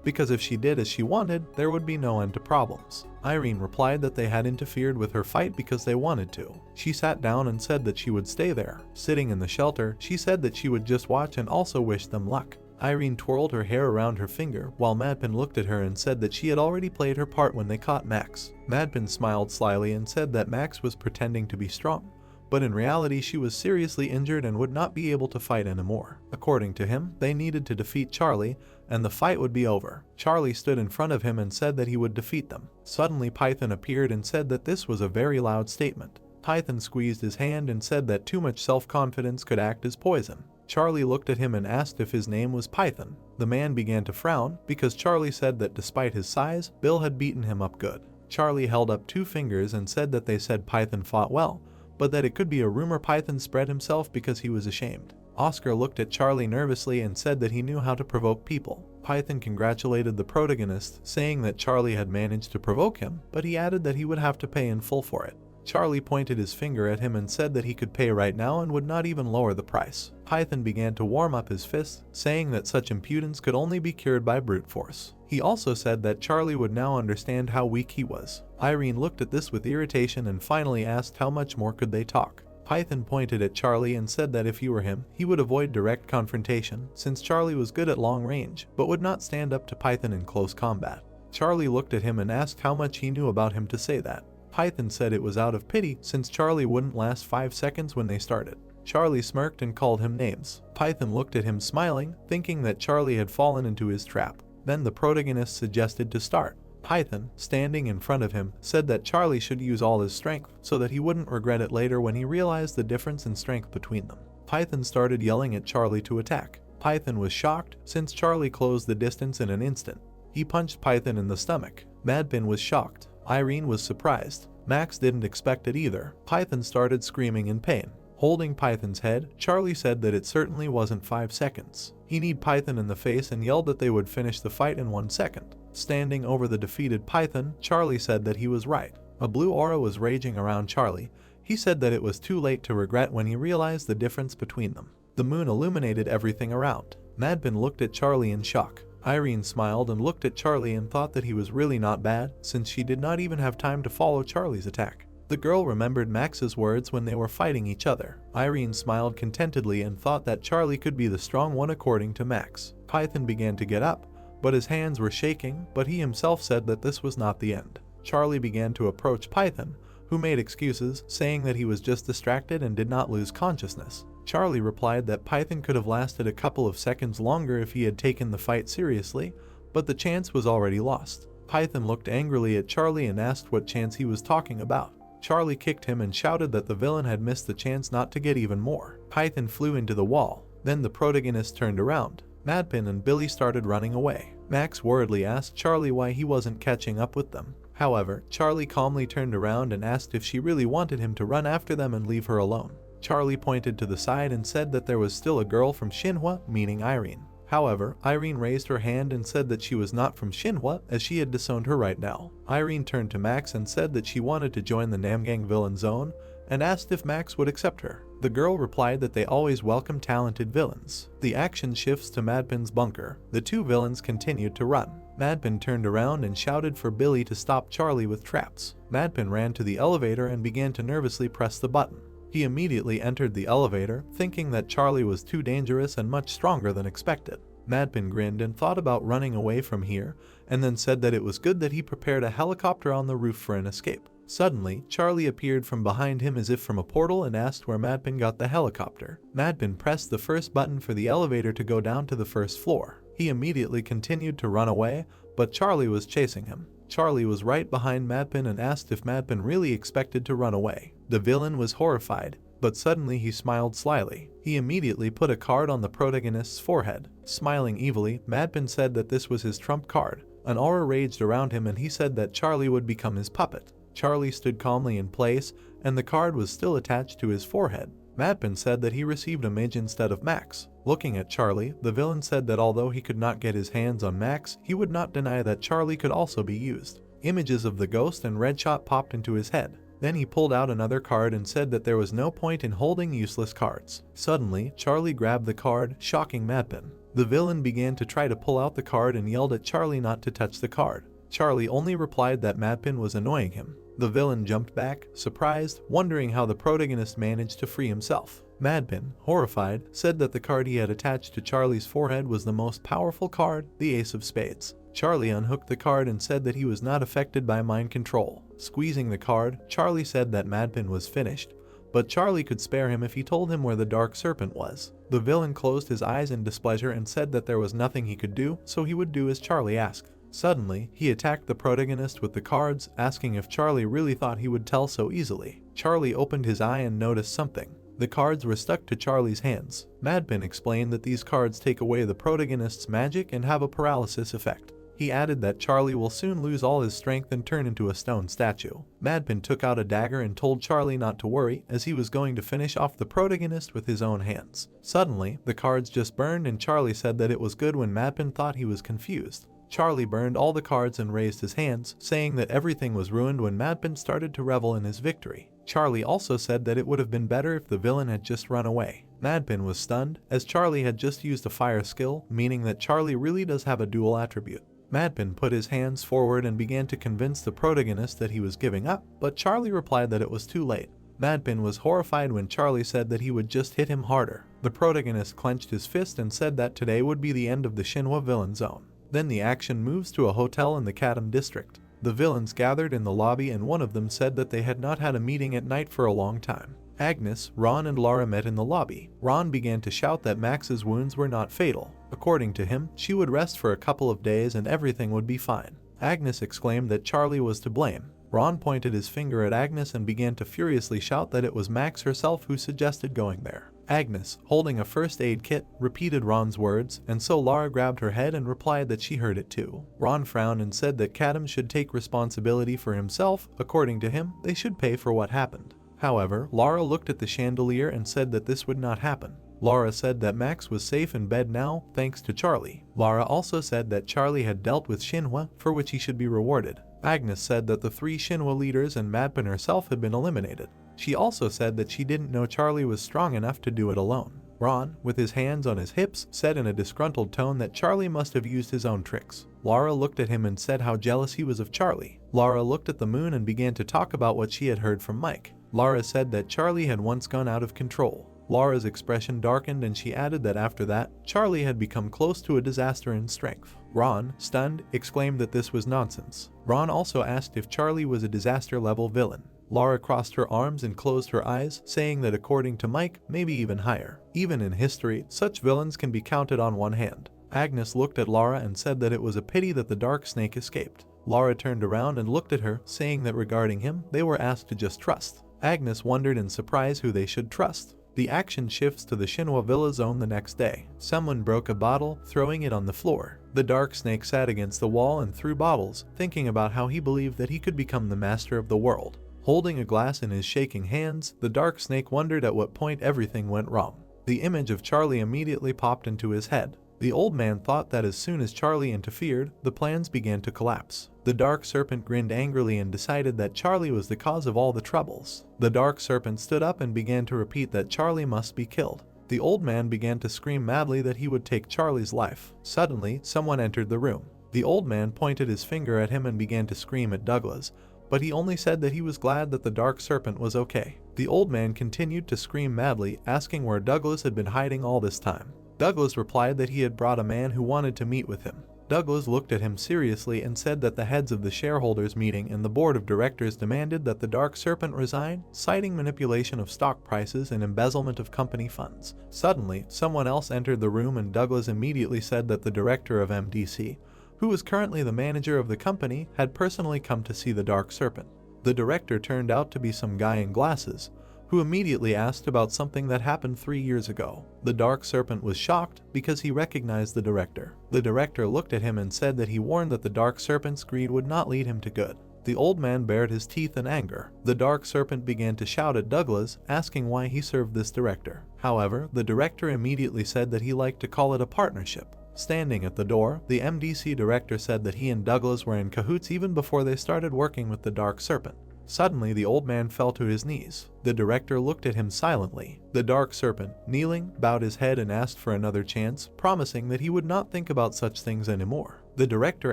because if she did as she wanted, there would be no end to problems. Irene replied that they had interfered with her fight because they wanted to. She sat down and said that she would stay there. Sitting in the shelter, she said that she would just watch and also wish them luck. Irene twirled her hair around her finger, while Madpin looked at her and said that she had already played her part when they caught Max. Madpin smiled slyly and said that Max was pretending to be strong, but in reality she was seriously injured and would not be able to fight anymore. According to him, they needed to defeat Charlie, and the fight would be over. Charlie stood in front of him and said that he would defeat them. Suddenly Python appeared and said that this was a very loud statement. Python squeezed his hand and said that too much self-confidence could act as poison. Charlie looked at him and asked if his name was Python. The man began to frown because Charlie said that despite his size, Bill had beaten him up good. Charlie held up 2 fingers and said that they said Python fought well, but that it could be a rumor Python spread himself because he was ashamed. Oscar looked at Charlie nervously and said that he knew how to provoke people. Python congratulated the protagonist, saying that Charlie had managed to provoke him, but he added that he would have to pay in full for it. Charlie pointed his finger at him and said that he could pay right now and would not even lower the price. Python began to warm up his fists, saying that such impudence could only be cured by brute force. He also said that Charlie would now understand how weak he was. Irene looked at this with irritation and finally asked how much more could they talk. Python pointed at Charlie and said that if he were him, he would avoid direct confrontation, since Charlie was good at long range, but would not stand up to Python in close combat. Charlie looked at him and asked how much he knew about him to say that. Python said it was out of pity, since Charlie wouldn't last 5 seconds when they started. Charlie smirked and called him names. Python looked at him smiling, thinking that Charlie had fallen into his trap. Then the protagonist suggested to start. Python, standing in front of him, said that Charlie should use all his strength so that he wouldn't regret it later when he realized the difference in strength between them. Python started yelling at Charlie to attack. Python was shocked, since Charlie closed the distance in an instant. He punched Python in the stomach. Madpin was shocked. Irene was surprised. Max didn't expect it either. Python started screaming in pain. Holding Python's head, Charlie said that it certainly wasn't 5 seconds. He kneed Python in the face and yelled that they would finish the fight in 1 second. Standing over the defeated Python, Charlie said that he was right. A blue aura was raging around Charlie. He said that it was too late to regret when he realized the difference between them. The moon illuminated everything around. Madpin looked at Charlie in shock. Irene smiled and looked at Charlie and thought that he was really not bad, since she did not even have time to follow Charlie's attack. The girl remembered Max's words when they were fighting each other. Irene smiled contentedly and thought that Charlie could be the strong one according to Max. Python began to get up, but his hands were shaking, but he himself said that this was not the end. Charlie began to approach Python, who made excuses, saying that he was just distracted and did not lose consciousness. Charlie replied that Python could have lasted a couple of seconds longer if he had taken the fight seriously, but the chance was already lost. Python looked angrily at Charlie and asked what chance he was talking about. Charlie kicked him and shouted that the villain had missed the chance not to get even more. Python flew into the wall. Then the protagonist turned around. Madpin and Billy started running away. Max worriedly asked Charlie why he wasn't catching up with them. However, Charlie calmly turned around and asked if she really wanted him to run after them and leave her alone. Charlie pointed to the side and said that there was still a girl from Shinhwa, meaning Irene. However, Irene raised her hand and said that she was not from Shinhwa as she had disowned her right now. Irene turned to Max and said that she wanted to join the Namgang villain zone and asked if Max would accept her. The girl replied that they always welcome talented villains. The action shifts to Madpin's bunker. The two villains continued to run. Madpin turned around and shouted for Billy to stop Charlie with traps. Madpin ran to the elevator and began to nervously press the button. He immediately entered the elevator, thinking that Charlie was too dangerous and much stronger than expected. Madpin grinned and thought about running away from here, and then said that it was good that he prepared a helicopter on the roof for an escape. Suddenly, Charlie appeared from behind him as if from a portal and asked where Madpin got the helicopter. Madpin pressed the first button for the elevator to go down to the first floor. He immediately continued to run away, but Charlie was chasing him. Charlie was right behind Madpin and asked if Madpin really expected to run away. The villain was horrified, but suddenly he smiled slyly. He immediately put a card on the protagonist's forehead. Smiling evilly, Madpin said that this was his trump card. An aura raged around him and he said that Charlie would become his puppet. Charlie stood calmly in place, and the card was still attached to his forehead. Madpin said that he received a mage instead of Max. Looking at Charlie, the villain said that although he could not get his hands on Max, he would not deny that Charlie could also be used. Images of the ghost and red shot popped into his head. Then he pulled out another card and said that there was no point in holding useless cards. Suddenly, Charlie grabbed the card, shocking Madpin. The villain began to try to pull out the card and yelled at Charlie not to touch the card. Charlie only replied that Madpin was annoying him. The villain jumped back, surprised, wondering how the protagonist managed to free himself. Madpin, horrified, said that the card he had attached to Charlie's forehead was the most powerful card, the Ace of Spades. Charlie unhooked the card and said that he was not affected by mind control. Squeezing the card, Charlie said that Madpin was finished, but Charlie could spare him if he told him where the Dark Serpent was. The villain closed his eyes in displeasure and said that there was nothing he could do, so he would do as Charlie asked. Suddenly, he attacked the protagonist with the cards, asking if Charlie really thought he would tell so easily. Charlie opened his eye and noticed something. The cards were stuck to Charlie's hands. Madpin explained that these cards take away the protagonist's magic and have a paralysis effect. He added that Charlie will soon lose all his strength and turn into a stone statue. Madpin took out a dagger and told Charlie not to worry, as he was going to finish off the protagonist with his own hands. Suddenly, the cards just burned and Charlie said that it was good when Madpin thought he was confused. Charlie burned all the cards and raised his hands, saying that everything was ruined when Madpin started to revel in his victory. Charlie also said that it would have been better if the villain had just run away. Madpin was stunned, as Charlie had just used a fire skill, meaning that Charlie really does have a dual attribute. Madpin put his hands forward and began to convince the protagonist that he was giving up, but Charlie replied that it was too late. Madpin was horrified when Charlie said that he would just hit him harder. The protagonist clenched his fist and said that today would be the end of the Shinhwa villain zone. Then the action moves to a hotel in the Kadam district. The villains gathered in the lobby and one of them said that they had not had a meeting at night for a long time. Agnes, Ron and Lara met in the lobby. Ron began to shout that Max's wounds were not fatal. According to him, she would rest for a couple of days and everything would be fine. Agnes exclaimed that Charlie was to blame. Ron pointed his finger at Agnes and began to furiously shout that it was Max herself who suggested going there. Agnes, holding a first aid kit, repeated Ron's words, and so Lara grabbed her head and replied that she heard it too. Ron frowned and said that Kadam should take responsibility for himself. According to him, they should pay for what happened. However, Lara looked at the chandelier and said that this would not happen. Lara said that Max was safe in bed now, thanks to Charlie. Lara also said that Charlie had dealt with Shinhwa, for which he should be rewarded. Agnes said that the 3 Shinhwa leaders and Madpin herself had been eliminated. She also said that she didn't know Charlie was strong enough to do it alone. Ron, with his hands on his hips, said in a disgruntled tone that Charlie must have used his own tricks. Lara looked at him and said how jealous he was of Charlie. Lara looked at the moon and began to talk about what she had heard from Mike. Lara said that Charlie had once gone out of control. Lara's expression darkened and she added that after that, Charlie had become close to a disaster in strength. Ron, stunned, exclaimed that this was nonsense. Ron also asked if Charlie was a disaster-level villain. Lara crossed her arms and closed her eyes, saying that according to Mike, maybe even higher. Even in history, such villains can be counted on one hand. Agnes looked at Lara and said that it was a pity that the dark snake escaped. Lara turned around and looked at her, saying that regarding him, they were asked to just trust. Agnes wondered in surprise who they should trust. The action shifts to the Shinhwa Villa zone the next day. Someone broke a bottle, throwing it on the floor. The dark snake sat against the wall and threw bottles, thinking about how he believed that he could become the master of the world. Holding a glass in his shaking hands, the dark snake wondered at what point everything went wrong. The image of Charlie immediately popped into his head. The old man thought that as soon as Charlie interfered, the plans began to collapse. The dark serpent grinned angrily and decided that Charlie was the cause of all the troubles. The dark serpent stood up and began to repeat that Charlie must be killed. The old man began to scream madly that he would take Charlie's life. Suddenly, someone entered the room. The old man pointed his finger at him and began to scream at Douglas, but he only said that he was glad that the dark serpent was okay. The old man continued to scream madly, asking where Douglas had been hiding all this time. Douglas replied that he had brought a man who wanted to meet with him. Douglas looked at him seriously and said that the heads of the shareholders meeting and the board of directors demanded that the dark serpent resign, citing manipulation of stock prices and embezzlement of company funds. Suddenly, someone else entered the room and Douglas immediately said that the director of MDC, who was currently the manager of the company, had personally come to see the dark serpent. The director turned out to be some guy in glasses, who immediately asked about something that happened 3 years ago. The dark serpent was shocked because he recognized the director. The director looked at him and said that he warned that the dark serpent's greed would not lead him to good. The old man bared his teeth in anger. The dark serpent began to shout at Douglas, asking why he served this director. However, the director immediately said that he liked to call it a partnership. Standing at the door, the MDC director said that he and Douglas were in cahoots even before they started working with the dark serpent. Suddenly, the old man fell to his knees. The director looked at him silently. The dark serpent, kneeling, bowed his head and asked for another chance, promising that he would not think about such things anymore. The director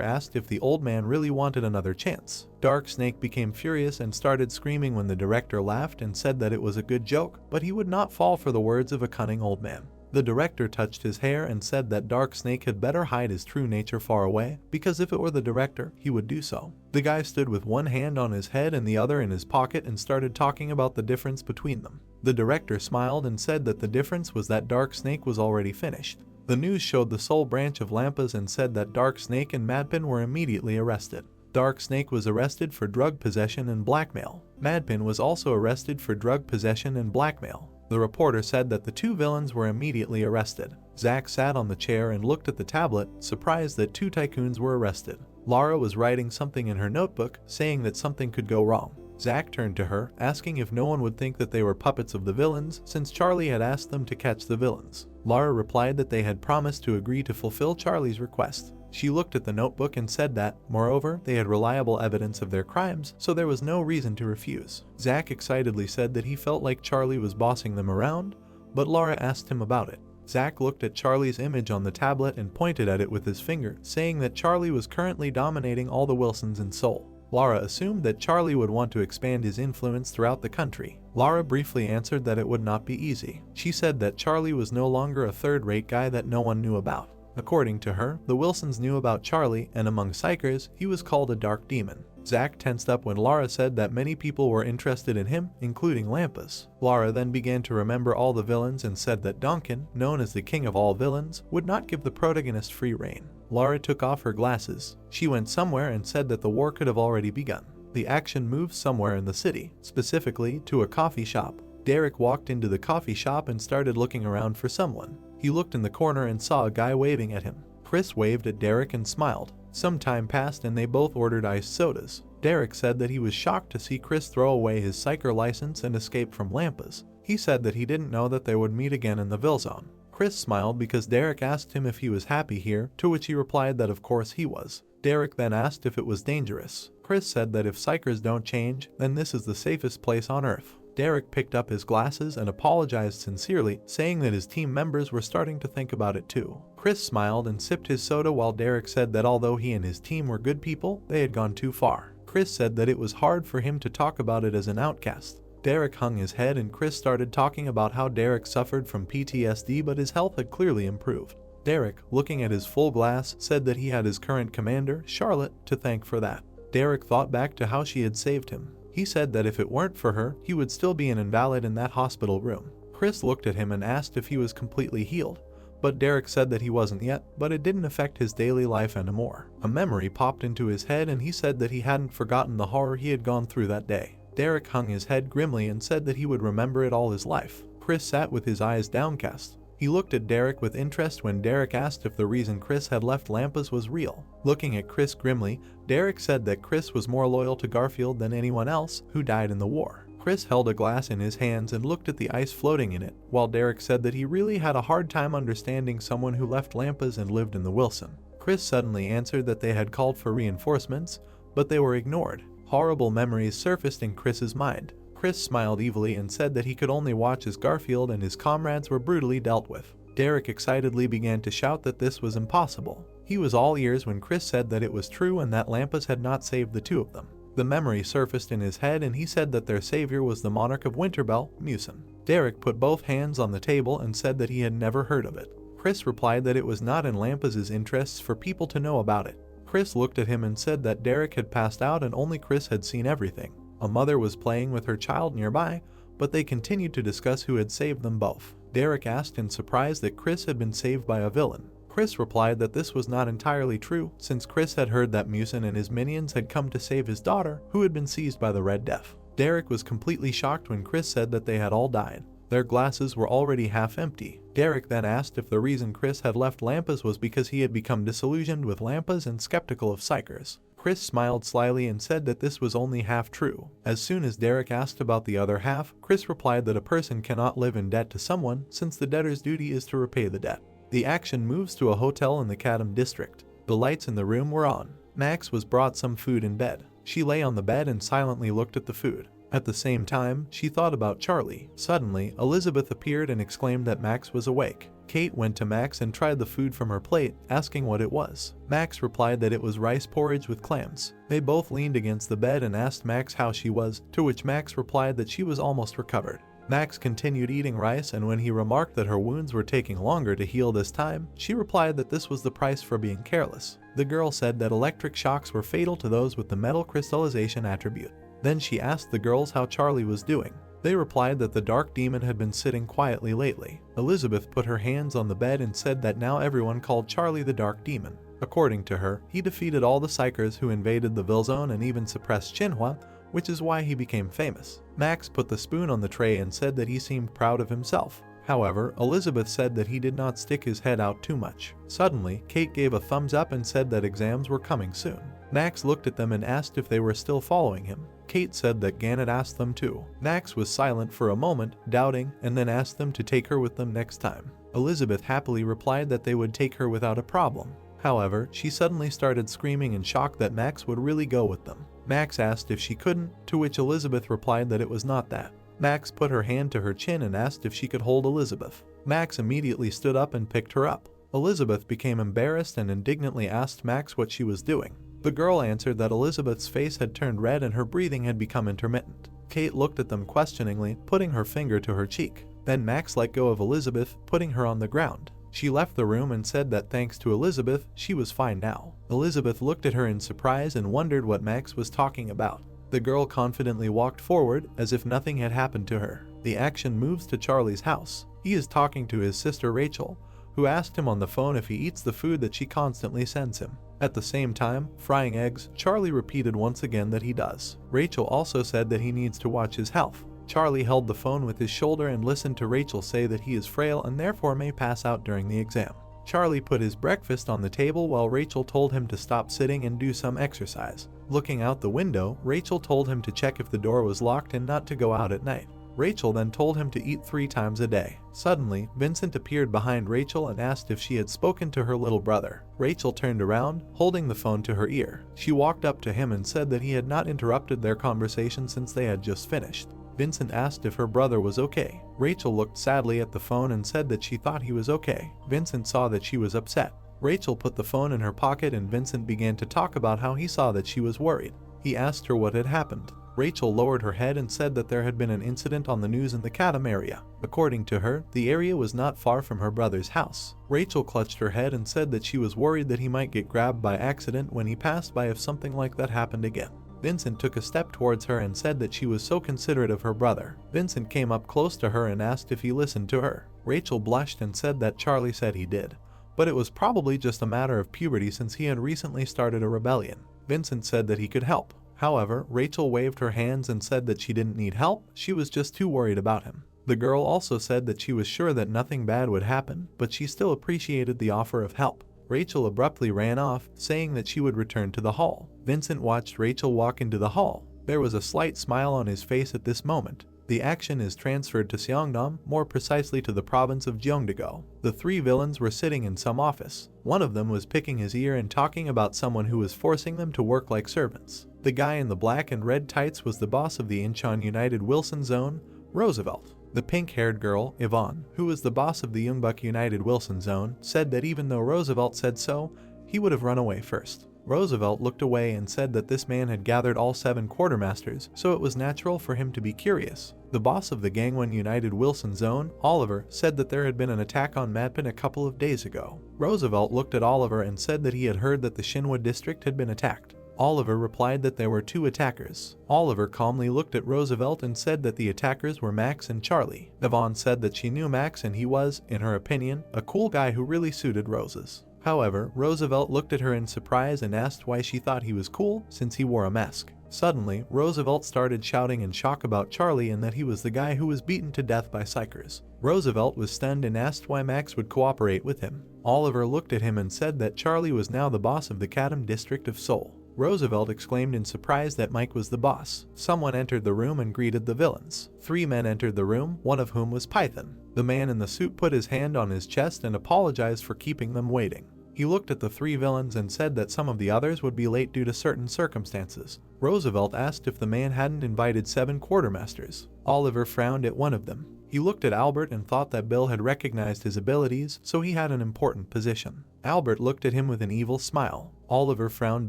asked if the old man really wanted another chance. Dark Snake became furious and started screaming when the director laughed and said that it was a good joke, but he would not fall for the words of a cunning old man. The director touched his hair and said that Dark Snake had better hide his true nature far away, because if it were the director, he would do so. The guy stood with one hand on his head and the other in his pocket and started talking about the difference between them. The director smiled and said that the difference was that Dark Snake was already finished. The news showed the Soul branch of Lampas and said that Dark Snake and Madpin were immediately arrested. Dark Snake was arrested for drug possession and blackmail. Madpin was also arrested for drug possession and blackmail. The reporter said that the two villains were immediately arrested. Zack sat on the chair and looked at the tablet, surprised that 2 tycoons were arrested. Lara was writing something in her notebook, saying that something could go wrong. Zack turned to her, asking if no one would think that they were puppets of the villains, since Charlie had asked them to catch the villains. Lara replied that they had promised to agree to fulfill Charlie's request. She looked at the notebook and said that, moreover, they had reliable evidence of their crimes, so there was no reason to refuse. Zack excitedly said that he felt like Charlie was bossing them around, but Lara asked him about it. Zack looked at Charlie's image on the tablet and pointed at it with his finger, saying that Charlie was currently dominating all the Wilsons in Seoul. Lara assumed that Charlie would want to expand his influence throughout the country. Lara briefly answered that it would not be easy. She said that Charlie was no longer a third-rate guy that no one knew about. According to her, the Wilsons knew about Charlie, and among psychers, he was called a dark demon. Zack tensed up when Lara said that many people were interested in him, including Lampas. Lara then began to remember all the villains and said that Duncan, known as the king of all villains, would not give the protagonist free rein. Lara took off her glasses. She went somewhere and said that the war could have already begun. The action moved somewhere in the city, specifically to a coffee shop. Derek walked into the coffee shop and started looking around for someone. He looked in the corner and saw a guy waving at him. Chris waved at Derek and smiled. Some time passed and they both ordered iced sodas. Derek said that he was shocked to see Chris throw away his psycher license and escape from Lampas. He said that he didn't know that they would meet again in the Vilzone. Chris smiled because Derek asked him if he was happy here, to which he replied that of course he was. Derek then asked if it was dangerous. Chris said that if psychers don't change, then this is the safest place on Earth. Derek picked up his glasses and apologized sincerely, saying that his team members were starting to think about it too. Chris smiled and sipped his soda while Derek said that although he and his team were good people, they had gone too far. Chris said that it was hard for him to talk about it as an outcast. Derek hung his head and Chris started talking about how Derek suffered from PTSD but his health had clearly improved. Derek, looking at his full glass, said that he had his current commander, Charlotte, to thank for that. Derek thought back to how she had saved him. He said that if it weren't for her, he would still be an invalid in that hospital room. Chris looked at him and asked if he was completely healed, but Derek said that he wasn't yet, but it didn't affect his daily life anymore. A memory popped into his head and he said that he hadn't forgotten the horror he had gone through that day. Derek hung his head grimly and said that he would remember it all his life. Chris sat with his eyes downcast. He looked at Derek with interest when Derek asked if the reason Chris had left Lampas was real. Looking at Chris grimly, Derek said that Chris was more loyal to Garfield than anyone else who died in the war. Chris held a glass in his hands and looked at the ice floating in it, while Derek said that he really had a hard time understanding someone who left Lampas and lived in the Wilson. Chris suddenly answered that they had called for reinforcements, but they were ignored. Horrible memories surfaced in Chris's mind. Chris smiled evilly and said that he could only watch as Garfield and his comrades were brutally dealt with. Derek excitedly began to shout that this was impossible. He was all ears when Chris said that it was true and that Lampas had not saved the two of them. The memory surfaced in his head and he said that their savior was the monarch of Winterbell, Musin. Derek put both hands on the table and said that he had never heard of it. Chris replied that it was not in Lampas' interests for people to know about it. Chris looked at him and said that Derek had passed out and only Chris had seen everything. A mother was playing with her child nearby, but they continued to discuss who had saved them both. Derek asked in surprise that Chris had been saved by a villain. Chris replied that this was not entirely true, since Chris had heard that Musin and his minions had come to save his daughter, who had been seized by the Red Death. Derek was completely shocked when Chris said that they had all died. Their glasses were already half empty. Derek then asked if the reason Chris had left Lampas was because he had become disillusioned with Lampas and skeptical of psychers. Chris smiled slyly and said that this was only half true. As soon as Derek asked about the other half, Chris replied that a person cannot live in debt to someone since the debtor's duty is to repay the debt. The action moves to a hotel in the Kadam district. The lights in the room were on. Max was brought some food in bed. She lay on the bed and silently looked at the food. At the same time, she thought about Charlie. Suddenly, Elizabeth appeared and exclaimed that Max was awake. Kate went to Max and tried the food from her plate, asking what it was. Max replied that it was rice porridge with clams. They both leaned against the bed and asked Max how she was, to which Max replied that she was almost recovered. Max continued eating rice, and when he remarked that her wounds were taking longer to heal this time, she replied that this was the price for being careless. The girl said that electric shocks were fatal to those with the metal crystallization attribute. Then she asked the girls how Charlie was doing. They replied that the dark demon had been sitting quietly lately. Elizabeth put her hands on the bed and said that now everyone called Charlie the dark demon. According to her, he defeated all the psychers who invaded the Ville Zone and even suppressed Manhwa, which is why he became famous. Max put the spoon on the tray and said that he seemed proud of himself. However, Elizabeth said that he did not stick his head out too much. Suddenly, Kate gave a thumbs up and said that exams were coming soon. Max looked at them and asked if they were still following him. Kate said that Gannett asked them too. Max was silent for a moment, doubting, and then asked them to take her with them next time. Elizabeth happily replied that they would take her without a problem. However, she suddenly started screaming in shock that Max would really go with them. Max asked if she couldn't, to which Elizabeth replied that it was not that. Max put her hand to her chin and asked if she could hold Elizabeth. Max immediately stood up and picked her up. Elizabeth became embarrassed and indignantly asked Max what she was doing. The girl answered that Elizabeth's face had turned red and her breathing had become intermittent. Kate looked at them questioningly, putting her finger to her cheek. Then Max let go of Elizabeth, putting her on the ground. She left the room and said that thanks to Elizabeth, she was fine now. Elizabeth looked at her in surprise and wondered what Max was talking about. The girl confidently walked forward, as if nothing had happened to her. The action moves to Charlie's house. He is talking to his sister Rachel, who asked him on the phone if he eats the food that she constantly sends him. At the same time, frying eggs, Charlie repeated once again that he does. Rachel also said that he needs to watch his health. Charlie held the phone with his shoulder and listened to Rachel say that he is frail and therefore may pass out during the exam. Charlie put his breakfast on the table while Rachel told him to stop sitting and do some exercise. Looking out the window, Rachel told him to check if the door was locked and not to go out at night. Rachel then told him to eat 3 times a day. Suddenly, Vincent appeared behind Rachel and asked if she had spoken to her little brother. Rachel turned around, holding the phone to her ear. She walked up to him and said that he had not interrupted their conversation since they had just finished. Vincent asked if her brother was okay. Rachel looked sadly at the phone and said that she thought he was okay. Vincent saw that she was upset. Rachel put the phone in her pocket and Vincent began to talk about how he saw that she was worried. He asked her what had happened. Rachel lowered her head and said that there had been an incident on the news in the Kadam area. According to her, the area was not far from her brother's house. Rachel clutched her head and said that she was worried that he might get grabbed by accident when he passed by if something like that happened again. Vincent took a step towards her and said that she was so considerate of her brother. Vincent came up close to her and asked if he listened to her. Rachel blushed and said that Charlie said he did, but it was probably just a matter of puberty since he had recently started a rebellion. Vincent said that he could help. However, Rachel waved her hands and said that she didn't need help, she was just too worried about him. The girl also said that she was sure that nothing bad would happen, but she still appreciated the offer of help. Rachel abruptly ran off, saying that she would return to the hall. Vincent watched Rachel walk into the hall. There was a slight smile on his face at this moment. The action is transferred to Seongdam, more precisely to the province of Gyeongdago. The three villains were sitting in some office. One of them was picking his ear and talking about someone who was forcing them to work like servants. The guy in the black and red tights was the boss of the Incheon United Wilson Zone, Roosevelt. The pink-haired girl, Yvonne, who was the boss of the Yongbuk United Wilson Zone, said that even though Roosevelt said so, he would have run away first. Roosevelt looked away and said that this man had gathered all 7 quartermasters, so it was natural for him to be curious. The boss of the Gangwon United Wilson Zone, Oliver, said that there had been an attack on Madpin a couple of days ago. Roosevelt looked at Oliver and said that he had heard that the Shinwa district had been attacked. Oliver replied that there were 2 attackers. Oliver calmly looked at Roosevelt and said that the attackers were Max and Charlie. Yvonne said that she knew Max and he was, in her opinion, a cool guy who really suited Rose's. However, Roosevelt looked at her in surprise and asked why she thought he was cool since he wore a mask. Suddenly, Roosevelt started shouting in shock about Charlie and that he was the guy who was beaten to death by psychers. Roosevelt was stunned and asked why Max would cooperate with him. Oliver looked at him and said that Charlie was now the boss of the Kadam district of Seoul. Roosevelt exclaimed in surprise that Mike was the boss. Someone entered the room and greeted the villains. 3 men entered the room, one of whom was Python. The man in the suit put his hand on his chest and apologized for keeping them waiting. He looked at the 3 villains and said that some of the others would be late due to certain circumstances. Roosevelt asked if the man hadn't invited 7 quartermasters. Oliver frowned at one of them. He looked at Albert and thought that Bill had recognized his abilities, so he had an important position. Albert looked at him with an evil smile. Oliver frowned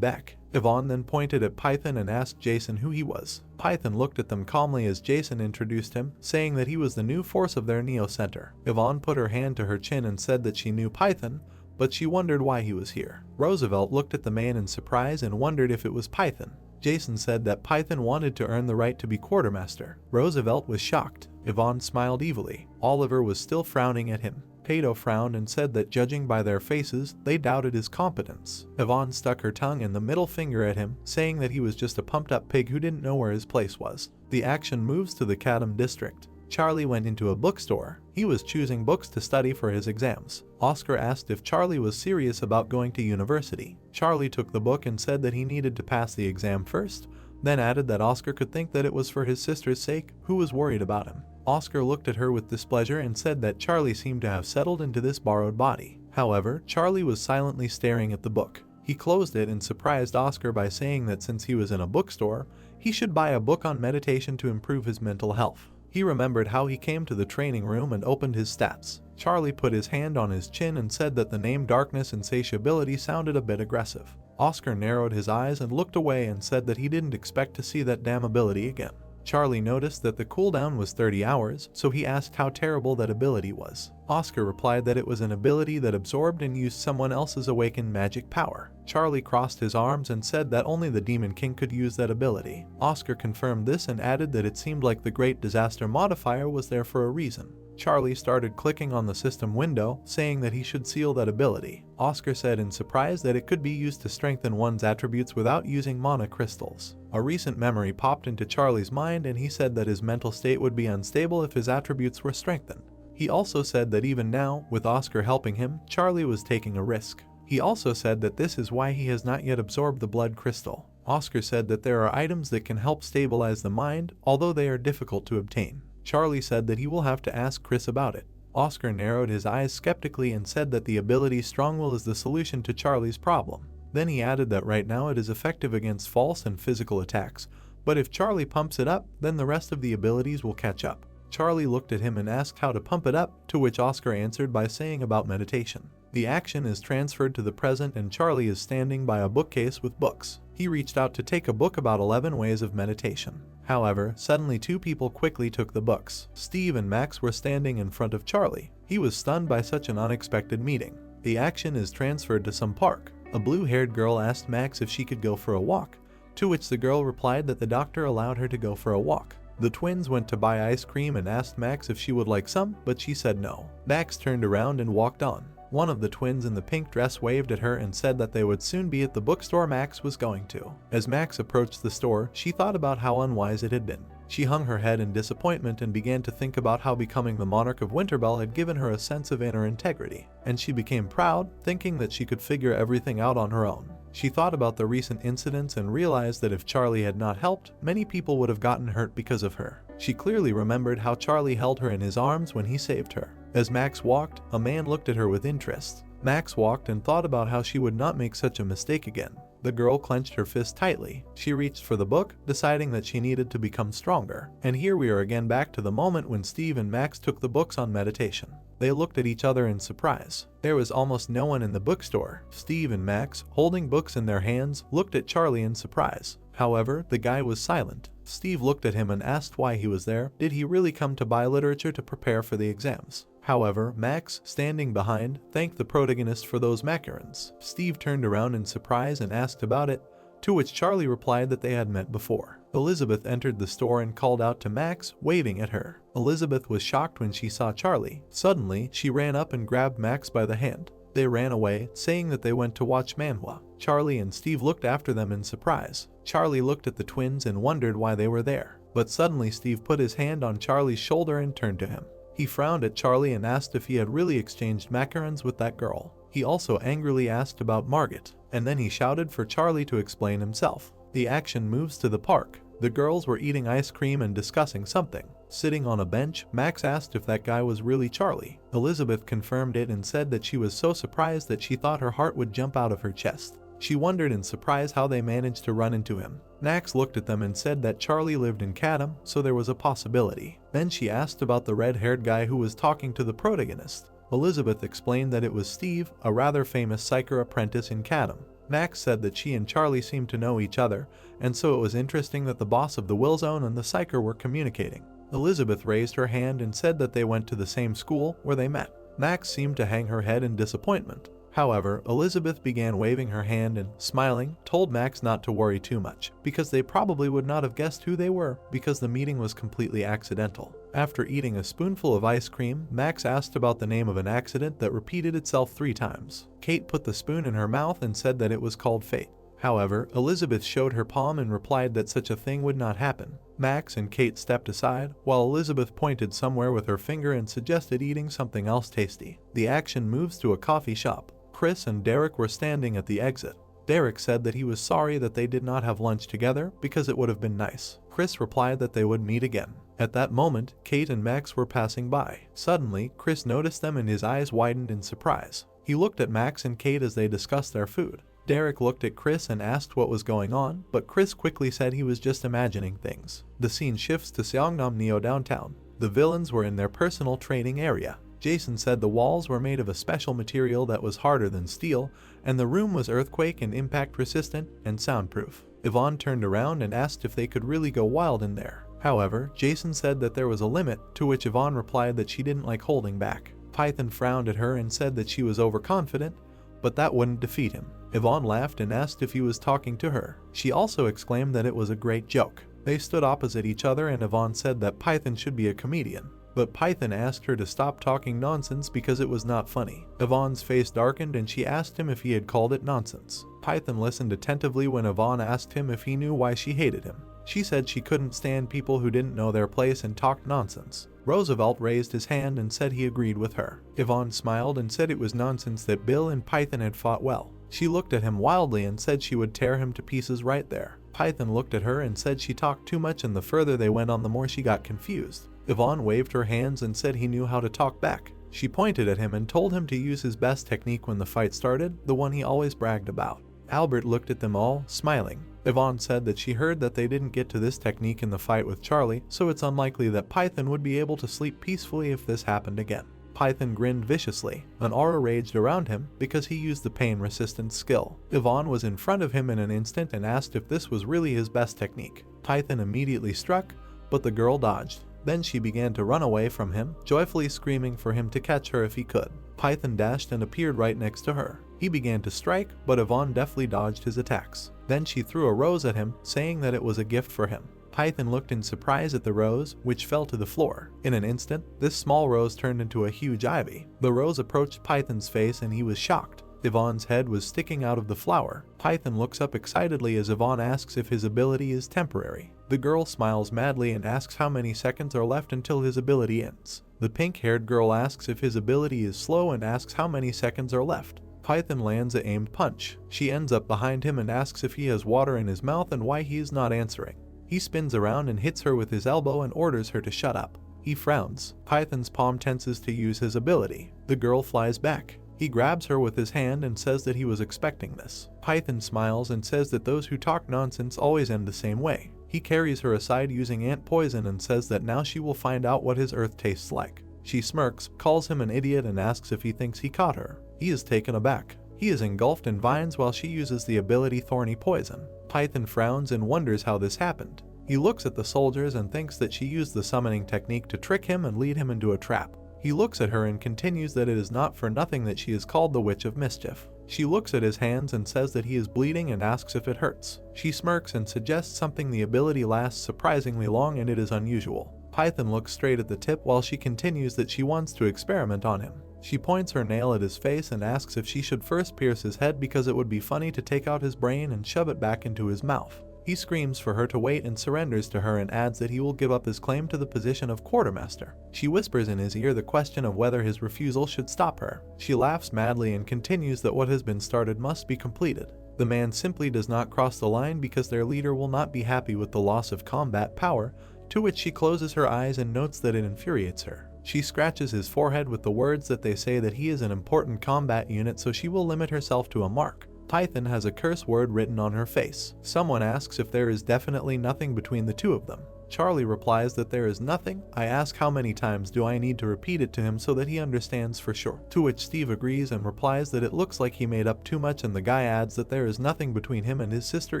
back. Yvonne then pointed at Python and asked Jason who he was. Python looked at them calmly as Jason introduced him, saying that he was the new force of their Neo Center. Yvonne put her hand to her chin and said that she knew Python, but she wondered why he was here. Roosevelt looked at the man in surprise and wondered if it was Python. Jason said that Python wanted to earn the right to be quartermaster. Roosevelt was shocked. Yvonne smiled evilly. Oliver was still frowning at him. Kato frowned and said that judging by their faces, they doubted his competence. Yvonne stuck her tongue and the middle finger at him, saying that he was just a pumped-up pig who didn't know where his place was. The action moves to the Kadam district. Charlie went into a bookstore. He was choosing books to study for his exams. Oscar asked if Charlie was serious about going to university. Charlie took the book and said that he needed to pass the exam first, then added that Oscar could think that it was for his sister's sake, who was worried about him. Oscar looked at her with displeasure and said that Charlie seemed to have settled into this borrowed body. However, Charlie was silently staring at the book. He closed it and surprised Oscar by saying that since he was in a bookstore, he should buy a book on meditation to improve his mental health. He remembered how he came to the training room and opened his stats. Charlie put his hand on his chin and said that the name Darkness Insatiability sounded a bit aggressive. Oscar narrowed his eyes and looked away and said that he didn't expect to see that damn ability again. Charlie noticed that the cooldown was 30 hours, so he asked how terrible that ability was. Oscar replied that it was an ability that absorbed and used someone else's awakened magic power. Charlie crossed his arms and said that only the Demon King could use that ability. Oscar confirmed this and added that it seemed like the Great Disaster modifier was there for a reason. Charlie started clicking on the system window, saying that he should seal that ability. Oscar said in surprise that it could be used to strengthen one's attributes without using mana crystals. A recent memory popped into Charlie's mind and he said that his mental state would be unstable if his attributes were strengthened. He also said that even now, with Oscar helping him, Charlie was taking a risk. He also said that this is why he has not yet absorbed the blood crystal. Oscar said that there are items that can help stabilize the mind, although they are difficult to obtain. Charlie said that he will have to ask Chris about it. Oscar narrowed his eyes skeptically and said that the ability Strongwill is the solution to Charlie's problem. Then he added that right now it is effective against false and physical attacks, but if Charlie pumps it up, then the rest of the abilities will catch up. Charlie looked at him and asked how to pump it up, to which Oscar answered by saying about meditation. The action is transferred to the present and Charlie is standing by a bookcase with books. He reached out to take a book about 11 ways of meditation. However, suddenly 2 people quickly took the books. Steve and Max were standing in front of Charlie. He was stunned by such an unexpected meeting. The action is transferred to some park. A blue-haired girl asked Max if she could go for a walk, to which the girl replied that the doctor allowed her to go for a walk. The twins went to buy ice cream and asked Max if she would like some, but she said no. Max turned around and walked on. One of the twins in the pink dress waved at her and said that they would soon be at the bookstore Max was going to. As Max approached the store, she thought about how unwise it had been. She hung her head in disappointment and began to think about how becoming the monarch of Winterbell had given her a sense of inner integrity, and she became proud, thinking that she could figure everything out on her own. She thought about the recent incidents and realized that if Charlie had not helped, many people would have gotten hurt because of her. She clearly remembered how Charlie held her in his arms when he saved her. As Max walked, a man looked at her with interest. Max walked and thought about how she would not make such a mistake again. The girl clenched her fist tightly. She reached for the book, deciding that she needed to become stronger. And here we are again back to the moment when Steve and Max took the books on meditation. They looked at each other in surprise. There was almost no one in the bookstore. Steve and Max, holding books in their hands, looked at Charlie in surprise. However, the guy was silent. Steve looked at him and asked why he was there. Did he really come to buy literature to prepare for the exams? However, Max, standing behind, thanked the protagonist for those macarons. Steve turned around in surprise and asked about it, to which Charlie replied that they had met before. Elizabeth entered the store and called out to Max, waving at her. Elizabeth was shocked when she saw Charlie. Suddenly, she ran up and grabbed Max by the hand. They ran away, saying that they went to watch Manhwa. Charlie and Steve looked after them in surprise. Charlie looked at the twins and wondered why they were there. But suddenly Steve put his hand on Charlie's shoulder and turned to him. He frowned at Charlie and asked if he had really exchanged macarons with that girl. He also angrily asked about Margaret, and then he shouted for Charlie to explain himself. The action moves to the park. The girls were eating ice cream and discussing something. Sitting on a bench, Max asked if that guy was really Charlie. Elizabeth confirmed it and said that she was so surprised that she thought her heart would jump out of her chest. She wondered in surprise how they managed to run into him. Max looked at them and said that Charlie lived in Chatham, so there was a possibility. Then she asked about the red-haired guy who was talking to the protagonist. Elizabeth explained that it was Steve, a rather famous psyker apprentice in Chatham. Max said that she and Charlie seemed to know each other, and so it was interesting that the boss of the Will Zone and the psyker were communicating. Elizabeth raised her hand and said that they went to the same school where they met. Max seemed to hang her head in disappointment. However, Elizabeth began waving her hand and, smiling, told Max not to worry too much, because they probably would not have guessed who they were because the meeting was completely accidental. After eating a spoonful of ice cream, Max asked about the name of an accident that repeated itself 3 times. Kate put the spoon in her mouth and said that it was called fate. However, Elizabeth showed her palm and replied that such a thing would not happen. Max and Kate stepped aside, while Elizabeth pointed somewhere with her finger and suggested eating something else tasty. The action moves to a coffee shop. Chris and Derek were standing at the exit. Derek said that he was sorry that they did not have lunch together because it would have been nice. Chris replied that they would meet again. At that moment, Kate and Max were passing by. Suddenly, Chris noticed them and his eyes widened in surprise. He looked at Max and Kate as they discussed their food. Derek looked at Chris and asked what was going on, but Chris quickly said he was just imagining things. The scene shifts to Seongnam-neo downtown. The villains were in their personal training area. Jason said the walls were made of a special material that was harder than steel, and the room was earthquake and impact resistant and soundproof. Yvonne turned around and asked if they could really go wild in there. However, Jason said that there was a limit, to which Yvonne replied that she didn't like holding back. Python frowned at her and said that she was overconfident, but that wouldn't defeat him. Yvonne laughed and asked if he was talking to her. She also exclaimed that it was a great joke. They stood opposite each other and Yvonne said that Python should be a comedian. But Python asked her to stop talking nonsense because it was not funny. Yvonne's face darkened and she asked him if he had called it nonsense. Python listened attentively when Yvonne asked him if he knew why she hated him. She said she couldn't stand people who didn't know their place and talked nonsense. Roosevelt raised his hand and said he agreed with her. Yvonne smiled and said it was nonsense that Bill and Python had fought well. She looked at him wildly and said she would tear him to pieces right there. Python looked at her and said she talked too much, and the further they went on the more she got confused. Yvonne waved her hands and said he knew how to talk back. She pointed at him and told him to use his best technique when the fight started, the one he always bragged about. Albert looked at them all, smiling. Yvonne said that she heard that they didn't get to this technique in the fight with Charlie, so it's unlikely that Python would be able to sleep peacefully if this happened again. Python grinned viciously. An aura raged around him because he used the pain resistance skill. Yvonne was in front of him in an instant and asked if this was really his best technique. Python immediately struck, but the girl dodged. Then she began to run away from him, joyfully screaming for him to catch her if he could. Python dashed and appeared right next to her. He began to strike, but Yvonne deftly dodged his attacks. Then she threw a rose at him, saying that it was a gift for him. Python looked in surprise at the rose, which fell to the floor. In an instant, this small rose turned into a huge ivy. The rose approached Python's face and he was shocked. Yvonne's head was sticking out of the flower. Python looks up excitedly as Yvonne asks if his ability is temporary. The girl smiles madly and asks how many seconds are left until his ability ends. The pink-haired girl asks if his ability is slow and asks how many seconds are left. Python lands an aimed punch. She ends up behind him and asks if he has water in his mouth and why he is not answering. He spins around and hits her with his elbow and orders her to shut up. He frowns. Python's palm tenses to use his ability. The girl flies back. He grabs her with his hand and says that he was expecting this. Python smiles and says that those who talk nonsense always end the same way. He carries her aside using ant poison and says that now she will find out what his earth tastes like. She smirks, calls him an idiot and asks if he thinks he caught her. He is taken aback. He is engulfed in vines while she uses the ability Thorny Poison. Python frowns and wonders how this happened. He looks at the soldiers and thinks that she used the summoning technique to trick him and lead him into a trap. He looks at her and continues that it is not for nothing that she is called the Witch of Mischief. She looks at his hands and says that he is bleeding and asks if it hurts. She smirks and suggests something. The ability lasts surprisingly long and it is unusual. Python looks straight at the tip while she continues that she wants to experiment on him. She points her nail at his face and asks if she should first pierce his head because it would be funny to take out his brain and shove it back into his mouth. He screams for her to wait and surrenders to her and adds that he will give up his claim to the position of quartermaster. She whispers in his ear the question of whether his refusal should stop her. She laughs madly and continues that what has been started must be completed. The man simply does not cross the line because their leader will not be happy with the loss of combat power, to which she closes her eyes and notes that it infuriates her. She scratches his forehead with the words that they say that he is an important combat unit, so she will limit herself to a mark. Python has a curse word written on her face. Someone asks if there is definitely nothing between the two of them. Charlie replies that there is nothing. I ask how many times do I need to repeat it to him so that he understands for sure. To which Steve agrees and replies that it looks like he made up too much, and the guy adds that there is nothing between him and his sister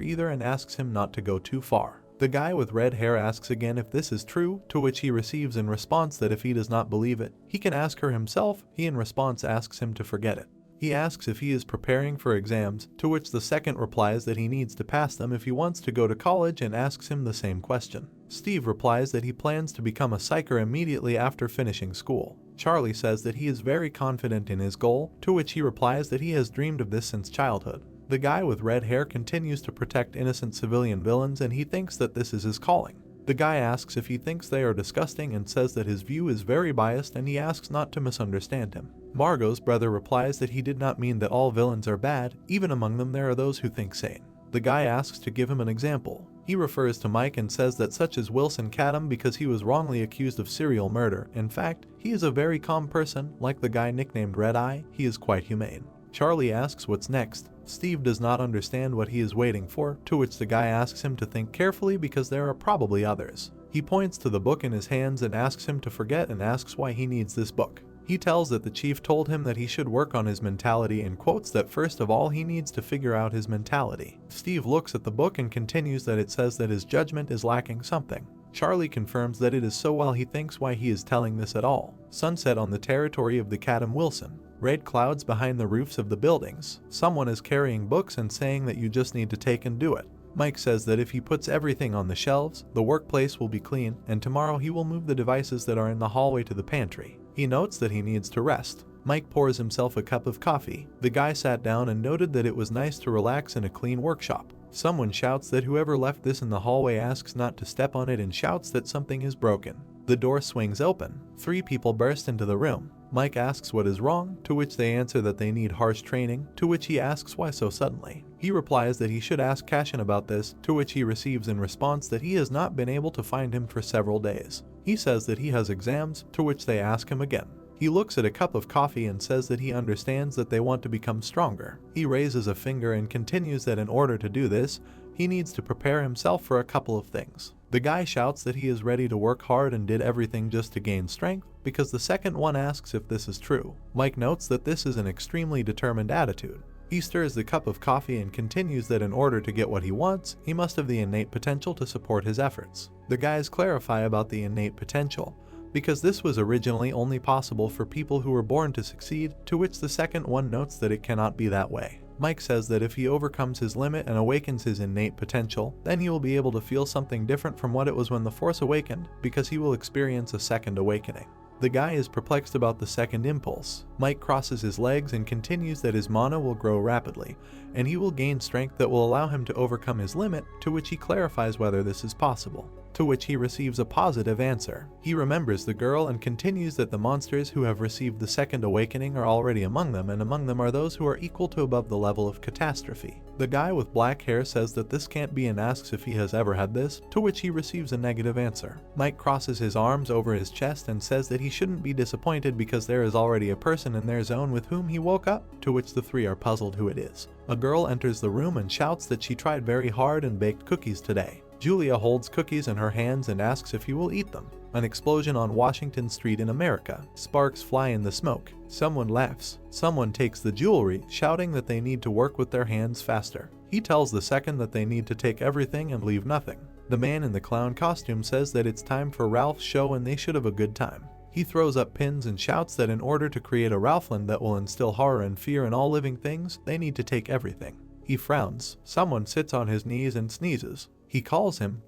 either and asks him not to go too far. The guy with red hair asks again if this is true, to which he receives in response that if he does not believe it, he can ask her himself. He in response asks him to forget it. He asks if he is preparing for exams, to which the second replies that he needs to pass them if he wants to go to college and asks him the same question. Steve replies that he plans to become a psyker immediately after finishing school. Charlie says that he is very confident in his goal, to which he replies that he has dreamed of this since childhood. The guy with red hair continues to protect innocent civilian villains and he thinks that this is his calling. The guy asks if he thinks they are disgusting and says that his view is very biased and he asks not to misunderstand him. Margot's brother replies that he did not mean that all villains are bad, even among them there are those who think sane. The guy asks to give him an example. He refers to Mike and says that such as Wilson Cadham because he was wrongly accused of serial murder. In fact, he is a very calm person, like the guy nicknamed Red Eye, he is quite humane. Charlie asks what's next. Steve does not understand what he is waiting for, to which the guy asks him to think carefully because there are probably others. He points to the book in his hands and asks him to forget and asks why he needs this book. He tells that the chief told him that he should work on his mentality and quotes that first of all he needs to figure out his mentality. Steve looks at the book and continues that it says that his judgment is lacking something. Charlie confirms that it is so while he thinks why he is telling this at all. Sunset on the territory of the Cadham Wilson. Red clouds behind the roofs of the buildings. Someone is carrying books and saying that you just need to take and do it. Mike says that if he puts everything on the shelves, the workplace will be clean, and tomorrow he will move the devices that are in the hallway to the pantry. He notes that he needs to rest. Mike pours himself a cup of coffee. The guy sat down and noted that it was nice to relax in a clean workshop. Someone shouts that whoever left this in the hallway asks not to step on it and shouts that something is broken. The door swings open. 3 people burst into the room. Mike asks what is wrong, to which they answer that they need harsh training, to which he asks why so suddenly. He replies that he should ask Cashin about this, to which he receives in response that he has not been able to find him for several days. He says that he has exams, to which they ask him again. He looks at a cup of coffee and says that he understands that they want to become stronger. He raises a finger and continues that in order to do this, he needs to prepare himself for a couple of things. The guy shouts that he is ready to work hard and did everything just to gain strength, because the second one asks if this is true. Mike notes that this is an extremely determined attitude. He stirs the cup of coffee and continues that in order to get what he wants, he must have the innate potential to support his efforts. The guys clarify about the innate potential, because this was originally only possible for people who were born to succeed, to which the second one notes that it cannot be that way. Mike says that if he overcomes his limit and awakens his innate potential, then he will be able to feel something different from what it was when the Force awakened, because he will experience a second awakening. The guy is perplexed about the second impulse. Mike crosses his legs and continues that his mana will grow rapidly, and he will gain strength that will allow him to overcome his limit, to which he clarifies whether this is possible. To which he receives a positive answer. He remembers the girl and continues that the monsters who have received the second awakening are already among them, and among them are those who are equal to above the level of catastrophe. The guy with black hair says that this can't be and asks if he has ever had this, to which he receives a negative answer. Mike crosses his arms over his chest and says that he shouldn't be disappointed because there is already a person in their zone with whom he woke up, to which the three are puzzled who it is. A girl enters the room and shouts that she tried very hard and baked cookies today. Julia holds cookies in her hands and asks if he will eat them. An explosion on Washington Street in America. Sparks fly in the smoke. Someone laughs. Someone takes the jewelry, shouting that they need to work with their hands faster. He tells the second that they need to take everything and leave nothing. The man in the clown costume says that it's time for Ralph's show and they should have a good time. He throws up pins and shouts that in order to create a Ralphland that will instill horror and fear in all living things, they need to take everything. He frowns. Someone sits on his knees and sneezes. He calls him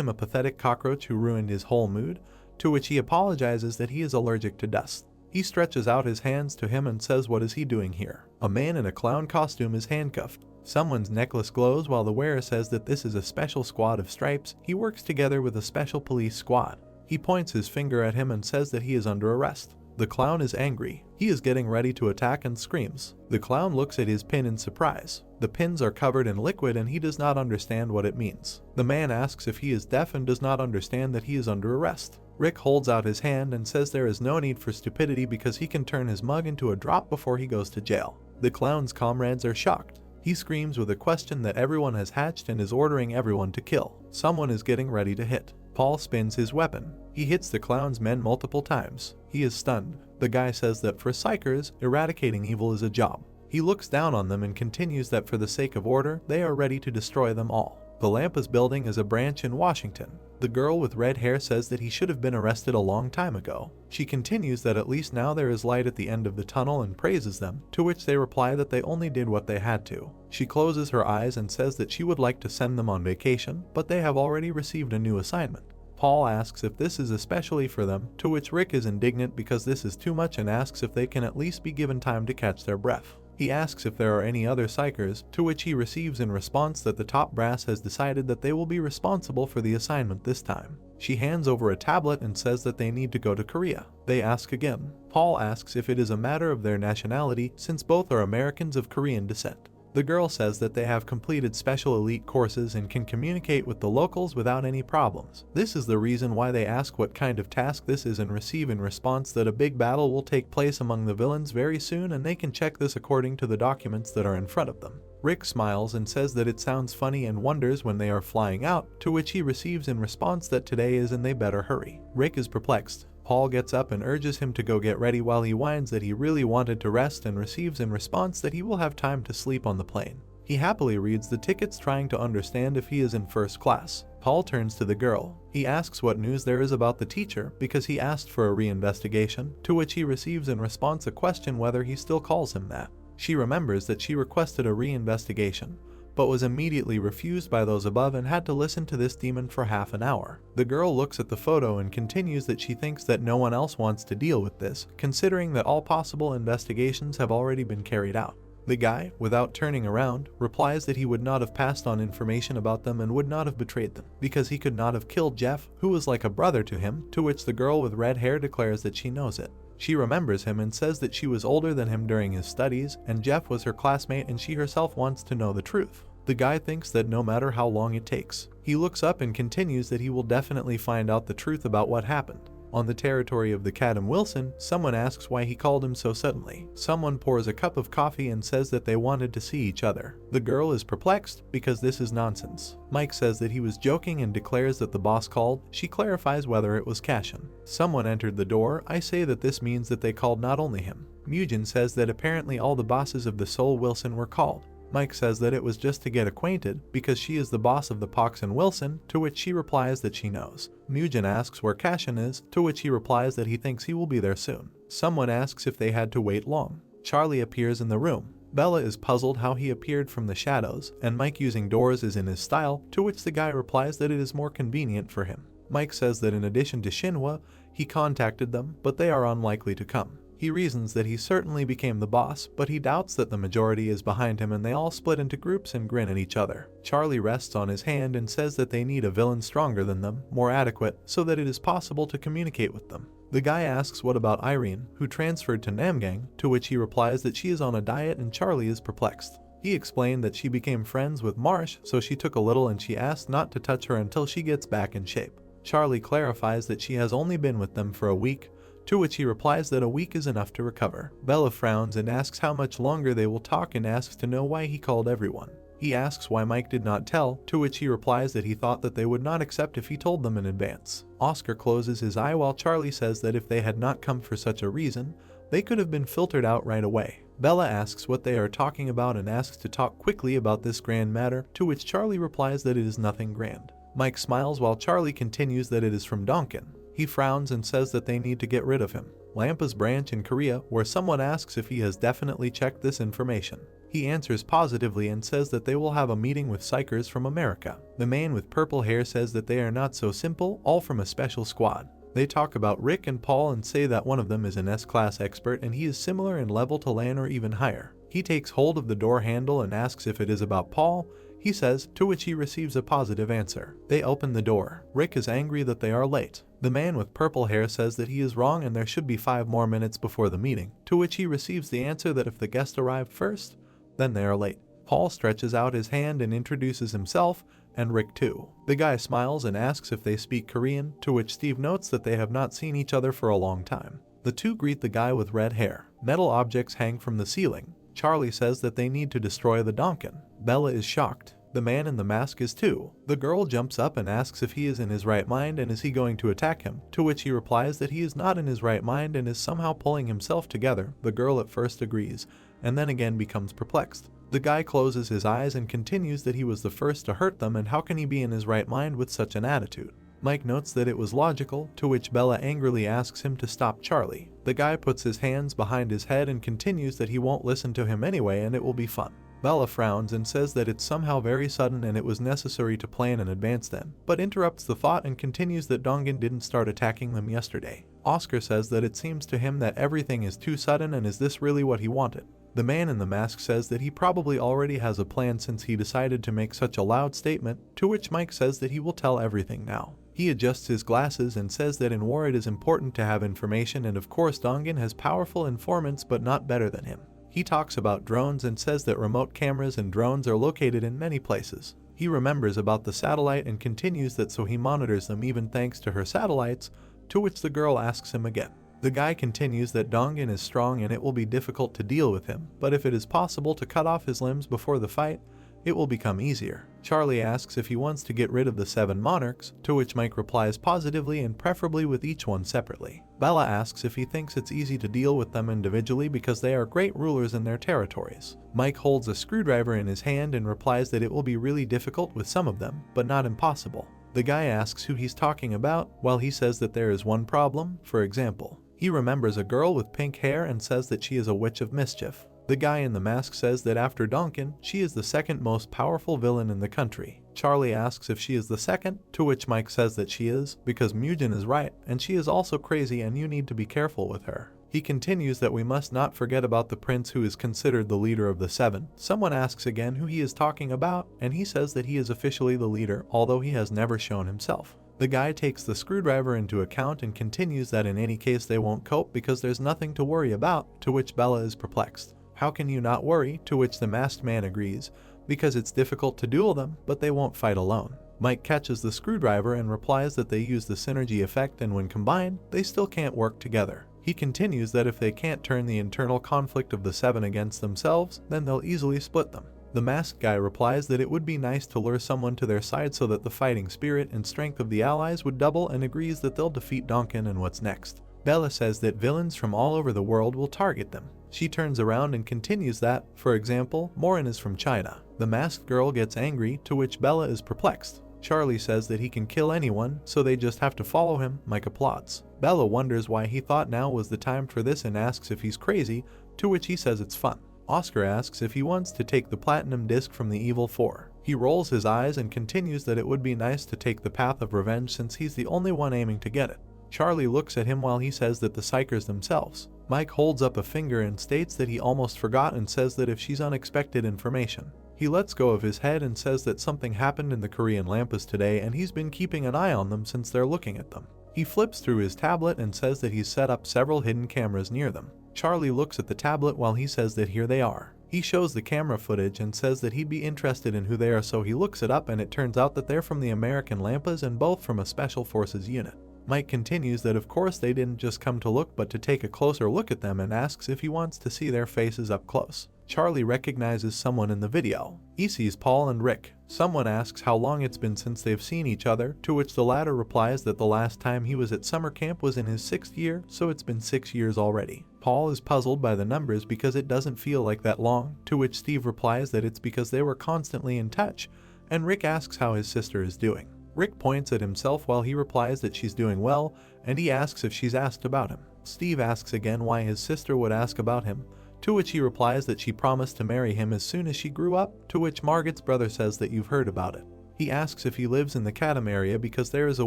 a pathetic cockroach who ruined his whole mood, to which he apologizes that he is allergic to dust. He stretches out his hands to him and says what is he doing here. A man in a clown costume is handcuffed. Someone's necklace glows while the wearer says that this is a special squad of stripes. He works together with a special police squad. He points his finger at him and says that he is under arrest. The clown is angry. He is getting ready to attack and screams. The clown looks at his pin in surprise. The pins are covered in liquid and he does not understand what it means. The man asks if he is deaf and does not understand that he is under arrest. Rick holds out his hand and says there is no need for stupidity because he can turn his mug into a drop before he goes to jail. The clown's comrades are shocked. He screams with a question that everyone has hatched and is ordering everyone to kill. Someone is getting ready to hit. Paul spins his weapon. He hits the clown's men multiple times. He is stunned. The guy says that for psychers, eradicating evil is a job. He looks down on them and continues that for the sake of order, they are ready to destroy them all. The Lampas building is a branch in Washington. The girl with red hair says that he should have been arrested a long time ago. She continues that at least now there is light at the end of the tunnel and praises them, to which they reply that they only did what they had to. She closes her eyes and says that she would like to send them on vacation, but they have already received a new assignment. Paul asks if this is especially for them, to which Rick is indignant because this is too much and asks if they can at least be given time to catch their breath. He asks if there are any other psychers, to which he receives in response that the top brass has decided that they will be responsible for the assignment this time. She hands over a tablet and says that they need to go to Korea. They ask again. Paul asks if it is a matter of their nationality since both are Americans of Korean descent. The girl says that they have completed special elite courses and can communicate with the locals without any problems. This is the reason why they ask what kind of task this is and receive in response that a big battle will take place among the villains very soon and they can check this according to the documents that are in front of them. Rick smiles and says that it sounds funny and wonders when they are flying out, to which he receives in response that today is and they better hurry. Rick is perplexed. Paul gets up and urges him to go get ready while he whines that he really wanted to rest and receives in response that he will have time to sleep on the plane. He happily reads the tickets trying to understand if he is in first class. Paul turns to the girl. He asks what news there is about the teacher because he asked for a reinvestigation, to which he receives in response a question whether he still calls him that. She remembers that she requested a reinvestigation, but was immediately refused by those above and had to listen to this demon for half an hour. The girl looks at the photo and continues that she thinks that no one else wants to deal with this, considering that all possible investigations have already been carried out. The guy, without turning around, replies that he would not have passed on information about them and would not have betrayed them, because he could not have killed Jeff, who was like a brother to him, to which the girl with red hair declares that she knows it. She remembers him and says that she was older than him during his studies, and Jeff was her classmate and she herself wants to know the truth. The guy thinks that no matter how long it takes. He looks up and continues that he will definitely find out the truth about what happened. On the territory of the Cat and Wilson, someone asks why he called him so suddenly. Someone pours a cup of coffee and says that they wanted to see each other. The girl is perplexed because this is nonsense. Mike says that he was joking and declares that the boss called. She clarifies whether it was Cashin. Someone entered the door. I say that this means that they called not only him. Mugen says that apparently all the bosses of the Soul Wilson were called. Mike says that it was just to get acquainted because she is the boss of the Pox and Wilson, to which she replies that she knows. Mugen asks where Cashin is, to which he replies that he thinks he will be there soon. Someone asks if they had to wait long. Charlie appears in the room. Bella is puzzled how he appeared from the shadows, and Mike using doors is in his style, to which the guy replies that it is more convenient for him. Mike says that in addition to Shinhwa, he contacted them, but they are unlikely to come. He reasons that he certainly became the boss, but he doubts that the majority is behind him, and they all split into groups and grin at each other. Charlie rests on his hand and says that they need a villain stronger than them, more adequate, so that it is possible to communicate with them. The guy asks what about Irene, who transferred to Namgang, to which he replies that she is on a diet, and Charlie is perplexed. He explained that she became friends with Marsh, so she took a little and she asked not to touch her until she gets back in shape. Charlie clarifies that she has only been with them for a week, to which he replies that a week is enough to recover. Bella frowns and asks how much longer they will talk and asks to know why he called everyone. He asks why Mike did not tell, to which he replies that he thought that they would not accept if he told them in advance. Oscar closes his eye while Charlie says that if they had not come for such a reason, they could have been filtered out right away. Bella asks what they are talking about and asks to talk quickly about this grand matter, to which Charlie replies that it is nothing grand. Mike smiles while Charlie continues that it is from Donkin. He frowns and says that they need to get rid of him. Lampa's branch in Korea, where someone asks if he has definitely checked this information. He answers positively and says that they will have a meeting with psychers from America. The man with purple hair says that they are not so simple, all from a special squad. They talk about Rick and Paul and say that one of them is an S-class expert and he is similar in level to Lan or even higher. He takes hold of the door handle and asks if it is about Paul. He says, to which he receives a positive answer. They open the door. Rick is angry that they are late. The man with purple hair says that he is wrong and there should be 5 more minutes before the meeting, to which he receives the answer that if the guest arrived first, then they are late. Paul stretches out his hand and introduces himself, and Rick too. The guy smiles and asks if they speak Korean, to which Steve notes that they have not seen each other for a long time. The two greet the guy with red hair. Metal objects hang from the ceiling. Charlie says that they need to destroy the Donkin. Bella is shocked. The man in the mask is too. The girl jumps up and asks if he is in his right mind and is he going to attack him, to which he replies that he is not in his right mind and is somehow pulling himself together. The girl at first agrees, and then again becomes perplexed. The guy closes his eyes and continues that he was the first to hurt them and how can he be in his right mind with such an attitude. Mike notes that it was logical, to which Bella angrily asks him to stop Charlie. The guy puts his hands behind his head and continues that he won't listen to him anyway and it will be fun. Bella frowns and says that it's somehow very sudden and it was necessary to plan in advance then, but interrupts the thought and continues that Dongan didn't start attacking them yesterday. Oscar says that it seems to him that everything is too sudden and is this really what he wanted? The man in the mask says that he probably already has a plan since he decided to make such a loud statement, to which Mike says that he will tell everything now. He adjusts his glasses and says that in war it is important to have information and of course Dongan has powerful informants but not better than him. He talks about drones and says that remote cameras and drones are located in many places. He remembers about the satellite and continues that so he monitors them even thanks to her satellites, to which the girl asks him again. The guy continues that Dongan is strong and it will be difficult to deal with him, but if it is possible to cut off his limbs before the fight, it will become easier. Charlie asks if he wants to get rid of the 7 monarchs, to which Mike replies positively and preferably with each one separately. Bella asks if he thinks it's easy to deal with them individually because they are great rulers in their territories. Mike holds a screwdriver in his hand and replies that it will be really difficult with some of them, but not impossible. The guy asks who he's talking about, while he says that there is one problem, for example. He remembers a girl with pink hair and says that she is a witch of mischief. The guy in the mask says that after Donkin, she is the second most powerful villain in the country. Charlie asks if she is the second, to which Mike says that she is, because Mugen is right, and she is also crazy and you need to be careful with her. He continues that we must not forget about the prince who is considered the leader of the 7. Someone asks again who he is talking about, and he says that he is officially the leader, although he has never shown himself. The guy takes the screwdriver into account and continues that in any case they won't cope because there's nothing to worry about, to which Bella is perplexed. How can you not worry? To which the masked man agrees, because it's difficult to duel them, but they won't fight alone. Mike catches the screwdriver and replies that they use the synergy effect and when combined, they still can't work together. He continues that if they can't turn the internal conflict of the 7 against themselves, then they'll easily split them. The masked guy replies that it would be nice to lure someone to their side so that the fighting spirit and strength of the allies would double and agrees that they'll defeat Donkin and what's next. Bella says that villains from all over the world will target them. She turns around and continues that, for example, Morin is from China. The masked girl gets angry, to which Bella is perplexed. Charlie says that he can kill anyone, so they just have to follow him. Mike applauds. Bella wonders why he thought now was the time for this and asks if he's crazy, to which he says it's fun. Oscar asks if he wants to take the platinum disc from the Evil Four. He rolls his eyes and continues that it would be nice to take the path of revenge since he's the only one aiming to get it. Charlie looks at him while he says that the psychers themselves. Mike holds up a finger and states that he almost forgot and says that if she's unexpected information. He lets go of his head and says that something happened in the Korean Lampas today and he's been keeping an eye on them since they're looking at them. He flips through his tablet and says that he's set up several hidden cameras near them. Charlie looks at the tablet while he says that here they are. He shows the camera footage and says that he'd be interested in who they are, so he looks it up and it turns out that they're from the American Lampas and both from a special forces unit. Mike continues that of course they didn't just come to look but to take a closer look at them and asks if he wants to see their faces up close. Charlie recognizes someone in the video. He sees Paul and Rick. Someone asks how long it's been since they've seen each other, to which the latter replies that the last time he was at summer camp was in his 6th year, so it's been 6 years already. Paul is puzzled by the numbers because it doesn't feel like that long, to which Steve replies that it's because they were constantly in touch, and Rick asks how his sister is doing. Rick points at himself while he replies that she's doing well, and he asks if she's asked about him. Steve asks again why his sister would ask about him, to which he replies that she promised to marry him as soon as she grew up, to which Margaret's brother says that you've heard about it. He asks if he lives in the Chatham area because there is a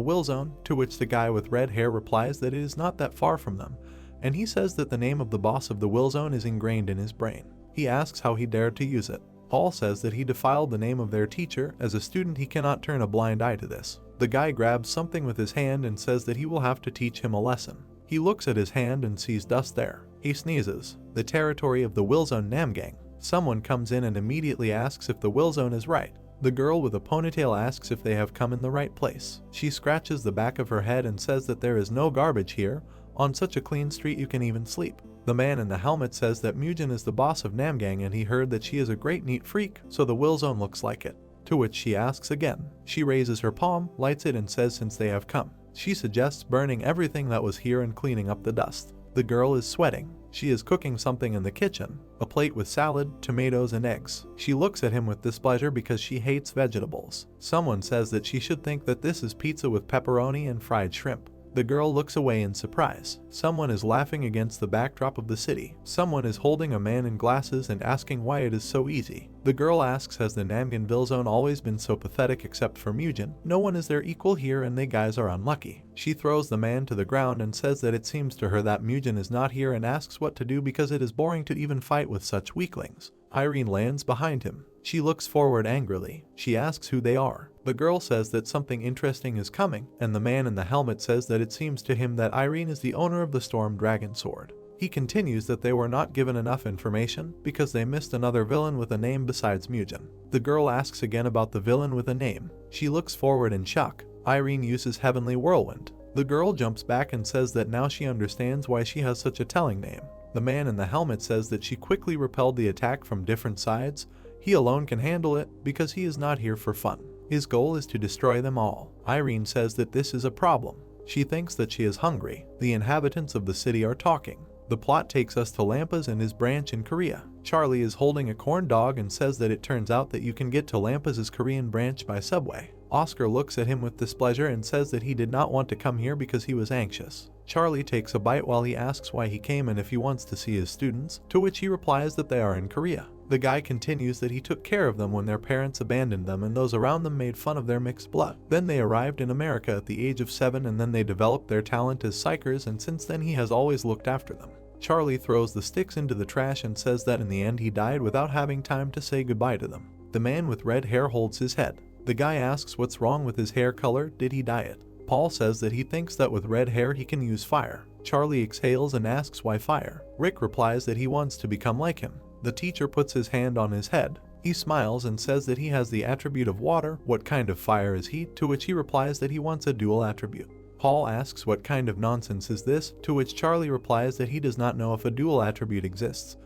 will zone, to which the guy with red hair replies that it is not that far from them, and he says that the name of the boss of the will zone is ingrained in his brain. He asks how he dared to use it. Paul says that he defiled the name of their teacher. As a student he cannot turn a blind eye to this. The guy grabs something with his hand and says that he will have to teach him a lesson. He looks at his hand and sees dust there. He sneezes. The territory of the Willzone Namgang. Someone comes in and immediately asks if the Willzone is right. The girl with a ponytail asks if they have come in the right place. She scratches the back of her head and says that there is no garbage here. On such a clean street you can even sleep. The man in the helmet says that Mujin is the boss of Namgang and he heard that she is a great neat freak, so the Willzone looks like it. To which she asks again. She raises her palm, lights it and says since they have come. She suggests burning everything that was here and cleaning up the dust. The girl is sweating. She is cooking something in the kitchen, a plate with salad, tomatoes and eggs. She looks at him with displeasure because she hates vegetables. Someone says that she should think that this is pizza with pepperoni and fried shrimp. The girl looks away in surprise. Someone is laughing against the backdrop of the city. Someone is holding a man in glasses and asking why it is so easy. The girl asks, has the Namgan Villzone always been so pathetic except for Mujin? No one is their equal here and they guys are unlucky. She throws the man to the ground and says that it seems to her that Mujin is not here and asks what to do because it is boring to even fight with such weaklings. Irene lands behind him. She looks forward angrily. She asks who they are. The girl says that something interesting is coming, and the man in the helmet says that it seems to him that Irene is the owner of the Storm Dragon Sword. He continues that they were not given enough information because they missed another villain with a name besides Mujin. The girl asks again about the villain with a name. She looks forward in shock. Irene uses Heavenly Whirlwind. The girl jumps back and says that now she understands why she has such a telling name. The man in the helmet says that she quickly repelled the attack from different sides. He alone can handle it because he is not here for fun. His goal is to destroy them all. Irene says that this is a problem. She thinks that she is hungry. The inhabitants of the city are talking. The plot takes us to Lampas and his branch in Korea. Charlie is holding a corn dog and says that it turns out that you can get to Lampas' Korean branch by subway. Oscar looks at him with displeasure and says that he did not want to come here because he was anxious. Charlie takes a bite while he asks why he came and if he wants to see his students, to which he replies that they are in Korea. The guy continues that he took care of them when their parents abandoned them and those around them made fun of their mixed blood. Then they arrived in America at the age of 7 and then they developed their talent as psychers and since then he has always looked after them. Charlie throws the sticks into the trash and says that in the end he died without having time to say goodbye to them. The man with red hair holds his head. The guy asks what's wrong with his hair color, did he dye it? Paul says that he thinks that with red hair he can use fire. Charlie exhales and asks why fire. Rick replies that he wants to become like him. The teacher puts his hand on his head. He smiles and says that he has the attribute of water. What kind of fire is he? To which he replies that he wants a dual attribute. Paul asks what kind of nonsense is this? To which Charlie replies that he does not know if a dual attribute exists.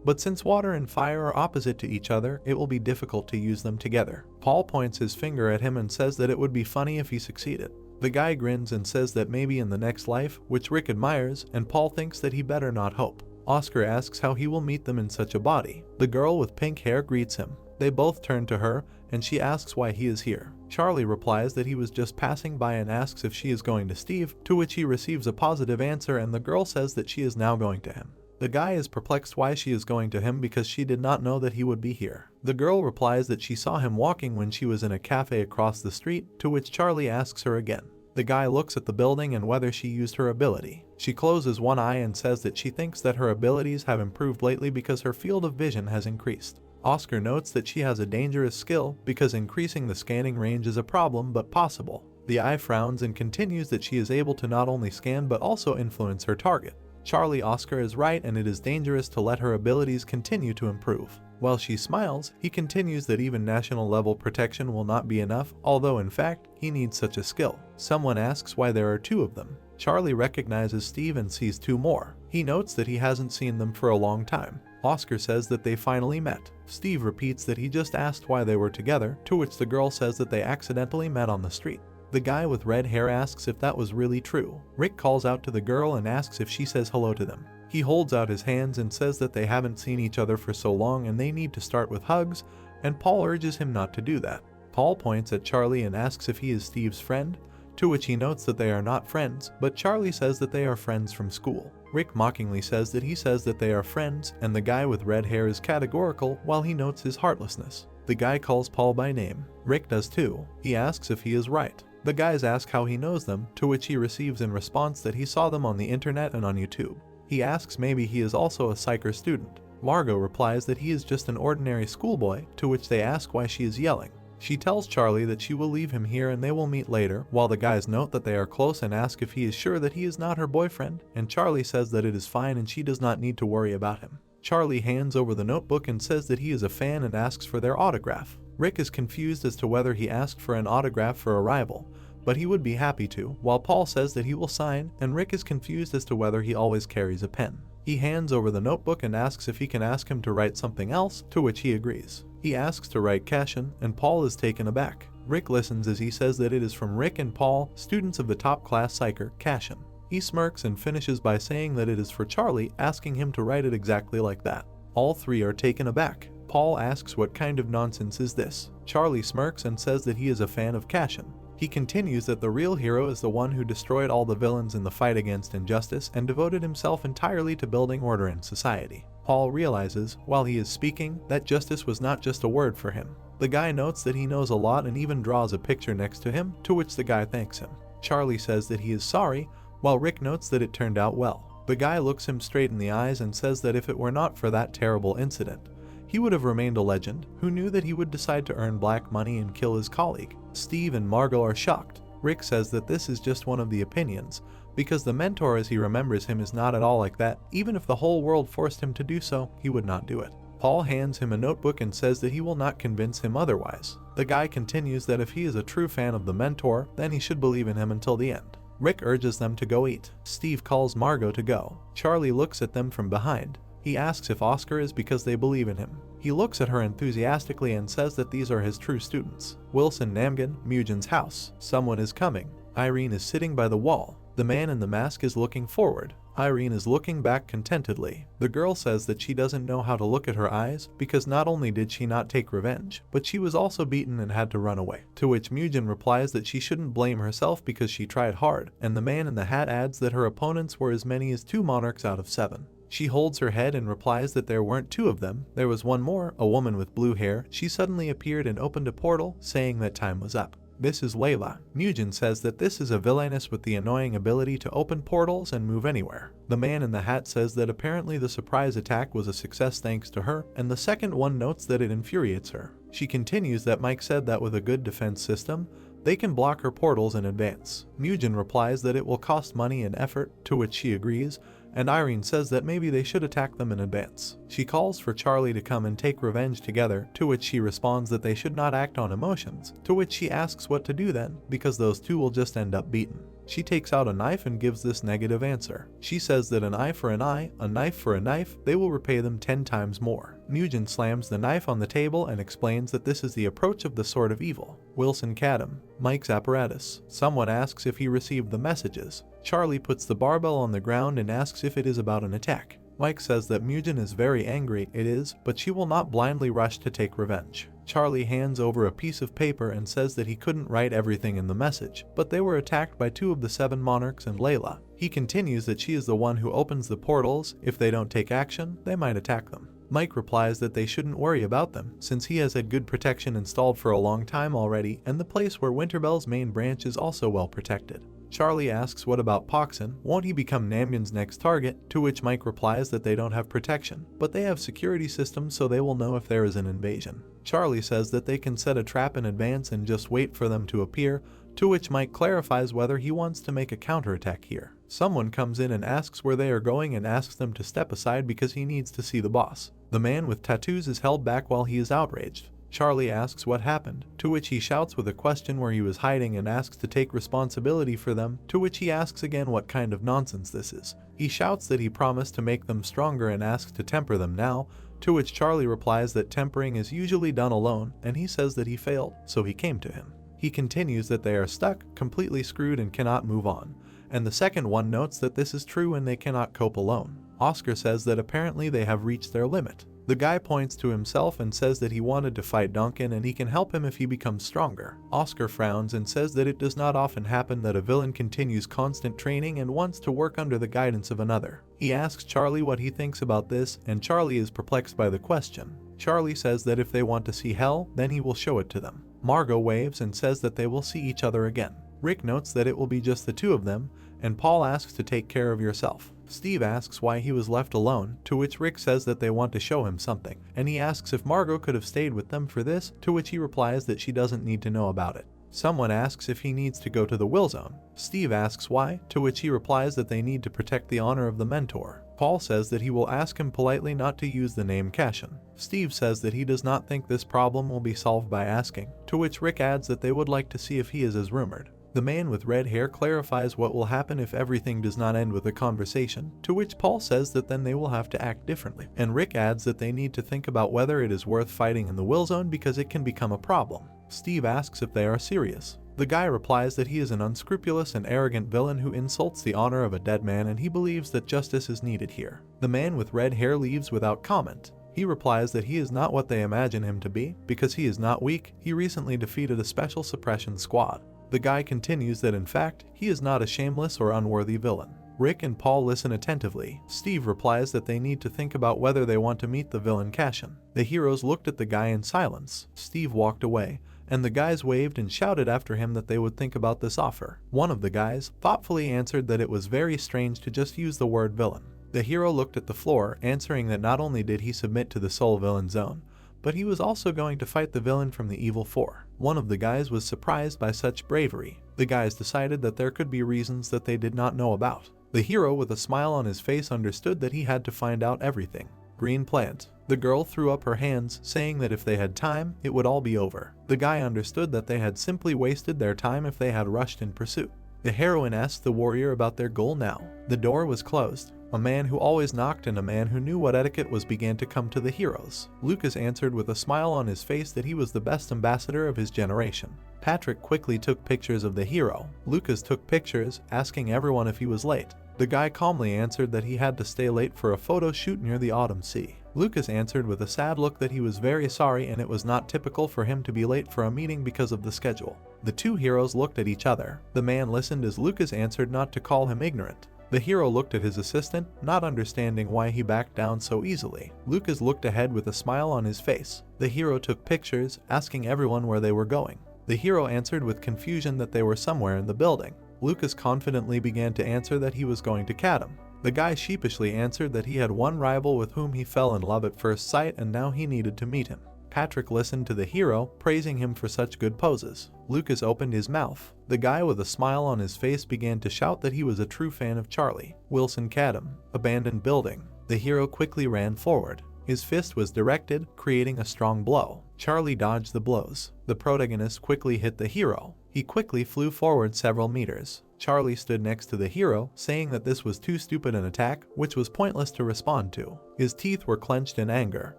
But since water and fire are opposite to each other, it will be difficult to use them together. Paul points his finger at him and says that it would be funny if he succeeded. The guy grins and says that maybe in the next life, which Rick admires, and Paul thinks that he better not hope. Oscar asks how he will meet them in such a body. The girl with pink hair greets him. They both turn to her, and she asks why he is here. Charlie replies that he was just passing by and asks if she is going to Steve, to which he receives a positive answer and the girl says that she is now going to him. The guy is perplexed why she is going to him because she did not know that he would be here. The girl replies that she saw him walking when she was in a cafe across the street, to which Charlie asks her again. The guy looks at the building and whether she used her ability. She closes one eye and says that she thinks that her abilities have improved lately because her field of vision has increased. Oscar notes that she has a dangerous skill because increasing the scanning range is a problem but possible. The eye frowns and continues that she is able to not only scan but also influence her target. Charlie Oscar is right and it is dangerous to let her abilities continue to improve. While she smiles, he continues that even national level protection will not be enough, although in fact, he needs such a skill. Someone asks why there are two of them. Charlie recognizes Steve and sees two more. He notes that he hasn't seen them for a long time. Oscar says that they finally met. Steve repeats that he just asked why they were together, to which the girl says that they accidentally met on the street. The guy with red hair asks if that was really true. Rick calls out to the girl and asks if she says hello to them. He holds out his hands and says that they haven't seen each other for so long and they need to start with hugs, and Paul urges him not to do that. Paul points at Charlie and asks if he is Steve's friend, to which he notes that they are not friends, but Charlie says that they are friends from school. Rick mockingly says that he says that they are friends, and the guy with red hair is categorical while he notes his heartlessness. The guy calls Paul by name. Rick does too. He asks if he is right. The guys ask how he knows them, to which he receives in response that he saw them on the internet and on YouTube. He asks maybe he is also a psycher student. Margot replies that he is just an ordinary schoolboy, to which they ask why she is yelling. She tells Charlie that she will leave him here and they will meet later, while the guys note that they are close and ask if he is sure that he is not her boyfriend, and Charlie says that it is fine and she does not need to worry about him. Charlie hands over the notebook and says that he is a fan and asks for their autograph. Rick is confused as to whether he asked for an autograph for a rival, but he would be happy to, while Paul says that he will sign, and Rick is confused as to whether he always carries a pen. He hands over the notebook and asks if he can ask him to write something else, to which he agrees. He asks to write Cashin, and Paul is taken aback. Rick listens as he says that it is from Rick and Paul, students of the top class psycher, Cashin. He smirks and finishes by saying that it is for Charlie, asking him to write it exactly like that. All three are taken aback. Paul asks what kind of nonsense is this. Charlie smirks and says that he is a fan of Cashin. He continues that the real hero is the one who destroyed all the villains in the fight against injustice and devoted himself entirely to building order in society. Paul realizes, while he is speaking, that justice was not just a word for him. The guy notes that he knows a lot and even draws a picture next to him, to which the guy thanks him. Charlie says that he is sorry, while Rick notes that it turned out well. The guy looks him straight in the eyes and says that if it were not for that terrible incident, he would have remained a legend. Who knew that he would decide to earn black money and kill his colleague? Steve and Margot are shocked. Rick says that this is just one of the opinions, because the mentor as he remembers him is not at all like that. Even if the whole world forced him to do so, he would not do it. Paul hands him a notebook and says that he will not convince him otherwise. The guy continues that if he is a true fan of the mentor, then he should believe in him until the end. Rick urges them to go eat. Steve calls Margot to go. Charlie looks at them from behind. He asks if Oscar is because they believe in him. He looks at her enthusiastically and says that these are his true students. Wilson Namgan, Mugen's house. Someone is coming. Irene is sitting by the wall. The man in the mask is looking forward. Irene is looking back contentedly. The girl says that she doesn't know how to look at her eyes because not only did she not take revenge, but she was also beaten and had to run away. To which Mugen replies that she shouldn't blame herself because she tried hard, and the man in the hat adds that her opponents were as many as 2 monarchs out of 7. She holds her head and replies that there weren't 2 of them, there was one more, a woman with blue hair. She suddenly appeared and opened a portal, saying that time was up. This is Layla. Mugen says that this is a villainess with the annoying ability to open portals and move anywhere. The man in the hat says that apparently the surprise attack was a success thanks to her, and the second one notes that it infuriates her. She continues that Mike said that with a good defense system, they can block her portals in advance. Mugen replies that it will cost money and effort, to which she agrees, and Irene says that maybe they should attack them in advance. She calls for Charlie to come and take revenge together, to which she responds that they should not act on emotions, to which she asks what to do then, because those 2 will just end up beaten. She takes out a knife and gives this negative answer. She says that an eye for an eye, a knife for a knife, they will repay them 10 times more. Mugen slams the knife on the table and explains that this is the approach of the sword of evil. Wilson Cadam, Mike's apparatus. Someone asks if he received the messages. Charlie puts the barbell on the ground and asks if it is about an attack. Mike says that Mugen is very angry, it is, but she will not blindly rush to take revenge. Charlie hands over a piece of paper and says that he couldn't write everything in the message, but they were attacked by 2 of the 7 monarchs and Layla. He continues that she is the one who opens the portals. If they don't take action, they might attack them. Mike replies that they shouldn't worry about them, since he has had good protection installed for a long time already, and the place where Winterbell's main branch is also well protected. Charlie asks what about Poxin, won't he become Namyun's next target, to which Mike replies that they don't have protection, but they have security systems so they will know if there is an invasion. Charlie says that they can set a trap in advance and just wait for them to appear, to which Mike clarifies whether he wants to make a counterattack here. Someone comes in and asks where they are going and asks them to step aside because he needs to see the boss. The man with tattoos is held back while he is outraged. Charlie asks what happened, to which he shouts with a question where he was hiding and asks to take responsibility for them, to which he asks again what kind of nonsense this is. He shouts that he promised to make them stronger and asks to temper them now, to which Charlie replies that tempering is usually done alone, and he says that he failed, so he came to him. He continues that they are stuck, completely screwed and cannot move on, and the second one notes that this is true and they cannot cope alone. Oscar says that apparently they have reached their limit. The guy points to himself and says that he wanted to fight Duncan and he can help him if he becomes stronger. Oscar frowns and says that it does not often happen that a villain continues constant training and wants to work under the guidance of another. He asks Charlie what he thinks about this, and Charlie is perplexed by the question. Charlie says that if they want to see hell, then he will show it to them. Margot waves and says that they will see each other again. Rick notes that it will be just the 2 of them, and Paul asks to take care of yourself. Steve asks why he was left alone, to which Rick says that they want to show him something, and he asks if Margot could have stayed with them for this, to which he replies that she doesn't need to know about it. Someone asks if he needs to go to the Will Zone. Steve asks why, to which he replies that they need to protect the honor of the mentor. Paul says that he will ask him politely not to use the name Cashin. Steve says that he does not think this problem will be solved by asking, to which Rick adds that they would like to see if he is as rumored. The man with red hair clarifies what will happen if everything does not end with a conversation, to which Paul says that then they will have to act differently, and Rick adds that they need to think about whether it is worth fighting in the Will Zone because it can become a problem. Steve asks if they are serious. The guy replies that he is an unscrupulous and arrogant villain who insults the honor of a dead man and he believes that justice is needed here. The man with red hair leaves without comment. He replies that he is not what they imagine him to be, because he is not weak, he recently defeated a special suppression squad. The guy continues that in fact, he is not a shameless or unworthy villain. Rick and Paul listen attentively. Steve replies that they need to think about whether they want to meet the villain Cashin. The heroes looked at the guy in silence. Steve walked away, and the guys waved and shouted after him that they would think about this offer. One of the guys thoughtfully answered that it was very strange to just use the word villain. The hero looked at the floor, answering that not only did he submit to the Soul Villain Zone, but he was also going to fight the villain from the Evil Four. One of the guys was surprised by such bravery. The guys decided that there could be reasons that they did not know about. The hero with a smile on his face understood that he had to find out everything. Green plant. The girl threw up her hands, saying that if they had time, it would all be over. The guy understood that they had simply wasted their time if they had rushed in pursuit. The heroine asked the warrior about their goal now. The door was closed. A man who always knocked and a man who knew what etiquette was began to come to the heroes. Lucas answered with a smile on his face that he was the best ambassador of his generation. Patrick quickly took pictures of the hero. Lucas took pictures, asking everyone if he was late. The guy calmly answered that he had to stay late for a photo shoot near the Autumn Sea. Lucas answered with a sad look that he was very sorry and it was not typical for him to be late for a meeting because of the schedule. The 2 heroes looked at each other. The man listened as Lucas answered not to call him ignorant. The hero looked at his assistant, not understanding why he backed down so easily. Lucas looked ahead with a smile on his face. The hero took pictures, asking everyone where they were going. The hero answered with confusion that they were somewhere in the building. Lucas confidently began to answer that he was going to Cadam. The guy sheepishly answered that he had one rival with whom he fell in love at first sight and now he needed to meet him. Patrick listened to the hero, praising him for such good poses. Lucas opened his mouth. The guy with a smile on his face began to shout that he was a true fan of Charlie. Wilson Cadam. Abandoned building. The hero quickly ran forward. His fist was directed, creating a strong blow. Charlie dodged the blows. The protagonist quickly hit the hero. He quickly flew forward several meters. Charlie stood next to the hero, saying that this was too stupid an attack, which was pointless to respond to. His teeth were clenched in anger.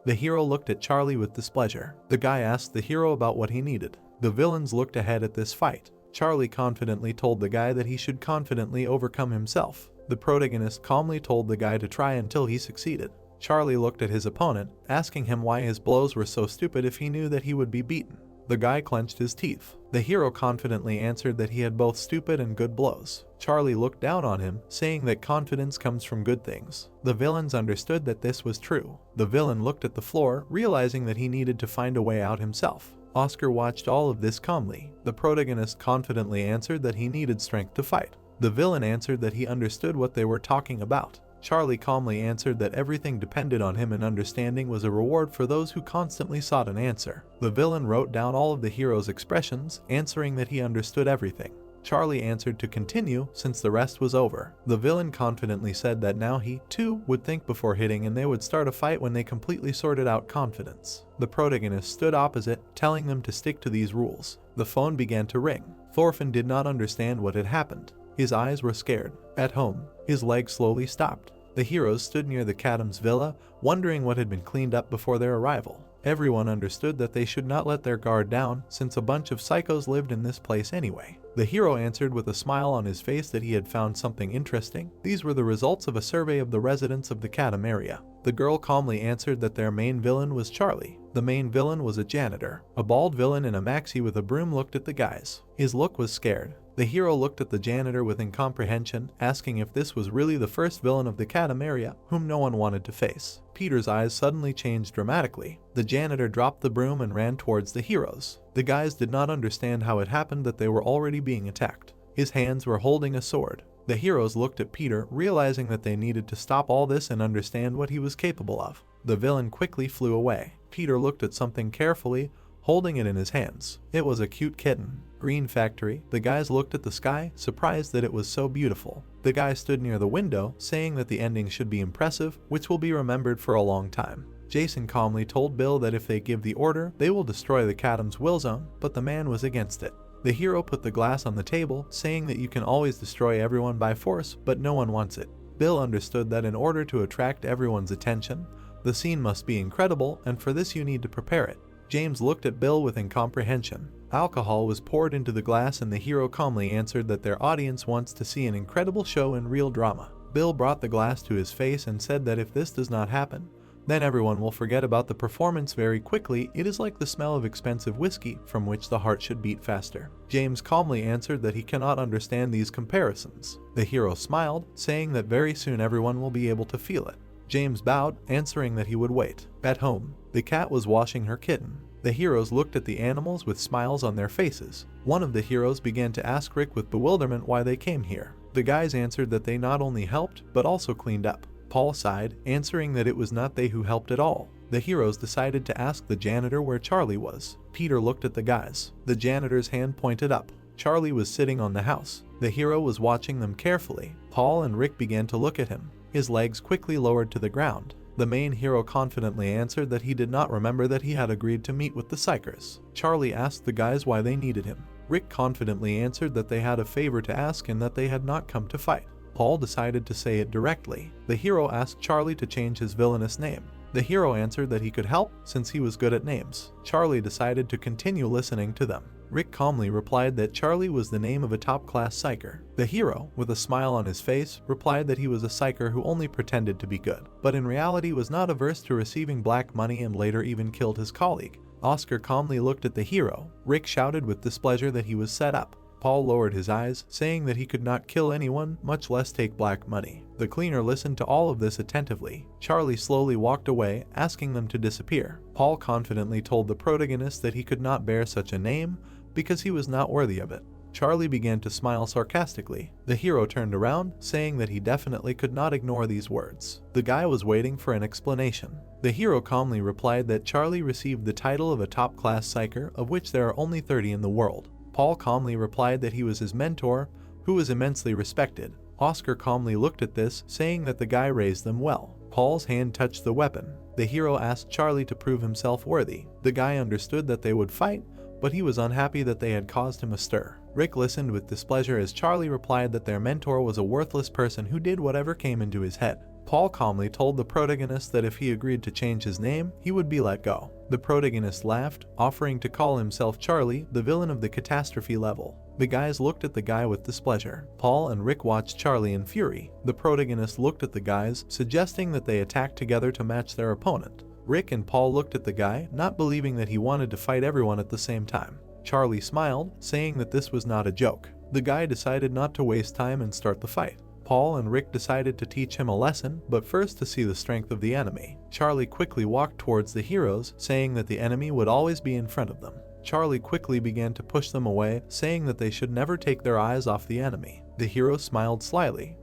The hero looked at Charlie with displeasure. The guy asked the hero about what he needed. The villains looked ahead at this fight. Charlie confidently told the guy that he should confidently overcome himself. The protagonist calmly told the guy to try until he succeeded. Charlie looked at his opponent, asking him why his blows were so stupid if he knew that he would be beaten. The guy clenched his teeth. The hero confidently answered that he had both stupid and good blows. Charlie looked down on him, saying that confidence comes from good things. The villains understood that this was true. The villain looked at the floor, realizing that he needed to find a way out himself. Oscar watched all of this calmly. The protagonist confidently answered that he needed strength to fight. The villain answered that he understood what they were talking about. Charlie calmly answered that everything depended on him and understanding was a reward for those who constantly sought an answer. The villain wrote down all of the hero's expressions, answering that he understood everything. Charlie answered to continue since the rest was over. The villain confidently said that now he, too, would think before hitting and they would start a fight when they completely sorted out confidence. The protagonist stood opposite, telling them to stick to these rules. The phone began to ring. Thorfinn did not understand what had happened. His eyes were scared. At home, his legs slowly stopped. The heroes stood near the Cadam's villa, wondering what had been cleaned up before their arrival. Everyone understood that they should not let their guard down, since a bunch of psychos lived in this place anyway. The hero answered with a smile on his face that he had found something interesting. These were the results of a survey of the residents of the Cadam area. The girl calmly answered that their main villain was Charlie. The main villain was a janitor. A bald villain in a maxi with a broom looked at the guys. His look was scared. The hero looked at the janitor with incomprehension, asking if this was really the first villain of the Cadam area whom no one wanted to face. Peter's eyes suddenly changed dramatically. The janitor dropped the broom and ran towards the heroes. The guys did not understand how it happened that they were already being attacked. His hands were holding a sword. The heroes looked at Peter, realizing that they needed to stop all this and understand what he was capable of. The villain quickly flew away. Peter looked at something carefully, holding it in his hands. It was a cute kitten. Green factory. The guys looked at the sky, surprised that it was so beautiful. The guy stood near the window, saying that the ending should be impressive, which will be remembered for a long time. Jason calmly told Bill that if they give the order, they will destroy the Cadam's will zone, but the man was against it. The hero put the glass on the table, saying that you can always destroy everyone by force, but no one wants it. Bill understood that in order to attract everyone's attention, the scene must be incredible, and for this you need to prepare it. James looked at Bill with incomprehension. Alcohol was poured into the glass and the hero calmly answered that their audience wants to see an incredible show in real drama. Bill brought the glass to his face and said that if this does not happen, then everyone will forget about the performance very quickly. It is like the smell of expensive whiskey, from which the heart should beat faster. James calmly answered that he cannot understand these comparisons. The hero smiled, saying that very soon everyone will be able to feel it. James bowed, answering that he would wait. At home, the cat was washing her kitten. The heroes looked at the animals with smiles on their faces. One of the heroes began to ask Rick with bewilderment why they came here. The guys answered that they not only helped, but also cleaned up. Paul sighed, answering that it was not they who helped at all. The heroes decided to ask the janitor where Charlie was. Peter looked at the guys. The janitor's hand pointed up. Charlie was sitting on the house. The hero was watching them carefully. Paul and Rick began to look at him. His legs quickly lowered to the ground. The main hero confidently answered that he did not remember that he had agreed to meet with the Psychers. Charlie asked the guys why they needed him. Rick confidently answered that they had a favor to ask and that they had not come to fight. Paul decided to say it directly. The hero asked Charlie to change his villainous name. The hero answered that he could help since he was good at names. Charlie decided to continue listening to them. Rick calmly replied that Charlie was the name of a top-class psycher. The hero, with a smile on his face, replied that he was a psycher who only pretended to be good, but in reality was not averse to receiving black money and later even killed his colleague. Oscar calmly looked at the hero. Rick shouted with displeasure that he was set up. Paul lowered his eyes, saying that he could not kill anyone, much less take black money. The cleaner listened to all of this attentively. Charlie slowly walked away, asking them to disappear. Paul confidently told the protagonist that he could not bear such a name, because he was not worthy of it. Charlie began to smile sarcastically. The hero turned around, saying that he definitely could not ignore these words. The guy was waiting for an explanation. The hero calmly replied that Charlie received the title of a top-class psycher, of which there are only 30 in the world. Paul calmly replied that he was his mentor, who was immensely respected. Oscar calmly looked at this, saying that the guy raised them well. Paul's hand touched the weapon. The hero asked Charlie to prove himself worthy. The guy understood that they would fight, but he was unhappy that they had caused him a stir. Rick listened with displeasure as Charlie replied that their mentor was a worthless person who did whatever came into his head. Paul calmly told the protagonist that if he agreed to change his name, he would be let go. The protagonist laughed, offering to call himself Charlie, the villain of the catastrophe level. The guys looked at the guy with displeasure. Paul and Rick watched Charlie in fury. The protagonist looked at the guys, suggesting that they attack together to match their opponent. Rick and Paul looked at the guy, not believing that he wanted to fight everyone at the same time. Charlie smiled, saying that this was not a joke. The guy decided not to waste time and start the fight. Paul and Rick decided to teach him a lesson, but first to see the strength of the enemy. Charlie quickly walked towards the heroes, saying that the enemy would always be in front of them. Charlie quickly began to push them away, saying that they should never take their eyes off the enemy. The hero smiled slyly.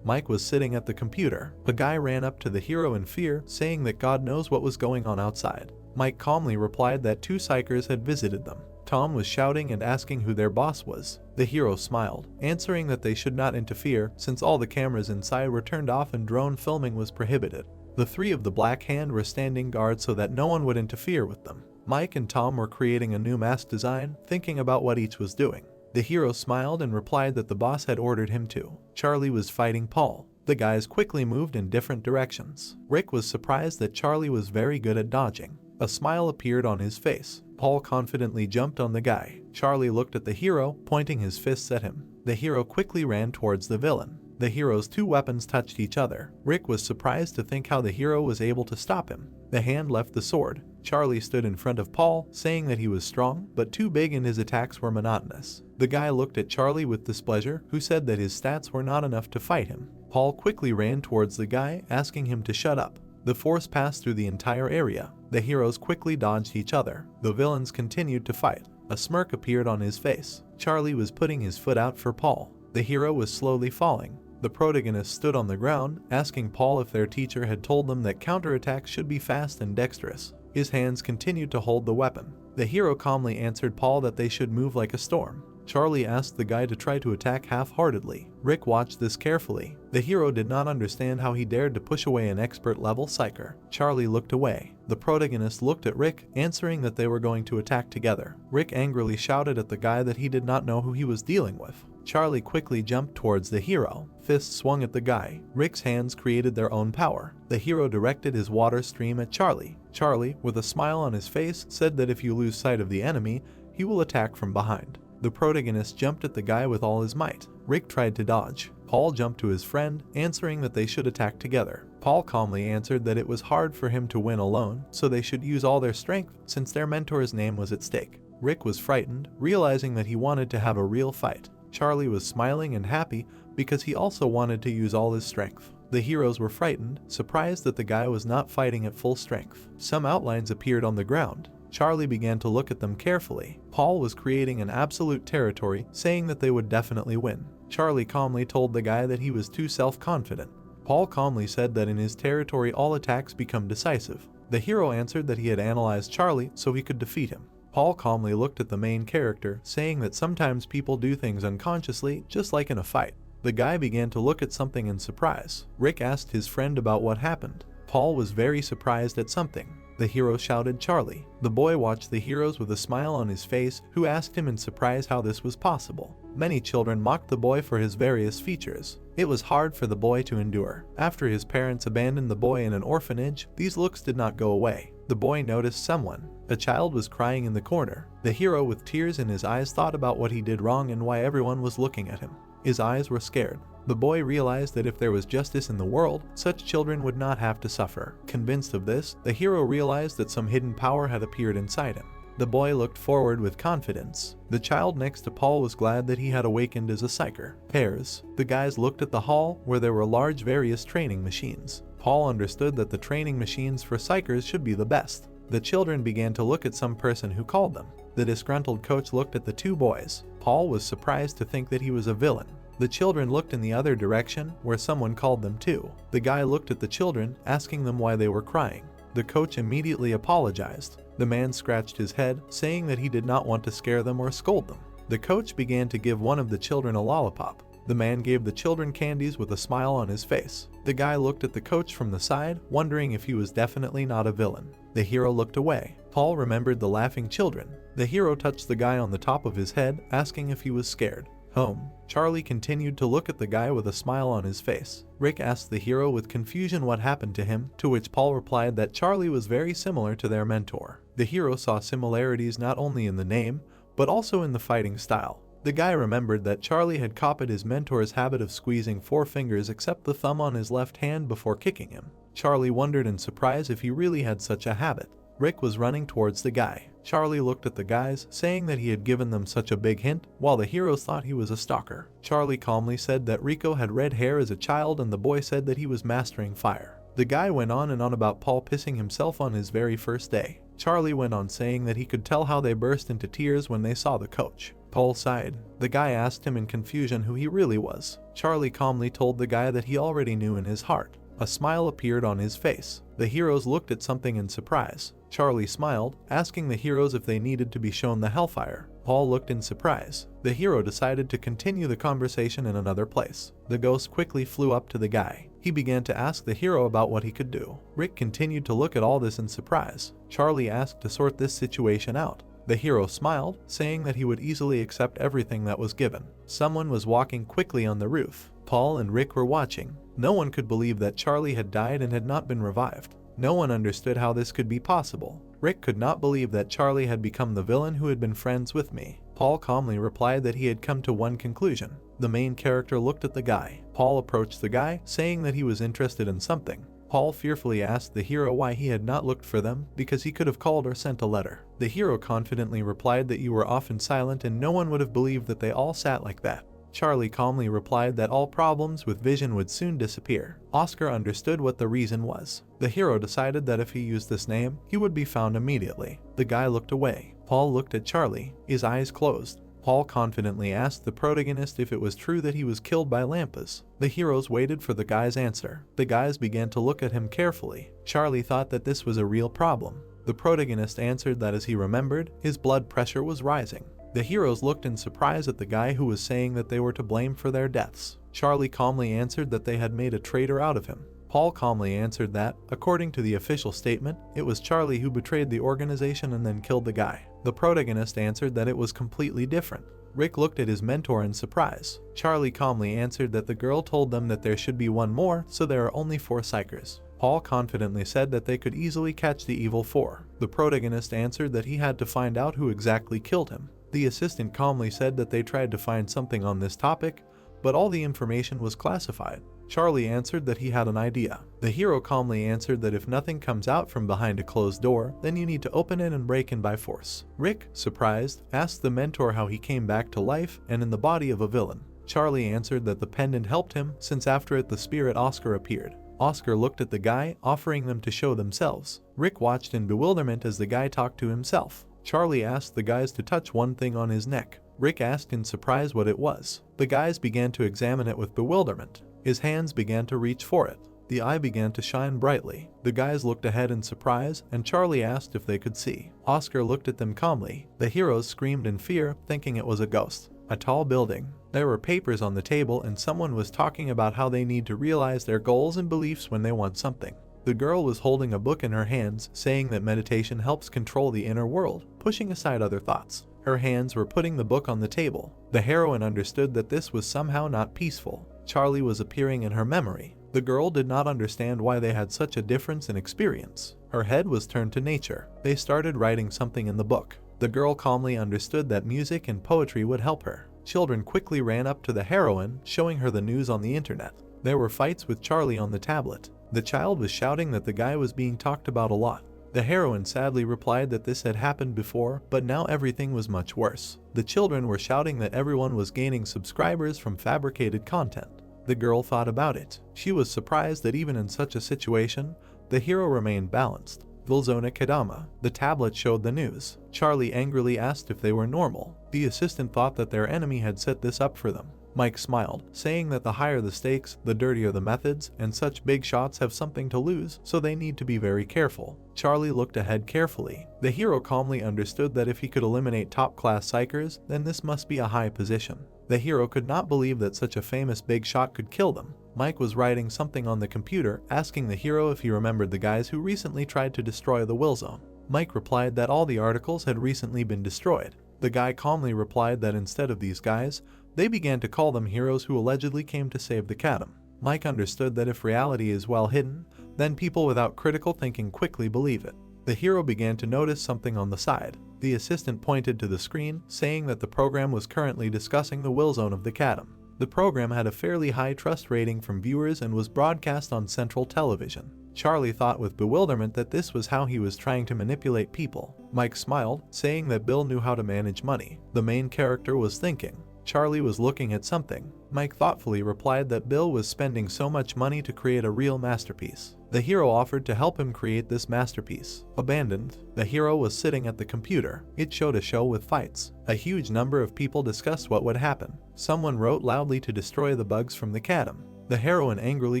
Mike was sitting at the computer. A guy ran up to the hero in fear, saying that God knows what was going on outside. Mike calmly replied that 2 psychers had visited them. Tom was shouting and asking who their boss was. The hero smiled, answering that they should not interfere since all the cameras inside were turned off and drone filming was prohibited. The 3 of the Black Hand were standing guard so that no one would interfere with them. Mike and Tom were creating a new mask design, thinking about what each was doing. The hero smiled and replied that the boss had ordered him to. Charlie was fighting Paul. The guys quickly moved in different directions. Rick was surprised that Charlie was very good at dodging. A smile appeared on his face. Paul confidently jumped on the guy. Charlie looked at the hero, pointing his fists at him. The hero quickly ran towards the villain. The hero's 2 weapons touched each other. Rick was surprised to think how the hero was able to stop him. The hand left the sword. Charlie stood in front of Paul, saying that he was strong, but too big and his attacks were monotonous. The guy looked at Charlie with displeasure, who said that his stats were not enough to fight him. Paul quickly ran towards the guy, asking him to shut up. The force passed through the entire area. The heroes quickly dodged each other. The villains continued to fight. A smirk appeared on his face. Charlie was putting his foot out for Paul. The hero was slowly falling. The protagonist stood on the ground, asking Paul if their teacher had told them that counterattacks should be fast and dexterous. His hands continued to hold the weapon. The hero calmly answered Paul that they should move like a storm. Charlie asked the guy to try to attack half-heartedly. Rick watched this carefully. The hero did not understand how he dared to push away an expert-level psyker. Charlie looked away. The protagonist looked at Rick, answering that they were going to attack together. Rick angrily shouted at the guy that he did not know who he was dealing with. Charlie quickly jumped towards the hero. Fists swung at the guy. Rick's hands created their own power. The hero directed his water stream at Charlie. Charlie, with a smile on his face, said that if you lose sight of the enemy, he will attack from behind. The protagonist jumped at the guy with all his might. Rick tried to dodge. Paul jumped to his friend, answering that they should attack together. Paul calmly answered that it was hard for him to win alone, so they should use all their strength since their mentor's name was at stake. Rick was frightened, realizing that he wanted to have a real fight. Charlie was smiling and happy because he also wanted to use all his strength. The heroes were frightened, surprised that the guy was not fighting at full strength. Some outlines appeared on the ground. Charlie began to look at them carefully. Paul was creating an absolute territory, saying that they would definitely win. Charlie calmly told the guy that he was too self-confident. Paul calmly said that in his territory all attacks become decisive. The hero answered that he had analyzed Charlie so he could defeat him. Paul calmly looked at the main character, saying that sometimes people do things unconsciously, just like in a fight. The guy began to look at something in surprise. Rick asked his friend about what happened. Paul was very surprised at something. The hero shouted Charlie. The boy watched the heroes with a smile on his face, who asked him in surprise how this was possible. Many children mocked the boy for his various features. It was hard for the boy to endure. After his parents abandoned the boy in an orphanage, these looks did not go away. The boy noticed someone. A child was crying in the corner. The hero, with tears in his eyes, thought about what he did wrong and why everyone was looking at him. His eyes were scared. The boy realized that if there was justice in the world, such children would not have to suffer. Convinced of this, the hero realized that some hidden power had appeared inside him. The boy looked forward with confidence. The child next to Paul was glad that he had awakened as a psyker. Pairs. The guys looked at the hall, where there were large various training machines. Paul understood that the training machines for psychers should be the best. The children began to look at some person who called them. The disgruntled coach looked at the 2 boys. Paul was surprised to think that he was a villain. The children looked in the other direction, where someone called them too. The guy looked at the children, asking them why they were crying. The coach immediately apologized. The man scratched his head, saying that he did not want to scare them or scold them. The coach began to give one of the children a lollipop. The man gave the children candies with a smile on his face. The guy looked at the coach from the side, wondering if he was definitely not a villain. The hero looked away. Paul remembered the laughing children. The hero touched the guy on the top of his head, asking if he was scared. Home. Charlie continued to look at the guy with a smile on his face. Rick asked the hero with confusion what happened to him, to which Paul replied that Charlie was very similar to their mentor. The hero saw similarities not only in the name, but also in the fighting style. The guy remembered that Charlie had copied his mentor's habit of squeezing 4 fingers except the thumb on his left hand before kicking him. Charlie wondered in surprise if he really had such a habit. Rick was running towards the guy. Charlie looked at the guys, saying that he had given them such a big hint, while the heroes thought he was a stalker. Charlie calmly said that Rico had red hair as a child and the boy said that he was mastering fire. The guy went on and on about Paul pissing himself on his very first day. Charlie went on saying that he could tell how they burst into tears when they saw the coach. Paul sighed. The guy asked him in confusion who he really was. Charlie calmly told the guy that he already knew in his heart. A smile appeared on his face. The heroes looked at something in surprise. Charlie smiled, asking the heroes if they needed to be shown the hellfire. Paul looked in surprise. The hero decided to continue the conversation in another place. The ghost quickly flew up to the guy. He began to ask the hero about what he could do. Rick continued to look at all this in surprise. Charlie asked to sort this situation out. The hero smiled, saying that he would easily accept everything that was given. Someone was walking quickly on the roof. Paul and Rick were watching. No one could believe that Charlie had died and had not been revived. No one understood how this could be possible. Rick could not believe that Charlie had become the villain who had been friends with me. Paul calmly replied that he had come to one conclusion. The main character looked at the guy. Paul approached the guy, saying that he was interested in something. Paul fearfully asked the hero why he had not looked for them, because he could have called or sent a letter. The hero confidently replied that you were often silent and no one would have believed that they all sat like that. Charlie calmly replied that all problems with vision would soon disappear. Oscar understood what the reason was. The hero decided that if he used this name, he would be found immediately. The guy looked away. Paul looked at Charlie, his eyes closed. Paul confidently asked the protagonist if it was true that he was killed by Lampus. The heroes waited for the guy's answer. The guys began to look at him carefully. Charlie thought that this was a real problem. The protagonist answered that as he remembered, his blood pressure was rising. The heroes looked in surprise at the guy who was saying that they were to blame for their deaths. Charlie calmly answered that they had made a traitor out of him. Paul calmly answered that, according to the official statement, it was Charlie who betrayed the organization and then killed the guy. The protagonist answered that it was completely different. Rick looked at his mentor in surprise. Charlie calmly answered that the girl told them that there should be one more, so there are only 4 psychers. Paul confidently said that they could easily catch the evil 4. The protagonist answered that he had to find out who exactly killed him. The assistant calmly said that they tried to find something on this topic, but all the information was classified. Charlie answered that he had an idea. The hero calmly answered that if nothing comes out from behind a closed door, then you need to open it and break in by force. Rick, surprised, asked the mentor how he came back to life and in the body of a villain. Charlie answered that the pendant helped him, since after it the spirit Oscar appeared. Oscar looked at the guy, offering them to show themselves. Rick watched in bewilderment as the guy talked to himself. Charlie asked the guys to touch one thing on his neck. Rick asked in surprise what it was. The guys began to examine it with bewilderment. His hands began to reach for it. The eye began to shine brightly. The guys looked ahead in surprise, and Charlie asked if they could see. Oscar looked at them calmly. The heroes screamed in fear, thinking it was a ghost. A tall building. There were papers on the table and someone was talking about how they need to realize their goals and beliefs when they want something. The girl was holding a book in her hands, saying that meditation helps control the inner world, pushing aside other thoughts. Her hands were putting the book on the table. The heroine understood that this was somehow not peaceful. Charlie was appearing in her memory. The girl did not understand why they had such a difference in experience. Her head was turned to nature. They started writing something in the book. The girl calmly understood that music and poetry would help her. Children quickly ran up to the heroine, showing her the news on the internet. There were fights with Charlie on the tablet. The child was shouting that the guy was being talked about a lot. The heroine sadly replied that this had happened before, but now everything was much worse. The children were shouting that everyone was gaining subscribers from fabricated content. The girl thought about it. She was surprised that even in such a situation, the hero remained balanced. Vilzona Kadama. The tablet showed the news. Charlie angrily asked if they were normal. The assistant thought that their enemy had set this up for them. Mike smiled, saying that the higher the stakes, the dirtier the methods, and such big shots have something to lose, so they need to be very careful. Charlie looked ahead carefully. The hero calmly understood that if he could eliminate top-class psychers, then this must be a high position. The hero could not believe that such a famous big shot could kill them. Mike was writing something on the computer, asking the hero if he remembered the guys who recently tried to destroy the Will Zone. Mike replied that all the articles had recently been destroyed. The guy calmly replied that instead of these guys, They began to call them heroes who allegedly came to save the Kadam. Mike understood that if reality is well hidden, then people without critical thinking quickly believe it. The hero began to notice something on the side. The assistant pointed to the screen, saying that the program was currently discussing the will zone of the Kadam. The program had a fairly high trust rating from viewers and was broadcast on central television. Charlie thought with bewilderment that this was how he was trying to manipulate people. Mike smiled, saying that Bill knew how to manage money. The main character was thinking. Charlie was looking at something. Mike thoughtfully replied that Bill was spending so much money to create a real masterpiece. The hero offered to help him create this masterpiece. Abandoned, the hero was sitting at the computer. It showed a show with fights. A huge number of people discussed what would happen. Someone wrote loudly to destroy the bugs from the Kadam. The heroine angrily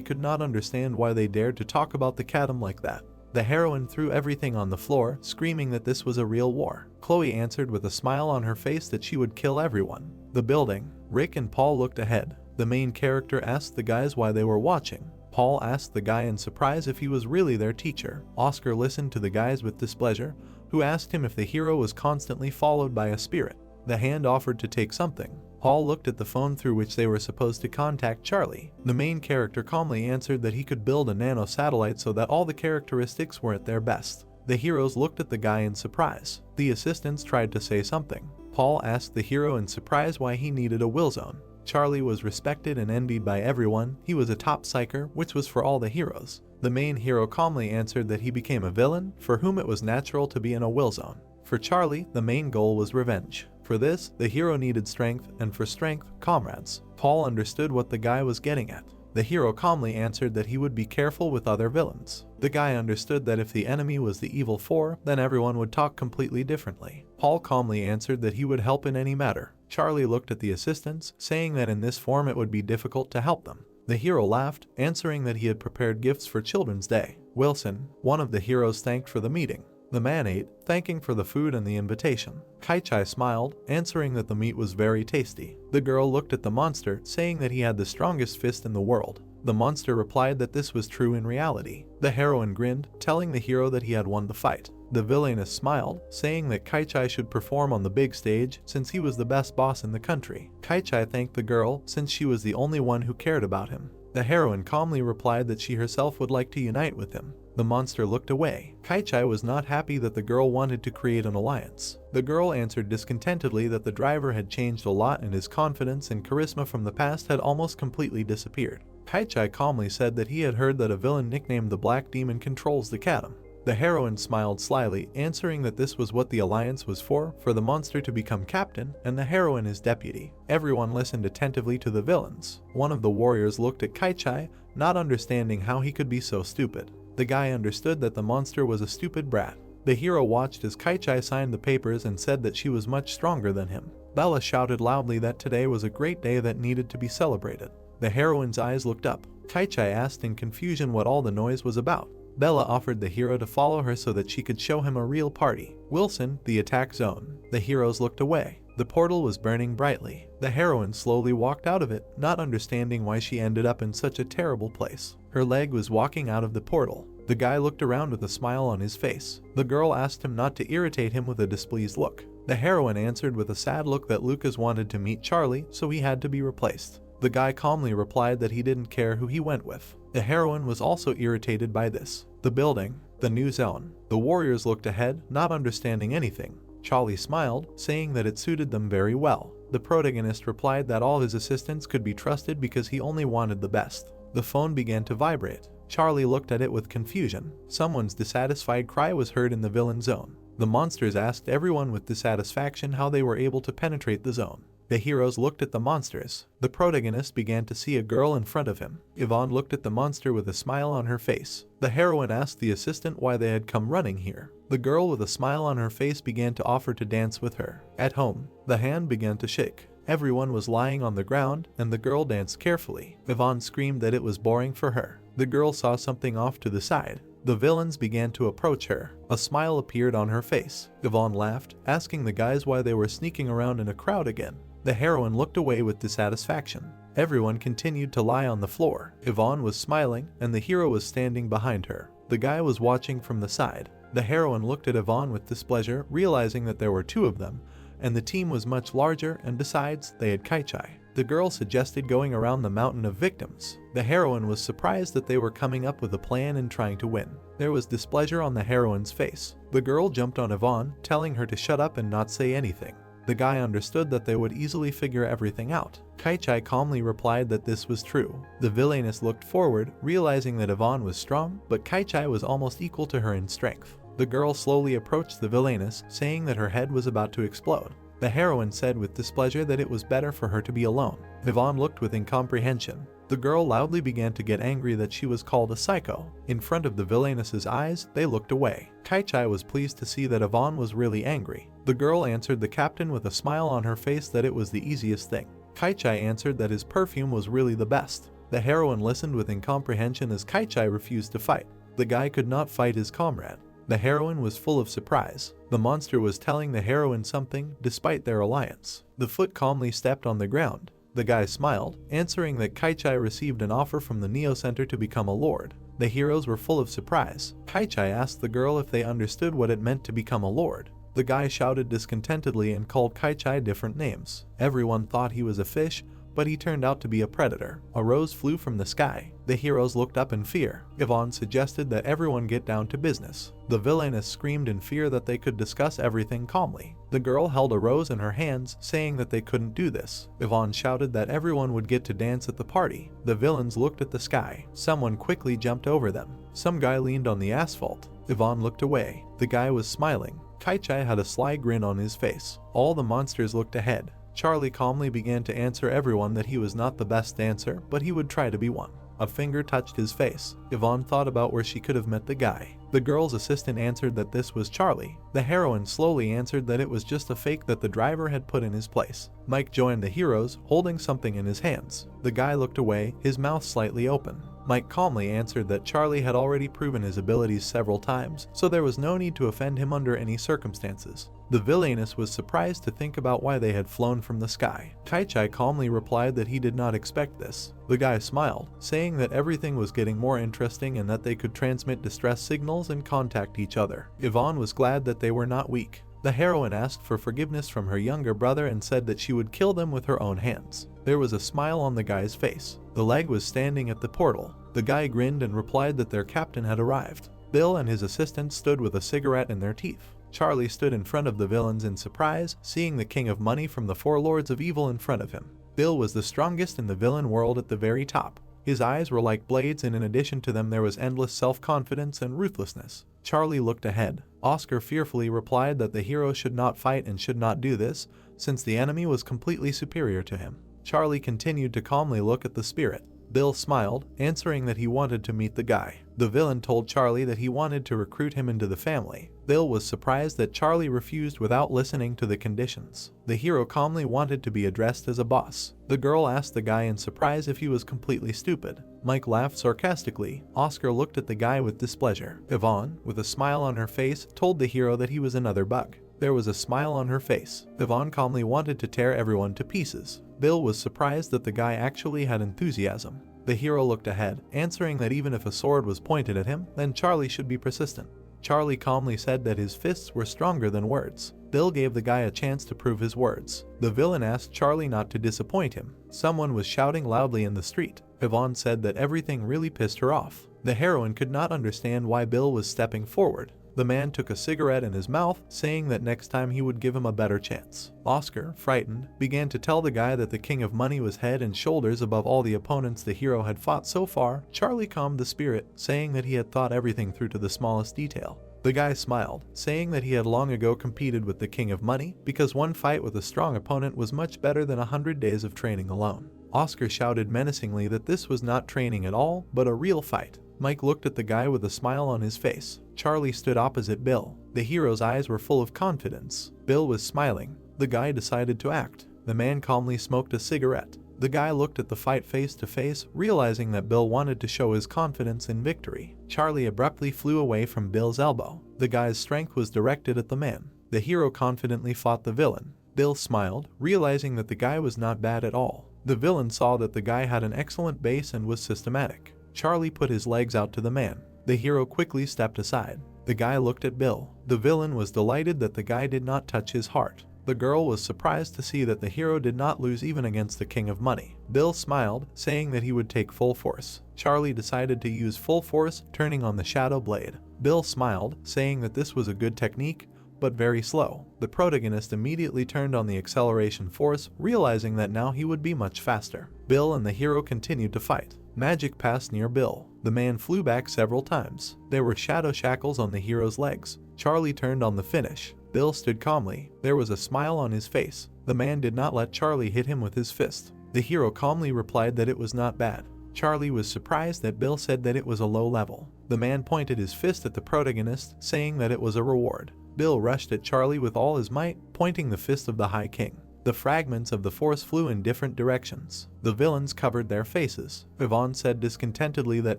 could not understand why they dared to talk about the Kadam like that. The heroine threw everything on the floor, screaming that this was a real war. Chloe answered with a smile on her face that she would kill everyone. The building. Rick and Paul looked ahead. The main character asked the guys why they were watching. Paul asked the guy in surprise if he was really their teacher. Oscar listened to the guys with displeasure, who asked him if the hero was constantly followed by a spirit. The hand offered to take something. Paul looked at the phone through which they were supposed to contact Charlie. The main character calmly answered that he could build a nano satellite so that all the characteristics were at their best. The heroes looked at the guy in surprise. The assistants tried to say something. Paul asked the hero in surprise why he needed a will zone. Charlie was respected and envied by everyone. He was a top psyker, which was for all the heroes. The main hero calmly answered that he became a villain, for whom it was natural to be in a will zone. For Charlie, the main goal was revenge. For this, the hero needed strength, and for strength, comrades. Paul understood what the guy was getting at. The hero calmly answered that he would be careful with other villains. The guy understood that if the enemy was the evil four, then everyone would talk completely differently. Paul calmly answered that he would help in any matter. Charlie looked at the assistants, saying that in this form it would be difficult to help them. The hero laughed, answering that he had prepared gifts for Children's Day. Wilson, one of the heroes, thanked for the meeting. The man ate, thanking for the food and the invitation. Kai-Chai smiled, answering that the meat was very tasty. The girl looked at the monster, saying that he had the strongest fist in the world. The monster replied that this was true in reality. The heroine grinned, telling the hero that he had won the fight. The villainess smiled, saying that Kai-Chai should perform on the big stage since he was the best boss in the country. Kai-Chai thanked the girl since she was the only one who cared about him. The heroine calmly replied that she herself would like to unite with him. The monster looked away. Kai-Chai was not happy that the girl wanted to create an alliance. The girl answered discontentedly that the driver had changed a lot and his confidence and charisma from the past had almost completely disappeared. Kai-Chai calmly said that he had heard that a villain nicknamed the Black Demon controls the Kadam. The heroine smiled slyly, answering that this was what the alliance was for the monster to become captain and the heroine his deputy. Everyone listened attentively to the villains. One of the warriors looked at Kai-Chai, not understanding how he could be so stupid. The guy understood that the monster was a stupid brat. The hero watched as Kai-Chai signed the papers and said that she was much stronger than him. Bella shouted loudly that today was a great day that needed to be celebrated. The heroine's eyes looked up. Kai-Chai asked in confusion what all the noise was about. Bella offered the hero to follow her so that she could show him a real party. Wilson, the attack zone. The heroes looked away. The portal was burning brightly. The heroine slowly walked out of it, not understanding why she ended up in such a terrible place. Her leg was walking out of the portal. The guy looked around with a smile on his face. The girl asked him not to irritate him with a displeased look. The heroine answered with a sad look that Lucas wanted to meet Charlie, so he had to be replaced. The guy calmly replied that he didn't care who he went with. The heroine was also irritated by this. The building. The new zone. The warriors looked ahead, not understanding anything. Charlie smiled, saying that it suited them very well. The protagonist replied that all his assistants could be trusted because he only wanted the best. The phone began to vibrate. Charlie looked at it with confusion. Someone's dissatisfied cry was heard in the villain zone. The monsters asked everyone with dissatisfaction how they were able to penetrate the zone. The heroes looked at the monsters. The protagonist began to see a girl in front of him. Yvonne looked at the monster with a smile on her face. The heroine asked the assistant why they had come running here. The girl with a smile on her face began to offer to dance with her. At home, the hand began to shake. Everyone was lying on the ground, and the girl danced carefully. Yvonne screamed that it was boring for her. The girl saw something off to the side. The villains began to approach her. A smile appeared on her face. Yvonne laughed, asking the guys why they were sneaking around in a crowd again. The heroine looked away with dissatisfaction. Everyone continued to lie on the floor. Yvonne was smiling, and the hero was standing behind her. The guy was watching from the side. The heroine looked at Yvonne with displeasure, realizing that there were two of them, and the team was much larger, and besides, they had Kai-Chai. The girl suggested going around the mountain of victims. The heroine was surprised that they were coming up with a plan and trying to win. There was displeasure on the heroine's face. The girl jumped on Yvonne, telling her to shut up and not say anything. The guy understood that they would easily figure everything out. Kai-Chai calmly replied that this was true. The villainess looked forward, realizing that Yvonne was strong, but Kai-Chai was almost equal to her in strength. The girl slowly approached the villainess, saying that her head was about to explode. The heroine said with displeasure that it was better for her to be alone. Yvonne looked with incomprehension. The girl loudly began to get angry that she was called a psycho. In front of the villainess's eyes, they looked away. Kai-Chai was pleased to see that Yvonne was really angry. The girl answered the captain with a smile on her face that it was the easiest thing. Kai-Chai answered that his perfume was really the best. The heroine listened with incomprehension as Kai-Chai refused to fight. The guy could not fight his comrade. The heroine was full of surprise. The monster was telling the heroine something, despite their alliance. The foot calmly stepped on the ground. The guy smiled, answering that Kai-Chai received an offer from the Neo Center to become a lord. The heroes were full of surprise. Kai-Chai asked the girl if they understood what it meant to become a lord. The guy shouted discontentedly and called Kai-Chai different names. Everyone thought he was a fish, but he turned out to be a predator. A rose flew from the sky. The heroes looked up in fear. Yvonne suggested that everyone get down to business. The villainess screamed in fear that they could discuss everything calmly. The girl held a rose in her hands, saying that they couldn't do this. Yvonne shouted that everyone would get to dance at the party. The villains looked at the sky. Someone quickly jumped over them. Some guy leaned on the asphalt. Yvonne looked away. The guy was smiling. Kai-Chai had a sly grin on his face. All the monsters looked ahead. Charlie calmly began to answer everyone that he was not the best dancer, but he would try to be one. A finger touched his face. Yvonne thought about where she could have met the guy. The girl's assistant answered that this was Charlie. The heroine slowly answered that it was just a fake that the driver had put in his place. Mike joined the heroes, holding something in his hands. The guy looked away, his mouth slightly open. Mike calmly answered that Charlie had already proven his abilities several times, so there was no need to offend him under any circumstances. The villainess was surprised to think about why they had flown from the sky. Kai-Chai calmly replied that he did not expect this. The guy smiled, saying that everything was getting more interesting and that they could transmit distress signals and contact each other. Yvonne was glad that they were not weak. The heroine asked for forgiveness from her younger brother and said that she would kill them with her own hands. There was a smile on the guy's face. The leg was standing at the portal. The guy grinned and replied that their captain had arrived. Bill and his assistant stood with a cigarette in their teeth. Charlie stood in front of the villains in surprise, seeing the king of money from the four lords of evil in front of him. Bill was the strongest in the villain world at the very top. His eyes were like blades, and in addition to them there was endless self-confidence and ruthlessness. Charlie looked ahead. Oscar fearfully replied that the hero should not fight and should not do this, since the enemy was completely superior to him. Charlie continued to calmly look at the spirit. Bill smiled, answering that he wanted to meet the guy. The villain told Charlie that he wanted to recruit him into the family. Bill was surprised that Charlie refused without listening to the conditions. The hero calmly wanted to be addressed as a boss. The girl asked the guy in surprise if he was completely stupid. Mike laughed sarcastically. Oscar looked at the guy with displeasure. Yvonne, with a smile on her face, told the hero that he was another bug. There was a smile on her face. Yvonne calmly wanted to tear everyone to pieces. Bill was surprised that the guy actually had enthusiasm. The hero looked ahead, answering that even if a sword was pointed at him, then Charlie should be persistent. Charlie calmly said that his fists were stronger than words. Bill gave the guy a chance to prove his words. The villain asked Charlie not to disappoint him. Someone was shouting loudly in the street. Yvonne said that everything really pissed her off. The heroine could not understand why Bill was stepping forward. The man took a cigarette in his mouth, saying that next time he would give him a better chance. Oscar, frightened, began to tell the guy that the king of money was head and shoulders above all the opponents the hero had fought so far. Charlie calmed the spirit, saying that he had thought everything through to the smallest detail. The guy smiled, saying that he had long ago competed with the king of money because one fight with a strong opponent was much better than 100 days of training alone. Oscar shouted menacingly that this was not training at all, but a real fight. Mike looked at the guy with a smile on his face. Charlie stood opposite Bill. The hero's eyes were full of confidence. Bill was smiling. The guy decided to act. The man calmly smoked a cigarette. The guy looked at the fight face to face, realizing that Bill wanted to show his confidence in victory. Charlie abruptly flew away from Bill's elbow. The guy's strength was directed at the man. The hero confidently fought the villain. Bill smiled, realizing that the guy was not bad at all. The villain saw that the guy had an excellent base and was systematic. Charlie put his legs out to the man. The hero quickly stepped aside. The guy looked at Bill. The villain was delighted that the guy did not touch his heart. The girl was surprised to see that the hero did not lose even against the King of Money. Bill smiled, saying that he would take full force. Charlie decided to use full force, turning on the Shadow Blade. Bill smiled, saying that this was a good technique, but very slow. The protagonist immediately turned on the acceleration force, realizing that now he would be much faster. Bill and the hero continued to fight. Magic passed near Bill. The man flew back several times. There were shadow shackles on the hero's legs. Charlie turned on the finish. Bill stood calmly. There was a smile on his face. The man did not let Charlie hit him with his fist. The hero calmly replied that it was not bad. Charlie was surprised that Bill said that it was a low level. The man pointed his fist at the protagonist, saying that it was a reward. Bill rushed at Charlie with all his might, pointing the fist of the High King. The fragments of the force flew in different directions. The villains covered their faces. Yvonne said discontentedly that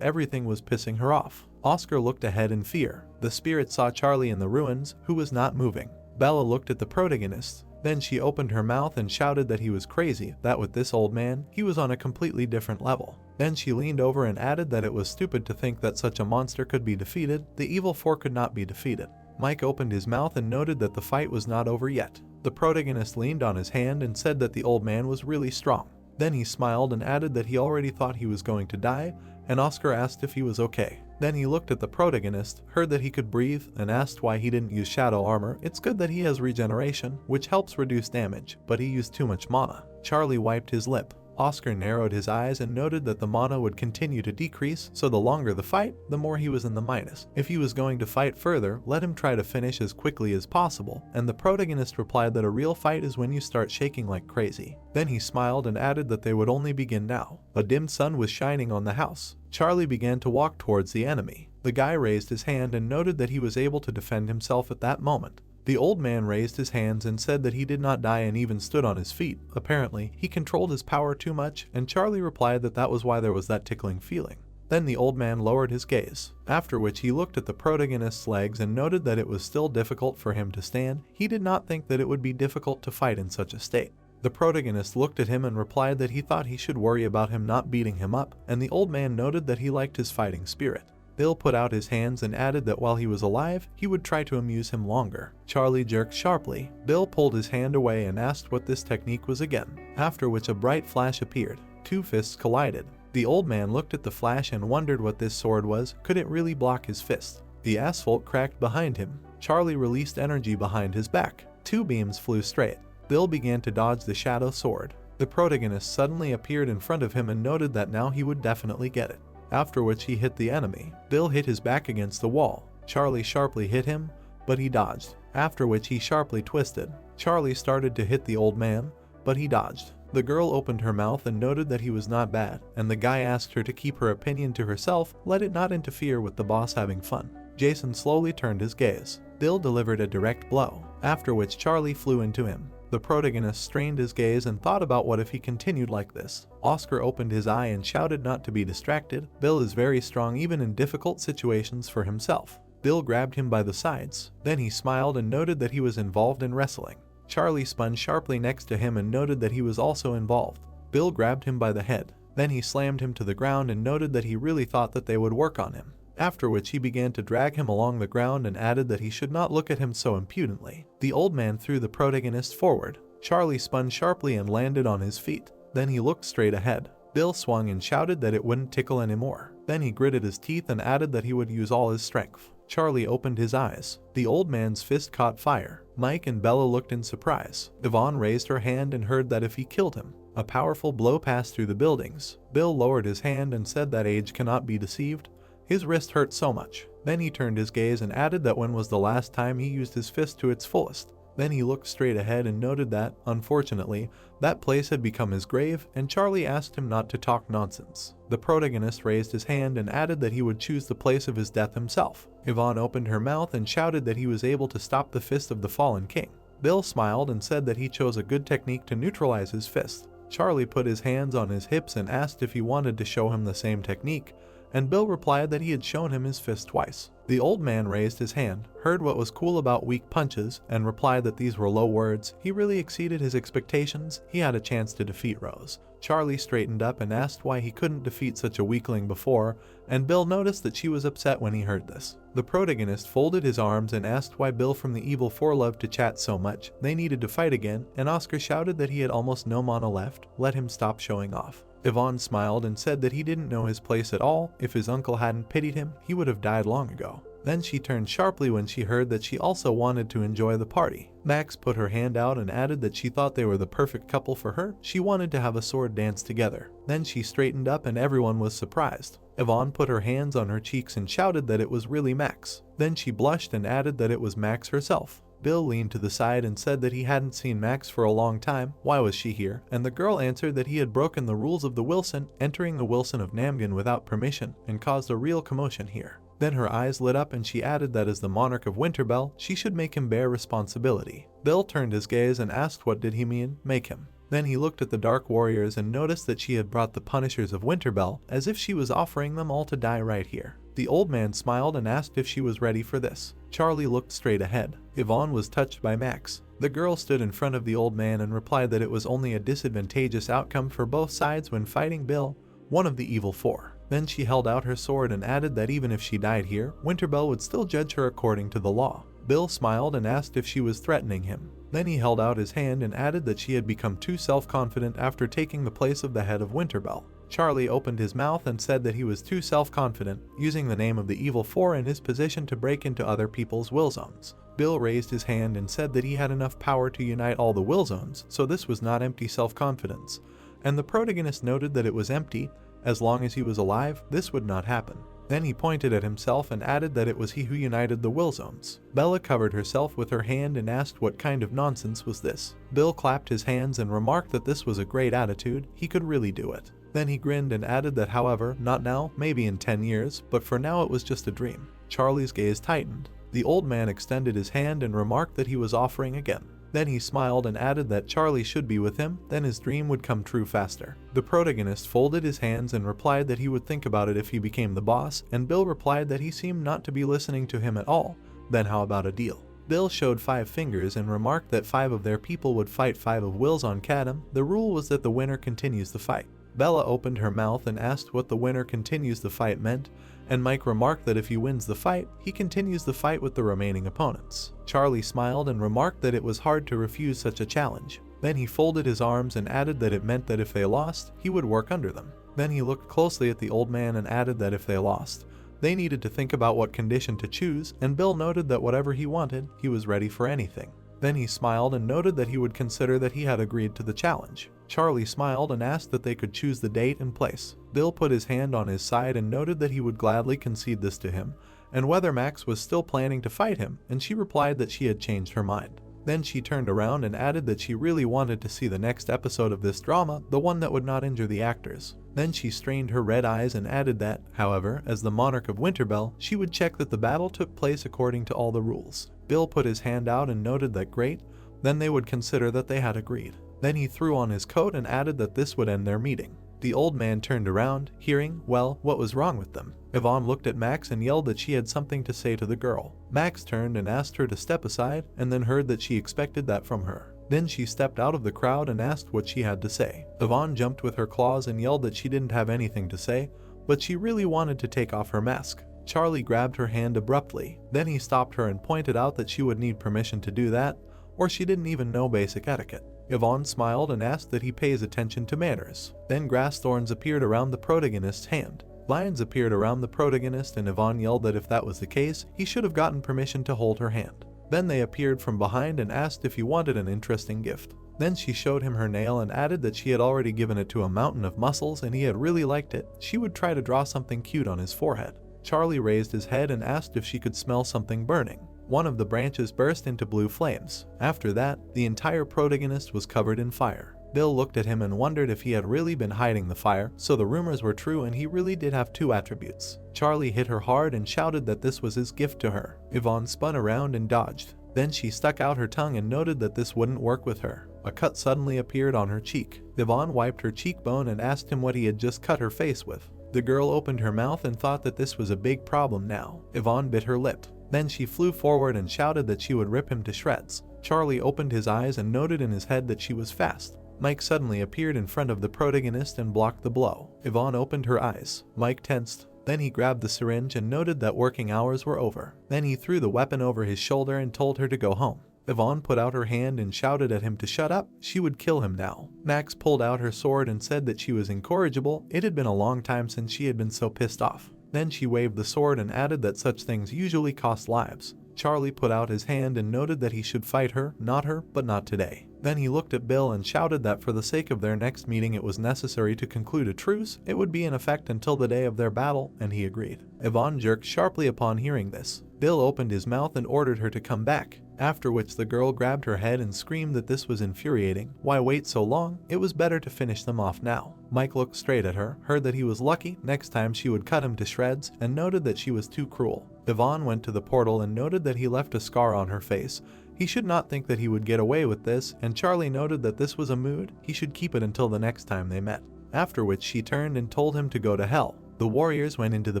everything was pissing her off. Oscar looked ahead in fear. The spirit saw Charlie in the ruins, who was not moving. Bella looked at the protagonist. Then she opened her mouth and shouted that he was crazy, that with this old man, he was on a completely different level. Then she leaned over and added that it was stupid to think that such a monster could be defeated. The evil four could not be defeated. Mike opened his mouth and noted that the fight was not over yet. The protagonist leaned on his hand and said that the old man was really strong. Then he smiled and added that he already thought he was going to die, and Oscar asked if he was okay. Then he looked at the protagonist, heard that he could breathe, and asked why he didn't use shadow armor. It's good that he has regeneration, which helps reduce damage, but he used too much mana. Charlie wiped his lip. Oscar narrowed his eyes and noted that the mana would continue to decrease, so the longer the fight, the more he was in the minus. If he was going to fight further, let him try to finish as quickly as possible, and the protagonist replied that a real fight is when you start shaking like crazy. Then he smiled and added that they would only begin now. A dim sun was shining on the house. Charlie began to walk towards the enemy. The guy raised his hand and noted that he was able to defend himself at that moment. The old man raised his hands and said that he did not die and even stood on his feet. Apparently, he controlled his power too much, and Charlie replied that that was why there was that tickling feeling. Then the old man lowered his gaze, after which he looked at the protagonist's legs and noted that it was still difficult for him to stand. He did not think that it would be difficult to fight in such a state. The protagonist looked at him and replied that he thought he should worry about him not beating him up, and the old man noted that he liked his fighting spirit. Bill put out his hands and added that while he was alive, he would try to amuse him longer. Charlie jerked sharply. Bill pulled his hand away and asked what this technique was again, after which a bright flash appeared. Two fists collided. The old man looked at the flash and wondered what this sword was. Could it really block his fist? The asphalt cracked behind him. Charlie released energy behind his back. Two beams flew straight. Bill began to dodge the shadow sword. The protagonist suddenly appeared in front of him and noted that now he would definitely get it. After which he hit the enemy. Bill hit his back against the wall. Charlie sharply hit him, but he dodged. After which he sharply twisted. Charlie started to hit the old man, but he dodged. The girl opened her mouth and noted that he was not bad, and the guy asked her to keep her opinion to herself, let it not interfere with the boss having fun. Jason slowly turned his gaze. Bill delivered a direct blow, after which Charlie flew into him. The protagonist strained his gaze and thought about what if he continued like this. Oscar opened his eye and shouted not to be distracted. Bill is very strong even in difficult situations for himself. Bill grabbed him by the sides. Then he smiled and noted that he was involved in wrestling. Charlie spun sharply next to him and noted that he was also involved. Bill grabbed him by the head. Then he slammed him to the ground and noted that he really thought that they would work on him. After which he began to drag him along the ground and added that he should not look at him so impudently. The old man threw the protagonist forward. Charlie spun sharply and landed on his feet. Then he looked straight ahead. Bill swung and shouted that it wouldn't tickle anymore. Then he gritted his teeth and added that he would use all his strength. Charlie opened his eyes. The old man's fist caught fire. Mike and Bella looked in surprise. Yvonne raised her hand and heard that if he killed him, a powerful blow passed through the buildings. Bill lowered his hand and said that age cannot be deceived. His wrist hurt so much. Then he turned his gaze and added that when was the last time he used his fist to its fullest. Then he looked straight ahead and noted that, unfortunately, that place had become his grave, and Charlie asked him not to talk nonsense. The protagonist raised his hand and added that he would choose the place of his death himself. Yvonne opened her mouth and shouted that he was able to stop the fist of the fallen king. Bill smiled and said that he chose a good technique to neutralize his fist. Charlie put his hands on his hips and asked if he wanted to show him the same technique, and Bill replied that he had shown him his fist twice. The old man raised his hand, heard what was cool about weak punches, and replied that these were low words. He really exceeded his expectations. He had a chance to defeat Rose. Charlie straightened up and asked why he couldn't defeat such a weakling before, and Bill noticed that she was upset when he heard this. The protagonist folded his arms and asked why Bill from the Evil Four loved to chat so much. They needed to fight again, and Oscar shouted that he had almost no mana left. Let him stop showing off. Yvonne smiled and said that he didn't know his place at all. If his uncle hadn't pitied him, he would have died long ago. Then she turned sharply when she heard that she also wanted to enjoy the party. Max put her hand out and added that she thought they were the perfect couple for her. She wanted to have a sword dance together. Then she straightened up and everyone was surprised. Yvonne put her hands on her cheeks and shouted that it was really Max. Then she blushed and added that it was Max herself. Bill leaned to the side and said that he hadn't seen Max for a long time. Why was she here? And the girl answered that he had broken the rules of the Wilson, entering the Wilson of Namgan without permission, and caused a real commotion here. Then her eyes lit up and she added that as the monarch of Winterbell, she should make him bear responsibility. Bill turned his gaze and asked what did he mean, make him. Then he looked at the Dark Warriors and noticed that she had brought the Punishers of Winterbell, as if she was offering them all to die right here. The old man smiled and asked if she was ready for this. Charlie looked straight ahead. Yvonne was touched by Max. The girl stood in front of the old man and replied that it was only a disadvantageous outcome for both sides when fighting Bill, one of the Evil Four. Then she held out her sword and added that even if she died here, Winterbell would still judge her according to the law. Bill smiled and asked if she was threatening him. Then he held out his hand and added that she had become too self-confident after taking the place of the head of Winterbell. Charlie opened his mouth and said that he was too self-confident, using the name of the Evil Four in his position to break into other people's will zones. Bill raised his hand and said that he had enough power to unite all the will zones, so this was not empty self-confidence. And the protagonist noted that it was empty. As long as he was alive, this would not happen. Then he pointed at himself and added that it was he who united the will zones. Bella covered herself with her hand and asked what kind of nonsense was this. Bill clapped his hands and remarked that this was a great attitude, he could really do it. Then he grinned and added that however, not now, maybe in 10 years, but for now it was just a dream. Charlie's gaze tightened. The old man extended his hand and remarked that he was offering again. Then he smiled and added that Charlie should be with him, then his dream would come true faster. The protagonist folded his hands and replied that he would think about it if he became the boss, and Bill replied that he seemed not to be listening to him at all. Then how about a deal? Bill showed 5 fingers and remarked that 5 of their people would fight 5 of Will's on Cadam. The rule was that the winner continues the fight. Bella opened her mouth and asked what the winner continues the fight meant, and Mike remarked that if he wins the fight, he continues the fight with the remaining opponents. Charlie smiled and remarked that it was hard to refuse such a challenge. Then he folded his arms and added that it meant that if they lost, he would work under them. Then he looked closely at the old man and added that if they lost, they needed to think about what condition to choose, and Bill noted that whatever he wanted, he was ready for anything. Then he smiled and noted that he would consider that he had agreed to the challenge. Charlie smiled and asked that they could choose the date and place. Bill put his hand on his side and noted that he would gladly concede this to him, and whether Max was still planning to fight him, and she replied that she had changed her mind. Then she turned around and added that she really wanted to see the next episode of this drama, the one that would not injure the actors. Then she strained her red eyes and added that, however, as the monarch of Winterbell, she would check that the battle took place according to all the rules. Bill put his hand out and noted that great, then they would consider that they had agreed. Then he threw on his coat and added that this would end their meeting. The old man turned around, hearing, well, what was wrong with them? Yvonne looked at Max and yelled that she had something to say to the girl. Max turned and asked her to step aside, and then heard that she expected that from her. Then she stepped out of the crowd and asked what she had to say. Yvonne jumped with her claws and yelled that she didn't have anything to say, but she really wanted to take off her mask. Charlie grabbed her hand abruptly. Then he stopped her and pointed out that she would need permission to do that, or she didn't even know basic etiquette. Yvonne smiled and asked that he pays attention to manners. Then grass thorns appeared around the protagonist's hand. Lions appeared around the protagonist, and Yvonne yelled that if that was the case, he should have gotten permission to hold her hand. Then they appeared from behind and asked if he wanted an interesting gift. Then she showed him her nail and added that she had already given it to a mountain of muscles and he had really liked it. She would try to draw something cute on his forehead. Charlie raised his head and asked if she could smell something burning. One of the branches burst into blue flames. After that, the entire protagonist was covered in fire. Bill looked at him and wondered if he had really been hiding the fire, so the rumors were true and he really did have 2 attributes. Charlie hit her hard and shouted that this was his gift to her. Yvonne spun around and dodged. Then she stuck out her tongue and noted that this wouldn't work with her. A cut suddenly appeared on her cheek. Yvonne wiped her cheekbone and asked him what he had just cut her face with. The girl opened her mouth and thought that this was a big problem now. Yvonne bit her lip. Then she flew forward and shouted that she would rip him to shreds. Charlie opened his eyes and noted in his head that she was fast. Mike suddenly appeared in front of the protagonist and blocked the blow. Yvonne opened her eyes. Mike tensed. Then he grabbed the syringe and noted that working hours were over. Then he threw the weapon over his shoulder and told her to go home. Yvonne put out her hand and shouted at him to shut up. She would kill him now. Max pulled out her sword and said that she was incorrigible. It had been a long time since she had been so pissed off. Then she waved the sword and added that such things usually cost lives. Charlie put out his hand and noted that he should fight her, not her, but not today. Then he looked at Bill and shouted that for the sake of their next meeting it was necessary to conclude a truce. It would be in effect until the day of their battle, and he agreed. Yvonne jerked sharply upon hearing this. Bill opened his mouth and ordered her to come back, after which the girl grabbed her head and screamed that this was infuriating. Why wait so long? It was better to finish them off now. Mike looked straight at her, heard that he was lucky, next time she would cut him to shreds, and noted that she was too cruel. Yvonne went to the portal and noted that he left a scar on her face. He should not think that he would get away with this, and Charlie noted that this was a mood. He should keep it until the next time they met. After which she turned and told him to go to hell. The warriors went into the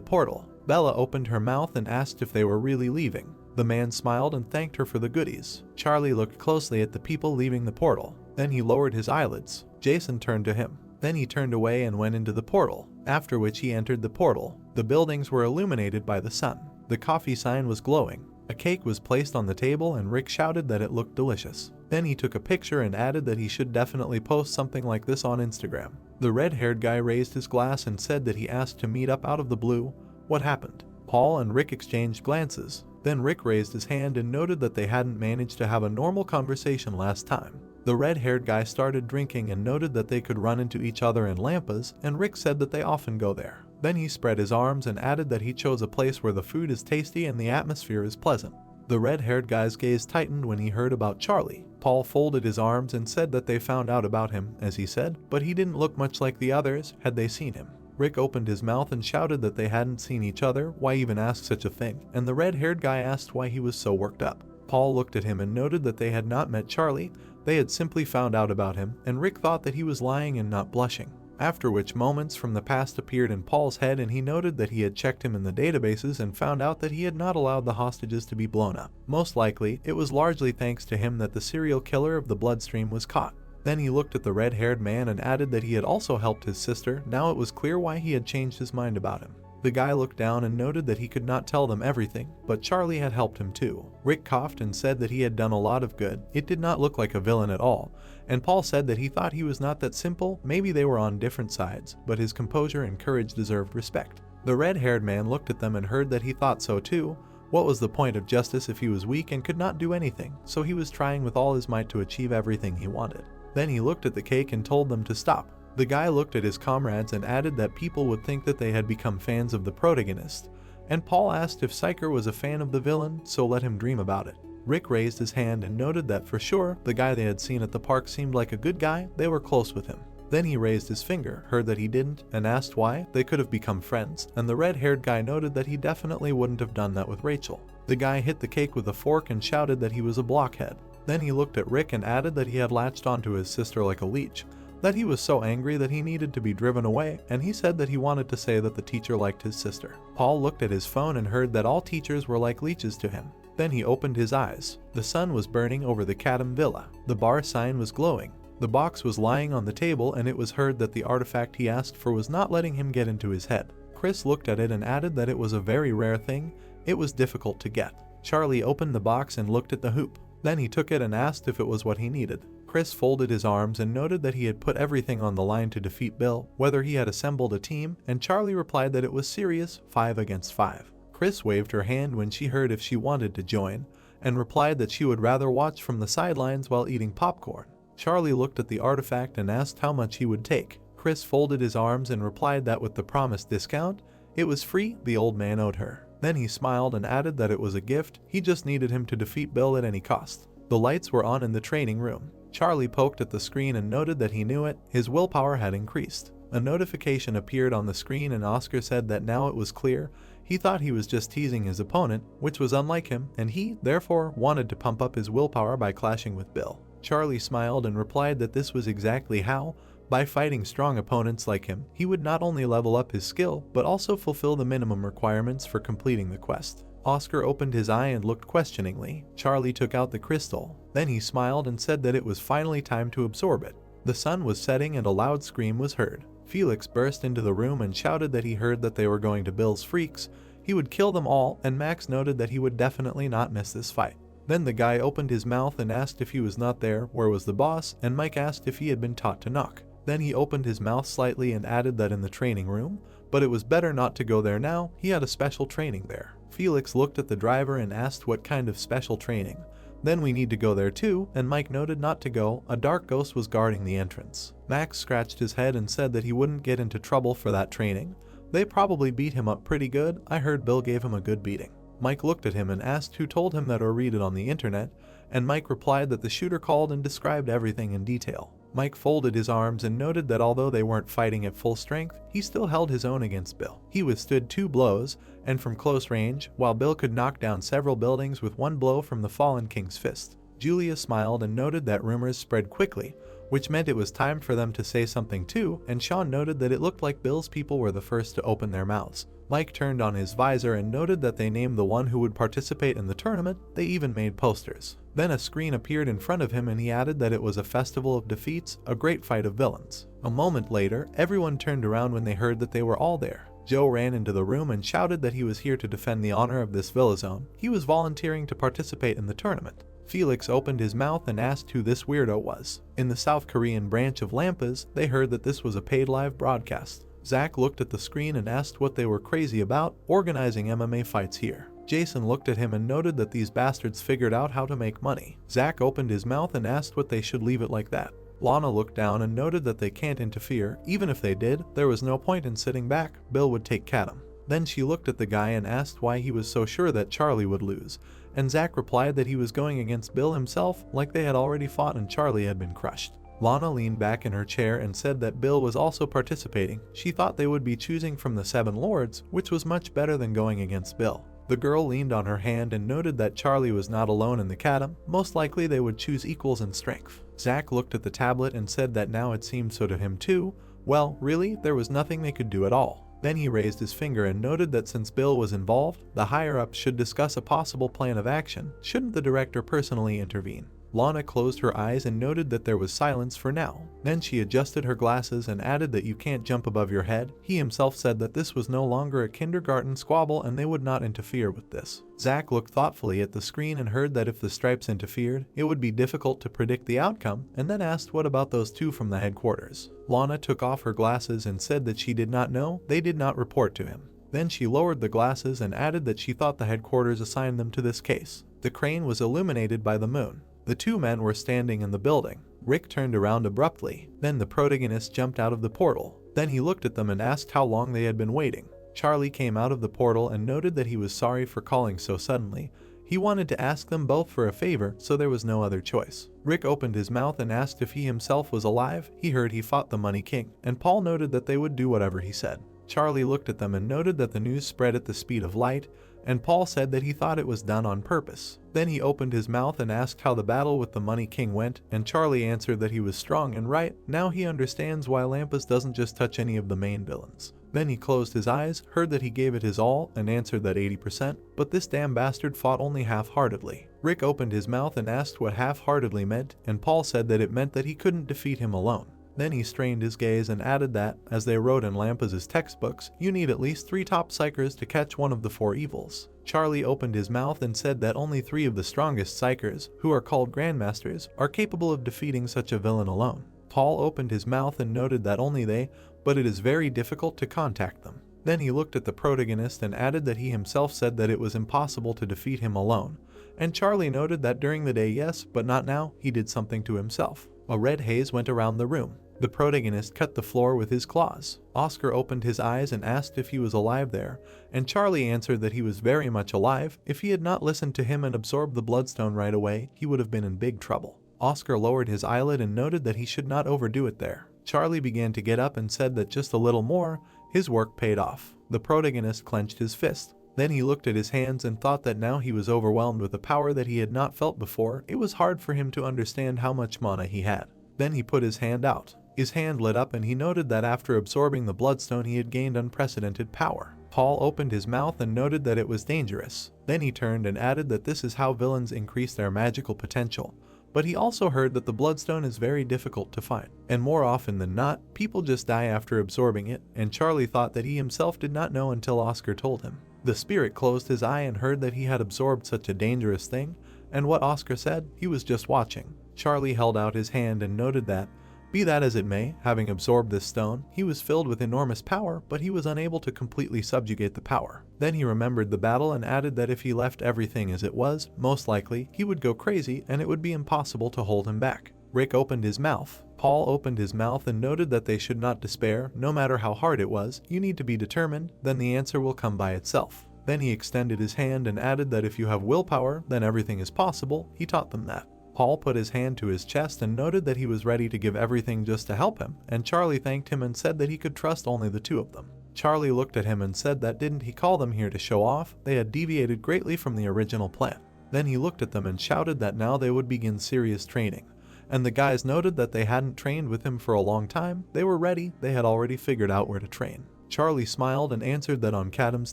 portal. Bella opened her mouth and asked if they were really leaving. The man smiled and thanked her for the goodies. Charlie looked closely at the people leaving the portal. Then he lowered his eyelids. Jason turned to him. Then he turned away and went into the portal, after which he entered the portal. The buildings were illuminated by the sun. The coffee sign was glowing. A cake was placed on the table and Rick shouted that it looked delicious. Then he took a picture and added that he should definitely post something like this on Instagram. The red-haired guy raised his glass and said that he asked to meet up out of the blue. What happened? Paul and Rick exchanged glances. Then Rick raised his hand and noted that they hadn't managed to have a normal conversation last time. The red-haired guy started drinking and noted that they could run into each other in Lampas, and Rick said that they often go there. Then he spread his arms and added that he chose a place where the food is tasty and the atmosphere is pleasant. The red-haired guy's gaze tightened when he heard about Charlie. Paul folded his arms and said that they found out about him, as he said, but he didn't look much like the others, had they seen him. Rick opened his mouth and shouted that they hadn't seen each other, why even ask such a thing, and the red-haired guy asked why he was so worked up. Paul looked at him and noted that they had not met Charlie, they had simply found out about him, and Rick thought that he was lying and not blushing. After which moments from the past appeared in Paul's head and he noted that he had checked him in the databases and found out that he had not allowed the hostages to be blown up. Most likely, it was largely thanks to him that the serial killer of the bloodstream was caught. Then he looked at the red-haired man and added that he had also helped his sister. Now it was clear why he had changed his mind about him. The guy looked down and noted that he could not tell them everything, but Charlie had helped him too. Rick coughed and said that he had done a lot of good. It did not look like a villain at all. And Paul said that he thought he was not that simple. Maybe they were on different sides, but his composure and courage deserved respect. The red-haired man looked at them and heard that he thought so too. What was the point of justice if he was weak and could not do anything? So he was trying with all his might to achieve everything he wanted. Then he looked at the cake and told them to stop. The guy looked at his comrades and added that people would think that they had become fans of the protagonist. And Paul asked if Psyker was a fan of the villain, so let him dream about it. Rick raised his hand and noted that for sure, the guy they had seen at the park seemed like a good guy, they were close with him. Then he raised his finger, heard that he didn't, and asked why. They could have become friends, and the red-haired guy noted that he definitely wouldn't have done that with Rachel. The guy hit the cake with a fork and shouted that he was a blockhead. Then he looked at Rick and added that he had latched onto his sister like a leech, that he was so angry that he needed to be driven away, and he said that he wanted to say that the teacher liked his sister. Paul looked at his phone and heard that all teachers were like leeches to him. Then he opened his eyes. The sun was burning over the Cadam Villa. The bar sign was glowing. The box was lying on the table and it was heard that the artifact he asked for was not letting him get into his head. Chris looked at it and added that it was a very rare thing. It was difficult to get. Charlie opened the box and looked at the hoop. Then he took it and asked if it was what he needed. Chris folded his arms and noted that he had put everything on the line to defeat Bill, whether he had assembled a team, and Charlie replied that it was serious, 5 against 5. Chris waved her hand when she heard if she wanted to join, and replied that she would rather watch from the sidelines while eating popcorn. Charlie looked at the artifact and asked how much he would take. Chris folded his arms and replied that with the promised discount, it was free, the old man owed her. Then he smiled and added that it was a gift, he just needed him to defeat Bill at any cost. The lights were on in the training room. Charlie poked at the screen and noted that he knew it, his willpower had increased. A notification appeared on the screen and Oscar said that now it was clear. He thought he was just teasing his opponent, which was unlike him, and he, therefore, wanted to pump up his willpower by clashing with Bill. Charlie smiled and replied that this was exactly how, By fighting strong opponents like him, he would not only level up his skill, but also fulfill the minimum requirements for completing the quest. Oscar opened his eye and looked questioningly. Charlie took out the crystal. Then he smiled and said that it was finally time to absorb it. The sun was setting and a loud scream was heard. Felix burst into the room and shouted that he heard that they were going to Bill's freaks. He would kill them all, and Max noted that he would definitely not miss this fight. Then the guy opened his mouth and asked if he was not there, where was the boss, and Mike asked if he had been taught to knock. Then he opened his mouth slightly and added that in the training room, but it was better not to go there now, he had a special training there. Felix looked at the driver and asked what kind of special training. Then we need to go there too, and Mike noted not to go, a dark ghost was guarding the entrance. Max scratched his head and said that he wouldn't get into trouble for that training. They probably beat him up pretty good, I heard Bill gave him a good beating. Mike looked at him and asked who told him that or read it on the internet, and Mike replied that the shooter called and described everything in detail. Mike folded his arms and noted that although they weren't fighting at full strength, he still held his own against Bill. He withstood 2 blows, and from close range, while Bill could knock down several buildings with 1 blow from the fallen king's fist. Julia smiled and noted that rumors spread quickly, which meant it was time for them to say something too, and Sean noted that it looked like Bill's people were the first to open their mouths. Mike turned on his visor and noted that they named the one who would participate in the tournament. They even made posters. Then a screen appeared in front of him and he added that it was a festival of defeats, a great fight of villains. A moment later, everyone turned around when they heard that they were all there. Joe ran into the room and shouted that he was here to defend the honor of this villa zone. He was volunteering to participate in the tournament. Felix opened his mouth and asked who this weirdo was. In the South Korean branch of Lampas, they heard that this was a paid live broadcast. Zach looked at the screen and asked what they were crazy about, organizing MMA fights here. Jason looked at him and noted that these bastards figured out how to make money. Zach opened his mouth and asked what they should leave it like that. Lana looked down and noted that they can't interfere. Even if they did, there was no point in sitting back. Bill would take Cadam. Then she looked at the guy and asked why he was so sure that Charlie would lose, and Zach replied that he was going against Bill himself, like they had already fought and Charlie had been crushed. Lana leaned back in her chair and said that Bill was also participating. She thought they would be choosing from the 7 lords, which was much better than going against Bill. The girl leaned on her hand and noted that Charlie was not alone in the Cadam. Most likely they would choose equals in strength. Zach looked at the tablet and said that now it seemed so to him too. Well, really, there was nothing they could do at all. Then he raised his finger and noted that since Bill was involved, the higher-ups should discuss a possible plan of action. Shouldn't the director personally intervene? Lana closed her eyes and noted that there was silence for now. Then she adjusted her glasses and added that you can't jump above your head. He himself said that this was no longer a kindergarten squabble and they would not interfere with this. Zach looked thoughtfully at the screen and heard that if the stripes interfered, it would be difficult to predict the outcome, and then asked what about those 2 from the headquarters. Lana took off her glasses and said that she did not know, they did not report to him. Then she lowered the glasses and added that she thought the headquarters assigned them to this case. The crane was illuminated by the moon. The 2 men were standing in the building. Rick turned around abruptly. Then the protagonist jumped out of the portal. Then he looked at them and asked how long they had been waiting. Charlie came out of the portal and noted that he was sorry for calling so suddenly. He wanted to ask them both for a favor, so there was no other choice. Rick opened his mouth and asked if he himself was alive. He heard he fought the Money King, and Paul noted that they would do whatever he said. Charlie looked at them and noted that the news spread at the speed of light, and Paul said that he thought it was done on purpose. Then he opened his mouth and asked how the battle with the Money King went, and Charlie answered that he was strong and right. Now he understands why Lampas doesn't just touch any of the main villains. Then he closed his eyes, heard that he gave it his all, and answered that 80%, but this damn bastard fought only half-heartedly. Rick opened his mouth and asked what half-heartedly meant, and Paul said that it meant that he couldn't defeat him alone. Then he strained his gaze and added that, as they wrote in Lampas' textbooks, you need at least 3 top psychers to catch one of the 4 evils. Charlie opened his mouth and said that only 3 of the strongest psychers, who are called grandmasters, are capable of defeating such a villain alone. Paul opened his mouth and noted that only they, but it is very difficult to contact them. Then he looked at the protagonist and added that he himself said that it was impossible to defeat him alone. And Charlie noted that during the day yes, but not now, he did something to himself. A red haze went around the room. The protagonist cut the floor with his claws. Oscar opened his eyes and asked if he was alive there, and Charlie answered that he was very much alive. If he had not listened to him and absorbed the bloodstone right away, he would have been in big trouble. Oscar lowered his eyelid and noted that he should not overdo it there. Charlie began to get up and said that just a little more. His work paid off. The protagonist clenched his fist. Then he looked at his hands and thought that now he was overwhelmed with a power that he had not felt before. It was hard for him to understand how much mana he had. Then he put his hand out. His hand lit up and he noted that after absorbing the bloodstone he had gained unprecedented power. Paul opened his mouth and noted that it was dangerous. Then he turned and added that this is how villains increase their magical potential. But he also heard that the bloodstone is very difficult to find, and more often than not, people just die after absorbing it, and Charlie thought that he himself did not know until Oscar told him. The spirit closed his eye and heard that he had absorbed such a dangerous thing, and what Oscar said, he was just watching. Charlie held out his hand and noted that, be that as it may, having absorbed this stone, he was filled with enormous power, but he was unable to completely subjugate the power. Then he remembered the battle and added that if he left everything as it was, most likely, he would go crazy and it would be impossible to hold him back. Rick opened his mouth. Paul opened his mouth and noted that they should not despair, no matter how hard it was, you need to be determined, then the answer will come by itself. Then he extended his hand and added that if you have willpower, then everything is possible. He taught them that. Paul put his hand to his chest and noted that he was ready to give everything just to help him, and Charlie thanked him and said that he could trust only the two of them. Charlie looked at him and said that didn't he call them here to show off, they had deviated greatly from the original plan. Then he looked at them and shouted that now they would begin serious training. And the guys noted that they hadn't trained with him for a long time, they were ready, they had already figured out where to train. Charlie smiled and answered that on Kadam's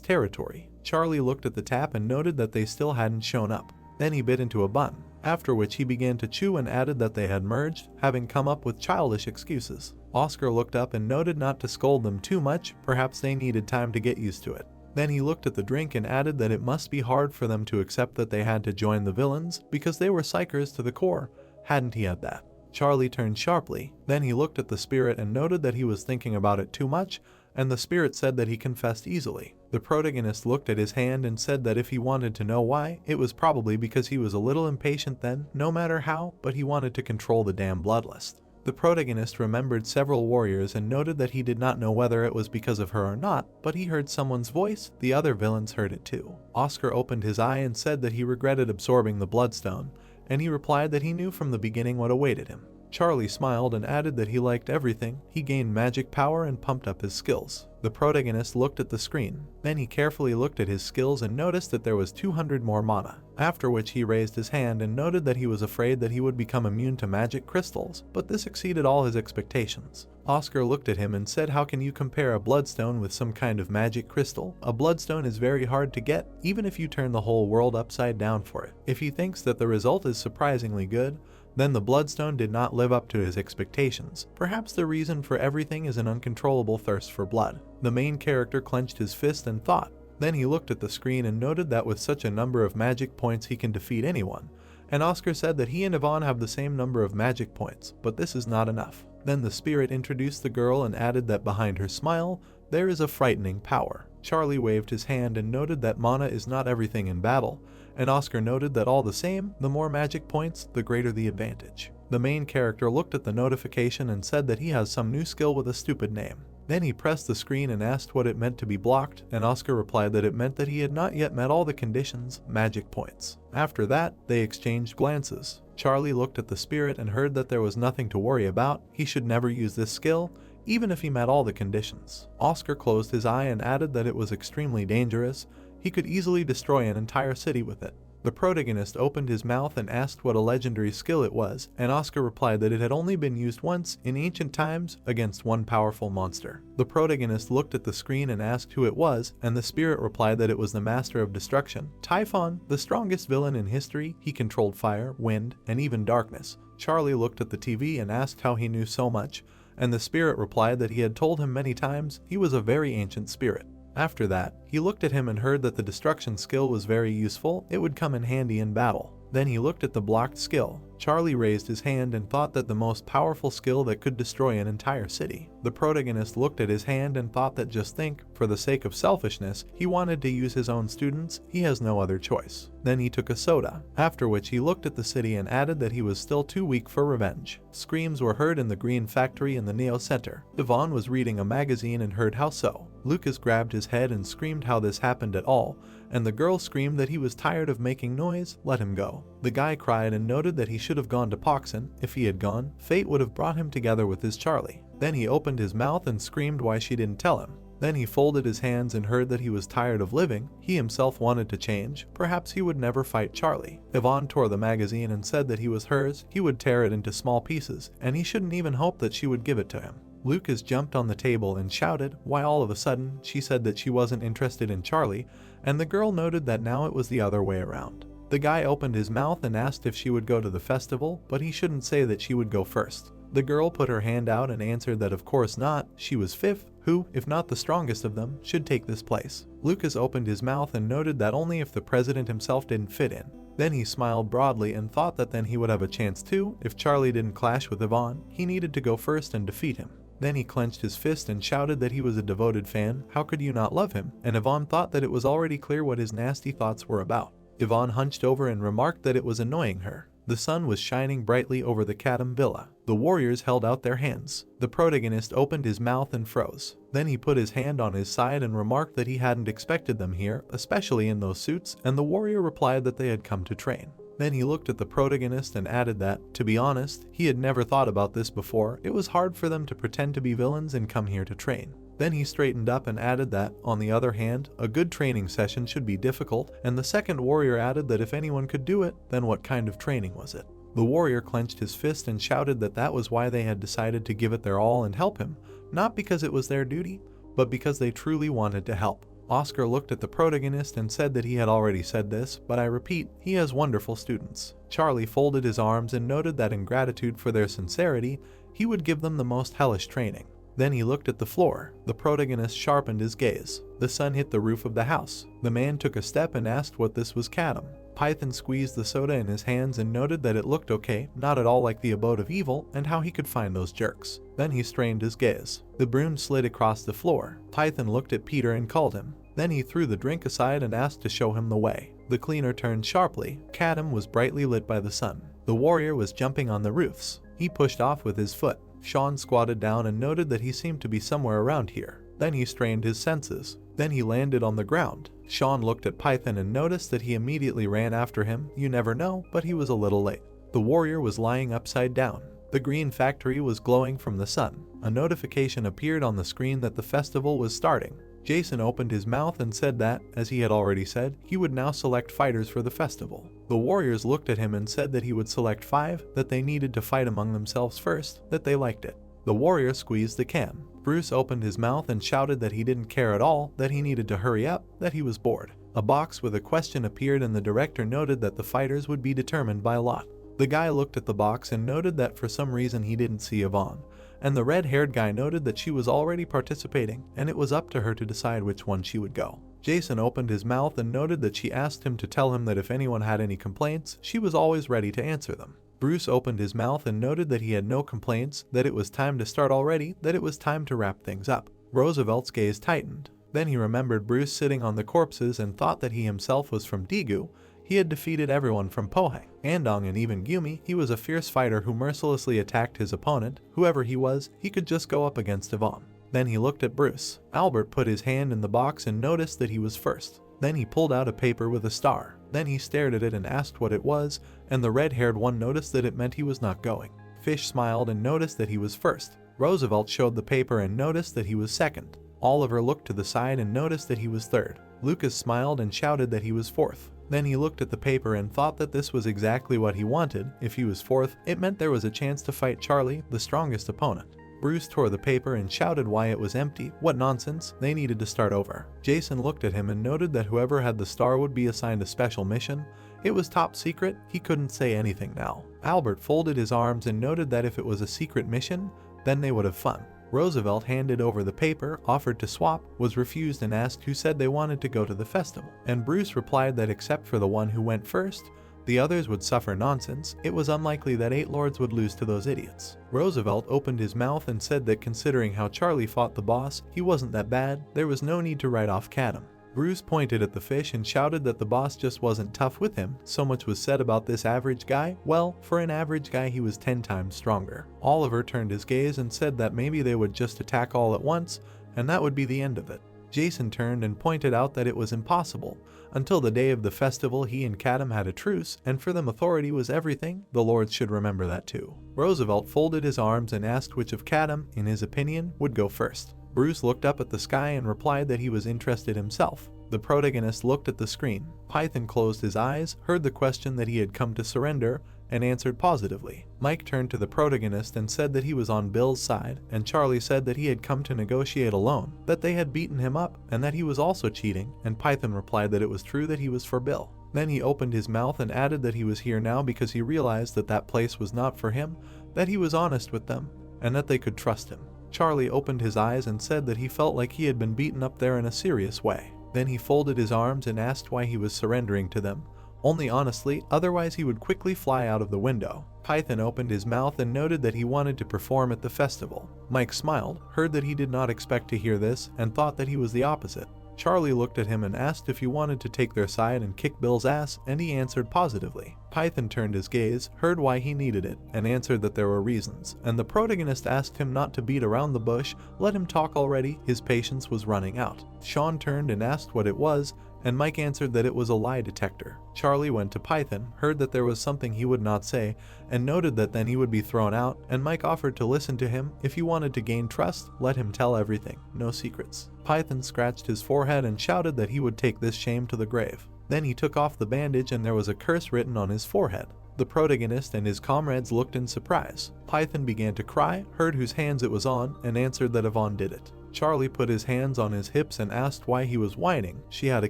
territory. Charlie looked at the tap and noted that they still hadn't shown up. Then he bit into a bun, after which he began to chew and added that they had merged, having come up with childish excuses. Oscar looked up and noted not to scold them too much, perhaps they needed time to get used to it. Then he looked at the drink and added that it must be hard for them to accept that they had to join the villains, because they were psychers to the core, hadn't he had that? Charlie turned sharply, then he looked at the spirit and noted that he was thinking about it too much, and the spirit said that he confessed easily. The protagonist looked at his hand and said that if he wanted to know why, it was probably because he was a little impatient then, no matter how, but he wanted to control the damn bloodlust. The protagonist remembered several warriors and noted that he did not know whether it was because of her or not, but he heard someone's voice, the other villains heard it too. Oscar opened his eye and said that he regretted absorbing the bloodstone, and he replied that he knew from the beginning what awaited him. Charlie smiled and added that he liked everything, he gained magic power and pumped up his skills. The protagonist looked at the screen, then he carefully looked at his skills and noticed that there was 200 more mana, after which he raised his hand and noted that he was afraid that he would become immune to magic crystals, but this exceeded all his expectations. Oscar looked at him and said, how can you compare a bloodstone with some kind of magic crystal? A bloodstone is very hard to get, even if you turn the whole world upside down for it. If he thinks that the result is surprisingly good, then the bloodstone did not live up to his expectations. Perhaps the reason for everything is an uncontrollable thirst for blood. The main character clenched his fist and thought. Then he looked at the screen and noted that with such a number of magic points he can defeat anyone. And Oscar said that he and Yvonne have the same number of magic points, but this is not enough. Then the spirit introduced the girl and added that behind her smile, there is a frightening power. Charlie waved his hand and noted that mana is not everything in battle, and Oscar noted that all the same, the more magic points, the greater the advantage. The main character looked at the notification and said that he has some new skill with a stupid name. Then he pressed the screen and asked what it meant to be blocked, and Oscar replied that it meant that he had not yet met all the conditions, magic points. After that, they exchanged glances. Charlie looked at the spirit and heard that there was nothing to worry about, he should never use this skill, even if he met all the conditions. Oscar closed his eye and added that it was extremely dangerous, he could easily destroy an entire city with it. The protagonist opened his mouth and asked what a legendary skill it was, and Oscar replied that it had only been used once, in ancient times, against one powerful monster. The protagonist looked at the screen and asked who it was, and the spirit replied that it was the Master of Destruction. Typhon, the strongest villain in history, he controlled fire, wind, and even darkness. Charlie looked at the TV and asked how he knew so much, and the spirit replied that he had told him many times he was a very ancient spirit. After that, he looked at him and heard that the destruction skill was very useful, it would come in handy in battle. Then he looked at the blocked skill. Charlie raised his hand and thought that the most powerful skill that could destroy an entire city. The protagonist looked at his hand and thought that just think, for the sake of selfishness, he wanted to use his own students, he has no other choice. Then he took a soda, after which he looked at the city and added that he was still too weak for revenge. Screams were heard in the green factory in the Neo Center. Yvonne was reading a magazine and heard how so. Lucas grabbed his head and screamed how this happened at all, and the girl screamed that he was tired of making noise, let him go. The guy cried and noted that he should have gone to Poxon. If he had gone, fate would have brought him together with his Charlie. Then he opened his mouth and screamed why she didn't tell him. Then he folded his hands and heard that he was tired of living. He himself wanted to change. Perhaps he would never fight Charlie. Yvonne tore the magazine and said that he was hers. He would tear it into small pieces, and he shouldn't even hope that she would give it to him. Lucas jumped on the table and shouted, why all of a sudden she said that she wasn't interested in Charlie, and the girl noted that now it was the other way around. The guy opened his mouth and asked if she would go to the festival, but he shouldn't say that she would go first. The girl put her hand out and answered that of course not, she was fifth, who, if not the strongest of them, should take this place. Lucas opened his mouth and noted that only if the president himself didn't fit in. Then he smiled broadly and thought that then he would have a chance too. If Charlie didn't clash with Yvonne, he needed to go first and defeat him. Then he clenched his fist and shouted that he was a devoted fan. How could you not love him? And Yvonne thought that it was already clear what his nasty thoughts were about. Yvonne hunched over and remarked that it was annoying her. The sun was shining brightly over the Kadam villa. The warriors held out their hands. The protagonist opened his mouth and froze. Then he put his hand on his side and remarked that he hadn't expected them here, especially in those suits, and the warrior replied that they had come to train. Then he looked at the protagonist and added that, to be honest, he had never thought about this before. It was hard for them to pretend to be villains and come here to train. Then he straightened up and added that, on the other hand, a good training session should be difficult, and the second warrior added that if anyone could do it, then what kind of training was it? The warrior clenched his fist and shouted that that was why they had decided to give it their all and help him, not because it was their duty, but because they truly wanted to help. Oscar looked at the protagonist and said that he had already said this, but I repeat, he has wonderful students. Charlie folded his arms and noted that in gratitude for their sincerity, he would give them the most hellish training. Then he looked at the floor. The protagonist sharpened his gaze. The sun hit the roof of the house. The man took a step and asked what this was Kadam. Python squeezed the soda in his hands and noted that it looked okay, not at all like the abode of evil, and how he could find those jerks. Then he strained his gaze. The broom slid across the floor. Python looked at Peter and called him. Then he threw the drink aside and asked to show him the way. The cleaner turned sharply. Kadam was brightly lit by the sun. The warrior was jumping on the roofs. He pushed off with his foot. Sean squatted down and noted that he seemed to be somewhere around here. Then he strained his senses. Then he landed on the ground. Sean looked at Python and noticed that he immediately ran after him. You never know, but he was a little late. The warrior was lying upside down. The green factory was glowing from the sun. A notification appeared on the screen that the festival was starting. Jason opened his mouth and said that, as he had already said, he would now select fighters for the festival. The warriors looked at him and said that he would select 5, that they needed to fight among themselves first, that they liked it. The warrior squeezed the can. Bruce opened his mouth and shouted that he didn't care at all, that he needed to hurry up, that he was bored. A box with a question appeared and the director noted that the fighters would be determined by lot. The guy looked at the box and noted that for some reason he didn't see Yvonne. And the red-haired guy noted that she was already participating, and it was up to her to decide which one she would go. Jason opened his mouth and noted that she asked him to tell him that if anyone had any complaints, she was always ready to answer them. Bruce opened his mouth and noted that he had no complaints, that it was time to start already, that it was time to wrap things up. Roosevelt's gaze tightened. Then he remembered Bruce sitting on the corpses and thought that he himself was from Daegu. He had defeated everyone from Pohang, Andong, and even Gyumi. He was a fierce fighter who mercilessly attacked his opponent. Whoever he was, he could just go up against Yvonne. Then he looked at Bruce. Albert put his hand in the box and noticed that he was first. Then he pulled out a paper with a star. Then he stared at it and asked what it was, and the red-haired one noticed that it meant he was not going. Fish smiled and noticed that he was first. Roosevelt showed the paper and noticed that he was second. Oliver looked to the side and noticed that he was third. Lucas smiled and shouted that he was fourth. Then he looked at the paper and thought that this was exactly what he wanted. If he was fourth, it meant there was a chance to fight Charlie, the strongest opponent. Bruce tore the paper and shouted why it was empty. What nonsense, they needed to start over. Jason looked at him and noted that whoever had the star would be assigned a special mission. It was top secret, he couldn't say anything now. Albert folded his arms and noted that if it was a secret mission, then they would have fun. Roosevelt handed over the paper, offered to swap, was refused and asked who said they wanted to go to the festival. And Bruce replied that except for the one who went first, the others would suffer nonsense. It was unlikely that 8 lords would lose to those idiots. Roosevelt opened his mouth and said that considering how Charlie fought the boss, he wasn't that bad, there was no need to write off Kadam. Bruce pointed at the fish and shouted that the boss just wasn't tough with him. So much was said about this average guy. Well, for an average guy he was 10 times stronger. Oliver turned his gaze and said that maybe they would just attack all at once, and that would be the end of it. Jason turned and pointed out that it was impossible. Until the day of the festival he and Kadam had a truce, and for them authority was everything. The lords should remember that too. Roosevelt folded his arms and asked which of Kadam, in his opinion, would go first. Bruce looked up at the sky and replied that he was interested himself. The protagonist looked at the screen. Python closed his eyes, heard the question that he had come to surrender, and answered positively. Mike turned to the protagonist and said that he was on Bill's side, and Charlie said that he had come to negotiate alone, that they had beaten him up, and that he was also cheating, and Python replied that it was true that he was for Bill. Then he opened his mouth and added that he was here now because he realized that that place was not for him, that he was honest with them, and that they could trust him. Charlie opened his eyes and said that he felt like he had been beaten up there in a serious way. Then he folded his arms and asked why he was surrendering to them. Only honestly, otherwise he would quickly fly out of the window. Python opened his mouth and noted that he wanted to perform at the festival. Mike smiled, heard that he did not expect to hear this, and thought that he was the opposite. Charlie looked at him and asked if he wanted to take their side and kick Bill's ass, and he answered positively. Python turned his gaze, heard why he needed it, and answered that there were reasons, and the protagonist asked him not to beat around the bush, let him talk already, his patience was running out. Sean turned and asked what it was, and Mike answered that it was a lie detector. Charlie went to Python, heard that there was something he would not say, and noted that then he would be thrown out, and Mike offered to listen to him. If he wanted to gain trust, let him tell everything, no secrets. Python scratched his forehead and shouted that he would take this shame to the grave. Then he took off the bandage and there was a curse written on his forehead. The protagonist and his comrades looked in surprise. Python began to cry, heard whose hands it was on, and answered that Yvonne did it. Charlie put his hands on his hips and asked why he was whining. She had a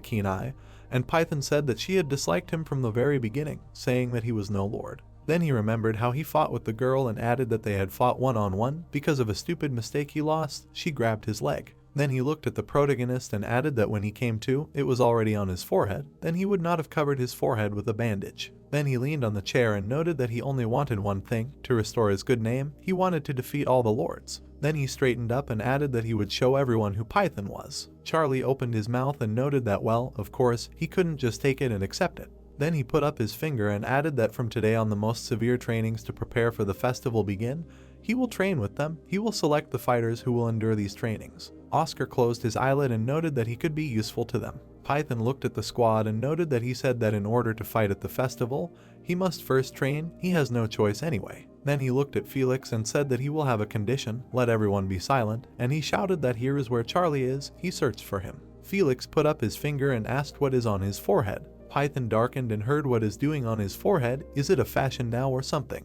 keen eye, and Python said that she had disliked him from the very beginning, saying that he was no lord. Then he remembered how he fought with the girl and added that they had fought one-on-one. Because of a stupid mistake he lost, she grabbed his leg. Then he looked at the protagonist and added that when he came to, it was already on his forehead. Then he would not have covered his forehead with a bandage. Then he leaned on the chair and noted that he only wanted one thing, to restore his good name. He wanted to defeat all the lords. Then he straightened up and added that he would show everyone who Python was. Charlie opened his mouth and noted that, well, of course, he couldn't just take it and accept it. Then he put up his finger and added that from today on the most severe trainings to prepare for the festival begin. He will train with them. He will select the fighters who will endure these trainings. Oscar closed his eyelid and noted that he could be useful to them. Python looked at the squad and noted that he said that in order to fight at the festival, he must first train. He has no choice anyway. Then he looked at Felix and said that he will have a condition, let everyone be silent, and he shouted that here is where Charlie is. He searched for him. Felix put up his finger and asked what is on his forehead. Python darkened and heard what is doing on his forehead. Is it a fashion now or something?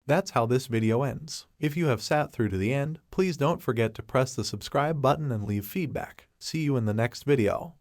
That's how this video ends. If you have sat through to the end, please don't forget to press the subscribe button and leave feedback. See you in the next video.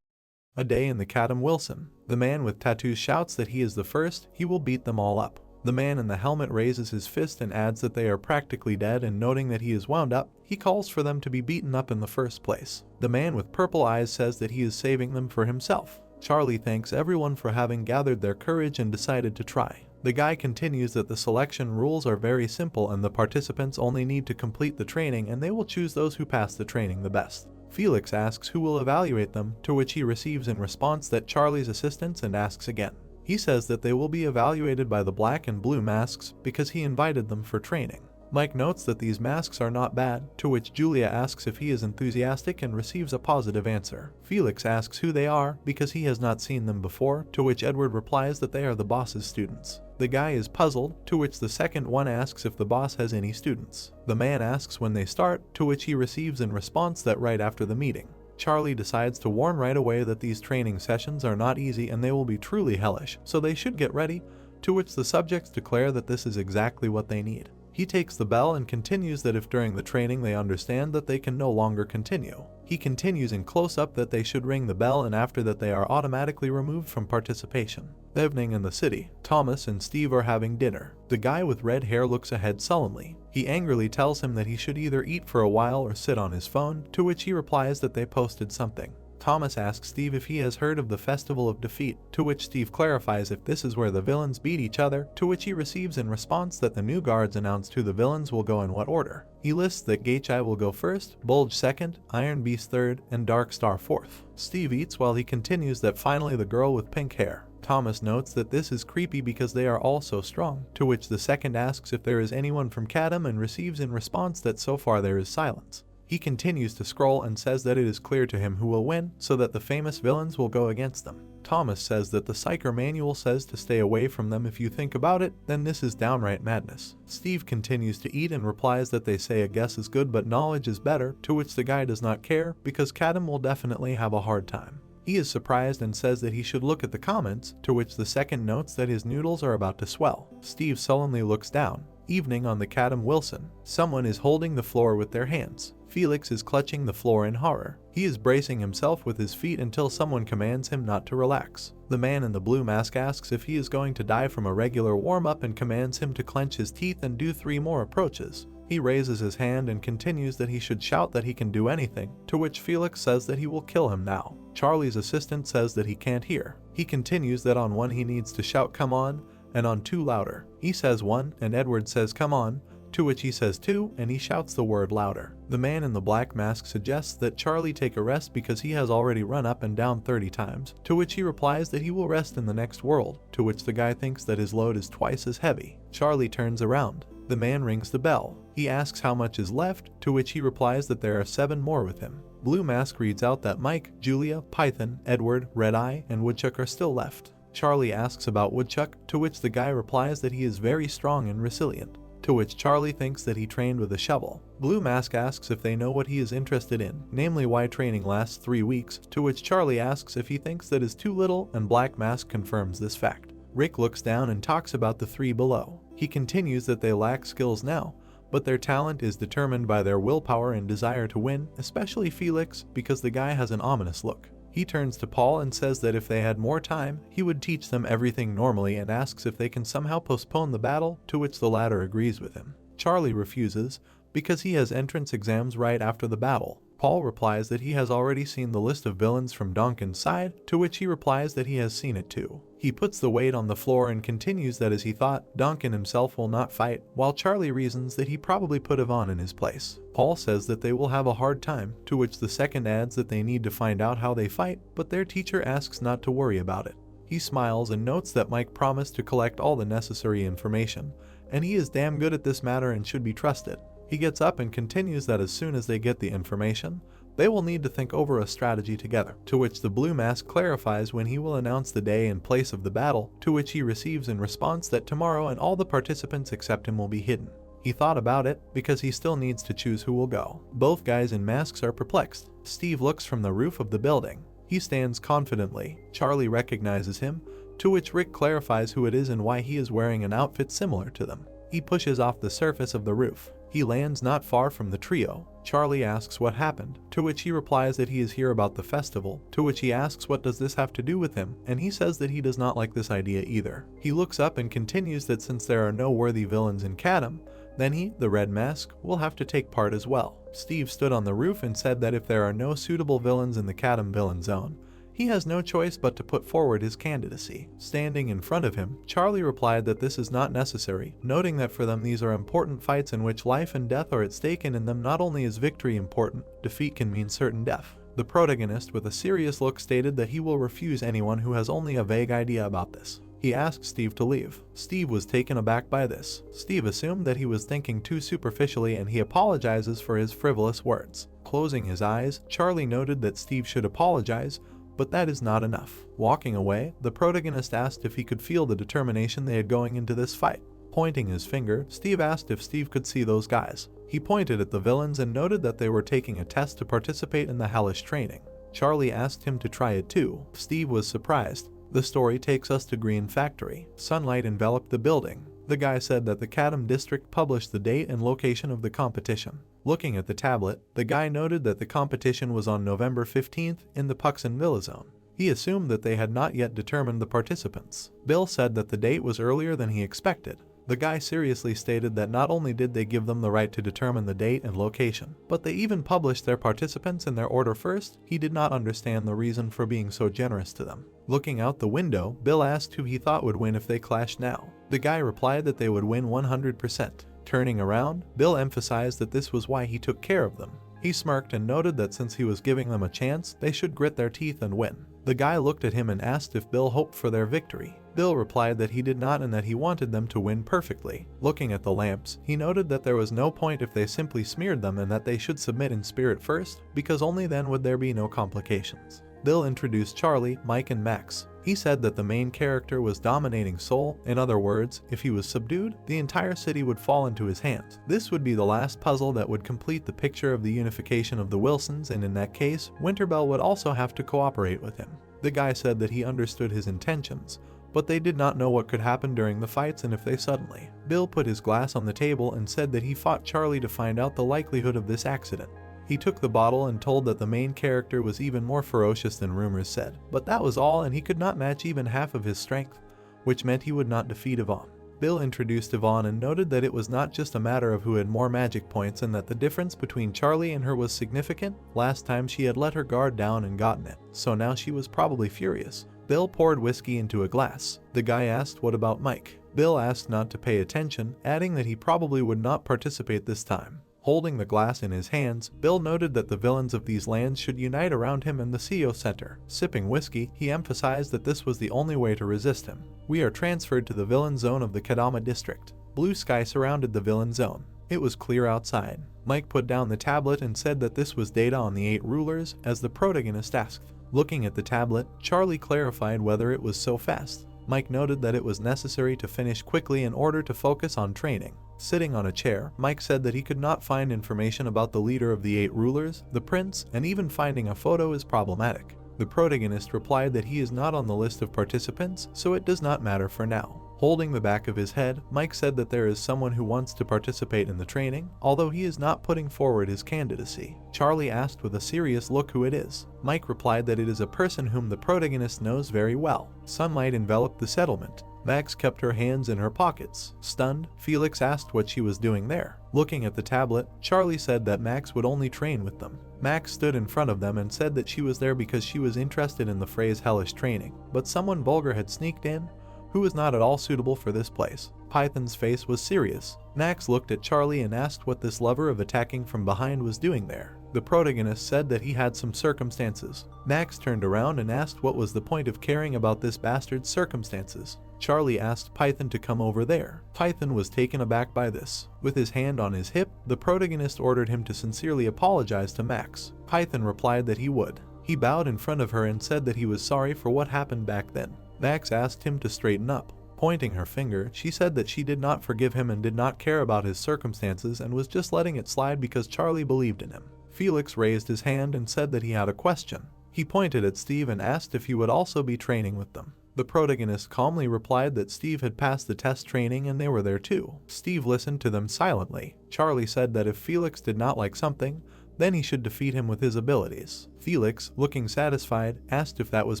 A day in the Cadam Wilson. The man with tattoos shouts that he is the first, he will beat them all up. The man in the helmet raises his fist and adds that they are practically dead, and noting that he is wound up, he calls for them to be beaten up in the first place. The man with purple eyes says that he is saving them for himself. Charlie thanks everyone for having gathered their courage and decided to try. The guy continues that the selection rules are very simple and the participants only need to complete the training and they will choose those who pass the training the best. Felix asks who will evaluate them, to which he receives in response that Charlie's assistants and asks again. He says that they will be evaluated by the black and blue masks because he invited them for training. Mike notes that these masks are not bad, to which Julia asks if he is enthusiastic and receives a positive answer. Felix asks who they are because he has not seen them before, to which Edward replies that they are the boss's students. The guy is puzzled, to which the second one asks if the boss has any students. The man asks when they start, to which he receives in response that right after the meeting. Charlie decides to warn right away that these training sessions are not easy and they will be truly hellish, so they should get ready, to which the subjects declare that this is exactly what they need. He takes the bell and continues that if during the training they understand that they can no longer continue. He continues in close-up that they should ring the bell and after that they are automatically removed from participation. The evening in the city, Thomas and Steve are having dinner. The guy with red hair looks ahead sullenly. He angrily tells him that he should either eat for a while or sit on his phone, to which he replies that they posted something. Thomas asks Steve if he has heard of the Festival of Defeat, to which Steve clarifies if this is where the villains beat each other, to which he receives in response that the new guards announced who the villains will go in what order. He lists that Gaichai will go first, Bulge second, Iron Beast third, and Dark Star fourth. Steve eats while he continues that finally the girl with pink hair. Thomas notes that this is creepy because they are all so strong, to which the second asks if there is anyone from Cadam and receives in response that so far there is silence. He continues to scroll and says that it is clear to him who will win, so that the famous villains will go against them. Thomas says that the psycher manual says to stay away from them. If you think about it, then this is downright madness. Steve continues to eat and replies that they say a guess is good but knowledge is better, to which the guy does not care because Kadam will definitely have a hard time. He is surprised and says that he should look at the comments, to which the second notes that his noodles are about to swell. Steve sullenly looks down. Evening on the Kadam Wilson. Someone is holding the floor with their hands. Felix is clutching the floor in horror. He is bracing himself with his feet until someone commands him not to relax. The man in the blue mask asks if he is going to die from a regular warm-up and commands him to clench his teeth and do 3 more approaches. He raises his hand and continues that he should shout that he can do anything, to which Felix says that he will kill him now. Charlie's assistant says that he can't hear. He continues that on 1 he needs to shout "come on," and on 2 louder. He says 1 and Edward says "come on," to which he says 2 and he shouts the word louder. The man in the black mask suggests that Charlie take a rest because he has already run up and down 30 times, to which he replies that he will rest in the next world, to which the guy thinks that his load is twice as heavy. Charlie turns around. The man rings the bell. He asks how much is left, to which he replies that there are 7 more with him. Blue Mask reads out that Mike, Julia, Python, Edward, Red Eye, and Woodchuck are still left. Charlie asks about Woodchuck, to which the guy replies that he is very strong and resilient, to which Charlie thinks that he trained with a shovel. Blue Mask asks if they know what he is interested in, namely why training lasts 3 weeks, to which Charlie asks if he thinks that is too little, and Black Mask confirms this fact. Rick looks down and talks about the 3 below. He continues that they lack skills now, but their talent is determined by their willpower and desire to win, especially Felix, because the guy has an ominous look. He turns to Paul and says that if they had more time, he would teach them everything normally and asks if they can somehow postpone the battle, to which the latter agrees with him. Charlie refuses, because he has entrance exams right after the battle. Paul replies that he has already seen the list of villains from Donkin's side, to which he replies that he has seen it too. He puts the weight on the floor and continues that as he thought, Donkin himself will not fight, while Charlie reasons that he probably put Yvonne in his place. Paul says that they will have a hard time, to which the second adds that they need to find out how they fight, but their teacher asks not to worry about it. He smiles and notes that Mike promised to collect all the necessary information, and he is damn good at this matter and should be trusted. He gets up and continues that as soon as they get the information, they will need to think over a strategy together, to which the Blue Mask clarifies when he will announce the day and place of the battle, to which he receives in response that tomorrow and all the participants except him will be hidden. He thought about it, because he still needs to choose who will go. Both guys in masks are perplexed. Steve looks from the roof of the building. He stands confidently. Charlie recognizes him, to which Rick clarifies who it is and why he is wearing an outfit similar to them. He pushes off the surface of the roof. He lands not far from the trio. Charlie asks what happened, to which he replies that he is here about the festival, to which he asks what does this have to do with him, and he says that he does not like this idea either. He looks up and continues that since there are no worthy villains in Kadam, then he, the Red Mask, will have to take part as well. Steve stood on the roof and said that if there are no suitable villains in the Kadam villain zone, he has no choice but to put forward his candidacy. Standing in front of him, Charlie replied that this is not necessary, noting that for them these are important fights in which life and death are at stake, and in them not only is victory important, defeat can mean certain death. The protagonist with a serious look stated that he will refuse anyone who has only a vague idea about this. He asked Steve to leave. Steve was taken aback by this. Steve assumed that he was thinking too superficially and he apologizes for his frivolous words. Closing his eyes, Charlie noted that Steve should apologize, but that is not enough. Walking away, the protagonist asked if he could feel the determination they had going into this fight. Pointing his finger, Steve asked if Steve could see those guys. He pointed at the villains and noted that they were taking a test to participate in the hellish training. Charlie asked him to try it too. Steve was surprised. The story takes us to Green Factory. Sunlight enveloped the building. The guy said that the Kadam district published the date and location of the competition. Looking at the tablet, the guy noted that the competition was on November 15th in the Puxon Villa zone. He assumed that they had not yet determined the participants. Bill said that the date was earlier than he expected. The guy seriously stated that not only did they give them the right to determine the date and location, but they even published their participants in their order first. He did not understand the reason for being so generous to them. Looking out the window, Bill asked who he thought would win if they clashed now. The guy replied that they would win 100%. Turning around, Bill emphasized that this was why he took care of them. He smirked and noted that since he was giving them a chance, they should grit their teeth and win. The guy looked at him and asked if Bill hoped for their victory. Bill replied that he did not and that he wanted them to win perfectly. Looking at the lamps, he noted that there was no point if they simply smeared them and that they should submit in spirit first, because only then would there be no complications. Bill introduced Charlie, Mike, and Max. He said that the main character was dominating Seoul. In other words, if he was subdued, the entire city would fall into his hands. This would be the last puzzle that would complete the picture of the unification of the Wilsons, and in that case, Winterbell would also have to cooperate with him. The guy said that he understood his intentions, but they did not know what could happen during the fights and if they suddenly. Bill put his glass on the table and said that he fought Charlie to find out the likelihood of this accident. He took the bottle and told that the main character was even more ferocious than rumors said, but that was all, and he could not match even half of his strength, which meant he would not defeat Yvonne. Bill introduced Yvonne and noted that it was not just a matter of who had more magic points and that the difference between Charlie and her was significant. Last time she had let her guard down and gotten it, so now she was probably furious. Bill poured whiskey into a glass. The guy asked what about Mike. Bill asked not to pay attention, adding that he probably would not participate this time. Holding the glass in his hands, Bill noted that the villains of these lands should unite around him in the CEO Center. Sipping whiskey, he emphasized that this was the only way to resist him. We are transferred to the villain zone of the Kadama district. Blue sky surrounded the villain zone. It was clear outside. Mike put down the tablet and said that this was data on the 8 rulers, as the protagonist asked. Looking at the tablet, Charlie clarified whether it was so fast. Mike noted that it was necessary to finish quickly in order to focus on training. Sitting on a chair, Mike said that he could not find information about the leader of the 8 rulers, the prince, and even finding a photo is problematic. The protagonist replied that he is not on the list of participants, so it does not matter for now. Holding the back of his head, Mike said that there is someone who wants to participate in the training, although he is not putting forward his candidacy. Charlie asked with a serious look who it is. Mike replied that it is a person whom the protagonist knows very well. Sunlight enveloped the settlement. Max kept her hands in her pockets. Stunned, Felix asked what she was doing there. Looking at the tablet, Charlie said that Max would only train with them. Max stood in front of them and said that she was there because she was interested in the phrase hellish training, but someone vulgar had sneaked in, who was not at all suitable for this place. Python's face was serious. Max looked at Charlie and asked what this lover of attacking from behind was doing there. The protagonist said that he had some circumstances. Max turned around and asked what was the point of caring about this bastard's circumstances. Charlie asked Python to come over there. Python was taken aback by this. With his hand on his hip, the protagonist ordered him to sincerely apologize to Max. Python replied that he would. He bowed in front of her and said that he was sorry for what happened back then. Max asked him to straighten up. Pointing her finger, she said that she did not forgive him and did not care about his circumstances and was just letting it slide because Charlie believed in him. Felix raised his hand and said that he had a question. He pointed at Steve and asked if he would also be training with them. The protagonist calmly replied that Steve had passed the test training and they were there too. Steve listened to them silently. Charlie said that if Felix did not like something, then he should defeat him with his abilities. Felix, looking satisfied, asked if that was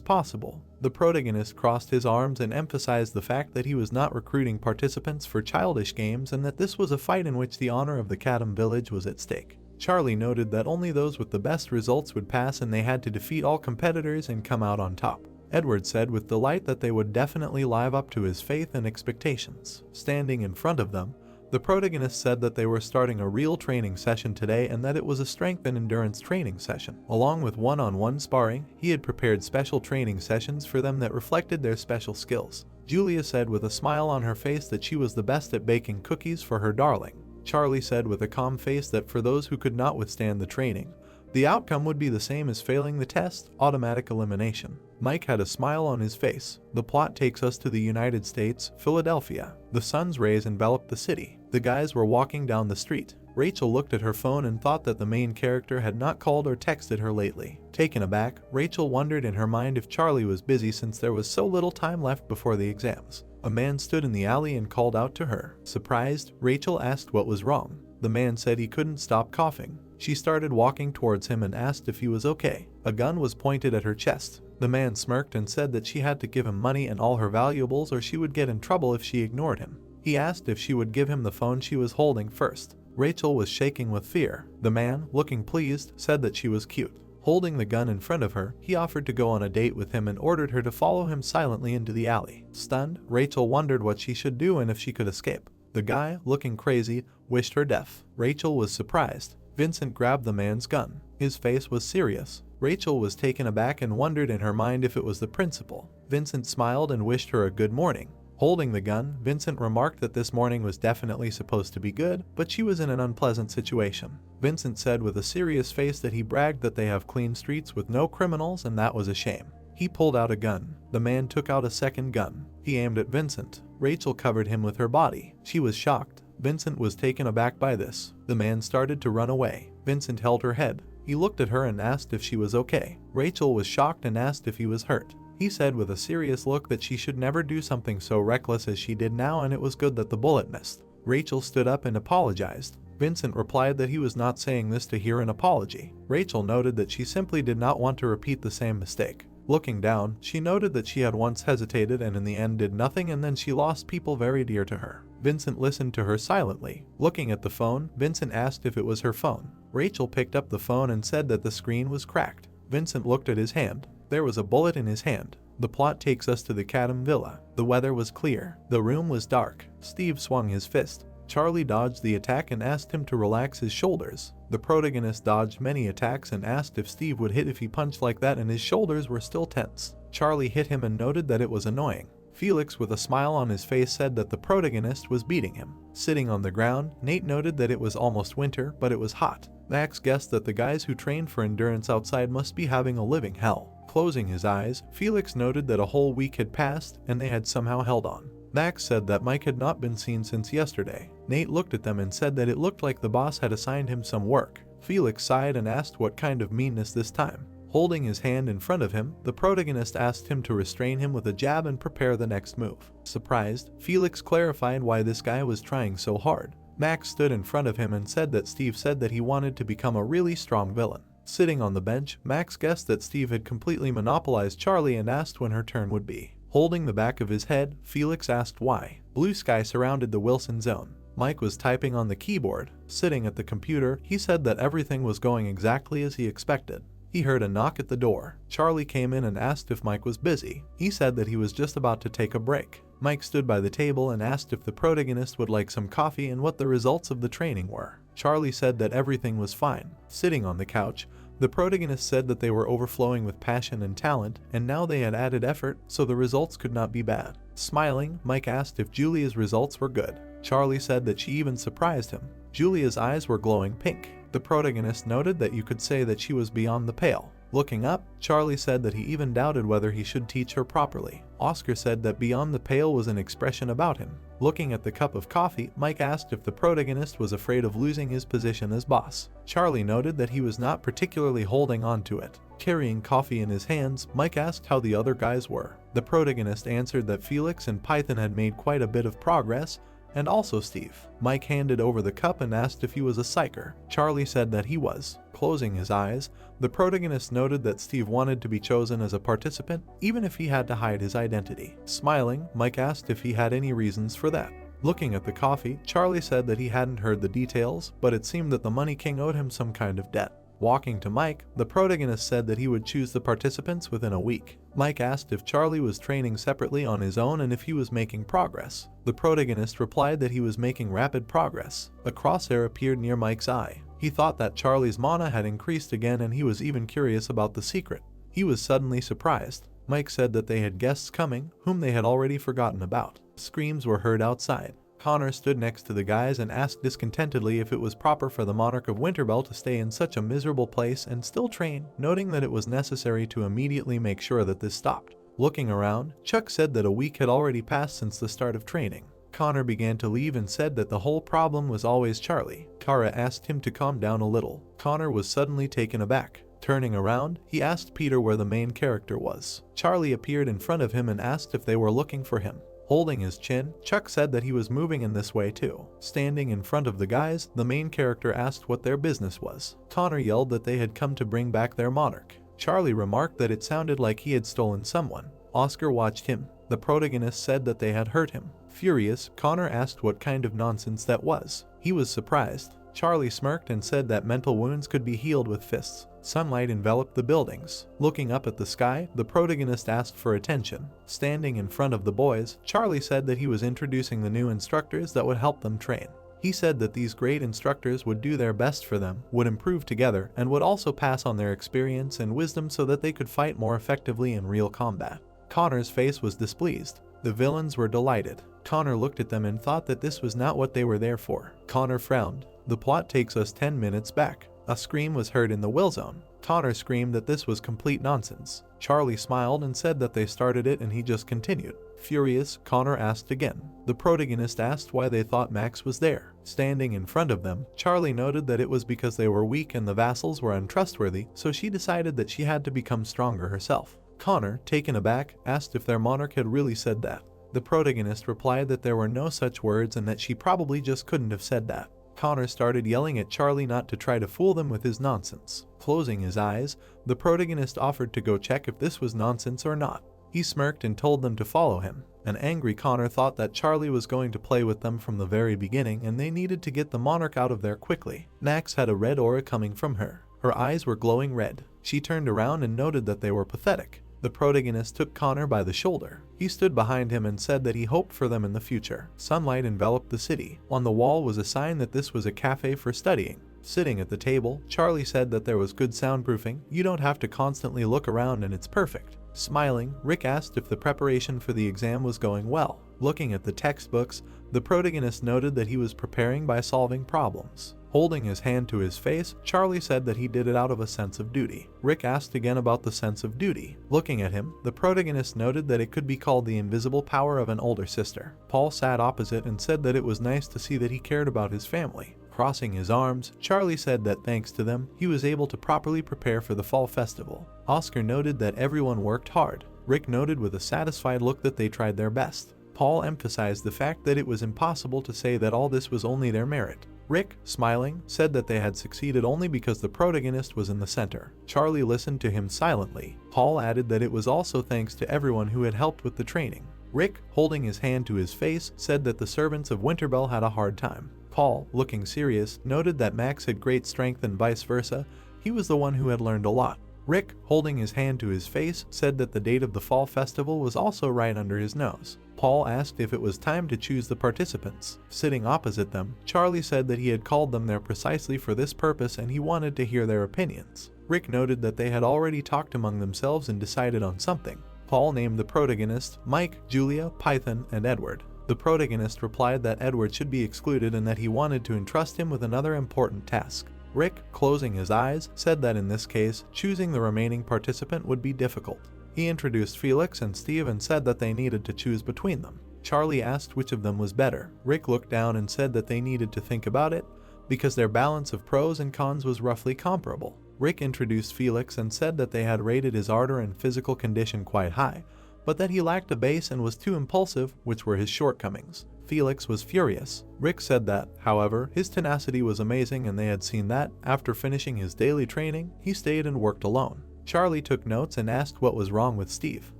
possible. The protagonist crossed his arms and emphasized the fact that he was not recruiting participants for childish games and that this was a fight in which the honor of the Kadam village was at stake. Charlie noted that only those with the best results would pass and they had to defeat all competitors and come out on top. Edward said with delight that they would definitely live up to his faith and expectations. Standing in front of them, the protagonist said that they were starting a real training session today and that it was a strength and endurance training session. Along with one-on-one sparring, he had prepared special training sessions for them that reflected their special skills. Julia said with a smile on her face that she was the best at baking cookies for her darling. Charlie said with a calm face that for those who could not withstand the training, the outcome would be the same as failing the test, automatic elimination. Mike had a smile on his face. The plot takes us to the United States, Philadelphia. The sun's rays enveloped the city. The guys were walking down the street. Rachel looked at her phone and thought that the main character had not called or texted her lately. Taken aback, Rachel wondered in her mind if Charlie was busy since there was so little time left before the exams. A man stood in the alley and called out to her. Surprised, Rachel asked what was wrong. The man said he couldn't stop coughing. She started walking towards him and asked if he was okay. A gun was pointed at her chest. The man smirked and said that she had to give him money and all her valuables or she would get in trouble if she ignored him. He asked if she would give him the phone she was holding first. Rachel was shaking with fear. The man, looking pleased, said that she was cute. Holding the gun in front of her, he offered to go on a date with him and ordered her to follow him silently into the alley. Stunned, Rachel wondered what she should do and if she could escape. The guy, looking crazy, wished her death. Rachel was surprised. Vincent grabbed the man's gun. His face was serious. Rachel was taken aback and wondered in her mind if it was the principal. Vincent smiled and wished her a good morning. Holding the gun, Vincent remarked that this morning was definitely supposed to be good, but she was in an unpleasant situation. Vincent said with a serious face that he bragged that they have clean streets with no criminals and that was a shame. He pulled out a gun. The man took out a second gun. He aimed at Vincent. Rachel covered him with her body. She was shocked. Vincent was taken aback by this. The man started to run away. Vincent held her head. He looked at her and asked if she was okay. Rachel was shocked and asked if he was hurt. He said with a serious look that she should never do something so reckless as she did now, and it was good that the bullet missed. Rachel stood up and apologized. Vincent replied that he was not saying this to hear an apology. Rachel noted that she simply did not want to repeat the same mistake. Looking down, she noted that she had once hesitated and in the end did nothing, and then she lost people very dear to her. Vincent listened to her silently. Looking at the phone, Vincent asked if it was her phone. Rachel picked up the phone and said that the screen was cracked. Vincent looked at his hand. There was a bullet in his hand. The plot takes us to the Cadam Villa. The weather was clear. The room was dark. Steve swung his fist. Charlie dodged the attack and asked him to relax his shoulders. The protagonist dodged many attacks and asked if Steve would hit if he punched like that, and his shoulders were still tense. Charlie hit him and noted that it was annoying. Felix, with a smile on his face, said that the protagonist was beating him. Sitting on the ground, Nate noted that it was almost winter, but it was hot. Max guessed that the guys who trained for endurance outside must be having a living hell. Closing his eyes, Felix noted that a whole week had passed and they had somehow held on. Max said that Mike had not been seen since yesterday. Nate looked at them and said that it looked like the boss had assigned him some work. Felix sighed and asked what kind of meanness this time. Holding his hand in front of him, the protagonist asked him to restrain him with a jab and prepare the next move. Surprised, Felix clarified why this guy was trying so hard. Max stood in front of him and said that Steve said that he wanted to become a really strong villain. Sitting on the bench, Max guessed that Steve had completely monopolized Charlie and asked when her turn would be. Holding the back of his head, Felix asked why. Blue sky surrounded the Wilson zone. Mike was typing on the keyboard. Sitting at the computer, he said that everything was going exactly as he expected. He heard a knock at the door. Charlie came in and asked if Mike was busy. He said that he was just about to take a break. Mike stood by the table and asked if the protagonist would like some coffee and what the results of the training were. Charlie said that everything was fine. Sitting on the couch, the protagonist said that they were overflowing with passion and talent, and now they had added effort, so the results could not be bad. Smiling, Mike asked if Julia's results were good. Charlie said that she even surprised him. Julia's eyes were glowing pink. The protagonist noted that you could say that she was beyond the pale. Looking up, Charlie said that he even doubted whether he should teach her properly. Oscar said that beyond the pale was an expression about him. Looking at the cup of coffee, Mike asked if the protagonist was afraid of losing his position as boss. Charlie noted that he was not particularly holding on to it. Carrying coffee in his hands, Mike asked how the other guys were. The protagonist answered that Felix and Python had made quite a bit of progress, and also Steve. Mike handed over the cup and asked if he was a psyker. Charlie said that he was. Closing his eyes, the protagonist noted that Steve wanted to be chosen as a participant, even if he had to hide his identity. Smiling, Mike asked if he had any reasons for that. Looking at the coffee, Charlie said that he hadn't heard the details, but it seemed that the Money King owed him some kind of debt. Walking to Mike, the protagonist said that he would choose the participants within a week. Mike asked if Charlie was training separately on his own and if he was making progress. The protagonist replied that he was making rapid progress. A crosshair appeared near Mike's eye. He thought that Charlie's mana had increased again, and he was even curious about the secret. He was suddenly surprised. Mike said that they had guests coming, whom they had already forgotten about. Screams were heard outside. Connor stood next to the guys and asked discontentedly if it was proper for the monarch of Winterbell to stay in such a miserable place and still train, noting that it was necessary to immediately make sure that this stopped. Looking around, Chuck said that a week had already passed since the start of training. Connor began to leave and said that the whole problem was always Charlie. Kara asked him to calm down a little. Connor was suddenly taken aback. Turning around, he asked Peter where the main character was. Charlie appeared in front of him and asked if they were looking for him. Holding his chin, Chuck said that he was moving in this way too. Standing in front of the guys, the main character asked what their business was. Connor yelled that they had come to bring back their monarch. Charlie remarked that it sounded like he had stolen someone. Oscar watched him. The protagonist said that they had hurt him. Furious, Connor asked what kind of nonsense that was. He was surprised. Charlie smirked and said that mental wounds could be healed with fists. Sunlight enveloped the buildings. Looking up at the sky, the protagonist asked for attention. Standing in front of the boys, Charlie said that he was introducing the new instructors that would help them train. He said that these great instructors would do their best for them, would improve together, and would also pass on their experience and wisdom so that they could fight more effectively in real combat. Connor's face was displeased. The villains were delighted. Connor looked at them and thought that this was not what they were there for. Connor frowned. The plot takes us 10 minutes back. A scream was heard in the will zone. Connor screamed that this was complete nonsense. Charlie smiled and said that they started it and he just continued. Furious, Connor asked again. The protagonist asked why they thought Max was there. Standing in front of them, Charlie noted that it was because they were weak and the vassals were untrustworthy, so she decided that she had to become stronger herself. Connor, taken aback, asked if their monarch had really said that. The protagonist replied that there were no such words and that she probably just couldn't have said that. Connor started yelling at Charlie not to try to fool them with his nonsense. Closing his eyes, the protagonist offered to go check if this was nonsense or not. He smirked and told them to follow him. An angry Connor thought that Charlie was going to play with them from the very beginning and they needed to get the monarch out of there quickly. Max had a red aura coming from her. Her eyes were glowing red. She turned around and noted that they were pathetic. The protagonist took Connor by the shoulder. He stood behind him and said that he hoped for them in the future. Sunlight enveloped the city. On the wall was a sign that this was a cafe for studying. Sitting at the table, Charlie said that there was good soundproofing. You don't have to constantly look around and it's perfect. Smiling, Rick asked if the preparation for the exam was going well. Looking at the textbooks, the protagonist noted that he was preparing by solving problems. Holding his hand to his face, Charlie said that he did it out of a sense of duty. Rick asked again about the sense of duty. Looking at him, the protagonist noted that it could be called the invisible power of an older sister. Paul sat opposite and said that it was nice to see that he cared about his family. Crossing his arms, Charlie said that thanks to them, he was able to properly prepare for the fall festival. Oscar noted that everyone worked hard. Rick noted with a satisfied look that they tried their best. Paul emphasized the fact that it was impossible to say that all this was only their merit. Rick, smiling, said that they had succeeded only because the protagonist was in the center. Charlie listened to him silently. Paul added that it was also thanks to everyone who had helped with the training. Rick, holding his hand to his face, said that the servants of Winterbell had a hard time. Paul, looking serious, noted that Max had great strength and vice versa. He was the one who had learned a lot. Rick, holding his hand to his face, said that the date of the fall festival was also right under his nose. Paul asked if it was time to choose the participants. Sitting opposite them, Charlie said that he had called them there precisely for this purpose and he wanted to hear their opinions. Rick noted that they had already talked among themselves and decided on something. Paul named the protagonists Mike, Julia, Python, and Edward. The protagonist replied that Edward should be excluded and that he wanted to entrust him with another important task. Rick, closing his eyes, said that in this case, choosing the remaining participant would be difficult. He introduced Felix and Steve and said that they needed to choose between them. Charlie asked which of them was better. Rick looked down and said that they needed to think about it, because their balance of pros and cons was roughly comparable. Rick introduced Felix and said that they had rated his ardor and physical condition quite high, but that he lacked a base and was too impulsive, which were his shortcomings. Felix was furious. Rick said that, however, his tenacity was amazing and they had seen that, after finishing his daily training, he stayed and worked alone. Charlie took notes and asked what was wrong with Steve.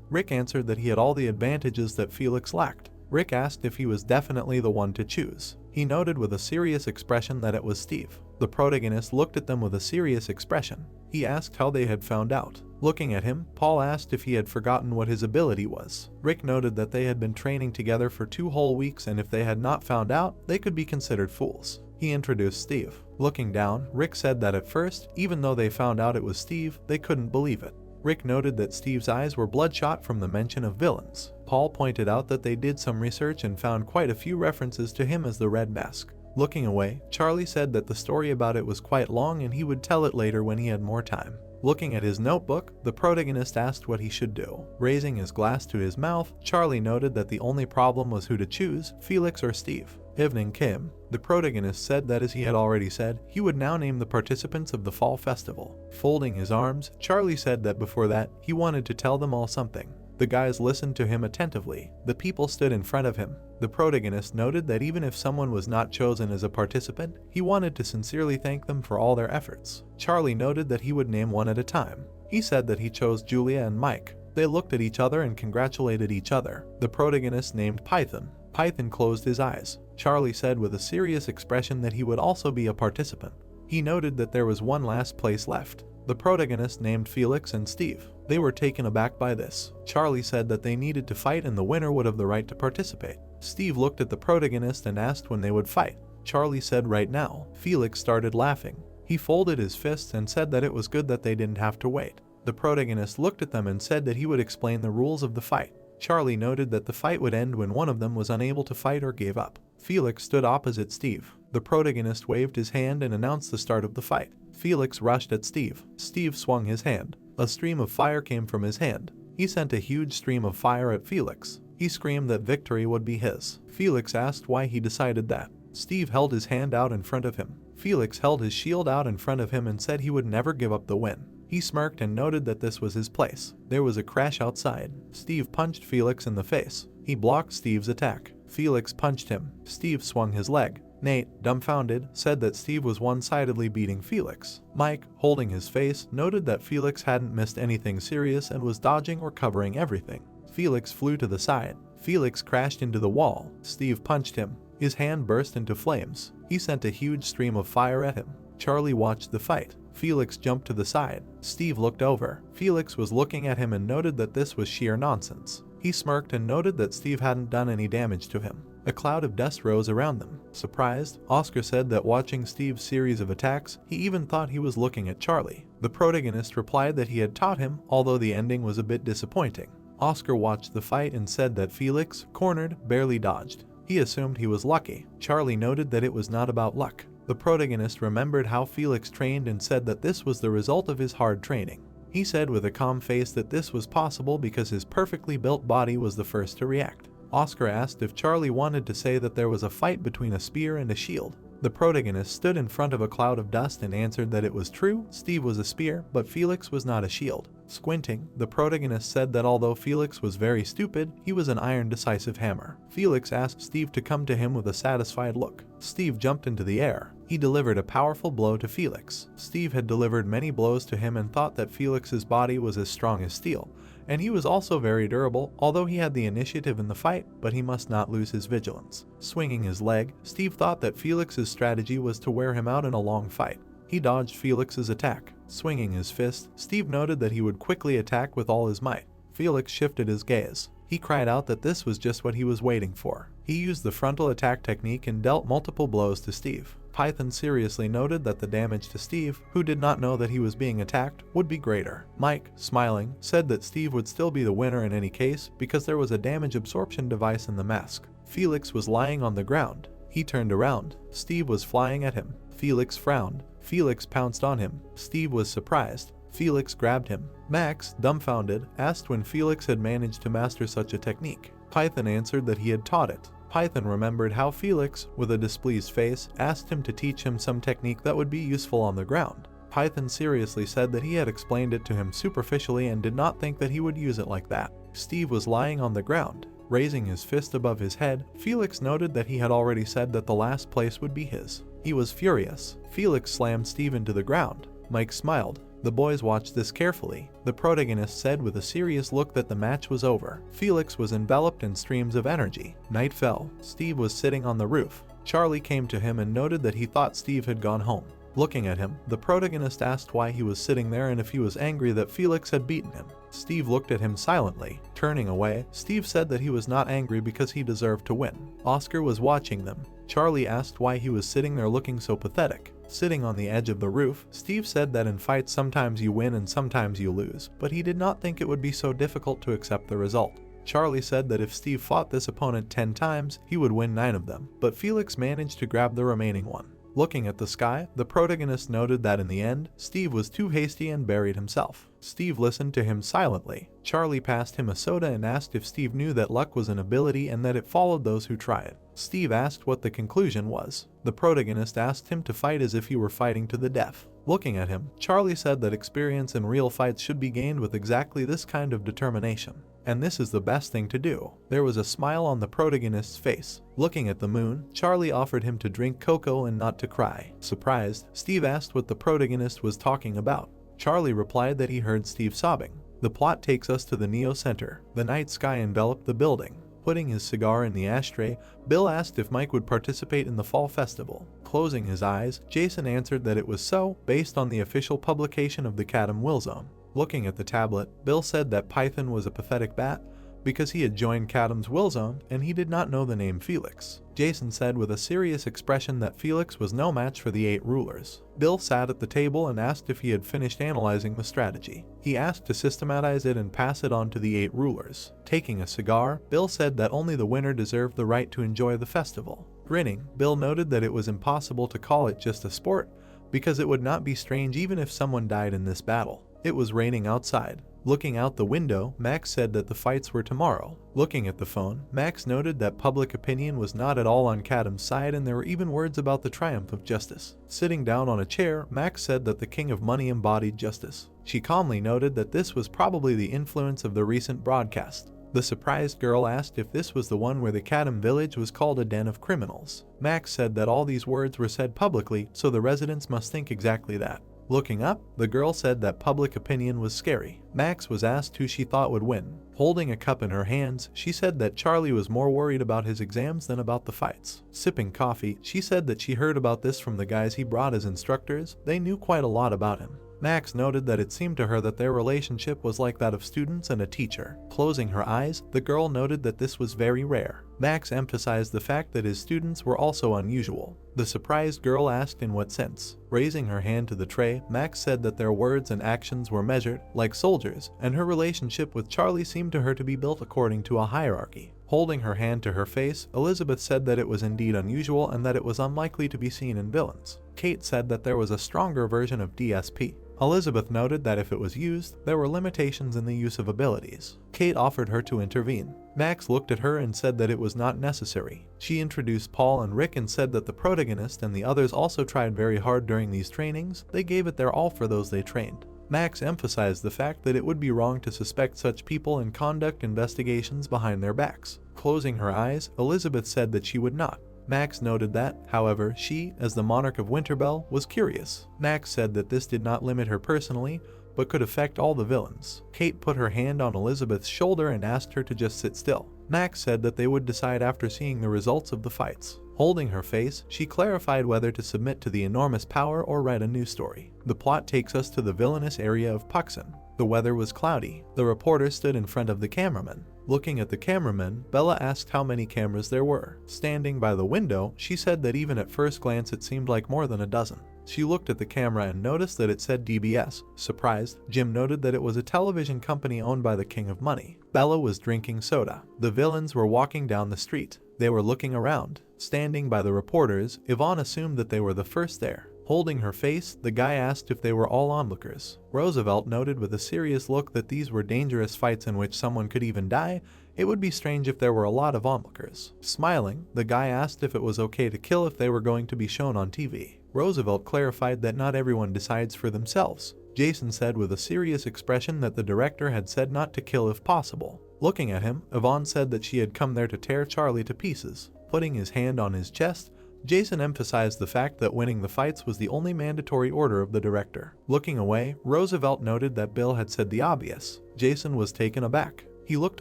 Rick answered that he had all the advantages that Felix lacked. Rick asked if he was definitely the one to choose. He noted with a serious expression that it was Steve. The protagonist looked at them with a serious expression. He asked how they had found out. Looking at him, Paul asked if he had forgotten what his ability was. Rick noted that they had been training together for 2 whole weeks and if they had not found out, they could be considered fools. He introduced Steve. Looking down, Rick said that at first, even though they found out it was Steve, they couldn't believe it. Rick noted that Steve's eyes were bloodshot from the mention of villains. Paul pointed out that they did some research and found quite a few references to him as the Red Mask. Looking away, Charlie said that the story about it was quite long and he would tell it later when he had more time. Looking at his notebook, the protagonist asked what he should do. Raising his glass to his mouth, Charlie noted that the only problem was who to choose, Felix or Steve. Evening came. The protagonist said that as he had already said, he would now name the participants of the fall festival. Folding his arms, Charlie said that before that, he wanted to tell them all something. The guys listened to him attentively. The people stood in front of him. The protagonist noted that even if someone was not chosen as a participant, he wanted to sincerely thank them for all their efforts. Charlie noted that he would name one at a time. He said that he chose Julia and Mike. They looked at each other and congratulated each other. The protagonist named Python. Python closed his eyes. Charlie said with a serious expression that he would also be a participant. He noted that there was one last place left. The protagonist named Felix and Steve. They were taken aback by this. Charlie said that they needed to fight and the winner would have the right to participate. Steve looked at the protagonist and asked when they would fight. Charlie said right now. Felix started laughing. He folded his fists and said that it was good that they didn't have to wait. The protagonist looked at them and said that he would explain the rules of the fight. Charlie noted that the fight would end when one of them was unable to fight or gave up. Felix stood opposite Steve. The protagonist waved his hand and announced the start of the fight. Felix rushed at Steve. Steve swung his hand. A stream of fire came from his hand. He sent a huge stream of fire at Felix. He screamed that victory would be his. Felix asked why he decided that. Steve held his hand out in front of him. Felix held his shield out in front of him and said he would never give up the win. He smirked and noted that this was his place. There was a crash outside. Steve punched Felix in the face. He blocked Steve's attack. Felix punched him. Steve swung his leg. Nate, dumbfounded, said that Steve was one-sidedly beating Felix. Mike, holding his face, noted that Felix hadn't missed anything serious and was dodging or covering everything. Felix flew to the side. Felix crashed into the wall. Steve punched him. His hand burst into flames. He sent a huge stream of fire at him. Charlie watched the fight. Felix jumped to the side. Steve looked over. Felix was looking at him and noted that this was sheer nonsense. He smirked and noted that Steve hadn't done any damage to him. A cloud of dust rose around them. Surprised, Oscar said that watching Steve's series of attacks, he even thought he was looking at Charlie. The protagonist replied that he had taught him, although the ending was a bit disappointing. Oscar watched the fight and said that Felix, cornered, barely dodged. He assumed he was lucky. Charlie noted that it was not about luck. The protagonist remembered how Felix trained and said that this was the result of his hard training. He said with a calm face that this was possible because his perfectly built body was the first to react. Oscar asked if Charlie wanted to say that there was a fight between a spear and a shield. The protagonist stood in front of a cloud of dust and answered that it was true, Steve was a spear, but Felix was not a shield. Squinting, the protagonist said that although Felix was very stupid, he was an iron decisive hammer. Felix asked Steve to come to him with a satisfied look. Steve jumped into the air. He delivered a powerful blow to Felix. Steve had delivered many blows to him and thought that Felix's body was as strong as steel. And he was also very durable, although he had the initiative in the fight, but he must not lose his vigilance. Swinging his leg, Steve thought that Felix's strategy was to wear him out in a long fight. He dodged Felix's attack. Swinging his fist, Steve noted that he would quickly attack with all his might. Felix shifted his gaze. He cried out that this was just what he was waiting for. He used the frontal attack technique and dealt multiple blows to Steve. Python seriously noted that the damage to Steve, who did not know that he was being attacked, would be greater. Mike, smiling, said that Steve would still be the winner in any case because there was a damage absorption device in the mask. Felix was lying on the ground. He turned around. Steve was flying at him. Felix frowned. Felix pounced on him. Steve was surprised. Felix grabbed him. Max, dumbfounded, asked when Felix had managed to master such a technique. Python answered that he had taught it. Python remembered how Felix, with a displeased face, asked him to teach him some technique that would be useful on the ground. Python seriously said that he had explained it to him superficially and did not think that he would use it like that. Steve was lying on the ground. Raising his fist above his head, Felix noted that he had already said that the last place would be his. He was furious. Felix slammed Steve into the ground. Mike smiled. The boys watched this carefully. The protagonist said with a serious look that the match was over. Felix was enveloped in streams of energy. Night fell. Steve was sitting on the roof. Charlie came to him and noted that he thought Steve had gone home. Looking at him, the protagonist asked why he was sitting there and if he was angry that Felix had beaten him. Steve looked at him silently. Turning away, Steve said that he was not angry because he deserved to win. Oscar was watching them. Charlie asked why he was sitting there looking so pathetic. Sitting on the edge of the roof, Steve said that in fights sometimes you win and sometimes you lose, but he did not think it would be so difficult to accept the result. Charlie said that if Steve fought this opponent 10 times, he would win 9 of them, but Felix managed to grab the remaining one. Looking at the sky, the protagonist noted that in the end, Steve was too hasty and buried himself. Steve listened to him silently. Charlie passed him a soda and asked if Steve knew that luck was an ability and that it followed those who try it. Steve asked what the conclusion was. The protagonist asked him to fight as if he were fighting to the death. Looking at him, Charlie said that experience in real fights should be gained with exactly this kind of determination. And this is the best thing to do. There was a smile on the protagonist's face. Looking at the moon, Charlie offered him to drink cocoa and not to cry. Surprised, Steve asked what the protagonist was talking about. Charlie replied that he heard Steve sobbing. The plot takes us to the Neo Center. The night sky enveloped the building. Putting his cigar in the ashtray, Bill asked if Mike would participate in the fall festival. Closing his eyes, Jason answered that it was so, based on the official publication of the Cadam Will Zone. Looking at the tablet, Bill said that Python was a pathetic bat, because he had joined Kadam's will zone and he did not know the name Felix. Jason said with a serious expression that Felix was no match for the 8 rulers. Bill sat at the table and asked if he had finished analyzing the strategy. He asked to systematize it and pass it on to the 8 rulers. Taking a cigar, Bill said that only the winner deserved the right to enjoy the festival. Grinning, Bill noted that it was impossible to call it just a sport, because it would not be strange even if someone died in this battle. It was raining outside. Looking out the window, Max said that the fights were tomorrow. Looking at the phone, Max noted that public opinion was not at all on Kadam's side and there were even words about the triumph of justice. Sitting down on a chair, Max said that the king of money embodied justice. She calmly noted that this was probably the influence of the recent broadcast. The surprised girl asked if this was the one where the Kadam village was called a den of criminals. Max said that all these words were said publicly, so the residents must think exactly that. Looking up, the girl said that public opinion was scary. Max was asked who she thought would win. Holding a cup in her hands, she said that Charlie was more worried about his exams than about the fights. Sipping coffee, she said that she heard about this from the guys he brought as instructors. They knew quite a lot about him. Max noted that it seemed to her that their relationship was like that of students and a teacher. Closing her eyes, the girl noted that this was very rare. Max emphasized the fact that his students were also unusual. The surprised girl asked in what sense. Raising her hand to the tray, Max said that their words and actions were measured, like soldiers, and her relationship with Charlie seemed to her to be built according to a hierarchy. Holding her hand to her face, Elizabeth said that it was indeed unusual and that it was unlikely to be seen in villains. Kate said that there was a stronger version of DSP. Elizabeth noted that if it was used, there were limitations in the use of abilities. Kate offered her to intervene. Max looked at her and said that it was not necessary. She introduced Paul and Rick and said that the protagonist and the others also tried very hard during these trainings. They gave it their all for those they trained. Max emphasized the fact that it would be wrong to suspect such people and conduct investigations behind their backs. Closing her eyes, Elizabeth said that she would not. Max noted that, however, she, as the monarch of Winterbell, was curious. Max said that this did not limit her personally, but could affect all the villains. Kate put her hand on Elizabeth's shoulder and asked her to just sit still. Max said that they would decide after seeing the results of the fights. Holding her face, she clarified whether to submit to the enormous power or write a new story. The plot takes us to the villainous area of Puxon. The weather was cloudy. The reporter stood in front of the cameraman. Looking at the cameraman, Bella asked how many cameras there were. Standing by the window, she said that even at first glance it seemed like more than a dozen. She looked at the camera and noticed that it said DBS. Surprised, Jim noted that it was a television company owned by the King of Money. Bella was drinking soda. The villains were walking down the street. They were looking around. Standing by the reporters, Yvonne assumed that they were the first there. Holding her face, the guy asked if they were all onlookers. Roosevelt noted with a serious look that these were dangerous fights in which someone could even die. It would be strange if there were a lot of onlookers. Smiling, the guy asked if it was okay to kill if they were going to be shown on TV. Roosevelt clarified that not everyone decides for themselves. Jason said with a serious expression that the director had said not to kill if possible. Looking at him, Yvonne said that she had come there to tear Charlie to pieces. Putting his hand on his chest, Jason emphasized the fact that winning the fights was the only mandatory order of the director. Looking away, Roosevelt noted that Bill had said the obvious. Jason was taken aback. He looked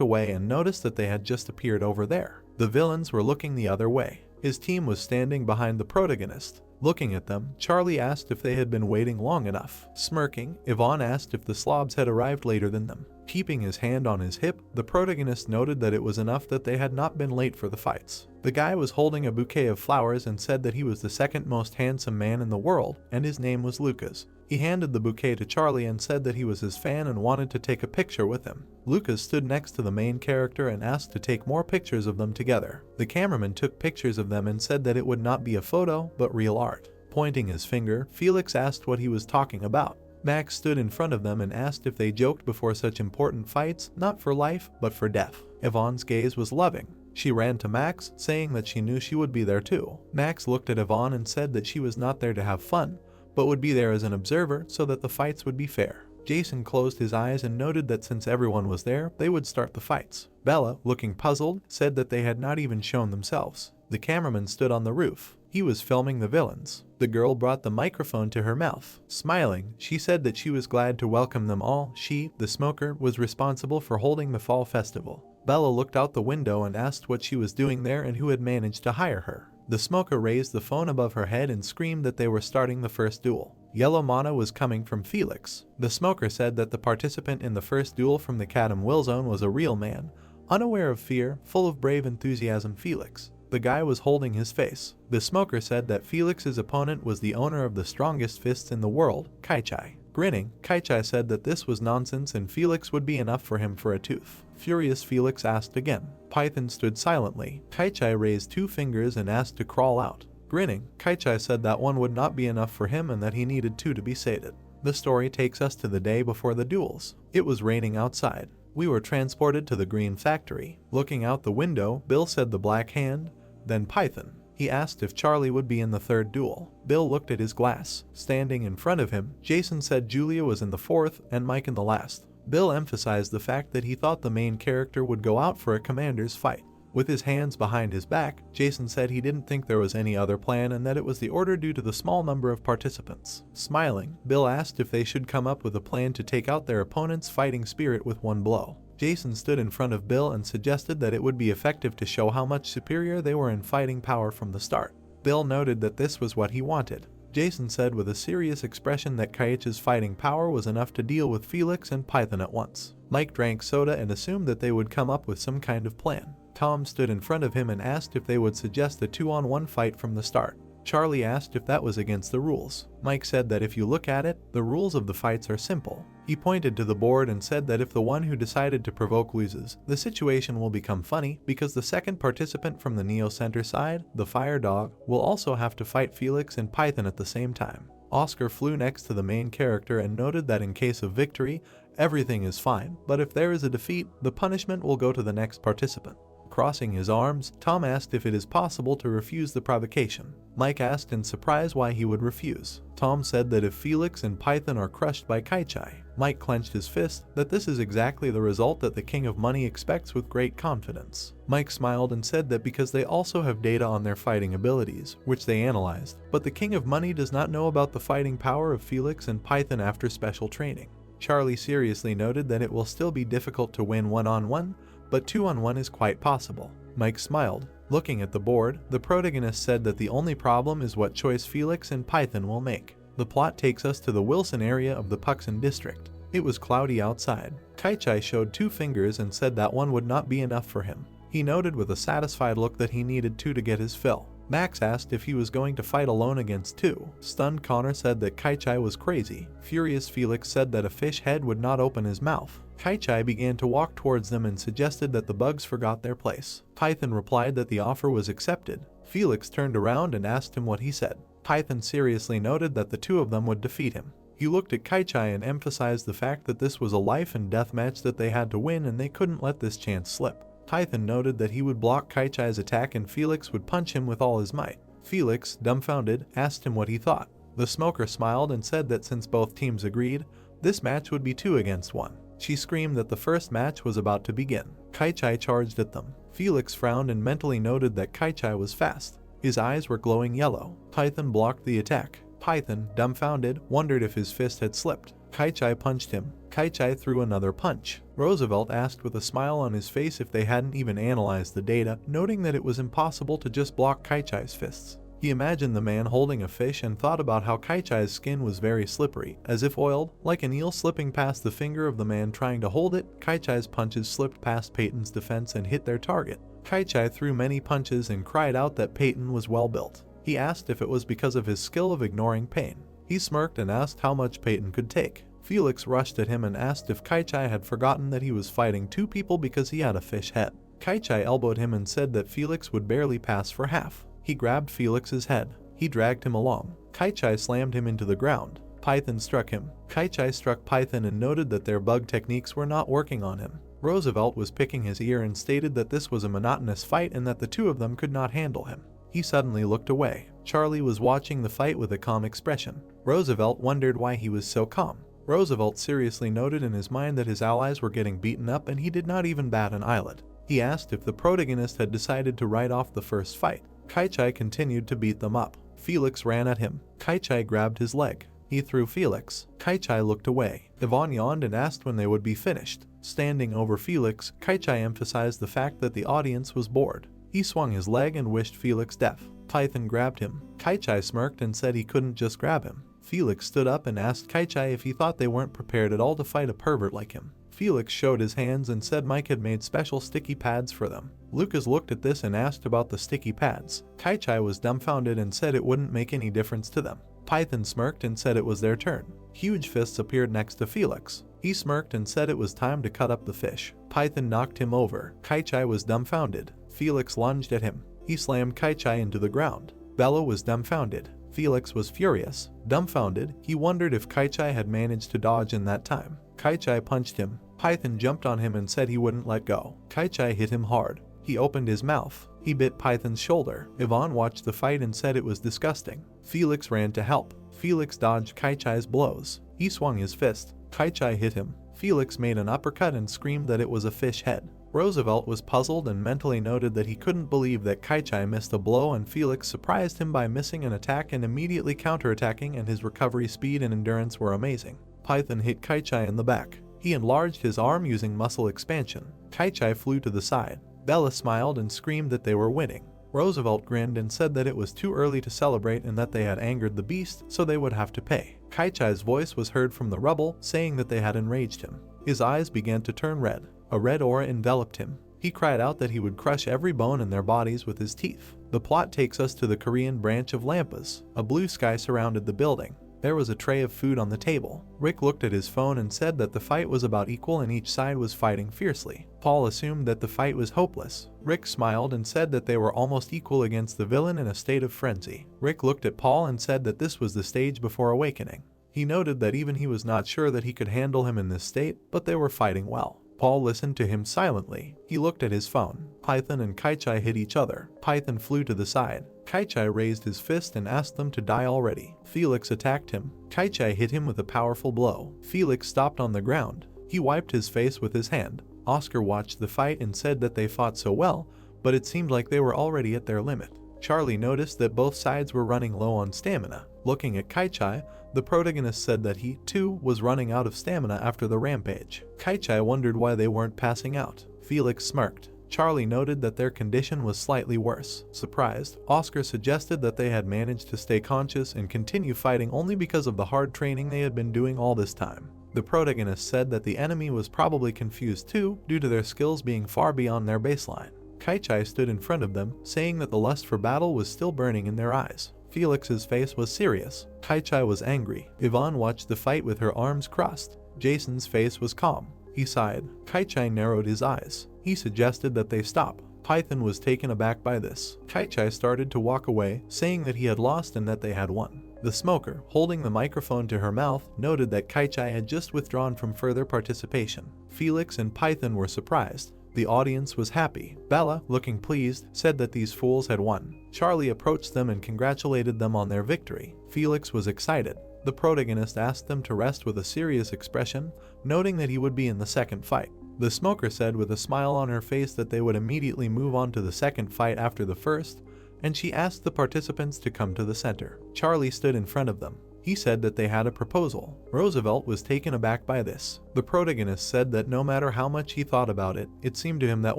away and noticed that they had just appeared over there. The villains were looking the other way. His team was standing behind the protagonist. Looking at them, Charlie asked if they had been waiting long enough. Smirking, Yvonne asked if the slobs had arrived later than them. Keeping his hand on his hip, the protagonist noted that it was enough that they had not been late for the fights. The guy was holding a bouquet of flowers and said that he was the second most handsome man in the world, and his name was Lucas. He handed the bouquet to Charlie and said that he was his fan and wanted to take a picture with him. Lucas stood next to the main character and asked to take more pictures of them together. The cameraman took pictures of them and said that it would not be a photo, but real art. Pointing his finger, Felix asked what he was talking about. Max stood in front of them and asked if they joked before such important fights, not for life, but for death. Yvonne's gaze was loving. She ran to Max, saying that she knew she would be there too. Max looked at Yvonne and said that she was not there to have fun, but would be there as an observer so that the fights would be fair. Jason closed his eyes and noted that since everyone was there, they would start the fights. Bella, looking puzzled, said that they had not even shown themselves. The cameraman stood on the roof. He was filming the villains. The girl brought the microphone to her mouth. Smiling, she said that she was glad to welcome them all. She, the smoker, was responsible for holding the fall festival. Bella looked out the window and asked what she was doing there and who had managed to hire her. The smoker raised the phone above her head and screamed that they were starting the first duel. Yellow mana was coming from Felix. The smoker said that the participant in the first duel from the Kadam Will Zone was a real man, Unaware of fear, full of brave enthusiasm, Felix. The guy was holding his face. The smoker said that Felix's opponent was the owner of the strongest fists in the world, Kaichai. Grinning, Kaichai said that this was nonsense and Felix would be enough for him for a tooth. Furious, Felix asked again. Python stood silently. Kaichai raised 2 fingers and asked to crawl out. Grinning, Kaichai said that 1 would not be enough for him and that he needed 2 to be sated. The story takes us to the day before the duels. It was raining outside. We were transported to the green factory. Looking out the window, Bill said the Black Hand, then Python. He asked if Charlie would be in the 3rd duel. Bill looked at his glass. Standing in front of him, Jason said Julia was in the 4th and Mike in the last. Bill emphasized the fact that he thought the main character would go out for a commander's fight. With his hands behind his back, Jason said he didn't think there was any other plan and that it was the order due to the small number of participants. Smiling, Bill asked if they should come up with a plan to take out their opponent's fighting spirit with 1 blow. Jason stood in front of Bill and suggested that it would be effective to show how much superior they were in fighting power from the start. Bill noted that this was what he wanted. Jason said with a serious expression that Kaichai's fighting power was enough to deal with Felix and Python at once. Mike drank soda and assumed that they would come up with some kind of plan. Tom stood in front of him and asked if they would suggest a 2-on-1 fight from the start. Charlie asked if that was against the rules. Mike said that if you look at it, the rules of the fights are simple. He pointed to the board and said that if the one who decided to provoke loses, the situation will become funny because the second participant from the Neo Center side, the Fire Dog, will also have to fight Felix and Python at the same time. Oscar flew next to the main character and noted that in case of victory, everything is fine, but if there is a defeat, the punishment will go to the next participant. Crossing his arms, Tom asked if it is possible to refuse the provocation. Mike asked in surprise why he would refuse. Tom said that if Felix and Python are crushed by Kaichai. Mike clenched his fist that this is exactly the result that the King of Money expects with great confidence. Mike smiled and said that because they also have data on their fighting abilities, which they analyzed, but the King of Money does not know about the fighting power of Felix and Python after special training. Charlie seriously noted that it will still be difficult to win 1-on-1, but 2-on-1 is quite possible. Mike smiled. Looking at the board, the protagonist said that the only problem is what choice Felix and Python will make. The plot takes us to the Wilson area of the Puxon district. It was cloudy outside. Kaichai showed 2 fingers and said that 1 would not be enough for him. He noted with a satisfied look that he needed 2 to get his fill. Max asked if he was going to fight alone against 2. Stunned Connor said that Kaichai was crazy. Furious Felix said that a fish head would not open his mouth. Kaichai began to walk towards them and suggested that the bugs forgot their place. Python replied that the offer was accepted. Felix turned around and asked him what he said. Python seriously noted that the 2 of them would defeat him. He looked at Kaichai and emphasized the fact that this was a life and death match that they had to win and they couldn't let this chance slip. Python noted that he would block Kaichai's attack and Felix would punch him with all his might. Felix, dumbfounded, asked him what he thought. The smoker smiled and said that since both teams agreed, this match would be 2 against 1. She screamed that the first match was about to begin. Kaichai charged at them. Felix frowned and mentally noted that Kaichai was fast. His eyes were glowing yellow. Python blocked the attack. Python, dumbfounded, wondered if his fist had slipped. Kaichai punched him. Kaichai threw another punch. Roosevelt asked with a smile on his face if they hadn't even analyzed the data, noting that it was impossible to just block Kaichai's fists. He imagined the man holding a fish and thought about how Kaichai's skin was very slippery, as if oiled, like an eel slipping past the finger of the man trying to hold it. Kaichai's punches slipped past Peyton's defense and hit their target. Kaichai threw many punches and cried out that Peyton was well built. He asked if it was because of his skill of ignoring pain. He smirked and asked how much Peyton could take. Felix rushed at him and asked if Kaichai had forgotten that he was fighting 2 people because he had a fish head. Kaichai elbowed him and said that Felix would barely pass for half. He grabbed Felix's head. He dragged him along. Kaichai slammed him into the ground. Python struck him. Kaichai struck Python and noted that their bug techniques were not working on him. Roosevelt was picking his ear and stated that this was a monotonous fight and that the 2 of them could not handle him. He suddenly looked away. Charlie was watching the fight with a calm expression. Roosevelt wondered why he was so calm. Roosevelt seriously noted in his mind that his allies were getting beaten up and he did not even bat an eyelid. He asked if the protagonist had decided to write off the first fight. Kaichai continued to beat them up. Felix ran at him. Kaichai grabbed his leg. He threw Felix. Kaichai looked away. Yvonne yawned and asked when they would be finished. Standing over Felix, Kaichai emphasized the fact that the audience was bored. He swung his leg and wished Felix death. Python grabbed him. Kaichai smirked and said he couldn't just grab him. Felix stood up and asked Kaichai if he thought they weren't prepared at all to fight a pervert like him. Felix showed his hands and said Mike had made special sticky pads for them. Lucas looked at this and asked about the sticky pads. Kai-Chai was dumbfounded and said it wouldn't make any difference to them. Python smirked and said it was their turn. Huge fists appeared next to Felix. He smirked and said it was time to cut up the fish. Python knocked him over. Kai-Chai was dumbfounded. Felix lunged at him. He slammed Kai-Chai into the ground. Bella was dumbfounded. Felix was furious. Dumbfounded, he wondered if Kai-Chai had managed to dodge in that time. Kai-Chai punched him. Python jumped on him and said he wouldn't let go. Kai-Chai hit him hard. He opened his mouth. He bit Python's shoulder. Yvonne watched the fight and said it was disgusting. Felix ran to help. Felix dodged Kai-Chai's blows. He swung his fist. Kai-Chai hit him. Felix made an uppercut and screamed that it was a fish head. Roosevelt was puzzled and mentally noted that he couldn't believe that Kai-Chai missed a blow and Felix surprised him by missing an attack and immediately counterattacking, and his recovery speed and endurance were amazing. Python hit Kai-Chai in the back. He enlarged his arm using muscle expansion. Kai-Chai flew to the side. Bella smiled and screamed that they were winning. Roosevelt grinned and said that it was too early to celebrate and that they had angered the beast, so they would have to pay. Kai-Chai's voice was heard from the rubble, saying that they had enraged him. His eyes began to turn red. A red aura enveloped him. He cried out that he would crush every bone in their bodies with his teeth. The plot takes us to the Korean branch of Lampas. A blue sky surrounded the building. There was a tray of food on the table. Rick looked at his phone and said that the fight was about equal and each side was fighting fiercely. Paul assumed that the fight was hopeless. Rick smiled and said that they were almost equal against the villain in a state of frenzy. Rick looked at Paul and said that this was the stage before awakening. He noted that even he was not sure that he could handle him in this state, but they were fighting well. Paul listened to him silently. He looked at his phone. Python and Kai-Chai hit each other. Python flew to the side. Kai-Chai raised his fist and asked them to die already. Felix attacked him. Kai-Chai hit him with a powerful blow. Felix stopped on the ground. He wiped his face with his hand. Oscar watched the fight and said that they fought so well, but it seemed like they were already at their limit. Charlie noticed that both sides were running low on stamina. Looking at Kai-Chai, the protagonist said that he, too, was running out of stamina after the rampage. Kai-Chai wondered why they weren't passing out. Felix smirked. Charlie noted that their condition was slightly worse. Surprised, Oscar suggested that they had managed to stay conscious and continue fighting only because of the hard training they had been doing all this time. The protagonist said that the enemy was probably confused too, due to their skills being far beyond their baseline. Kai-Chai stood in front of them, saying that the lust for battle was still burning in their eyes. Felix's face was serious. Kai-Chai was angry. Yvonne watched the fight with her arms crossed. Jason's face was calm. He sighed. Kai-Chai narrowed his eyes. He suggested that they stop. Python was taken aback by this. Kai-Chai started to walk away, saying that he had lost and that they had won. The smoker, holding the microphone to her mouth, noted that Kai-Chai had just withdrawn from further participation. Felix and Python were surprised. The audience was happy. Bella, looking pleased, said that these fools had won. Charlie approached them and congratulated them on their victory. Felix was excited. The protagonist asked them to rest with a serious expression, noting that he would be in the second fight. The smoker said with a smile on her face that they would immediately move on to the second fight after the first, and she asked the participants to come to the center. Charlie stood in front of them. He said that they had a proposal. Roosevelt was taken aback by this. The protagonist said that no matter how much he thought about it, it seemed to him that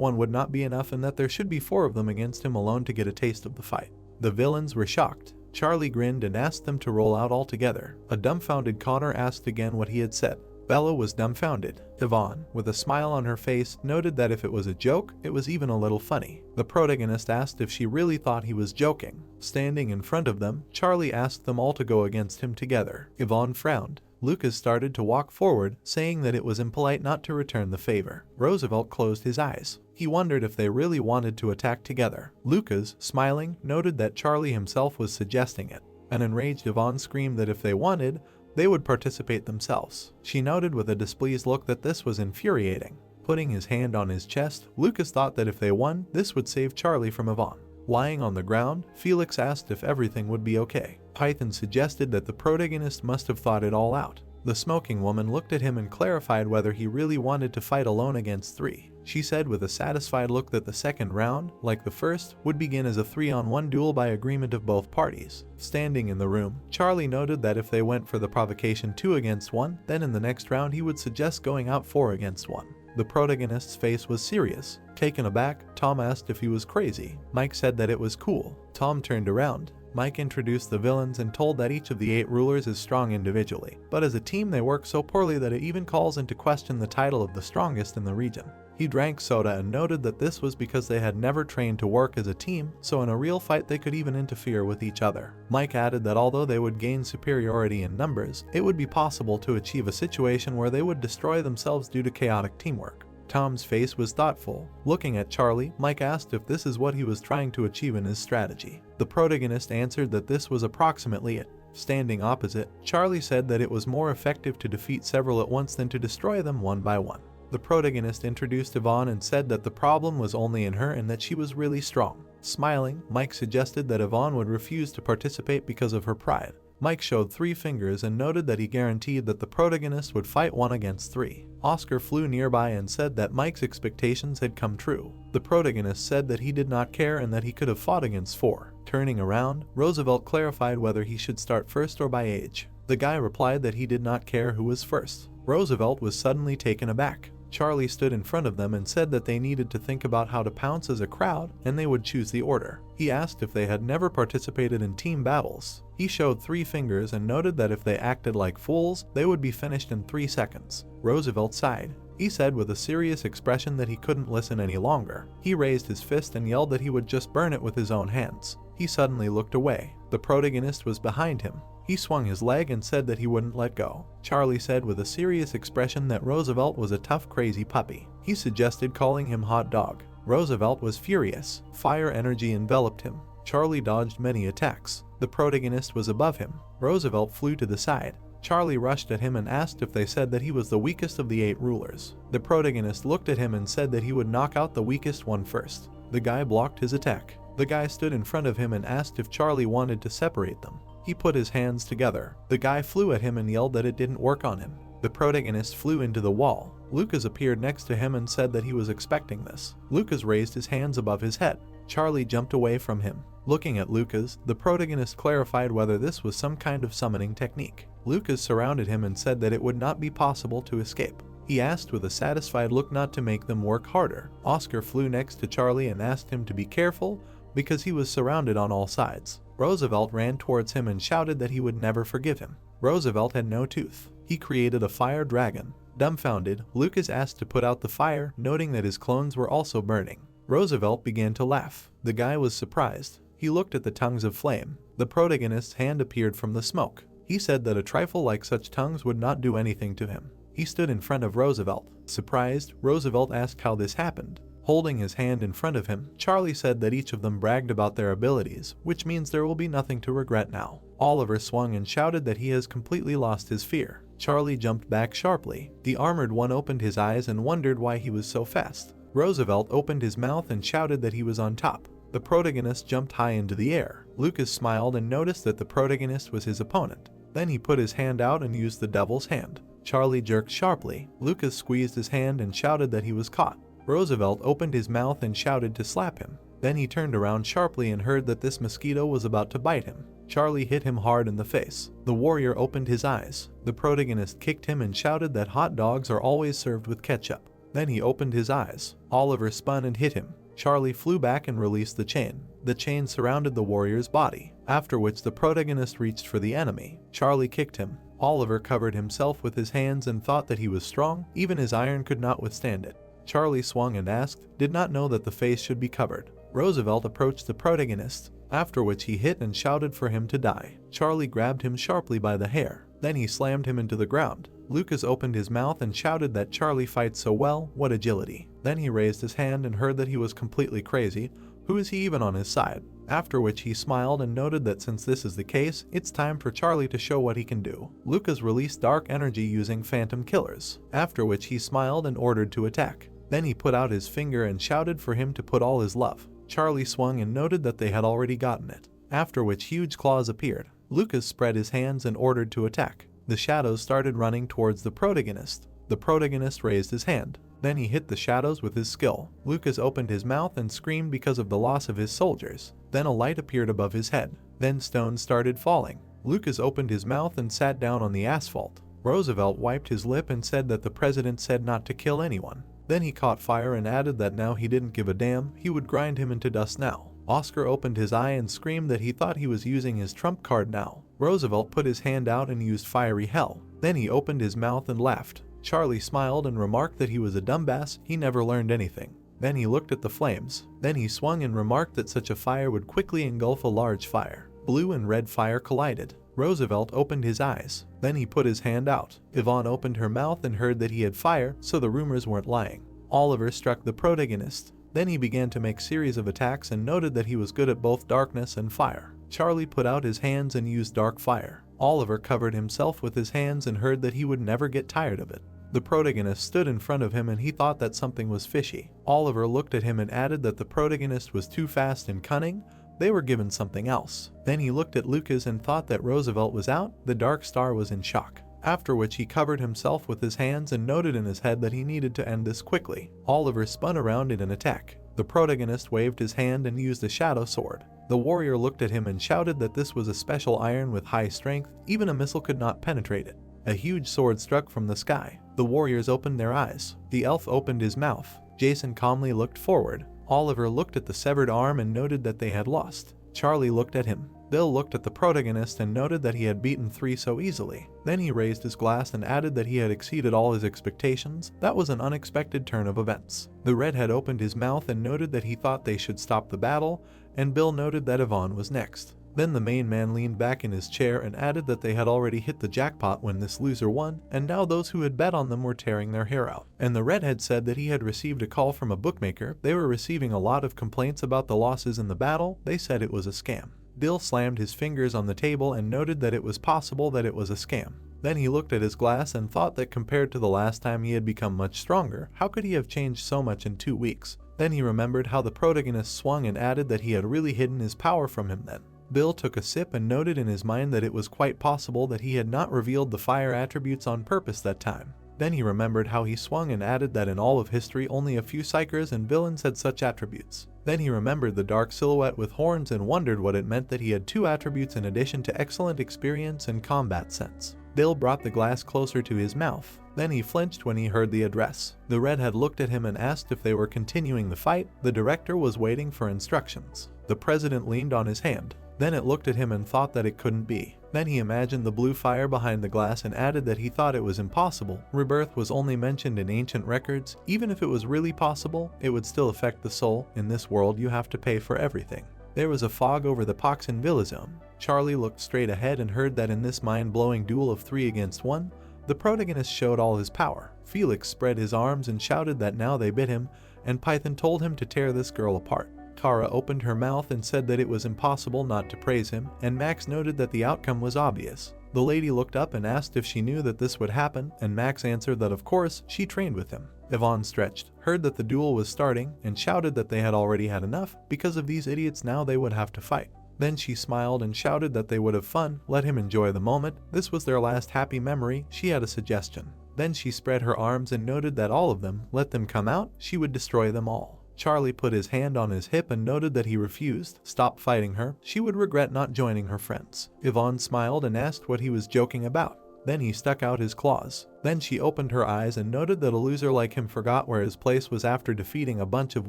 one would not be enough and that there should be 4 of them against him alone to get a taste of the fight. The villains were shocked. Charlie grinned and asked them to roll out altogether. A dumbfounded Connor asked again what he had said. Bella was dumbfounded. Yvonne, with a smile on her face, noted that if it was a joke, it was even a little funny. The protagonist asked if she really thought he was joking. Standing in front of them, Charlie asked them all to go against him together. Yvonne frowned. Lucas started to walk forward, saying that it was impolite not to return the favor. Roosevelt closed his eyes. He wondered if they really wanted to attack together. Lucas, smiling, noted that Charlie himself was suggesting it. An enraged Yvonne screamed that if they wanted, they would participate themselves. She noted with a displeased look that this was infuriating. Putting his hand on his chest, Lucas thought that if they won, this would save Charlie from Yvonne. Lying on the ground, Felix asked if everything would be okay. Python suggested that the protagonist must have thought it all out. The smoking woman looked at him and clarified whether he really wanted to fight alone against 3. She said with a satisfied look that the second round, like the first, would begin as a 3-on-1 duel by agreement of both parties. Standing in the room, Charlie noted that if they went for the provocation 2 against 1, then in the next round he would suggest going out 4 against 1. The protagonist's face was serious. Taken aback, Tom asked if he was crazy. Mike said that it was cool. Tom turned around. Mike introduced the villains and told that each of the 8 rulers is strong individually, but as a team they work so poorly that it even calls into question the title of the strongest in the region. He drank soda and noted that this was because they had never trained to work as a team, so in a real fight they could even interfere with each other. Mike added that although they would gain superiority in numbers, it would be possible to achieve a situation where they would destroy themselves due to chaotic teamwork. Tom's face was thoughtful. Looking at Charlie, Mike asked if this is what he was trying to achieve in his strategy. The protagonist answered that this was approximately it. Standing opposite, Charlie said that it was more effective to defeat several at once than to destroy them one by one. The protagonist introduced Yvonne and said that the problem was only in her and that she was really strong. Smiling, Mike suggested that Yvonne would refuse to participate because of her pride. Mike showed 3 fingers and noted that he guaranteed that the protagonist would fight 1 against 3. Oscar flew nearby and said that Mike's expectations had come true. The protagonist said that he did not care and that he could have fought against 4. Turning around, Roosevelt clarified whether he should start first or by age. The guy replied that he did not care who was first. Roosevelt was suddenly taken aback. Charlie stood in front of them and said that they needed to think about how to pounce as a crowd and they would choose the order. He asked if they had never participated in team battles. He showed 3 fingers and noted that if they acted like fools, they would be finished in 3 seconds. Roosevelt sighed. He said with a serious expression that he couldn't listen any longer. He raised his fist and yelled that he would just burn it with his own hands. He suddenly looked away. The protagonist was behind him. He swung his leg and said that he wouldn't let go. Charlie said with a serious expression that Roosevelt was a tough, crazy puppy. He suggested calling him Hot Dog. Roosevelt was furious. Fire energy enveloped him. Charlie dodged many attacks. The protagonist was above him. Roosevelt flew to the side. Charlie rushed at him and asked if they said that he was the weakest of the 8 rulers. The protagonist looked at him and said that he would knock out the weakest one first. The guy blocked his attack. The guy stood in front of him and asked if Charlie wanted to separate them. He put his hands together. The guy flew at him and yelled that it didn't work on him. The protagonist flew into the wall. Lucas appeared next to him and said that he was expecting this. Lucas raised his hands above his head. Charlie jumped away from him. Looking at Lucas, the protagonist clarified whether this was some kind of summoning technique. Lucas surrounded him and said that it would not be possible to escape. He asked with a satisfied look not to make them work harder. Oscar flew next to Charlie and asked him to be careful because he was surrounded on all sides. Roosevelt ran towards him and shouted that he would never forgive him. Roosevelt had no tooth. He created a fire dragon. Dumbfounded, Lucas asked to put out the fire, noting that his clones were also burning. Roosevelt began to laugh. The guy was surprised. He looked at the tongues of flame. The protagonist's hand appeared from the smoke. He said that a trifle like such tongues would not do anything to him. He stood in front of Roosevelt. Surprised, Roosevelt asked how this happened. Holding his hand in front of him, Charlie said that each of them bragged about their abilities, which means there will be nothing to regret now. Oliver swung and shouted that he has completely lost his fear. Charlie jumped back sharply. The armored one opened his eyes and wondered why he was so fast. Roosevelt opened his mouth and shouted that he was on top. The protagonist jumped high into the air. Lucas smiled and noticed that the protagonist was his opponent. Then he put his hand out and used the devil's hand. Charlie jerked sharply. Lucas squeezed his hand and shouted that he was caught. Roosevelt opened his mouth and shouted to slap him. Then he turned around sharply and heard that this mosquito was about to bite him. Charlie hit him hard in the face. The warrior opened his eyes. The protagonist kicked him and shouted that hot dogs are always served with ketchup. Then he opened his eyes. Oliver spun and hit him. Charlie flew back and released the chain. The chain surrounded the warrior's body, after which the protagonist reached for the enemy. Charlie kicked him. Oliver covered himself with his hands and thought that he was strong, even his iron could not withstand it. Charlie swung and asked, did not know that the face should be covered. Roosevelt approached the protagonist, after which he hit and shouted for him to die. Charlie grabbed him sharply by the hair. Then he slammed him into the ground. Lucas opened his mouth and shouted that Charlie fights so well, what agility. Then he raised his hand and heard that he was completely crazy. Who is he even on his side? After which he smiled and noted that since this is the case, it's time for Charlie to show what he can do. Lucas released dark energy using phantom killers, after which he smiled and ordered to attack. Then he put out his finger and shouted for him to put all his love. Charlie swung and noted that they had already gotten it, after which huge claws appeared. Lucas spread his hands and ordered to attack. The shadows started running towards the protagonist. The protagonist raised his hand. Then he hit the shadows with his skill. Lucas opened his mouth and screamed because of the loss of his soldiers. Then a light appeared above his head. Then stones started falling. Lucas opened his mouth and sat down on the asphalt. Roosevelt wiped his lip and said that the president said not to kill anyone. Then he caught fire and added that now he didn't give a damn, he would grind him into dust now. Oscar opened his eye and screamed that he thought he was using his trump card now. Roosevelt put his hand out and used fiery hell. Then he opened his mouth and laughed. Charlie smiled and remarked that he was a dumbass, he never learned anything. Then he looked at the flames. Then he swung and remarked that such a fire would quickly engulf a large fire. Blue and red fire collided. Roosevelt opened his eyes. Then he put his hand out. Yvonne opened her mouth and heard that he had fire, so the rumors weren't lying. Oliver struck the protagonist. Then he began to make series of attacks and noted that he was good at both darkness and fire. Charlie put out his hands and used dark fire. Oliver covered himself with his hands and heard that he would never get tired of it. The protagonist stood in front of him and he thought that something was fishy. Oliver looked at him and added that the protagonist was too fast and cunning. They were given something else. Then he looked at Lucas and thought that Roosevelt was out. The Dark Star was in shock. After which he covered himself with his hands and noted in his head that he needed to end this quickly. Oliver spun around in an attack. The protagonist waved his hand and used a shadow sword. The warrior looked at him and shouted that this was a special iron with high strength, even a missile could not penetrate it. A huge sword struck from the sky. The warriors opened their eyes. The elf opened his mouth. Jason calmly looked forward. Oliver looked at the severed arm and noted that they had lost. Charlie looked at him. Bill looked at the protagonist and noted that he had beaten 3 so easily. Then he raised his glass and added that he had exceeded all his expectations. That was an unexpected turn of events. The redhead opened his mouth and noted that he thought they should stop the battle, and Bill noted that Yvonne was next. Then the main man leaned back in his chair and added that they had already hit the jackpot when this loser won, and now those who had bet on them were tearing their hair out. And the redhead said that he had received a call from a bookmaker. They were receiving a lot of complaints about the losses in the battle. They said it was a scam. Bill slammed his fingers on the table and noted that it was possible that it was a scam. Then he looked at his glass and thought that compared to the last time he had become much stronger. How could he have changed so much in 2 weeks? Then he remembered how the protagonist swung and added that he had really hidden his power from him then. Bill took a sip and noted in his mind that it was quite possible that he had not revealed the fire attributes on purpose that time. Then he remembered how he swung and added that in all of history only a few psychers and villains had such attributes. Then he remembered the dark silhouette with horns and wondered what it meant that he had 2 attributes in addition to excellent experience and combat sense. Bill brought the glass closer to his mouth. Then he flinched when he heard the address. The redhead looked at him and asked if they were continuing the fight. The director was waiting for instructions. The president leaned on his hand. Then it looked at him and thought that it couldn't be. Then he imagined the blue fire behind the glass and added that he thought it was impossible. Rebirth was only mentioned in ancient records. Even if it was really possible, it would still affect the soul. In this world you have to pay for everything. There was a fog over the Poxenville zone. Charlie looked straight ahead and heard that in this mind-blowing duel of 3 against 1, the protagonist showed all his power. Felix spread his arms and shouted that now they bit him, and Python told him to tear this girl apart. Kara opened her mouth and said that it was impossible not to praise him, and Max noted that the outcome was obvious. The lady looked up and asked if she knew that this would happen, and Max answered that of course, she trained with him. Yvonne stretched, heard that the duel was starting, and shouted that they had already had enough. Because of these idiots now they would have to fight. Then she smiled and shouted that they would have fun, let him enjoy the moment. This was their last happy memory. She had a suggestion. Then she spread her arms and noted that all of them, let them come out, she would destroy them all. Charlie put his hand on his hip and noted that he refused. Stop fighting her. She would regret not joining her friends. Yvonne smiled and asked what he was joking about. Then he stuck out his claws. Then she opened her eyes and noted that a loser like him forgot where his place was after defeating a bunch of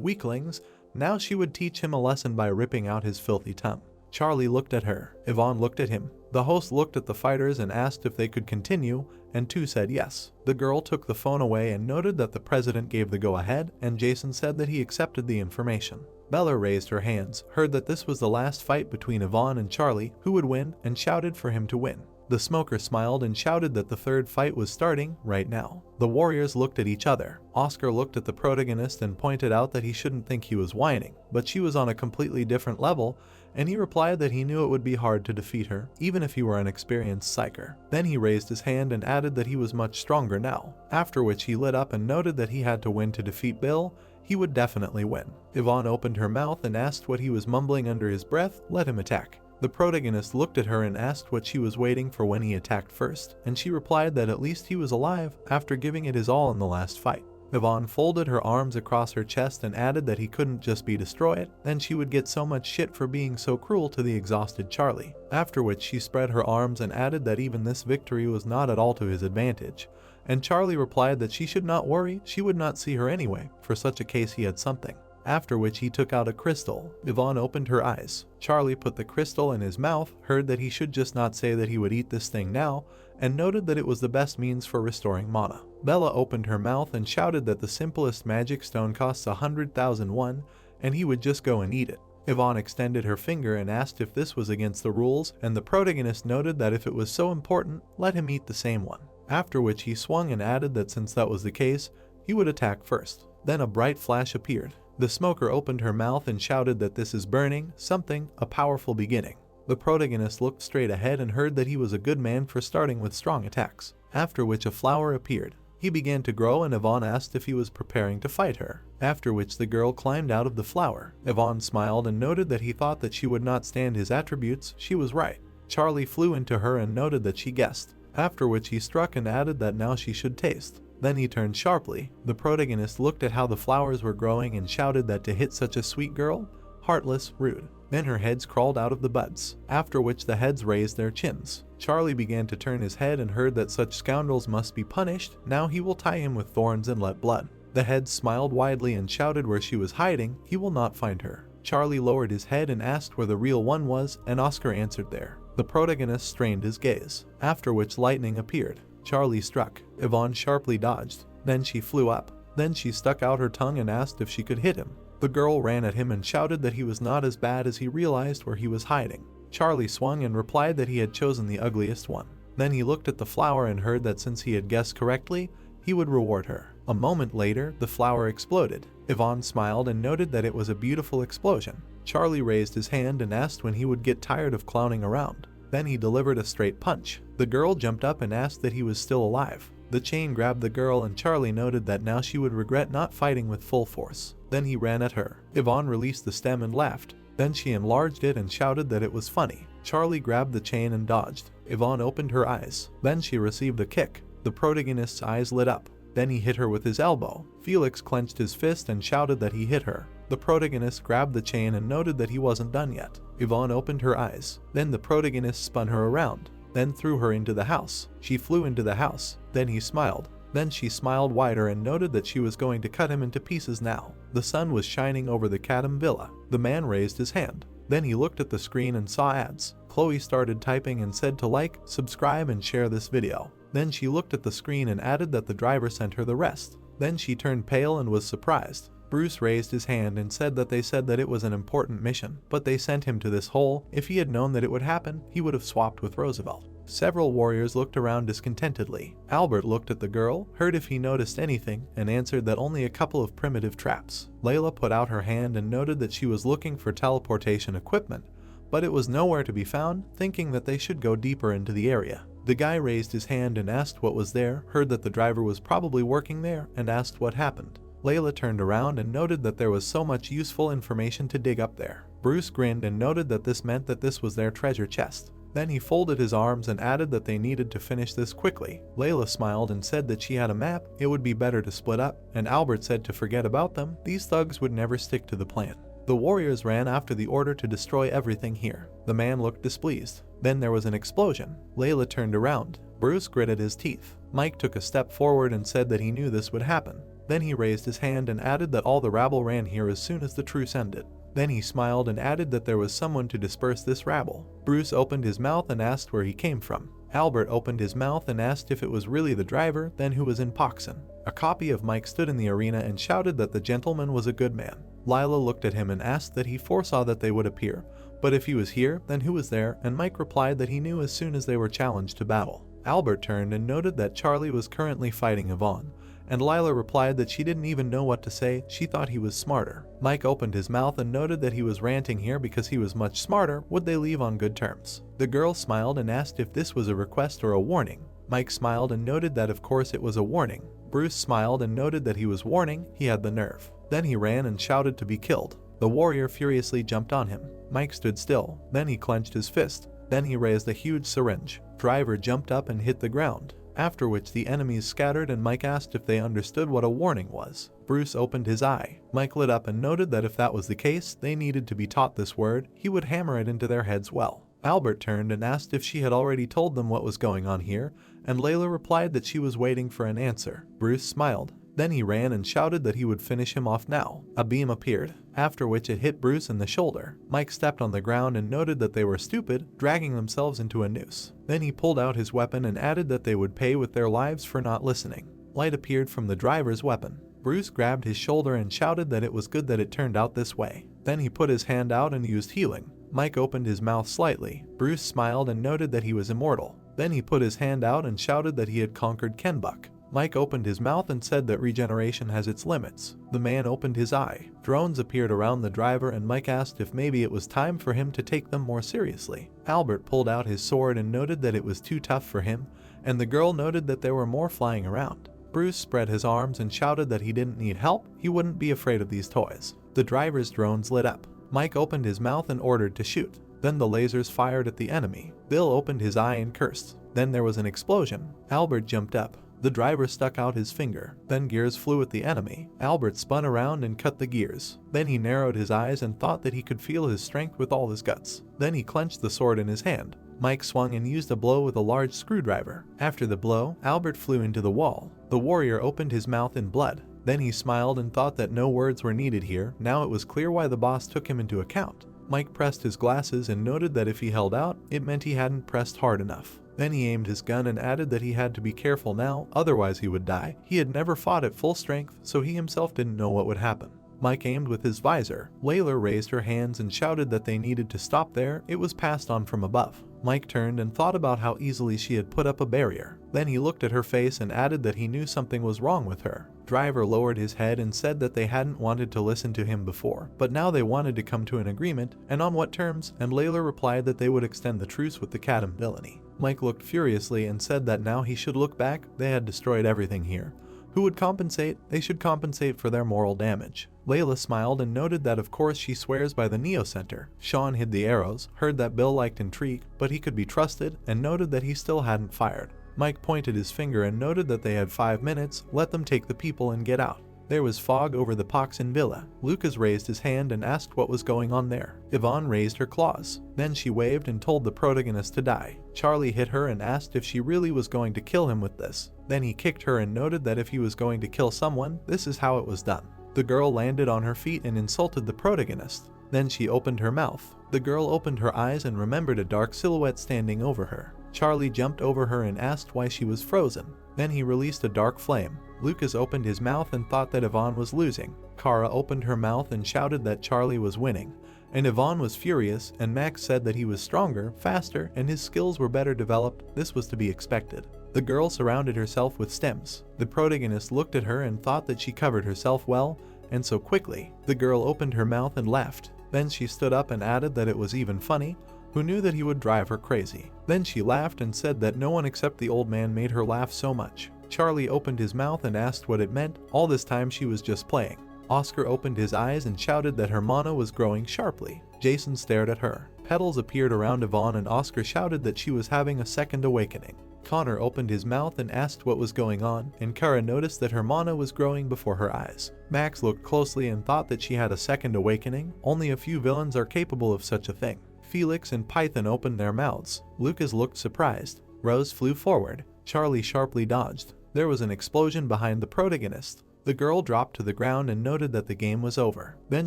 weaklings. Now she would teach him a lesson by ripping out his filthy tongue. Charlie looked at her. Yvonne looked at him. The host looked at the fighters and asked if they could continue, and 2 said yes. The girl took the phone away and noted that the president gave the go-ahead, and Jason said that he accepted the information. Bella raised her hands, heard that this was the last fight between Yvonne and Charlie, who would win, and shouted for him to win. The smoker smiled and shouted that the 3rd fight was starting right now. The warriors looked at each other. Oscar looked at the protagonist and pointed out that he shouldn't think he was whining, but she was on a completely different level, and he replied that he knew it would be hard to defeat her, even if he were an experienced psyker. Then he raised his hand and added that he was much stronger now, after which he lit up and noted that he had to win to defeat Bill. He would definitely win. Yvonne opened her mouth and asked what he was mumbling under his breath. Let him attack. The protagonist looked at her and asked what she was waiting for when he attacked first, and she replied that at least he was alive after giving it his all in the last fight. Yvonne folded her arms across her chest and added that he couldn't just be destroyed, then she would get so much shit for being so cruel to the exhausted Charlie. After which she spread her arms and added that even this victory was not at all to his advantage, and Charlie replied that she should not worry, she would not see her anyway. For such a case he had something. after which he took out a crystal. Yvonne opened her eyes. Charlie put the crystal in his mouth, heard that he should just not say that he would eat this thing now, and noted that it was the best means for restoring mana. Bella opened her mouth and shouted that the simplest magic stone costs 100,000 won, and he would just go and eat it. Yvonne extended her finger and asked if this was against the rules, and the protagonist noted that if it was so important, let him eat the same one. After which he swung and added that since that was the case, he would attack first. Then a bright flash appeared. The smoker opened her mouth and shouted that this is burning, something, a powerful beginning. The protagonist looked straight ahead and heard that he was a good man for starting with strong attacks. After which a flower appeared. He began to grow and Yvonne asked if he was preparing to fight her. After which the girl climbed out of the flower. Yvonne smiled and noted that he thought that she would not stand his attributes. She was right. Charlie flew into her and noted that she guessed. After which he struck and added that now she should taste. Then he turned sharply. The protagonist looked at how the flowers were growing and shouted that to hit such a sweet girl, heartless, rude. Then her heads crawled out of the buds, after which the heads raised their chins. Charlie began to turn his head and heard that such scoundrels must be punished. Now he will tie him with thorns and let blood. The heads smiled widely and shouted where she was hiding, he will not find her. Charlie lowered his head and asked where the real one was, and Oscar answered there. The protagonist strained his gaze, after which lightning appeared. Charlie struck. Yvonne sharply dodged. Then she flew up. Then she stuck out her tongue and asked if she could hit him. The girl ran at him and shouted that he was not as bad as he realized where he was hiding. Charlie swung and replied that he had chosen the ugliest one. Then he looked at the flower and heard that since he had guessed correctly, he would reward her. A moment later, the flower exploded. Yvonne smiled and noted that it was a beautiful explosion. Charlie raised his hand and asked when he would get tired of clowning around. Then he delivered a straight punch. The girl jumped up and asked that he was still alive. The chain grabbed the girl and Charlie noted that now she would regret not fighting with full force. Then he ran at her. Yvonne released the stem and laughed. Then she enlarged it and shouted that it was funny. Charlie grabbed the chain and dodged. Yvonne opened her eyes. Then she received a kick. The protagonist's eyes lit up. Then he hit her with his elbow. Felix clenched his fist and shouted that he hit her. The protagonist grabbed the chain and noted that he wasn't done yet. Yvonne opened her eyes. Then the protagonist spun her around. Then threw her into the house. She flew into the house. Then he smiled. Then she smiled wider and noted that she was going to cut him into pieces now. The sun was shining over the Kadam villa. The man raised his hand. Then he looked at the screen and saw ads. Chloe started typing and said to like, subscribe and share this video. Then she looked at the screen and added that the driver sent her the rest. Then she turned pale and was surprised. Bruce raised his hand and said that they said that it was an important mission, but they sent him to this hole. If he had known that it would happen, he would have swapped with Roosevelt. Several warriors looked around discontentedly. Albert looked at the girl, heard if he noticed anything, and answered that only a couple of primitive traps. Layla put out her hand and noted that she was looking for teleportation equipment, but it was nowhere to be found, thinking that they should go deeper into the area. The guy raised his hand and asked what was there, heard that the driver was probably working there, and asked what happened. Layla turned around and noted that there was so much useful information to dig up there. Bruce grinned and noted that this meant that this was their treasure chest. Then he folded his arms and added that they needed to finish this quickly. Layla smiled and said that she had a map, it would be better to split up, and Albert said to forget about them, these thugs would never stick to the plan. The warriors ran after the order to destroy everything here. The man looked displeased. Then there was an explosion. Layla turned around. Bruce gritted his teeth. Mike took a step forward and said that he knew this would happen. Then he raised his hand and added that all the rabble ran here as soon as the truce ended. Then he smiled and added that there was someone to disperse this rabble. Bruce opened his mouth and asked where he came from. Albert opened his mouth and asked if it was really the driver, then who was in Poxon. A copy of Mike stood in the arena and shouted that the gentleman was a good man. Lila looked at him and asked that he foresaw that they would appear, but if he was here, then who was there, and Mike replied that he knew as soon as they were challenged to battle. Albert turned and noted that Charlie was currently fighting Yvonne, and Lila replied that she didn't even know what to say, she thought he was smarter. Mike opened his mouth and noted that he was ranting here because he was much smarter, would they leave on good terms? The girl smiled and asked if this was a request or a warning. Mike smiled and noted that of course it was a warning. Bruce smiled and noted that he was warning, he had the nerve. Then he ran and shouted to be killed. The warrior furiously jumped on him. Mike stood still, then he clenched his fist. Then he raised a huge syringe. Driver jumped up and hit the ground. After which the enemies scattered and Mike asked if they understood what a warning was. Bruce opened his eye. Mike lit up and noted that if that was the case, they needed to be taught this word, he would hammer it into their heads well. Albert turned and asked if she had already told them what was going on here, and Layla replied that she was waiting for an answer. Bruce smiled. Then he ran and shouted that he would finish him off now. A beam appeared, after which it hit Bruce in the shoulder. Mike stepped on the ground and noted that they were stupid, dragging themselves into a noose. Then he pulled out his weapon and added that they would pay with their lives for not listening. Light appeared from the driver's weapon. Bruce grabbed his shoulder and shouted that it was good that it turned out this way. Then he put his hand out and used healing. Mike opened his mouth slightly. Bruce smiled and noted that he was immortal. Then he put his hand out and shouted that he had conquered Kenbuck. Mike opened his mouth and said that regeneration has its limits. The man opened his eye. Drones appeared around the driver and Mike asked if maybe it was time for him to take them more seriously. Albert pulled out his sword and noted that it was too tough for him, and the girl noted that there were more flying around. Bruce spread his arms and shouted that he didn't need help, he wouldn't be afraid of these toys. The driver's drones lit up. Mike opened his mouth and ordered to shoot. Then the lasers fired at the enemy. Bill opened his eye and cursed. Then there was an explosion. Albert jumped up. The driver stuck out his finger. Then gears flew at the enemy. Albert spun around and cut the gears. Then he narrowed his eyes and thought that he could feel his strength with all his guts. Then he clenched the sword in his hand. Mike swung and used a blow with a large screwdriver. After the blow, Albert flew into the wall. The warrior opened his mouth in blood. Then he smiled and thought that no words were needed here. Now it was clear why the boss took him into account. Mike pressed his glasses and noted that if he held out, it meant he hadn't pressed hard enough. Then he aimed his gun and added that he had to be careful now, otherwise he would die. He had never fought at full strength, so he himself didn't know what would happen. Mike aimed with his visor. Layla raised her hands and shouted that they needed to stop there. It was passed on from above. Mike turned and thought about how easily she had put up a barrier. Then he looked at her face and added that he knew something was wrong with her. Driver lowered his head and said that they hadn't wanted to listen to him before, but now they wanted to come to an agreement, and on what terms, and Layla replied that they would extend the truce with the Kadam villainy. Mike looked furiously and said that now he should look back, they had destroyed everything here. Who would compensate? They should compensate for their moral damage. Layla smiled and noted that of course she swears by the Neo Center. Sean hid the arrows, heard that Bill liked intrigue, but he could be trusted, and noted that he still hadn't fired. Mike pointed his finger and noted that they had 5 minutes, let them take the people and get out. There was fog over the Paxson villa. Lucas raised his hand and asked what was going on there. Yvonne raised her claws. Then she waved and told the protagonist to die. Charlie hit her and asked if she really was going to kill him with this. Then he kicked her and noted that if he was going to kill someone, this is how it was done. The girl landed on her feet and insulted the protagonist. Then she opened her mouth. The girl opened her eyes and remembered a dark silhouette standing over her. Charlie jumped over her and asked why she was frozen. Then he released a dark flame. Lucas opened his mouth and thought that Yvonne was losing. Kara opened her mouth and shouted that Charlie was winning. And Yvonne was furious, and Max said that he was stronger, faster, and his skills were better developed. This was to be expected. The girl surrounded herself with stems. The protagonist looked at her and thought that she covered herself well, and so quickly. The girl opened her mouth and laughed. Then she stood up and added that it was even funny. Who knew that he would drive her crazy? Then she laughed and said that no one except the old man made her laugh so much. Charlie opened his mouth and asked what it meant. All this time she was just playing. Oscar opened his eyes and shouted that her mana was growing sharply. Jason stared at her. Petals appeared around Yvonne and Oscar shouted that she was having a second awakening. Connor opened his mouth and asked what was going on, and Kara noticed that her mana was growing before her eyes. Max looked closely and thought that she had a second awakening. Only a few villains are capable of such a thing. Felix and Python opened their mouths. Lucas looked surprised. Rose flew forward. Charlie sharply dodged. There was an explosion behind the protagonist. The girl dropped to the ground and noted that the game was over. Then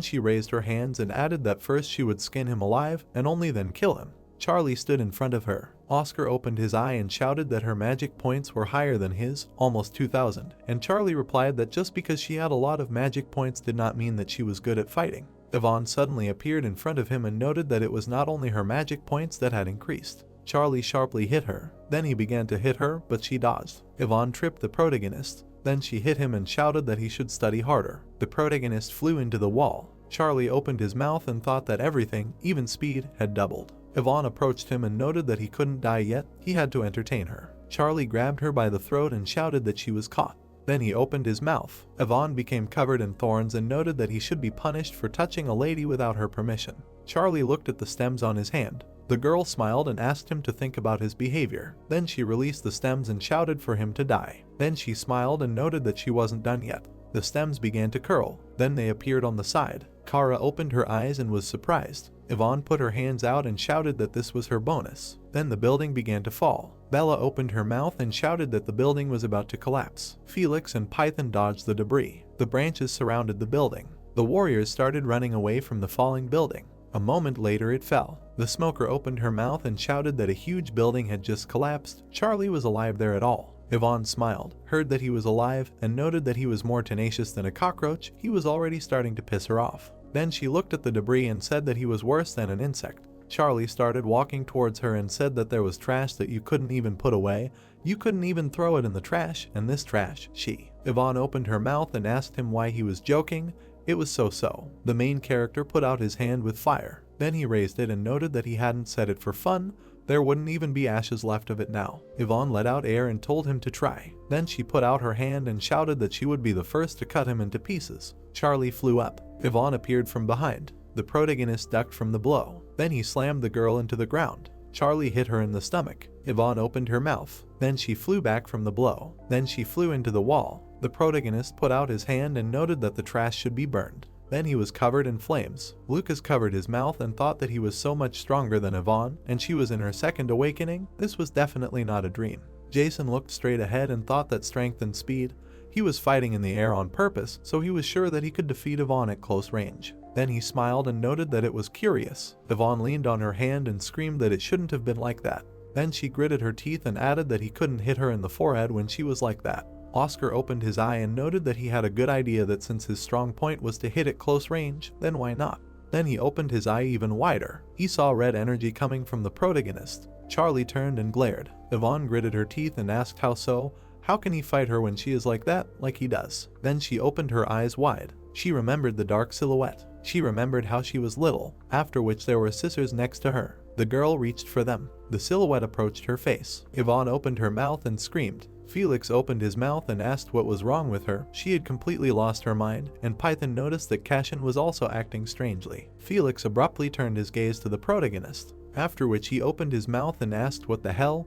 she raised her hands and added that first she would skin him alive and only then kill him. Charlie stood in front of her. Oscar opened his eye and shouted that her magic points were higher than his, almost 2,000, and Charlie replied that just because she had a lot of magic points did not mean that she was good at fighting. Yvonne suddenly appeared in front of him and noted that it was not only her magic points that had increased. Charlie sharply hit her. Then he began to hit her, but she dodged. Yvonne tripped the protagonist. Then she hit him and shouted that he should study harder. The protagonist flew into the wall. Charlie opened his mouth and thought that everything, even speed, had doubled. Yvonne approached him and noted that he couldn't die yet, he had to entertain her. Charlie grabbed her by the throat and shouted that she was caught. Then he opened his mouth. Yvonne became covered in thorns and noted that he should be punished for touching a lady without her permission. Charlie looked at the stems on his hand. The girl smiled and asked him to think about his behavior. Then she released the stems and shouted for him to die. Then she smiled and noted that she wasn't done yet. The stems began to curl. Then they appeared on the side. Kara opened her eyes and was surprised. Yvonne put her hands out and shouted that this was her bonus. Then the building began to fall. Bella opened her mouth and shouted that the building was about to collapse. Felix and Python dodged the debris. The branches surrounded the building. The warriors started running away from the falling building. A moment later it fell. The smoker opened her mouth and shouted that a huge building had just collapsed. Charlie was alive there at all. Yvonne smiled, heard that he was alive, and noted that he was more tenacious than a cockroach. He was already starting to piss her off. Then she looked at the debris and said that he was worse than an insect. Charlie started walking towards her and said that there was trash that you couldn't even put away. You couldn't even throw it in the trash, and this trash, Yvonne opened her mouth and asked him why he was joking. It was so-so. The main character put out his hand with fire. Then he raised it and noted that he hadn't said it for fun. There wouldn't even be ashes left of it now. Yvonne let out air and told him to try. Then she put out her hand and shouted that she would be the first to cut him into pieces. Charlie flew up. Yvonne appeared from behind. The protagonist ducked from the blow. Then he slammed the girl into the ground. Charlie hit her in the stomach. Yvonne opened her mouth. Then she flew back from the blow. Then she flew into the wall. The protagonist put out his hand and noted that the trash should be burned. Then he was covered in flames. Lucas covered his mouth and thought that he was so much stronger than Yvonne, and she was in her second awakening. This was definitely not a dream. Jason looked straight ahead and thought that strength and speed. He was fighting in the air on purpose, so he was sure that he could defeat Yvonne at close range. Then he smiled and noted that it was curious. Yvonne leaned on her hand and screamed that it shouldn't have been like that. Then she gritted her teeth and added that he couldn't hit her in the forehead when she was like that. Oscar opened his eye and noted that he had a good idea that since his strong point was to hit at close range, then why not? Then he opened his eye even wider. He saw red energy coming from the protagonist. Charlie turned and glared. Yvonne gritted her teeth and asked how so. How can he fight her when she is like that, like he does? Then she opened her eyes wide. She remembered the dark silhouette. She remembered how she was little, after which there were scissors next to her. The girl reached for them. The silhouette approached her face. Yvonne opened her mouth and screamed. Felix opened his mouth and asked what was wrong with her. She had completely lost her mind, and Python noticed that Cashin was also acting strangely. Felix abruptly turned his gaze to the protagonist, after which he opened his mouth and asked what the hell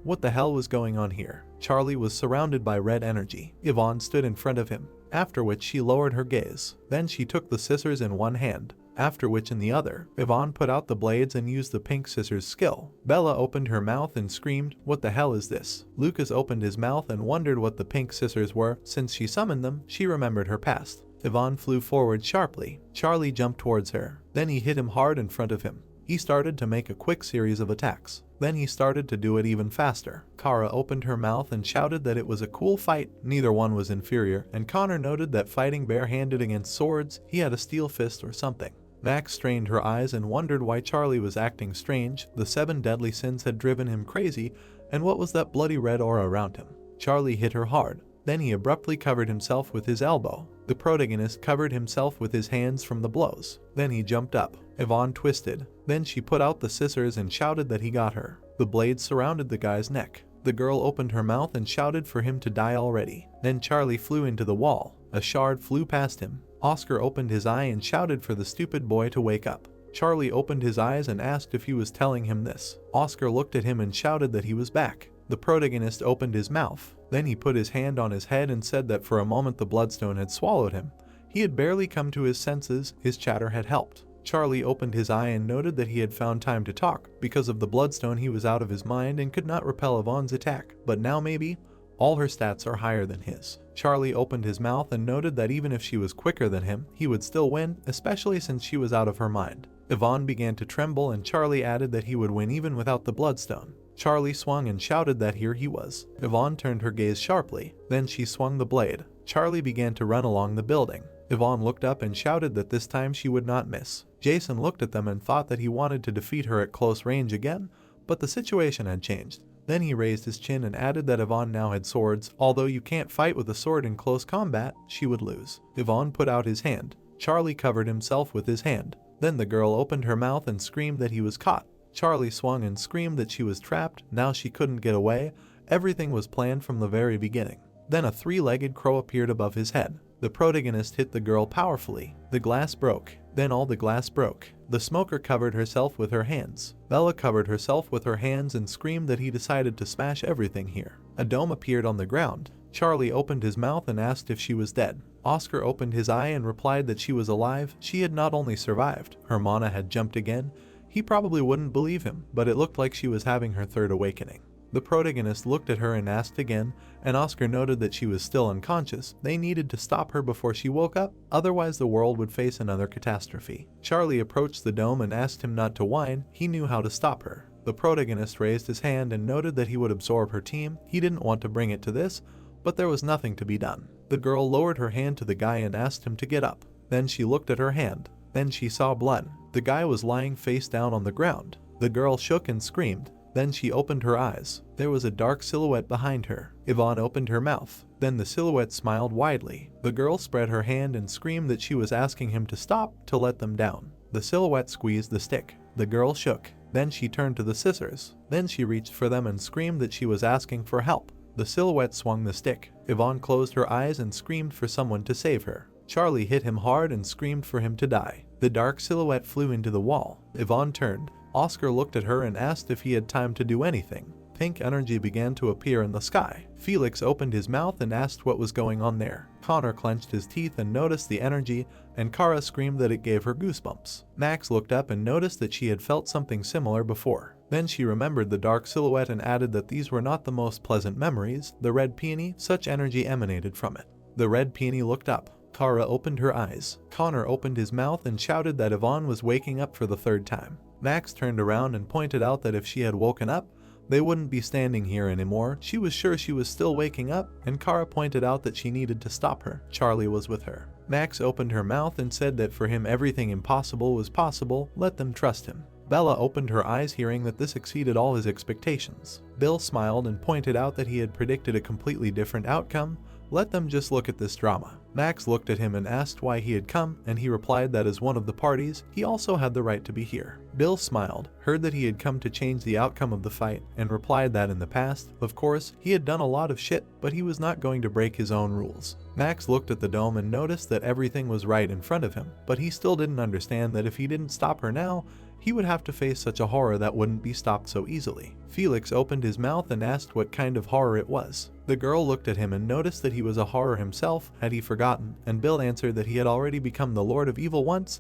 was going on here. Charlie was surrounded by red energy. Yvonne stood in front of him, after which she lowered her gaze. Then she took the scissors in one hand, after which in the other, Yvonne put out the blades and used the pink scissors skill. Bella opened her mouth and screamed, "What the hell is this?" Lucas opened his mouth and wondered what the pink scissors were. Since she summoned them, she remembered her past. Yvonne flew forward sharply. Charlie jumped towards her. Then he hit him hard in front of him. He started to make a quick series of attacks. Then he started to do it even faster. Kara opened her mouth and shouted that it was a cool fight. Neither one was inferior, and Connor noted that fighting barehanded against swords, he had a steel fist or something. Max strained her eyes and wondered why Charlie was acting strange. The 7 deadly sins had driven him crazy, and what was that bloody red aura around him? Charlie hit her hard. Then he abruptly covered himself with his elbow. The protagonist covered himself with his hands from the blows. Then he jumped up. Yvonne twisted. Then she put out the scissors and shouted that he got her. The blades surrounded the guy's neck. The girl opened her mouth and shouted for him to die already. Then Charlie flew into the wall. A shard flew past him. Oscar opened his eye and shouted for the stupid boy to wake up. Charlie opened his eyes and asked if he was telling him this. Oscar looked at him and shouted that he was back. The protagonist opened his mouth. Then he put his hand on his head and said that for a moment the bloodstone had swallowed him. He had barely come to his senses. His chatter had helped. Charlie opened his eye and noted that he had found time to talk. Because of the bloodstone he was out of his mind and could not repel Yvonne's attack. But now maybe all her stats are higher than his. Charlie opened his mouth and noted that even if she was quicker than him, he would still win, especially since she was out of her mind. Yvonne began to tremble and Charlie added that he would win even without the bloodstone. Charlie swung and shouted that here he was. Yvonne turned her gaze sharply. Then she swung the blade. Charlie began to run along the building. Yvonne looked up and shouted that this time she would not miss. Jason looked at them and thought that he wanted to defeat her at close range again, but the situation had changed. Then he raised his chin and added that Yvonne now had swords. Although you can't fight with a sword in close combat, she would lose. Yvonne put out his hand. Charlie covered himself with his hand. Then the girl opened her mouth and screamed that he was caught. Charlie swung and screamed that she was trapped. Now she couldn't get away. Everything was planned from the very beginning. Then a 3-legged crow appeared above his head. The protagonist hit the girl powerfully. The glass broke. Then all the glass broke. The smoker covered herself with her hands. Bella covered herself with her hands and screamed that he decided to smash everything here. A dome appeared on the ground. Charlie opened his mouth and asked if she was dead. Oscar opened his eye and replied that she was alive. She had not only survived, her mana had jumped again. He probably wouldn't believe him, but it looked like she was having her third awakening. The protagonist looked at her and asked again, and Oscar noted that she was still unconscious. They needed to stop her before she woke up, otherwise the world would face another catastrophe. Charlie approached the dome and asked him not to whine. He knew how to stop her. The protagonist raised his hand and noted that he would absorb her team. He didn't want to bring it to this, but there was nothing to be done. The girl lowered her hand to the guy and asked him to get up. Then she looked at her hand. Then she saw blood. The guy was lying face down on the ground. The girl shook and screamed. Then she opened her eyes. There was a dark silhouette behind her. Yvonne opened her mouth. Then the silhouette smiled widely. The girl spread her hand and screamed that she was asking him to stop, to let them down. The silhouette squeezed the stick. The girl shook. Then she turned to the scissors. Then she reached for them and screamed that she was asking for help. The silhouette swung the stick. Yvonne closed her eyes and screamed for someone to save her. Charlie hit him hard and screamed for him to die. The dark silhouette flew into the wall. Yvonne turned. Oscar looked at her and asked if he had time to do anything. Pink energy began to appear in the sky. Felix opened his mouth and asked what was going on there. Connor clenched his teeth and noticed the energy, and Kara screamed that it gave her goosebumps. Max looked up and noticed that she had felt something similar before. Then she remembered the dark silhouette and added that these were not the most pleasant memories. The red peony, such energy emanated from it. The red peony looked up. Kara opened her eyes. Connor opened his mouth and shouted that Yvonne was waking up for the third time. Max turned around and pointed out that if she had woken up, they wouldn't be standing here anymore. She was sure she was still waking up, and Kara pointed out that she needed to stop her. Charlie was with her. Max opened her mouth and said that for him everything impossible was possible. Let them trust him. Bella opened her eyes, hearing that this exceeded all his expectations. Bill smiled and pointed out that he had predicted a completely different outcome. Let them just look at this drama. Max looked at him and asked why he had come, and he replied that as one of the parties, he also had the right to be here. Bill smiled, heard that he had come to change the outcome of the fight, and replied that in the past, of course, he had done a lot of shit, but he was not going to break his own rules. Max looked at the dome and noticed that everything was right in front of him, but he still didn't understand that if he didn't stop her now, he would have to face such a horror that wouldn't be stopped so easily. Felix opened his mouth and asked what kind of horror it was. The girl looked at him and noticed that he was a horror himself, had he forgotten, and Bill answered that he had already become the Lord of Evil once.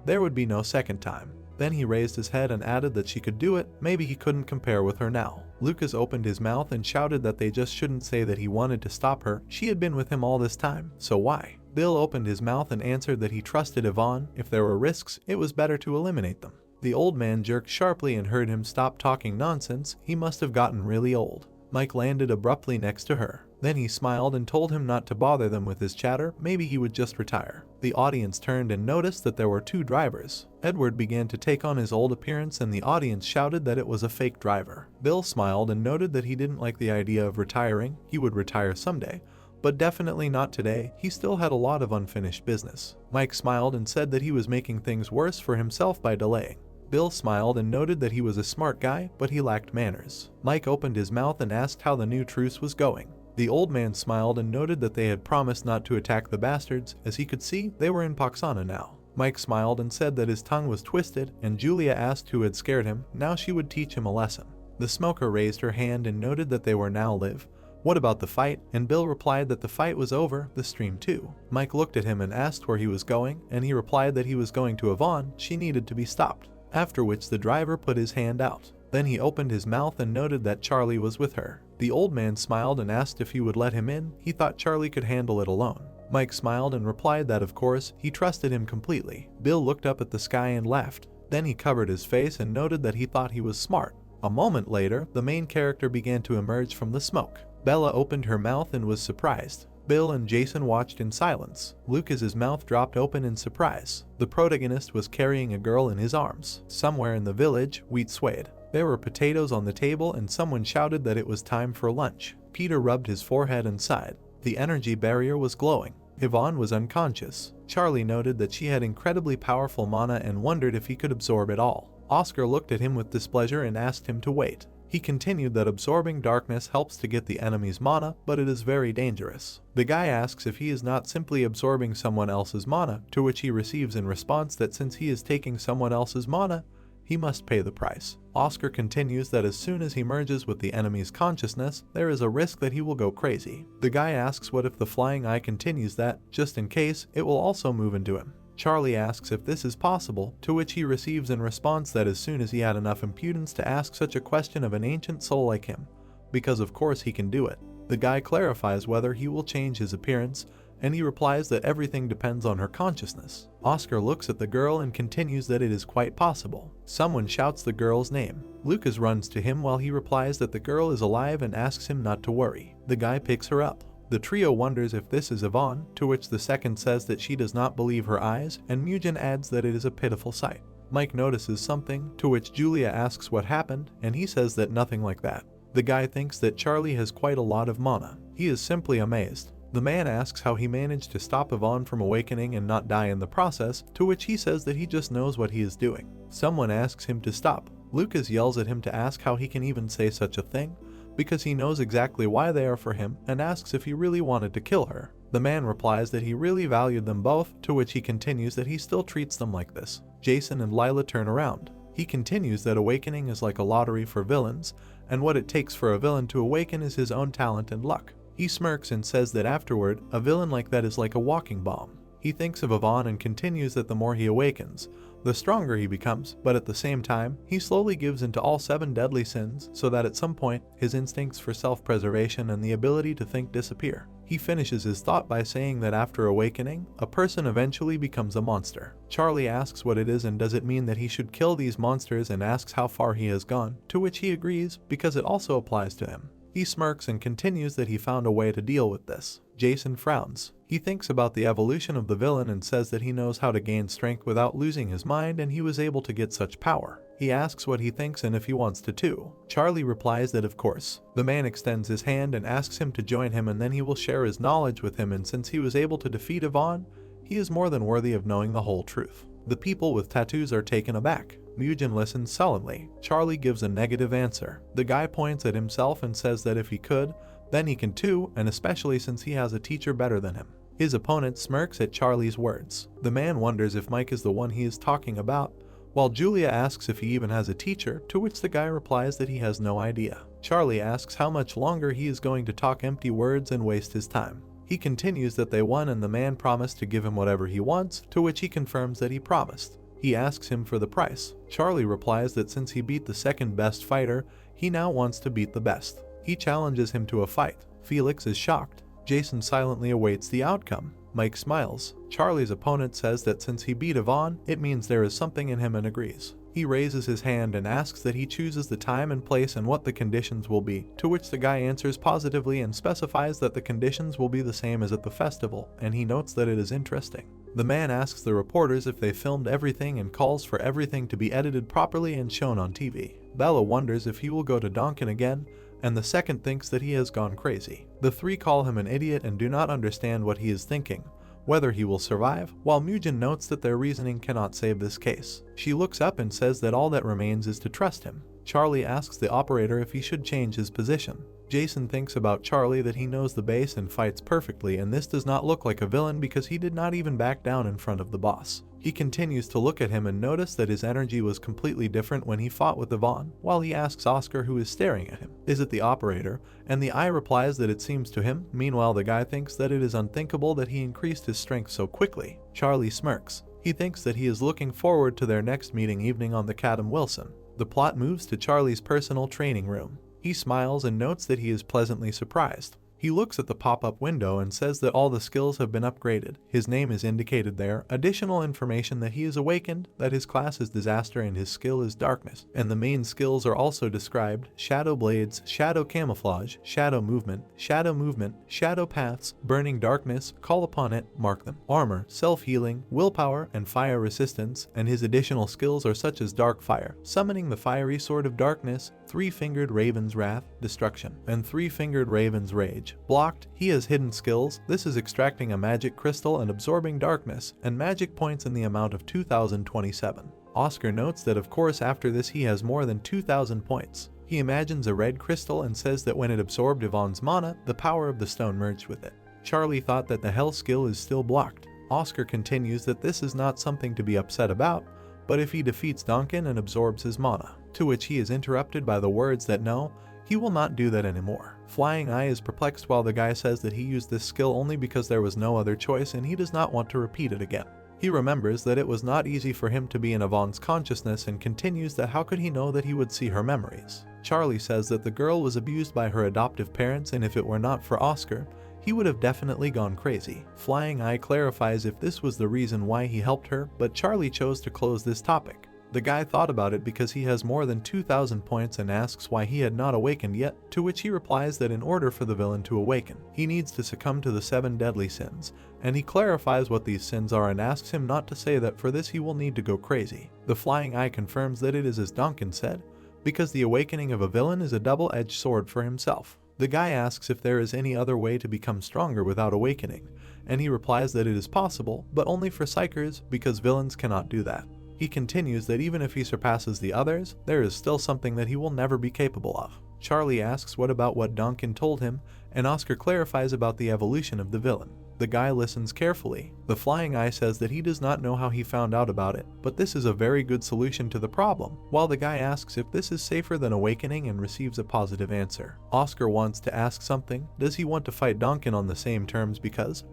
There would be no second time. Then he raised his head and added that she could do it, maybe he couldn't compare with her now. Lucas opened his mouth and shouted that they just shouldn't say that he wanted to stop her. She had been with him all this time, so why? Bill opened his mouth and answered that he trusted Yvonne. If there were risks, it was better to eliminate them. The old man jerked sharply and heard him stop talking nonsense. He must have gotten really old. Mike landed abruptly next to her. Then he smiled and told him not to bother them with his chatter, maybe he would just retire. The audience turned and noticed that there were two drivers. Edward began to take on his old appearance and the audience shouted that it was a fake driver. Bill smiled and noted that he didn't like the idea of retiring. He would retire someday, but definitely not today. He still had a lot of unfinished business. Mike smiled and said that he was making things worse for himself by delaying. Bill smiled and noted that he was a smart guy, but he lacked manners. Mike opened his mouth and asked how the new truce was going. The old man smiled and noted that they had promised not to attack the bastards. As he could see, they were in Poxana now. Mike smiled and said that his tongue was twisted, and Julia asked who had scared him. Now she would teach him a lesson. The smoker raised her hand and noted that they were now live. What about the fight? And Bill replied that the fight was over, the stream too. Mike looked at him and asked where he was going, and he replied that he was going to Yvonne. She needed to be stopped. After which the driver put his hand out. Then he opened his mouth and noted that Charlie was with her. The old man smiled and asked if he would let him in. He thought Charlie could handle it alone. Mike smiled and replied that of course, he trusted him completely. Bill looked up at the sky and laughed. Then he covered his face and noted that he thought he was smart. A moment later, the main character began to emerge from the smoke. Bella opened her mouth and was surprised. Bill and Jason watched in silence. Lucas's mouth dropped open in surprise. The protagonist was carrying a girl in his arms. Somewhere in the village, wheat swayed. There were potatoes on the table and someone shouted that it was time for lunch. Peter rubbed his forehead and sighed. The energy barrier was glowing. Yvonne was unconscious. Charlie noted that she had incredibly powerful mana and wondered if he could absorb it all. Oscar looked at him with displeasure and asked him to wait. He continued that absorbing darkness helps to get the enemy's mana, but it is very dangerous. The guy asks if he is not simply absorbing someone else's mana, to which he receives in response that since he is taking someone else's mana, he must pay the price. Oscar continues that as soon as he merges with the enemy's consciousness, there is a risk that he will go crazy. The guy asks what if the flying eye continues that, just in case, it will also move into him. Charlie asks if this is possible, to which he receives in response that as soon as he had enough impudence to ask such a question of an ancient soul like him, because of course he can do it. The guy clarifies whether he will change his appearance, and he replies that everything depends on her consciousness. Oscar looks at the girl and continues that it is quite possible. Someone shouts the girl's name. Lucas runs to him while he replies that the girl is alive and asks him not to worry. The guy picks her up. The trio wonders if this is Yvonne, to which the second says that she does not believe her eyes, and Mugen adds that it is a pitiful sight. Mike notices something, to which Julia asks what happened, and he says that nothing like that. The guy thinks that Charlie has quite a lot of mana. He is simply amazed. The man asks how he managed to stop Yvonne from awakening and not die in the process, to which he says that he just knows what he is doing. Someone asks him to stop. Lucas yells at him to ask how he can even say such a thing, because he knows exactly why they are for him, and asks if he really wanted to kill her. The man replies that he really valued them both, to which he continues that he still treats them like this. Jason and Lila turn around. He continues that awakening is like a lottery for villains, and what it takes for a villain to awaken is his own talent and luck. He smirks and says that afterward, a villain like that is like a walking bomb. He thinks of Yvonne and continues that the more he awakens, the stronger he becomes, but at the same time, he slowly gives into all 7 deadly sins so that at some point, his instincts for self-preservation and the ability to think disappear. He finishes his thought by saying that after awakening, a person eventually becomes a monster. Charlie asks what it is and does it mean that he should kill these monsters and asks how far he has gone, to which he agrees because it also applies to him. He smirks and continues that he found a way to deal with this. Jason frowns. He thinks about the evolution of the villain and says that he knows how to gain strength without losing his mind and he was able to get such power. He asks what he thinks and if he wants to too. Charlie replies that of course. The man extends his hand and asks him to join him and then he will share his knowledge with him, and since he was able to defeat Yvonne, he is more than worthy of knowing the whole truth. The people with tattoos are taken aback. Mugen listens sullenly. Charlie gives a negative answer. The guy points at himself and says that if he could, then he can too, and especially since he has a teacher better than him. His opponent smirks at Charlie's words. The man wonders if Mike is the one he is talking about, while Julia asks if he even has a teacher, to which the guy replies that he has no idea. Charlie asks how much longer he is going to talk empty words and waste his time. He continues that they won and the man promised to give him whatever he wants, to which he confirms that he promised. He asks him for the price. Charlie replies that since he beat the second best fighter, he now wants to beat the best. He challenges him to a fight. Felix is shocked. Jason silently awaits the outcome. Mike smiles. Charlie's opponent says that since he beat Yvonne, it means there is something in him and agrees. He raises his hand and asks that he chooses the time and place and what the conditions will be, to which the guy answers positively and specifies that the conditions will be the same as at the festival, and he notes that it is interesting. The man asks the reporters if they filmed everything and calls for everything to be edited properly and shown on TV. Bella wonders if he will go to Donkin again, and the second thinks that he has gone crazy. The 3 call him an idiot and do not understand what he is thinking, whether he will survive, while Mugen notes that their reasoning cannot save this case. She looks up and says that all that remains is to trust him. Charlie asks the operator if he should change his position. Jason thinks about Charlie that he knows the base and fights perfectly, and this does not look like a villain because he did not even back down in front of the boss. He continues to look at him and notice that his energy was completely different when he fought with Yvonne, while he asks Oscar who is staring at him, is it the operator? And the eye replies that it seems to him. Meanwhile, the guy thinks that it is unthinkable that he increased his strength so quickly. Charlie smirks. He thinks that he is looking forward to their next meeting evening on the Cadam Wilson. The plot moves to Charlie's personal training room. He smiles and notes that he is pleasantly surprised. He looks at the pop-up window and says that all the skills have been upgraded. His name is indicated there, additional information that he is awakened, that his class is disaster and his skill is darkness. And the main skills are also described: shadow blades, shadow camouflage, shadow movement, shadow paths, burning darkness, call upon it, mark them, armor, self-healing, willpower, and fire resistance. And his additional skills are such as dark fire, summoning the fiery sword of darkness, 3-fingered raven's wrath, destruction, and 3-fingered raven's rage. Blocked, he has hidden skills. This is extracting a magic crystal and absorbing darkness, and magic points in the amount of 2027. Oscar notes that of course after this he has more than 2000 points. He imagines a red crystal and says that when it absorbed Yvonne's mana, the power of the stone merged with it. Charlie thought that the hell skill is still blocked. Oscar continues that this is not something to be upset about, but if he defeats Donkin and absorbs his mana, to which he is interrupted by the words that no, he will not do that anymore. Flying Eye is perplexed while the guy says that he used this skill only because there was no other choice and he does not want to repeat it again. He remembers that it was not easy for him to be in Yvonne's consciousness and continues that how could he know that he would see her memories. Charlie says that the girl was abused by her adoptive parents and if it were not for Oscar, he would have definitely gone crazy. Flying Eye clarifies if this was the reason why he helped her, but Charlie chose to close this topic. The guy thought about it because he has more than 2,000 points and asks why he had not awakened yet, to which he replies that in order for the villain to awaken, he needs to succumb to the 7 deadly sins, and he clarifies what these sins are and asks him not to say that for this he will need to go crazy. The Flying Eye confirms that it is as Duncan said, because the awakening of a villain is a double-edged sword for himself. The guy asks if there is any other way to become stronger without awakening, and he replies that it is possible, but only for psychers because villains cannot do that. He continues that even if he surpasses the others, there is still something that he will never be capable of. Charlie asks what about what Duncan told him, and Oscar clarifies about the evolution of the villain. The guy listens carefully. The Flying Eye says that he does not know how he found out about it, but this is a very good solution to the problem, while the guy asks if this is safer than awakening and receives a positive answer. Oscar wants to ask something. Does he want to fight Duncan on the same terms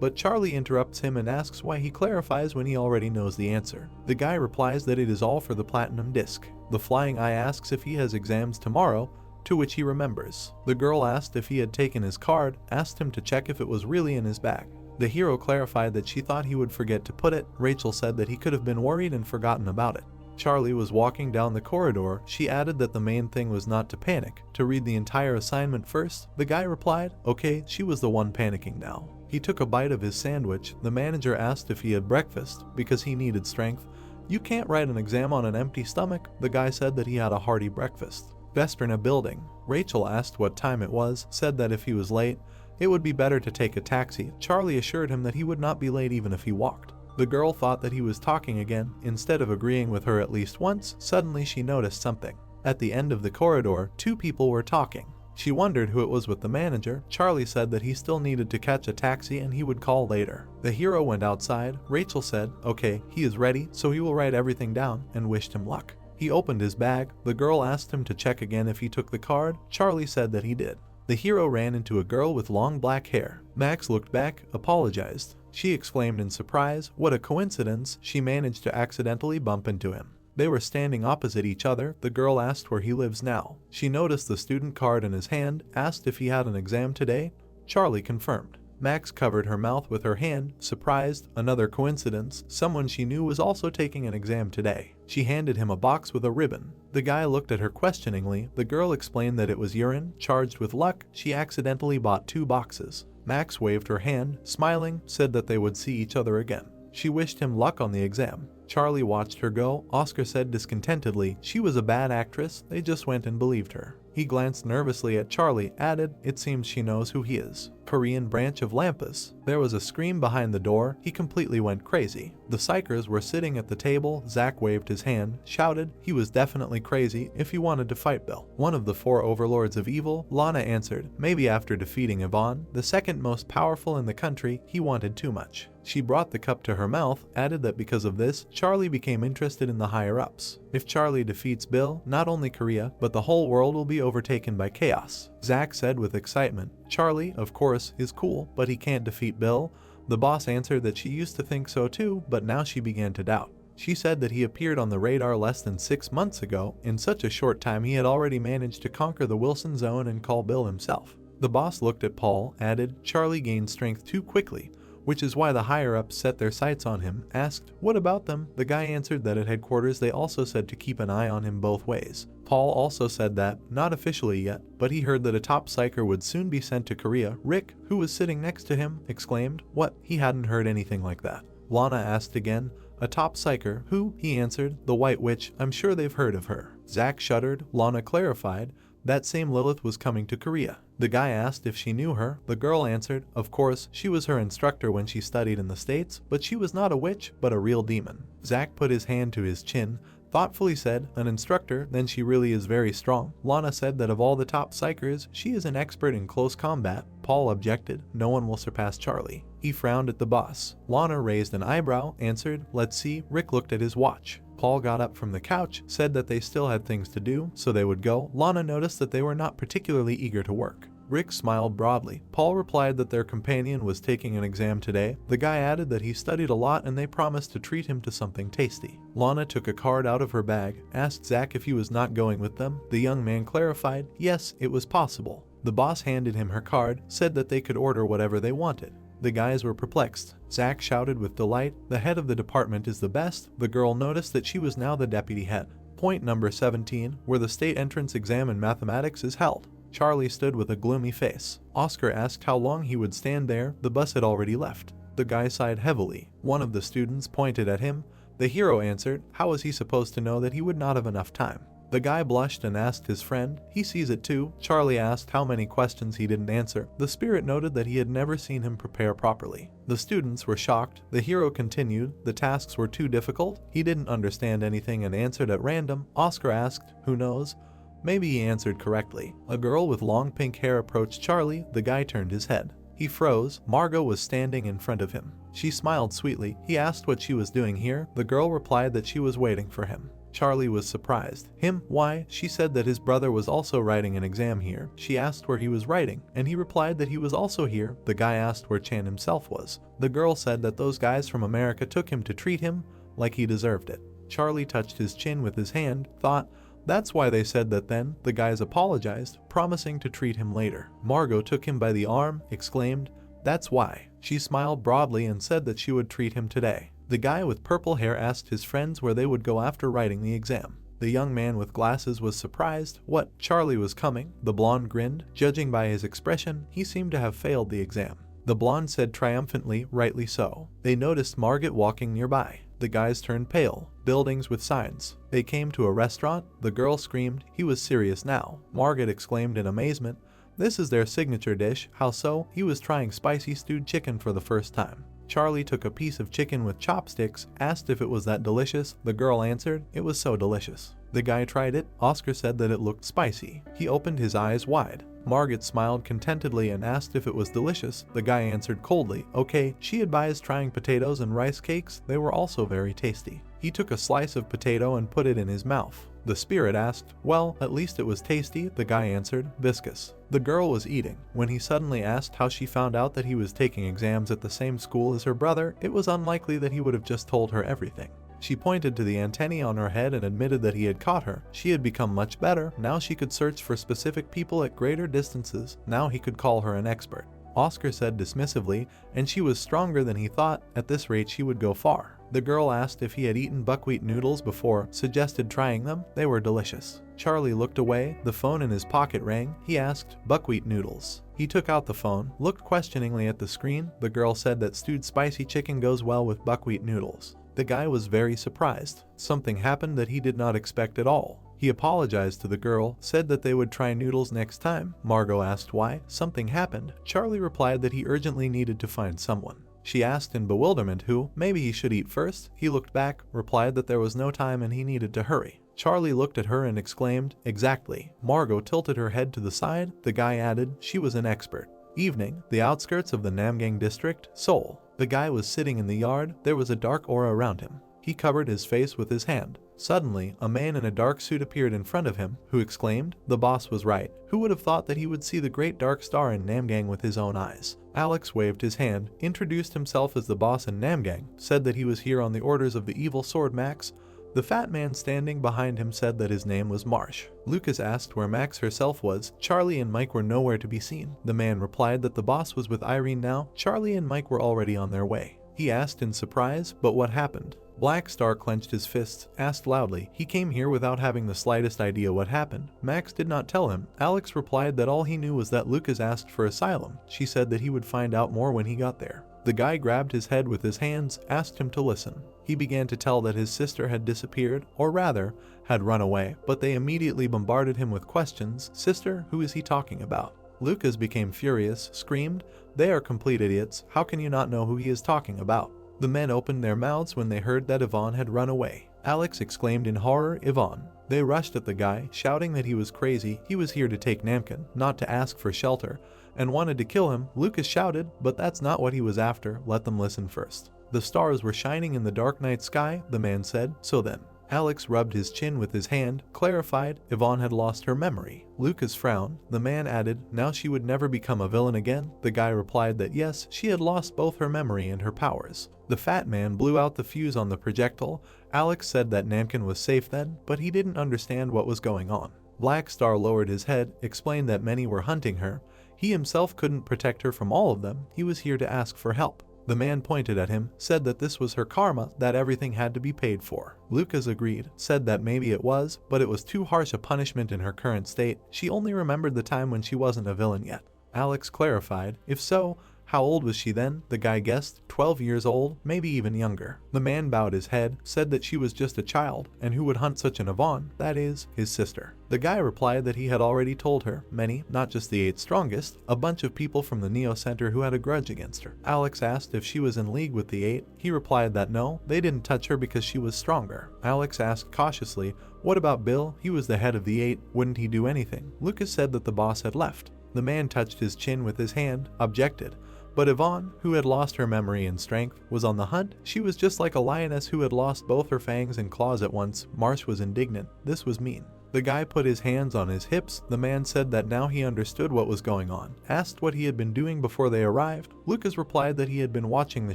but Charlie interrupts him and asks why he clarifies when he already knows the answer. The guy replies that it is all for the platinum disc. The Flying Eye asks if he has exams tomorrow, to which he remembers. The girl asked if he had taken his card, asked him to check if it was really in his bag. The hero clarified that she thought he would forget to put it. Rachel said that he could have been worried and forgotten about it. Charlie was walking down the corridor. She added that the main thing was not to panic, to read the entire assignment first. The guy replied, okay, she was the one panicking now. He took a bite of his sandwich. The manager asked if he had breakfast, because he needed strength. You can't write an exam on an empty stomach. The guy said that he had a hearty breakfast. Vesperna building. Rachel asked what time it was, said that if he was late, it would be better to take a taxi. Charlie assured him that he would not be late even if he walked. The girl thought that he was talking again. Instead of agreeing with her at least once, suddenly she noticed something. At the end of the corridor, 2 people were talking. She wondered who it was with the manager. Charlie said that he still needed to catch a taxi and he would call later. The hero went outside. Rachel said, okay, he is ready, so he will write everything down, and wished him luck. He opened his bag. The girl asked him to check again if he took the card. Charlie said that he did. The hero ran into a girl with long black hair. Max looked back, apologized. She exclaimed in surprise, what a coincidence, she managed to accidentally bump into him. They were standing opposite each other. The girl asked where he lives now. She noticed the student card in his hand, asked if he had an exam today. Charlie confirmed. Max covered her mouth with her hand, surprised. Another coincidence, someone she knew was also taking an exam today. She handed him a box with a ribbon. The guy looked at her questioningly. The girl explained that it was urine. Charged with luck, she accidentally bought 2 boxes. Max waved her hand, smiling, said that they would see each other again. She wished him luck on the exam. Charlie watched her go. Oscar said discontentedly, she was a bad actress, they just went and believed her. He glanced nervously at Charlie, added, it seems she knows who he is. Korean branch of Lampus. There was a scream behind the door. He completely went crazy. The psychers were sitting at the table. Zach waved his hand, shouted he was definitely crazy if he wanted to fight Bill. One of the 4 overlords of evil, Lana answered, maybe after defeating Yvonne, the second most powerful in the country, he wanted too much. She brought the cup to her mouth, added that because of this, Charlie became interested in the higher-ups. If Charlie defeats Bill, not only Korea, but the whole world will be overtaken by chaos. Zach said with excitement, Charlie, of course, is cool, but he can't defeat Bill. The boss answered that she used to think so too, but now she began to doubt. She said that he appeared on the radar less than 6 months ago. In such a short time he had already managed to conquer the Wilson zone and call Bill himself. The boss looked at Paul, added, Charlie gained strength too quickly, which is why the higher-ups set their sights on him, asked, what about them? The guy answered that at headquarters they also said to keep an eye on him both ways. Paul also said that, not officially yet, but he heard that a top psycher would soon be sent to Korea. Rick, who was sitting next to him, exclaimed, what? He hadn't heard anything like that. Lana asked again, a top psycher, who? He answered, the White Witch, I'm sure they've heard of her. Zach shuddered. Lana clarified, that same Lilith was coming to Korea. The guy asked if she knew her. The girl answered, of course, she was her instructor when she studied in the States, but she was not a witch, but a real demon. Zach put his hand to his chin, thoughtfully said, an instructor, then she really is very strong. Lana said that of all the top psychers, she is an expert in close combat. Paul objected, no one will surpass Charlie. He frowned at the boss. Lana raised an eyebrow, answered, let's see. Rick looked at his watch. Paul got up from the couch, said that they still had things to do, so they would go. Lana noticed that they were not particularly eager to work. Rick smiled broadly. Paul replied that their companion was taking an exam today. The guy added that he studied a lot and they promised to treat him to something tasty. Lana took a card out of her bag, asked Zach if he was not going with them. The young man clarified, yes, it was possible. The boss handed him her card, said that they could order whatever they wanted. The guys were perplexed. Zach shouted with delight, the head of the department is the best. The girl noticed that she was now the deputy head. Point number 17, where the state entrance exam in mathematics is held. Charlie stood with a gloomy face. Oscar asked how long he would stand there. The bus had already left. The guy sighed heavily. One of the students pointed at him. The hero answered, how was he supposed to know that he would not have enough time? The guy blushed and asked his friend, he sees it too. Charlie asked how many questions he didn't answer. The spirit noted that he had never seen him prepare properly. The students were shocked. The hero continued, the tasks were too difficult. He didn't understand anything and answered at random. Oscar asked, who knows? Maybe he answered correctly. A girl with long pink hair approached Charlie. The guy turned his head. He froze. Margot was standing in front of him. She smiled sweetly. He asked what she was doing here. The girl replied that she was waiting for him. Charlie was surprised. Him? Why? She said that his brother was also writing an exam here. She asked where he was writing, and he replied that he was also here. The guy asked where Chan himself was. The girl said that those guys from America took him to treat him like he deserved it. Charlie touched his chin with his hand, thought, that's why they said that then. The guys apologized, promising to treat him later. Margot took him by the arm, exclaimed, that's why. She smiled broadly and said that she would treat him today. The guy with purple hair asked his friends where they would go after writing the exam. The young man with glasses was surprised. What? Charlie was coming? The blonde grinned. Judging by his expression, he seemed to have failed the exam. The blonde said triumphantly, rightly so. They noticed Margaret walking nearby. The guys turned pale. Buildings with signs. They came to a restaurant. The girl screamed. He was serious now. Margaret exclaimed in amazement, this is their signature dish. How so? He was trying spicy stewed chicken for the first time. Charlie took a piece of chicken with chopsticks, asked if it was that delicious. The girl answered, it was so delicious. The guy tried it. Oscar said that it looked spicy. He opened his eyes wide. Margaret smiled contentedly and asked if it was delicious. The guy answered coldly, okay. She advised trying potatoes and rice cakes. They were also very tasty. He took a slice of potato and put it in his mouth. The spirit asked, well, at least it was tasty. The guy answered, viscous. The girl was eating. When he suddenly asked how she found out that he was taking exams at the same school as her brother, it was unlikely that he would have just told her everything. She pointed to the antennae on her head and admitted that he had caught her. She had become much better. Now she could search for specific people at greater distances. Now he could call her an expert. Oscar said dismissively, and she was stronger than he thought. At this rate she would go far. The girl asked if he had eaten buckwheat noodles before, suggested trying them. They were delicious. Charlie looked away. The phone in his pocket rang. He asked, buckwheat noodles. He took out the phone, looked questioningly at the screen. The girl said that stewed spicy chicken goes well with buckwheat noodles. The guy was very surprised. Something happened that he did not expect at all. He apologized to the girl, said that they would try noodles next time. Margot asked why. Something happened. Charlie replied that he urgently needed to find someone. She asked in bewilderment who. Maybe he should eat first. He looked back, replied that there was no time and he needed to hurry. Charlie looked at her and exclaimed, exactly. Margot tilted her head to the side. The guy added, she was an expert. Evening, the outskirts of the Namgang district, Seoul. The guy was sitting in the yard. There was a dark aura around him. He covered his face with his hand. Suddenly, a man in a dark suit appeared in front of him, who exclaimed, the boss was right. Who would have thought that he would see the great dark star in Namgang with his own eyes? Alex waved his hand, introduced himself as the boss in Namgang, said that he was here on the orders of the evil sword Max. The fat man standing behind him said that his name was Marsh. Lucas asked where Max herself was. Charlie and Mike were nowhere to be seen. The man replied that the boss was with Irene now. Charlie and Mike were already on their way. He asked in surprise, but what happened? Black Star clenched his fists, asked loudly. He came here without having the slightest idea what happened. Max did not tell him. Alex replied that all he knew was that Lucas asked for asylum. She said that he would find out more when he got there. The guy grabbed his head with his hands, asked him to listen. He began to tell that his sister had disappeared, or rather, had run away, but they immediately bombarded him with questions. Sister, who is he talking about? Lucas became furious, screamed, they are complete idiots. How can you not know who he is talking about? The men opened their mouths when they heard that Yvonne had run away. Alex exclaimed in horror, Yvonne. They rushed at the guy, shouting that he was crazy. He was here to take Namkan, not to ask for shelter, and wanted to kill him. Lucas shouted, but that's not what he was after. Let them listen first. The stars were shining in the dark night sky, the man said. So then, Alex rubbed his chin with his hand, clarified Yvonne had lost her memory. Lucas frowned. The man added, now she would never become a villain again. The guy replied that yes, she had lost both her memory and her powers. The fat man blew out the fuse on the projectile. Alex said that Namkin was safe then, but he didn't understand what was going on. Black Star lowered his head, explained that many were hunting her. He himself couldn't protect her from all of them. He was here to ask for help. The man pointed at him, said that this was her karma, that everything had to be paid for. Lucas agreed, said that maybe it was, but it was too harsh a punishment in her current state. She only remembered the time when she wasn't a villain yet. Alex clarified, if so, how old was she then? The guy guessed, 12 years old, maybe even younger. The man bowed his head, said that she was just a child, and who would hunt such an Yvonne, that is, his sister. The guy replied that he had already told her, many, not just the 8 strongest, a bunch of people from the Neo Center who had a grudge against her. Alex asked if she was in league with the 8. He replied that no, they didn't touch her because she was stronger. Alex asked cautiously, what about Bill? He was the head of the 8, wouldn't he do anything? Lucas said that the boss had left. The man touched his chin with his hand, objected. But Yvonne, who had lost her memory and strength, was on the hunt. She was just like a lioness who had lost both her fangs and claws at once. Marsh was indignant. This was mean. The guy put his hands on his hips. The man said that now he understood what was going on. Asked what he had been doing before they arrived. Lucas replied that he had been watching the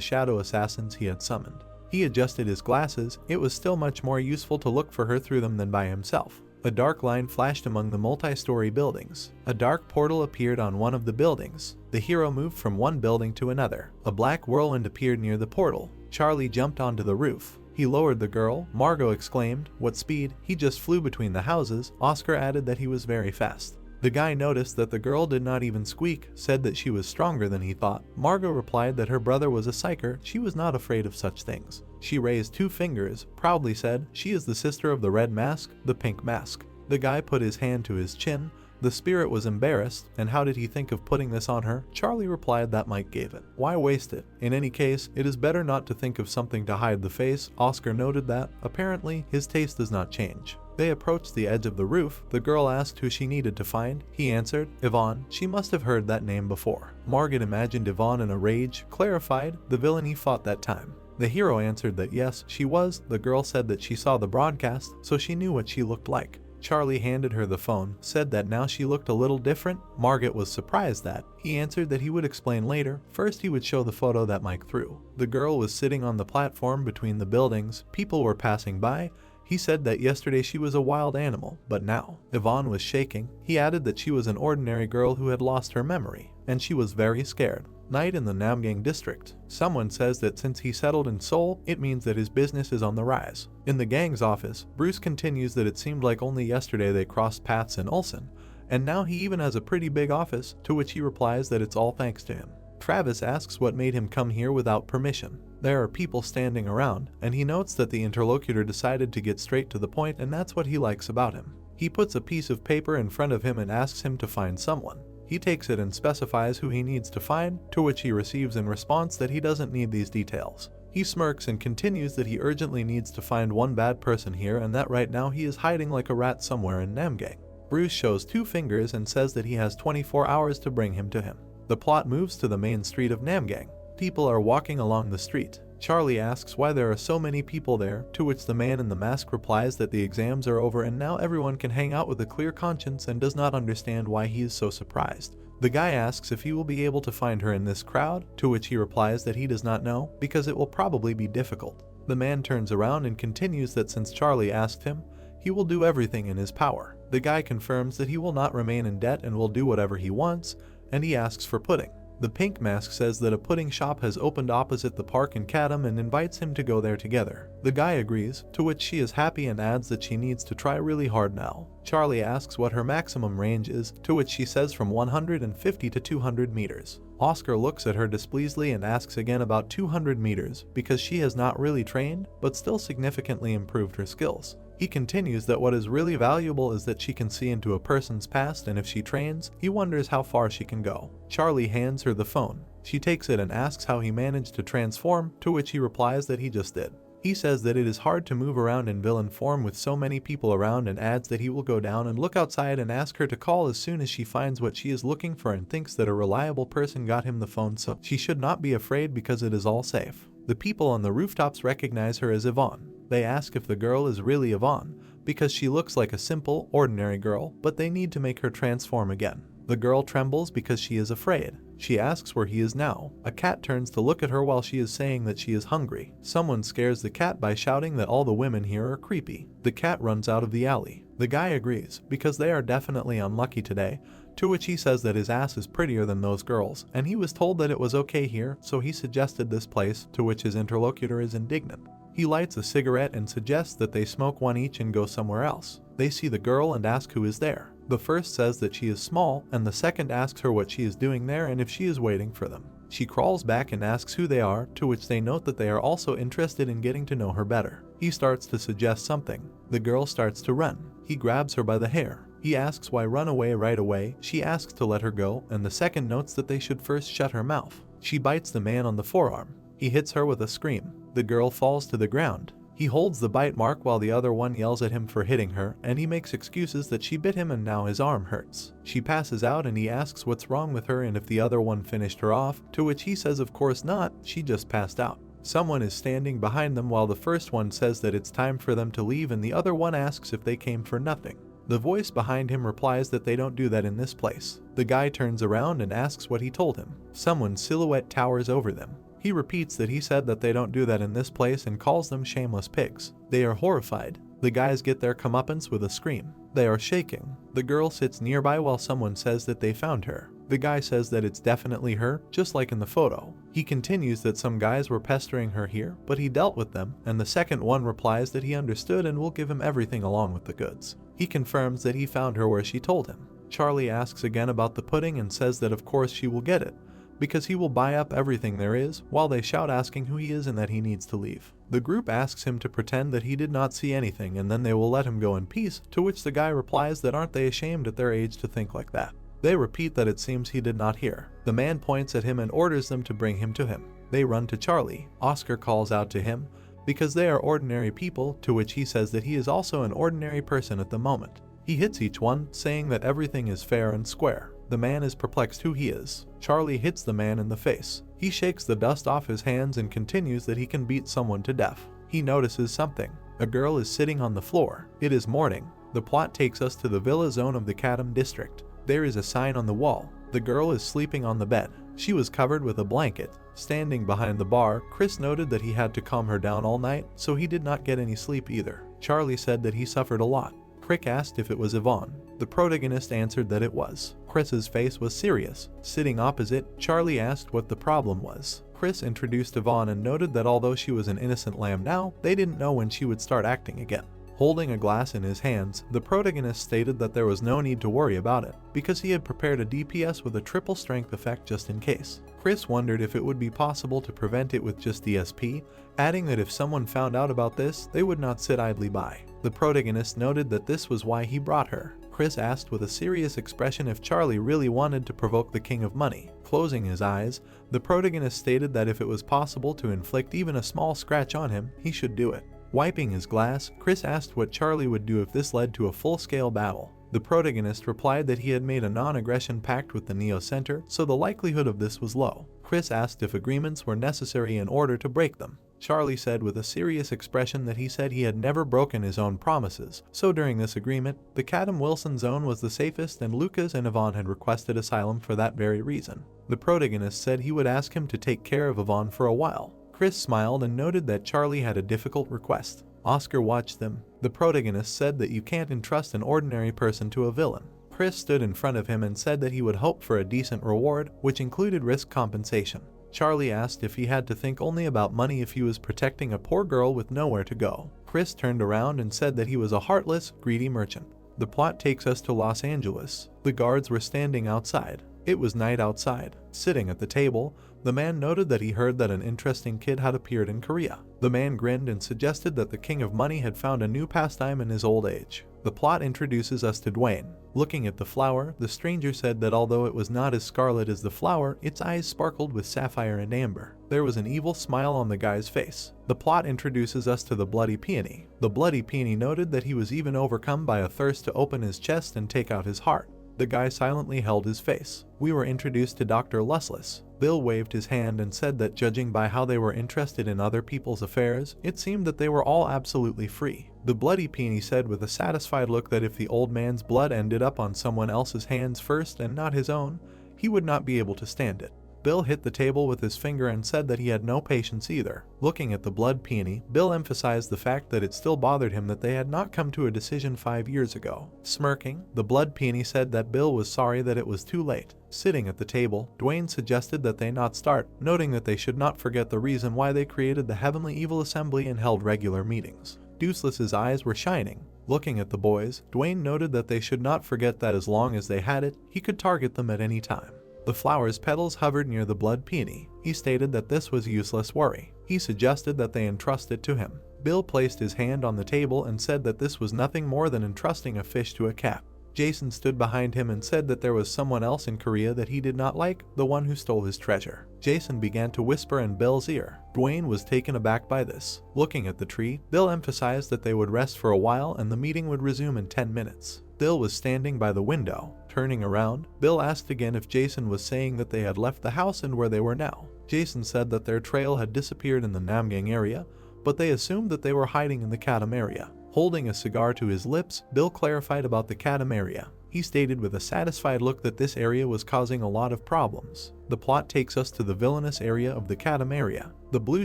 shadow assassins he had summoned. He adjusted his glasses. It was still much more useful to look for her through them than by himself. A dark line flashed among the multi-story buildings. A dark portal appeared on one of the buildings. The hero moved from one building to another. A black whirlwind appeared near the portal. Charlie jumped onto the roof. He lowered the girl. Margot exclaimed, what speed? He just flew between the houses. Oscar added that he was very fast. The guy noticed that the girl did not even squeak, said that she was stronger than he thought. Margot replied that her brother was a psyker. She was not afraid of such things. She raised 2 fingers, proudly said, she is the sister of the red mask, the pink mask. The guy put his hand to his chin. The spirit was embarrassed, and how did he think of putting this on her? Charlie replied that Mike gave it. Why waste it? In any case, it is better not to think of something to hide the face. Oscar noted that, apparently, his taste does not change. They approached the edge of the roof. The girl asked who she needed to find. He answered, Yvonne. She must have heard that name before. Margaret imagined Yvonne in a rage, clarified, the villain he fought that time. The hero answered that yes, she was. The girl said that she saw the broadcast, so she knew what she looked like. Charlie handed her the phone, said that now she looked a little different. Margaret was surprised that. He answered that he would explain later. First he would show the photo that Mike threw. The girl was sitting on the platform between the buildings. People were passing by. He said that yesterday she was a wild animal, but now. Yvonne was shaking. He added that she was an ordinary girl who had lost her memory, and she was very scared. Night in the Namgang district. Someone says that since he settled in Seoul, it means that his business is on the rise. In the gang's office, Bruce continues that it seemed like only yesterday they crossed paths in Ulsan, and now he even has a pretty big office, to which he replies that it's all thanks to him. Travis asks what made him come here without permission. There are people standing around, and he notes that the interlocutor decided to get straight to the point, and that's what he likes about him. He puts a piece of paper in front of him and asks him to find someone. He takes it and specifies who he needs to find, to which he receives in response that he doesn't need these details. He smirks and continues that he urgently needs to find one bad person here and that right now he is hiding like a rat somewhere in Namgang. Bruce shows 2 fingers and says that he has 24 hours to bring him to him. The plot moves to the main street of Namgang. People are walking along the street. Charlie asks why there are so many people there, to which the man in the mask replies that the exams are over and now everyone can hang out with a clear conscience and does not understand why he is so surprised. The guy asks if he will be able to find her in this crowd, to which he replies that he does not know, because it will probably be difficult. The man turns around and continues that since Charlie asked him, he will do everything in his power. The guy confirms that he will not remain in debt and will do whatever he wants, and he asks for pudding. The pink mask says that a pudding shop has opened opposite the park in Kadam and invites him to go there together. The guy agrees, to which she is happy and adds that she needs to try really hard now. Charlie asks what her maximum range is, to which she says from 150 to 200 meters. Oscar looks at her displeasedly and asks again about 200 meters, because she has not really trained, but still significantly improved her skills. He continues that what is really valuable is that she can see into a person's past, and if she trains, he wonders how far she can go. Charlie hands her the phone. She takes it and asks how he managed to transform, to which he replies that he just did. He says that it is hard to move around in villain form with so many people around and adds that he will go down and look outside and ask her to call as soon as she finds what she is looking for and thinks that a reliable person got him the phone so she should not be afraid because it is all safe. The people on the rooftops recognize her as Yvonne. They ask if the girl is really Yvonne, because she looks like a simple, ordinary girl, but they need to make her transform again. The girl trembles because she is afraid. She asks where he is now. A cat turns to look at her while she is saying that she is hungry. Someone scares the cat by shouting that all the women here are creepy. The cat runs out of the alley. The guy agrees, because they are definitely unlucky today, to which he says that his ass is prettier than those girls, and he was told that it was okay here, so he suggested this place, to which his interlocutor is indignant. He lights a cigarette and suggests that they smoke one each and go somewhere else. They see the girl and ask who is there. The first says that she is small, and the second asks her what she is doing there and if she is waiting for them. She crawls back and asks who they are, to which they note that they are also interested in getting to know her better. He starts to suggest something. The girl starts to run. He grabs her by the hair. He asks why run away right away. She asks to let her go, and the second notes that they should first shut her mouth. She bites the man on the forearm. He hits her with a scream. The girl falls to the ground. He holds the bite mark while the other one yells at him for hitting her, and he makes excuses that she bit him and now his arm hurts. She passes out and he asks what's wrong with her and if the other one finished her off, to which he says of course not, she just passed out. Someone is standing behind them while the first one says that it's time for them to leave and the other one asks if they came for nothing. The voice behind him replies that they don't do that in this place. The guy turns around and asks what he told him. Someone's silhouette towers over them. He repeats that he said that they don't do that in this place and calls them shameless pigs. They are horrified. The guys get their comeuppance with a scream. They are shaking. The girl sits nearby while someone says that they found her. The guy says that it's definitely her, just like in the photo. He continues that some guys were pestering her here, but he dealt with them, and the second one replies that he understood and will give him everything along with the goods. He confirms that he found her where she told him. Charlie asks again about the pudding and says that of course she will get it, because he will buy up everything there is, while they shout asking who he is and that he needs to leave. The group asks him to pretend that he did not see anything and then they will let him go in peace, to which the guy replies that aren't they ashamed at their age to think like that. They repeat that it seems he did not hear. The man points at him and orders them to bring him to him. They run to Charlie. Oscar calls out to him, because they are ordinary people, to which he says that he is also an ordinary person at the moment. He hits each one, saying that everything is fair and square. The man is perplexed who he is. Charlie hits the man in the face. He shakes the dust off his hands and continues that he can beat someone to death. He notices something. A girl is sitting on the floor. It is morning. The plot takes us to the villa zone of the Kadam district. There is a sign on the wall. The girl is sleeping on the bed. She was covered with a blanket. Standing behind the bar, Chris noted that he had to calm her down all night, so he did not get any sleep either. Charlie said that he suffered a lot. Crick asked if it was Yvonne. The protagonist answered that it was. Chris's face was serious. Sitting opposite, Charlie asked what the problem was. Chris introduced Yvonne and noted that although she was an innocent lamb now, they didn't know when she would start acting again. Holding a glass in his hands, the protagonist stated that there was no need to worry about it, because he had prepared a DPS with a triple strength effect just in case. Chris wondered if it would be possible to prevent it with just DSP, adding that if someone found out about this, they would not sit idly by. The protagonist noted that this was why he brought her. Chris asked with a serious expression if Charlie really wanted to provoke the King of Money. Closing his eyes, the protagonist stated that if it was possible to inflict even a small scratch on him, he should do it. Wiping his glass, Chris asked what Charlie would do if this led to a full-scale battle. The protagonist replied that he had made a non-aggression pact with the Neo Center, so the likelihood of this was low. Chris asked if agreements were necessary in order to break them. Charlie said with a serious expression that he said he had never broken his own promises, so during this agreement, the Kadam Wilson zone was the safest and Lucas and Yvonne had requested asylum for that very reason. The protagonist said he would ask him to take care of Yvonne for a while. Chris smiled and noted that Charlie had a difficult request. Oscar watched them. The protagonist said that you can't entrust an ordinary person to a villain. Chris stood in front of him and said that he would hope for a decent reward, which included risk compensation. Charlie asked if he had to think only about money if he was protecting a poor girl with nowhere to go. Chris turned around and said that he was a heartless, greedy merchant. The plot takes us to Los Angeles. The guards were standing outside. It was night outside. Sitting at the table, the man noted that he heard that an interesting kid had appeared in Korea. The man grinned and suggested that the King of Money had found a new pastime in his old age. The plot introduces us to Dwayne. Looking at the flower, the stranger said that although it was not as scarlet as the flower, its eyes sparkled with sapphire and amber. There was an evil smile on the guy's face. The plot introduces us to the Bloody Peony. The Bloody Peony noted that he was even overcome by a thirst to open his chest and take out his heart. The guy silently held his face. We were introduced to Dr. Lustless. Bill waved his hand and said that judging by how they were interested in other people's affairs, it seemed that they were all absolutely free. The bloody peony said with a satisfied look that if the old man's blood ended up on someone else's hands first and not his own, he would not be able to stand it. Bill hit the table with his finger and said that he had no patience either. Looking at the blood peony, Bill emphasized the fact that it still bothered him that they had not come to a decision 5 years ago. Smirking, the blood peony said that Bill was sorry that it was too late. Sitting at the table, Dwayne suggested that they not start, noting that they should not forget the reason why they created the Heavenly Evil Assembly and held regular meetings. Deuceless's eyes were shining. Looking at the boys, Dwayne noted that they should not forget that as long as they had it, he could target them at any time. The flower's petals hovered near the blood peony. He stated that this was useless worry. He suggested that they entrust it to him. Bill placed his hand on the table and said that this was nothing more than entrusting a fish to a cat. Jason stood behind him and said that there was someone else in Korea that he did not like, the one who stole his treasure. Jason began to whisper in Bill's ear. Dwayne was taken aback by this. Looking at the tree, Bill emphasized that they would rest for a while and the meeting would resume in 10 minutes. Bill was standing by the window. Turning around, Bill asked again if Jason was saying that they had left the house and where they were now. Jason said that their trail had disappeared in the Namgang area, but they assumed that they were hiding in the Kadam area. Holding a cigar to his lips, Bill clarified about the Kadam area. He stated with a satisfied look that this area was causing a lot of problems. The plot takes us to the villainous area of the Kadam area. The blue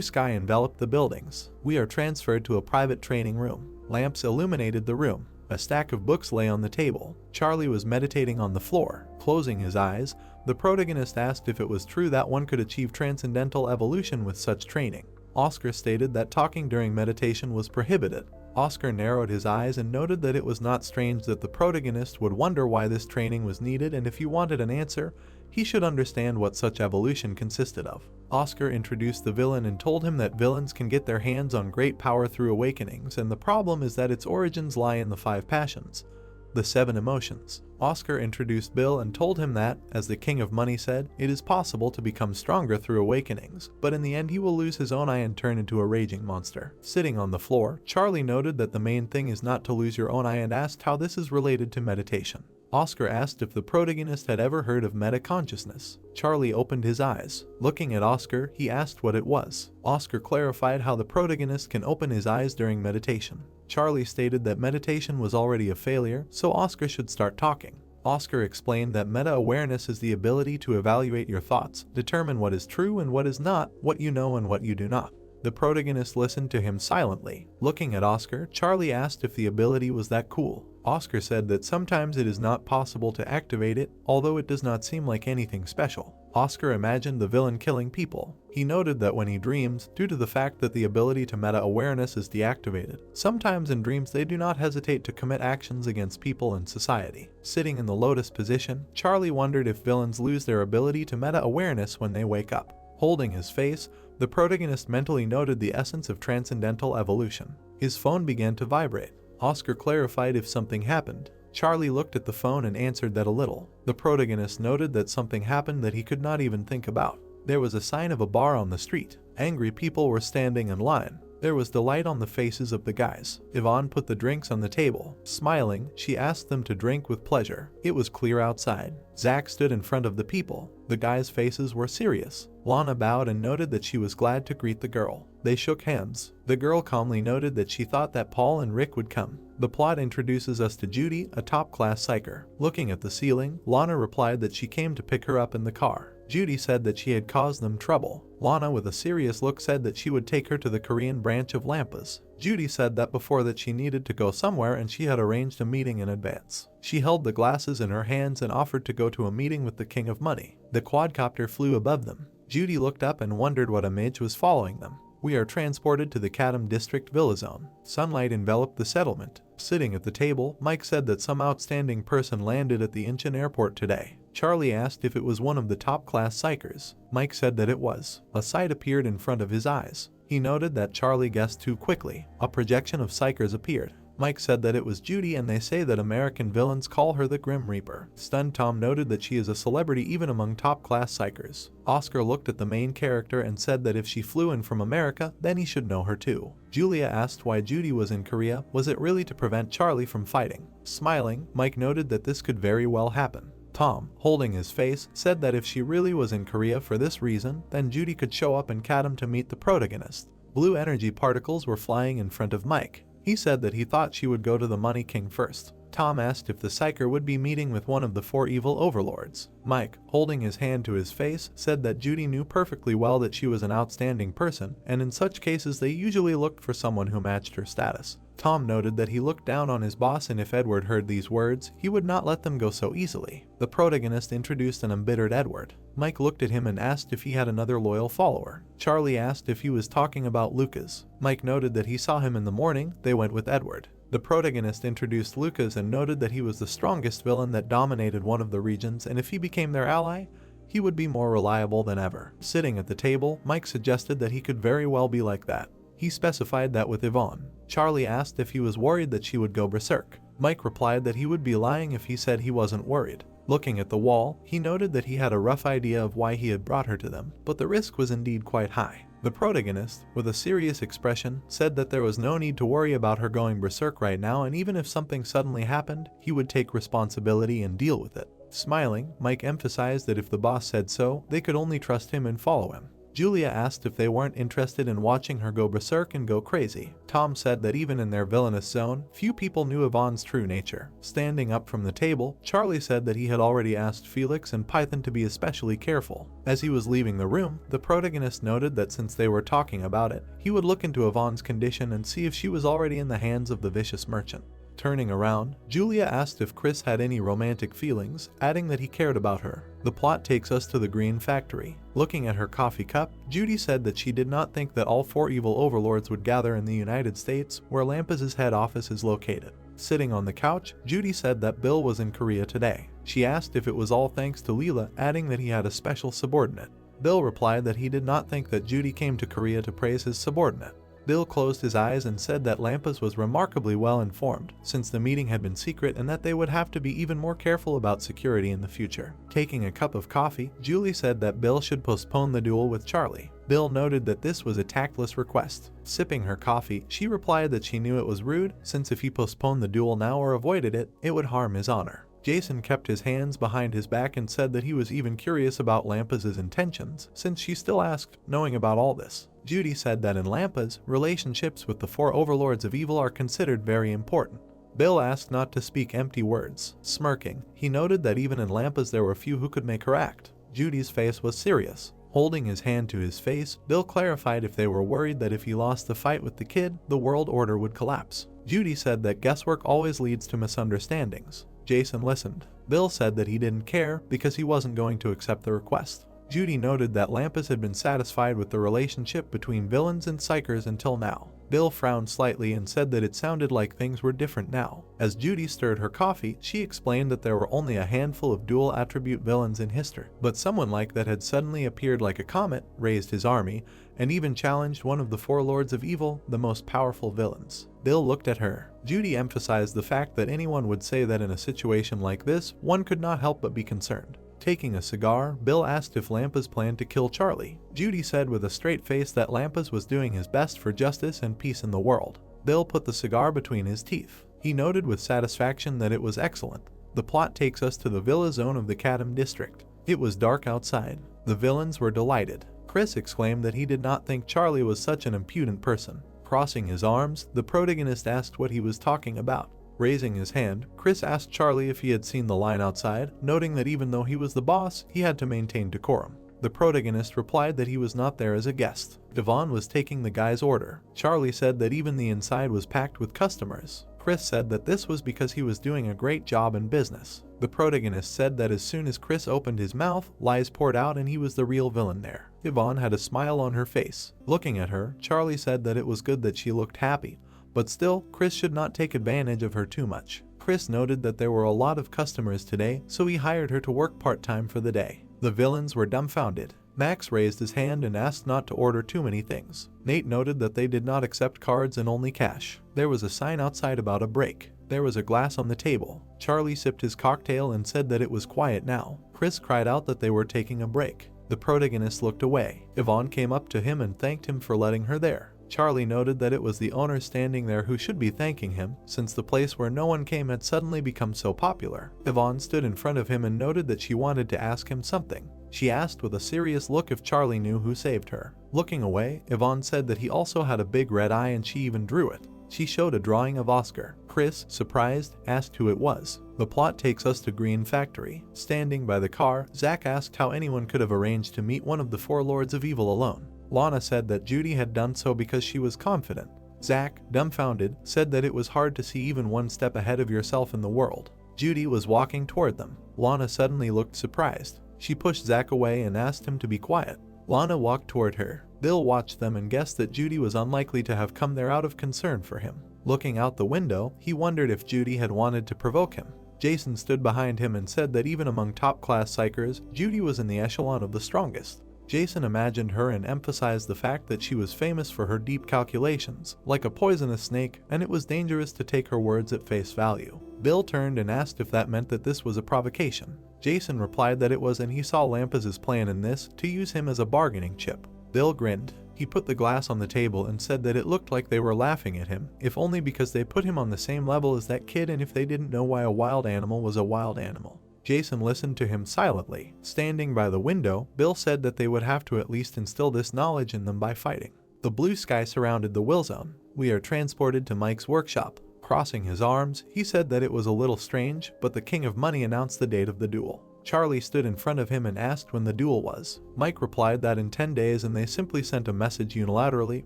sky enveloped the buildings. We are transferred to a private training room. Lamps illuminated the room. A stack of books lay on the table. Charlie was meditating on the floor. Closing his eyes, the protagonist asked if it was true that one could achieve transcendental evolution with such training. Oscar stated that talking during meditation was prohibited. Oscar narrowed his eyes and noted that it was not strange that the protagonist would wonder why this training was needed, and if he wanted an answer, he should understand what such evolution consisted of. Oscar introduced the villain and told him that villains can get their hands on great power through awakenings, and the problem is that its origins lie in the 5 passions, the 7 emotions. Oscar introduced Bill and told him that, as the King of Money said, it is possible to become stronger through awakenings, but in the end he will lose his own eye and turn into a raging monster. Sitting on the floor, Charlie noted that the main thing is not to lose your own eye and asked how this is related to meditation. Oscar asked if the protagonist had ever heard of meta-consciousness. Charlie opened his eyes. Looking at Oscar, he asked what it was. Oscar clarified how the protagonist can open his eyes during meditation. Charlie stated that meditation was already a failure, so Oscar should start talking. Oscar explained that meta-awareness is the ability to evaluate your thoughts, determine what is true and what is not, what you know and what you do not. The protagonist listened to him silently. Looking at Oscar, Charlie asked if the ability was that cool. Oscar said that sometimes it is not possible to activate it, although it does not seem like anything special. Oscar imagined the villain killing people. He noted that when he dreams, due to the fact that the ability to meta-awareness is deactivated, sometimes in dreams they do not hesitate to commit actions against people and society. Sitting in the lotus position, Charlie wondered if villains lose their ability to meta-awareness when they wake up. Holding his face, the protagonist mentally noted the essence of transcendental evolution. His phone began to vibrate. Oscar clarified if something happened. Charlie looked at the phone and answered that a little. The protagonist noted that something happened that he could not even think about. There was a sign of a bar on the street. Angry people were standing in line. There was delight on the faces of the guys. Yvonne put the drinks on the table. Smiling, she asked them to drink with pleasure. It was clear outside. Zach stood in front of the people. The guys' faces were serious. Lana bowed and noted that she was glad to greet the girl. They shook hands. The girl calmly noted that she thought that Paul and Rick would come. The plot introduces us to Judy, a top-class psyker. Looking at the ceiling, Lana replied that she came to pick her up in the car. Judy said that she had caused them trouble. Lana, with a serious look, said that she would take her to the Korean branch of Lampas. Judy said that before that she needed to go somewhere and she had arranged a meeting in advance. She held the glasses in her hands and offered to go to a meeting with the King of Money. The quadcopter flew above them. Judy looked up and wondered what image was following them. We are transported to the Kadam District Villa Zone. Sunlight enveloped the settlement. Sitting at the table, Mike said that some outstanding person landed at the Incheon airport today. Charlie asked if it was one of the top-class psychers. Mike said that it was. A sight appeared in front of his eyes. He noted that Charlie guessed too quickly. A projection of psychers appeared. Mike said that it was Judy, and they say that American villains call her the Grim Reaper. Stunned Tom noted that she is a celebrity even among top-class psychers. Oscar looked at the main character and said that if she flew in from America, then he should know her too. Julia asked why Judy was in Korea. Was it really to prevent Charlie from fighting? Smiling, Mike noted that this could very well happen. Tom, holding his face, said that if she really was in Korea for this reason, then Judy could show up in Kadam to meet the protagonist. Blue energy particles were flying in front of Mike. He said that he thought she would go to the Money King first. Tom asked if the psyker would be meeting with one of the 4 evil overlords. Mike, holding his hand to his face, said that Judy knew perfectly well that she was an outstanding person, and in such cases they usually looked for someone who matched her status. Tom noted that he looked down on his boss, and if Edward heard these words, he would not let them go so easily. The protagonist introduced an embittered Edward. Mike looked at him and asked if he had another loyal follower. Charlie asked if he was talking about Lucas. Mike noted that he saw him in the morning. They went with Edward. The protagonist introduced Lucas and noted that he was the strongest villain that dominated one of the regions, and if he became their ally, he would be more reliable than ever. Sitting at the table, Mike suggested that he could very well be like that. He specified that with Yvonne. Charlie asked if he was worried that she would go berserk. Mike replied that he would be lying if he said he wasn't worried. Looking at the wall, he noted that he had a rough idea of why he had brought her to them, but the risk was indeed quite high. The protagonist, with a serious expression, said that there was no need to worry about her going berserk right now, and even if something suddenly happened, he would take responsibility and deal with it. Smiling, Mike emphasized that if the boss said so, they could only trust him and follow him. Julia asked if they weren't interested in watching her go berserk and go crazy. Tom said that even in their villainous zone, few people knew Yvonne's true nature. Standing up from the table, Charlie said that he had already asked Felix and Python to be especially careful. As he was leaving the room, the protagonist noted that since they were talking about it, he would look into Yvonne's condition and see if she was already in the hands of the vicious merchant. Turning around, Julia asked if Chris had any romantic feelings, adding that he cared about her. The plot takes us to the Green Factory. Looking at her coffee cup, Judy said that she did not think that all 4 evil overlords would gather in the United States, where Lampas's head office is located. Sitting on the couch, Judy said that Bill was in Korea today. She asked if it was all thanks to Leela, adding that he had a special subordinate. Bill replied that he did not think that Judy came to Korea to praise his subordinate. Bill closed his eyes and said that Lampas was remarkably well informed, since the meeting had been secret, and that they would have to be even more careful about security in the future. Taking a cup of coffee, Julie said that Bill should postpone the duel with Charlie. Bill noted that this was a tactless request. Sipping her coffee, she replied that she knew it was rude, since if he postponed the duel now or avoided it, it would harm his honor. Jason kept his hands behind his back and said that he was even curious about Lampas's intentions, since she still asked, knowing about all this. Judy said that in Lampas, relationships with the 4 overlords of evil are considered very important. Bill asked not to speak empty words. Smirking, he noted that even in Lampas there were few who could make her act. Judy's face was serious. Holding his hand to his face, Bill clarified if they were worried that if he lost the fight with the kid, the world order would collapse. Judy said that guesswork always leads to misunderstandings. Jason listened. Bill said that he didn't care because he wasn't going to accept the request. Judy noted that Lampas had been satisfied with the relationship between villains and psychers until now. Bill frowned slightly and said that it sounded like things were different now. As Judy stirred her coffee, she explained that there were only a handful of dual attribute villains in history, but someone like that had suddenly appeared like a comet, raised his army, and even challenged one of the 4 lords of evil, the most powerful villains. Bill looked at her. Judy emphasized the fact that anyone would say that in a situation like this, one could not help but be concerned. Taking a cigar, Bill asked if Lampas planned to kill Charlie. Judy said with a straight face that Lampas was doing his best for justice and peace in the world. Bill put the cigar between his teeth. He noted with satisfaction that it was excellent. The plot takes us to the villa zone of the Kadam district. It was dark outside. The villains were delighted. Chris exclaimed that he did not think Charlie was such an impudent person. Crossing his arms, the protagonist asked what he was talking about. Raising his hand, Chris asked Charlie if he had seen the line outside, noting that even though he was the boss, he had to maintain decorum. The protagonist replied that he was not there as a guest. Devon was taking the guy's order. Charlie said that even the inside was packed with customers. Chris said that this was because he was doing a great job in business. The protagonist said that as soon as Chris opened his mouth, lies poured out and he was the real villain there. Yvonne had a smile on her face. Looking at her, Charlie said that it was good that she looked happy. But still, Chris should not take advantage of her too much. Chris noted that there were a lot of customers today, so he hired her to work part-time for the day. The villains were dumbfounded. Max raised his hand and asked not to order too many things. Nate noted that they did not accept cards and only cash. There was a sign outside about a break. There was a glass on the table. Charlie sipped his cocktail and said that it was quiet now. Chris cried out that they were taking a break. The protagonist looked away. Yvonne came up to him and thanked him for letting her there. Charlie noted that it was the owner standing there who should be thanking him, since the place where no one came had suddenly become so popular. Yvonne stood in front of him and noted that she wanted to ask him something. She asked with a serious look if Charlie knew who saved her. Looking away, Yvonne said that he also had a big red eye and she even drew it. She showed a drawing of Oscar. Chris, surprised, asked who it was. The plot takes us to Green Factory. Standing by the car, Zach asked how anyone could have arranged to meet one of the 4 Lords of Evil alone. Lana said that Judy had done so because she was confident. Zach, dumbfounded, said that it was hard to see even one step ahead of yourself in the world. Judy was walking toward them. Lana suddenly looked surprised. She pushed Zach away and asked him to be quiet. Lana walked toward her. Bill watched them and guessed that Judy was unlikely to have come there out of concern for him. Looking out the window, he wondered if Judy had wanted to provoke him. Jason stood behind him and said that even among top-class psychers, Judy was in the echelon of the strongest. Jason imagined her and emphasized the fact that she was famous for her deep calculations, like a poisonous snake, and it was dangerous to take her words at face value. Bill turned and asked if that meant that this was a provocation. Jason replied that it was, and he saw Lampas's plan in this, to use him as a bargaining chip. Bill grinned. He put the glass on the table and said that it looked like they were laughing at him, if only because they put him on the same level as that kid and if they didn't know why a wild animal was a wild animal. Jason listened to him silently. Standing by the window, Bill said that they would have to at least instill this knowledge in them by fighting. The blue sky surrounded the will zone. We are transported to Mike's workshop. Crossing his arms, he said that it was a little strange, but the King of Money announced the date of the duel. Charlie stood in front of him and asked when the duel was. Mike replied that in 10 days, and they simply sent a message unilaterally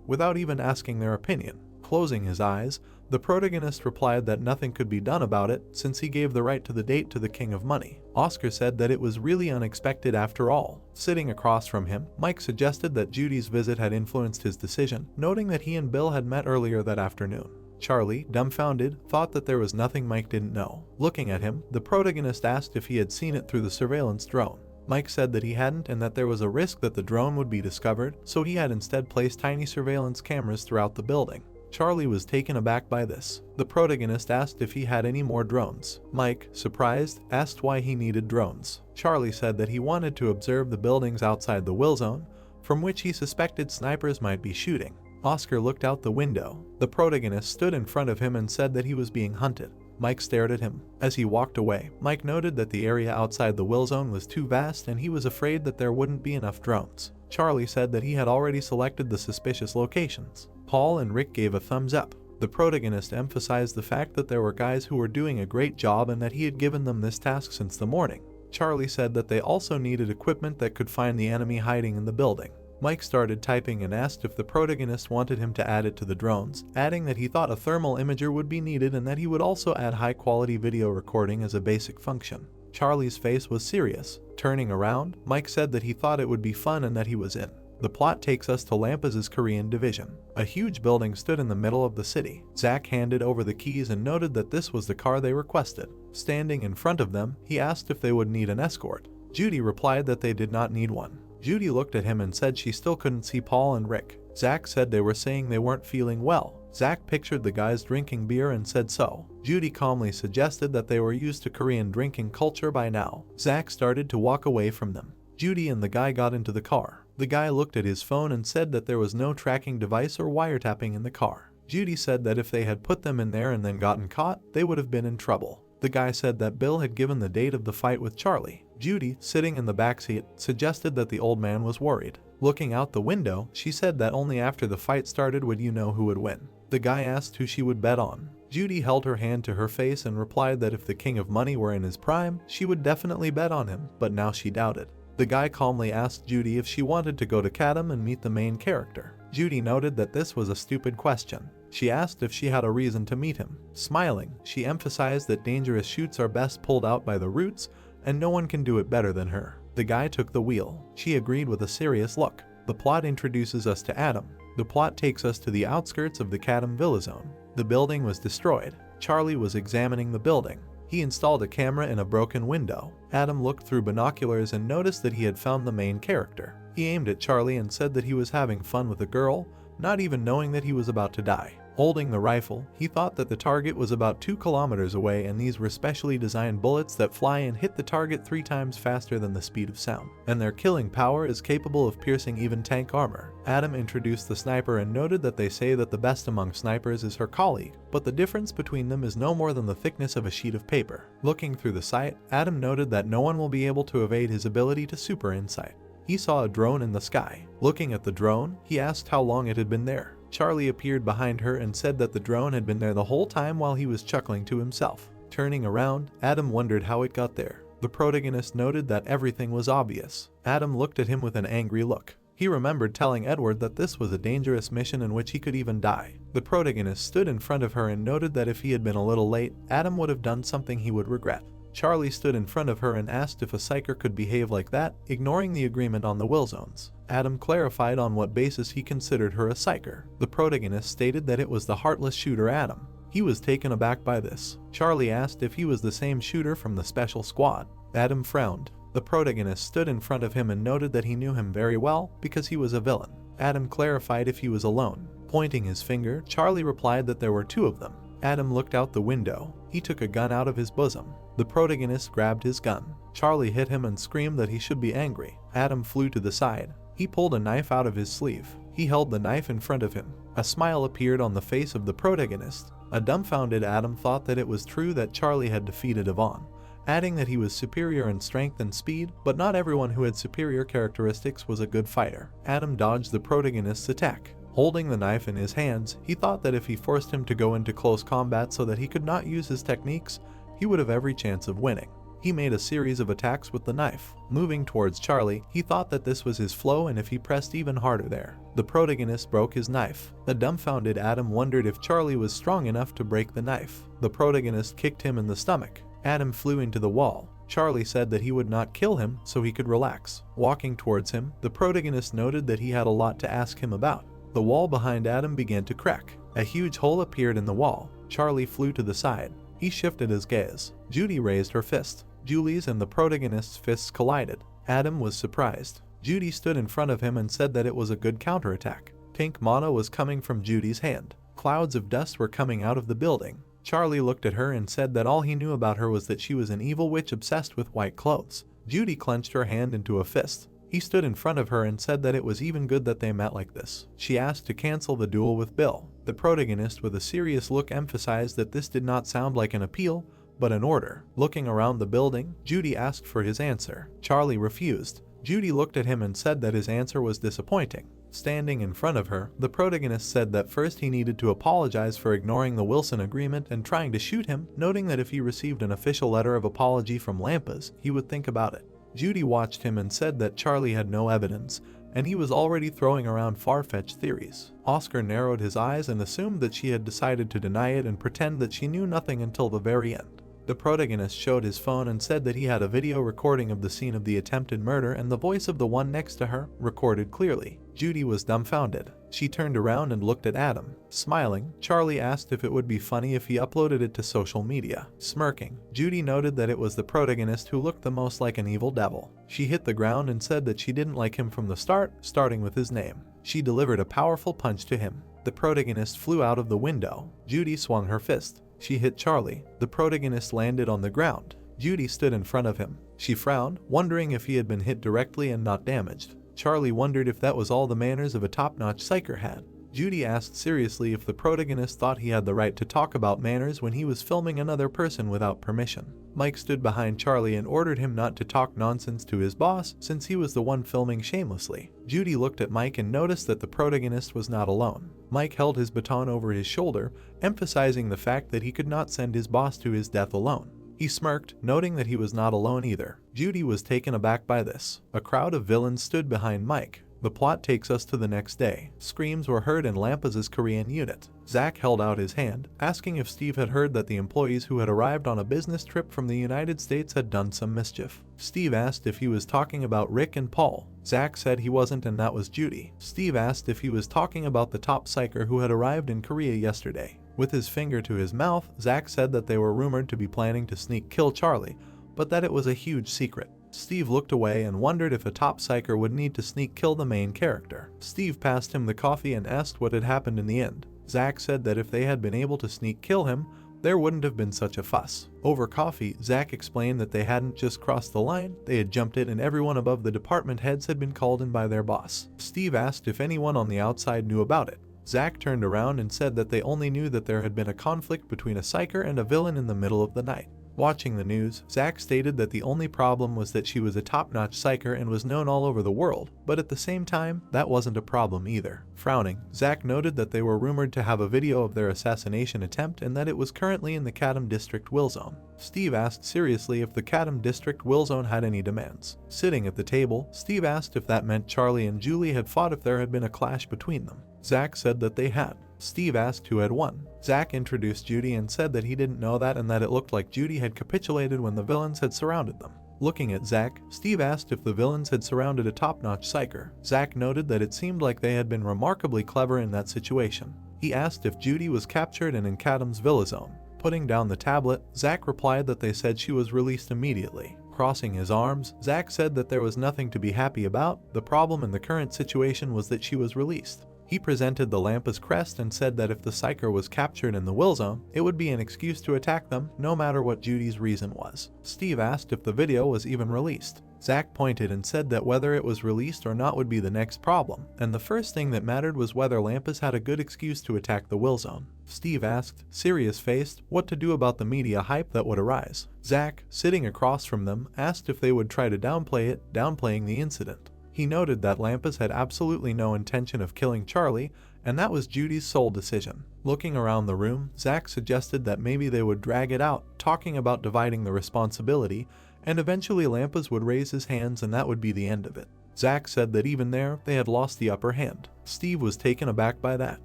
without even asking their opinion. Closing his eyes, the protagonist replied that nothing could be done about it since he gave the right to the date to the King of Money. Oscar said that it was really unexpected after all. Sitting across from him, Mike suggested that Judy's visit had influenced his decision, noting that he and Bill had met earlier that afternoon. Charlie, dumbfounded, thought that there was nothing Mike didn't know. Looking at him, the protagonist asked if he had seen it through the surveillance drone. Mike said that he hadn't and that there was a risk that the drone would be discovered, so he had instead placed tiny surveillance cameras throughout the building. Charlie was taken aback by this. The protagonist asked if he had any more drones. Mike, surprised, asked why he needed drones. Charlie said that he wanted to observe the buildings outside the will zone, from which he suspected snipers might be shooting. Oscar looked out the window. The protagonist stood in front of him and said that he was being hunted. Mike stared at him. As he walked away, Mike noted that the area outside the will zone was too vast and he was afraid that there wouldn't be enough drones. Charlie said that he had already selected the suspicious locations. Paul and Rick gave a thumbs up. The protagonist emphasized the fact that there were guys who were doing a great job and that he had given them this task since the morning. Charlie said that they also needed equipment that could find the enemy hiding in the building. Mike started typing and asked if the protagonist wanted him to add it to the drones, adding that he thought a thermal imager would be needed and that he would also add high-quality video recording as a basic function. Charlie's face was serious. Turning around, Mike said that he thought it would be fun and that he was in. The plot takes us to Lampas's Korean division. A huge building stood in the middle of the city. Zach handed over the keys and noted that this was the car they requested. Standing in front of them, he asked if they would need an escort. Judy replied that they did not need one. Judy looked at him and said she still couldn't see Paul and Rick. Zach said they were saying they weren't feeling well. Zach pictured the guys drinking beer and said so. Judy calmly suggested that they were used to Korean drinking culture by now. Zach started to walk away from them. Judy and the guy got into the car. The guy looked at his phone and said that there was no tracking device or wiretapping in the car. Judy said that if they had put them in there and then gotten caught, they would have been in trouble. The guy said that Bill had given the date of the fight with Charlie. Judy, sitting in the backseat, suggested that the old man was worried. Looking out the window, she said that only after the fight started would you know who would win. The guy asked who she would bet on. Judy held her hand to her face and replied that if the King of Money were in his prime, she would definitely bet on him, but now she doubted. The guy calmly asked Judy if she wanted to go to Chatham and meet the main character. Judy noted that this was a stupid question. She asked if she had a reason to meet him. Smiling, she emphasized that dangerous shoots are best pulled out by the roots, and no one can do it better than her. The guy took the wheel. She agreed with a serious look. The plot introduces us to Adam. The plot takes us to the outskirts of the Chatham Villa Zone. The building was destroyed. Charlie was examining the building. He installed a camera in a broken window. Adam looked through binoculars and noticed that he had found the main character. He aimed at Charlie and said that he was having fun with a girl, not even knowing that he was about to die. Holding the rifle, he thought that the target was about 2 kilometers away, and these were specially designed bullets that fly and hit the target 3 times faster than the speed of sound, and their killing power is capable of piercing even tank armor. Adam introduced the sniper and noted that they say that the best among snipers is her colleague, but the difference between them is no more than the thickness of a sheet of paper. Looking through the sight, Adam noted that no one will be able to evade his ability to super insight. He saw a drone in the sky. Looking at the drone, he asked how long it had been there. Charlie appeared behind her and said that the drone had been there the whole time while he was chuckling to himself. Turning around, Adam wondered how it got there. The protagonist noted that everything was obvious. Adam looked at him with an angry look. He remembered telling Edward that this was a dangerous mission in which he could even die. The protagonist stood in front of her and noted that if he had been a little late, Adam would have done something he would regret. Charlie stood in front of her and asked if a psyker could behave like that, ignoring the agreement on the will zones. Adam clarified on what basis he considered her a psyker. The protagonist stated that it was the heartless shooter Adam. He was taken aback by this. Charlie asked if he was the same shooter from the special squad. Adam frowned. The protagonist stood in front of him and noted that he knew him very well because he was a villain. Adam clarified if he was alone. Pointing his finger, Charlie replied that there were 2 of them. Adam looked out the window. He took a gun out of his bosom. The protagonist grabbed his gun. Charlie hit him and screamed that he should be angry. Adam flew to the side. He pulled a knife out of his sleeve. He held the knife in front of him. A smile appeared on the face of the protagonist. A dumbfounded Adam thought that it was true that Charlie had defeated Yvonne, adding that he was superior in strength and speed, but not everyone who had superior characteristics was a good fighter. Adam dodged the protagonist's attack. Holding the knife in his hands, he thought that if he forced him to go into close combat so that he could not use his techniques, he would have every chance of winning. He made a series of attacks with the knife. Moving towards Charlie, he thought that this was his flow and if he pressed even harder there, the protagonist broke his knife. The dumbfounded Adam wondered if Charlie was strong enough to break the knife. The protagonist kicked him in the stomach. Adam flew into the wall. Charlie said that he would not kill him so he could relax. Walking towards him, the protagonist noted that he had a lot to ask him about. The wall behind Adam began to crack. A huge hole appeared in the wall. Charlie flew to the side. He shifted his gaze. Judy raised her fist. Julie's and the protagonist's fists collided. Adam was surprised. Judy stood in front of him and said that it was a good counterattack. Pink mana was coming from Judy's hand. Clouds of dust were coming out of the building. Charlie looked at her and said that all he knew about her was that she was an evil witch obsessed with white clothes. Judy clenched her hand into a fist. He stood in front of her and said that it was even good that they met like this. She asked to cancel the duel with Bill. The protagonist with a serious look emphasized that this did not sound like an appeal, but an order. Looking around the building, Judy asked for his answer. Charlie refused. Judy looked at him and said that his answer was disappointing. Standing in front of her, the protagonist said that first he needed to apologize for ignoring the Wilson agreement and trying to shoot him, noting that if he received an official letter of apology from Lampas, he would think about it. Judy watched him and said that Charlie had no evidence, and he was already throwing around far-fetched theories. Oscar narrowed his eyes and assumed that she had decided to deny it and pretend that she knew nothing until the very end. The protagonist showed his phone and said that he had a video recording of the scene of the attempted murder and the voice of the one next to her recorded clearly. Judy was dumbfounded. She turned around and looked at Adam. Smiling, Charlie asked if it would be funny if he uploaded it to social media. Smirking, Judy noted that it was the protagonist who looked the most like an evil devil. She hit the ground and said that she didn't like him from the start, starting with his name. She delivered a powerful punch to him. The protagonist flew out of the window. Judy swung her fist. She hit Charlie. The protagonist landed on the ground. Judy stood in front of him. She frowned, wondering if he had been hit directly and not damaged. Charlie wondered if that was all the manners of a top-notch psyker had. Judy asked seriously if the protagonist thought he had the right to talk about manners when he was filming another person without permission. Mike stood behind Charlie and ordered him not to talk nonsense to his boss since he was the one filming shamelessly. Judy looked at Mike and noticed that the protagonist was not alone. Mike held his baton over his shoulder, emphasizing the fact that he could not send his boss to his death alone. He smirked, noting that he was not alone either. Judy was taken aback by this. A crowd of villains stood behind Mike. The plot takes us to the next day. Screams were heard in Lampas' Korean unit. Zach held out his hand, asking if Steve had heard that the employees who had arrived on a business trip from the United States had done some mischief. Steve asked if he was talking about Rick and Paul. Zach said he wasn't, and that was Judy. Steve asked if he was talking about the top psyker who had arrived in Korea yesterday. With his finger to his mouth, Zach said that they were rumored to be planning to sneak kill Charlie, but that it was a huge secret. Steve looked away and wondered if a top psyker would need to sneak kill the main character. Steve passed him the coffee and asked what had happened in the end. Zach said that if they had been able to sneak kill him, there wouldn't have been such a fuss. Over coffee, Zach explained that they hadn't just crossed the line, they had jumped it, and everyone above the department heads had been called in by their boss. Steve asked if anyone on the outside knew about it. Zach turned around and said that they only knew that there had been a conflict between a psyker and a villain in the middle of the night. Watching the news, Zach stated that the only problem was that she was a top-notch psyker and was known all over the world, but at the same time, that wasn't a problem either. Frowning, Zach noted that they were rumored to have a video of their assassination attempt and that it was currently in the Chatham District Will Zone. Steve asked seriously if the Chatham District Will Zone had any demands. Sitting at the table, Steve asked if that meant Charlie and Julie had fought if there had been a clash between them. Zach said that they had. Steve asked who had won. Zach introduced Judy and said that he didn't know that and that it looked like Judy had capitulated when the villains had surrounded them. Looking at Zach, Steve asked if the villains had surrounded a top-notch psyker. Zach noted that it seemed like they had been remarkably clever in that situation. He asked if Judy was captured and in Chatham's Villa Zone. Putting down the tablet, Zach replied that they said she was released immediately. Crossing his arms, Zach said that there was nothing to be happy about. The problem in the current situation was that she was released. He presented the Lampas crest and said that if the psyker was captured in the Will Zone, it would be an excuse to attack them, no matter what Judy's reason was. Steve asked if the video was even released. Zach pointed and said that whether it was released or not would be the next problem, and the first thing that mattered was whether Lampas had a good excuse to attack the Will Zone. Steve asked, serious-faced, what to do about the media hype that would arise. Zach, sitting across from them, asked if they would try to downplay it, downplaying the incident. He noted that Lampas had absolutely no intention of killing Charlie, and that was Judy's sole decision. Looking around the room, Zach suggested that maybe they would drag it out, talking about dividing the responsibility, and eventually Lampas would raise his hands and that would be the end of it. Zach said that even there, they had lost the upper hand. Steve was taken aback by that.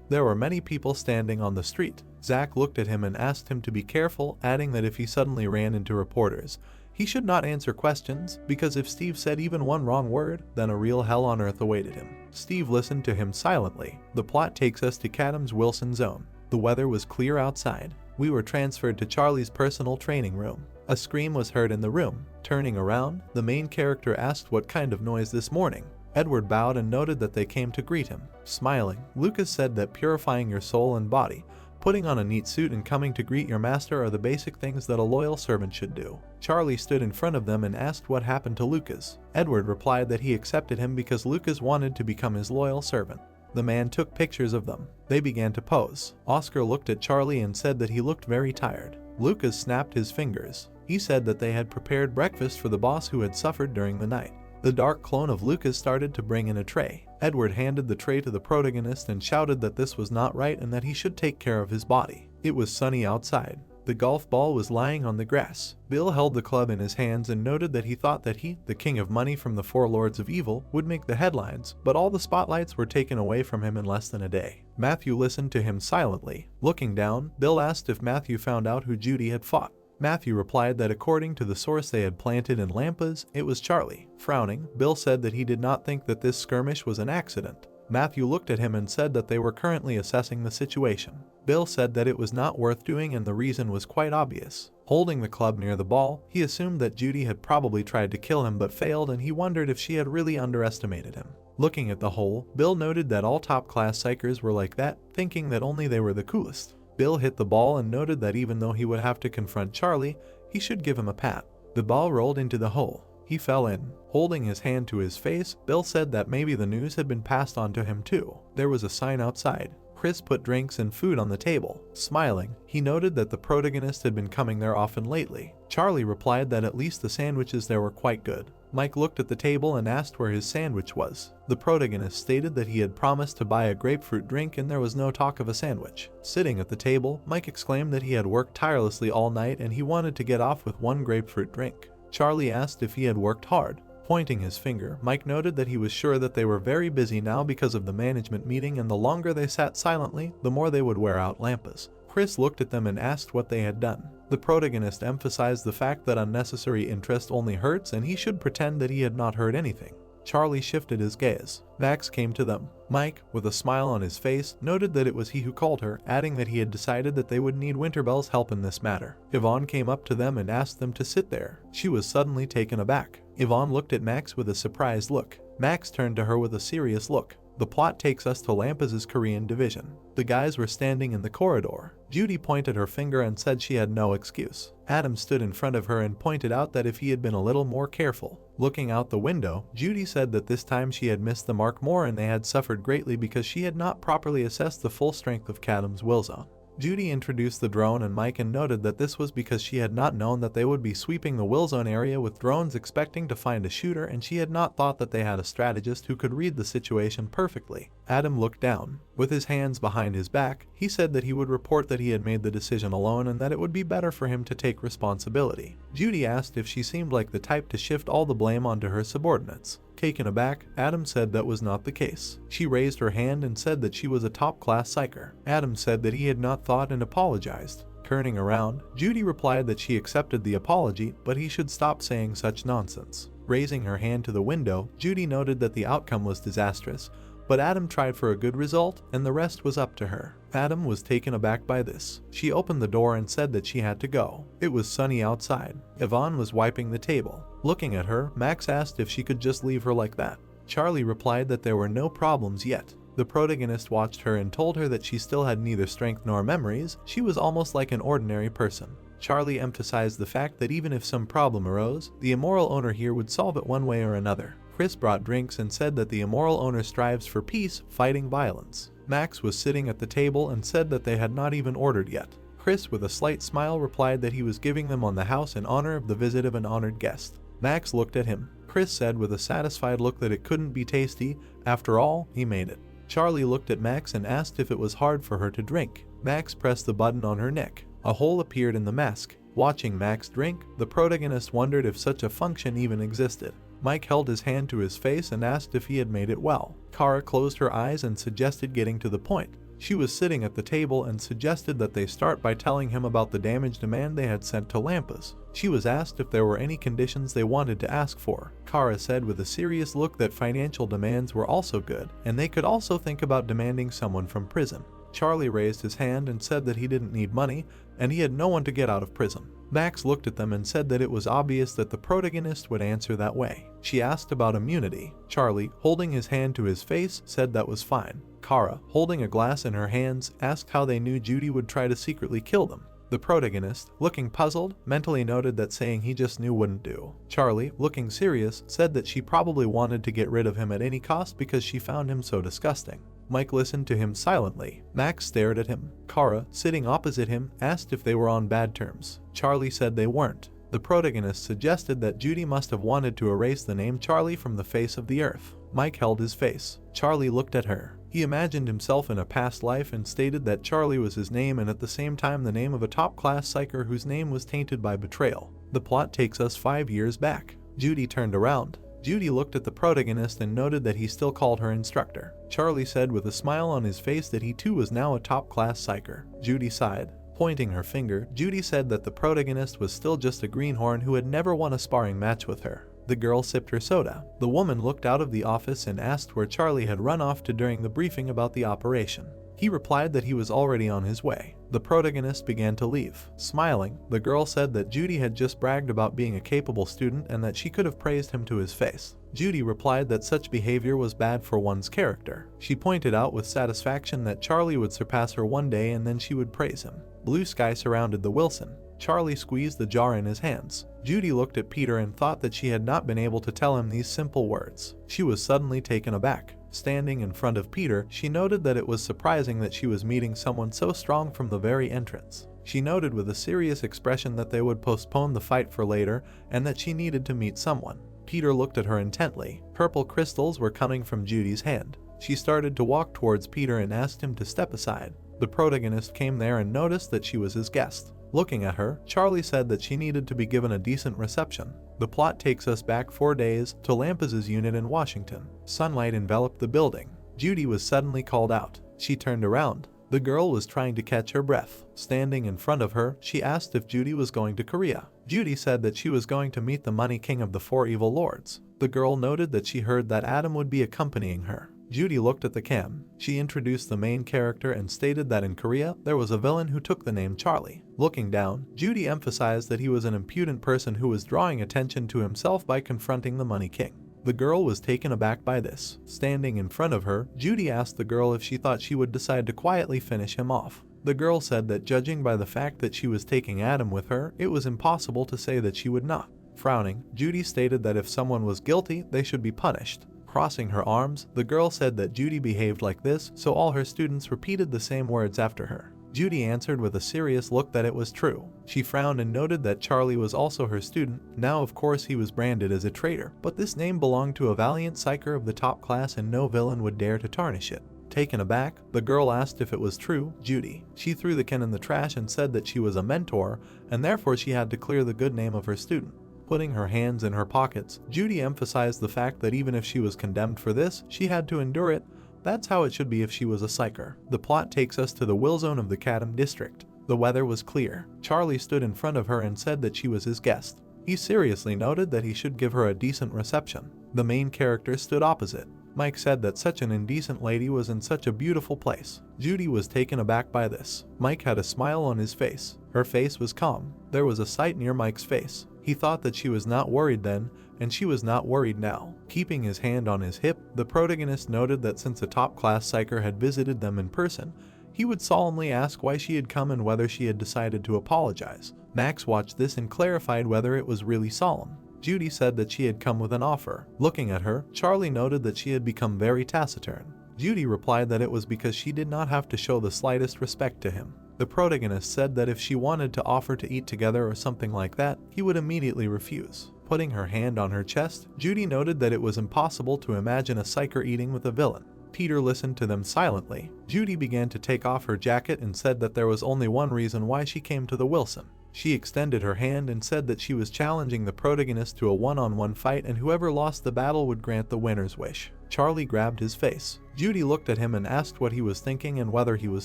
There were many people standing on the street. Zach looked at him and asked him to be careful, adding that if he suddenly ran into reporters, he should not answer questions, because if Steve said even one wrong word, then a real hell on earth awaited him. Steve listened to him silently. The plot takes us to Chatham's Wilson Zone. The weather was clear outside. We were transferred to Charlie's personal training room. A scream was heard in the room. Turning around, the main character asked what kind of noise this morning. Edward bowed and noted that they came to greet him. Smiling, Lucas said that purifying your soul and body, putting on a neat suit and coming to greet your master are the basic things that a loyal servant should do. Charlie stood in front of them and asked what happened to Lucas. Edward replied that he accepted him because Lucas wanted to become his loyal servant. The man took pictures of them. They began to pose. Oscar looked at Charlie and said that he looked very tired. Lucas snapped his fingers. He said that they had prepared breakfast for the boss who had suffered during the night. The dark clone of Lucas started to bring in a tray. Edward handed the tray to the protagonist and shouted that this was not right and that he should take care of his body. It was sunny outside. The golf ball was lying on the grass. Bill held the club in his hands and noted that he thought that he, the king of money from the four lords of evil, would make the headlines, but all the spotlights were taken away from him in less than a day. Matthew listened to him silently. Looking down, Bill asked if Matthew found out who Judy had fought. Matthew replied that according to the source they had planted in Lampas, it was Charlie. Frowning, Bill said that he did not think that this skirmish was an accident. Matthew looked at him and said that they were currently assessing the situation. Bill said that it was not worth doing and the reason was quite obvious. Holding the club near the ball, he assumed that Judy had probably tried to kill him but failed and he wondered if she had really underestimated him. Looking at the hole, Bill noted that all top-class psychers were like that, thinking that only they were the coolest. Bill hit the ball and noted that even though he would have to confront Charlie, he should give him a pat. The ball rolled into the hole. He fell in. Holding his hand to his face, Bill said that maybe the news had been passed on to him too. There was a sign outside. Chris put drinks and food on the table. Smiling, he noted that the protagonist had been coming there often lately. Charlie replied that at least the sandwiches there were quite good. Mike looked at the table and asked where his sandwich was. The protagonist stated that he had promised to buy a grapefruit drink and there was no talk of a sandwich. Sitting at the table, Mike exclaimed that he had worked tirelessly all night and he wanted to get off with one grapefruit drink. Charlie asked if he had worked hard. Pointing his finger, Mike noted that he was sure that they were very busy now because of the management meeting and the longer they sat silently, the more they would wear out Lampas. Chris looked at them and asked what they had done. The protagonist emphasized the fact that unnecessary interest only hurts and he should pretend that he had not heard anything. Charlie shifted his gaze. Max came to them. Mike, with a smile on his face, noted that it was he who called her, adding that he had decided that they would need Winterbell's help in this matter. Yvonne came up to them and asked them to sit there. She was suddenly taken aback. Yvonne looked at Max with a surprised look. Max turned to her with a serious look. The plot takes us to Lampas's Korean division. The guys were standing in the corridor. Judy pointed her finger and said she had no excuse. Adam stood in front of her and pointed out that if he had been a little more careful. Looking out the window, Judy said that this time she had missed the mark more and they had suffered greatly because she had not properly assessed the full strength of Kadam's will zone. Judy introduced the drone and Mike and noted that this was because she had not known that they would be sweeping the will zone area with drones expecting to find a shooter, and she had not thought that they had a strategist who could read the situation perfectly. Adam looked down. With his hands behind his back, he said that he would report that he had made the decision alone and that it would be better for him to take responsibility. Judy asked if she seemed like the type to shift all the blame onto her subordinates. Taken aback, Adam said that was not the case. She raised her hand and said that she was a top-class psyker. Adam said that he had not thought and apologized. Turning around, Judy replied that she accepted the apology, but he should stop saying such nonsense. Raising her hand to the window, Judy noted that the outcome was disastrous, but Adam tried for a good result, and the rest was up to her. Adam was taken aback by this. She opened the door and said that she had to go. It was sunny outside. Yvonne was wiping the table. Looking at her, Max asked if she could just leave her like that. Charlie replied that there were no problems yet. The protagonist watched her and told her that she still had neither strength nor memories. She was almost like an ordinary person. Charlie emphasized the fact that even if some problem arose, the immoral owner here would solve it one way or another. Chris brought drinks and said that the immoral owner strives for peace, fighting violence. Max was sitting at the table and said that they had not even ordered yet. Chris, with a slight smile, replied that he was giving them on the house in honor of the visit of an honored guest. Max looked at him. Chris said with a satisfied look that it couldn't be tasty. After all, he made it. Charlie looked at Max and asked if it was hard for her to drink. Max pressed the button on her neck. A hole appeared in the mask. Watching Max drink, the protagonist wondered if such a function even existed. Mike held his hand to his face and asked if he had made it well. Kara closed her eyes and suggested getting to the point. She was sitting at the table and suggested that they start by telling him about the damage demand they had sent to Lampas. She was asked if there were any conditions they wanted to ask for. Kara said with a serious look that financial demands were also good, and they could also think about demanding someone from prison. Charlie raised his hand and said that he didn't need money, and he had no one to get out of prison. Max looked at them and said that it was obvious that the protagonist would answer that way. She asked about immunity. Charlie, holding his hand to his face, said that was fine. Kara, holding a glass in her hands, asked how they knew Judy would try to secretly kill them. The protagonist, looking puzzled, mentally noted that saying he just knew wouldn't do. Charlie, looking serious, said that she probably wanted to get rid of him at any cost because she found him so disgusting. Mike listened to him silently. Max stared at him. Kara, sitting opposite him, asked if they were on bad terms. Charlie said they weren't. The protagonist suggested that Judy must have wanted to erase the name Charlie from the face of the earth. Mike held his face. Charlie looked at her. He imagined himself in a past life and stated that Charlie was his name and at the same time the name of a top-class psyker whose name was tainted by betrayal. The plot takes us 5 years back. Judy turned around. Judy looked at the protagonist and noted that he still called her instructor. Charlie said with a smile on his face that he too was now a top-class psyker. Judy sighed. Pointing her finger, Judy said that the protagonist was still just a greenhorn who had never won a sparring match with her. The girl sipped her soda. The woman looked out of the office and asked where Charlie had run off to during the briefing about the operation. He replied that he was already on his way. The protagonist began to leave. Smiling, the girl said that Judy had just bragged about being a capable student and that she could have praised him to his face. Judy replied that such behavior was bad for one's character. She pointed out with satisfaction that Charlie would surpass her one day and then she would praise him. Blue sky surrounded the Wilson. Charlie squeezed the jar in his hands. Judy looked at Peter and thought that she had not been able to tell him these simple words. She was suddenly taken aback. Standing in front of Peter, she noted that it was surprising that she was meeting someone so strong from the very entrance. She noted with a serious expression that they would postpone the fight for later and that she needed to meet someone. Peter looked at her intently. Purple crystals were coming from Judy's hand. She started to walk towards Peter and asked him to step aside. The protagonist came there and noticed that she was his guest. Looking at her, Charlie said that she needed to be given a decent reception. The plot takes us back 4 days to Lampas's unit in Washington. Sunlight enveloped the building. Judy was suddenly called out. She turned around. The girl was trying to catch her breath. Standing in front of her, she asked if Judy was going to Korea. Judy said that she was going to meet the Money King of the 4 Evil Lords. The girl noted that she heard that Adam would be accompanying her. Judy looked at the cam. She introduced the main character and stated that in Korea, there was a villain who took the name Charlie. Looking down, Judy emphasized that he was an impudent person who was drawing attention to himself by confronting the Money King. The girl was taken aback by this. Standing in front of her, Judy asked the girl if she thought she would decide to quietly finish him off. The girl said that judging by the fact that she was taking Adam with her, it was impossible to say that she would not. Frowning, Judy stated that if someone was guilty, they should be punished. Crossing her arms, the girl said that Judy behaved like this, so all her students repeated the same words after her. Judy answered with a serious look that it was true. She frowned and noted that Charlie was also her student. Now of course he was branded as a traitor, but this name belonged to a valiant psyker of the top class and no villain would dare to tarnish it. Taken aback, the girl asked if it was true, Judy. She threw the can in the trash and said that she was a mentor, and therefore she had to clear the good name of her student. Putting her hands in her pockets, Judy emphasized the fact that even if she was condemned for this, she had to endure it. That's how it should be if she was a psyker. The plot takes us to the will zone of the Kadam district. The weather was clear. Charlie stood in front of her and said that she was his guest. He seriously noted that he should give her a decent reception. The main character stood opposite. Mike said that such an indecent lady was in such a beautiful place. Judy was taken aback by this. Mike had a smile on his face. Her face was calm. There was a sight near Mike's face. He thought that she was not worried then, and she was not worried now. Keeping his hand on his hip, the protagonist noted that since a top-class psyker had visited them in person, he would solemnly ask why she had come and whether she had decided to apologize. Max watched this and clarified whether it was really solemn. Judy said that she had come with an offer. Looking at her, Charlie noted that she had become very taciturn. Judy replied that it was because she did not have to show the slightest respect to him. The protagonist said that if she wanted to offer to eat together or something like that, he would immediately refuse. Putting her hand on her chest, Judy noted that it was impossible to imagine a psyker eating with a villain. Peter listened to them silently. Judy began to take off her jacket and said that there was only one reason why she came to the Wilson. She extended her hand and said that she was challenging the protagonist to a one-on-one fight and whoever lost the battle would grant the winner's wish. Charlie grabbed his face. Judy looked at him and asked what he was thinking and whether he was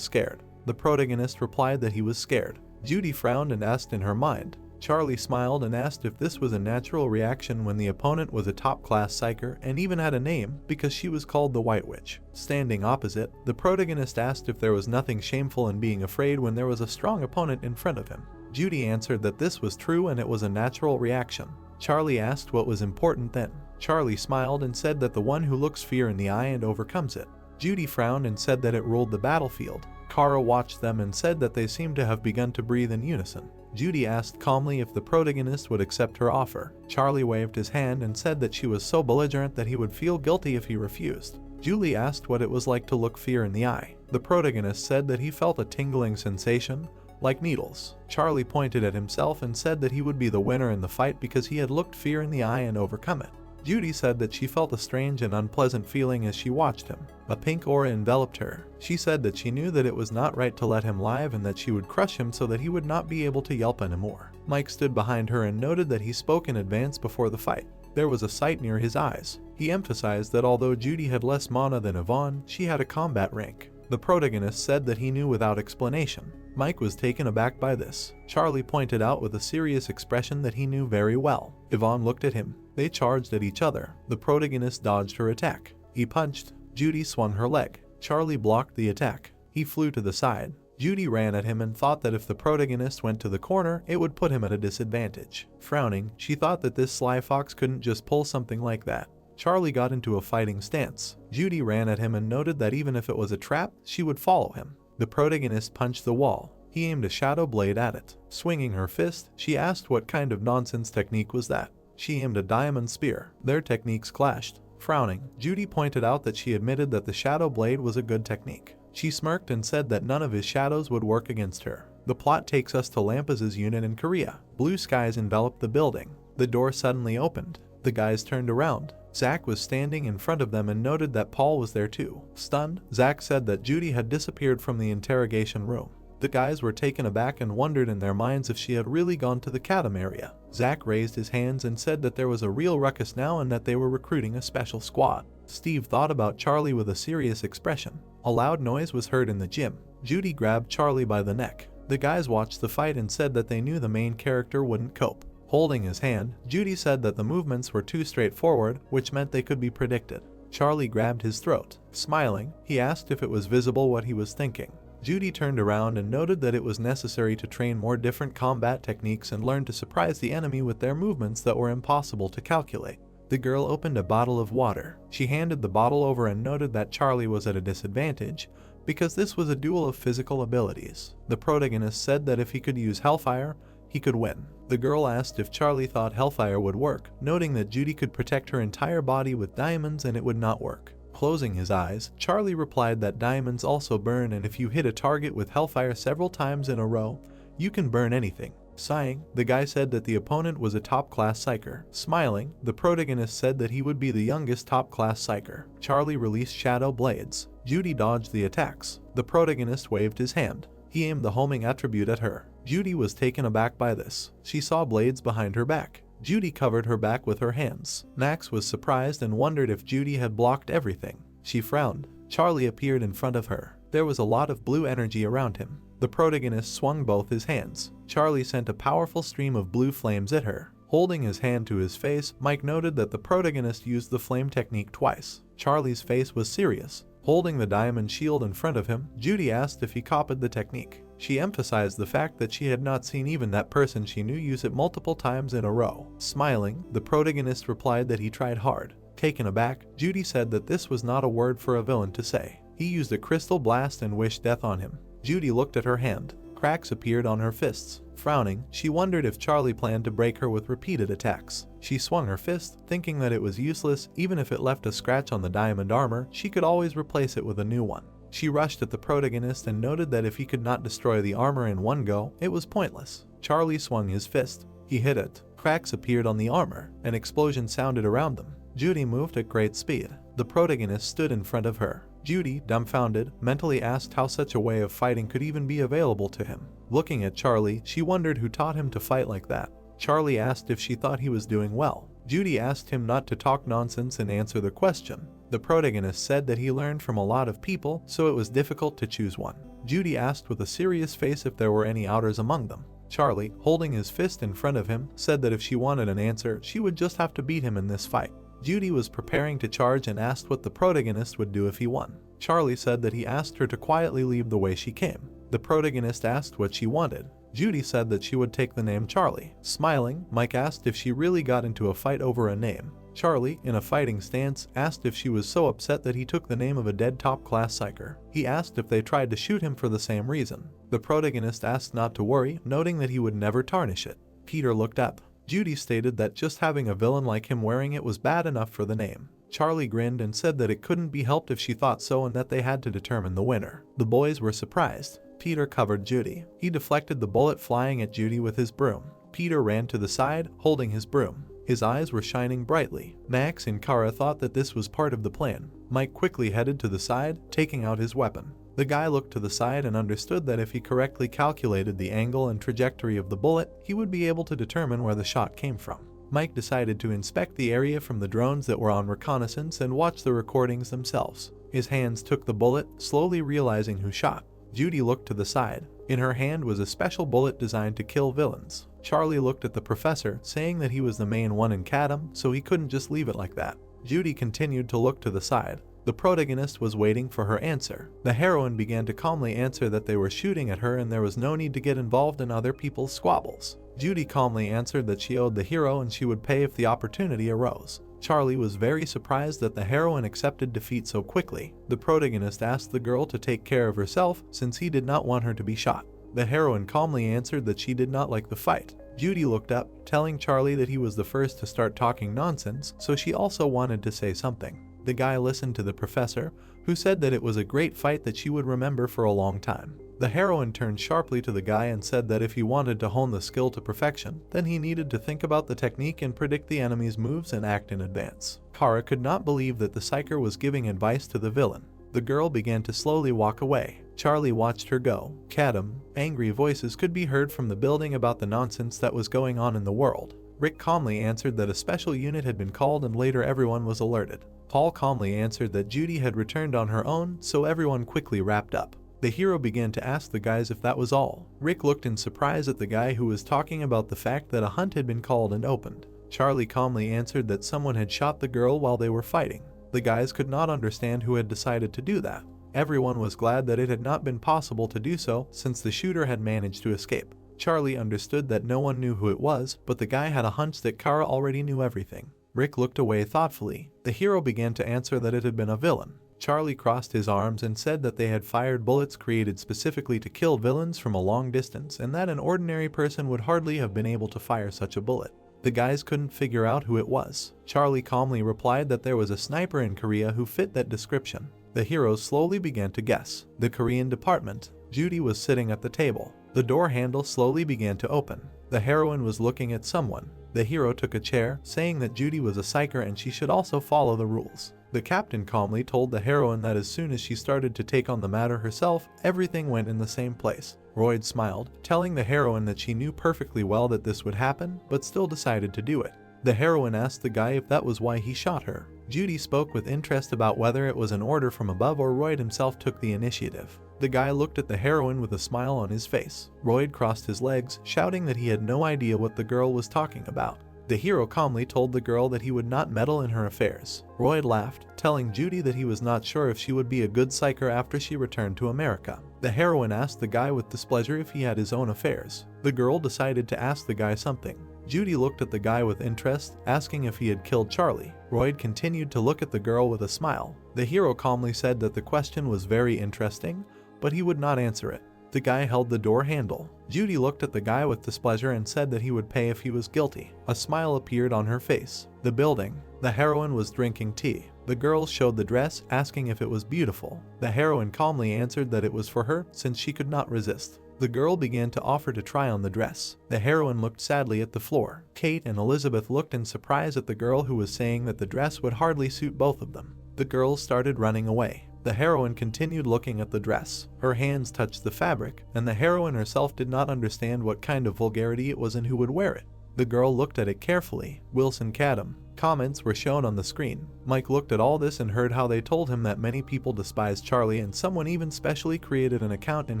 scared. The protagonist replied that he was scared. Judy frowned and asked in her mind. Charlie smiled and asked if this was a natural reaction when the opponent was a top-class psyker and even had a name because she was called the White Witch. Standing opposite, the protagonist asked if there was nothing shameful in being afraid when there was a strong opponent in front of him. Judy answered that this was true and it was a natural reaction. Charlie asked what was important then. Charlie smiled and said that the one who looks fear in the eye and overcomes it. Judy frowned and said that it ruled the battlefield. Kara watched them and said that they seemed to have begun to breathe in unison. Judy asked calmly if the protagonist would accept her offer. Charlie waved his hand and said that she was so belligerent that he would feel guilty if he refused. Julie asked what it was like to look fear in the eye. The protagonist said that he felt a tingling sensation, like needles. Charlie pointed at himself and said that he would be the winner in the fight because he had looked fear in the eye and overcome it. Judy said that she felt a strange and unpleasant feeling as she watched him. A pink aura enveloped her. She said that she knew that it was not right to let him live and that she would crush him so that he would not be able to yelp anymore. Mike stood behind her and noted that he spoke in advance before the fight. There was a sight near his eyes. He emphasized that although Judy had less mana than Yvonne, she had a combat rank. The protagonist said that he knew without explanation. Mike was taken aback by this. Charlie pointed out with a serious expression that he knew very well. Yvonne looked at him. They charged at each other. The protagonist dodged her attack. He punched. Judy swung her leg. Charlie blocked the attack. He flew to the side. Judy ran at him and thought that if the protagonist went to the corner, it would put him at a disadvantage. Frowning, she thought that this sly fox couldn't just pull something like that. Charlie got into a fighting stance. Judy ran at him and noted that even if it was a trap, she would follow him. The protagonist punched the wall. He aimed a shadow blade at it. Swinging her fist, she asked what kind of nonsense technique was that. She aimed a diamond spear. Their techniques clashed. Frowning, Judy pointed out that she admitted that the shadow blade was a good technique. She smirked and said that none of his shadows would work against her. The plot takes us to Lampas's unit in Korea. Blue skies enveloped the building. The door suddenly opened. The guys turned around. Zach was standing in front of them and noted that Paul was there too. Stunned, Zach said that Judy had disappeared from the interrogation room. The guys were taken aback and wondered in their minds if she had really gone to the Kadam area. Zach raised his hands and said that there was a real ruckus now and that they were recruiting a special squad. Steve thought about Charlie with a serious expression. A loud noise was heard in the gym. Judy grabbed Charlie by the neck. The guys watched the fight and said that they knew the main character wouldn't cope. Holding his hand, Judy said that the movements were too straightforward, which meant they could be predicted. Charlie grabbed his throat. Smiling, he asked if it was visible what he was thinking. Judy turned around and noted that it was necessary to train more different combat techniques and learn to surprise the enemy with their movements that were impossible to calculate. The girl opened a bottle of water. She handed the bottle over and noted that Charlie was at a disadvantage because this was a duel of physical abilities. The protagonist said that if he could use Hellfire, he could win. The girl asked if Charlie thought Hellfire would work, noting that Judy could protect her entire body with diamonds and it would not work. Closing his eyes, Charlie replied that diamonds also burn, and if you hit a target with Hellfire several times in a row, you can burn anything. Sighing, the guy said that the opponent was a top-class psyker. Smiling, the protagonist said that he would be the youngest top-class psyker. Charlie released shadow blades. Judy dodged the attacks. The protagonist waved his hand. He aimed the homing attribute at her. Judy was taken aback by this. She saw blades behind her back. Judy covered her back with her hands. Max was surprised and wondered if Judy had blocked everything. She frowned. Charlie appeared in front of her. There was a lot of blue energy around him. The protagonist swung both his hands. Charlie sent a powerful stream of blue flames at her. Holding his hand to his face, Mike noted that the protagonist used the flame technique twice. Charlie's face was serious. Holding the diamond shield in front of him, Judy asked if he copied the technique. She emphasized the fact that she had not seen even that person she knew use it multiple times in a row. Smiling, the protagonist replied that he tried hard. Taken aback, Judy said that this was not a word for a villain to say. He used a crystal blast and wished death on him. Judy looked at her hand. Cracks appeared on her fists. Frowning, she wondered if Charlie planned to break her with repeated attacks. She swung her fist, thinking that it was useless. Even if it left a scratch on the diamond armor, she could always replace it with a new one. She rushed at the protagonist and noted that if he could not destroy the armor in one go, it was pointless. Charlie swung his fist. He hit it. Cracks appeared on the armor. An explosion sounded around them. Judy moved at great speed. The protagonist stood in front of her. Judy, dumbfounded, mentally asked how such a way of fighting could even be available to him. Looking at Charlie, she wondered who taught him to fight like that. Charlie asked if she thought he was doing well. Judy asked him not to talk nonsense and answer the question. The protagonist said that he learned from a lot of people, so it was difficult to choose one. Judy asked with a serious face if there were any outers among them. Charlie, holding his fist in front of him, said that if she wanted an answer, she would just have to beat him in this fight. Judy was preparing to charge and asked what the protagonist would do if he won. Charlie said that he asked her to quietly leave the way she came. The protagonist asked what she wanted. Judy said that she would take the name Charlie. Smiling, Mike asked if she really got into a fight over a name. Charlie, in a fighting stance, asked if she was so upset that he took the name of a dead top-class psyker. He asked if they tried to shoot him for the same reason. The protagonist asked not to worry, noting that he would never tarnish it. Peter looked up. Judy stated that just having a villain like him wearing it was bad enough for the name. Charlie grinned and said that it couldn't be helped if she thought so and that they had to determine the winner. The boys were surprised. Peter covered Judy. He deflected the bullet flying at Judy with his broom. Peter ran to the side, holding his broom. His eyes were shining brightly. Max and Kara thought that this was part of the plan. Mike quickly headed to the side, taking out his weapon. The guy looked to the side and understood that if he correctly calculated the angle and trajectory of the bullet, he would be able to determine where the shot came from. Mike decided to inspect the area from the drones that were on reconnaissance and watch the recordings themselves. His hands took the bullet, slowly realizing who shot. Judy looked to the side. In her hand was a special bullet designed to kill villains. Charlie looked at the professor, saying that he was the main one in Kadam, so he couldn't just leave it like that. Judy continued to look to the side. The protagonist was waiting for her answer. The heroine began to calmly answer that they were shooting at her and there was no need to get involved in other people's squabbles. Judy calmly answered that she owed the hero and she would pay if the opportunity arose. Charlie was very surprised that the heroine accepted defeat so quickly. The protagonist asked the girl to take care of herself since he did not want her to be shot. The heroine calmly answered that she did not like the fight. Judy looked up, telling Charlie that he was the first to start talking nonsense, so she also wanted to say something. The guy listened to the professor, who said that it was a great fight that she would remember for a long time. The heroine turned sharply to the guy and said that if he wanted to hone the skill to perfection, then he needed to think about the technique and predict the enemy's moves and act in advance. Kara could not believe that the psyker was giving advice to the villain. The girl began to slowly walk away. Charlie watched her go. Kadam, angry voices could be heard from the building about the nonsense that was going on in the world. Rick calmly answered that a special unit had been called and later everyone was alerted. Paul calmly answered that Judy had returned on her own, so everyone quickly wrapped up. The hero began to ask the guys if that was all. Rick looked in surprise at the guy who was talking about the fact that a hunt had been called and opened. Charlie calmly answered that someone had shot the girl while they were fighting. The guys could not understand who had decided to do that. Everyone was glad that it had not been possible to do so since the shooter had managed to escape. Charlie understood that no one knew who it was, but the guy had a hunch that Kara already knew everything. Rick looked away thoughtfully. The hero began to answer that it had been a villain. Charlie crossed his arms and said that they had fired bullets created specifically to kill villains from a long distance and that an ordinary person would hardly have been able to fire such a bullet. The guys couldn't figure out who it was. Charlie calmly replied that there was a sniper in Korea who fit that description. The heroes slowly began to guess. The Korean department. Judy was sitting at the table. The door handle slowly began to open. The heroine was looking at someone. The hero took a chair, saying that Judy was a psyker and she should also follow the rules. The captain calmly told the heroine that as soon as she started to take on the matter herself, everything went in the same place. Royd smiled, telling the heroine that she knew perfectly well that this would happen, but still decided to do it. The heroine asked the guy if that was why he shot her. Judy spoke with interest about whether it was an order from above or Royd himself took the initiative. The guy looked at the heroine with a smile on his face. Royd crossed his legs, shouting that he had no idea what the girl was talking about. The hero calmly told the girl that he would not meddle in her affairs. Royd laughed, telling Judy that he was not sure if she would be a good psyker after she returned to America. The heroine asked the guy with displeasure if he had his own affairs. The girl decided to ask the guy something. Judy looked at the guy with interest, asking if he had killed Charlie. Royd continued to look at the girl with a smile. The hero calmly said that the question was very interesting, but he would not answer it. The guy held the door handle. Judy looked at the guy with displeasure and said that he would pay if he was guilty. A smile appeared on her face. The building. The heroine was drinking tea. The girls showed the dress, asking if it was beautiful. The heroine calmly answered that it was for her, since she could not resist. The girl began to offer to try on the dress. The heroine looked sadly at the floor. Kate and Elizabeth looked in surprise at the girl who was saying that the dress would hardly suit both of them. The girls started running away. The heroine continued looking at the dress. Her hands touched the fabric, and the heroine herself did not understand what kind of vulgarity it was and who would wear it. The girl looked at it carefully. Wilson Cadam. Comments were shown on the screen. Mike looked at all this and heard how they told him that many people despised Charlie and someone even specially created an account and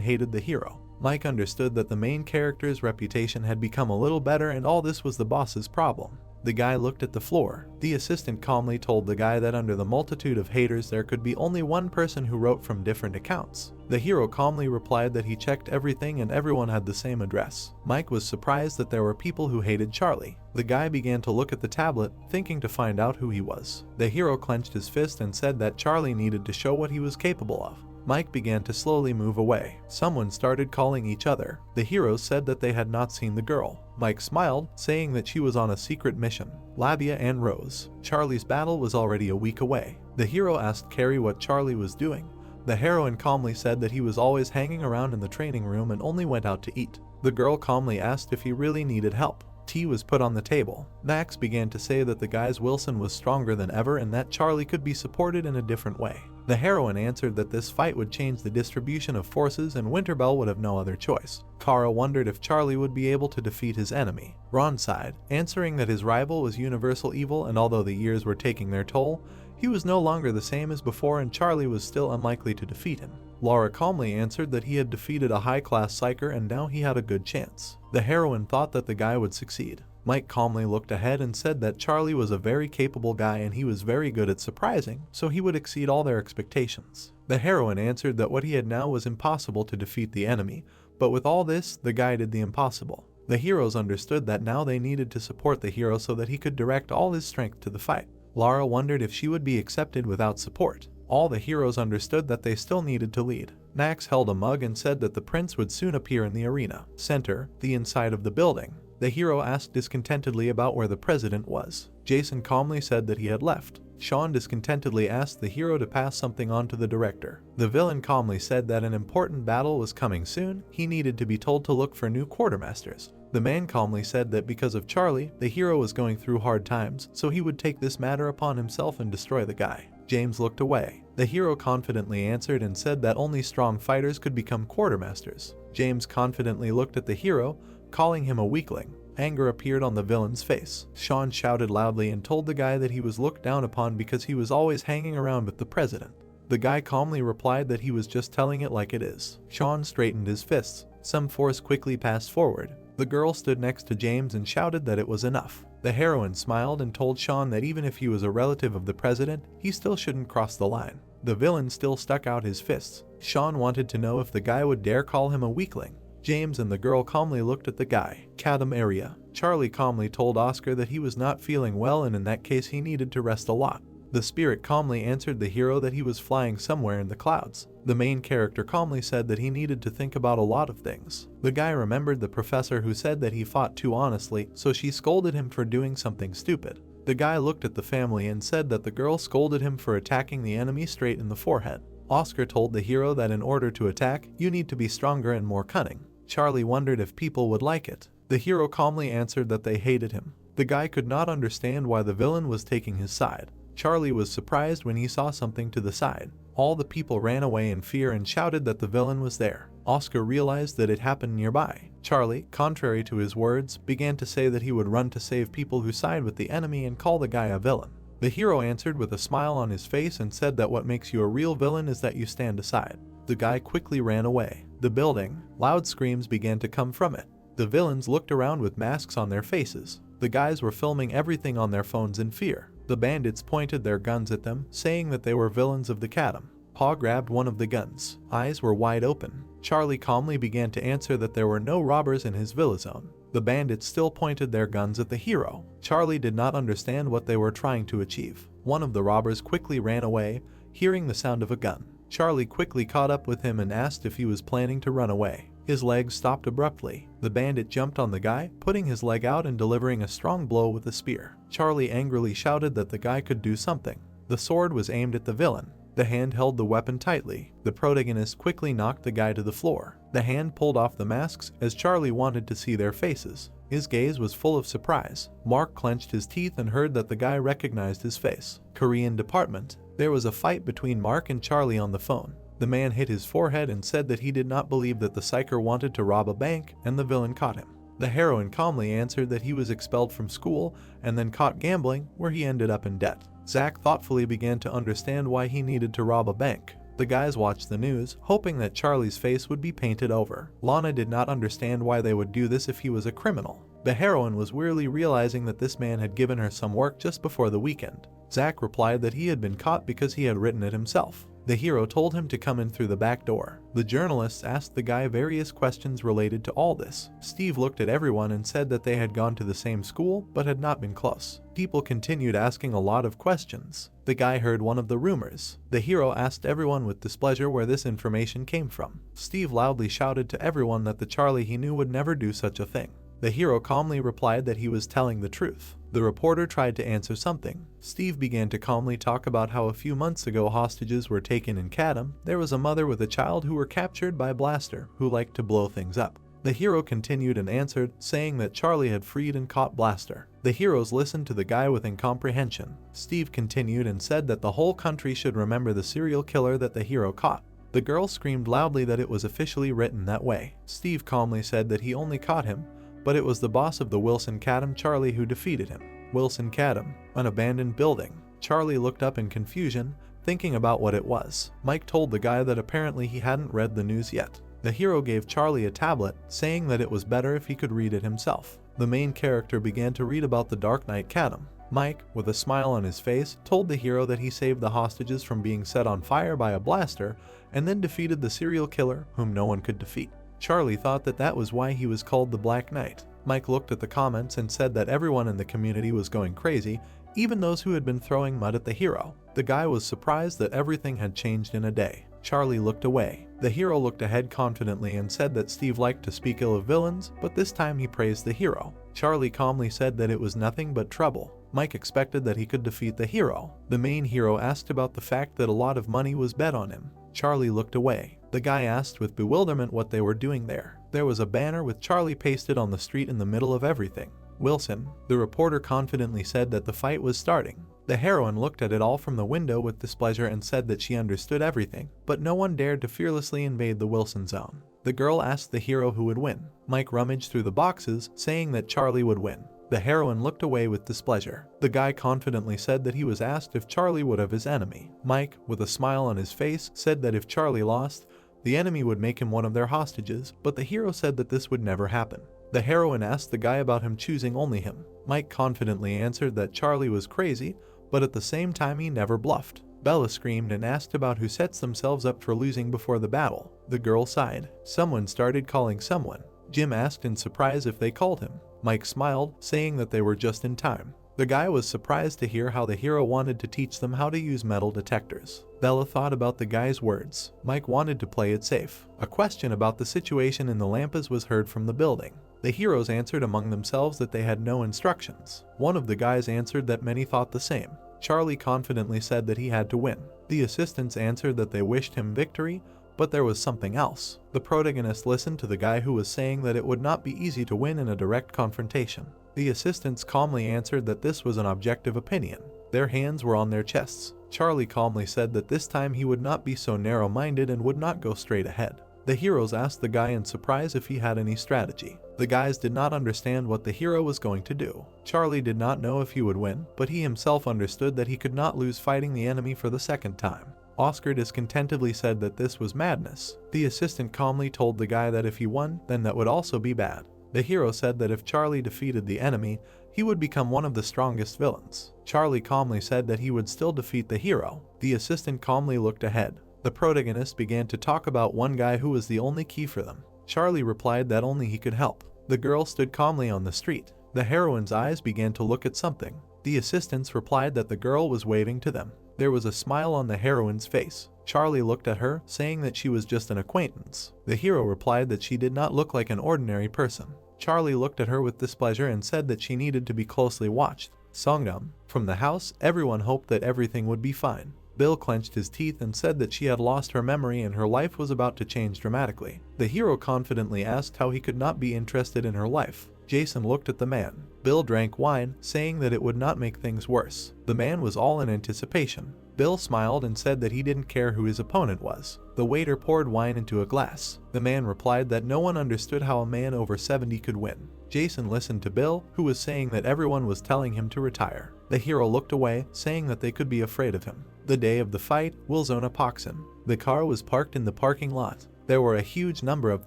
hated the hero. Mike understood that the main character's reputation had become a little better and all this was the boss's problem. The guy looked at the floor. The assistant calmly told the guy that under the multitude of haters there could be only one person who wrote from different accounts. The hero calmly replied that he checked everything and everyone had the same address. Mike was surprised that there were people who hated Charlie. The guy began to look at the tablet, thinking to find out who he was. The hero clenched his fist and said that Charlie needed to show what he was capable of. Mike began to slowly move away. Someone started calling each other. The heroes said that they had not seen the girl. Mike smiled, saying that she was on a secret mission. Labia and Rose. Charlie's battle was already a week away. The hero asked Carrie what Charlie was doing. The heroine calmly said that he was always hanging around in the training room and only went out to eat. The girl calmly asked if he really needed help. Tea was put on the table. Max began to say that the guy's Wilson was stronger than ever and that Charlie could be supported in a different way. The heroine answered that this fight would change the distribution of forces and Winterbell would have no other choice. Kara wondered if Charlie would be able to defeat his enemy. Ron sighed, answering that his rival was universal evil and although the years were taking their toll, he was no longer the same as before and Charlie was still unlikely to defeat him. Laura calmly answered that he had defeated a high-class psyker and now he had a good chance. The heroine thought that the guy would succeed. Mike calmly looked ahead and said that Charlie was a very capable guy and he was very good at surprising, so he would exceed all their expectations. The heroine answered that what he had now was impossible to defeat the enemy, but with all this, the guy did the impossible. The heroes understood that now they needed to support the hero so that he could direct all his strength to the fight. Lara wondered if she would be accepted without support. All the heroes understood that they still needed to lead. Nax held a mug and said that the prince would soon appear in the arena. Center, the inside of the building. The hero asked discontentedly about where the president was. Jason calmly said that he had left. Sean discontentedly asked the hero to pass something on to the director. The villain calmly said that an important battle was coming soon. He needed to be told to look for new quartermasters. The man calmly said that because of Charlie, the hero was going through hard times, so he would take this matter upon himself and destroy the guy. James looked away. The hero confidently answered and said that only strong fighters could become quartermasters. James confidently looked at the hero, calling him a weakling. Anger appeared on the villain's face. Sean shouted loudly and told the guy that he was looked down upon because he was always hanging around with the president. The guy calmly replied that he was just telling it like it is. Sean straightened his fists. Some force quickly passed forward. The girl stood next to James and shouted that it was enough. The heroine smiled and told Sean that even if he was a relative of the president, he still shouldn't cross the line. The villain still stuck out his fists. Sean wanted to know if the guy would dare call him a weakling. James and the girl calmly looked at the guy. Cadam area. Charlie calmly told Oscar that he was not feeling well and in that case he needed to rest a lot. The spirit calmly answered the hero that he was flying somewhere in the clouds. The main character calmly said that he needed to think about a lot of things. The guy remembered the professor who said that he fought too honestly, so she scolded him for doing something stupid. The guy looked at the family and said that the girl scolded him for attacking the enemy straight in the forehead. Oscar told the hero that in order to attack, you need to be stronger and more cunning. Charlie wondered if people would like it. The hero calmly answered that they hated him. The guy could not understand why the villain was taking his side. Charlie was surprised when he saw something to the side. All the people ran away in fear and shouted that the villain was there. Oscar realized that it happened nearby. Charlie, contrary to his words, began to say that he would run to save people who side with the enemy and call the guy a villain. The hero answered with a smile on his face and said that what makes you a real villain is that you stand aside. The guy quickly ran away. The building, loud screams began to come from it. The villains looked around with masks on their faces. The guys were filming everything on their phones in fear. The bandits pointed their guns at them, saying that they were villains of the Cadam. Paw grabbed one of the guns. Eyes were wide open. Charlie calmly began to answer that there were no robbers in his villa zone. The bandits still pointed their guns at the hero. Charlie did not understand what they were trying to achieve. One of the robbers quickly ran away, hearing the sound of a gun. Charlie quickly caught up with him and asked if he was planning to run away. His legs stopped abruptly. The bandit jumped on the guy, putting his leg out and delivering a strong blow with a spear. Charlie angrily shouted that the guy could do something. The sword was aimed at the villain. The hand held the weapon tightly. The protagonist quickly knocked the guy to the floor. The hand pulled off the masks as Charlie wanted to see their faces. His gaze was full of surprise. Mark clenched his teeth and heard that the guy recognized his face. Korean department. There was a fight between Mark and Charlie on the phone. The man hit his forehead and said that he did not believe that the psyker wanted to rob a bank, and the villain caught him. The heroine calmly answered that he was expelled from school and then caught gambling, where he ended up in debt. Zach thoughtfully began to understand why he needed to rob a bank. The guys watched the news, hoping that Charlie's face would be painted over. Lana did not understand why they would do this if he was a criminal. The heroine was wearily realizing that this man had given her some work just before the weekend. Zach replied that he had been caught because he had written it himself. The hero told him to come in through the back door. The journalists asked the guy various questions related to all this. Steve looked at everyone and said that they had gone to the same school but had not been close. People continued asking a lot of questions. The guy heard one of the rumors. The hero asked everyone with displeasure where this information came from. Steve loudly shouted to everyone that the Charlie he knew would never do such a thing. The hero calmly replied that he was telling the truth. The reporter tried to answer something. Steve began to calmly talk about how a few months ago hostages were taken in Cadam. There was a mother with a child who were captured by Blaster, who liked to blow things up. The hero continued and answered, saying that Charlie had freed and caught Blaster. The heroes listened to the guy with incomprehension. Steve continued and said that the whole country should remember the serial killer that the hero caught. The girl screamed loudly that it was officially written that way. Steve calmly said that he only caught him, but it was the boss of the Wilson Cadam, Charlie, who defeated him. Wilson Cadam, an abandoned building. Charlie looked up in confusion, thinking about what it was. Mike told the guy that apparently he hadn't read the news yet. The hero gave Charlie a tablet, saying that it was better if he could read it himself. The main character began to read about the Dark Knight Cadam. Mike, with a smile on his face, told the hero that he saved the hostages from being set on fire by a blaster and then defeated the serial killer whom no one could defeat. Charlie thought that that was why he was called the Black Knight. Mike looked at the comments and said that everyone in the community was going crazy, even those who had been throwing mud at the hero. The guy was surprised that everything had changed in a day. Charlie looked away. The hero looked ahead confidently and said that Steve liked to speak ill of villains, but this time he praised the hero. Charlie calmly said that it was nothing but trouble. Mike expected that he could defeat the hero. The main hero asked about the fact that a lot of money was bet on him. Charlie looked away. The guy asked with bewilderment what they were doing there. There was a banner with Charlie pasted on the street in the middle of everything. Wilson, the reporter, confidently said that the fight was starting. The heroine looked at it all from the window with displeasure and said that she understood everything, but no one dared to fearlessly invade the Wilson zone. The girl asked the hero who would win. Mike rummaged through the boxes, saying that Charlie would win. The heroine looked away with displeasure. The guy confidently said that he was asked if Charlie would have his enemy. Mike, with a smile on his face, said that if Charlie lost, the enemy would make him one of their hostages, but the hero said that this would never happen. The heroine asked the guy about him choosing only him. Mike confidently answered that Charlie was crazy, but at the same time he never bluffed. Bella screamed and asked about who sets themselves up for losing before the battle. The girl sighed. Someone started calling someone. Jim asked in surprise if they called him. Mike smiled, saying that they were just in time. The guy was surprised to hear how the hero wanted to teach them how to use metal detectors. Bella thought about the guy's words. Mike wanted to play it safe. A question about the situation in the Lampas was heard from the building. The heroes answered among themselves that they had no instructions. One of the guys answered that many thought the same. Charlie confidently said that he had to win. The assistants answered that they wished him victory, but there was something else. The protagonist listened to the guy who was saying that it would not be easy to win in a direct confrontation. The assistants calmly answered that this was an objective opinion. Their hands were on their chests. Charlie calmly said that this time he would not be so narrow-minded and would not go straight ahead. The heroes asked the guy in surprise if he had any strategy. The guys did not understand what the hero was going to do. Charlie did not know if he would win, but he himself understood that he could not lose fighting the enemy for the second time. Oscar discontentedly said that this was madness. The assistant calmly told the guy that if he won, then that would also be bad. The hero said that if Charlie defeated the enemy, he would become one of the strongest villains. Charlie calmly said that he would still defeat the hero. The assistant calmly looked ahead. The protagonist began to talk about one guy who was the only key for them. Charlie replied that only he could help. The girl stood calmly on the street. The heroine's eyes began to look at something. The assistants replied that the girl was waving to them. There was a smile on the heroine's face. Charlie looked at her, saying that she was just an acquaintance. The hero replied that she did not look like an ordinary person. Charlie looked at her with displeasure and said that she needed to be closely watched. Songnam. From the house, everyone hoped that everything would be fine. Bill clenched his teeth and said that she had lost her memory and her life was about to change dramatically. The hero confidently asked how he could not be interested in her life. Jason looked at the man. Bill drank wine, saying that it would not make things worse. The man was all in anticipation. Bill smiled and said that he didn't care who his opponent was. The waiter poured wine into a glass. The man replied that no one understood how a man over 70 could win. Jason listened to Bill, who was saying that everyone was telling him to retire. The hero looked away, saying that they could be afraid of him. The day of the fight, Wilzona Poxon. The car was parked in the parking lot. There were a huge number of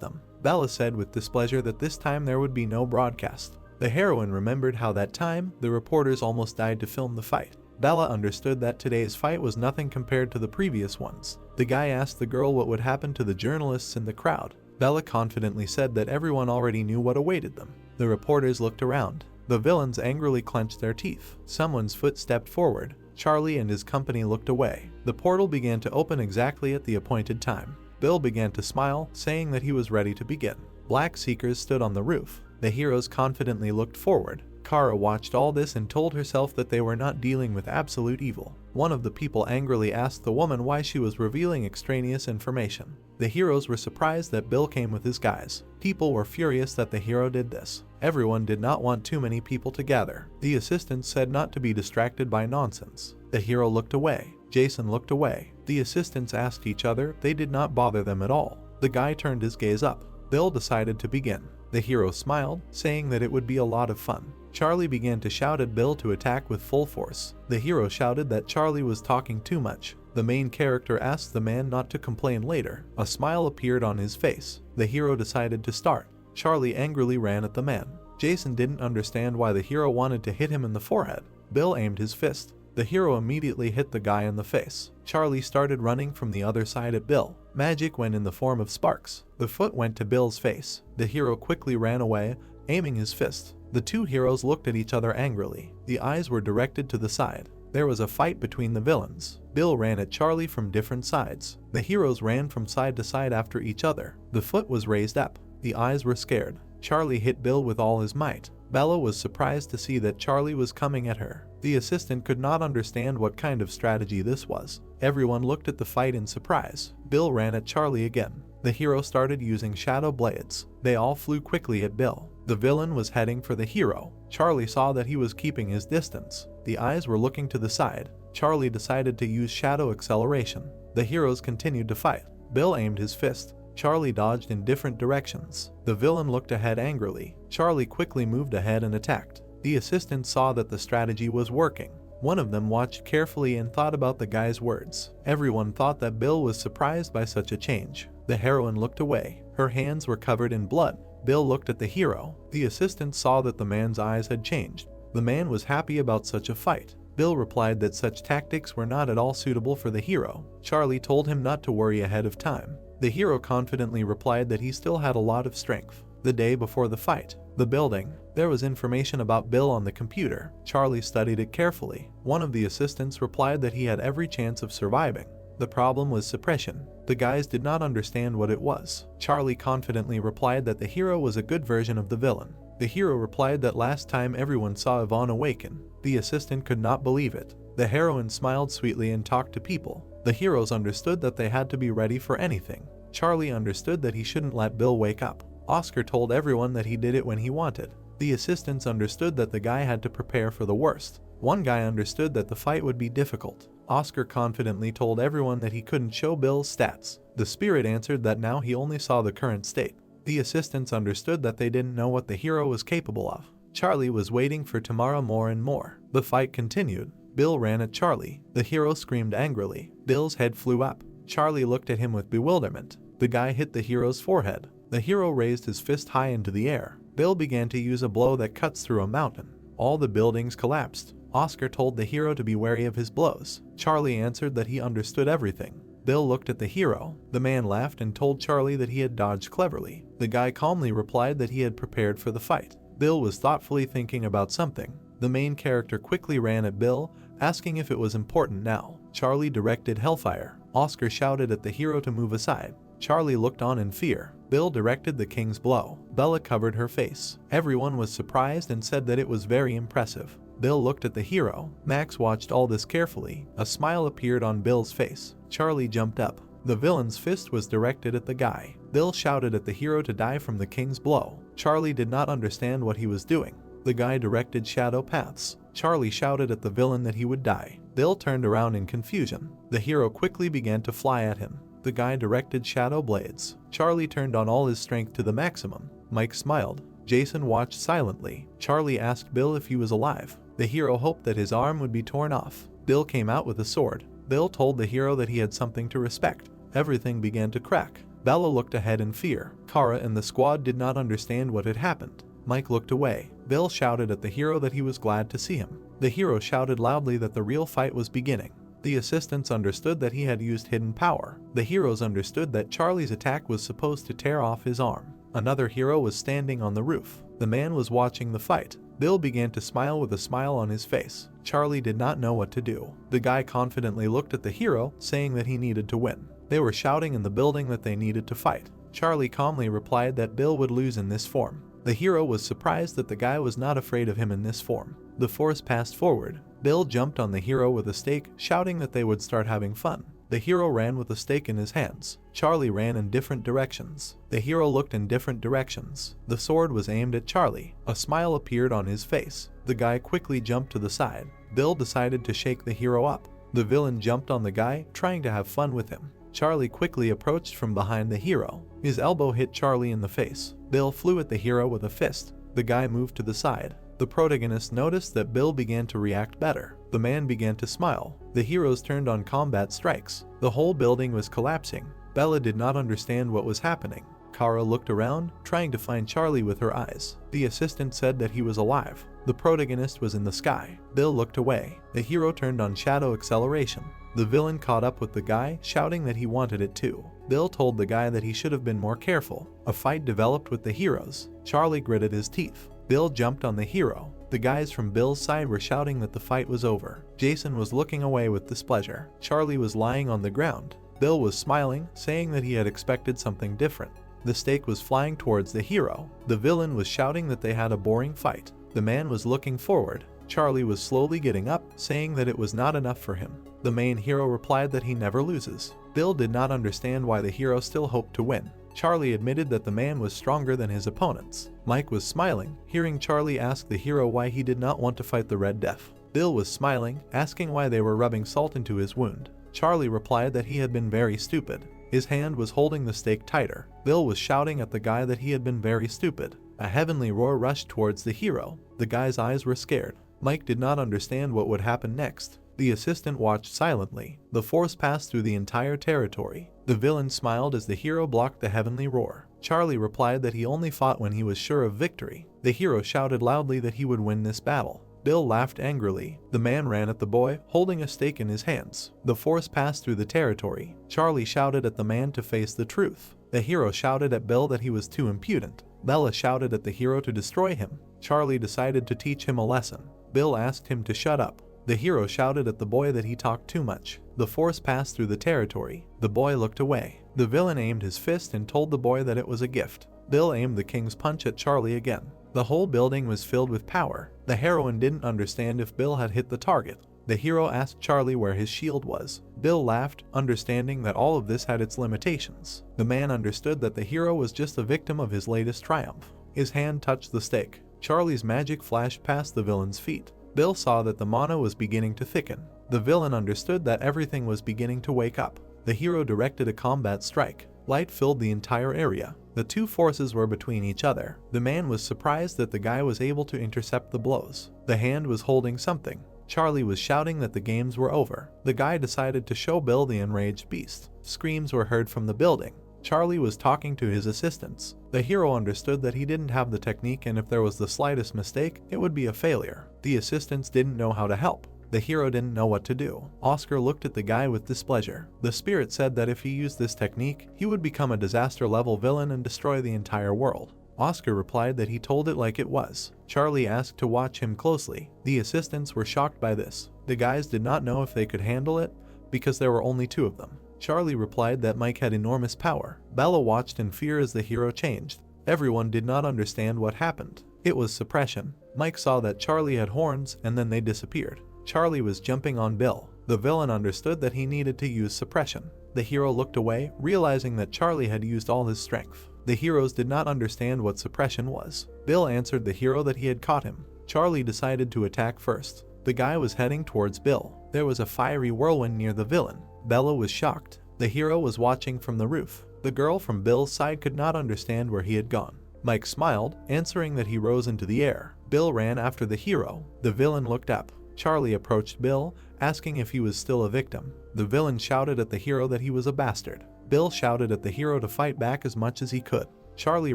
them. Bella said with displeasure that this time there would be no broadcast. The heroine remembered how that time, the reporters almost died to film the fight. Bella understood that today's fight was nothing compared to the previous ones. The guy asked the girl what would happen to the journalists in the crowd. Bella confidently said that everyone already knew what awaited them. The reporters looked around. The villains angrily clenched their teeth. Someone's foot stepped forward. Charlie and his company looked away. The portal began to open exactly at the appointed time. Bill began to smile, saying that he was ready to begin. Black Seekers stood on the roof. The heroes confidently looked forward. Kara watched all this and told herself that they were not dealing with absolute evil. One of the people angrily asked the woman why she was revealing extraneous information. The heroes were surprised that Bill came with his guys. People were furious that the hero did this. Everyone did not want too many people to gather. The assistants said not to be distracted by nonsense. The hero looked away. Jason looked away. The assistants asked each other. They did not bother them at all. The guy turned his gaze up. Bill decided to begin. The hero smiled, saying that it would be a lot of fun. Charlie began to shout at Bill to attack with full force. The hero shouted that Charlie was talking too much. The main character asked the man not to complain later. A smile appeared on his face. The hero decided to start. Charlie angrily ran at the man. Jason didn't understand why the hero wanted to hit him in the forehead. Bill aimed his fist. The hero immediately hit the guy in the face. Charlie started running from the other side at Bill. Magic went in the form of sparks. The foot went to Bill's face. The hero quickly ran away, aiming his fist. The two heroes looked at each other angrily. The eyes were directed to the side. There was a fight between the villains. Bill ran at Charlie from different sides. The heroes ran from side to side after each other. The foot was raised up. The eyes were scared. Charlie hit Bill with all his might. Bella was surprised to see that Charlie was coming at her. The assistant could not understand what kind of strategy this was. Everyone looked at the fight in surprise. Bill ran at Charlie again. The hero started using shadow blades. They all flew quickly at Bill. The villain was heading for the hero. Charlie saw that he was keeping his distance. The eyes were looking to the side. Charlie decided to use shadow acceleration. The heroes continued to fight. Bill aimed his fist. Charlie dodged in different directions. The villain looked ahead angrily. Charlie quickly moved ahead and attacked. The assistant saw that the strategy was working. One of them watched carefully and thought about the guy's words. Everyone thought that Bill was surprised by such a change. The heroine looked away. Her hands were covered in blood. Bill looked at the hero. The assistant saw that the man's eyes had changed. The man was happy about such a fight. Bill replied that such tactics were not at all suitable for the hero. Charlie told him not to worry ahead of time. The hero confidently replied that he still had a lot of strength. The day before the fight, the building. There was information about Bill on the computer. Charlie studied it carefully. One of the assistants replied that he had every chance of surviving. The problem was suppression. The guys did not understand what it was. Charlie confidently replied that the hero was a good version of the villain. The hero replied that last time everyone saw Yvonne awaken. The assistant could not believe it. The heroine smiled sweetly and talked to people. The heroes understood that they had to be ready for anything. Charlie understood that he shouldn't let Bill wake up. Oscar told everyone that he did it when he wanted. The assistants understood that the guy had to prepare for the worst. One guy understood that the fight would be difficult. Oscar confidently told everyone that he couldn't show Bill's stats. The spirit answered that now he only saw the current state. The assistants understood that they didn't know what the hero was capable of. Charlie was waiting for tomorrow more and more. The fight continued. Bill ran at Charlie. The hero screamed angrily. Bill's head flew up. Charlie looked at him with bewilderment. The guy hit the hero's forehead. The hero raised his fist high into the air. Bill began to use a blow that cuts through a mountain. All the buildings collapsed. Oscar told the hero to be wary of his blows. Charlie answered that he understood everything. Bill looked at the hero. The man laughed and told Charlie that he had dodged cleverly. The guy calmly replied that he had prepared for the fight. Bill was thoughtfully thinking about something. The main character quickly ran at Bill, asking if it was important now. Charlie directed Hellfire. Oscar shouted at the hero to move aside. Charlie looked on in fear. Bill directed the king's blow. Bella covered her face. Everyone was surprised and said that it was very impressive. Bill looked at the hero. Max watched all this carefully. A smile appeared on Bill's face. Charlie jumped up. The villain's fist was directed at the guy. Bill shouted at the hero to die from the king's blow. Charlie did not understand what he was doing. The guy directed shadow paths. Charlie shouted at the villain that he would die. Bill turned around in confusion. The hero quickly began to fly at him. The guy directed shadow blades. Charlie turned on all his strength to the maximum. Mike smiled. Jason watched silently. Charlie asked Bill if he was alive. The hero hoped that his arm would be torn off. Bill came out with a sword. Bill told the hero that he had something to respect. Everything began to crack. Bella looked ahead in fear. Kara and the squad did not understand what had happened. Mike looked away. Bill shouted at the hero that he was glad to see him. The hero shouted loudly that the real fight was beginning. The assistants understood that he had used hidden power. The heroes understood that Charlie's attack was supposed to tear off his arm. Another hero was standing on the roof. The man was watching the fight. Bill began to smile with a smile on his face. Charlie did not know what to do. The guy confidently looked at the hero, saying that he needed to win. They were shouting in the building that they needed to fight. Charlie calmly replied that Bill would lose in this form. The hero was surprised that the guy was not afraid of him in this form. The force passed forward. Bill jumped on the hero with a stake, shouting that they would start having fun. The hero ran with a stake in his hands. Charlie ran in different directions. The hero looked in different directions. The sword was aimed at Charlie. A smile appeared on his face. The guy quickly jumped to the side. Bill decided to shake the hero up. The villain jumped on the guy, trying to have fun with him. Charlie quickly approached from behind the hero. His elbow hit Charlie in the face. Bill flew at the hero with a fist. The guy moved to the side. The protagonist noticed that Bill began to react better. The man began to smile. The heroes turned on combat strikes. The whole building was collapsing. Bella did not understand what was happening. Kara looked around, trying to find Charlie with her eyes. The assistant said that he was alive. The protagonist was in the sky. Bill looked away. The hero turned on shadow acceleration. The villain caught up with the guy, shouting that he wanted it too. Bill told the guy that he should have been more careful. A fight developed with the heroes. Charlie gritted his teeth. Bill jumped on the hero. The guys from Bill's side were shouting that the fight was over. Jason was looking away with displeasure. Charlie was lying on the ground. Bill was smiling, saying that he had expected something different. The stake was flying towards the hero. The villain was shouting that they had a boring fight. The man was looking forward. Charlie was slowly getting up, saying that it was not enough for him. The main hero replied that he never loses. Bill did not understand why the hero still hoped to win. Charlie admitted that the man was stronger than his opponents. Mike was smiling, hearing Charlie ask the hero why he did not want to fight the Red Death. Bill was smiling, asking why they were rubbing salt into his wound. Charlie replied that he had been very stupid. His hand was holding the stake tighter. Bill was shouting at the guy that he had been very stupid. A heavenly roar rushed towards the hero. The guy's eyes were scared. Mike did not understand what would happen next. The assistant watched silently. The force passed through the entire territory. The villain smiled as the hero blocked the heavenly roar. Charlie replied that he only fought when he was sure of victory. The hero shouted loudly that he would win this battle. Bill laughed angrily. The man ran at the boy, holding a stake in his hands. The force passed through the territory. Charlie shouted at the man to face the truth. The hero shouted at Bill that he was too impudent. Bella shouted at the hero to destroy him. Charlie decided to teach him a lesson. Bill asked him to shut up. The hero shouted at the boy that he talked too much. The force passed through the territory. The boy looked away. The villain aimed his fist and told the boy that it was a gift. Bill aimed the king's punch at Charlie again. The whole building was filled with power. The heroine didn't understand if Bill had hit the target. The hero asked Charlie where his shield was. Bill laughed, understanding that all of this had its limitations. The man understood that the hero was just a victim of his latest triumph. His hand touched the stake. Charlie's magic flashed past the villain's feet. Bill saw that the mana was beginning to thicken. The villain understood that everything was beginning to wake up. The hero directed a combat strike. Light filled the entire area. The two forces were between each other. The man was surprised that the guy was able to intercept the blows. The hand was holding something. Charlie was shouting that the games were over. The guy decided to show Bill the enraged beast. Screams were heard from the building. Charlie was talking to his assistants. The hero understood that he didn't have the technique, and if there was the slightest mistake, it would be a failure. The assistants didn't know how to help. The hero didn't know what to do. Oscar looked at the guy with displeasure. The spirit said that if he used this technique, he would become a disaster-level villain and destroy the entire world. Oscar replied that he told it like it was. Charlie asked to watch him closely. The assistants were shocked by this. The guys did not know if they could handle it because there were only two of them. Charlie replied that Mike had enormous power. Bella watched in fear as the hero changed. Everyone did not understand what happened. It was suppression. Mike saw that Charlie had horns and then they disappeared. Charlie was jumping on Bill. The villain understood that he needed to use suppression. The hero looked away, realizing that Charlie had used all his strength. The heroes did not understand what suppression was. Bill answered the hero that he had caught him. Charlie decided to attack first. The guy was heading towards Bill. There was a fiery whirlwind near the villain. Bella was shocked. The hero was watching from the roof. The girl from Bill's side could not understand where he had gone. Mike smiled, answering that he rose into the air. Bill ran after the hero. The villain looked up. Charlie approached Bill, asking if he was still a victim. The villain shouted at the hero that he was a bastard. Bill shouted at the hero to fight back as much as he could. Charlie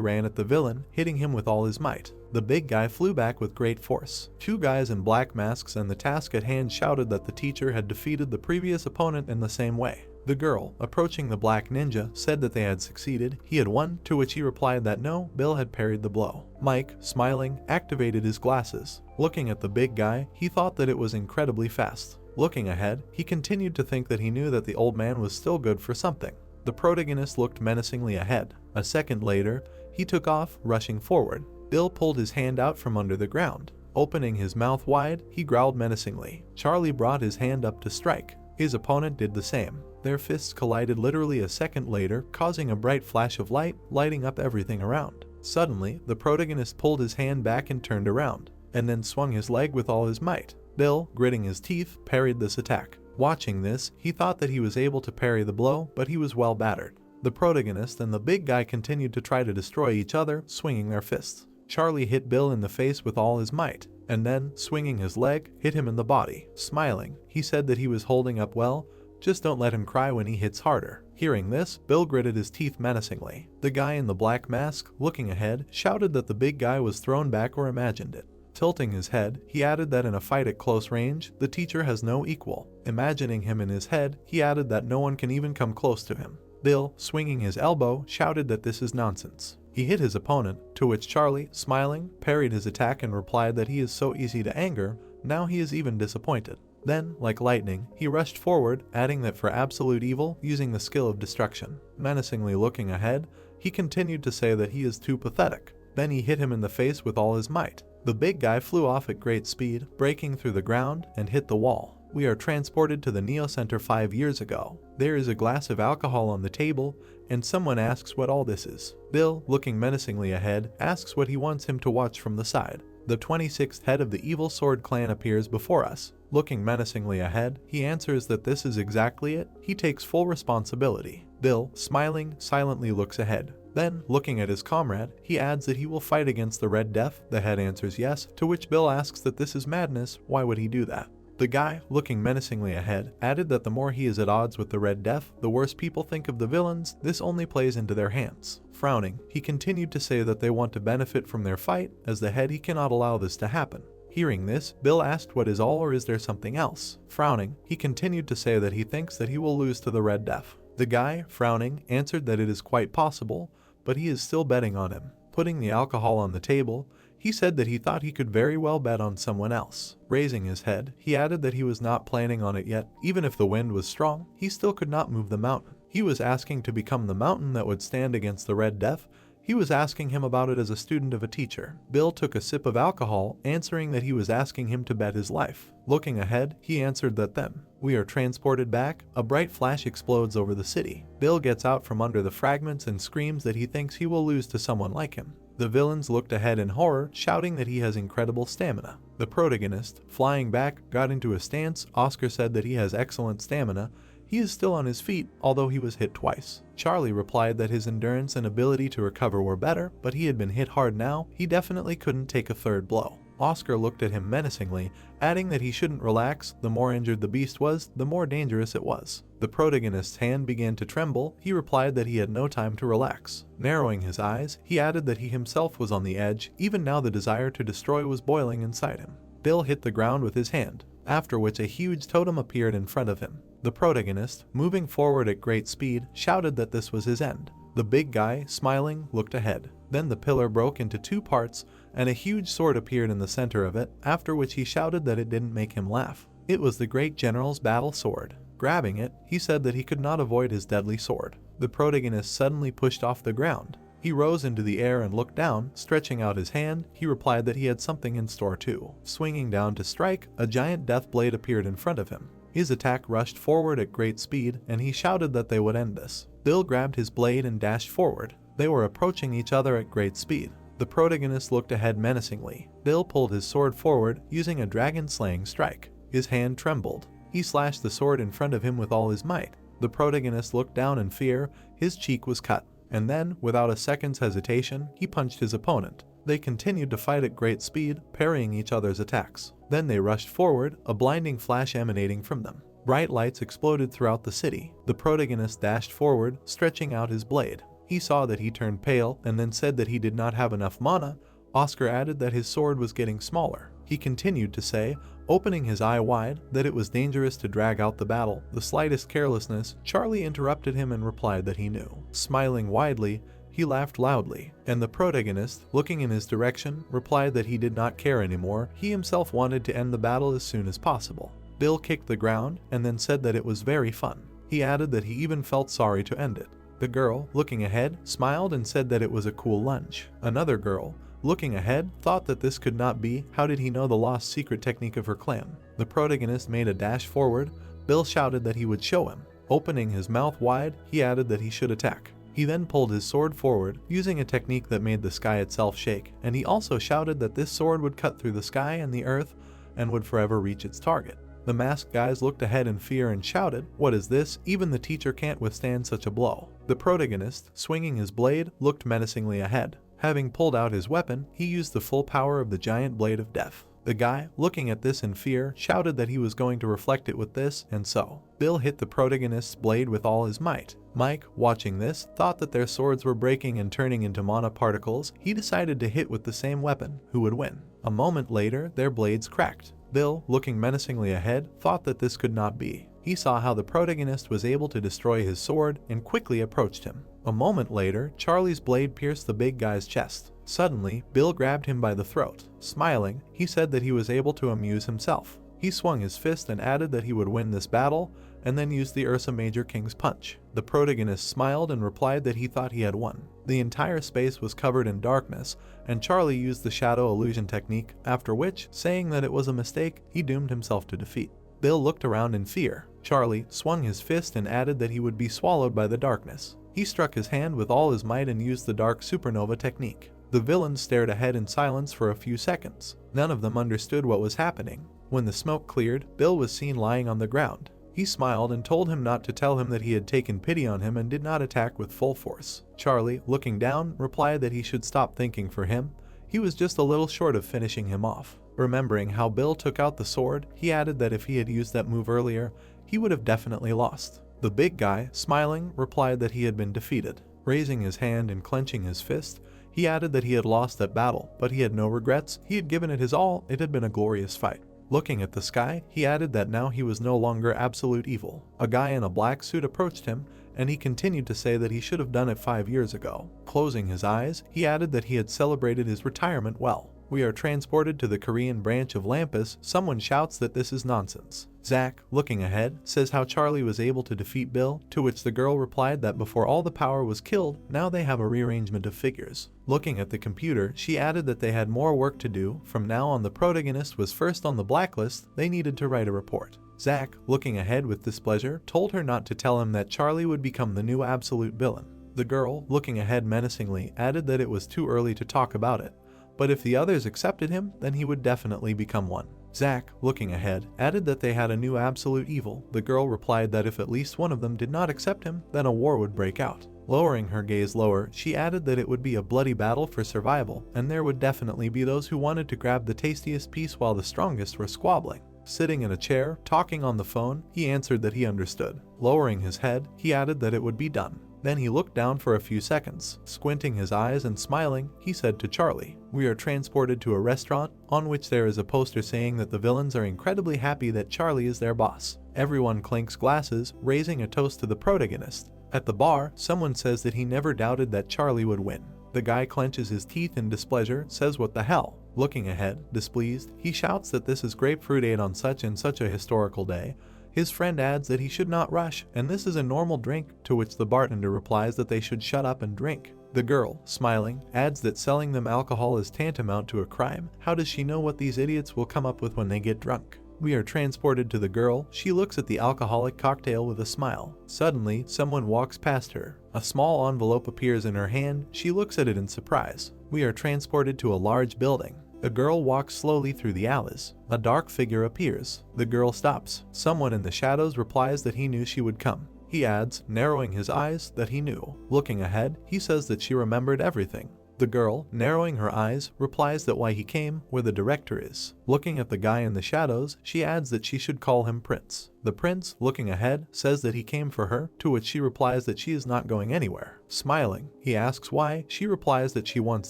ran at the villain, hitting him with all his might. The big guy flew back with great force. Two guys in black masks and the task at hand shouted that the teacher had defeated the previous opponent in the same way. The girl, approaching the black ninja, said that they had succeeded, he had won, to which he replied that no, Bill had parried the blow. Mike, smiling, activated his glasses. Looking at the big guy, he thought that it was incredibly fast. Looking ahead, he continued to think that he knew that the old man was still good for something. The protagonist looked menacingly ahead. A second later, he took off, rushing forward. Bill pulled his hand out from under the ground. Opening his mouth wide, he growled menacingly. Charlie brought his hand up to strike. His opponent did the same. Their fists collided literally a second later, causing a bright flash of light, lighting up everything around. Suddenly, the protagonist pulled his hand back and turned around, and then swung his leg with all his might. Bill, gritting his teeth, parried this attack. Watching this, he thought that he was able to parry the blow, but he was well battered. The protagonist and the big guy continued to try to destroy each other, swinging their fists. Charlie hit Bill in the face with all his might, and then, swinging his leg, hit him in the body. Smiling, he said that he was holding up well, just don't let him cry when he hits harder. Hearing this, Bill gritted his teeth menacingly. The guy in the black mask, looking ahead, shouted that the big guy was thrown back or imagined it. Tilting his head, he added that in a fight at close range, the teacher has no equal. Imagining him in his head, he added that no one can even come close to him. Bill, swinging his elbow, shouted that this is nonsense. He hit his opponent, to which Charlie, smiling, parried his attack and replied that he is so easy to anger, now he is even disappointed. Then, like lightning, he rushed forward, adding that for absolute evil, using the skill of destruction. Menacingly looking ahead, he continued to say that he is too pathetic. Then he hit him in the face with all his might. The big guy flew off at great speed, breaking through the ground, and hit the wall. We are transported to the Neo Center 5 years ago. There is a glass of alcohol on the table, and someone asks what all this is. Bill, looking menacingly ahead, asks what he wants him to watch from the side. The 26th head of the Evil Sword clan appears before us. Looking menacingly ahead, he answers that this is exactly it. He takes full responsibility. Bill, smiling, silently looks ahead. Then, looking at his comrade, he adds that he will fight against the Red Death. The head answers yes, to which Bill asks that this is madness, why would he do that? The guy, looking menacingly ahead, added that the more he is at odds with the Red Death, the worse people think of the villains. This only plays into their hands. Frowning, he continued to say that they want to benefit from their fight. As the head, he cannot allow this to happen. Hearing this, Bill asked what is all or is there something else? Frowning, he continued to say that he thinks that he will lose to the Red Death. The guy, frowning, answered that it is quite possible, but he is still betting on him. Putting the alcohol on the table, he said that he thought he could very well bet on someone else. Raising his head, he added that he was not planning on it yet. Even if the wind was strong, he still could not move the mountain. He was asking to become the mountain that would stand against the Red Death. He was asking him about it as a student of a teacher. Bill took a sip of alcohol, answering that he was asking him to bet his life. Looking ahead, he answered that then we are transported back. A bright flash explodes over the city. Bill gets out from under the fragments and screams that he thinks he will lose to someone like him. The villains looked ahead in horror, shouting that he has incredible stamina. The protagonist, flying back, got into a stance. Oscar said that he has excellent stamina. He is still on his feet, although he was hit twice. Charlie replied that his endurance and ability to recover were better, but he had been hit hard now. He definitely couldn't take a third blow. Oscar looked at him menacingly, adding that he shouldn't relax. The more injured the beast was, the more dangerous it was. The protagonist's hand began to tremble. He replied that he had no time to relax. Narrowing his eyes, he added that he himself was on the edge. Even now the desire to destroy was boiling inside him. Bill hit the ground with his hand, after which a huge totem appeared in front of him. The protagonist, moving forward at great speed, shouted that this was his end. The big guy, smiling, looked ahead. Then the pillar broke into two parts, and a huge sword appeared in the center of it, after which he shouted that it didn't make him laugh. It was the great general's battle sword. Grabbing it, he said that he could not avoid his deadly sword. The protagonist suddenly pushed off the ground. He rose into the air and looked down, stretching out his hand. He replied that he had something in store too. Swinging down to strike, a giant death blade appeared in front of him. His attack rushed forward at great speed, and he shouted that they would end this. Bill grabbed his blade and dashed forward. They were approaching each other at great speed. The protagonist looked ahead menacingly. Bill pulled his sword forward, using a dragon-slaying strike. His hand trembled. He slashed the sword in front of him with all his might. The protagonist looked down in fear. His cheek was cut. And then, without a second's hesitation, he punched his opponent. They continued to fight at great speed, parrying each other's attacks. Then they rushed forward, a blinding flash emanating from them. Bright lights exploded throughout the city. The protagonist dashed forward, stretching out his blade. He saw that he turned pale, and then said that he did not have enough mana. Oscar added that his sword was getting smaller. He continued to say, opening his eye wide, that it was dangerous to drag out the battle. The slightest carelessness, Charlie interrupted him and replied that he knew. Smiling widely, he laughed loudly, and the protagonist, looking in his direction, replied that he did not care anymore. He himself wanted to end the battle as soon as possible. Bill kicked the ground, and then said that it was very fun. He added that he even felt sorry to end it. The girl, looking ahead, smiled and said that it was a cool lunch. Another girl, looking ahead, thought that this could not be. How did he know the lost secret technique of her clan? The protagonist made a dash forward. Bill shouted that he would show him. Opening his mouth wide, he added that he should attack. He then pulled his sword forward, using a technique that made the sky itself shake, and he also shouted that this sword would cut through the sky and the earth and would forever reach its target. The masked guys looked ahead in fear and shouted, "What is this? Even the teacher can't withstand such a blow." The protagonist, swinging his blade, looked menacingly ahead. Having pulled out his weapon, he used the full power of the giant blade of death. The guy, looking at this in fear, shouted that he was going to reflect it with this, and so Bill hit the protagonist's blade with all his might. Mike, watching this, thought that their swords were breaking and turning into mana particles. He decided to hit with the same weapon. Who would win? A moment later, their blades cracked. Bill, looking menacingly ahead, thought that this could not be. He saw how the protagonist was able to destroy his sword and quickly approached him. A moment later, Charlie's blade pierced the big guy's chest. Suddenly, Bill grabbed him by the throat. Smiling, he said that he was able to amuse himself. He swung his fist and added that he would win this battle, and then used the Ursa Major King's punch. The protagonist smiled and replied that he thought he had won. The entire space was covered in darkness, and Charlie used the shadow illusion technique, after which, saying that it was a mistake, he doomed himself to defeat. Bill looked around in fear. Charlie swung his fist and added that he would be swallowed by the darkness. He struck his hand with all his might and used the dark supernova technique. The villains stared ahead in silence for a few seconds. None of them understood what was happening. When the smoke cleared, Bill was seen lying on the ground. He smiled and told him not to tell him that he had taken pity on him and did not attack with full force. Charlie, looking down, replied that he should stop thinking for him. He was just a little short of finishing him off. Remembering how Bill took out the sword, he added that if he had used that move earlier, he would have definitely lost. The big guy, smiling, replied that he had been defeated. Raising his hand and clenching his fist, he added that he had lost that battle, but he had no regrets, he had given it his all, it had been a glorious fight. Looking at the sky, he added that now he was no longer absolute evil. A guy in a black suit approached him, and he continued to say that he should have done it 5 years ago. Closing his eyes, he added that he had celebrated his retirement well. We are transported to the Korean branch of Lampus. Someone shouts that this is nonsense. Zach, looking ahead, says how Charlie was able to defeat Bill, to which the girl replied that before all the power was killed, now they have a rearrangement of figures. Looking at the computer, she added that they had more work to do. From now on, the protagonist was first on the blacklist, they needed to write a report. Zach, looking ahead with displeasure, told her not to tell him that Charlie would become the new absolute villain. The girl, looking ahead menacingly, added that it was too early to talk about it, but if the others accepted him, then he would definitely become one. Zach, looking ahead, added that they had a new absolute evil. The girl replied that if at least one of them did not accept him, then a war would break out. Lowering her gaze lower, she added that it would be a bloody battle for survival, and there would definitely be those who wanted to grab the tastiest piece while the strongest were squabbling. Sitting in a chair, talking on the phone, he answered that he understood. Lowering his head, he added that it would be done. Then he looked down for a few seconds. Squinting his eyes and smiling, he said to Charlie, "We are transported to a restaurant, on which there is a poster saying that the villains are incredibly happy that Charlie is their boss. Everyone clinks glasses, raising a toast to the protagonist. At the bar, someone says that he never doubted that Charlie would win. The guy clenches his teeth in displeasure, says what the hell. Looking ahead, displeased, he shouts that this is grapefruit aid on such and such a historical day. His friend adds that he should not rush, and this is a normal drink, to which the bartender replies that they should shut up and drink. The girl, smiling, adds that selling them alcohol is tantamount to a crime. How does she know what these idiots will come up with when they get drunk? We are transported to the girl. She looks at the alcoholic cocktail with a smile. Suddenly, someone walks past her. A small envelope appears in her hand. She looks at it in surprise. We are transported to a large building. A girl walks slowly through the alleys. A dark figure appears. The girl stops. Someone in the shadows replies that he knew she would come. He adds, narrowing his eyes, that he knew. Looking ahead, he says that she remembered everything. The girl, narrowing her eyes, replies that why he came, where the director is. Looking at the guy in the shadows, she adds that she should call him Prince. The prince, looking ahead, says that he came for her, to which she replies that she is not going anywhere. Smiling, he asks why. She replies that she wants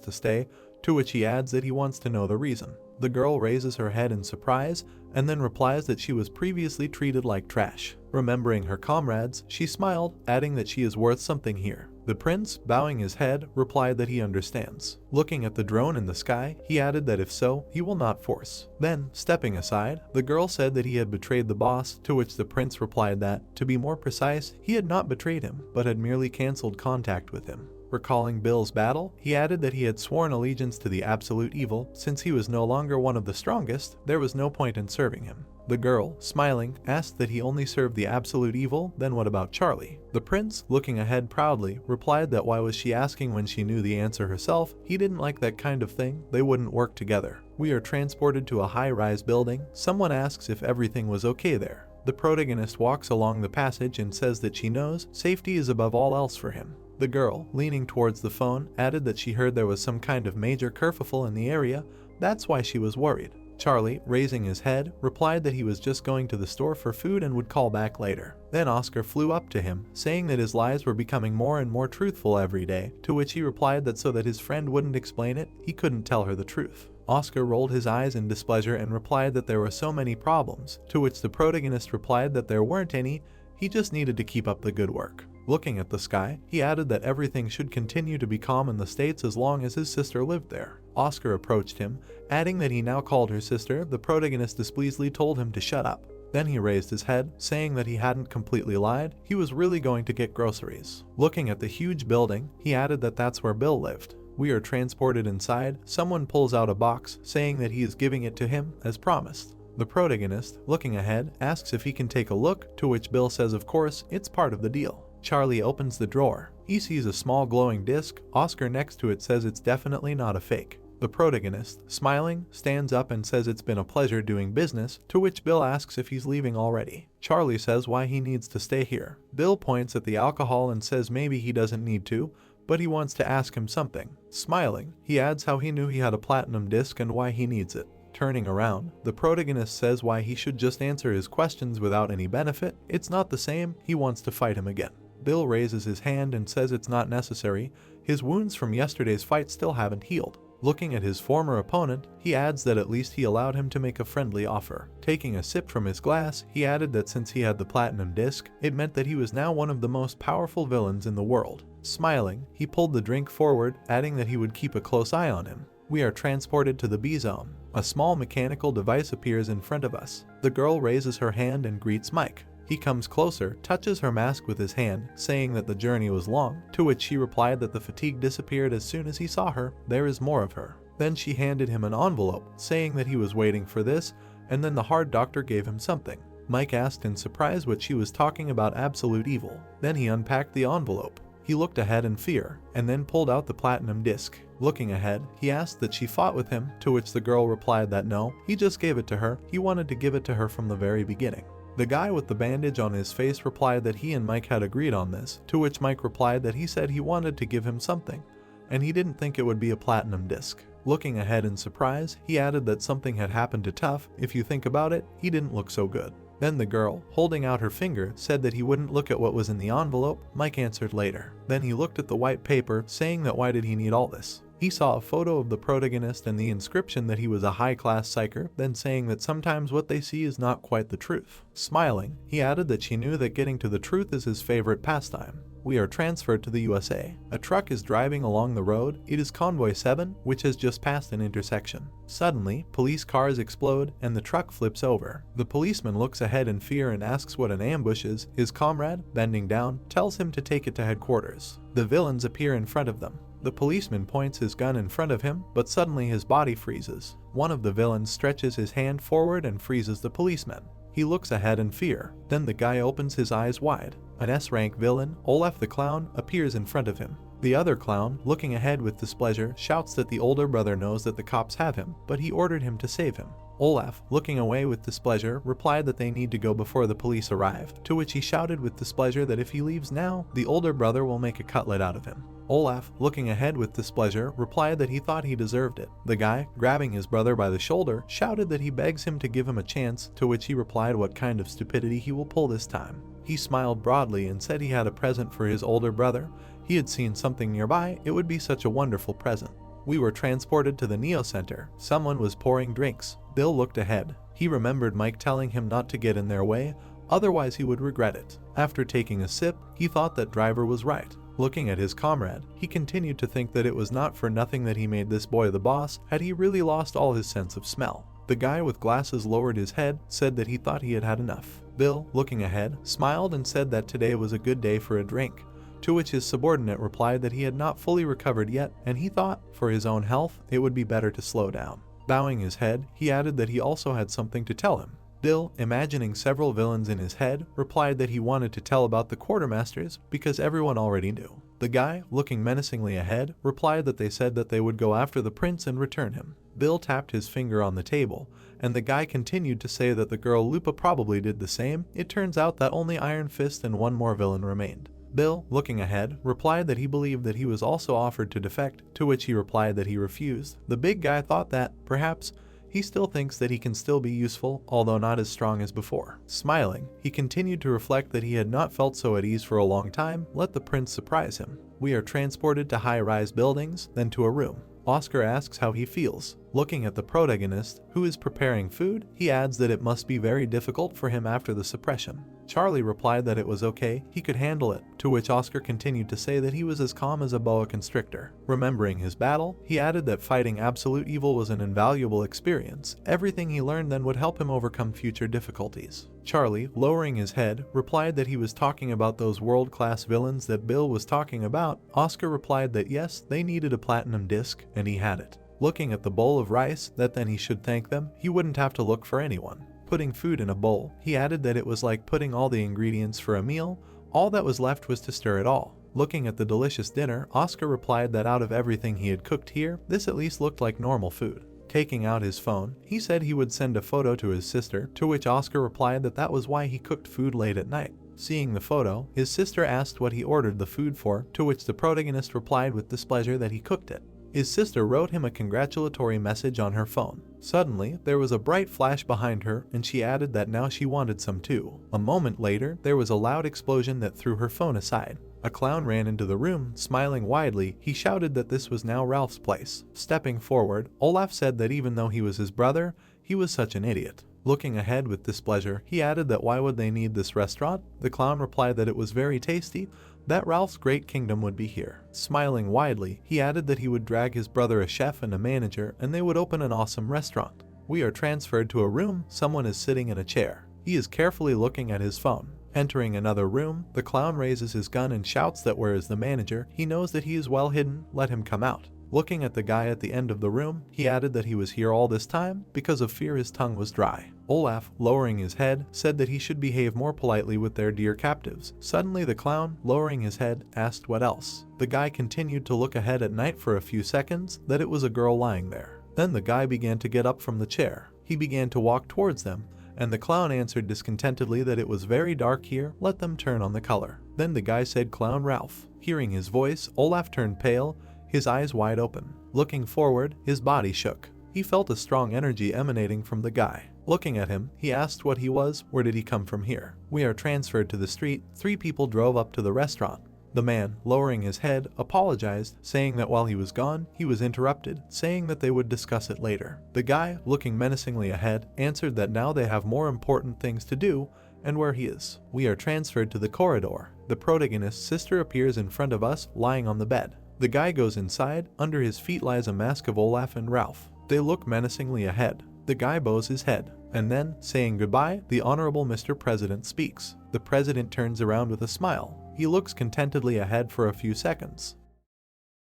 to stay, to which he adds that he wants to know the reason. The girl raises her head in surprise, and then replies that she was previously treated like trash. Remembering her comrades, she smiled, adding that she is worth something here. The prince, bowing his head, replied that he understands. Looking at the drone in the sky, he added that if so, he will not force. Then, stepping aside, the girl said that he had betrayed the boss, to which the prince replied that, to be more precise, he had not betrayed him, but had merely cancelled contact with him. Recalling Bill's battle, he added that he had sworn allegiance to the absolute evil. Since he was no longer one of the strongest, there was no point in serving him. The girl, smiling, asked that he only served the absolute evil. Then what about Charlie? The prince, looking ahead proudly, replied that why was she asking when she knew the answer herself? He didn't like that kind of thing. They wouldn't work together. We are transported to a high-rise building. Someone asks if everything was okay there. The protagonist walks along the passage and says that she knows safety is above all else for him. The girl, leaning towards the phone, added that she heard there was some kind of major kerfuffle in the area. That's why she was worried. Charlie, raising his head, replied that he was just going to the store for food and would call back later. Then Oscar flew up to him, saying that his lies were becoming more and more truthful every day, to which he replied that so that his friend wouldn't explain it, he couldn't tell her the truth. Oscar rolled his eyes in displeasure and replied that there were so many problems, to which the protagonist replied that there weren't any, he just needed to keep up the good work. Looking at the sky, he added that everything should continue to be calm in the States as long as his sister lived there. Oscar approached him, adding that he now called her sister. The protagonist displeasedly told him to shut up. Then he raised his head, saying that he hadn't completely lied, he was really going to get groceries. Looking at the huge building, he added that that's where Bill lived. We are transported inside. Someone pulls out a box, saying that he is giving it to him, as promised. The protagonist, looking ahead, asks if he can take a look, to which Bill says of course, it's part of the deal. Charlie opens the drawer. He sees a small glowing disc. Oscar next to it says it's definitely not a fake. The protagonist, smiling, stands up and says it's been a pleasure doing business, to which Bill asks if he's leaving already. Charlie says why he needs to stay here. Bill points at the alcohol and says maybe he doesn't need to, but he wants to ask him something. Smiling, he adds how he knew he had a platinum disc and why he needs it. Turning around, the protagonist says why he should just answer his questions without any benefit. It's not the same, he wants to fight him again. Bill raises his hand and says it's not necessary, his wounds from yesterday's fight still haven't healed. Looking at his former opponent, he adds that at least he allowed him to make a friendly offer. Taking a sip from his glass, he added that since he had the platinum disc, it meant that he was now one of the most powerful villains in the world. Smiling, he pulled the drink forward, adding that he would keep a close eye on him. We are transported to the B-zone. A small mechanical device appears in front of us. The girl raises her hand and greets Mike. He comes closer, touches her mask with his hand, saying that the journey was long, to which she replied that the fatigue disappeared as soon as he saw her. There is more of her. Then she handed him an envelope, saying that he was waiting for this, and then the hard doctor gave him something. Mike asked in surprise what she was talking about absolute evil. Then he unpacked the envelope. He looked ahead in fear, and then pulled out the platinum disc. Looking ahead, he asked that she fought with him, to which the girl replied that no, he just gave it to her, he wanted to give it to her from the very beginning. The guy with the bandage on his face replied that he and Mike had agreed on this, to which Mike replied that he said he wanted to give him something, and he didn't think it would be a platinum disc. Looking ahead in surprise, he added that something had happened to Tough. If you think about it, he didn't look so good. Then the girl, holding out her finger, said that he wouldn't look at what was in the envelope. Mike answered later. Then he looked at the white paper, saying that why did he need all this? He saw a photo of the protagonist and the inscription that he was a high-class psyker, then saying that sometimes what they see is not quite the truth. Smiling, he added that she knew that getting to the truth is his favorite pastime. We are transferred to the USA. A truck is driving along the road. It is Convoy 7, which has just passed an intersection. Suddenly, police cars explode and the truck flips over. The policeman looks ahead in fear and asks what an ambush is. His comrade, bending down, tells him to take it to headquarters. The villains appear in front of them. The policeman points his gun in front of him, but suddenly his body freezes. One of the villains stretches his hand forward and freezes the policeman. He looks ahead in fear. Then the guy opens his eyes wide. An S-rank villain, Olaf the clown, appears in front of him. The other clown, looking ahead with displeasure, shouts that the older brother knows that the cops have him, but he ordered him to save him. Olaf, looking away with displeasure, replied that they need to go before the police arrive, to which he shouted with displeasure that if he leaves now, the older brother will make a cutlet out of him. Olaf, looking ahead with displeasure, replied that he thought he deserved it. The guy, grabbing his brother by the shoulder, shouted that he begs him to give him a chance, to which he replied what kind of stupidity he will pull this time. He smiled broadly and said he had a present for his older brother. He had seen something nearby, it would be such a wonderful present. We were transported to the Neo Center. Someone was pouring drinks. Bill looked ahead. He remembered Mike telling him not to get in their way, otherwise he would regret it. After taking a sip, he thought that Driver was right. Looking at his comrade, he continued to think that it was not for nothing that he made this boy the boss. Had he really lost all his sense of smell? The guy with glasses lowered his head, said that he thought he had had enough. Bill, looking ahead, smiled and said that today was a good day for a drink, to which his subordinate replied that he had not fully recovered yet, and he thought, for his own health, it would be better to slow down. Bowing his head, he added that he also had something to tell him. Bill, imagining several villains in his head, replied that he wanted to tell about the quartermasters because everyone already knew. The guy, looking menacingly ahead, replied that they said that they would go after the prince and return him. Bill tapped his finger on the table, and the guy continued to say that the girl Lupa probably did the same. It turns out that only Iron Fist and one more villain remained. Bill, looking ahead, replied that he believed that he was also offered to defect, to which he replied that he refused. The big guy thought that, perhaps, he still thinks that he can still be useful, although not as strong as before. Smiling, he continued to reflect that he had not felt so at ease for a long time. Let the prince surprise him. We are transported to high-rise buildings, then to a room. Oscar asks how he feels. Looking at the protagonist, who is preparing food, he adds that it must be very difficult for him after the suppression. Charlie replied that it was okay, he could handle it, to which Oscar continued to say that he was as calm as a boa constrictor. Remembering his battle, he added that fighting absolute evil was an invaluable experience. Everything he learned then would help him overcome future difficulties. Charlie, lowering his head, replied that he was talking about those world-class villains that Bill was talking about. Oscar replied that yes, they needed a platinum disc, and he had it. Looking at the bowl of rice, that then he should thank them, he wouldn't have to look for anyone. Putting food in a bowl, he added that it was like putting all the ingredients for a meal, all that was left was to stir it all. Looking at the delicious dinner, Oscar replied that out of everything he had cooked here, this at least looked like normal food. Taking out his phone, he said he would send a photo to his sister, to which Oscar replied that that was why he cooked food late at night. Seeing the photo, his sister asked what he ordered the food for, to which the protagonist replied with displeasure that he cooked it. His sister wrote him a congratulatory message on her phone. Suddenly, there was a bright flash behind her and she added that now she wanted some too. A moment later, there was a loud explosion that threw her phone aside. A clown ran into the room, smiling widely. He shouted that this was now Ralph's place. Stepping forward, Olaf said that even though he was his brother, he was such an idiot. Looking ahead with displeasure, he added that why would they need this restaurant? The clown replied that it was very tasty, that Ralph's great kingdom would be here. Smiling widely, he added that he would drag his brother a chef and a manager and they would open an awesome restaurant. We are transferred to a room. Someone is sitting in a chair. He is carefully looking at his phone. Entering another room, the clown raises his gun and shouts that where is the manager? He knows that he is well hidden, let him come out. Looking at the guy at the end of the room, he added that he was here all this time because of fear his tongue was dry. Olaf, lowering his head, said that he should behave more politely with their dear captives. Suddenly the clown, lowering his head, asked what else. The guy continued to look ahead at night for a few seconds, that it was a girl lying there. Then the guy began to get up from the chair. He began to walk towards them, and the clown answered discontentedly that it was very dark here, let them turn on the color. Then the guy said Clown Ralph. Hearing his voice, Olaf turned pale, his eyes wide open. Looking forward, his body shook. He felt a strong energy emanating from the guy. Looking at him, he asked what he was, where did he come from here? We are transferred to the street. 3 people drove up to the restaurant. The man, lowering his head, apologized, saying that while he was gone, he was interrupted, saying that they would discuss it later. The guy, looking menacingly ahead, answered that now they have more important things to do, and where he is. We are transferred to the corridor. The protagonist's sister appears in front of us, lying on the bed. The guy goes inside. Under his feet lies a mask of Olaf and Ralph. They look menacingly ahead. The guy bows his head. And then, saying goodbye, the Honorable Mr. President speaks. The president turns around with a smile. He looks contentedly ahead for a few seconds.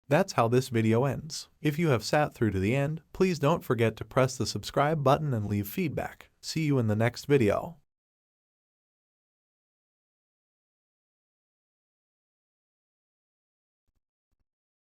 That's how this video ends. If you have sat through to the end, please don't forget to press the subscribe button and leave feedback. See you in the next video.